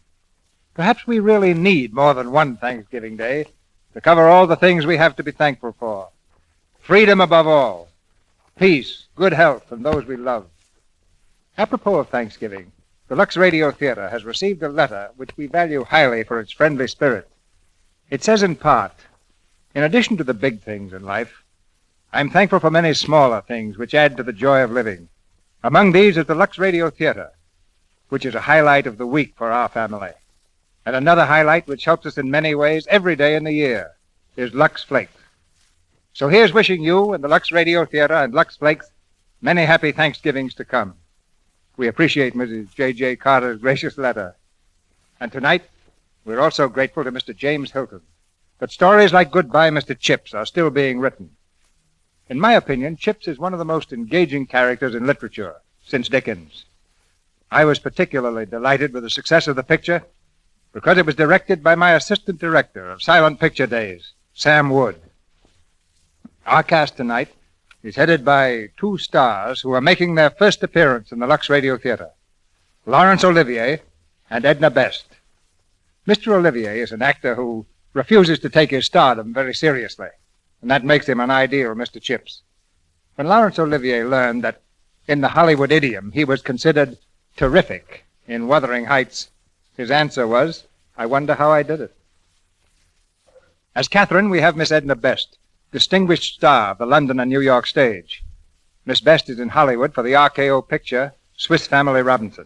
Perhaps we really need more than one Thanksgiving Day, to cover all the things we have to be thankful for. Freedom above all. Peace, good health, and those we love. Apropos of Thanksgiving, the Lux Radio Theatre has received a letter which we value highly for its friendly spirit. It says in part, in addition to the big things in life, I'm thankful for many smaller things which add to the joy of living. Among these is the Lux Radio Theatre, which is a highlight of the week for our family. And another highlight which helps us in many ways every day in the year is Lux Flakes. So here's wishing you and the Lux Radio Theatre and Lux Flakes many happy Thanksgivings to come. We appreciate Mrs. J.J. Carter's gracious letter. And tonight, we're also grateful to Mr. James Hilton that stories like Goodbye, Mr. Chips are still being written. In my opinion, Chips is one of the most engaging characters in literature since Dickens. I was particularly delighted with the success of the picture because it was directed by my assistant director of Silent Picture Days, Sam Wood. Our cast tonight is headed by two stars who are making their first appearance in the Lux Radio Theatre, Laurence Olivier and Edna Best. Mr. Olivier is an actor who refuses to take his stardom very seriously, and that makes him an ideal Mr. Chips. When Laurence Olivier learned that in the Hollywood idiom he was considered terrific in Wuthering Heights, his answer was, I wonder how I did it. As Catherine, we have Miss Edna Best, distinguished star of the London and New York stage. Miss Best is in Hollywood for the RKO picture, Swiss Family Robinson.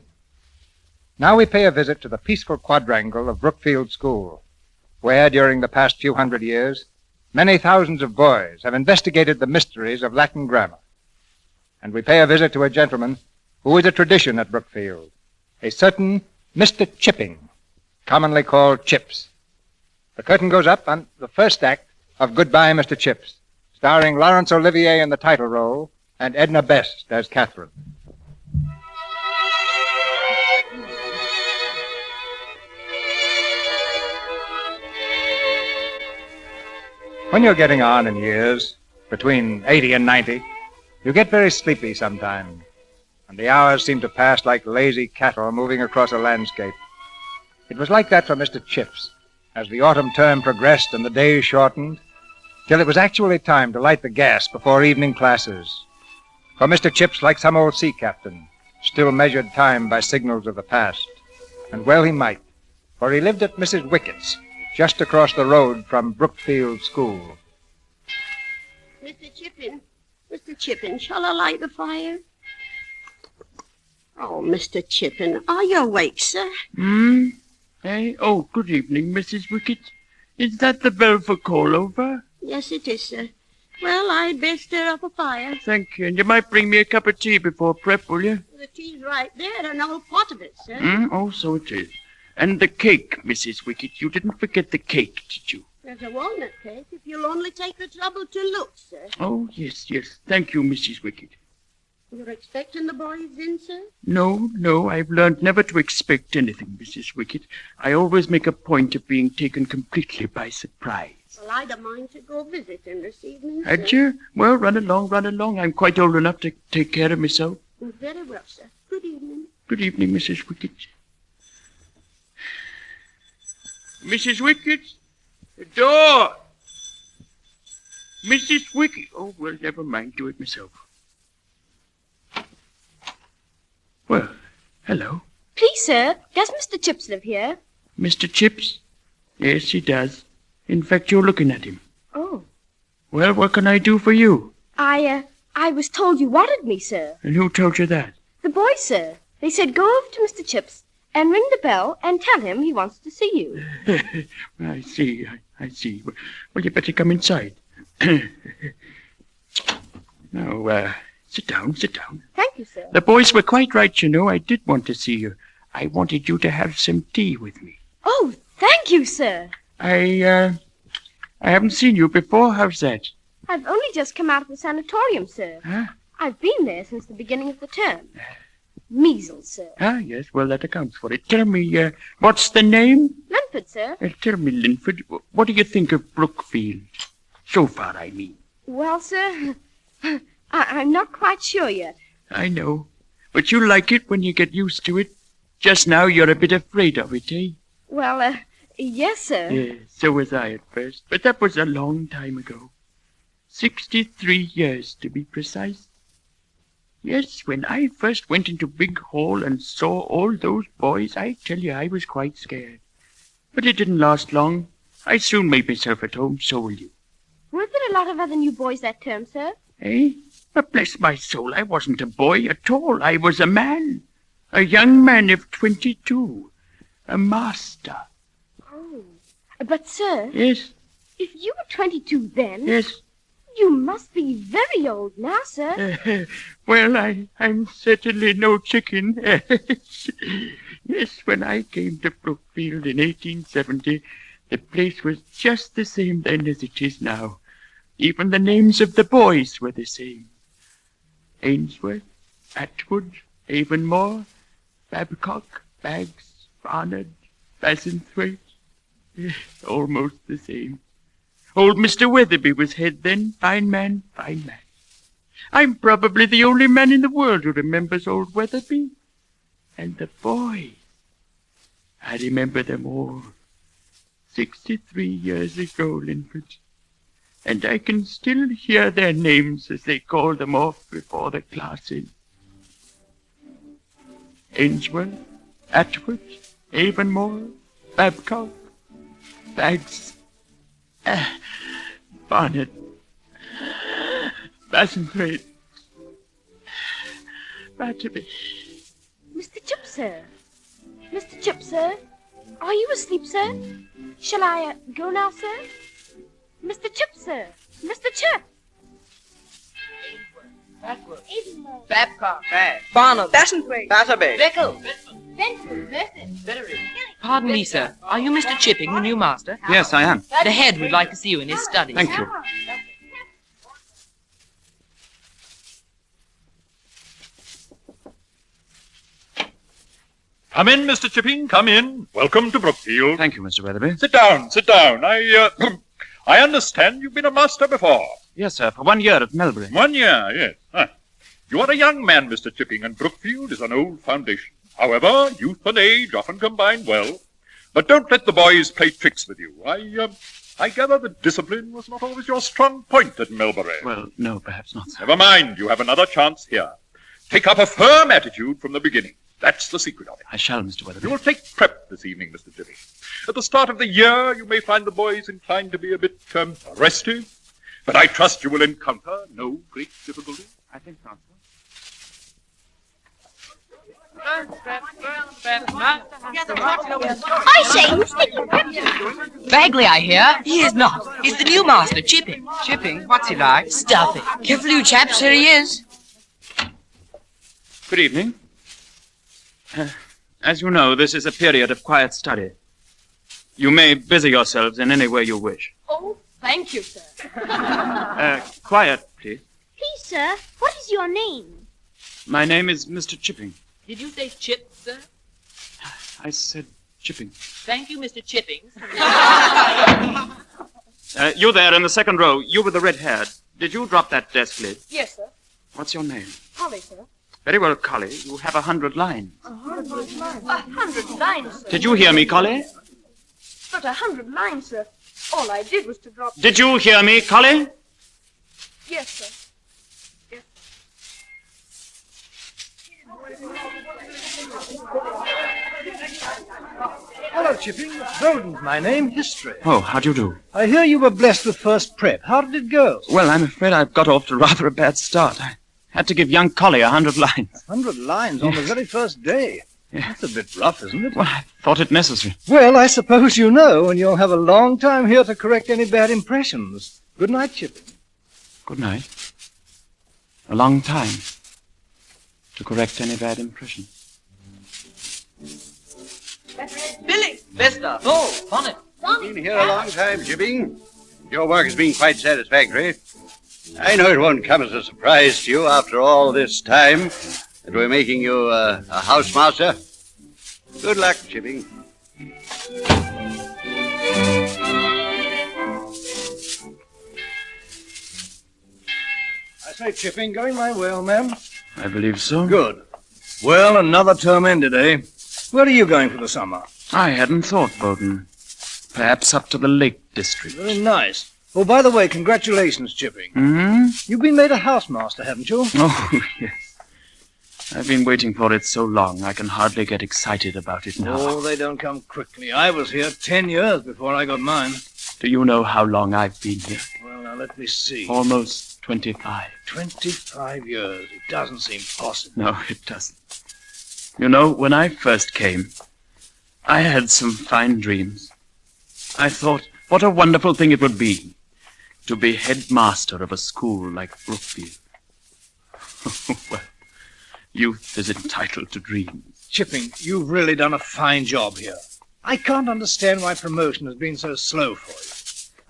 Now we pay a visit to the peaceful quadrangle of Brookfield School, where, during the past few hundred years, many thousands of boys have investigated the mysteries of Latin grammar. And we pay a visit to a gentleman who is a tradition at Brookfield, a certain Mr. Chipping, commonly called Chips. The curtain goes up on the first act of Goodbye, Mr. Chips, starring Laurence Olivier in the title role and Edna Best as Catherine. When you're getting on in years, between 80 and 90, you get very sleepy sometimes, and the hours seem to pass like lazy cattle moving across a landscape. It was like that for Mr. Chips, as the autumn term progressed and the days shortened, till it was actually time to light the gas before evening classes. For Mr. Chips, like some old sea captain, still measured time by signals of the past. And well he might, for he lived at Mrs. Wickett's, just across the road from Brookfield School. Mr. Chippin, shall I light the fire? Oh, Mr. Chippin, are you awake, sir? Hey? Oh, good evening, Mrs. Wickett. Is that the bell for call over? Yes, it is, sir. Well, I'd best stir up a fire. Thank you. And you might bring me a cup of tea before prep, will you? The tea's right there, an old pot of it, sir. Oh, so it is. And the cake, Mrs. Wickett. You didn't forget the cake, did you? There's a walnut cake, if you'll only take the trouble to look, sir. Oh, yes. Thank you, Mrs. Wickett. You're expecting the boys in, sir? No. I've learned never to expect anything, Mrs. Wickett. I always make a point of being taken completely by surprise. Well, I'd a mind to go visiting this evening, sir. Had you? Well, run along. I'm quite old enough to take care of myself. Very well, sir. Good evening. Good evening, Mrs. Wickett. Mrs. Wickett, the door. Mrs. Wickett. Oh, well, never mind. Do it myself. Well, hello. Please, sir, does Mr. Chips live here? Mr. Chips? Yes, he does. In fact, you're looking at him. Oh. Well, what can I do for you? I was told you wanted me, sir. And who told you that? The boys, sir. They said go over to Mr. Chips and ring the bell and tell him he wants to see you. I see. Well, you better come inside. Now, sit down. Thank you, sir. The boys were quite right, you know. I did want to see you. I wanted you to have some tea with me. Oh, thank you, sir. I haven't seen you before. How's that? I've only just come out of the sanatorium, sir. Huh? I've been there since the beginning of the term. Measles, sir. Ah, yes. Well, that accounts for it. Tell me, what's the name? Linford, sir. Tell me, Linford, what do you think of Brookfield? So far, I mean. Well, sir, I'm not quite sure yet. I know. But you'll like it when you get used to it. Just now, you're a bit afraid of it, eh? Well, Yes, sir. Yes, so was I at first, but that was a long time ago. 63 years, to be precise. Yes, when I first went into Big Hall and saw all those boys, I tell you, I was quite scared. But it didn't last long. I soon made myself at home, so will you. Were there a lot of other new boys that term, sir? Eh? But bless my soul, I wasn't a boy at all. I was a man. A young man of 22. A master. Oh. But, sir... Yes? If you were 22 then... Yes? You must be very old now, sir. Well, I'm certainly no chicken. Yes, when I came to Brookfield in 1870, the place was just the same then as it is now. Even the names of the boys were the same. Ainsworth, Atwood, Avonmore, Babcock, Baggs, Barnard, Bassenthwaite. Almost the same. Old Mr. Weatherby was head then. Fine man, fine man. I'm probably the only man in the world who remembers old Weatherby. And the boys. I remember them all. 63 years ago, Linford. And I can still hear their names as they call them off before the classes. Ainsworth, Atwood, Avonmore, Babcock, Baggs, Barnard, Bassenthwaite, Batterby. Mr. Chip, sir. Mr. Chip, sir. Are you asleep, sir? Shall I go now, sir? Mr. Chip, sir. Mr. Chip. Atwood, Babcock, Barnard, Bassenthwaite, Batterby, Bickle. Pardon me, sir. Are you Mr. Chipping, the new master? Yes, I am. The head would like to see you in his study. Thank you. Come in, Mr. Chipping, come in. Welcome to Brookfield. Thank you, Mr. Weatherby. Sit down, sit down. I understand you've been a master before. Yes, sir, for 1 year at Melbury. 1 year, yes. You are a young man, Mr. Chipping, and Brookfield is an old foundation. However, youth and age often combine well. But don't let the boys play tricks with you. I gather that discipline was not always your strong point at Melbury. Well, no, perhaps not, sir. Never mind, you have another chance here. Take up a firm attitude from the beginning. That's the secret of it. I shall, Mr. Weatherby. You will take prep this evening, Mr. Chipping. At the start of the year, you may find the boys inclined to be a bit restive, but I trust you will encounter no great difficulty. I think not, sir. I say, who's taking prep? Bagley, I hear. He is not. He's the new master, Chipping. Chipping? What's he like? Stuff it. Careful, you chaps. Here he is. Good evening. As you know, this is a period of quiet study. You may busy yourselves in any way you wish. Oh, thank you, sir. Quiet, please. Please, sir, what is your name? My name is Mr. Chipping. Did you say Chip, sir? I said Chipping. Thank you, Mr. Chippings. You there in the second row, you with the red hair. Did you drop that desk lid? Yes, sir. What's your name? Holly, sir. Very well, Collie. You have 100 lines. 100 lines? 100 lines, sir. Did you hear me, Collie? But 100 lines, sir. All I did was to drop... Did you hear me, Collie? Yes, sir. Yes. Hello, Chipping. Bowden's my name, history. Oh, how do you do? I hear you were blessed with first prep. How did it go? Well, I'm afraid I've got off to rather a bad start. I had to give young Collie 100 lines. 100 lines on the very first day. That's a bit rough, isn't it? Well, I thought it necessary. Well, I suppose you know, and you'll have a long time here to correct any bad impressions. Good night, Chipping. Good night. A long time to correct any bad impression. Billy! Vesta! Oh, Bonnet! Been here a long time, Chipping. Your work has been quite satisfactory. I know it won't come as a surprise to you after all this time that we're making you a housemaster. Good luck, Chipping. I say, Chipping, going my way, old man? I believe so. Good. Well, another term ended, eh? Where are you going for the summer? I hadn't thought, Bowden. Perhaps up to the Lake District. Very nice. Oh, by the way, congratulations, Chipping. Hmm? You've been made a housemaster, haven't you? Oh, yes. I've been waiting for it so long, I can hardly get excited about it now. Oh, they don't come quickly. I was here 10 years before I got mine. Do you know how long I've been here? Well, now, let me see. Almost 25. 25 years. It doesn't seem possible. No, it doesn't. You know, when I first came, I had some fine dreams. I thought, what a wonderful thing it would be to be headmaster of a school like Brookfield. Well, youth is entitled to dreams. Chipping, you've really done a fine job here. I can't understand why promotion has been so slow for you.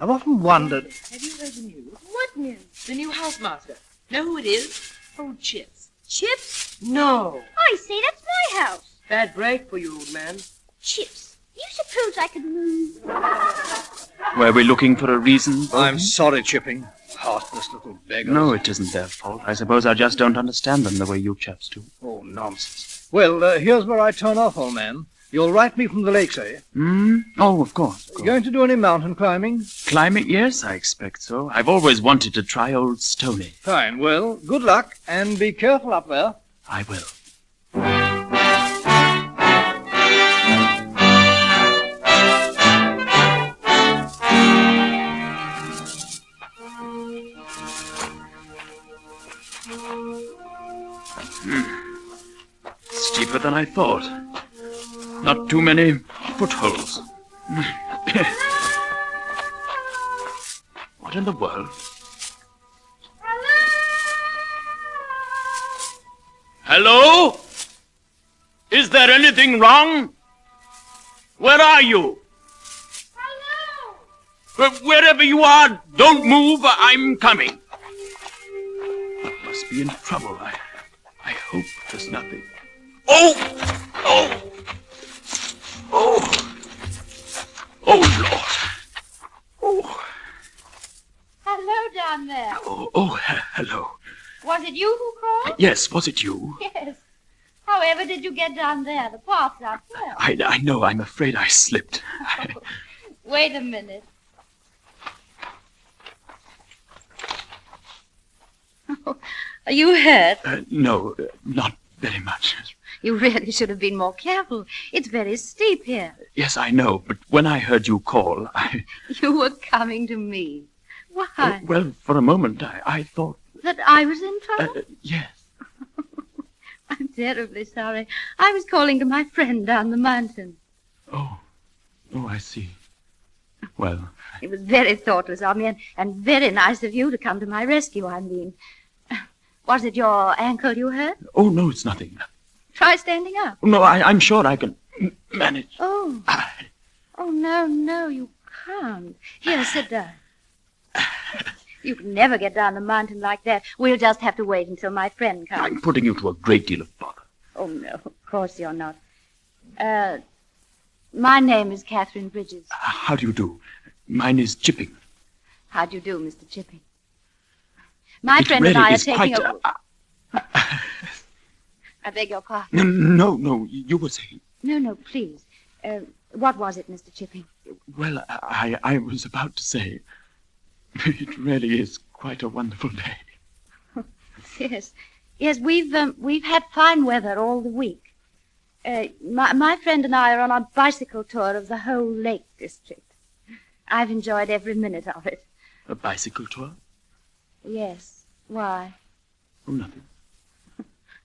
I've often wondered... Have you heard the news? What news? The new housemaster. Know who it is? Old Chips. Chips? No. I say, that's my house. Bad break for you, old man. Chips, you suppose I could move? Were we looking for a reason? I'm sorry, Chipping. Heartless little beggars. No, it isn't their fault. I suppose I just don't understand them the way you chaps do. Oh, nonsense. Well, here's where I turn off, old man. You'll write me from the lakes, eh? Hmm? Oh, of course. Going to do any mountain climbing? Climbing? Yes, I expect so. I've always wanted to try Old Stony. Fine. Well, good luck, and be careful up there. I will. Steeper than I thought. Not too many footholds. What in the world? Hello? Is there anything wrong? Where are you? Hello? Wherever you are, don't move. I'm coming. Must be in trouble. I hope there's nothing. Oh! Oh! Oh! Oh, Lord! Oh! Hello down there. Oh, hello. Was it you who called? Yes, was it you? Yes. However did you get down there? The path's out there. I know. I'm afraid I slipped. Wait a minute. Are you hurt? No, not very much. You really should have been more careful. It's very steep here. Yes, I know, but when I heard you call, You were coming to me. Why? well, for a moment, I thought... That I was in trouble? Yes. I'm terribly sorry. I was calling to my friend down the mountain. Oh, I see. Well... It was very thoughtless of me and very nice of you to come to my rescue, I mean. Was it your ankle you hurt? Oh, no, it's nothing. Try standing up. No, I'm sure I can manage. Oh. Oh, no, you can't. Here, sit down. You can never get down the mountain like that. We'll just have to wait until my friend comes. I'm putting you to a great deal of bother. Oh, no, of course you're not. My name is Catherine Bridges. How do you do? Mine is Chipping. How do you do, Mr. Chipping? My It friend really and I are is taking quite I beg your pardon. No, you were saying... No, please. What was it, Mr. Chipping? Well, I was about to say, it really is quite a wonderful day. Yes, we've had fine weather all the week. My friend and I are on a bicycle tour of the whole Lake District. I've enjoyed every minute of it. A bicycle tour? Yes. Why? Oh, nothing.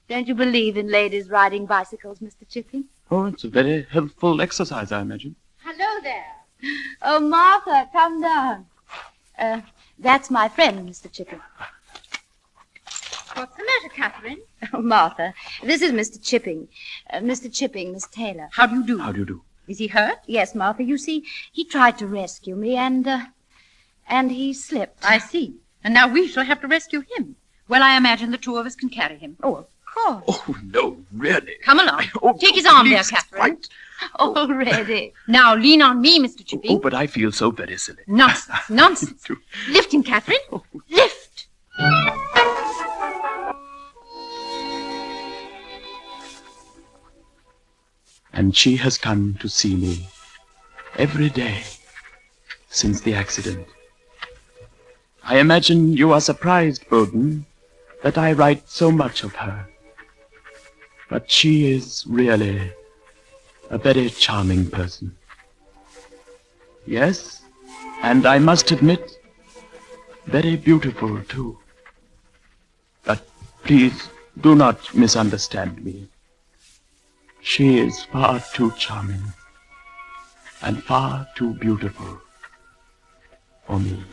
Don't you believe in ladies riding bicycles, Mr. Chipping? Oh, it's a very healthful exercise, I imagine. Hello there. Oh, Martha, come down. That's my friend, Mr. Chipping. What's the matter, Catherine? Oh, Martha, this is Mr. Chipping. Mr. Chipping, Miss Taylor. How do you do? How do you do? Is he hurt? Yes, Martha. You see, he tried to rescue me, and he slipped. I see. And now we shall have to rescue him. Well, I imagine the two of us can carry him. Oh, of course. Oh, no, really. Come along. Oh, Take his arm there, please, Catherine. quite. Already. Now lean on me, Mr. Chipping. Oh, but I feel so very silly. Nonsense. Lift him, Catherine. Lift. And she has come to see me every day. since the accident. I imagine you are surprised, Bowden, that I write so much of her. But she is really a very charming person. Yes, and I must admit, very beautiful too. But please do not misunderstand me. She is far too charming and far too beautiful for me.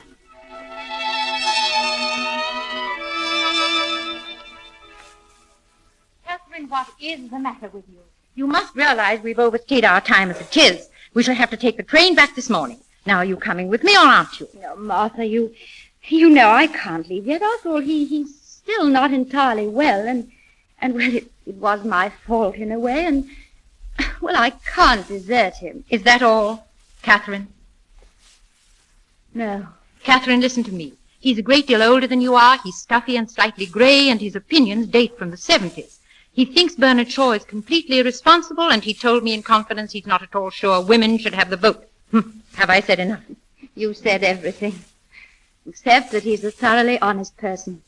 Catherine, what is the matter with you? You must realize we've overstayed our time as it is. We shall have to take the train back this morning. Now, are you coming with me or aren't you? No, Martha, you know I can't leave yet. After all, he's still not entirely well, and well, it was my fault in a way, and, well, I can't desert him. Is that all, Catherine? No. Catherine, listen to me. He's a great deal older than you are. He's stuffy and slightly gray, and his opinions date from the 70s. He thinks Bernard Shaw is completely irresponsible, and he told me in confidence he's not at all sure women should have the vote. Have I said enough? You said everything, except that he's a thoroughly honest person,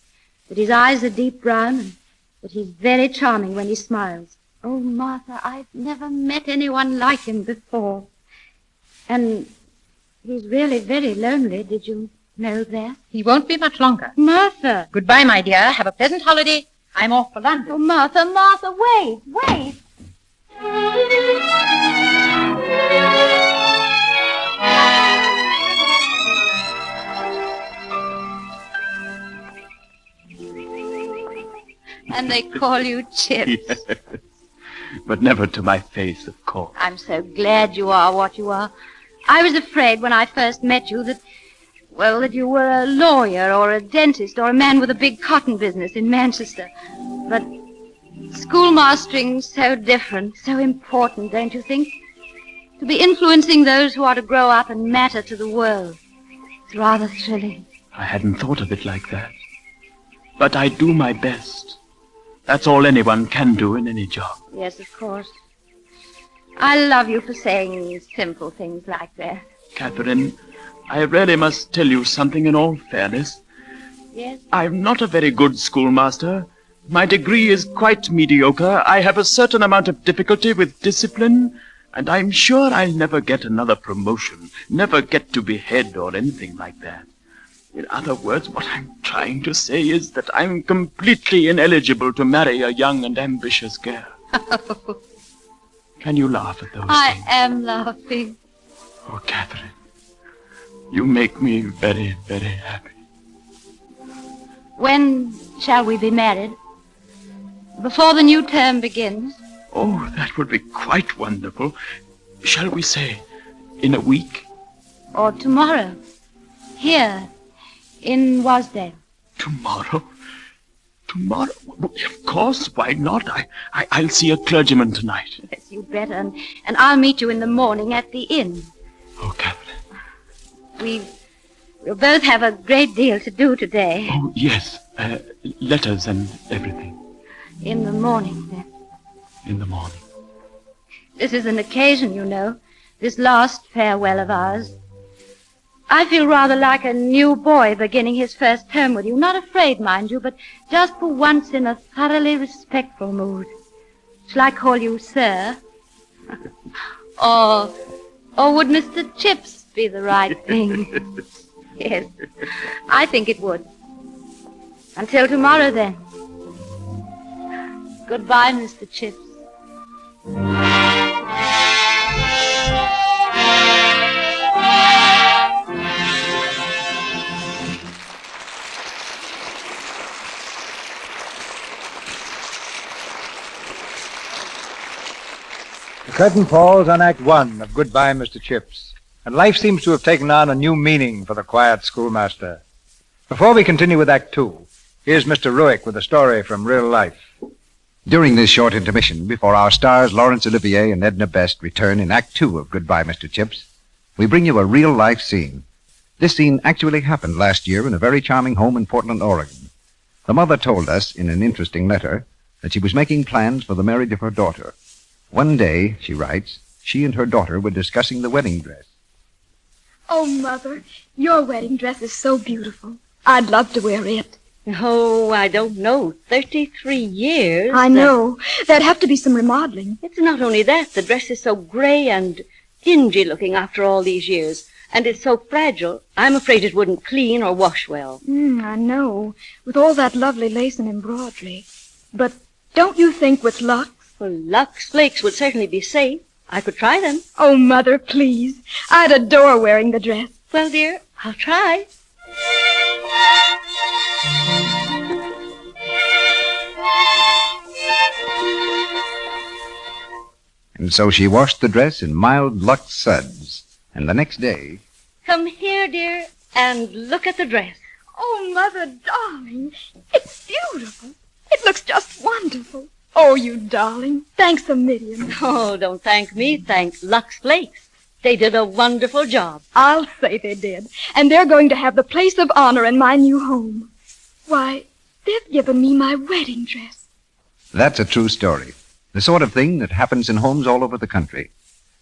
that his eyes are deep brown, and that he's very charming when he smiles. Oh, Martha, I've never met anyone like him before. And he's really very lonely. Did you know that? He won't be much longer. Martha! Goodbye, my dear. Have a pleasant holiday. I'm off for London. Oh, Martha, wait! And they call you Chips. Yes. But never to my face, of course. I'm so glad you are what you are. I was afraid when I first met you that you were a lawyer or a dentist or a man with a big cotton business in Manchester. But schoolmastering's so different, so important, don't you think? To be influencing those who are to grow up and matter to the world. It's rather thrilling. I hadn't thought of it like that. But I do my best. That's all anyone can do in any job. Yes, of course. I love you for saying simple things like that. Catherine, I really must tell you something in all fairness. Yes? I'm not a very good schoolmaster. My degree is quite mediocre. I have a certain amount of difficulty with discipline, and I'm sure I'll never get another promotion, never get to be head or anything like that. In other words, what I'm trying to say is that I'm completely ineligible to marry a young and ambitious girl. Can you laugh at those things? I am laughing. Oh, Catherine, you make me very, very happy. When shall we be married? Before the new term begins? Oh, that would be quite wonderful. Shall we say in a week? Or tomorrow? Here, in Wasdale. Tomorrow? Tomorrow? Of course, why not? I'll see a clergyman tonight. Yes, you'd better, and I'll meet you in the morning at the inn. Oh, Catherine. We'll both have a great deal to do today. Oh, yes. Letters and everything. In the morning, then. In the morning. This is an occasion, you know, this last farewell of ours. I feel rather like a new boy beginning his first term with you. Not afraid, mind you, but just for once in a thoroughly respectful mood. Shall I call you Sir? or would Mr. Chips be the right thing? Yes, I think it would. Until tomorrow, then. Goodbye, Mr. Chips. The curtain falls on Act 1 of Goodbye, Mr. Chips, and life seems to have taken on a new meaning for the quiet schoolmaster. Before we continue with Act 2, here's Mr. Ruick with a story from real life. During this short intermission, before our stars Laurence Olivier and Edna Best return in Act 2 of Goodbye, Mr. Chips, we bring you a real-life scene. This scene actually happened last year in a very charming home in Portland, Oregon. The mother told us in an interesting letter that she was making plans for the marriage of her daughter. One day, she writes, she and her daughter were discussing the wedding dress. Oh, Mother, your wedding dress is so beautiful. I'd love to wear it. Oh, I don't know. 33 years. I know. There'd have to be some remodeling. It's not only that. The dress is so gray and dingy looking after all these years. And it's so fragile, I'm afraid it wouldn't clean or wash well. I know. With all that lovely lace and embroidery. But don't you think with Lux? Well, Lux flakes would certainly be safe. I could try them. Oh, Mother, please. I'd adore wearing the dress. Well, dear, I'll try. And so she washed the dress in mild Lux suds. And the next day... Come here, dear, and look at the dress. Oh, Mother, darling, it's beautiful. It looks just wonderful. Oh, you darling. Thanks a million. Oh, don't thank me. Thank Lux Flakes. They did a wonderful job. I'll say they did. And they're going to have the place of honor in my new home. Why, they've given me my wedding dress. That's a true story. The sort of thing that happens in homes all over the country.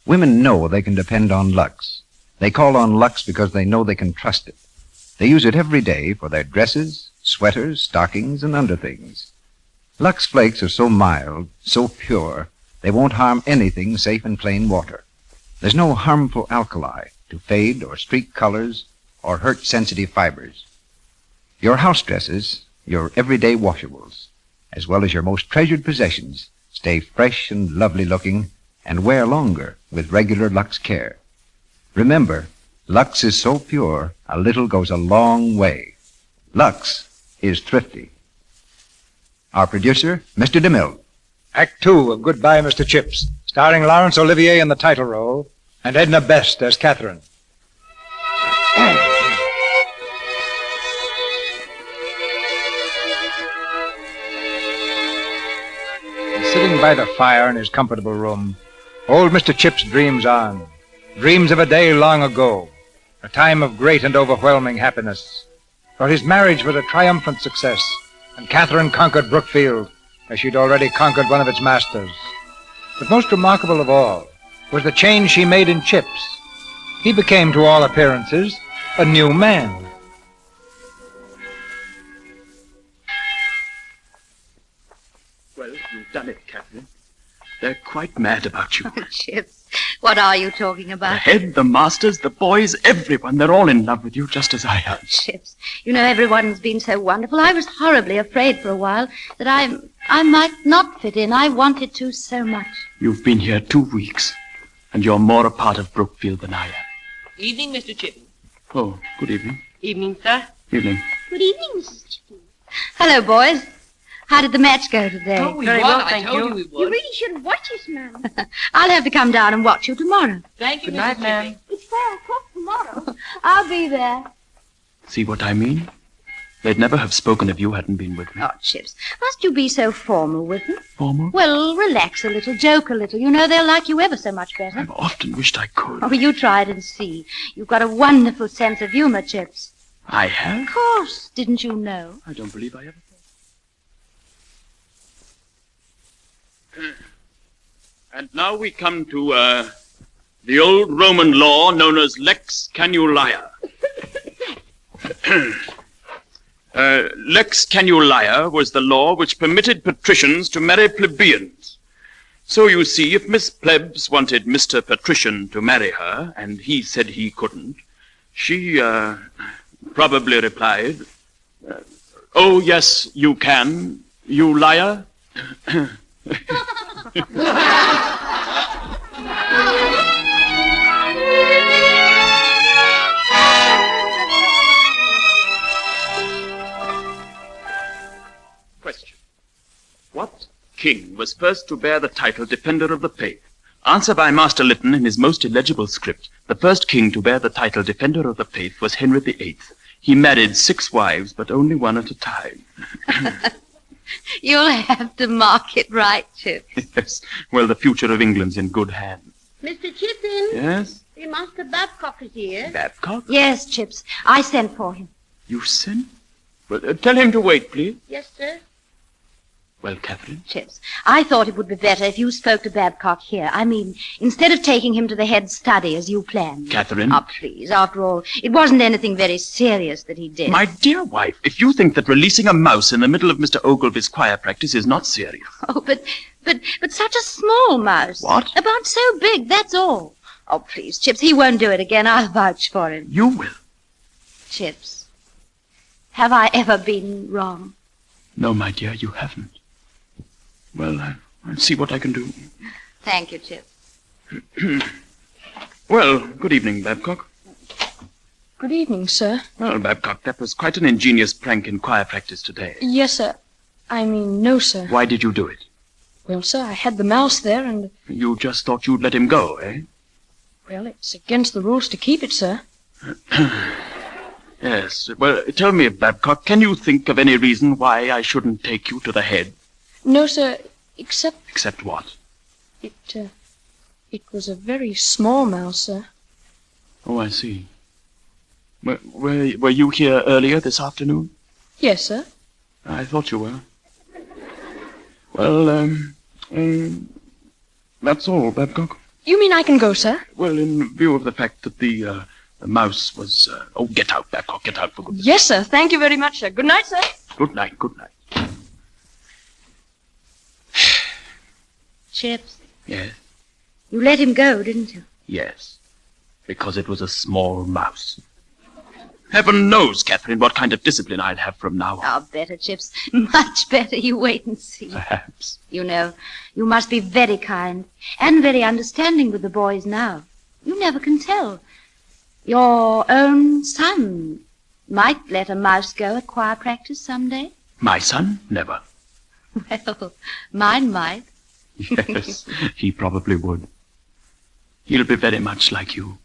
Women know they can depend on Lux. They call on Lux because they know they can trust it. They use it every day for their dresses, sweaters, stockings, and underthings. Lux Flakes are so mild, so pure, they won't harm anything safe in plain water. There's no harmful alkali to fade or streak colors or hurt sensitive fibers. Your house dresses, your everyday washables, as well as your most treasured possessions, stay fresh and lovely looking and wear longer with regular Lux care. Remember, Lux is so pure, a little goes a long way. Lux is thrifty. Our producer, Mr. DeMille. Act 2 of Goodbye, Mr. Chips, starring Laurence Olivier in the title role and Edna Best as Catherine. Sitting by the fire in his comfortable room, old Mr. Chips dreams on. Dreams of a day long ago, a time of great and overwhelming happiness. For his marriage was a triumphant success, and Catherine conquered Brookfield, as she'd already conquered one of its masters. But most remarkable of all was the change she made in Chips. He became, to all appearances, a new man. Well, you've done it, Catherine. They're quite mad about you. Oh, Chips, what are you talking about? The head, the masters, the boys, everyone, they're all in love with you, just as I am. Chips, you know, everyone's been so wonderful. I was horribly afraid for a while that I might not fit in. I wanted to so much. You've been here 2 weeks, and you're more a part of Brookfield than I am. Evening, Mr. Chipping. Oh, good evening. Evening, sir. Evening. Good evening, Mrs. Chipping. Hello, boys. How did the match go today? Oh, Very well, thank you. You really shouldn't watch us, ma'am. I'll have to come down and watch you tomorrow. Thank you, Good night, ma'am. It's 4 o'clock tomorrow. I'll be there. See what I mean? They'd never have spoken if you hadn't been with me. Oh, Chips, must you be so formal with them? Formal? Well, relax a little, joke a little. You know, they'll like you ever so much better. I've often wished I could. Oh, you try it and see. You've got a wonderful sense of humor, Chips. I have? Of course. Didn't you know? I don't believe I ever thought. And now we come to, the old Roman law known as Lex Canulia. Lex Canulia was the law which permitted patricians to marry plebeians. So you see, if Miss Plebs wanted Mr. Patrician to marry her, and he said he couldn't, she, probably replied, oh, yes, you can, you liar. Question. What king was first to bear the title Defender of the Faith? Answer by Master Lytton in his most illegible script. The first king to bear the title Defender of the Faith was Henry VIII. He married 6 wives, but only one at a time. You'll have to mark it right, Chips. Yes. Well, the future of England's in good hands. Mr. Chipping? Yes? Your Master Babcock is here. Babcock? Yes, Chips. I sent for him. You sent? Well, tell him to wait, please. Yes, sir. Well, Catherine? Chips, I thought it would be better if you spoke to Babcock here. I mean, instead of taking him to the head study as you planned. Catherine? Oh, please. After all, it wasn't anything very serious that he did. My dear wife, if you think that releasing a mouse in the middle of Mr. Ogilvy's choir practice is not serious. Oh, but such a small mouse. What? About so big, that's all. Oh, please, Chips, he won't do it again. I'll vouch for him. You will. Chips, have I ever been wrong? No, my dear, you haven't. Well, I'll see what I can do. Thank you, Chips. Well, good evening, Babcock. Good evening, sir. Well, Babcock, that was quite an ingenious prank in choir practice today. Yes, sir. I mean, no, sir. Why did you do it? Well, sir, I had the mouse there and... You just thought you'd let him go, eh? Well, it's against the rules to keep it, sir. Yes. Well, tell me, Babcock, can you think of any reason why I shouldn't take you to the head? No, sir, except... Except what? It was a very small mouse, sir. Oh, I see. Were you here earlier this afternoon? Yes, sir. I thought you were. Well, that's all, Babcock. You mean I can go, sir? Well, in view of the fact that the mouse was... Oh, get out, Babcock, get out for goodness. Yes, sir. Thank you very much, sir. Good night, sir. Good night, good night. Chips, Yes, you let him go, didn't you? yes. Because it was a small mouse. Heaven knows, Catherine, what kind of discipline I'll have from now on. Oh, better, Chips. Much better. You wait and see. Perhaps. You know, you must be very kind and very understanding with the boys now. You never can tell. Your own son might let a mouse go at choir practice someday. My son? Never. Well, mine might. Yes, he probably would. He'll be very much like you.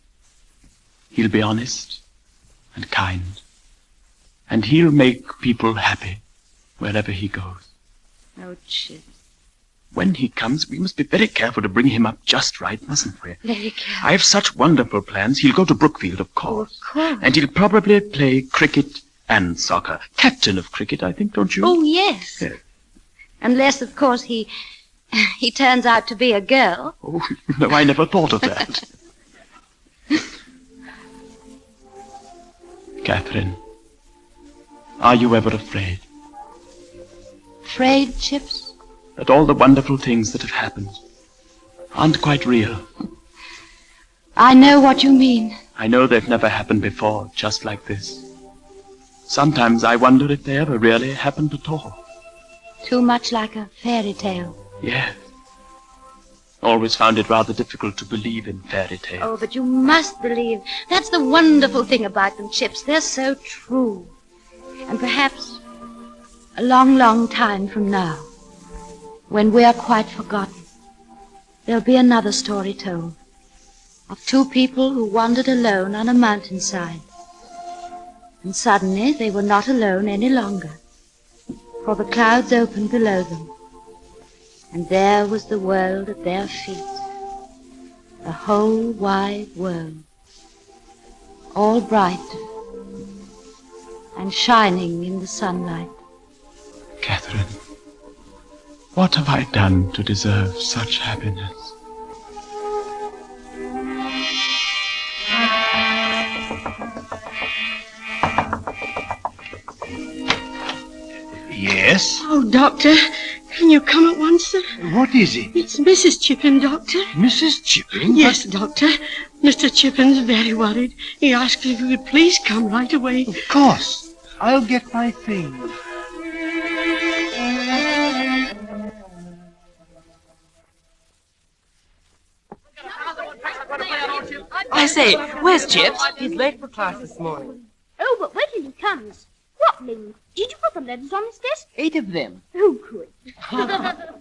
He'll be honest and kind. And he'll make people happy wherever he goes. Oh, Chips. When he comes, we must be very careful to bring him up just right, mustn't we? Very careful. I have such wonderful plans. He'll go to Brookfield, of course. Of course. And he'll probably play cricket and soccer. Captain of cricket, I think, don't you? Oh, yes. Yes. Unless, of course, he turns out to be a girl. Oh, no, I never thought of that. Catherine, are you ever afraid Afraid, Chips? that all the wonderful things that have happened aren't quite real? I know what you mean. I know they've never happened before, just like this. Sometimes I wonder if they ever really happened at all. Too much like a fairy tale. Yes. Always found it rather difficult to believe in fairy tales. Oh, but you must believe. That's the wonderful thing about them, Chips. They're so true. And perhaps a long, long time from now, when we're quite forgotten, there'll be another story told of two people who wandered alone on a mountainside. And suddenly they were not alone any longer, for the clouds opened below them. And there was the world at their feet, the whole wide world, all bright and shining in the sunlight. Catherine, what have I done to deserve such happiness? Yes? Oh, Doctor, can you come at once, sir? What is it? It's Mrs. Chippin, Doctor. Mrs. Chippin? Yes, Doctor. Mr. Chippin's very worried. He asked if you would please come right away. Of course. I'll get my things. I say, where's Chips? He's late for class this morning. Oh, but wait till he comes. What, Ling? Did you put the letters on his desk? 8 of them. Who could?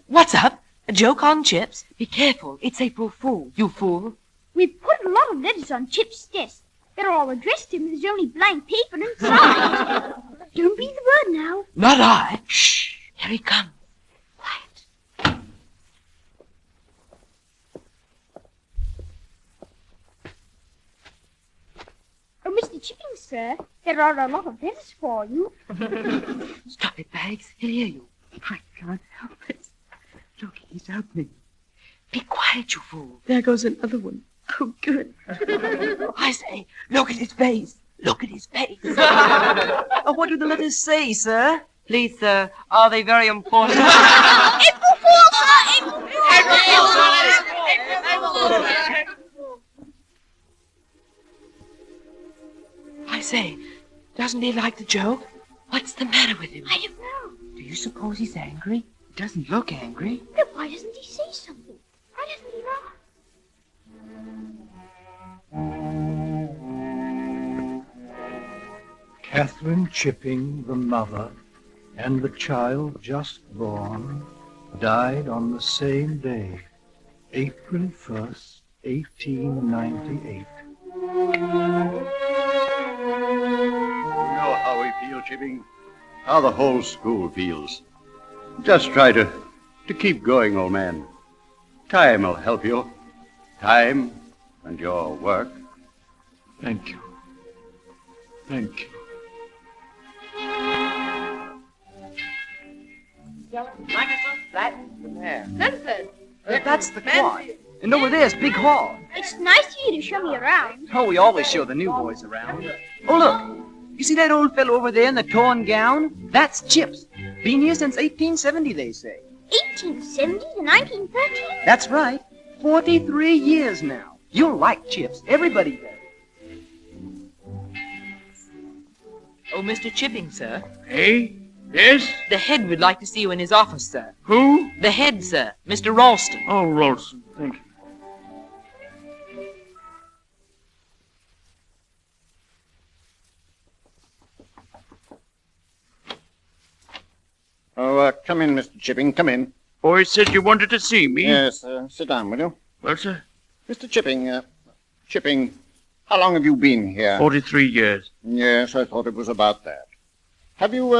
What's up? A joke on Chips? Be careful. It's April Fool, you fool. We put a lot of letters on Chip's desk. They're all addressed to him. There's only blank paper inside. Don't breathe a word now. Not I. Shh. Here he comes. Oh, Mr. Chipping, sir, there are a lot of letters for you. Stop it, Bags. He'll hear you. I can't help it. Look, he's opening. Be quiet, you fool. There goes another one. Oh, good. I say, look at his face. Look at his face. Oh, what do the letters say, sir? Please, sir, are they very important? April Fool, sir! April Fool! I say, doesn't he like the joke? What's the matter with him? I don't know. Do you suppose he's angry? He doesn't look angry. Then why doesn't he say something? Why doesn't he laugh? Catherine Chipping, the mother, and the child just born, died on the same day, April 1st, 1898. You know how we feel, Chipping. How the whole school feels. Just try to keep going, old man. Time will help you. Time and your work. Thank you. Thank you. There. That's the quad. And over there's Big Hall. It's nice of you to show me around. Oh, we always show the new boys around. Oh, look. You see that old fellow over there in the torn gown? That's Chips. Been here since 1870, they say. 1870 to 1913? That's right. 43 years now. You'll like Chips. Everybody does. Oh, Mr. Chipping, sir. Hey? Yes? The head would like to see you in his office, sir. Who? The head, sir. Mr. Ralston. Oh, Ralston. Thank you. Oh, come in, Mr. Chipping, come in. Boy said you wanted to see me. Yes, sit down, will you? Well, sir? Mr. Chipping, how long have you been here? 43 years. Yes, I thought it was about that. Have you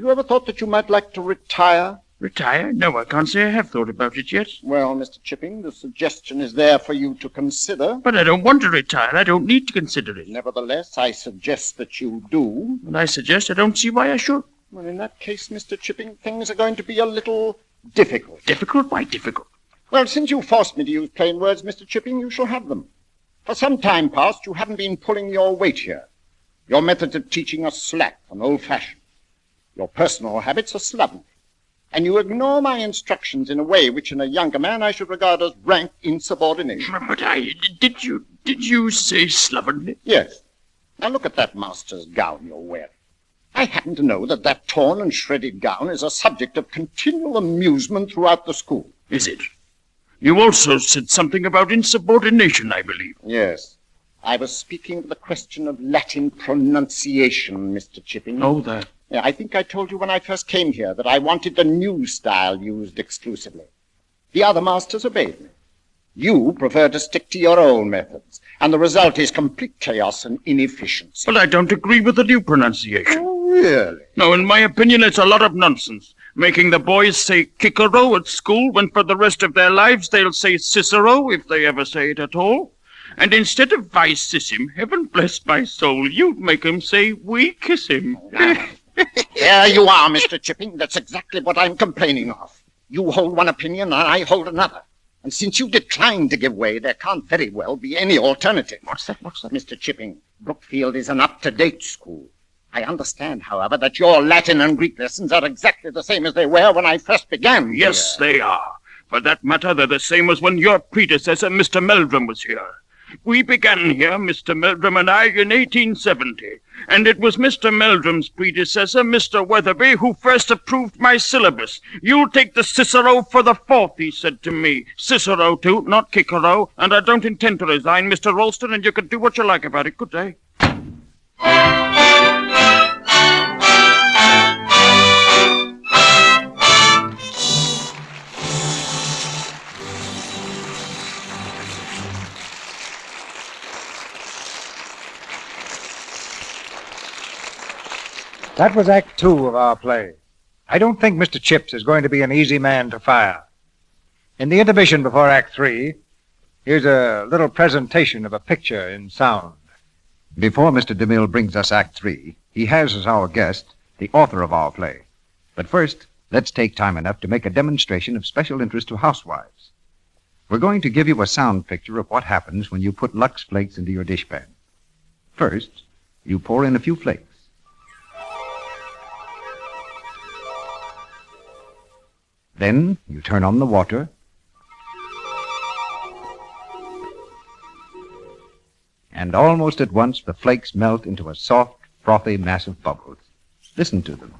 ever thought that you might like to retire? Retire? No, I can't say I have thought about it yet. Well, Mr. Chipping, the suggestion is there for you to consider. But I don't want to retire. I don't need to consider it. Nevertheless, I suggest that you do. And I suggest I don't see why I should. Well, in that case, Mr. Chipping, things are going to be a little difficult. Difficult? Why difficult? Well, since you forced me to use plain words, Mr. Chipping, you shall have them. For some time past, you haven't been pulling your weight here. Your methods of teaching are slack and old-fashioned. Your personal habits are slovenly. And you ignore my instructions in a way which in a younger man I should regard as rank insubordination. But did you say slovenly? Yes. Now look at that master's gown you're wearing. I happen to know that torn and shredded gown is a subject of continual amusement throughout the school. Is it? You also said something about insubordination, I believe. Yes. I was speaking of the question of Latin pronunciation, Mr. Chipping. Oh, that. Yeah, I think I told you when I first came here that I wanted the new style used exclusively. The other masters obeyed me. You prefer to stick to your old methods, and the result is complete chaos and inefficiency. But I don't agree with the new pronunciation. Oh, really? No, in my opinion, it's a lot of nonsense. Making the boys say Kikero at school when for the rest of their lives they'll say Cicero, if they ever say it at all. And instead of vice sis him, heaven bless my soul, you'd make him say we kiss him. Here you are, Mr. Chipping. That's exactly what I'm complaining of. You hold one opinion and I hold another. And since you decline to give way, there can't very well be any alternative. What's that? Mr. Chipping, Brookfield is an up-to-date school. I understand, however, that your Latin and Greek lessons are exactly the same as they were when I first began. Yes, they are. For that matter, they're the same as when your predecessor, Mr. Meldrum, was here. We began here, Mr. Meldrum and I, in 1870, and it was Mr. Meldrum's predecessor, Mr. Weatherby, who first approved my syllabus. You'll take the Cicero for the fourth, he said to me. Cicero, too, not Kikero, and I don't intend to resign, Mr. Ralston, and you can do what you like about it. Good day. That was Act 2 of our play. I don't think Mr. Chips is going to be an easy man to fire. In the intermission before Act 3, here's a little presentation of a picture in sound. Before Mr. DeMille brings us Act 3, he has as our guest the author of our play. But first, let's take time enough to make a demonstration of special interest to housewives. We're going to give you a sound picture of what happens when you put Lux Flakes into your dishpan. First, you pour in a few flakes. Then you turn on the water. And almost at once the flakes melt into a soft, frothy mass of bubbles. Listen to them.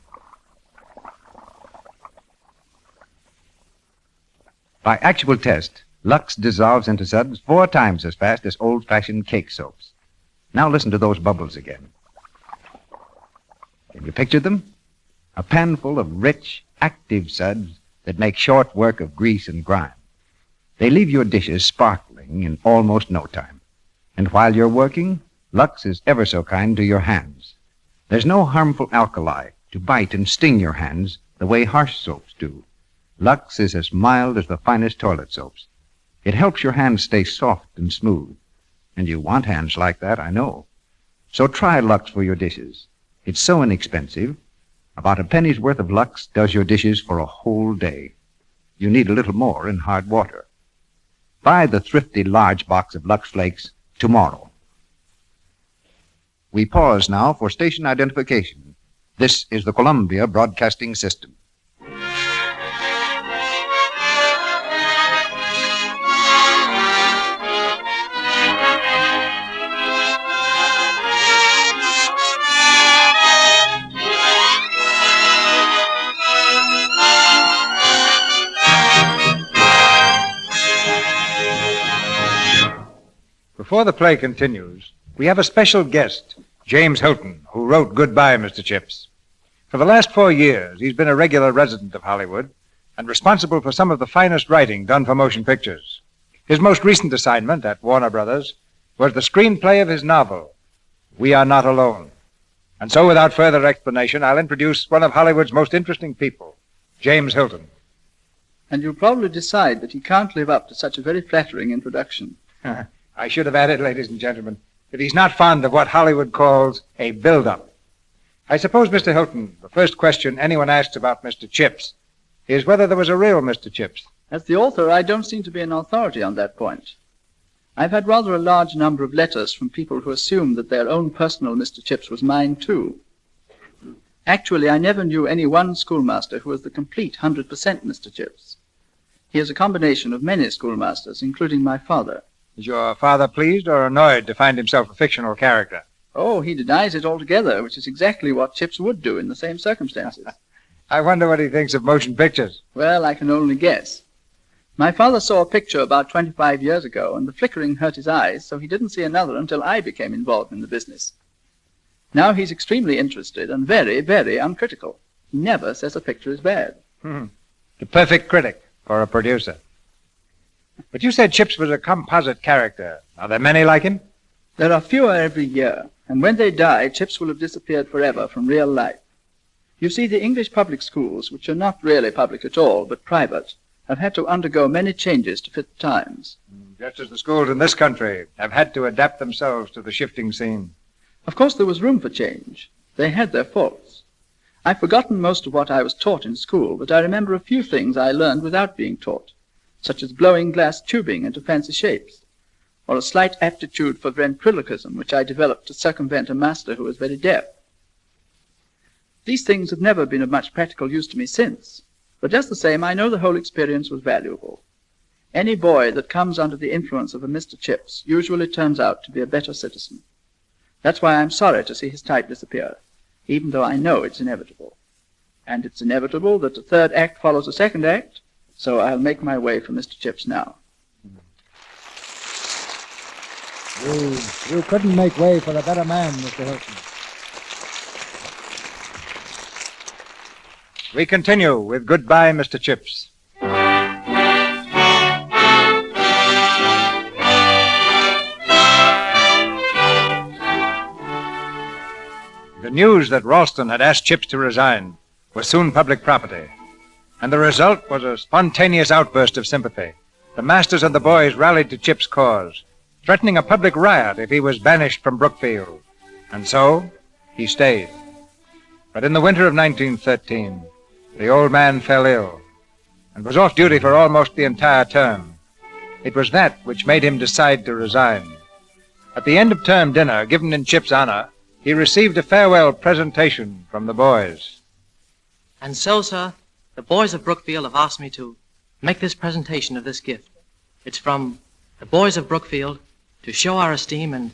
By actual test, Lux dissolves into suds 4 times as fast as old-fashioned cake soaps. Now listen to those bubbles again. Can you picture them? A panful of rich, active suds that make short work of grease and grime. They leave your dishes sparkling in almost no time. And while you're working, Lux is ever so kind to your hands. There's no harmful alkali to bite and sting your hands the way harsh soaps do. Lux is as mild as the finest toilet soaps. It helps your hands stay soft and smooth. And you want hands like that, I know. So try Lux for your dishes. It's so inexpensive. About a penny's worth of Lux does your dishes for a whole day. You need a little more in hard water. Buy the thrifty large box of Lux Flakes tomorrow. We pause now for station identification. This is the Columbia Broadcasting System. Before the play continues, we have a special guest, James Hilton, who wrote Goodbye, Mr. Chips. For the last 4 years, he's been a regular resident of Hollywood and responsible for some of the finest writing done for motion pictures. His most recent assignment at Warner Brothers was the screenplay of his novel, We Are Not Alone. And so, without further explanation, I'll introduce one of Hollywood's most interesting people, James Hilton. And you'll probably decide that he can't live up to such a very flattering introduction. I should have added, ladies and gentlemen, that he's not fond of what Hollywood calls a build-up. I suppose, Mr. Hilton, the first question anyone asks about Mr. Chips is whether there was a real Mr. Chips. As the author, I don't seem to be an authority on that point. I've had rather a large number of letters from people who assumed that their own personal Mr. Chips was mine, too. Actually, I never knew any one schoolmaster who was the complete 100% Mr. Chips. He is a combination of many schoolmasters, including my father. Is your father pleased or annoyed to find himself a fictional character? Oh, he denies it altogether, which is exactly what Chips would do in the same circumstances. I wonder what he thinks of motion pictures. Well, I can only guess. My father saw a picture about 25 years ago, and the flickering hurt his eyes, so he didn't see another until I became involved in the business. Now he's extremely interested and very, very uncritical. He never says a picture is bad. The perfect critic for a producer. But you said Chips was a composite character. Are there many like him? There are fewer every year, and when they die, Chips will have disappeared forever from real life. You see, the English public schools, which are not really public at all, but private, have had to undergo many changes to fit the times. Just as the schools in this country have had to adapt themselves to the shifting scene. Of course, there was room for change. They had their faults. I've forgotten most of what I was taught in school, but I remember a few things I learned without being taught, such as blowing glass tubing into fancy shapes, or a slight aptitude for ventriloquism, which I developed to circumvent a master who was very deaf. These things have never been of much practical use to me since, but just the same, I know the whole experience was valuable. Any boy that comes under the influence of a Mr. Chips usually turns out to be a better citizen. That's why I'm sorry to see his type disappear, even though I know it's inevitable. And it's inevitable that the third act follows the second act, so I'll make my way for Mr. Chips now. You couldn't make way for a better man, Mr. Hilton. We continue with Goodbye, Mr. Chips. The news that Ralston had asked Chips to resign was soon public property, and the result was a spontaneous outburst of sympathy. The masters and the boys rallied to Chips' cause, threatening a public riot if he was banished from Brookfield. And so, he stayed. But in the winter of 1913, The old man fell ill and was off duty for almost the entire term. It was that which made him decide to resign. At the end of term dinner, given in Chip's honor, he received a farewell presentation from the boys. And so, sir, the boys of Brookfield have asked me to make this presentation of this gift. It's from the boys of Brookfield to show our esteem and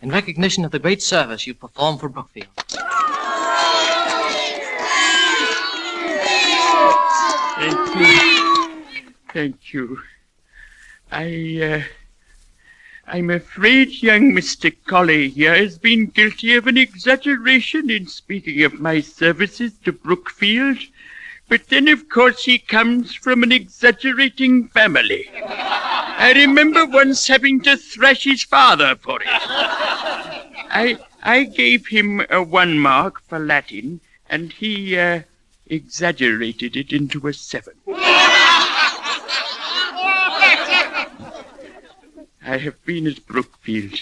in recognition of the great service you perform for Brookfield. Thank you. Thank you. I'm afraid young Mr. Colley here has been guilty of an exaggeration in speaking of my services to Brookfield. But then, of course, he comes from an exaggerating family. I remember once having to thrash his father for it. I gave him a 1 mark for Latin, and he exaggerated it into a 7. I have been at Brookfield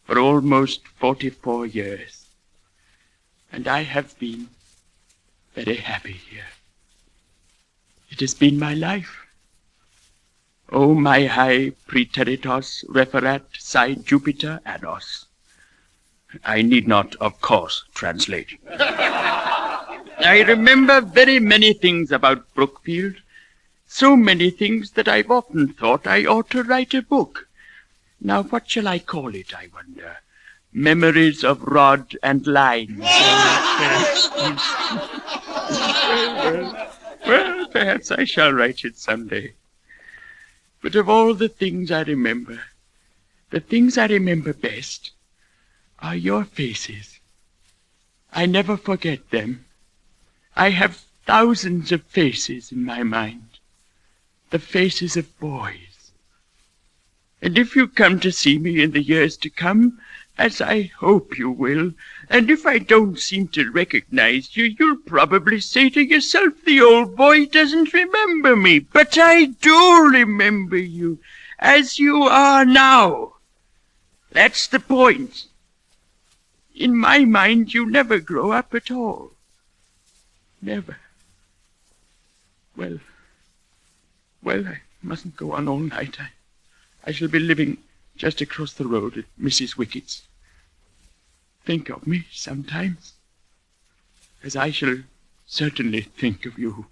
for almost 44 years, and I have been very happy here. It has been my life. O my high praeteritos referat si Jupiter annos. I need not, of course, translate. I remember very many things about Brookfield, so many things that I've often thought I ought to write a book. Now, what shall I call it, I wonder? Memories of Rod and Line. Well, perhaps I shall write it someday. But of all the things I remember, the things I remember best are your faces. I never forget them. I have thousands of faces in my mind. The faces of boys. And if you come to see me in the years to come, as I hope you will, and if I don't seem to recognize you, you'll probably say to yourself, the old boy doesn't remember me. But I do remember you, as you are now. That's the point. In my mind, you never grow up at all. Never. Well, I mustn't go on all night. I shall be living just across the road at Mrs. Wickett's. Think of me sometimes, as I shall certainly think of you.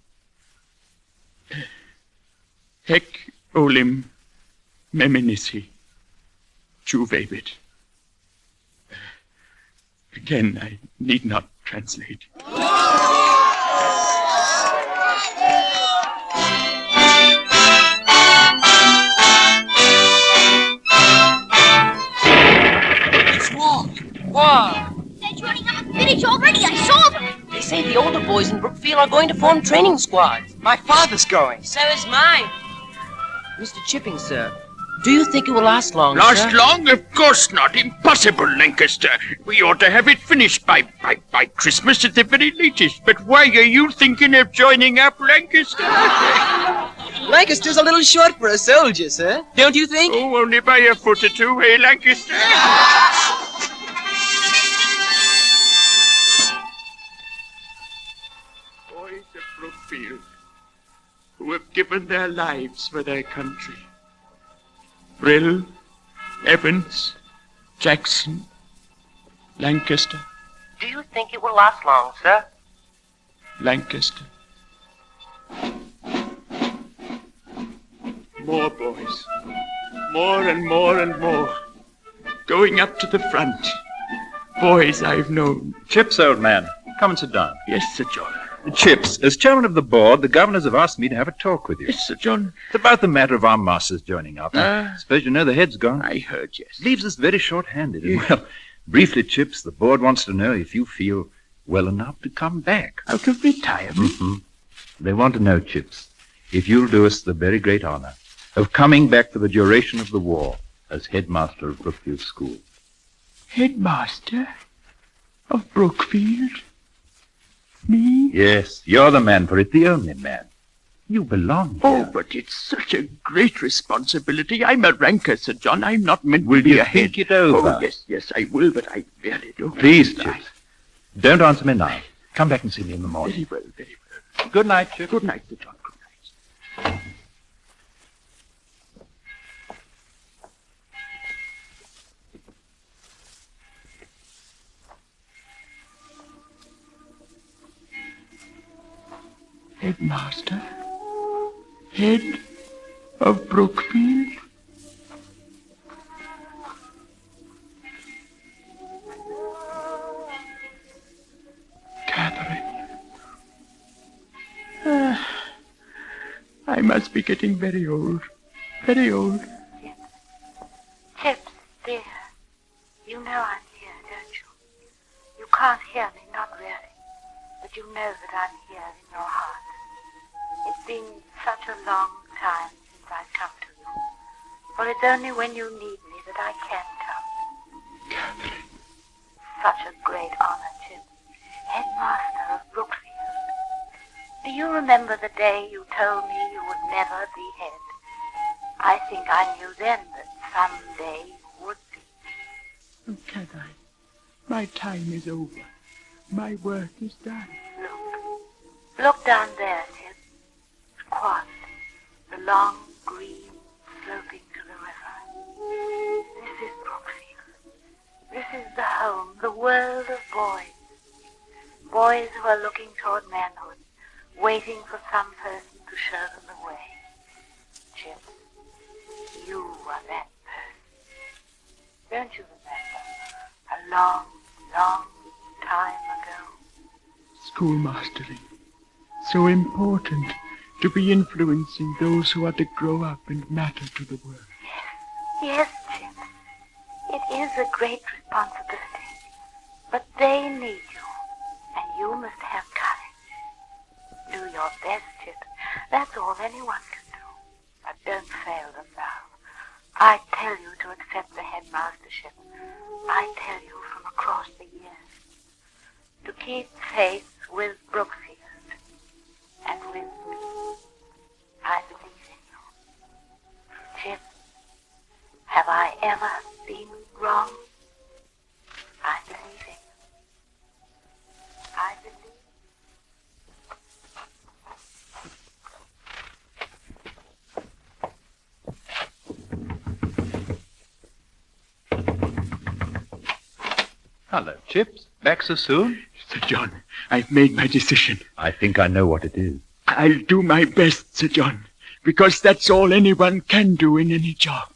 Hec olim meminisi juvabit. Again, I need not translate. Wow. They're turning up the village already. I saw them. They say the older boys in Brookfield are going to form training squads. My father's going. So is mine. Mr. Chipping, sir, do you think it will last long, Last sir? long? Of course not. Impossible, Lancaster. We ought to have it finished by Christmas at the very latest. But why are you thinking of joining up, Lancaster? Lancaster's a little short for a soldier, sir. Don't you think? Oh, only by a foot or two, eh, Lancaster? Boys of Brookfield, who have given their lives for their country. Brill, Evans, Jackson, Lancaster. Do you think it will last long, sir? Lancaster. More boys. More and more and more. Going up to the front. Boys I've known. Chips, old man, come and sit down. Yes, Sir John. Chips, as chairman of the board, the governors have asked me to have a talk with you. Yes, Sir John. It's about the matter of our masters joining up. I suppose you know the head's gone. I heard, yes. Leaves us very short-handed. Yeah. Well, briefly, Chips, the board wants to know if you feel well enough to come back. Out of retirement? Mm-hmm. They want to know, Chips, if you'll do us the very great honor of coming back for the duration of the war as headmaster of Brookfield School. Headmaster of Brookfield? Me? Yes, you're the man for it, the only man. You belong here. Oh, but it's such a great responsibility. I'm a ranker, Sir John. I'm not meant to be a head. Will you think it over? Oh, yes, I will, but I really don't. Please, Chips. Don't answer me now. Come back and see me in the morning. Very well, very well. Good night, Chip. Good night, Sir John. Good night. Headmaster? Head of Brookfield? Catherine. I must be getting very old. Very old. Chips, dear. You know I'm here, don't you? You can't hear me, not really. But you know that I'm here in your heart. It's been such a long time since I've come to you. For it's only when you need me that I can come. Catherine. Such a great honor, Chip. Headmaster of Brookfield. Do you remember the day you told me you would never be head? I think I knew then that someday you would be. Oh, Catherine, my time is over. My work is done. Look down there, Chip. It's quiet. The long green sloping to the river. This is Brookfield. This is the home, the world of boys. Boys who are looking toward manhood, waiting for some person to show them the way. Chip, you are that person. Don't you remember? A long, long time ago. Schoolmastering. So important to be influencing those who are to grow up and matter to the world. Yes, Chip. It is a great responsibility. But they need you, and you must have courage. Do your best, Chip. That's all anyone can do. But don't fail them now. I tell you to accept the headmastership. I tell you from across the years. To keep faith with Brookfield. And with me. I believe in you. Chip, have I ever been wrong? I believe in you. I believe. Hello, Chips. Back so soon? Sir John, I've made my decision. I think I know what it is. I'll do my best, Sir John, because that's all anyone can do in any job.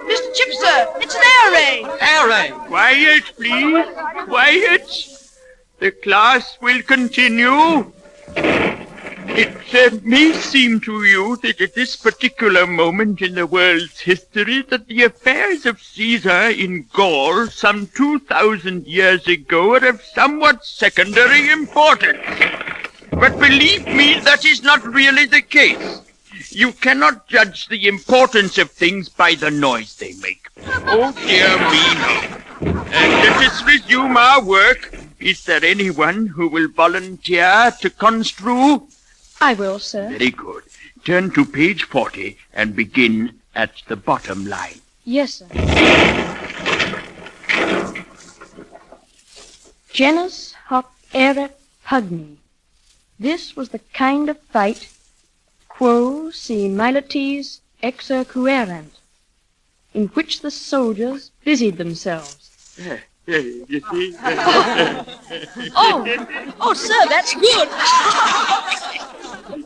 Mr. Chip, sir, it's an air raid. Air raid. Quiet, please. Quiet. The class will continue. It may seem to you that at this particular moment in the world's history that the affairs of Caesar in Gaul some 2,000 years ago are of somewhat secondary importance. But believe me, that is not really the case. You cannot judge the importance of things by the noise they make. Oh, dear me, no. And let us resume our work. Is there anyone who will volunteer to construe? I will, sir. Very good. Turn to page 40 and begin at the bottom line. Yes, sir. Genus hoc erat pugni. This was the kind of fight quo si milites exercuerant, in which the soldiers busied themselves. You see? Oh, sir, that's good.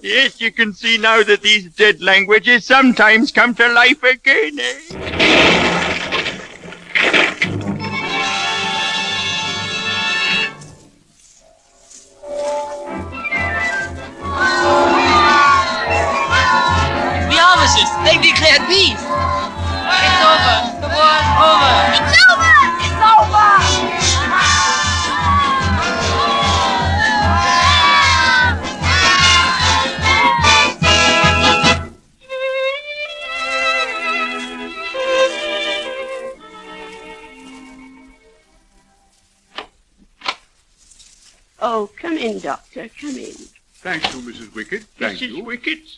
Yes, you can see now that these dead languages sometimes come to life again, The armistice, they've declared peace. It's over. The war's over. It's over! It's over! Oh, come in, Doctor, come in. Thank you, Mrs. Wickett. Thank you. Mrs. Wickett?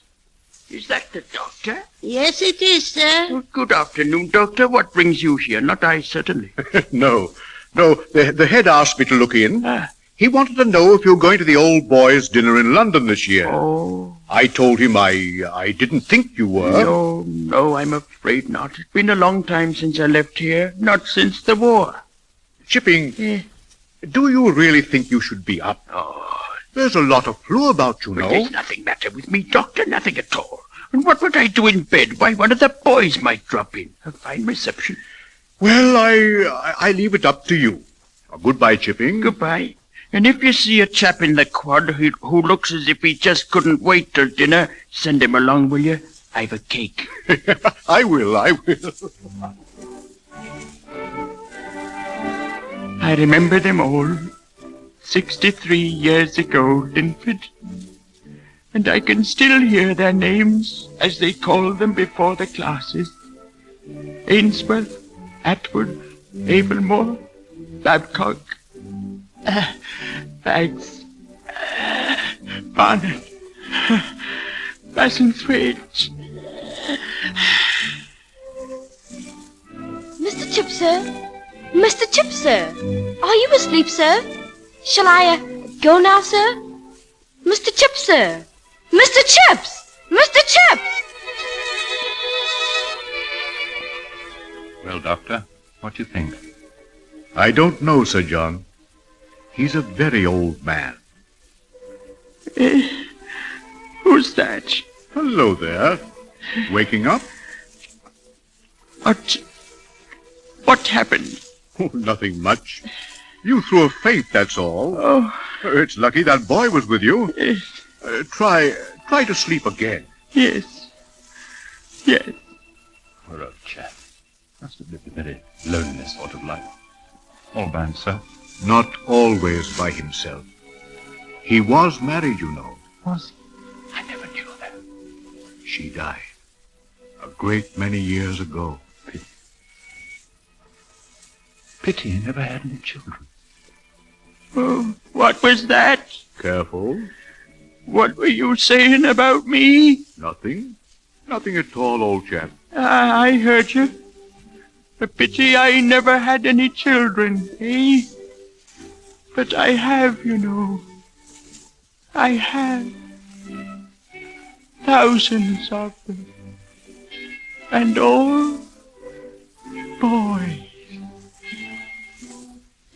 Is that the doctor? Yes, it is, sir. Oh, good afternoon, Doctor. What brings you here? Not I, certainly. No. The head asked me to look in. He wanted to know if you're going to the old boys' dinner in London this year. Oh. I told him I didn't think you were. No, I'm afraid not. It's been a long time since I left here. Not since the war. Chipping, do you really think you should be up? Oh. There's a lot of flu about, you know. There's nothing matter with me, Doctor. Nothing at all. And what would I do in bed? Why, one of the boys might drop in. A fine reception. Well, I leave it up to you. Goodbye, Chipping. Goodbye. And if you see a chap in the quad who looks as if he just couldn't wait till dinner, send him along, will you? I've a cake. I will. I remember them all. 63 years ago, Linford. And I can still hear their names as they called them before the classes. Ainsworth, Atwood, Abelmore, Babcock, Bags, Barnett, Bassingthwaighte. Mr. Chip, sir? Mr. Chip, sir? Are you asleep, sir? Shall I, go now, sir? Mr. Chip, sir? Mr. Chips! Mr. Chips! Well, Doctor, what do you think? I don't know, Sir John. He's a very old man. Who's that? Hello there. Waking up? What happened? Oh, nothing much. You threw a faint, that's all. Oh. It's lucky that boy was with you. Try to sleep again. Yes. Poor old chap. Must have lived a very lonely sort of life. All by himself? Not always by himself. He was married, you know. Was he? I never knew that. She died a great many years ago. Pity he never had any children. Oh, what was that? Careful. What were you saying about me? Nothing. Nothing at all, old chap. I heard you. A pity I never had any children, eh? But I have, you know. I have. Thousands of them. And all boys.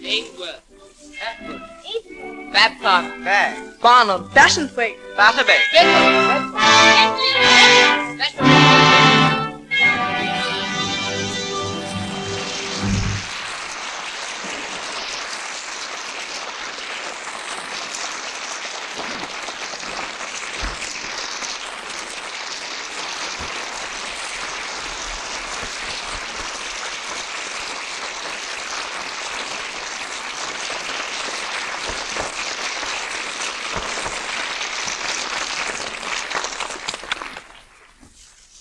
Ainsworth, Atwood, Babcock, Bag, Barnum, Bassingthwaighte, Batterbay,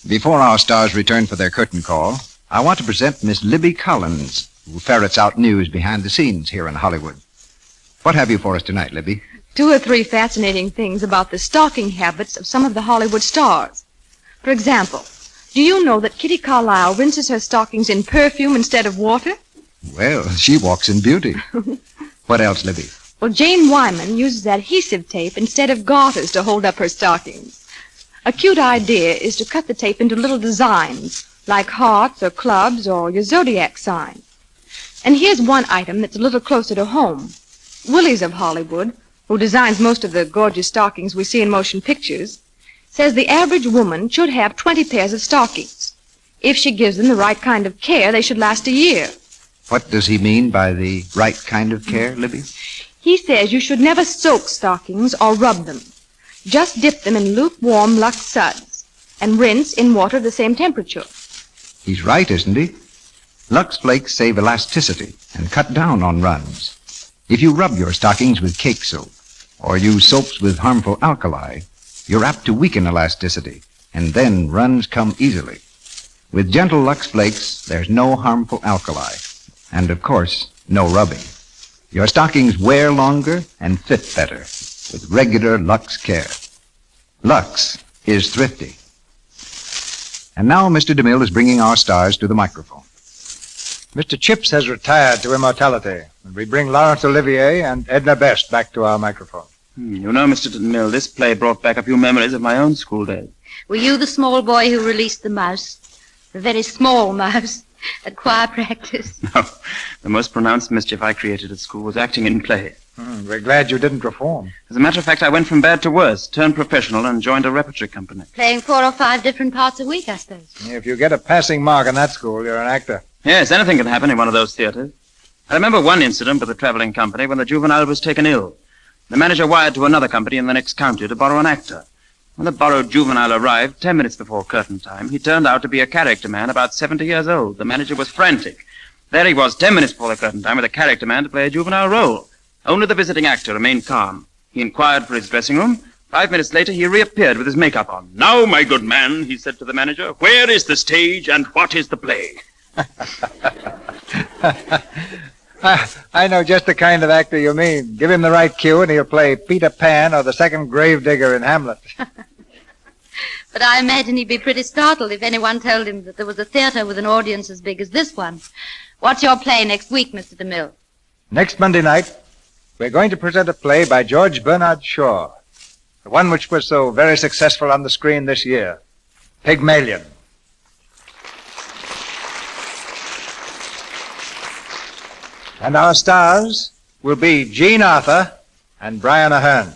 Before our stars return for their curtain call, I want to present Miss Libby Collins, who ferrets out news behind the scenes here in Hollywood. What have you for us tonight, Libby? 2 or 3 fascinating things about the stocking habits of some of the Hollywood stars. For example, do you know that Kitty Carlisle rinses her stockings in perfume instead of water? Well, she walks in beauty. What else, Libby? Well, Jane Wyman uses adhesive tape instead of garters to hold up her stockings. A cute idea is to cut the tape into little designs, like hearts or clubs or your zodiac sign. And here's one item that's a little closer to home. Willies of Hollywood, who designs most of the gorgeous stockings we see in motion pictures, says the average woman should have 20 pairs of stockings. If she gives them the right kind of care, they should last a year. What does he mean by the right kind of care, Libby? He says you should never soak stockings or rub them. Just dip them in lukewarm Lux suds and rinse in water of the same temperature. He's right, isn't he? Lux flakes save elasticity and cut down on runs. If you rub your stockings with cake soap or use soaps with harmful alkali, you're apt to weaken elasticity, and then runs come easily. With gentle Lux flakes, there's no harmful alkali, and of course, no rubbing. Your stockings wear longer and fit better with regular Lux care. Lux is thrifty. And now Mr. DeMille is bringing our stars to the microphone. Mr. Chips has retired to immortality, and we bring Laurence Olivier and Edna Best back to our microphone. You know, Mr. DeMille, this play brought back a few memories of my own school days. Were you the small boy who released the mouse? The very small mouse at choir practice? No, the most pronounced mischief I created at school was acting in play. We're glad you didn't reform. As a matter of fact, I went from bad to worse, turned professional, and joined a repertory company. Playing 4 or 5 different parts a week, I suppose. If you get a passing mark in that school, you're an actor. Yes, anything can happen in one of those theaters. I remember one incident with a traveling company when the juvenile was taken ill. The manager wired to another company in the next county to borrow an actor. When the borrowed juvenile arrived 10 minutes before curtain time, he turned out to be a character man about 70 years old. The manager was frantic. There he was 10 minutes before the curtain time with a character man to play a juvenile role. Only the visiting actor remained calm. He inquired for his dressing room. 5 minutes later, he reappeared with his makeup on. "Now, my good man," he said to the manager, "where is the stage and what is the play?" I know just the kind of actor you mean. Give him the right cue and he'll play Peter Pan or the second gravedigger in Hamlet. But I imagine he'd be pretty startled if anyone told him that there was a theater with an audience as big as this one. What's your play next week, Mr. DeMille? Next Monday night, we're going to present a play by George Bernard Shaw, the one which was so very successful on the screen this year, Pygmalion. And our stars will be Jean Arthur and Brian Aherne.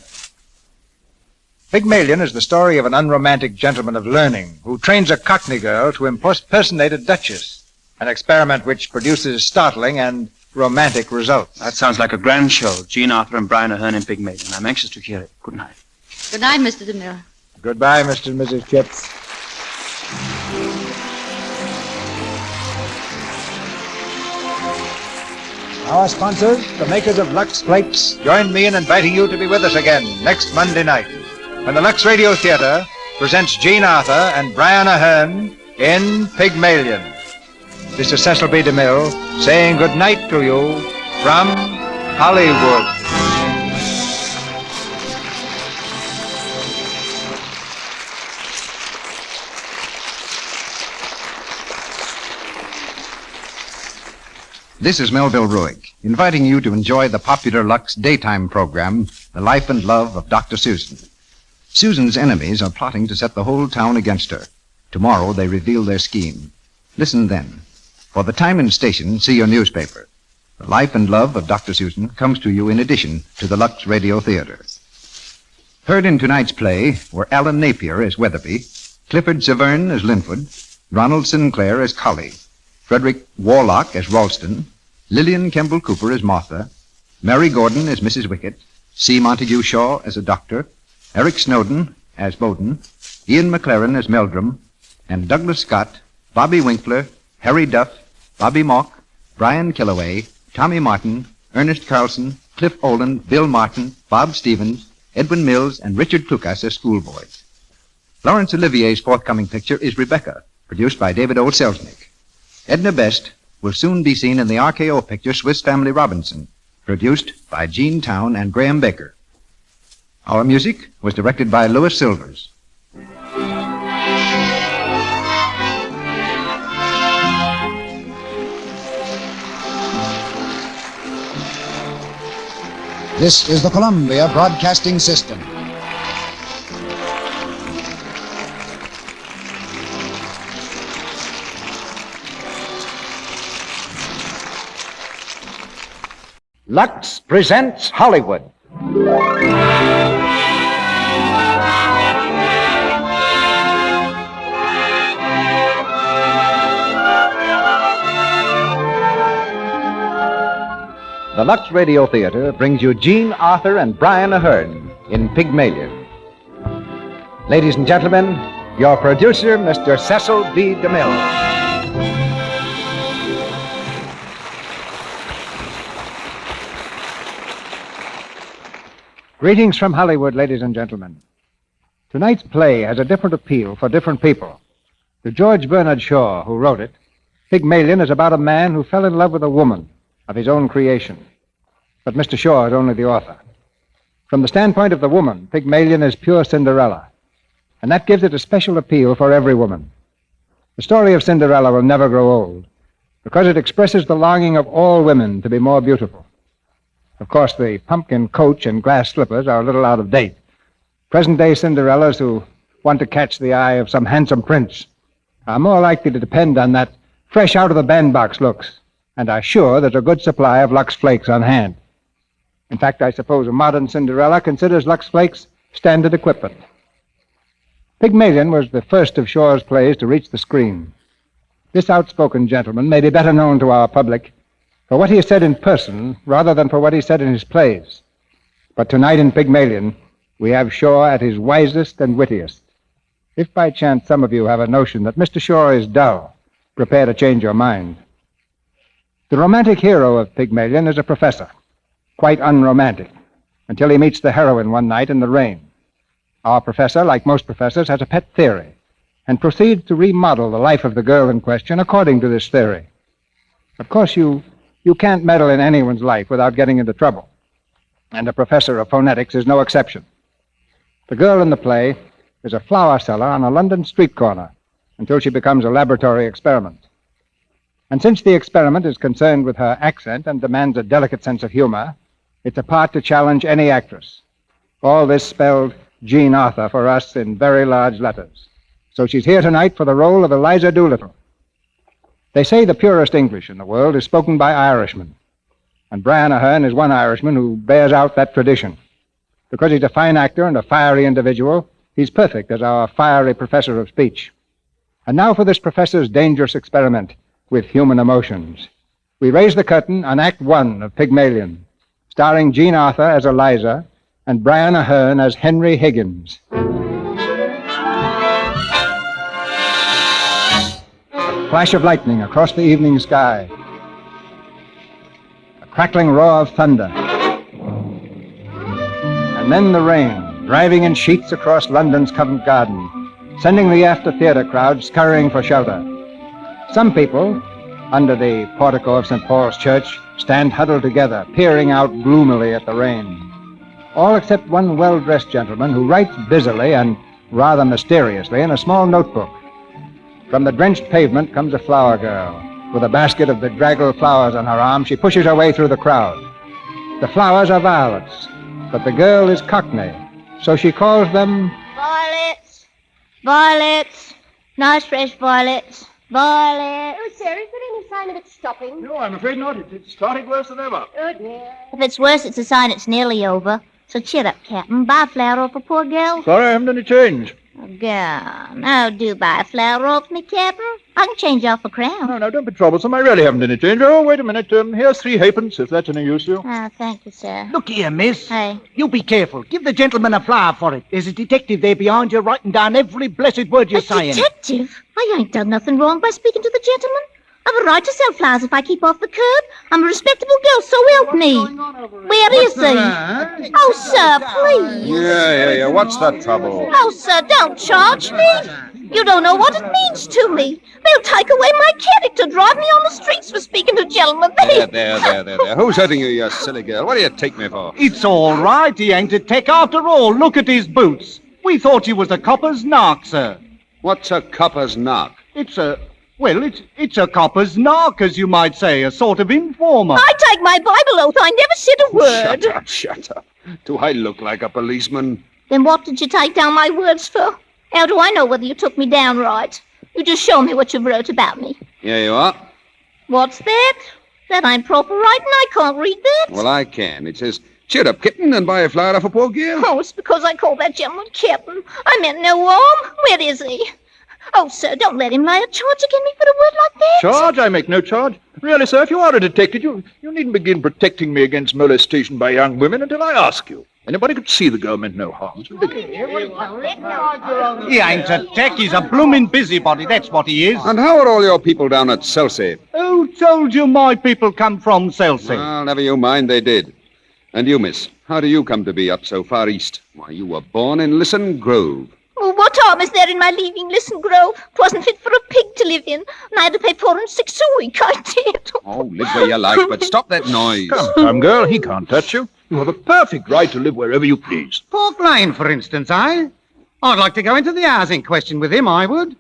Pygmalion is the story of an unromantic gentleman of learning who trains a Cockney girl to impersonate a duchess, an experiment which produces startling and romantic results. That sounds like a grand show. Jean Arthur and Brian Aherne in Pygmalion. I'm anxious to hear it. Good night. Good night, Mr. DeMille. Goodbye, Mr. and Mrs. Chips. Our sponsors, the makers of Lux Flakes, join me in inviting you to be with us again next Monday night when the Lux Radio Theatre presents Jean Arthur and Brian Aherne in Pygmalion. This is Cecil B. DeMille saying good night to you from Hollywood. This is Melville Ruick, inviting you to enjoy the popular Lux daytime program, The Life and Love of Dr. Susan. Susan's enemies are plotting to set the whole town against her. Tomorrow they reveal their scheme. Listen then. For the time and station, see your newspaper. The Life and Love of Dr. Susan comes to you in addition to the Lux Radio Theatre. Heard in tonight's play were Alan Napier as Weatherby, Clifford Severn as Linford, Ronald Sinclair as Colley, Frederick Warlock as Ralston, Lillian Kemble Cooper as Martha, Mary Gordon as Mrs. Wickett, C. Montague Shaw as a doctor, Eric Snowden as Bowden, Ian McLaren as Meldrum, and Douglas Scott, Bobby Winkler, Harry Duff, Bobby Mock, Brian Killaway, Tommy Martin, Ernest Carlson, Cliff Oland, Bill Martin, Bob Stevens, Edwin Mills, and Richard Klukas as schoolboys. Laurence Olivier's forthcoming picture is Rebecca, produced by David O. Selznick. Edna Best will soon be seen in the RKO picture Swiss Family Robinson, produced by Gene Town and Graham Baker. Our music was directed by Louis Silvers. This is the Columbia Broadcasting System. Lux presents Hollywood. The Lux Radio Theatre brings you Jean Arthur and Brian Aherne in Pygmalion. Ladies and gentlemen, your producer, Mr. Cecil B. DeMille. Greetings from Hollywood, ladies and gentlemen. Tonight's play has a different appeal for different people. To George Bernard Shaw, who wrote it, Pygmalion is about a man who fell in love with a woman of his own creation. But Mr. Shaw is only the author. From the standpoint of the woman, Pygmalion is pure Cinderella, and that gives it a special appeal for every woman. The story of Cinderella will never grow old, because it expresses the longing of all women to be more beautiful. Of course, the pumpkin coach and glass slippers are a little out of date. Present-day Cinderellas who want to catch the eye of some handsome prince are more likely to depend on that fresh out-of-the-bandbox looks, and are sure there's a good supply of Lux Flakes on hand. In fact, I suppose a modern Cinderella considers Lux Flakes standard equipment. Pygmalion was the first of Shaw's plays to reach the screen. This outspoken gentleman may be better known to our public for what he has said in person rather than for what he said in his plays. But tonight in Pygmalion, we have Shaw at his wisest and wittiest. If by chance some of you have a notion that Mr. Shaw is dull, prepare to change your mind. The romantic hero of Pygmalion is a professor, quite unromantic, until he meets the heroine one night in the rain. Our professor, like most professors, has a pet theory and proceeds to remodel the life of the girl in question according to this theory. Of course, you can't meddle in anyone's life without getting into trouble, and a professor of phonetics is no exception. The girl in the play is a flower seller on a London street corner until she becomes a laboratory experiment. And since the experiment is concerned with her accent and demands a delicate sense of humor, it's a part to challenge any actress. All this spelled Jean Arthur for us in very large letters. So she's here tonight for the role of Eliza Doolittle. They say the purest English in the world is spoken by Irishmen, and Brian Aherne is one Irishman who bears out that tradition. Because he's a fine actor and a fiery individual, he's perfect as our fiery professor of speech. And now for this professor's dangerous experiment with human emotions. We raise the curtain on Act 1 of Pygmalion, starring Jean Arthur as Eliza and Brian Aherne as Henry Higgins. A flash of lightning across the evening sky. A crackling roar of thunder. And then the rain, driving in sheets across London's Covent Garden, sending the after-theatre crowd scurrying for shelter. Some people, under the portico of St. Paul's Church, stand huddled together, peering out gloomily at the rain. All except one well-dressed gentleman who writes busily and rather mysteriously in a small notebook. From the drenched pavement comes a flower girl. With a basket of bedraggled flowers on her arm, she pushes her way through the crowd. The flowers are violets, but the girl is Cockney, so she calls them... Violets. Violets. Nice fresh violets. Violet. Oh, sir, is there any sign of it stopping? No, I'm afraid not. It's starting worse than ever. Oh, dear. If it's worse, it's a sign it's nearly over. So cheer up, Captain. Buy a flower off a poor girl. Sorry, I haven't any change. Oh, girl. Now do buy a flower off me, Captain. I can change off a crown. No, don't be troublesome. I really haven't any change. Oh, wait a minute. Here's 3 halfpence, if that's any use to you. Oh, thank you, sir. Look here, miss. Hey. You be careful. Give the gentleman a flower for it. There's a detective there behind you writing down every blessed word you're saying. Detective? I ain't done nothing wrong by speaking to the gentleman. I've a right to sell flowers if I keep off the curb. I'm a respectable girl, so help me. Where is he? Oh, sir, please. Yeah. What's the trouble? Oh, sir, don't charge me. You don't know what it means to me. They'll take away my character, drive me on the streets for speaking to gentlemen. There. Who's hurting you, you silly girl? What do you take me for? It's all right. He ain't a tech after all. Look at his boots. We thought he was a copper's narc, sir. What's a copper's knock? It's a copper's narc, as you might say, a sort of informer. I take my Bible oath I never said a word. Shut up. Do I look like a policeman? Then what did you take down my words for? How do I know whether you took me down right? You just show me what you've wrote about me. Here you are. What's that? That ain't proper writing. I can't read that. Well, I can. It says, cheer up, kitten, and buy a flower off a poor girl. Oh, it's because I called that gentleman Captain. I meant no harm. Where is he? Oh, sir, don't let him lay a charge against me for a word like that. Charge? I make no charge. Really, sir, if you are a detective, you needn't begin protecting me against molestation by young women until I ask you. Anybody could see the girl meant no harm. It's ridiculous. He ain't a tech, he's a bloomin' busybody, that's what he is. And how are all your people down at Chelsea? Who told you my people come from Chelsea? Well, never you mind, they did. And you, miss, how do you come to be up so far east? Why, you were born in Lisson Grove. Well, what harm is there in my leaving Lisson Grove? 'Twasn't fit for a pig to live in, and I had to pay 4 and 6 a week. I did. Oh, live where you like, but stop that noise. Come, girl, he can't touch you. You have a perfect right to live wherever you please. Pork Lane, for instance, eh? I'd like to go into the house in question with him, I would.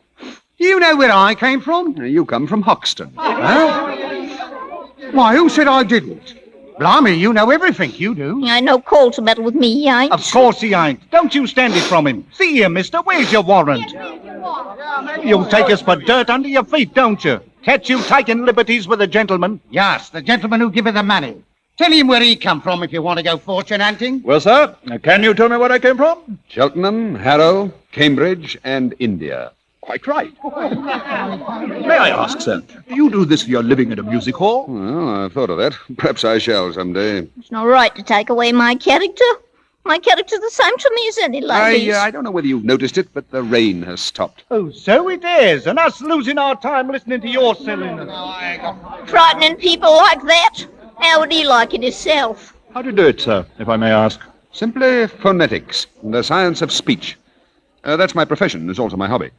Do you know where I came from? You come from Hoxton. Huh? Why, who said I didn't? Blimey, you know everything, you do. I know Cole to meddle with me, he ain't. Of course he ain't. Don't you stand it from him. See here, mister, where's your warrant? You'll take us for dirt under your feet, don't you? Catch you taking liberties with a gentleman. Yes, the gentleman who give you the money. Tell him where he come from if you want to go fortune hunting. Well, sir, can you tell me where I came from? Cheltenham, Harrow, Cambridge, and India. Quite right. May I ask, sir, do you do this for your living at a music hall? Well, I've thought of that. Perhaps I shall someday. It's not right to take away my character. My character's the same to me as any lady's. I don't know whether you've noticed it, but the rain has stopped. Oh, so it is, and us losing our time listening to your silliness. Frightening people like that. How would he like it himself? How do you do it, sir, if I may ask? Simply phonetics, the science of speech. That's my profession. It's also my hobby.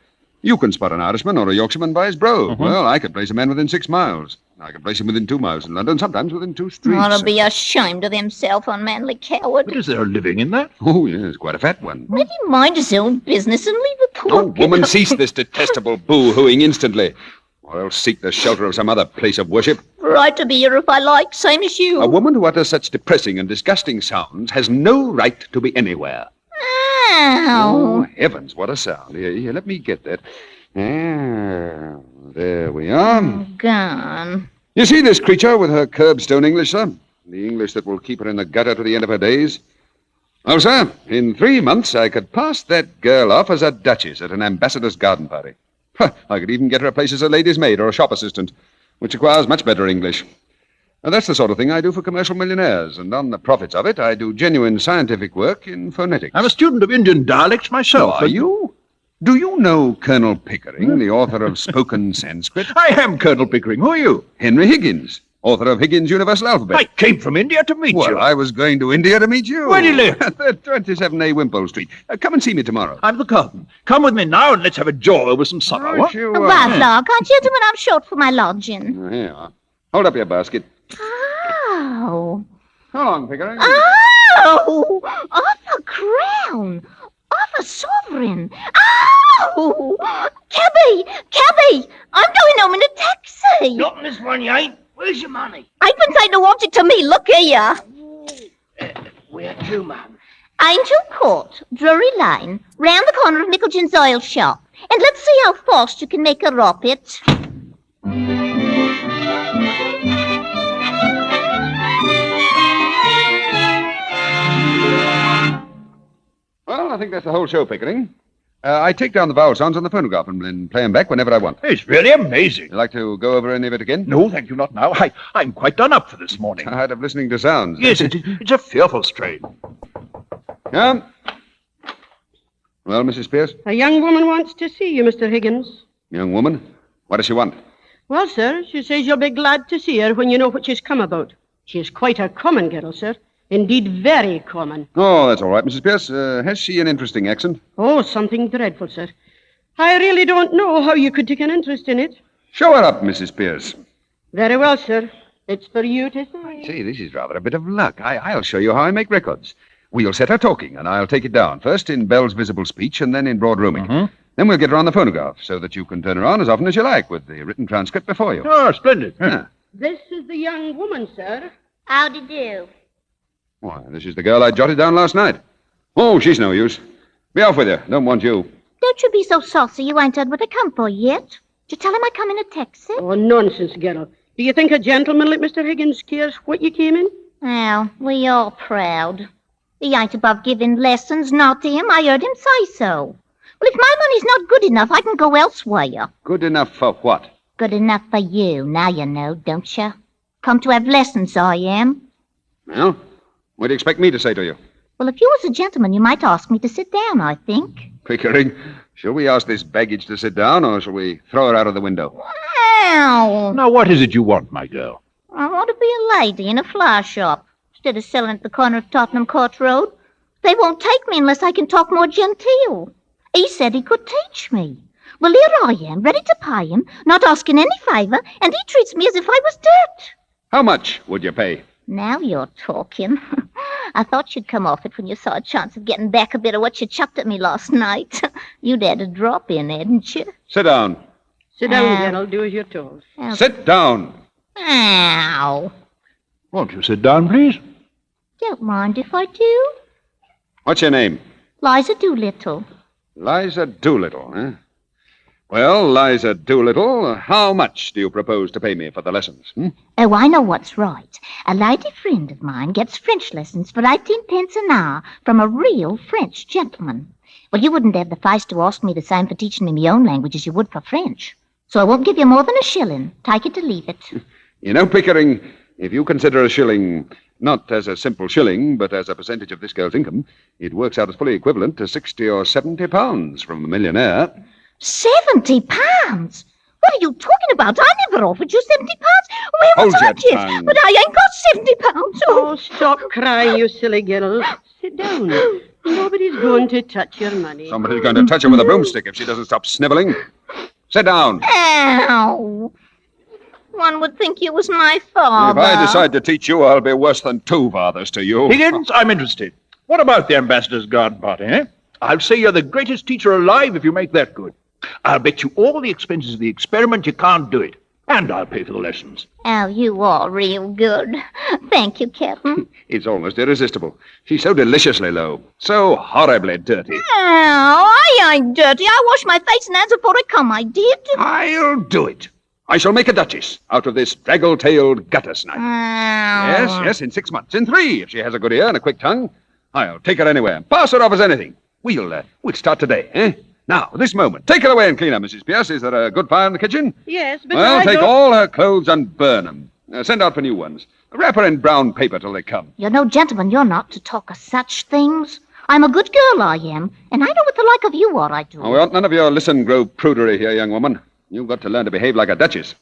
You can spot an Irishman or a Yorkshireman by his brogue. Well, I could place a man within 6 miles. I could place him within 2 miles in London, sometimes within 2 streets. Ought to be ashamed of himself, unmanly coward. But is there a living in that? Oh, yes, quite a fat one. Let him mind his own business and leave a poor Oh, woman, cease this detestable boo-hooing instantly, or else seek the shelter of some other place of worship. Right to be here if I like, same as you. A woman who utters such depressing and disgusting sounds has no right to be anywhere. Ow. Oh, heavens, what a sound. Here, let me get that. Ah, there we are. Gone. You see this creature with her curbstone English, sir? The English that will keep her in the gutter to the end of her days? Well, sir, in 3 months I could pass that girl off as a duchess at an ambassador's garden party. I could even get her a place as a lady's maid or a shop assistant, which requires much better English. Now, that's the sort of thing I do for commercial millionaires, and on the profits of it, I do genuine scientific work in phonetics. I'm a student of Indian dialects myself. Are you? Do you know Colonel Pickering, the author of Spoken Sanskrit? I am Colonel Pickering. Who are you? Henry Higgins, author of Higgins' Universal Alphabet. I came from India to meet you. Well, I was going to India to meet you. Where do you live? At 27A Wimpole Street. Come and see me tomorrow. I'm the curtain. Come with me now and let's have a jaw over some supper. Right, what? you Well, can't you do when I'm short for my lodging? Here you are. Hold up your basket. Oh. How long, Pickering? Oh! Off a crown! Off a sovereign! Ow! Cabby! I'm going home in a taxi! Not in this one, you ain't. Where's your money? I've been saying to want it to me. Look here. Where to, ma'am? Angel Court, Drury Lane, round the corner of Mickleton's oil shop. And let's see how fast you can make a roppet. Well, I think that's the whole show, Pickering. I take down the vowel sounds on the phonograph and then play them back whenever I want. It's really amazing. You like to go over any of it again? No, thank you, not now. I'm quite done up for this morning. Tired of listening to sounds. Yes, it's a fearful strain. Yeah? Well, Mrs. Pierce? A young woman wants to see you, Mr. Higgins. Young woman? What does she want? Well, sir, she says you'll be glad to see her when you know what she's come about. She is quite a common girl, sir. Indeed, very common. Oh, that's all right, Mrs. Pierce. Has she an interesting accent? Oh, something dreadful, sir. I really don't know how you could take an interest in it. Show her up, Mrs. Pierce. Very well, sir. It's for you to say. See, this is rather a bit of luck. I'll show you how I make records. We'll set her talking, and I'll take it down, first in Bell's visible speech and then in broad rooming. Then we'll get her on the phonograph, so that you can turn her on as often as you like, with the written transcript before you. Oh, splendid. Yeah. This is the young woman, sir. Howdy do. Why, this is the girl I jotted down last night. Oh, she's no use. Be off with you. Don't want you. Don't you be so saucy. You ain't heard what I come for yet. Did you tell him I come in a taxi? Oh, nonsense, girl. Do you think a gentleman like Mr. Higgins cares what you came in? Well, we all proud. He ain't above giving lessons, not him. I heard him say so. Well, if my money's not good enough, I can go elsewhere. Good enough for what? Good enough for you. Now you know, don't you? Come to have lessons, I am. Well, what do you expect me to say to you? Well, if you was a gentleman, you might ask me to sit down, I think. Pickering, shall we ask this baggage to sit down, or shall we throw her out of the window? Ow! Now, what is it you want, my girl? I want to be a lady in a flower shop, instead of selling at the corner of Tottenham Court Road. They won't take me unless I can talk more genteel. He said he could teach me. Well, here I am, ready to pay him, not asking any favour, and he treats me as if I was dirt. How much would you pay? Now you're talking. I thought you'd come off it when you saw a chance of getting back a bit of what you chucked at me last night. You'd had a drop in, hadn't you? Sit down. Sit down, Gerald. Do as you're told. Sit down. Ow. Won't you sit down, please? Don't mind if I do. What's your name? Liza Doolittle. Liza Doolittle, eh? Well, Liza Doolittle, how much do you propose to pay me for the lessons? Oh, I know what's right. A lady friend of mine gets French lessons for 18 pence an hour from a real French gentleman. Well, you wouldn't have the face to ask me the same for teaching me my own language as you would for French. So I won't give you more than a shilling. Take it or leave it. You know, Pickering, if you consider a shilling not as a simple shilling, but as a percentage of this girl's income, it works out as fully equivalent to 60 or 70 pounds from a millionaire. 70 pounds? What are you talking about? I never offered you 70 pounds. Where was Hold I, your dear? tongue. But I ain't got 70 pounds. Oh, stop crying, you silly girl. Sit down. Nobody's going to touch your money. Somebody's going to touch her with a broomstick if she doesn't stop sniveling. Sit down. Ow. One would think you was my father. If I decide to teach you, I'll be worse than two fathers to you. Higgins, I'm interested. What about the ambassador's garden party, eh? I'll say you're the greatest teacher alive if you make that good. I'll bet you all the expenses of the experiment you can't do it. And I'll pay for the lessons. Oh, you are real good. Thank you, Captain. It's almost irresistible. She's so deliciously low. So horribly dirty. Oh, I ain't dirty. I wash my face and hands before I come, I did. I'll do it. I shall make a duchess out of this draggle-tailed gutter snipe. Yes, in 6 months. In 3, if she has a good ear and a quick tongue. I'll take her anywhere. Pass her off as anything. We'll start today, eh? Now, this moment. Take her away and clean her, Mrs. Pierce. Is there a good fire in the kitchen? Yes, but Well, I take don't... all her clothes and burn them. Send out for new ones. Wrap her in brown paper till they come. You're no gentleman, you're not, to talk of such things. I'm a good girl, I am, and I know what the like of you are, I do. Oh, we want none of your listen-grow prudery here, young woman. You've got to learn to behave like a duchess.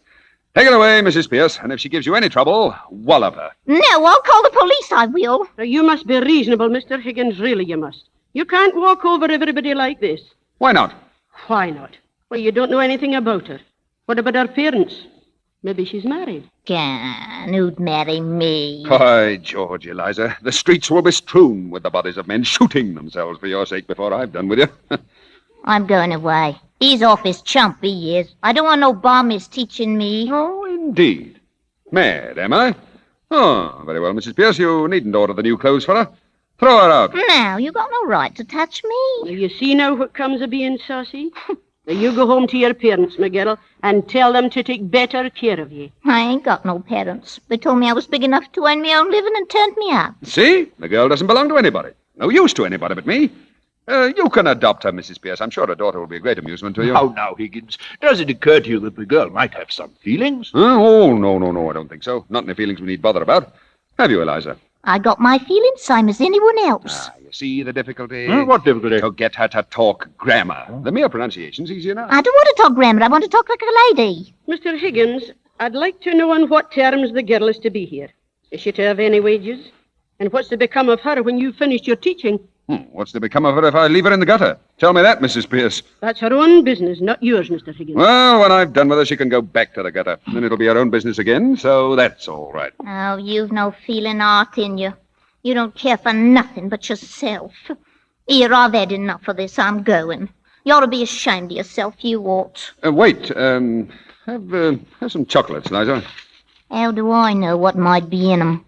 Take her away, Mrs. Pierce, and if she gives you any trouble, wallop her. No, I'll call the police, I will. Now, you must be reasonable, Mr. Higgins, really you must. You can't walk over everybody like this. Why not? Why not? Well, you don't know anything about her. What about her parents? Maybe she's married. Gone, who'd marry me? By George, Eliza, the streets will be strewn with the bodies of men shooting themselves for your sake before I've done with you. I'm going away. He's off his chump, he is. I don't want no bommies teaching me. Oh, indeed. Mad, am I? Oh, very well, Mrs. Pierce, you needn't order the new clothes for her. Throw her out. Now, you got no right to touch me. Now, you see now what comes of being saucy? Now, you go home to your parents, McGill, and tell them to take better care of you. I ain't got no parents. They told me I was big enough to earn my own living and turned me out. See? The girl doesn't belong to anybody. No use to anybody but me. You can adopt her, Mrs. Pierce. I'm sure her daughter will be a great amusement to you. Now, Higgins, does it occur to you that the girl might have some feelings? Oh, no, I don't think so. Not any feelings we need bother about. Have you, Eliza? I got my feelings, same as anyone else. You see the difficulty? What difficulty? To get her to talk grammar. The mere pronunciation's easy enough. I don't want to talk grammar. I want to talk like a lady. Mr. Higgins, I'd like to know on what terms the girl is to be here. Is she to have any wages? And what's to become of her when you've finished your teaching? What's to become of her if I leave her in the gutter? Tell me that, Mrs. Pierce. That's her own business, not yours, Mr. Higgins. Well, when I've done with her, she can go back to the gutter. Then it'll be her own business again, so that's all right. Oh, you've no feeling art in you. You don't care for nothing but yourself. Here, I've had enough of this. I'm going. You ought to be ashamed of yourself. You ought. Wait. Have some chocolates, Liza. How do I know what might be in 'em?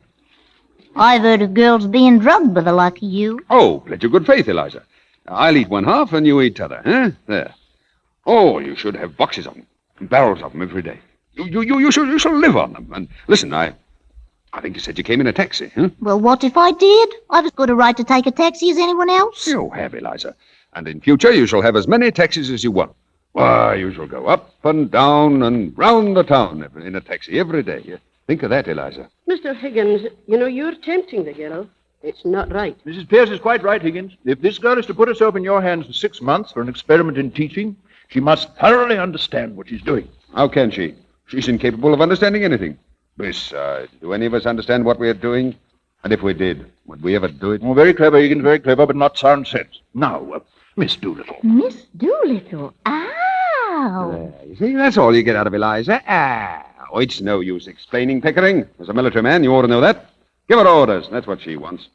I've heard of girls being drugged by the like of you. Oh, pledge your good faith, Eliza. I'll eat one half and you eat t'other, eh? There. Oh, you should have boxes of them, barrels of them every day. You shall live on them. And listen, I think you said you came in a taxi, huh? Well, what if I did? I've as good a right to take a taxi as anyone else. You have, Eliza. And in future you shall have as many taxis as you want. Why, you shall go up and down and round the town in a taxi every day. Think of that, Eliza. Mr. Higgins, you know, you're tempting the girl. It's not right. Mrs. Pierce is quite right, Higgins. If this girl is to put herself in your hands for 6 months for an experiment in teaching, she must thoroughly understand what she's doing. How can she? She's incapable of understanding anything. Besides, do any of us understand what we're doing? And if we did, would we ever do it? Oh, very clever, Higgins, very clever, but not sound sense. Now, Miss Doolittle. Miss Doolittle? Ow! You see, that's all you get out of Eliza. Oh, it's no use explaining, Pickering. As a military man, you ought to know that. Give her orders. That's what she wants.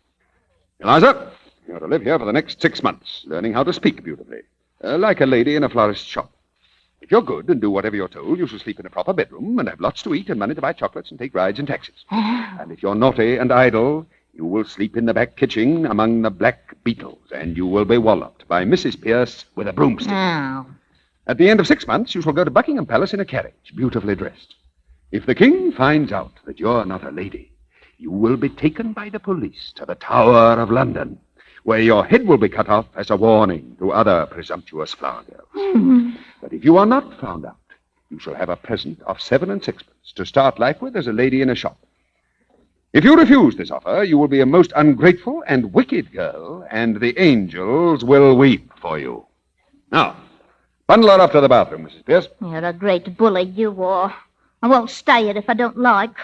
Eliza, you're to live here for the next 6 months, learning how to speak beautifully, like a lady in a florist's shop. If you're good and do whatever you're told, you shall sleep in a proper bedroom and have lots to eat and money to buy chocolates and take rides and taxis. And if you're naughty and idle, you will sleep in the back kitchen among the black beetles, and you will be walloped by Mrs. Pierce with a broomstick. Oh. At the end of 6 months, you shall go to Buckingham Palace in a carriage, beautifully dressed. If the king finds out that you're not a lady, you will be taken by the police to the Tower of London, where your head will be cut off as a warning to other presumptuous flower girls. But if you are not found out, you shall have a present of 7 and 6 to start life with as a lady in a shop. If you refuse this offer, you will be a most ungrateful and wicked girl, and the angels will weep for you. Now, bundle her up to the bathroom, Mrs. Pierce. You're a great bully, you are. I won't stay here if I don't like.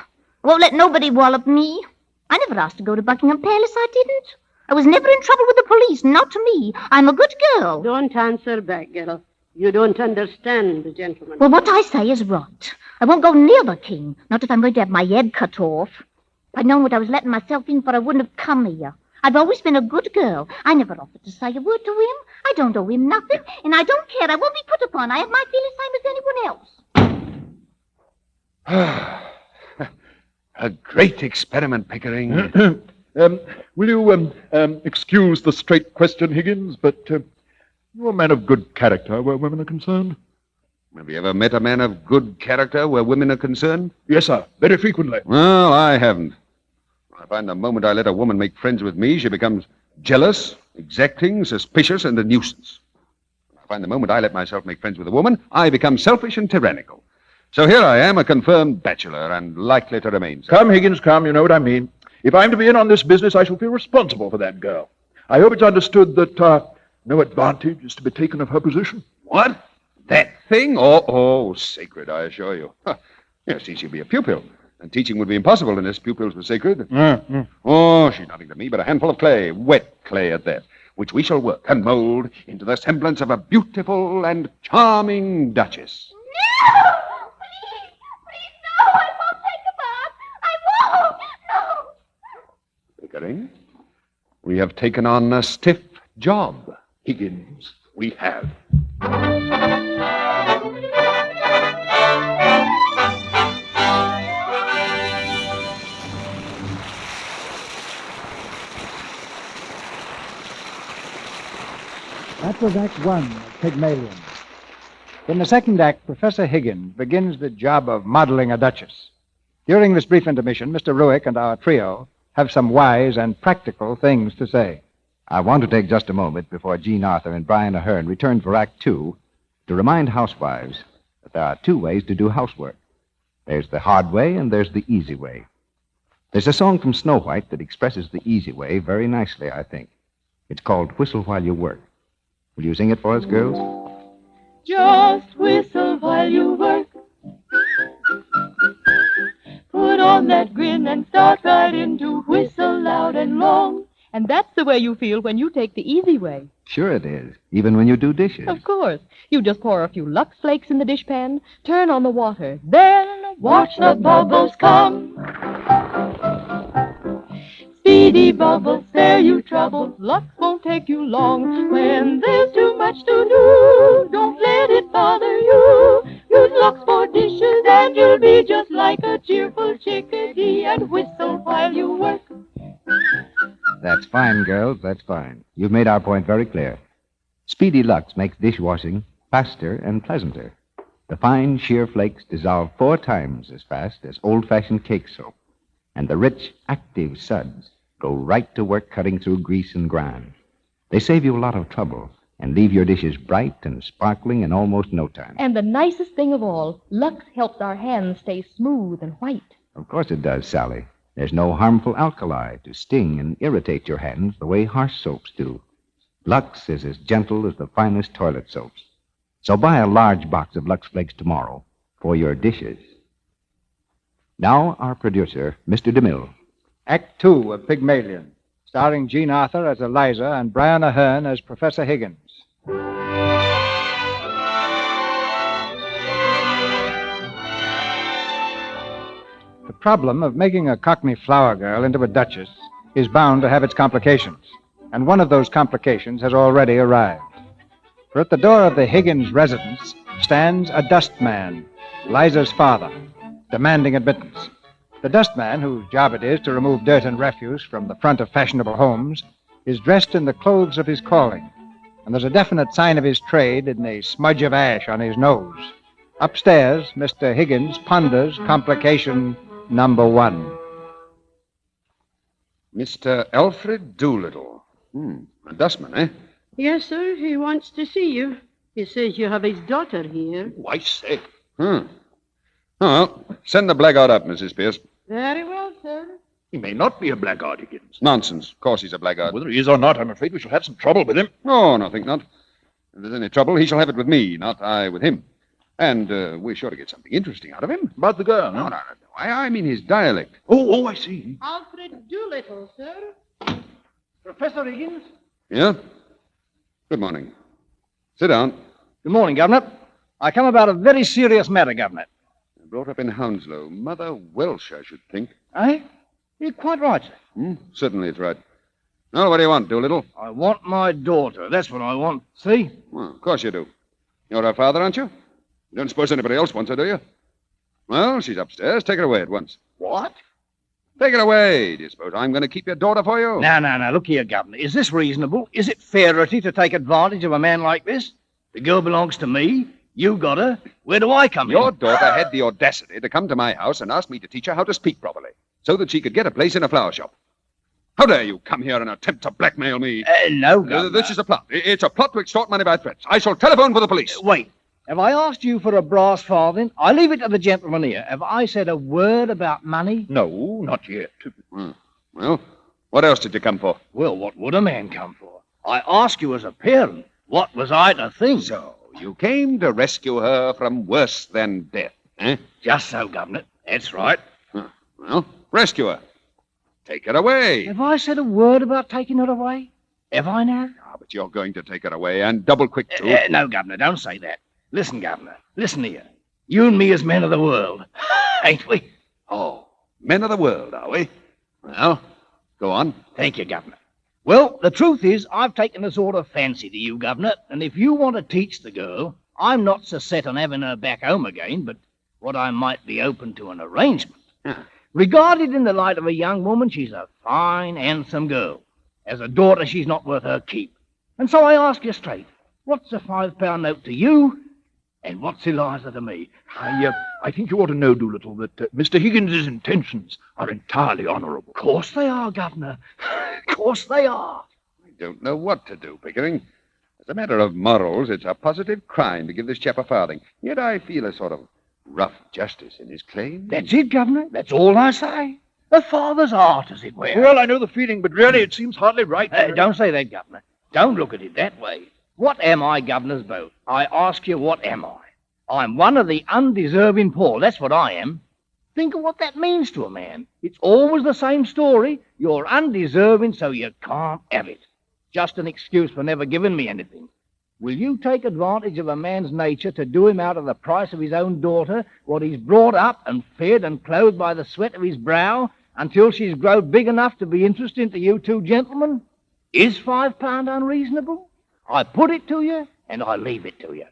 I won't let nobody wallop me. I never asked to go to Buckingham Palace, I didn't. I was never in trouble with the police, not to me. I'm a good girl. Don't answer back, girl. You don't understand the gentleman. Well, what I say is right. I won't go near the king, not if I'm going to have my head cut off. If I'd known what I was letting myself in for, I wouldn't have come here. I've always been a good girl. I never offered to say a word to him. I don't owe him nothing, and I don't care. I won't be put upon. I have my feelings same as anyone else. A great experiment, Pickering. Will you excuse the straight question, Higgins, but you're a man of good character where women are concerned? Have you ever met a man of good character where women are concerned? Yes, sir. Very frequently. Well, I haven't. I find the moment I let a woman make friends with me, she becomes jealous, exacting, suspicious, and a nuisance. I find the moment I let myself make friends with a woman, I become selfish and tyrannical. So here I am, a confirmed bachelor, and likely to remain so. Come, Higgins, come. You know what I mean. If I'm to be in on this business, I shall feel responsible for that girl. I hope it's understood that no advantage is to be taken of her position. What? That thing? Oh, sacred, I assure you. Yes, she'll be a pupil, and teaching would be impossible unless pupils were sacred. Oh, she's nothing to me but a handful of clay, wet clay at that, which we shall work and mold into the semblance of a beautiful and charming duchess. No! Please, no! I won't take a bath! I won't! No! Pickering, we have taken on a stiff job. Higgins, we have. That was Act 1 of Pygmalion. In the second act, Professor Higgins begins the job of modeling a duchess. During this brief intermission, Mr. Ruick and our trio have some wise and practical things to say. I want to take just a moment before Jean Arthur and Brian Ahern return for Act 2 to remind housewives that there are 2 ways to do housework. There's the hard way and there's the easy way. There's a song from Snow White that expresses the easy way very nicely, I think. It's called Whistle While You Work. Will you sing it for us, girls? Just whistle while you work. Put on that grin and start right in to whistle loud and long. And that's the way you feel when you take the easy way. Sure it is, even when you do dishes. Of course. You just pour a few Lux Flakes in the dishpan, turn on the water, then watch the bubbles come. Speedy bubbles, spare you trouble. Lux won't take you long. When there's too much to do, don't let it bother you. Use Lux for dishes and you'll be just like a cheerful chickadee and whistle while you work. That's fine, girls, that's fine. You've made our point very clear. Speedy Lux makes dishwashing faster and pleasanter. The fine, sheer flakes dissolve 4 times as fast as old-fashioned cake soap. And the rich, active suds go right to work cutting through grease and grime. They save you a lot of trouble and leave your dishes bright and sparkling in almost no time. And the nicest thing of all, Lux helps our hands stay smooth and white. Of course it does, Sally. There's no harmful alkali to sting and irritate your hands the way harsh soaps do. Lux is as gentle as the finest toilet soaps. So buy a large box of Lux Flakes tomorrow for your dishes. Now, our producer, Mr. DeMille. Act 2 of Pygmalion, starring Jean Arthur as Eliza and Brian Ahern as Professor Higgins. The problem of making a Cockney flower girl into a duchess is bound to have its complications, and one of those complications has already arrived. For at the door of the Higgins residence stands a dustman, Liza's father, demanding admittance. The dustman, whose job it is to remove dirt and refuse from the front of fashionable homes, is dressed in the clothes of his calling, and there's a definite sign of his trade in a smudge of ash on his nose. Upstairs, Mr. Higgins ponders complication number 1. Mr. Alfred Doolittle. A dustman, eh? Yes, sir. He wants to see you. He says you have his daughter here. I say. Oh, well, send the blackguard up, Mrs. Pierce. Very well, sir. He may not be a blackguard, Higgins. Nonsense. Of course he's a blackguard. Whether he is or not, I'm afraid we shall have some trouble with him. Oh, no, think not. If there's any trouble, he shall have it with me, not I with him. And we're sure to get something interesting out of him. About the girl, No. I mean his dialect. Oh, I see. Alfred Doolittle, sir. Professor Higgins? Yeah? Good morning. Sit down. Good morning, Governor. I come about a very serious matter, Governor. Brought up in Hounslow. Mother Welsh, I should think. Eh? You're quite right, sir. Certainly it's right. Now, what do you want, Doolittle? I want my daughter. That's what I want. See? Well, of course you do. You're her father, aren't you? You don't suppose anybody else wants her, do you? Well, she's upstairs. Take her away at once. What? Take her away. Do you suppose I'm going to keep your daughter for you? No. Look here, Governor. Is this reasonable? Is it fairity to take advantage of a man like this? The girl belongs to me. You got her. Where do I come in? Your daughter had the audacity to come to my house and ask me to teach her how to speak properly, so that she could get a place in a flower shop. How dare you come here and attempt to blackmail me? No, Governor. This is a plot. It's a plot to extort money by threats. I shall telephone for the police. Wait. Have I asked you for a brass farthing? I leave it to the gentleman here. Have I said a word about money? No, not yet. Well, what else did you come for? Well, what would a man come for? I ask you as a parent. What was I to think? So, you came to rescue her from worse than death, eh? Just so, Governor. That's right. Well, rescue her. Take her away. Have I said a word about taking her away? Have I now? But you're going to take her away, and double quick, too. No, Governor, don't say that. Listen, Governor. Listen here. You and me as men of the world. Ain't we? Oh, men of the world, are we? Well, go on. Thank you, Governor. Well, the truth is, I've taken a sort of fancy to you, Governor, and if you want to teach the girl, I'm not so set on having her back home again, but what I might be open to an arrangement. Regarded in the light of a young woman, she's a fine, handsome girl. As a daughter, she's not worth her keep. And so I ask you straight, what's a £5 note to you, and what's Eliza to me? I think you ought to know, Doolittle, that Mr. Higgins's intentions are entirely honourable. Of course they are, Governor. Of course they are. I don't know what to do, Pickering. As a matter of morals, it's a positive crime to give this chap a farthing. Yet I feel a sort of rough justice in his claim. That's it, Governor. That's all I say. A father's heart, as it were. Well, I know the feeling, but really it seems hardly right. Don't say that, Governor. Don't look at it that way. What am I, Governor's boat? I ask you, what am I? I'm one of the undeserving poor. That's what I am. Think of what that means to a man. It's always the same story. You're undeserving, so you can't have it. Just an excuse for never giving me anything. Will you take advantage of a man's nature to do him out of the price of his own daughter, what he's brought up and fed and clothed by the sweat of his brow, until she's grown big enough to be interesting to you two gentlemen? Is £5 unreasonable? I put it to you, and I leave it to you.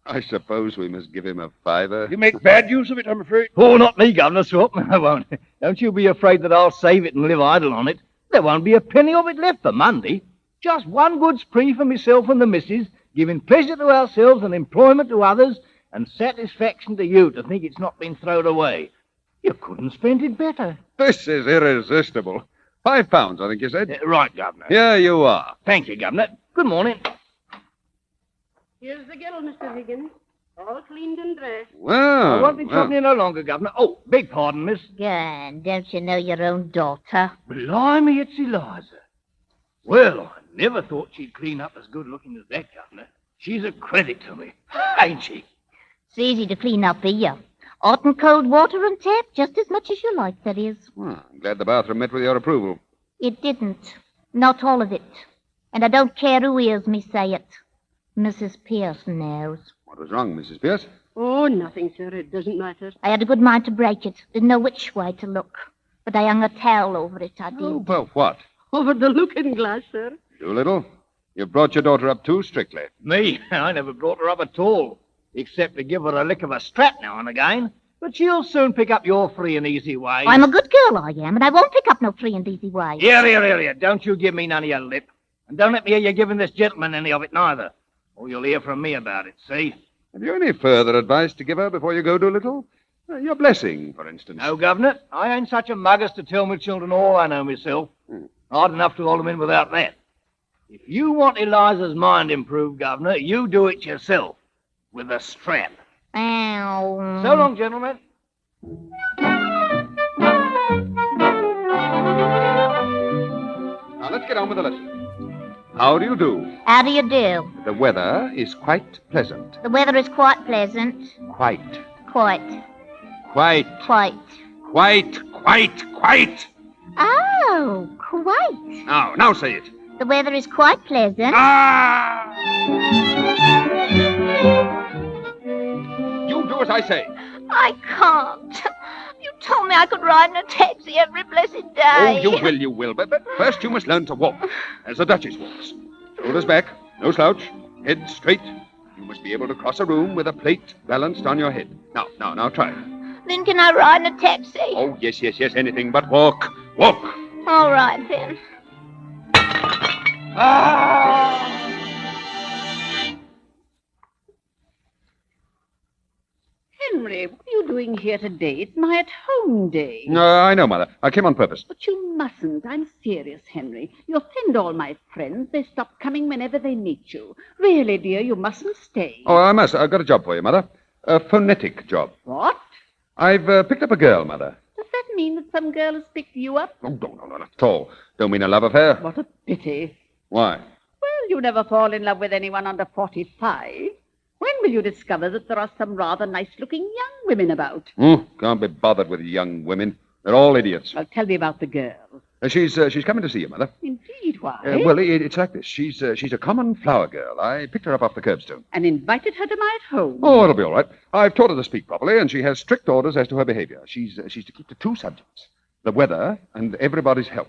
I suppose we must give him a fiver. You make bad use of it, I'm afraid. Oh, not me, Governor Swap. I won't. Don't you be afraid that I'll save it and live idle on it. There won't be a penny of it left for Monday. Just one good spree for myself and the missus, giving pleasure to ourselves and employment to others, and satisfaction to you to think it's not been thrown away. You couldn't spend it better. This is irresistible. £5, I think you said. Right, Governor. Here you are. Thank you, Governor. Good morning. Here's the girl, Mr. Higgins. All cleaned and dressed. Well, I won't be troubling you no longer, Governor. Oh, beg pardon, miss. God, don't you know your own daughter? Blimey, it's Eliza. Well, I never thought she'd clean up as good looking as that, Governor. She's a credit to me, ain't she? It's easy to clean up here. Hot and cold water and tap, just as much as you like, that is. Well, I'm glad the bathroom met with your approval. It didn't. Not all of it. And I don't care who hears me say it. Mrs. Pierce knows. What was wrong, Mrs. Pierce? Oh, nothing, sir. It doesn't matter. I had a good mind to break it. Didn't know which way to look. But I hung a towel over it, I did. Oh, well, what? Over the looking glass, sir. Doolittle, you've brought your daughter up too strictly. Me? I never brought her up at all. except to give her a lick of a strap now and again. But she'll soon pick up your free and easy ways. I'm a good girl, I am, and I won't pick up no free and easy ways. Here. Don't you give me none of your lip. And don't let me hear you giving this gentleman any of it neither. Or you'll hear from me about it, see? Have you any further advice to give her before you go, Doolittle? Your blessing, for instance. No, Governor. I ain't such a mug as to tell my children all I know myself. Hard enough to hold them in without that. If you want Eliza's mind improved, Governor, you do it yourself. With a strap. Ow. So long, gentlemen. Now, let's get on with the lesson. How do you do? How do you do? The weather is quite pleasant. The weather is quite pleasant. Quite. Quite. Quite. Quite. Quite. Oh, quite. Now say it. The weather is quite pleasant. You do as I say. I can't. You told me I could ride in a taxi every blessed day. Oh, you will. But first you must learn to walk, as the Duchess walks. Shoulders back, no slouch, head straight. You must be able to cross a room with a plate balanced on your head. Now, try. Then can I ride in a taxi? Oh, yes, anything but walk. Walk. All right, then. Henry, what are you doing here today? It's my at-home day. I know, Mother. I came on purpose. But you mustn't. I'm serious, Henry. You offend all my friends. They stop coming whenever they meet you. Really, dear, you mustn't stay. Oh, I must. I've got a job for you, Mother. A phonetic job. What? I've picked up a girl, Mother. Does that mean that some girl has picked you up? Oh, no, not at all. Don't mean a love affair. What a pity. Why? Well, you never fall in love with anyone under 45. When will you discover that there are some rather nice-looking young women about? Can't be bothered with young women. They're all idiots. Well, tell me about the girl. She's coming to see you, Mother. Indeed, why? Well, it's like this. She's a common flower girl. I picked her up off the curbstone. And invited her to my at-home. Oh, it'll be all right. I've taught her to speak properly, and she has strict orders as to her behavior. She's to keep to two subjects: the weather and everybody's health.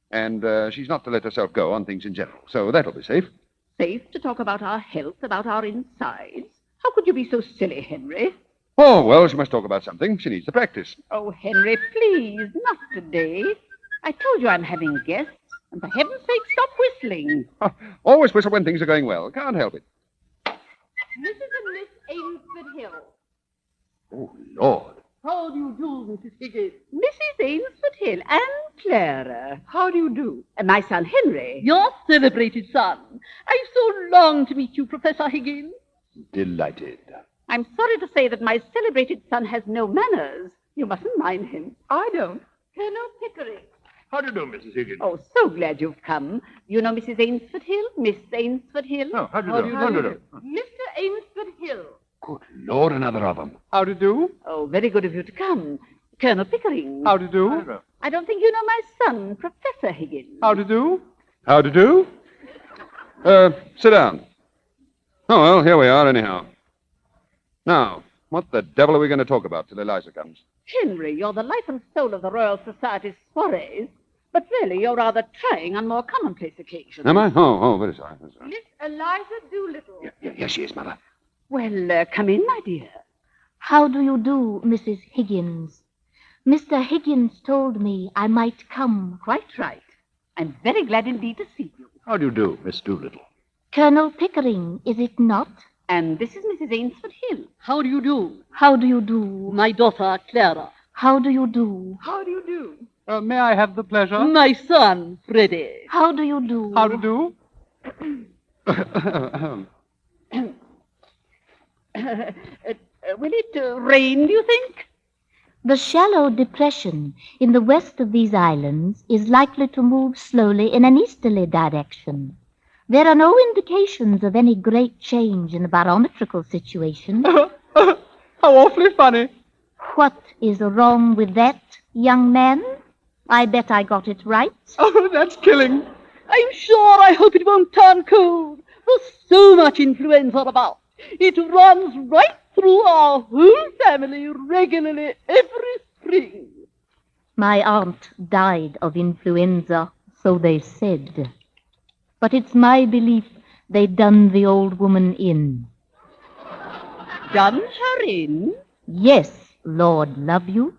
And she's not to let herself go on things in general. So that'll be safe. Safe to talk about our health, about our insides? How could you be so silly, Henry? Oh, well, she must talk about something. She needs to practice. Oh, Henry, please, not today. I told you I'm having guests, and for heaven's sake, stop whistling. Always whistle when things are going well. Can't help it. Mrs. and Miss Ainsford Hill. Oh, Lord. How do you do, Mrs. Higgins? Mrs. Ainsford Hill and Clara. How do you do? My son, Henry. Your celebrated son. I've so longed to meet you, Professor Higgins. Delighted. I'm sorry to say that my celebrated son has no manners. You mustn't mind him. I don't. Colonel Pickering. How do you do, Mrs. Higgins? Oh, so glad you've come. You know Mrs. Ainsford Hill? Miss Ainsford Hill? Oh, how do you do? Mr. Ainsford Hill. Good Lord, another of them. How do you do? Oh, very good of you to come. Colonel Pickering. How do you do? I don't think you know my son, Professor Higgins. How do you do? How to do? Sit down. Oh, well, here we are, anyhow. Now, what the devil are we going to talk about till Eliza comes? Henry, you're the life and soul of the Royal Society's soirees, but really you're rather trying on more commonplace occasions. Am I? Oh, very sorry. Miss Eliza Doolittle. Yes, she is, Mother. Well, come in, my dear. How do you do, Mrs. Higgins? Mr. Higgins told me I might come. Quite right. I'm very glad indeed to see you. How do you do, Miss Doolittle? Colonel Pickering, is it not? And this is Mrs. Ainsford Hill. How do you do? How do you do? My daughter, Clara. How do you do? How do you do? May I have the pleasure? My son, Freddie. How do you do? How do you do? Will it rain, do you think? The shallow depression in the west of these islands is likely to move slowly in an easterly direction. There are no indications of any great change in the barometrical situation. How awfully funny. What is wrong with that, young man? I bet I got it right. Oh, that's killing. I'm sure I hope it won't turn cold. There's so much influenza about. It runs right through our whole family regularly every spring. My aunt died of influenza, so they said. But it's my belief they done the old woman in. done her in? Yes, Lord love you.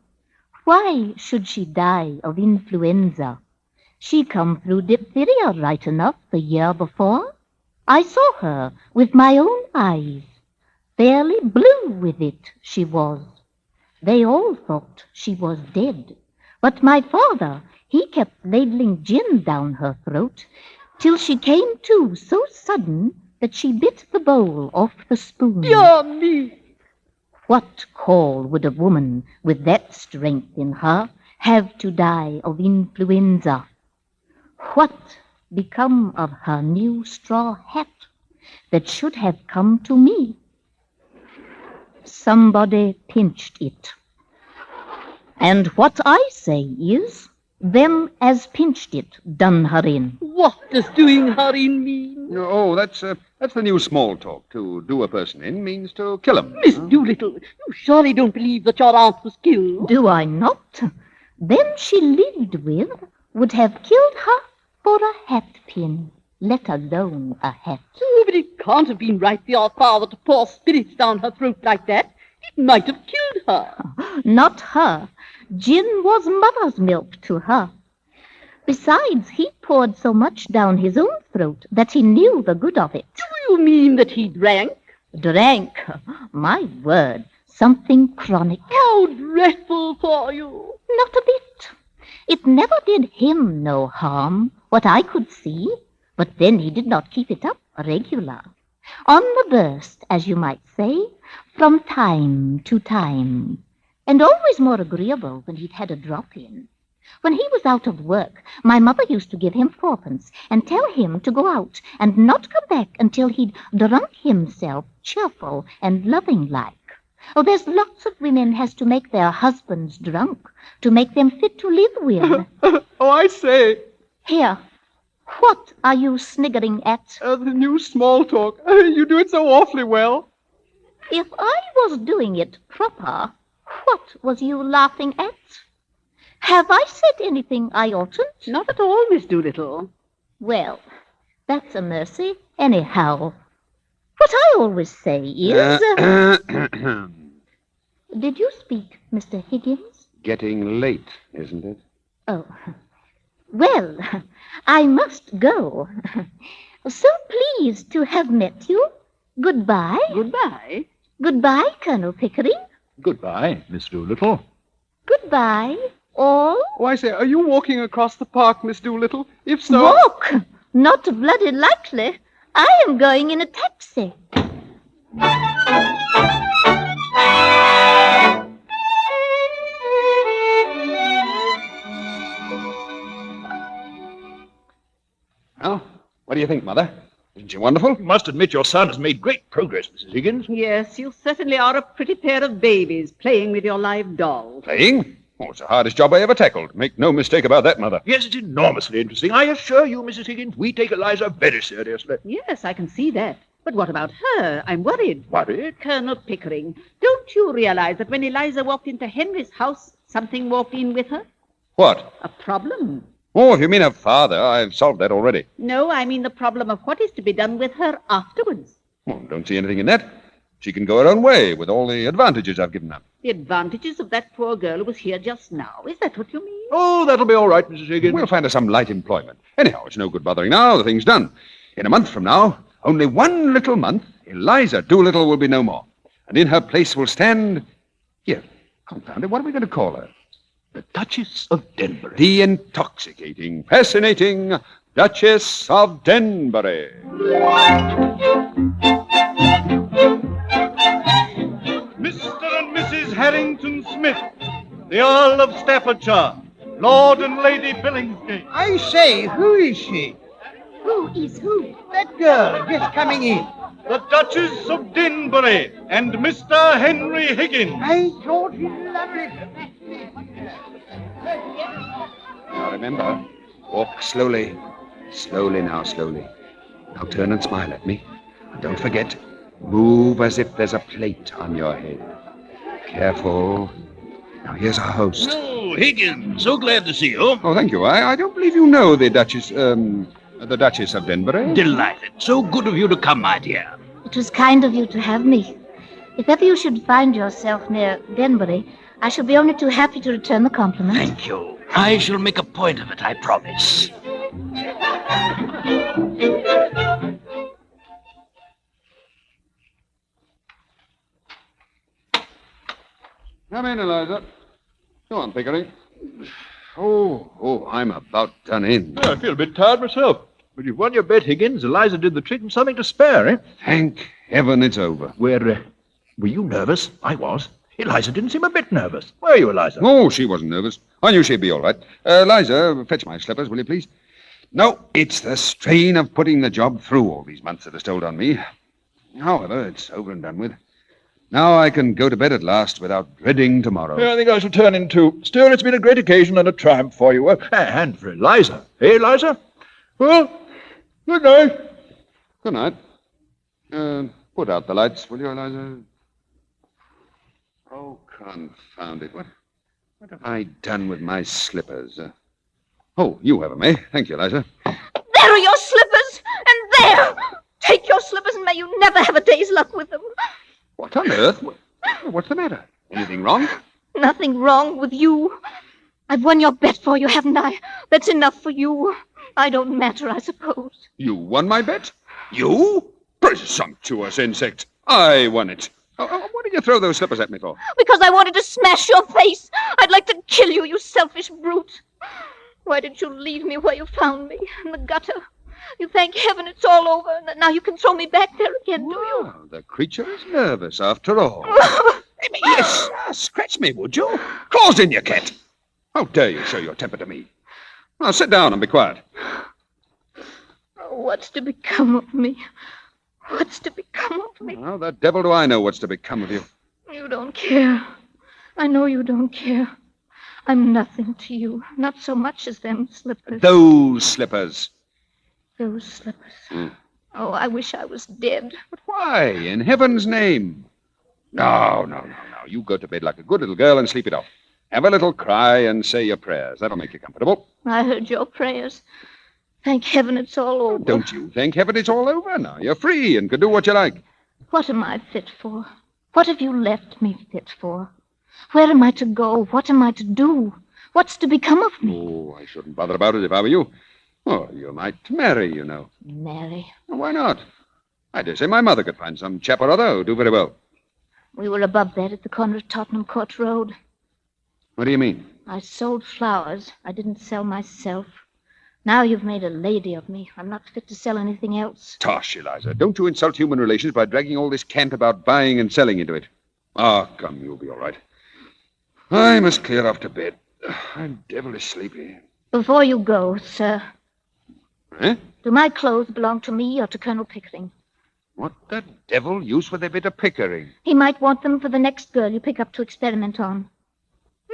Why should she die of influenza? She come through diphtheria right enough the year before. I saw her with my own eyes. Fairly blue with it she was. They all thought she was dead. But my father, he kept ladling gin down her throat till she came to so sudden that she bit the bowl off the spoon. Dear me! What call would a woman with that strength in her have to die of influenza? What become of her new straw hat that should have come to me? Somebody pinched it. And what I say is, them as pinched it done her in. What does doing her in mean? Oh, that's the new small talk. To do a person in means to kill him. Miss Doolittle, you surely don't believe that your aunt was killed? Do I not? Them she lived with would have killed her for a hat pin, let alone a hat. Oh, but it can't have been right for your father to pour spirits down her throat like that. It might have killed her. Not her. Gin was mother's milk to her. Besides, he poured so much down his own throat that he knew the good of it. Do you mean that he drank? Drank? My word, something chronic. How dreadful for you. Not a bit. It never did him no harm, what I could see, but then he did not keep it up regular. On the burst, as you might say, from time to time, and always more agreeable when he'd had a drop in. When he was out of work, my mother used to give him fourpence and tell him to go out and not come back until he'd drunk himself cheerful and loving-like. Oh, there's lots of women has to make their husbands drunk to make them fit to live with. Oh, I say. Here, what are you sniggering at? The new small talk. You do it so awfully well. If I was doing it proper, what was you laughing at? Have I said anything I oughtn't? Not at all, Miss Doolittle. Well, that's a mercy, anyhow. What I always say is... Did you speak, Mr. Higgins? Getting late, isn't it? Oh, well, I must go. So pleased to have met you. Goodbye. Goodbye. Goodbye, Colonel Pickering. Goodbye, Miss Doolittle. Goodbye, all. Oh, I say, are you walking across the park, Miss Doolittle? If so... Walk? Not bloody likely. I am going in a taxi. Well, what do you think, Mother? Isn't she wonderful? You must admit your son has made great progress, Mrs. Higgins. Yes, you certainly are a pretty pair of babies playing with your live doll. Playing? Oh, it's the hardest job I ever tackled. Make no mistake about that, Mother. Yes, it's enormously interesting. I assure you, Mrs. Higgins, we take Eliza very seriously. Yes, I can see that. But what about her? I'm worried. Worried? Colonel Pickering, don't you realize that when Eliza walked into Henry's house, something walked in with her? What? A problem. Oh, if you mean her father, I've solved that already. No, I mean the problem of what is to be done with her afterwards. Oh, don't see anything in that. She can go her own way with all the advantages I've given her. The advantages of that poor girl who was here just now. Is that what you mean? Oh, that'll be all right, Mrs. Higgins. We'll find her some light employment. Anyhow, it's no good bothering now. The thing's done. In a month from now, only one little month, Eliza Doolittle will be no more. And in her place will stand... Here, confound it, what are we going to call her? The Duchess of Denbury. The intoxicating, fascinating Duchess of Denbury. Mr. and Mrs. Harrington Smith, the Earl of Staffordshire, Lord and Lady Billingsgate. I say, who is she? Who is who? That girl just coming in. The Duchess of Denbury and Mr. Henry Higgins. I thought she's lovely. Now remember, walk slowly. Slowly now, slowly. Now turn and smile at me. And don't forget, move as if there's a plate on your head. Careful. Now here's our host. Oh, Higgins, so glad to see you. Oh, thank you. I don't believe you know the Duchess of Denbury. Delighted. So good of you to come, my dear. It was kind of you to have me. If ever you should find yourself near Benbury, I shall be only too happy to return the compliment. Thank you. I shall make a point of it, I promise. Come in, Eliza. Go on, Pickering. Oh, I'm about done in. I feel a bit tired myself. But you've won your bet, Higgins. Eliza did the trick and something to spare, eh? Thank heaven it's over. Were you nervous? I was. Eliza didn't seem a bit nervous. Were you, Eliza? Oh, she wasn't nervous. I knew she'd be all right. Eliza, fetch my slippers, will you, please? No, it's the strain of putting the job through all these months that has told on me. However, it's over and done with. Now I can go to bed at last without dreading tomorrow. Yeah, I think I shall turn in too. Still, it's been a great occasion and a triumph for you. And for Eliza. Eh, Eliza? Well, good night. Good night. Put out the lights, will you, Eliza? Oh, confound it. What have I done with my slippers? Oh, you have them, eh? Thank you, Eliza. There are your slippers! And there! Take your slippers and may you never have a day's luck with them. What on earth? What's the matter? Anything wrong? Nothing wrong with you. I've won your bet for you, haven't I? That's enough for you. I don't matter, I suppose. You won my bet? You? Presumptuous insect. I won it. What did you throw those slippers at me for? Because I wanted to smash your face. I'd like to kill you, you selfish brute. Why didn't you leave me where you found me, in the gutter? You thank heaven it's all over, and that now you can throw me back there again, do you? Oh, the creature is nervous, after all. Yes, scratch me, would you? Claws in, you cat. How dare you show your temper to me? Now, sit down and be quiet. Oh, what's to become of me? What's to become of me? How the devil do I know what's to become of you? You don't care. I know you don't care. I'm nothing to you. Not so much as them slippers. Those slippers. Those slippers. Oh, I wish I was dead. But why, in heaven's name? No. You go to bed like a good little girl and sleep it off. Have a little cry and say your prayers. That'll make you comfortable. I heard your prayers. Thank heaven it's all over. Don't you thank heaven it's all over now? You're free and can do what you like. What am I fit for? What have you left me fit for? Where am I to go? What am I to do? What's to become of me? Oh, I shouldn't bother about it if I were you. Oh, you might marry, you know. Marry? Why not? I dare say my mother could find some chap or other who'd do very well. We were above that at the corner of Tottenham Court Road. What do you mean? I sold flowers. I didn't sell myself. Now you've made a lady of me. I'm not fit to sell anything else. Tosh, Eliza. Don't you insult human relations by dragging all this cant about buying and selling into it. Ah, come, you'll be all right. I must clear off to bed. I'm devilish sleepy. Before you go, sir. Eh? Do my clothes belong to me or to Colonel Pickering? What the devil use would they be to Pickering? He might want them for the next girl you pick up to experiment on.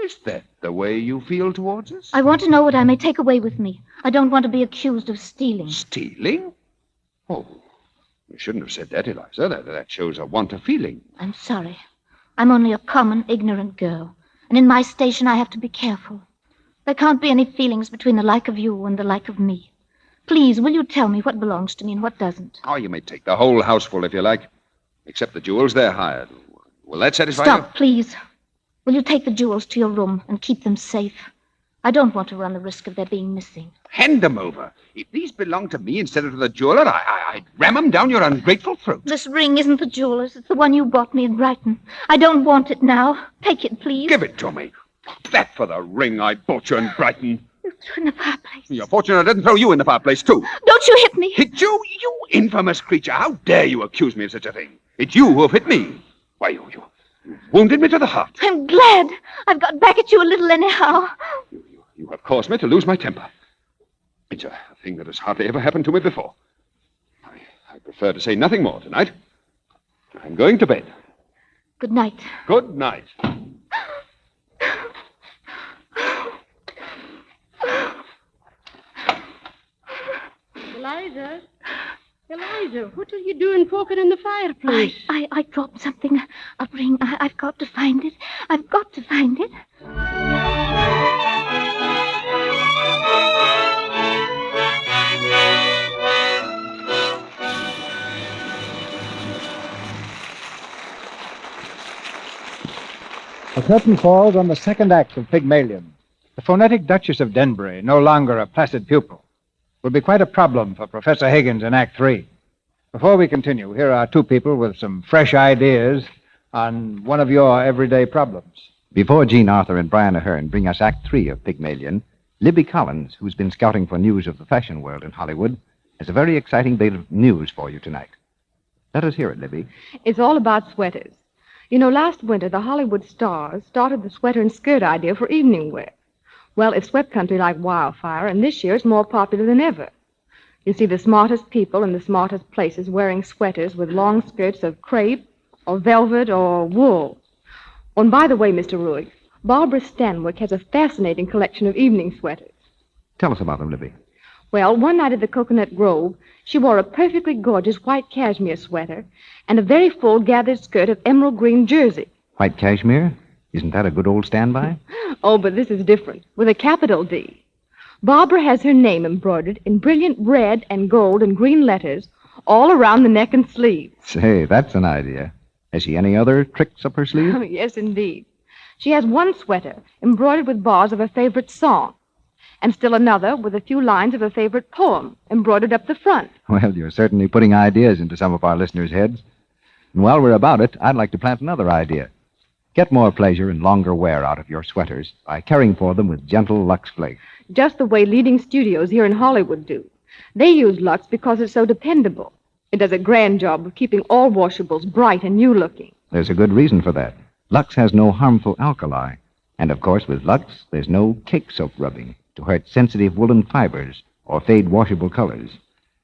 Is that the way you feel towards us? I want to know what I may take away with me. I don't want to be accused of stealing. Stealing? Oh, you shouldn't have said that, Eliza. That shows a want of feeling. I'm sorry. I'm only a common, ignorant girl. And in my station, I have to be careful. There can't be any feelings between the like of you and the like of me. Please, will you tell me what belongs to me and what doesn't? Oh, you may take the whole houseful if you like. Except the jewels, they're hired. Will that satisfy you? Stop, please. Will you take the jewels to your room and keep them safe? I don't want to run the risk of their being missing. Hand them over. If these belong to me instead of to the jeweler, I'd ram them down your ungrateful throat. This ring isn't the jeweler's. It's the one you bought me in Brighton. I don't want it now. Take it, please. Give it to me. That for the ring I bought you in Brighton. You threw in the fireplace. You're fortunate I didn't throw you in the fireplace, too. Don't you hit me. Hit you? You infamous creature. How dare you accuse me of such a thing? It's you who have hit me. Why, you wounded me to the heart. I'm glad. I've got back at you a little anyhow. You have caused me to lose my temper. It's a thing that has hardly ever happened to me before. I prefer to say nothing more tonight. I'm going to bed. Good night. Good night. Eliza, what are you doing poking in the fireplace? I dropped something. A ring. I've got to find it. I've got to find it. The curtain falls on the second act of Pygmalion. The phonetic Duchess of Denbury, no longer a placid pupil, will be quite a problem for Professor Higgins in Act 3. Before we continue, here are two people with some fresh ideas on one of your everyday problems. Before Jean Arthur and Brian Ahern bring us Act 3 of Pygmalion, Libby Collins, who's been scouting for news of the fashion world in Hollywood, has a very exciting bit of news for you tonight. Let us hear it, Libby. It's all about sweaters. You know, last winter, the Hollywood stars started the sweater and skirt idea for evening wear. Well, it swept country like wildfire, and this year it's more popular than ever. You see the smartest people in the smartest places wearing sweaters with long skirts of crepe or velvet or wool. Oh, and by the way, Mr. Ruick, Barbara Stanwyck has a fascinating collection of evening sweaters. Tell us about them, Libby. Well, one night at the Coconut Grove, she wore a perfectly gorgeous white cashmere sweater and a very full gathered skirt of emerald green jersey. White cashmere? Isn't that a good old standby? Oh, but this is different, with a capital D. Barbara has her name embroidered in brilliant red and gold and green letters all around the neck and sleeve. Say, that's an idea. Has she any other tricks up her sleeve? Oh, yes, indeed. She has one sweater embroidered with bars of her favorite song, and still another with a few lines of her favorite poem embroidered up the front. Well, you're certainly putting ideas into some of our listeners' heads. And while we're about it, I'd like to plant another idea. Get more pleasure and longer wear out of your sweaters by caring for them with gentle Lux Flake. Just the way leading studios here in Hollywood do. They use Lux because it's so dependable. It does a grand job of keeping all washables bright and new-looking. There's a good reason for that. Lux has no harmful alkali. And, of course, with Lux, there's no cake soap rubbing to hurt sensitive woolen fibers or fade washable colors.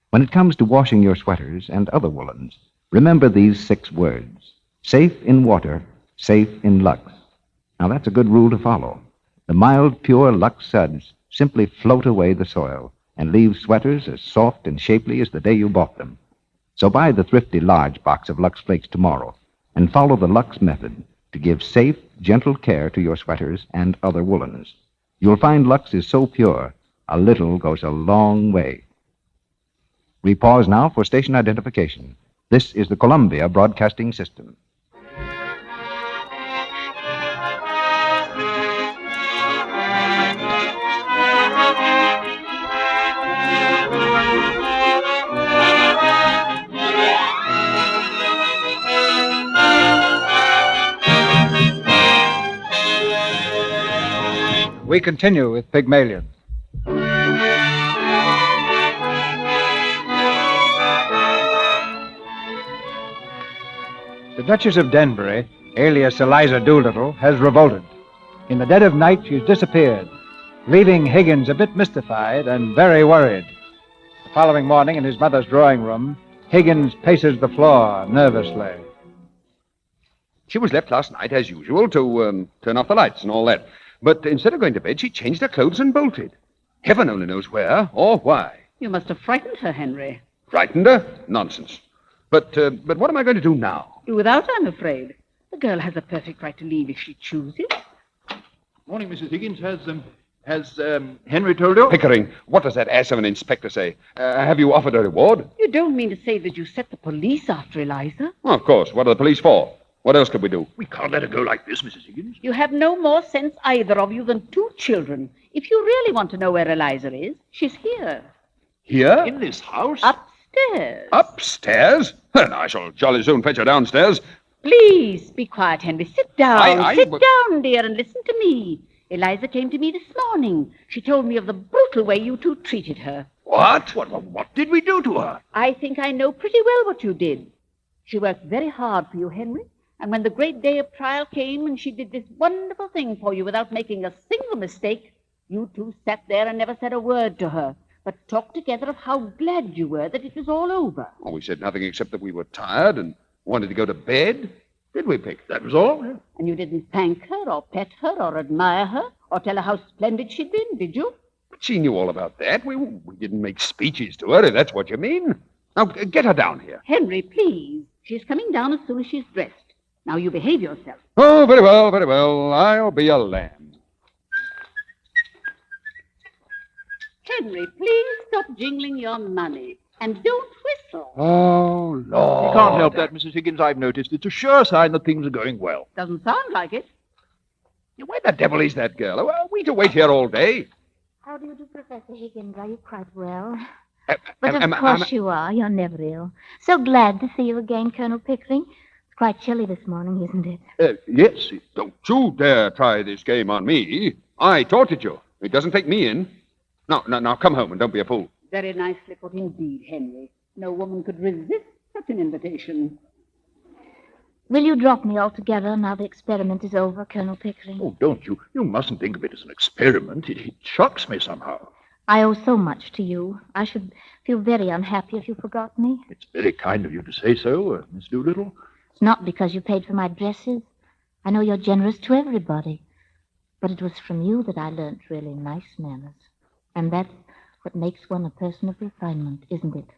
When it comes to washing your sweaters and other woolens, remember these 6 words. Safe in water, safe in Lux. Now, that's a good rule to follow. The mild, pure Lux suds simply float away the soil and leave sweaters as soft and shapely as the day you bought them. So buy the thrifty large box of Lux Flakes tomorrow and follow the Lux method to give safe, gentle care to your sweaters and other woolens. You'll find Lux is so pure, a little goes a long way. We pause now for station identification. This is the Columbia Broadcasting System. We continue with Pygmalion. The Duchess of Denbury, alias Eliza Doolittle, has revolted. In the dead of night, she's disappeared, leaving Higgins a bit mystified and very worried. The following morning, in his mother's drawing room, Higgins paces the floor nervously. She was left last night, as usual, to turn off the lights and all that. But instead of going to bed, she changed her clothes and bolted. Heaven only knows where or why. You must have frightened her, Henry. Frightened her? Nonsense. But what am I going to do now? Do without, I'm afraid. The girl has a perfect right to leave if she chooses. Morning, Mrs. Higgins. Has Henry told you? Pickering, what does that ass of an inspector say? Have you offered a reward? You don't mean to say that you set the police after Eliza? Oh, of course. What are the police for? What else could we do? We can't let her go like this, Mrs. Higgins. You have no more sense, either of you, than 2 children. If you really want to know where Eliza is, she's here. Here? In this house? Upstairs. Upstairs? Then I shall jolly soon fetch her downstairs. Please be quiet, Henry. Sit down. Sit but- down, dear, and listen to me. Eliza came to me this morning. She told me of the brutal way you 2 treated her. What? What did we do to her? I think I know pretty well what you did. She worked very hard for you, Henry. And when the great day of trial came and she did this wonderful thing for you without making a single mistake, you 2 sat there and never said a word to her, but talked together of how glad you were that it was all over. Oh, we said nothing except that we were tired and wanted to go to bed. Did we, Pick? That was all. Yeah. And you didn't thank her or pet her or admire her or tell her how splendid she'd been, did you? But she knew all about that. We didn't make speeches to her, if that's what you mean. Now, get her down here. Henry, please. She's coming down as soon as she's dressed. Now you behave yourself. Oh, very well, very well. I'll be a lamb. Henry, please stop jingling your money. And don't whistle. Oh, Lord. You can't help that, Mrs. Higgins. I've noticed. It's a sure sign that things are going well. Doesn't sound like it. Where the devil is that girl? Are we to wait here all day? How do you do, Professor Higgins? Are you quite well? But But of course you are. You're never ill. So glad to see you again, Colonel Pickering. It's quite chilly this morning, isn't it? Yes. Don't you dare try this game on me. I taught it you. It doesn't take me in. Now, come home and don't be a fool. Very nicely put indeed, Henry. No woman could resist such an invitation. Will you drop me altogether now the experiment is over, Colonel Pickering? Oh, don't you? You mustn't think of it as an experiment. It shocks me somehow. I owe so much to you. I should feel very unhappy if you forgot me. It's very kind of you to say so, Miss Doolittle. It's not because you paid for my dresses. I know you're generous to everybody. But it was from you that I learnt really nice manners. And that's what makes one a person of refinement, isn't it?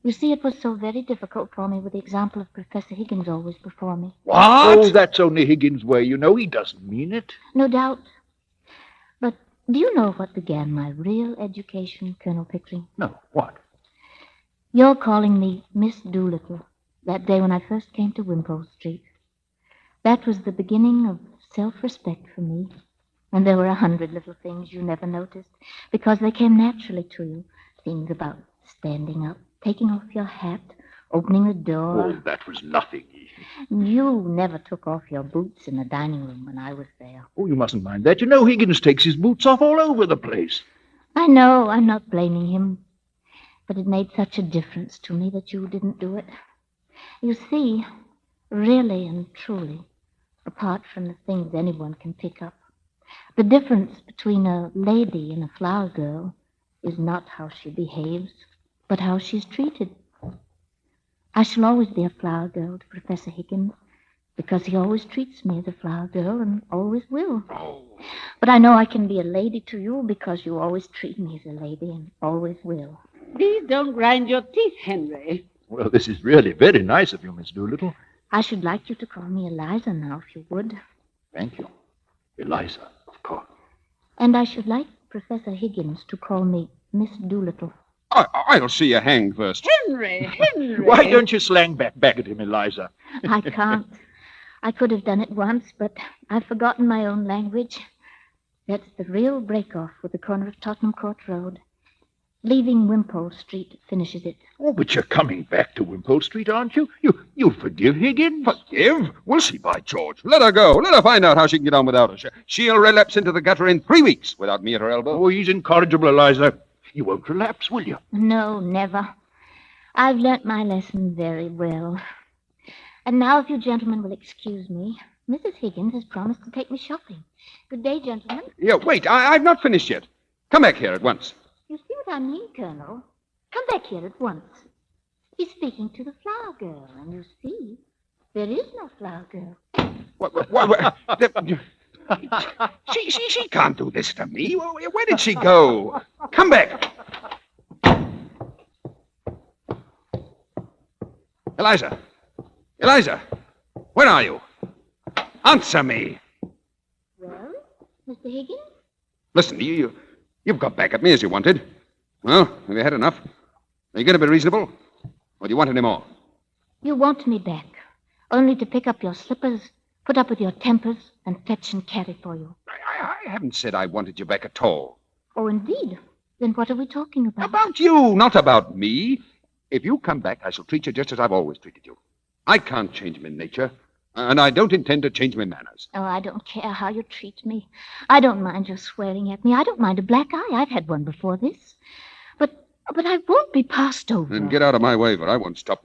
You see, it was so very difficult for me with the example of Professor Higgins always before me. What? Oh, that's only Higgins' way. You know, he doesn't mean it. No doubt. But do you know what began my real education, Colonel Pickering? No, what? Your calling me Miss Doolittle that day when I first came to Wimpole Street. That was the beginning of self-respect for me. And there were 100 little things you never noticed because they came naturally to you. Things about standing up, taking off your hat, opening the door. Oh, that was nothing. You never took off your boots in the dining room when I was there. Oh, you mustn't mind that. You know, Higgins takes his boots off all over the place. I know. I'm not blaming him. But it made such a difference to me that you didn't do it. You see, really and truly, apart from the things anyone can pick up, the difference between a lady and a flower girl is not how she behaves, but how she's treated. I shall always be a flower girl to Professor Higgins, because he always treats me as a flower girl and always will. But I know I can be a lady to you because you always treat me as a lady and always will. Please don't grind your teeth, Henry. Well, this is really very nice of you, Miss Doolittle. I should like you to call me Eliza now, if you would. Thank you. Eliza, of course. And I should like Professor Higgins to call me Miss Doolittle. I'll see you hanged first. Henry! Why don't you slang back at him, Eliza? I can't. I could have done it once, but I've forgotten my own language. That's the real break-off with the corner of Tottenham Court Road. Leaving Wimpole Street finishes it. Oh, but you're coming back to Wimpole Street, aren't you? You'll forgive Higgins? Forgive? We'll see, by George. Let her go. Let her find out how she can get on without us. She'll relapse into the gutter in 3 weeks without me at her elbow. Oh, he's incorrigible, Eliza. You won't relapse, will you? No, never. I've learnt my lesson very well. And now, if you gentlemen will excuse me, Mrs. Higgins has promised to take me shopping. Good day, gentlemen. Yeah, wait. I've not finished yet. Come back here at once. You see what I mean, Colonel? Come back here at once. He's speaking to the flower girl, and you see, there is no flower girl. She can't do this to me. Where did she go? Come back. Eliza. Eliza, where are you? Answer me. Well, Mr. Higgins? Listen, you've got back at me as you wanted. Well, have you had enough? Are you going to be reasonable? Or do you want any more? You want me back, only to pick up your slippers, put up with your tempers, and fetch and carry for you. I haven't said I wanted you back at all. Oh, indeed. Then what are we talking about? About you, not about me. If you come back, I shall treat you just as I've always treated you. I can't change my nature, and I don't intend to change my manners. Oh, I don't care how you treat me. I don't mind your swearing at me. I don't mind a black eye. I've had one before this. But I won't be passed over. Then get out of my way, for I won't stop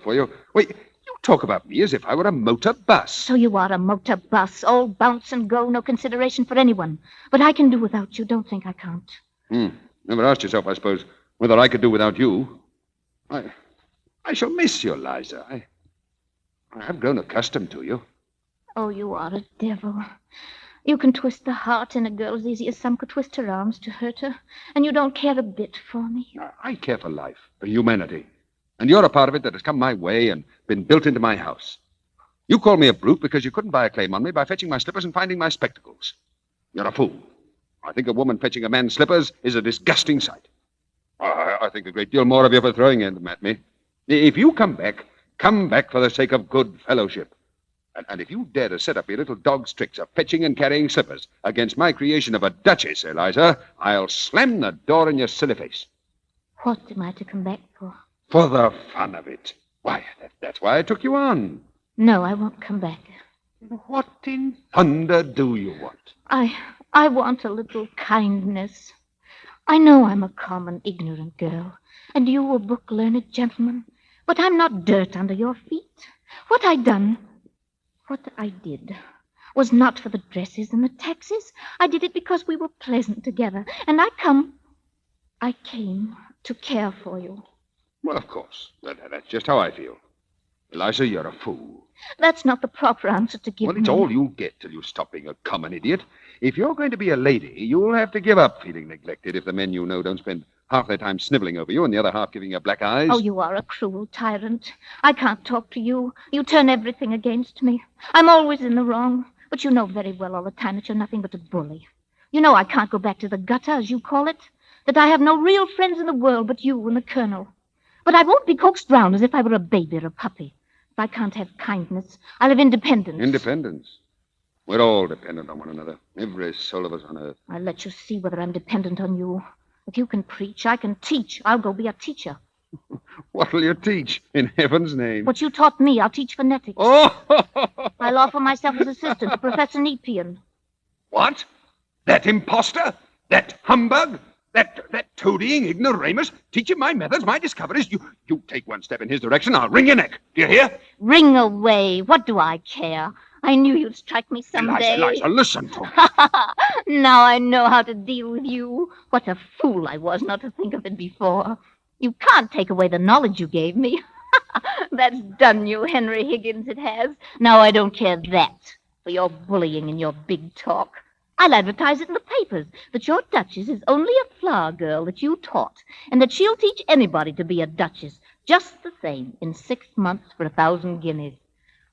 for you. Wait, you talk about me as if I were a motor bus. So you are a motor bus, all bounce and go, no consideration for anyone. But I can do without you. Don't think I can't. Never asked yourself, I suppose, whether I could do without you. I shall miss you, Liza. I've grown accustomed to you. Oh, you are a devil. You can twist the heart in a girl as easy as some could twist her arms to hurt her, and you don't care a bit for me. I care for life, for humanity. And you're a part of it that has come my way and been built into my house. You call me a brute because you couldn't buy a claim on me by fetching my slippers and finding my spectacles. You're a fool. I think a woman fetching a man's slippers is a disgusting sight. I think a great deal more of you for throwing them at me. If you come back for the sake of good fellowship. And if you dare to set up your little dog's tricks of fetching and carrying slippers against my creation of a duchess, Eliza, I'll slam the door in your silly face. What am I to come back for? For the fun of it. Why, that's why I took you on. No, I won't come back. What in thunder do you want? I want a little kindness. I know I'm a common, ignorant girl, and you a book-learned gentleman, but I'm not dirt under your feet. What I did was not for the dresses and the taxes. I did it because we were pleasant together, and I came to care for you. Well, of course. That's just how I feel. Eliza, you're a fool. That's not the proper answer to give me. Well, it's all you'll get till you stop being a common idiot. If you're going to be a lady, you'll have to give up feeling neglected if the men you know don't spend half their time sniveling over you and the other half giving you black eyes. Oh, you are a cruel tyrant. I can't talk to you. You turn everything against me. I'm always in the wrong, but you know very well all the time that you're nothing but a bully. You know I can't go back to the gutter, as you call it, that I have no real friends in the world but you and the Colonel. But I won't be coaxed round as if I were a baby or a puppy. If I can't have kindness, I'll have independence. Independence? We're all dependent on one another. Every soul of us on earth. I'll let you see whether I'm dependent on you. If you can preach, I can teach. I'll go be a teacher. What'll you teach, in heaven's name? What you taught me, I'll teach phonetics. Oh! I'll offer myself as assistant to Professor Nepean. What? That imposter? That humbug? That toadying ignoramus? Teaching my methods, my discoveries? You take one step in his direction, I'll wring your neck. Do you hear? Ring away. What do I care? I knew you'd strike me someday. Eliza, listen to me. Now I know how to deal with you. What a fool I was not to think of it before. You can't take away the knowledge you gave me. That's done you, Henry Higgins, it has. Now I don't care that for your bullying and your big talk. I'll advertise it in the papers that your duchess is only a flower girl that you taught, and that she'll teach anybody to be a duchess just the same in 6 months for 1,000 guineas.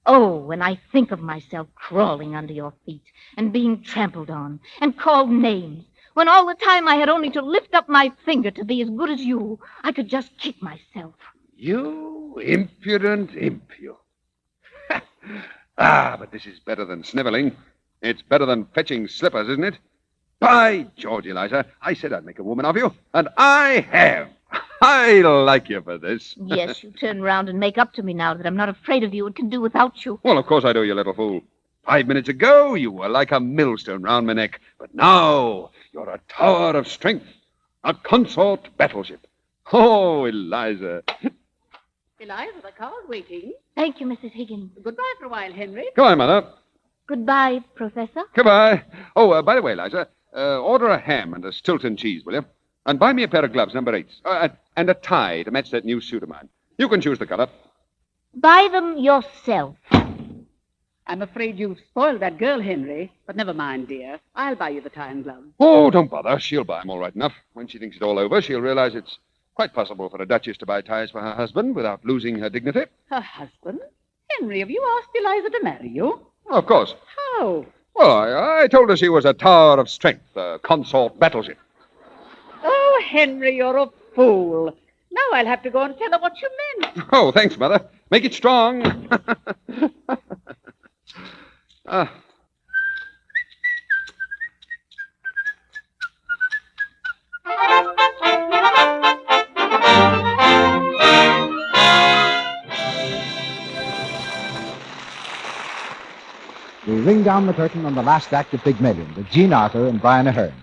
Oh, when I think of myself crawling under your feet and being trampled on and called names, when all the time I had only to lift up my finger to be as good as you, I could just kick myself. You impudent imp, you. But this is better than sniveling. It's better than fetching slippers, isn't it? By George, Eliza, I said I'd make a woman of you, and I have. I like you for this. Yes, you turn round and make up to me now that I'm not afraid of you and can do without you. Well, of course I do, you little fool. 5 minutes ago, you were like a millstone round my neck. But now, you're a tower of strength. A consort battleship. Oh, Eliza. Eliza, the car's waiting. Thank you, Mrs. Higgins. Goodbye for a while, Henry. Come on, Mother. Goodbye, Professor. Goodbye. Oh, by the way, Eliza, order a ham and a Stilton cheese, will you? And buy me a pair of gloves, number 8s, and a tie to match that new suit of mine. You can choose the color. Buy them yourself. I'm afraid you've spoiled that girl, Henry. But never mind, dear. I'll buy you the tie and gloves. Oh, don't bother. She'll buy them all right enough. When she thinks it all over, she'll realize it's quite possible for a duchess to buy ties for her husband without losing her dignity. Her husband? Henry, have you asked Eliza to marry you? Oh, of course. How? Well, I told her she was a tower of strength, a consort battleship. Oh, Henry, you're a fool. Now I'll have to go and tell her what you meant. Oh, thanks, Mother. Make it strong. We ring down the curtain on the last act of Pygmalion with Jean Arthur and Brian Ahern.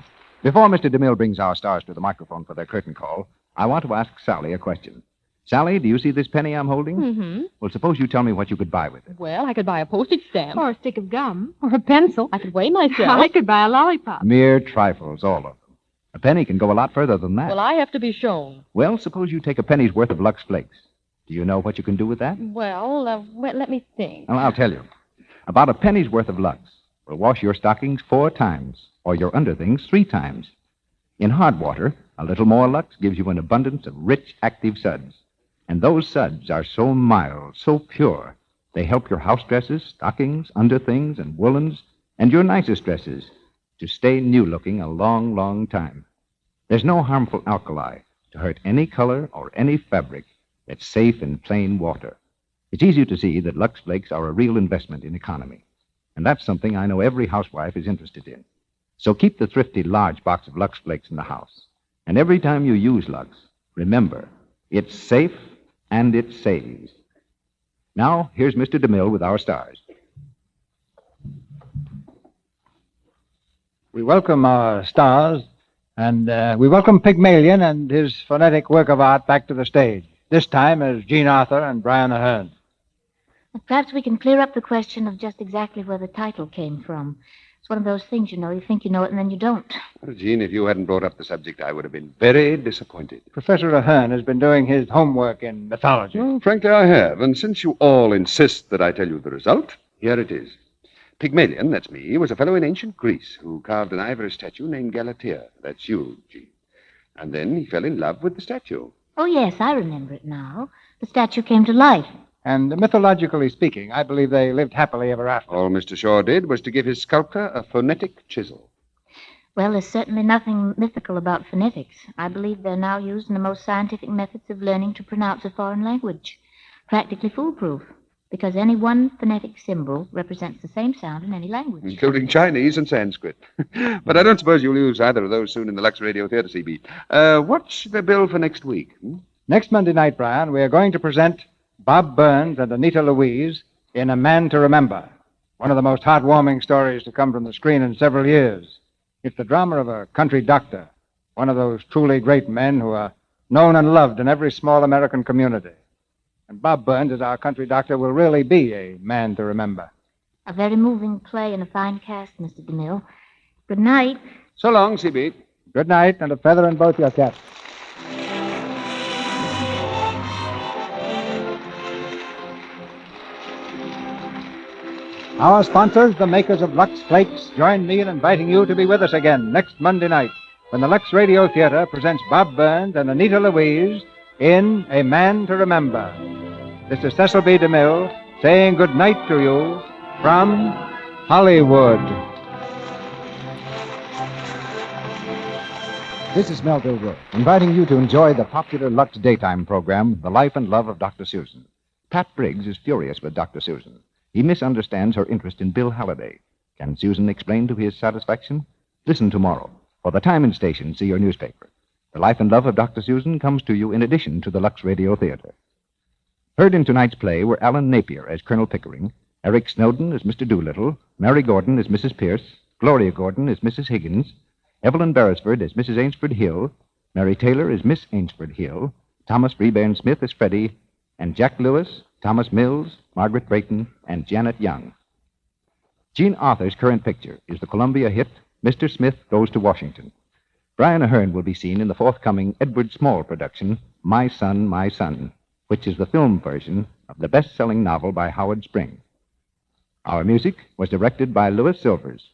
Before Mr. DeMille brings our stars to the microphone for their curtain call, I want to ask Sally a question. Sally, do you see this penny I'm holding? Mm-hmm. Well, suppose you tell me what you could buy with it. Well, I could buy a postage stamp. Or a stick of gum. Or a pencil. I could weigh myself. I could buy a lollipop. Mere trifles, all of them. A penny can go a lot further than that. Well, I have to be shown. Well, suppose you take a penny's worth of Lux Flakes. Do you know what you can do with that? Well, let me think. Well, I'll tell you. About a penny's worth of Lux will wash your stockings 4 times, or your underthings 3 times. In hard water, a little more Lux gives you an abundance of rich, active suds. And those suds are so mild, so pure, they help your house dresses, stockings, underthings, and woolens, and your nicest dresses to stay new-looking a long, long time. There's no harmful alkali to hurt any color or any fabric that's safe in plain water. It's easy to see that Lux Flakes are a real investment in economy. And that's something I know every housewife is interested in. So keep the thrifty large box of Lux Flakes in the house. And every time you use Lux, remember, it's safe and it saves. Now, here's Mr. DeMille with our stars. We welcome our stars, and we welcome Pygmalion and his phonetic work of art back to the stage, this time as Jean Arthur and Brian Ahern. Perhaps we can clear up the question of just exactly where the title came from. It's one of those things, you know, you think you know it and then you don't. Well, Jean, if you hadn't brought up the subject, I would have been very disappointed. Professor Ahern has been doing his homework in mythology. Well, frankly, I have. And since you all insist that I tell you the result, here it is. Pygmalion, that's me, was a fellow in ancient Greece who carved an ivory statue named Galatea. That's you, Jean. And then he fell in love with the statue. Oh, yes, I remember it now. The statue came to life. And mythologically speaking, I believe they lived happily ever after. All Mr. Shaw did was to give his sculptor a phonetic chisel. Well, there's certainly nothing mythical about phonetics. I believe they're now used in the most scientific methods of learning to pronounce a foreign language. Practically foolproof, because any one phonetic symbol represents the same sound in any language. Including Chinese and Sanskrit. But I don't suppose you'll use either of those soon in the Lux Radio Theatre, CB. What's the bill for next week? Next Monday night, Brian, we are going to present Bob Burns and Anita Louise in A Man to Remember, one of the most heartwarming stories to come from the screen in several years. It's the drama of a country doctor, one of those truly great men who are known and loved in every small American community. And Bob Burns, as our country doctor, will really be a man to remember. A very moving play and a fine cast, Mr. DeMille. Good night. So long, CB. Good night, and a feather in both your caps. Our sponsors, the makers of Lux Flakes, join me in inviting you to be with us again next Monday night when the Lux Radio Theatre presents Bob Burns and Anita Louise in A Man to Remember. This is Cecil B. DeMille saying good night to you from Hollywood. This is Melville Rook, inviting you to enjoy the popular Lux daytime program, The Life and Love of Dr. Susan. Pat Briggs is furious with Dr. Susan. He misunderstands her interest in Bill Halliday. Can Susan explain to his satisfaction? Listen tomorrow. For the time and station, see your newspaper. The Life and Love of Dr. Susan comes to you in addition to the Lux Radio Theatre. Heard in tonight's play were Alan Napier as Colonel Pickering, Eric Snowden as Mr. Doolittle, Mary Gordon as Mrs. Pierce, Gloria Gordon as Mrs. Higgins, Evelyn Beresford as Mrs. Ainsford Hill, Mary Taylor as Miss Ainsford Hill, Thomas Freebairn Smith as Freddie, and Jack Lewis, Thomas Mills, Margaret Brayton, and Janet Young. Jean Arthur's current picture is the Columbia hit, Mr. Smith Goes to Washington. Brian Ahern will be seen in the forthcoming Edward Small production, My Son, which is the film version of the best-selling novel by Howard Spring. Our music was directed by Louis Silvers.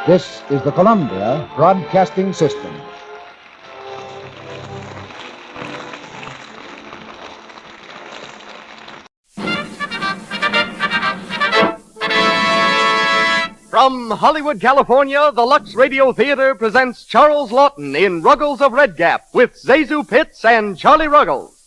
This is the Columbia Broadcasting System. From Hollywood, California, the Lux Radio Theatre presents Charles Lawton in Ruggles of Red Gap with Zazu Pitts and Charlie Ruggles.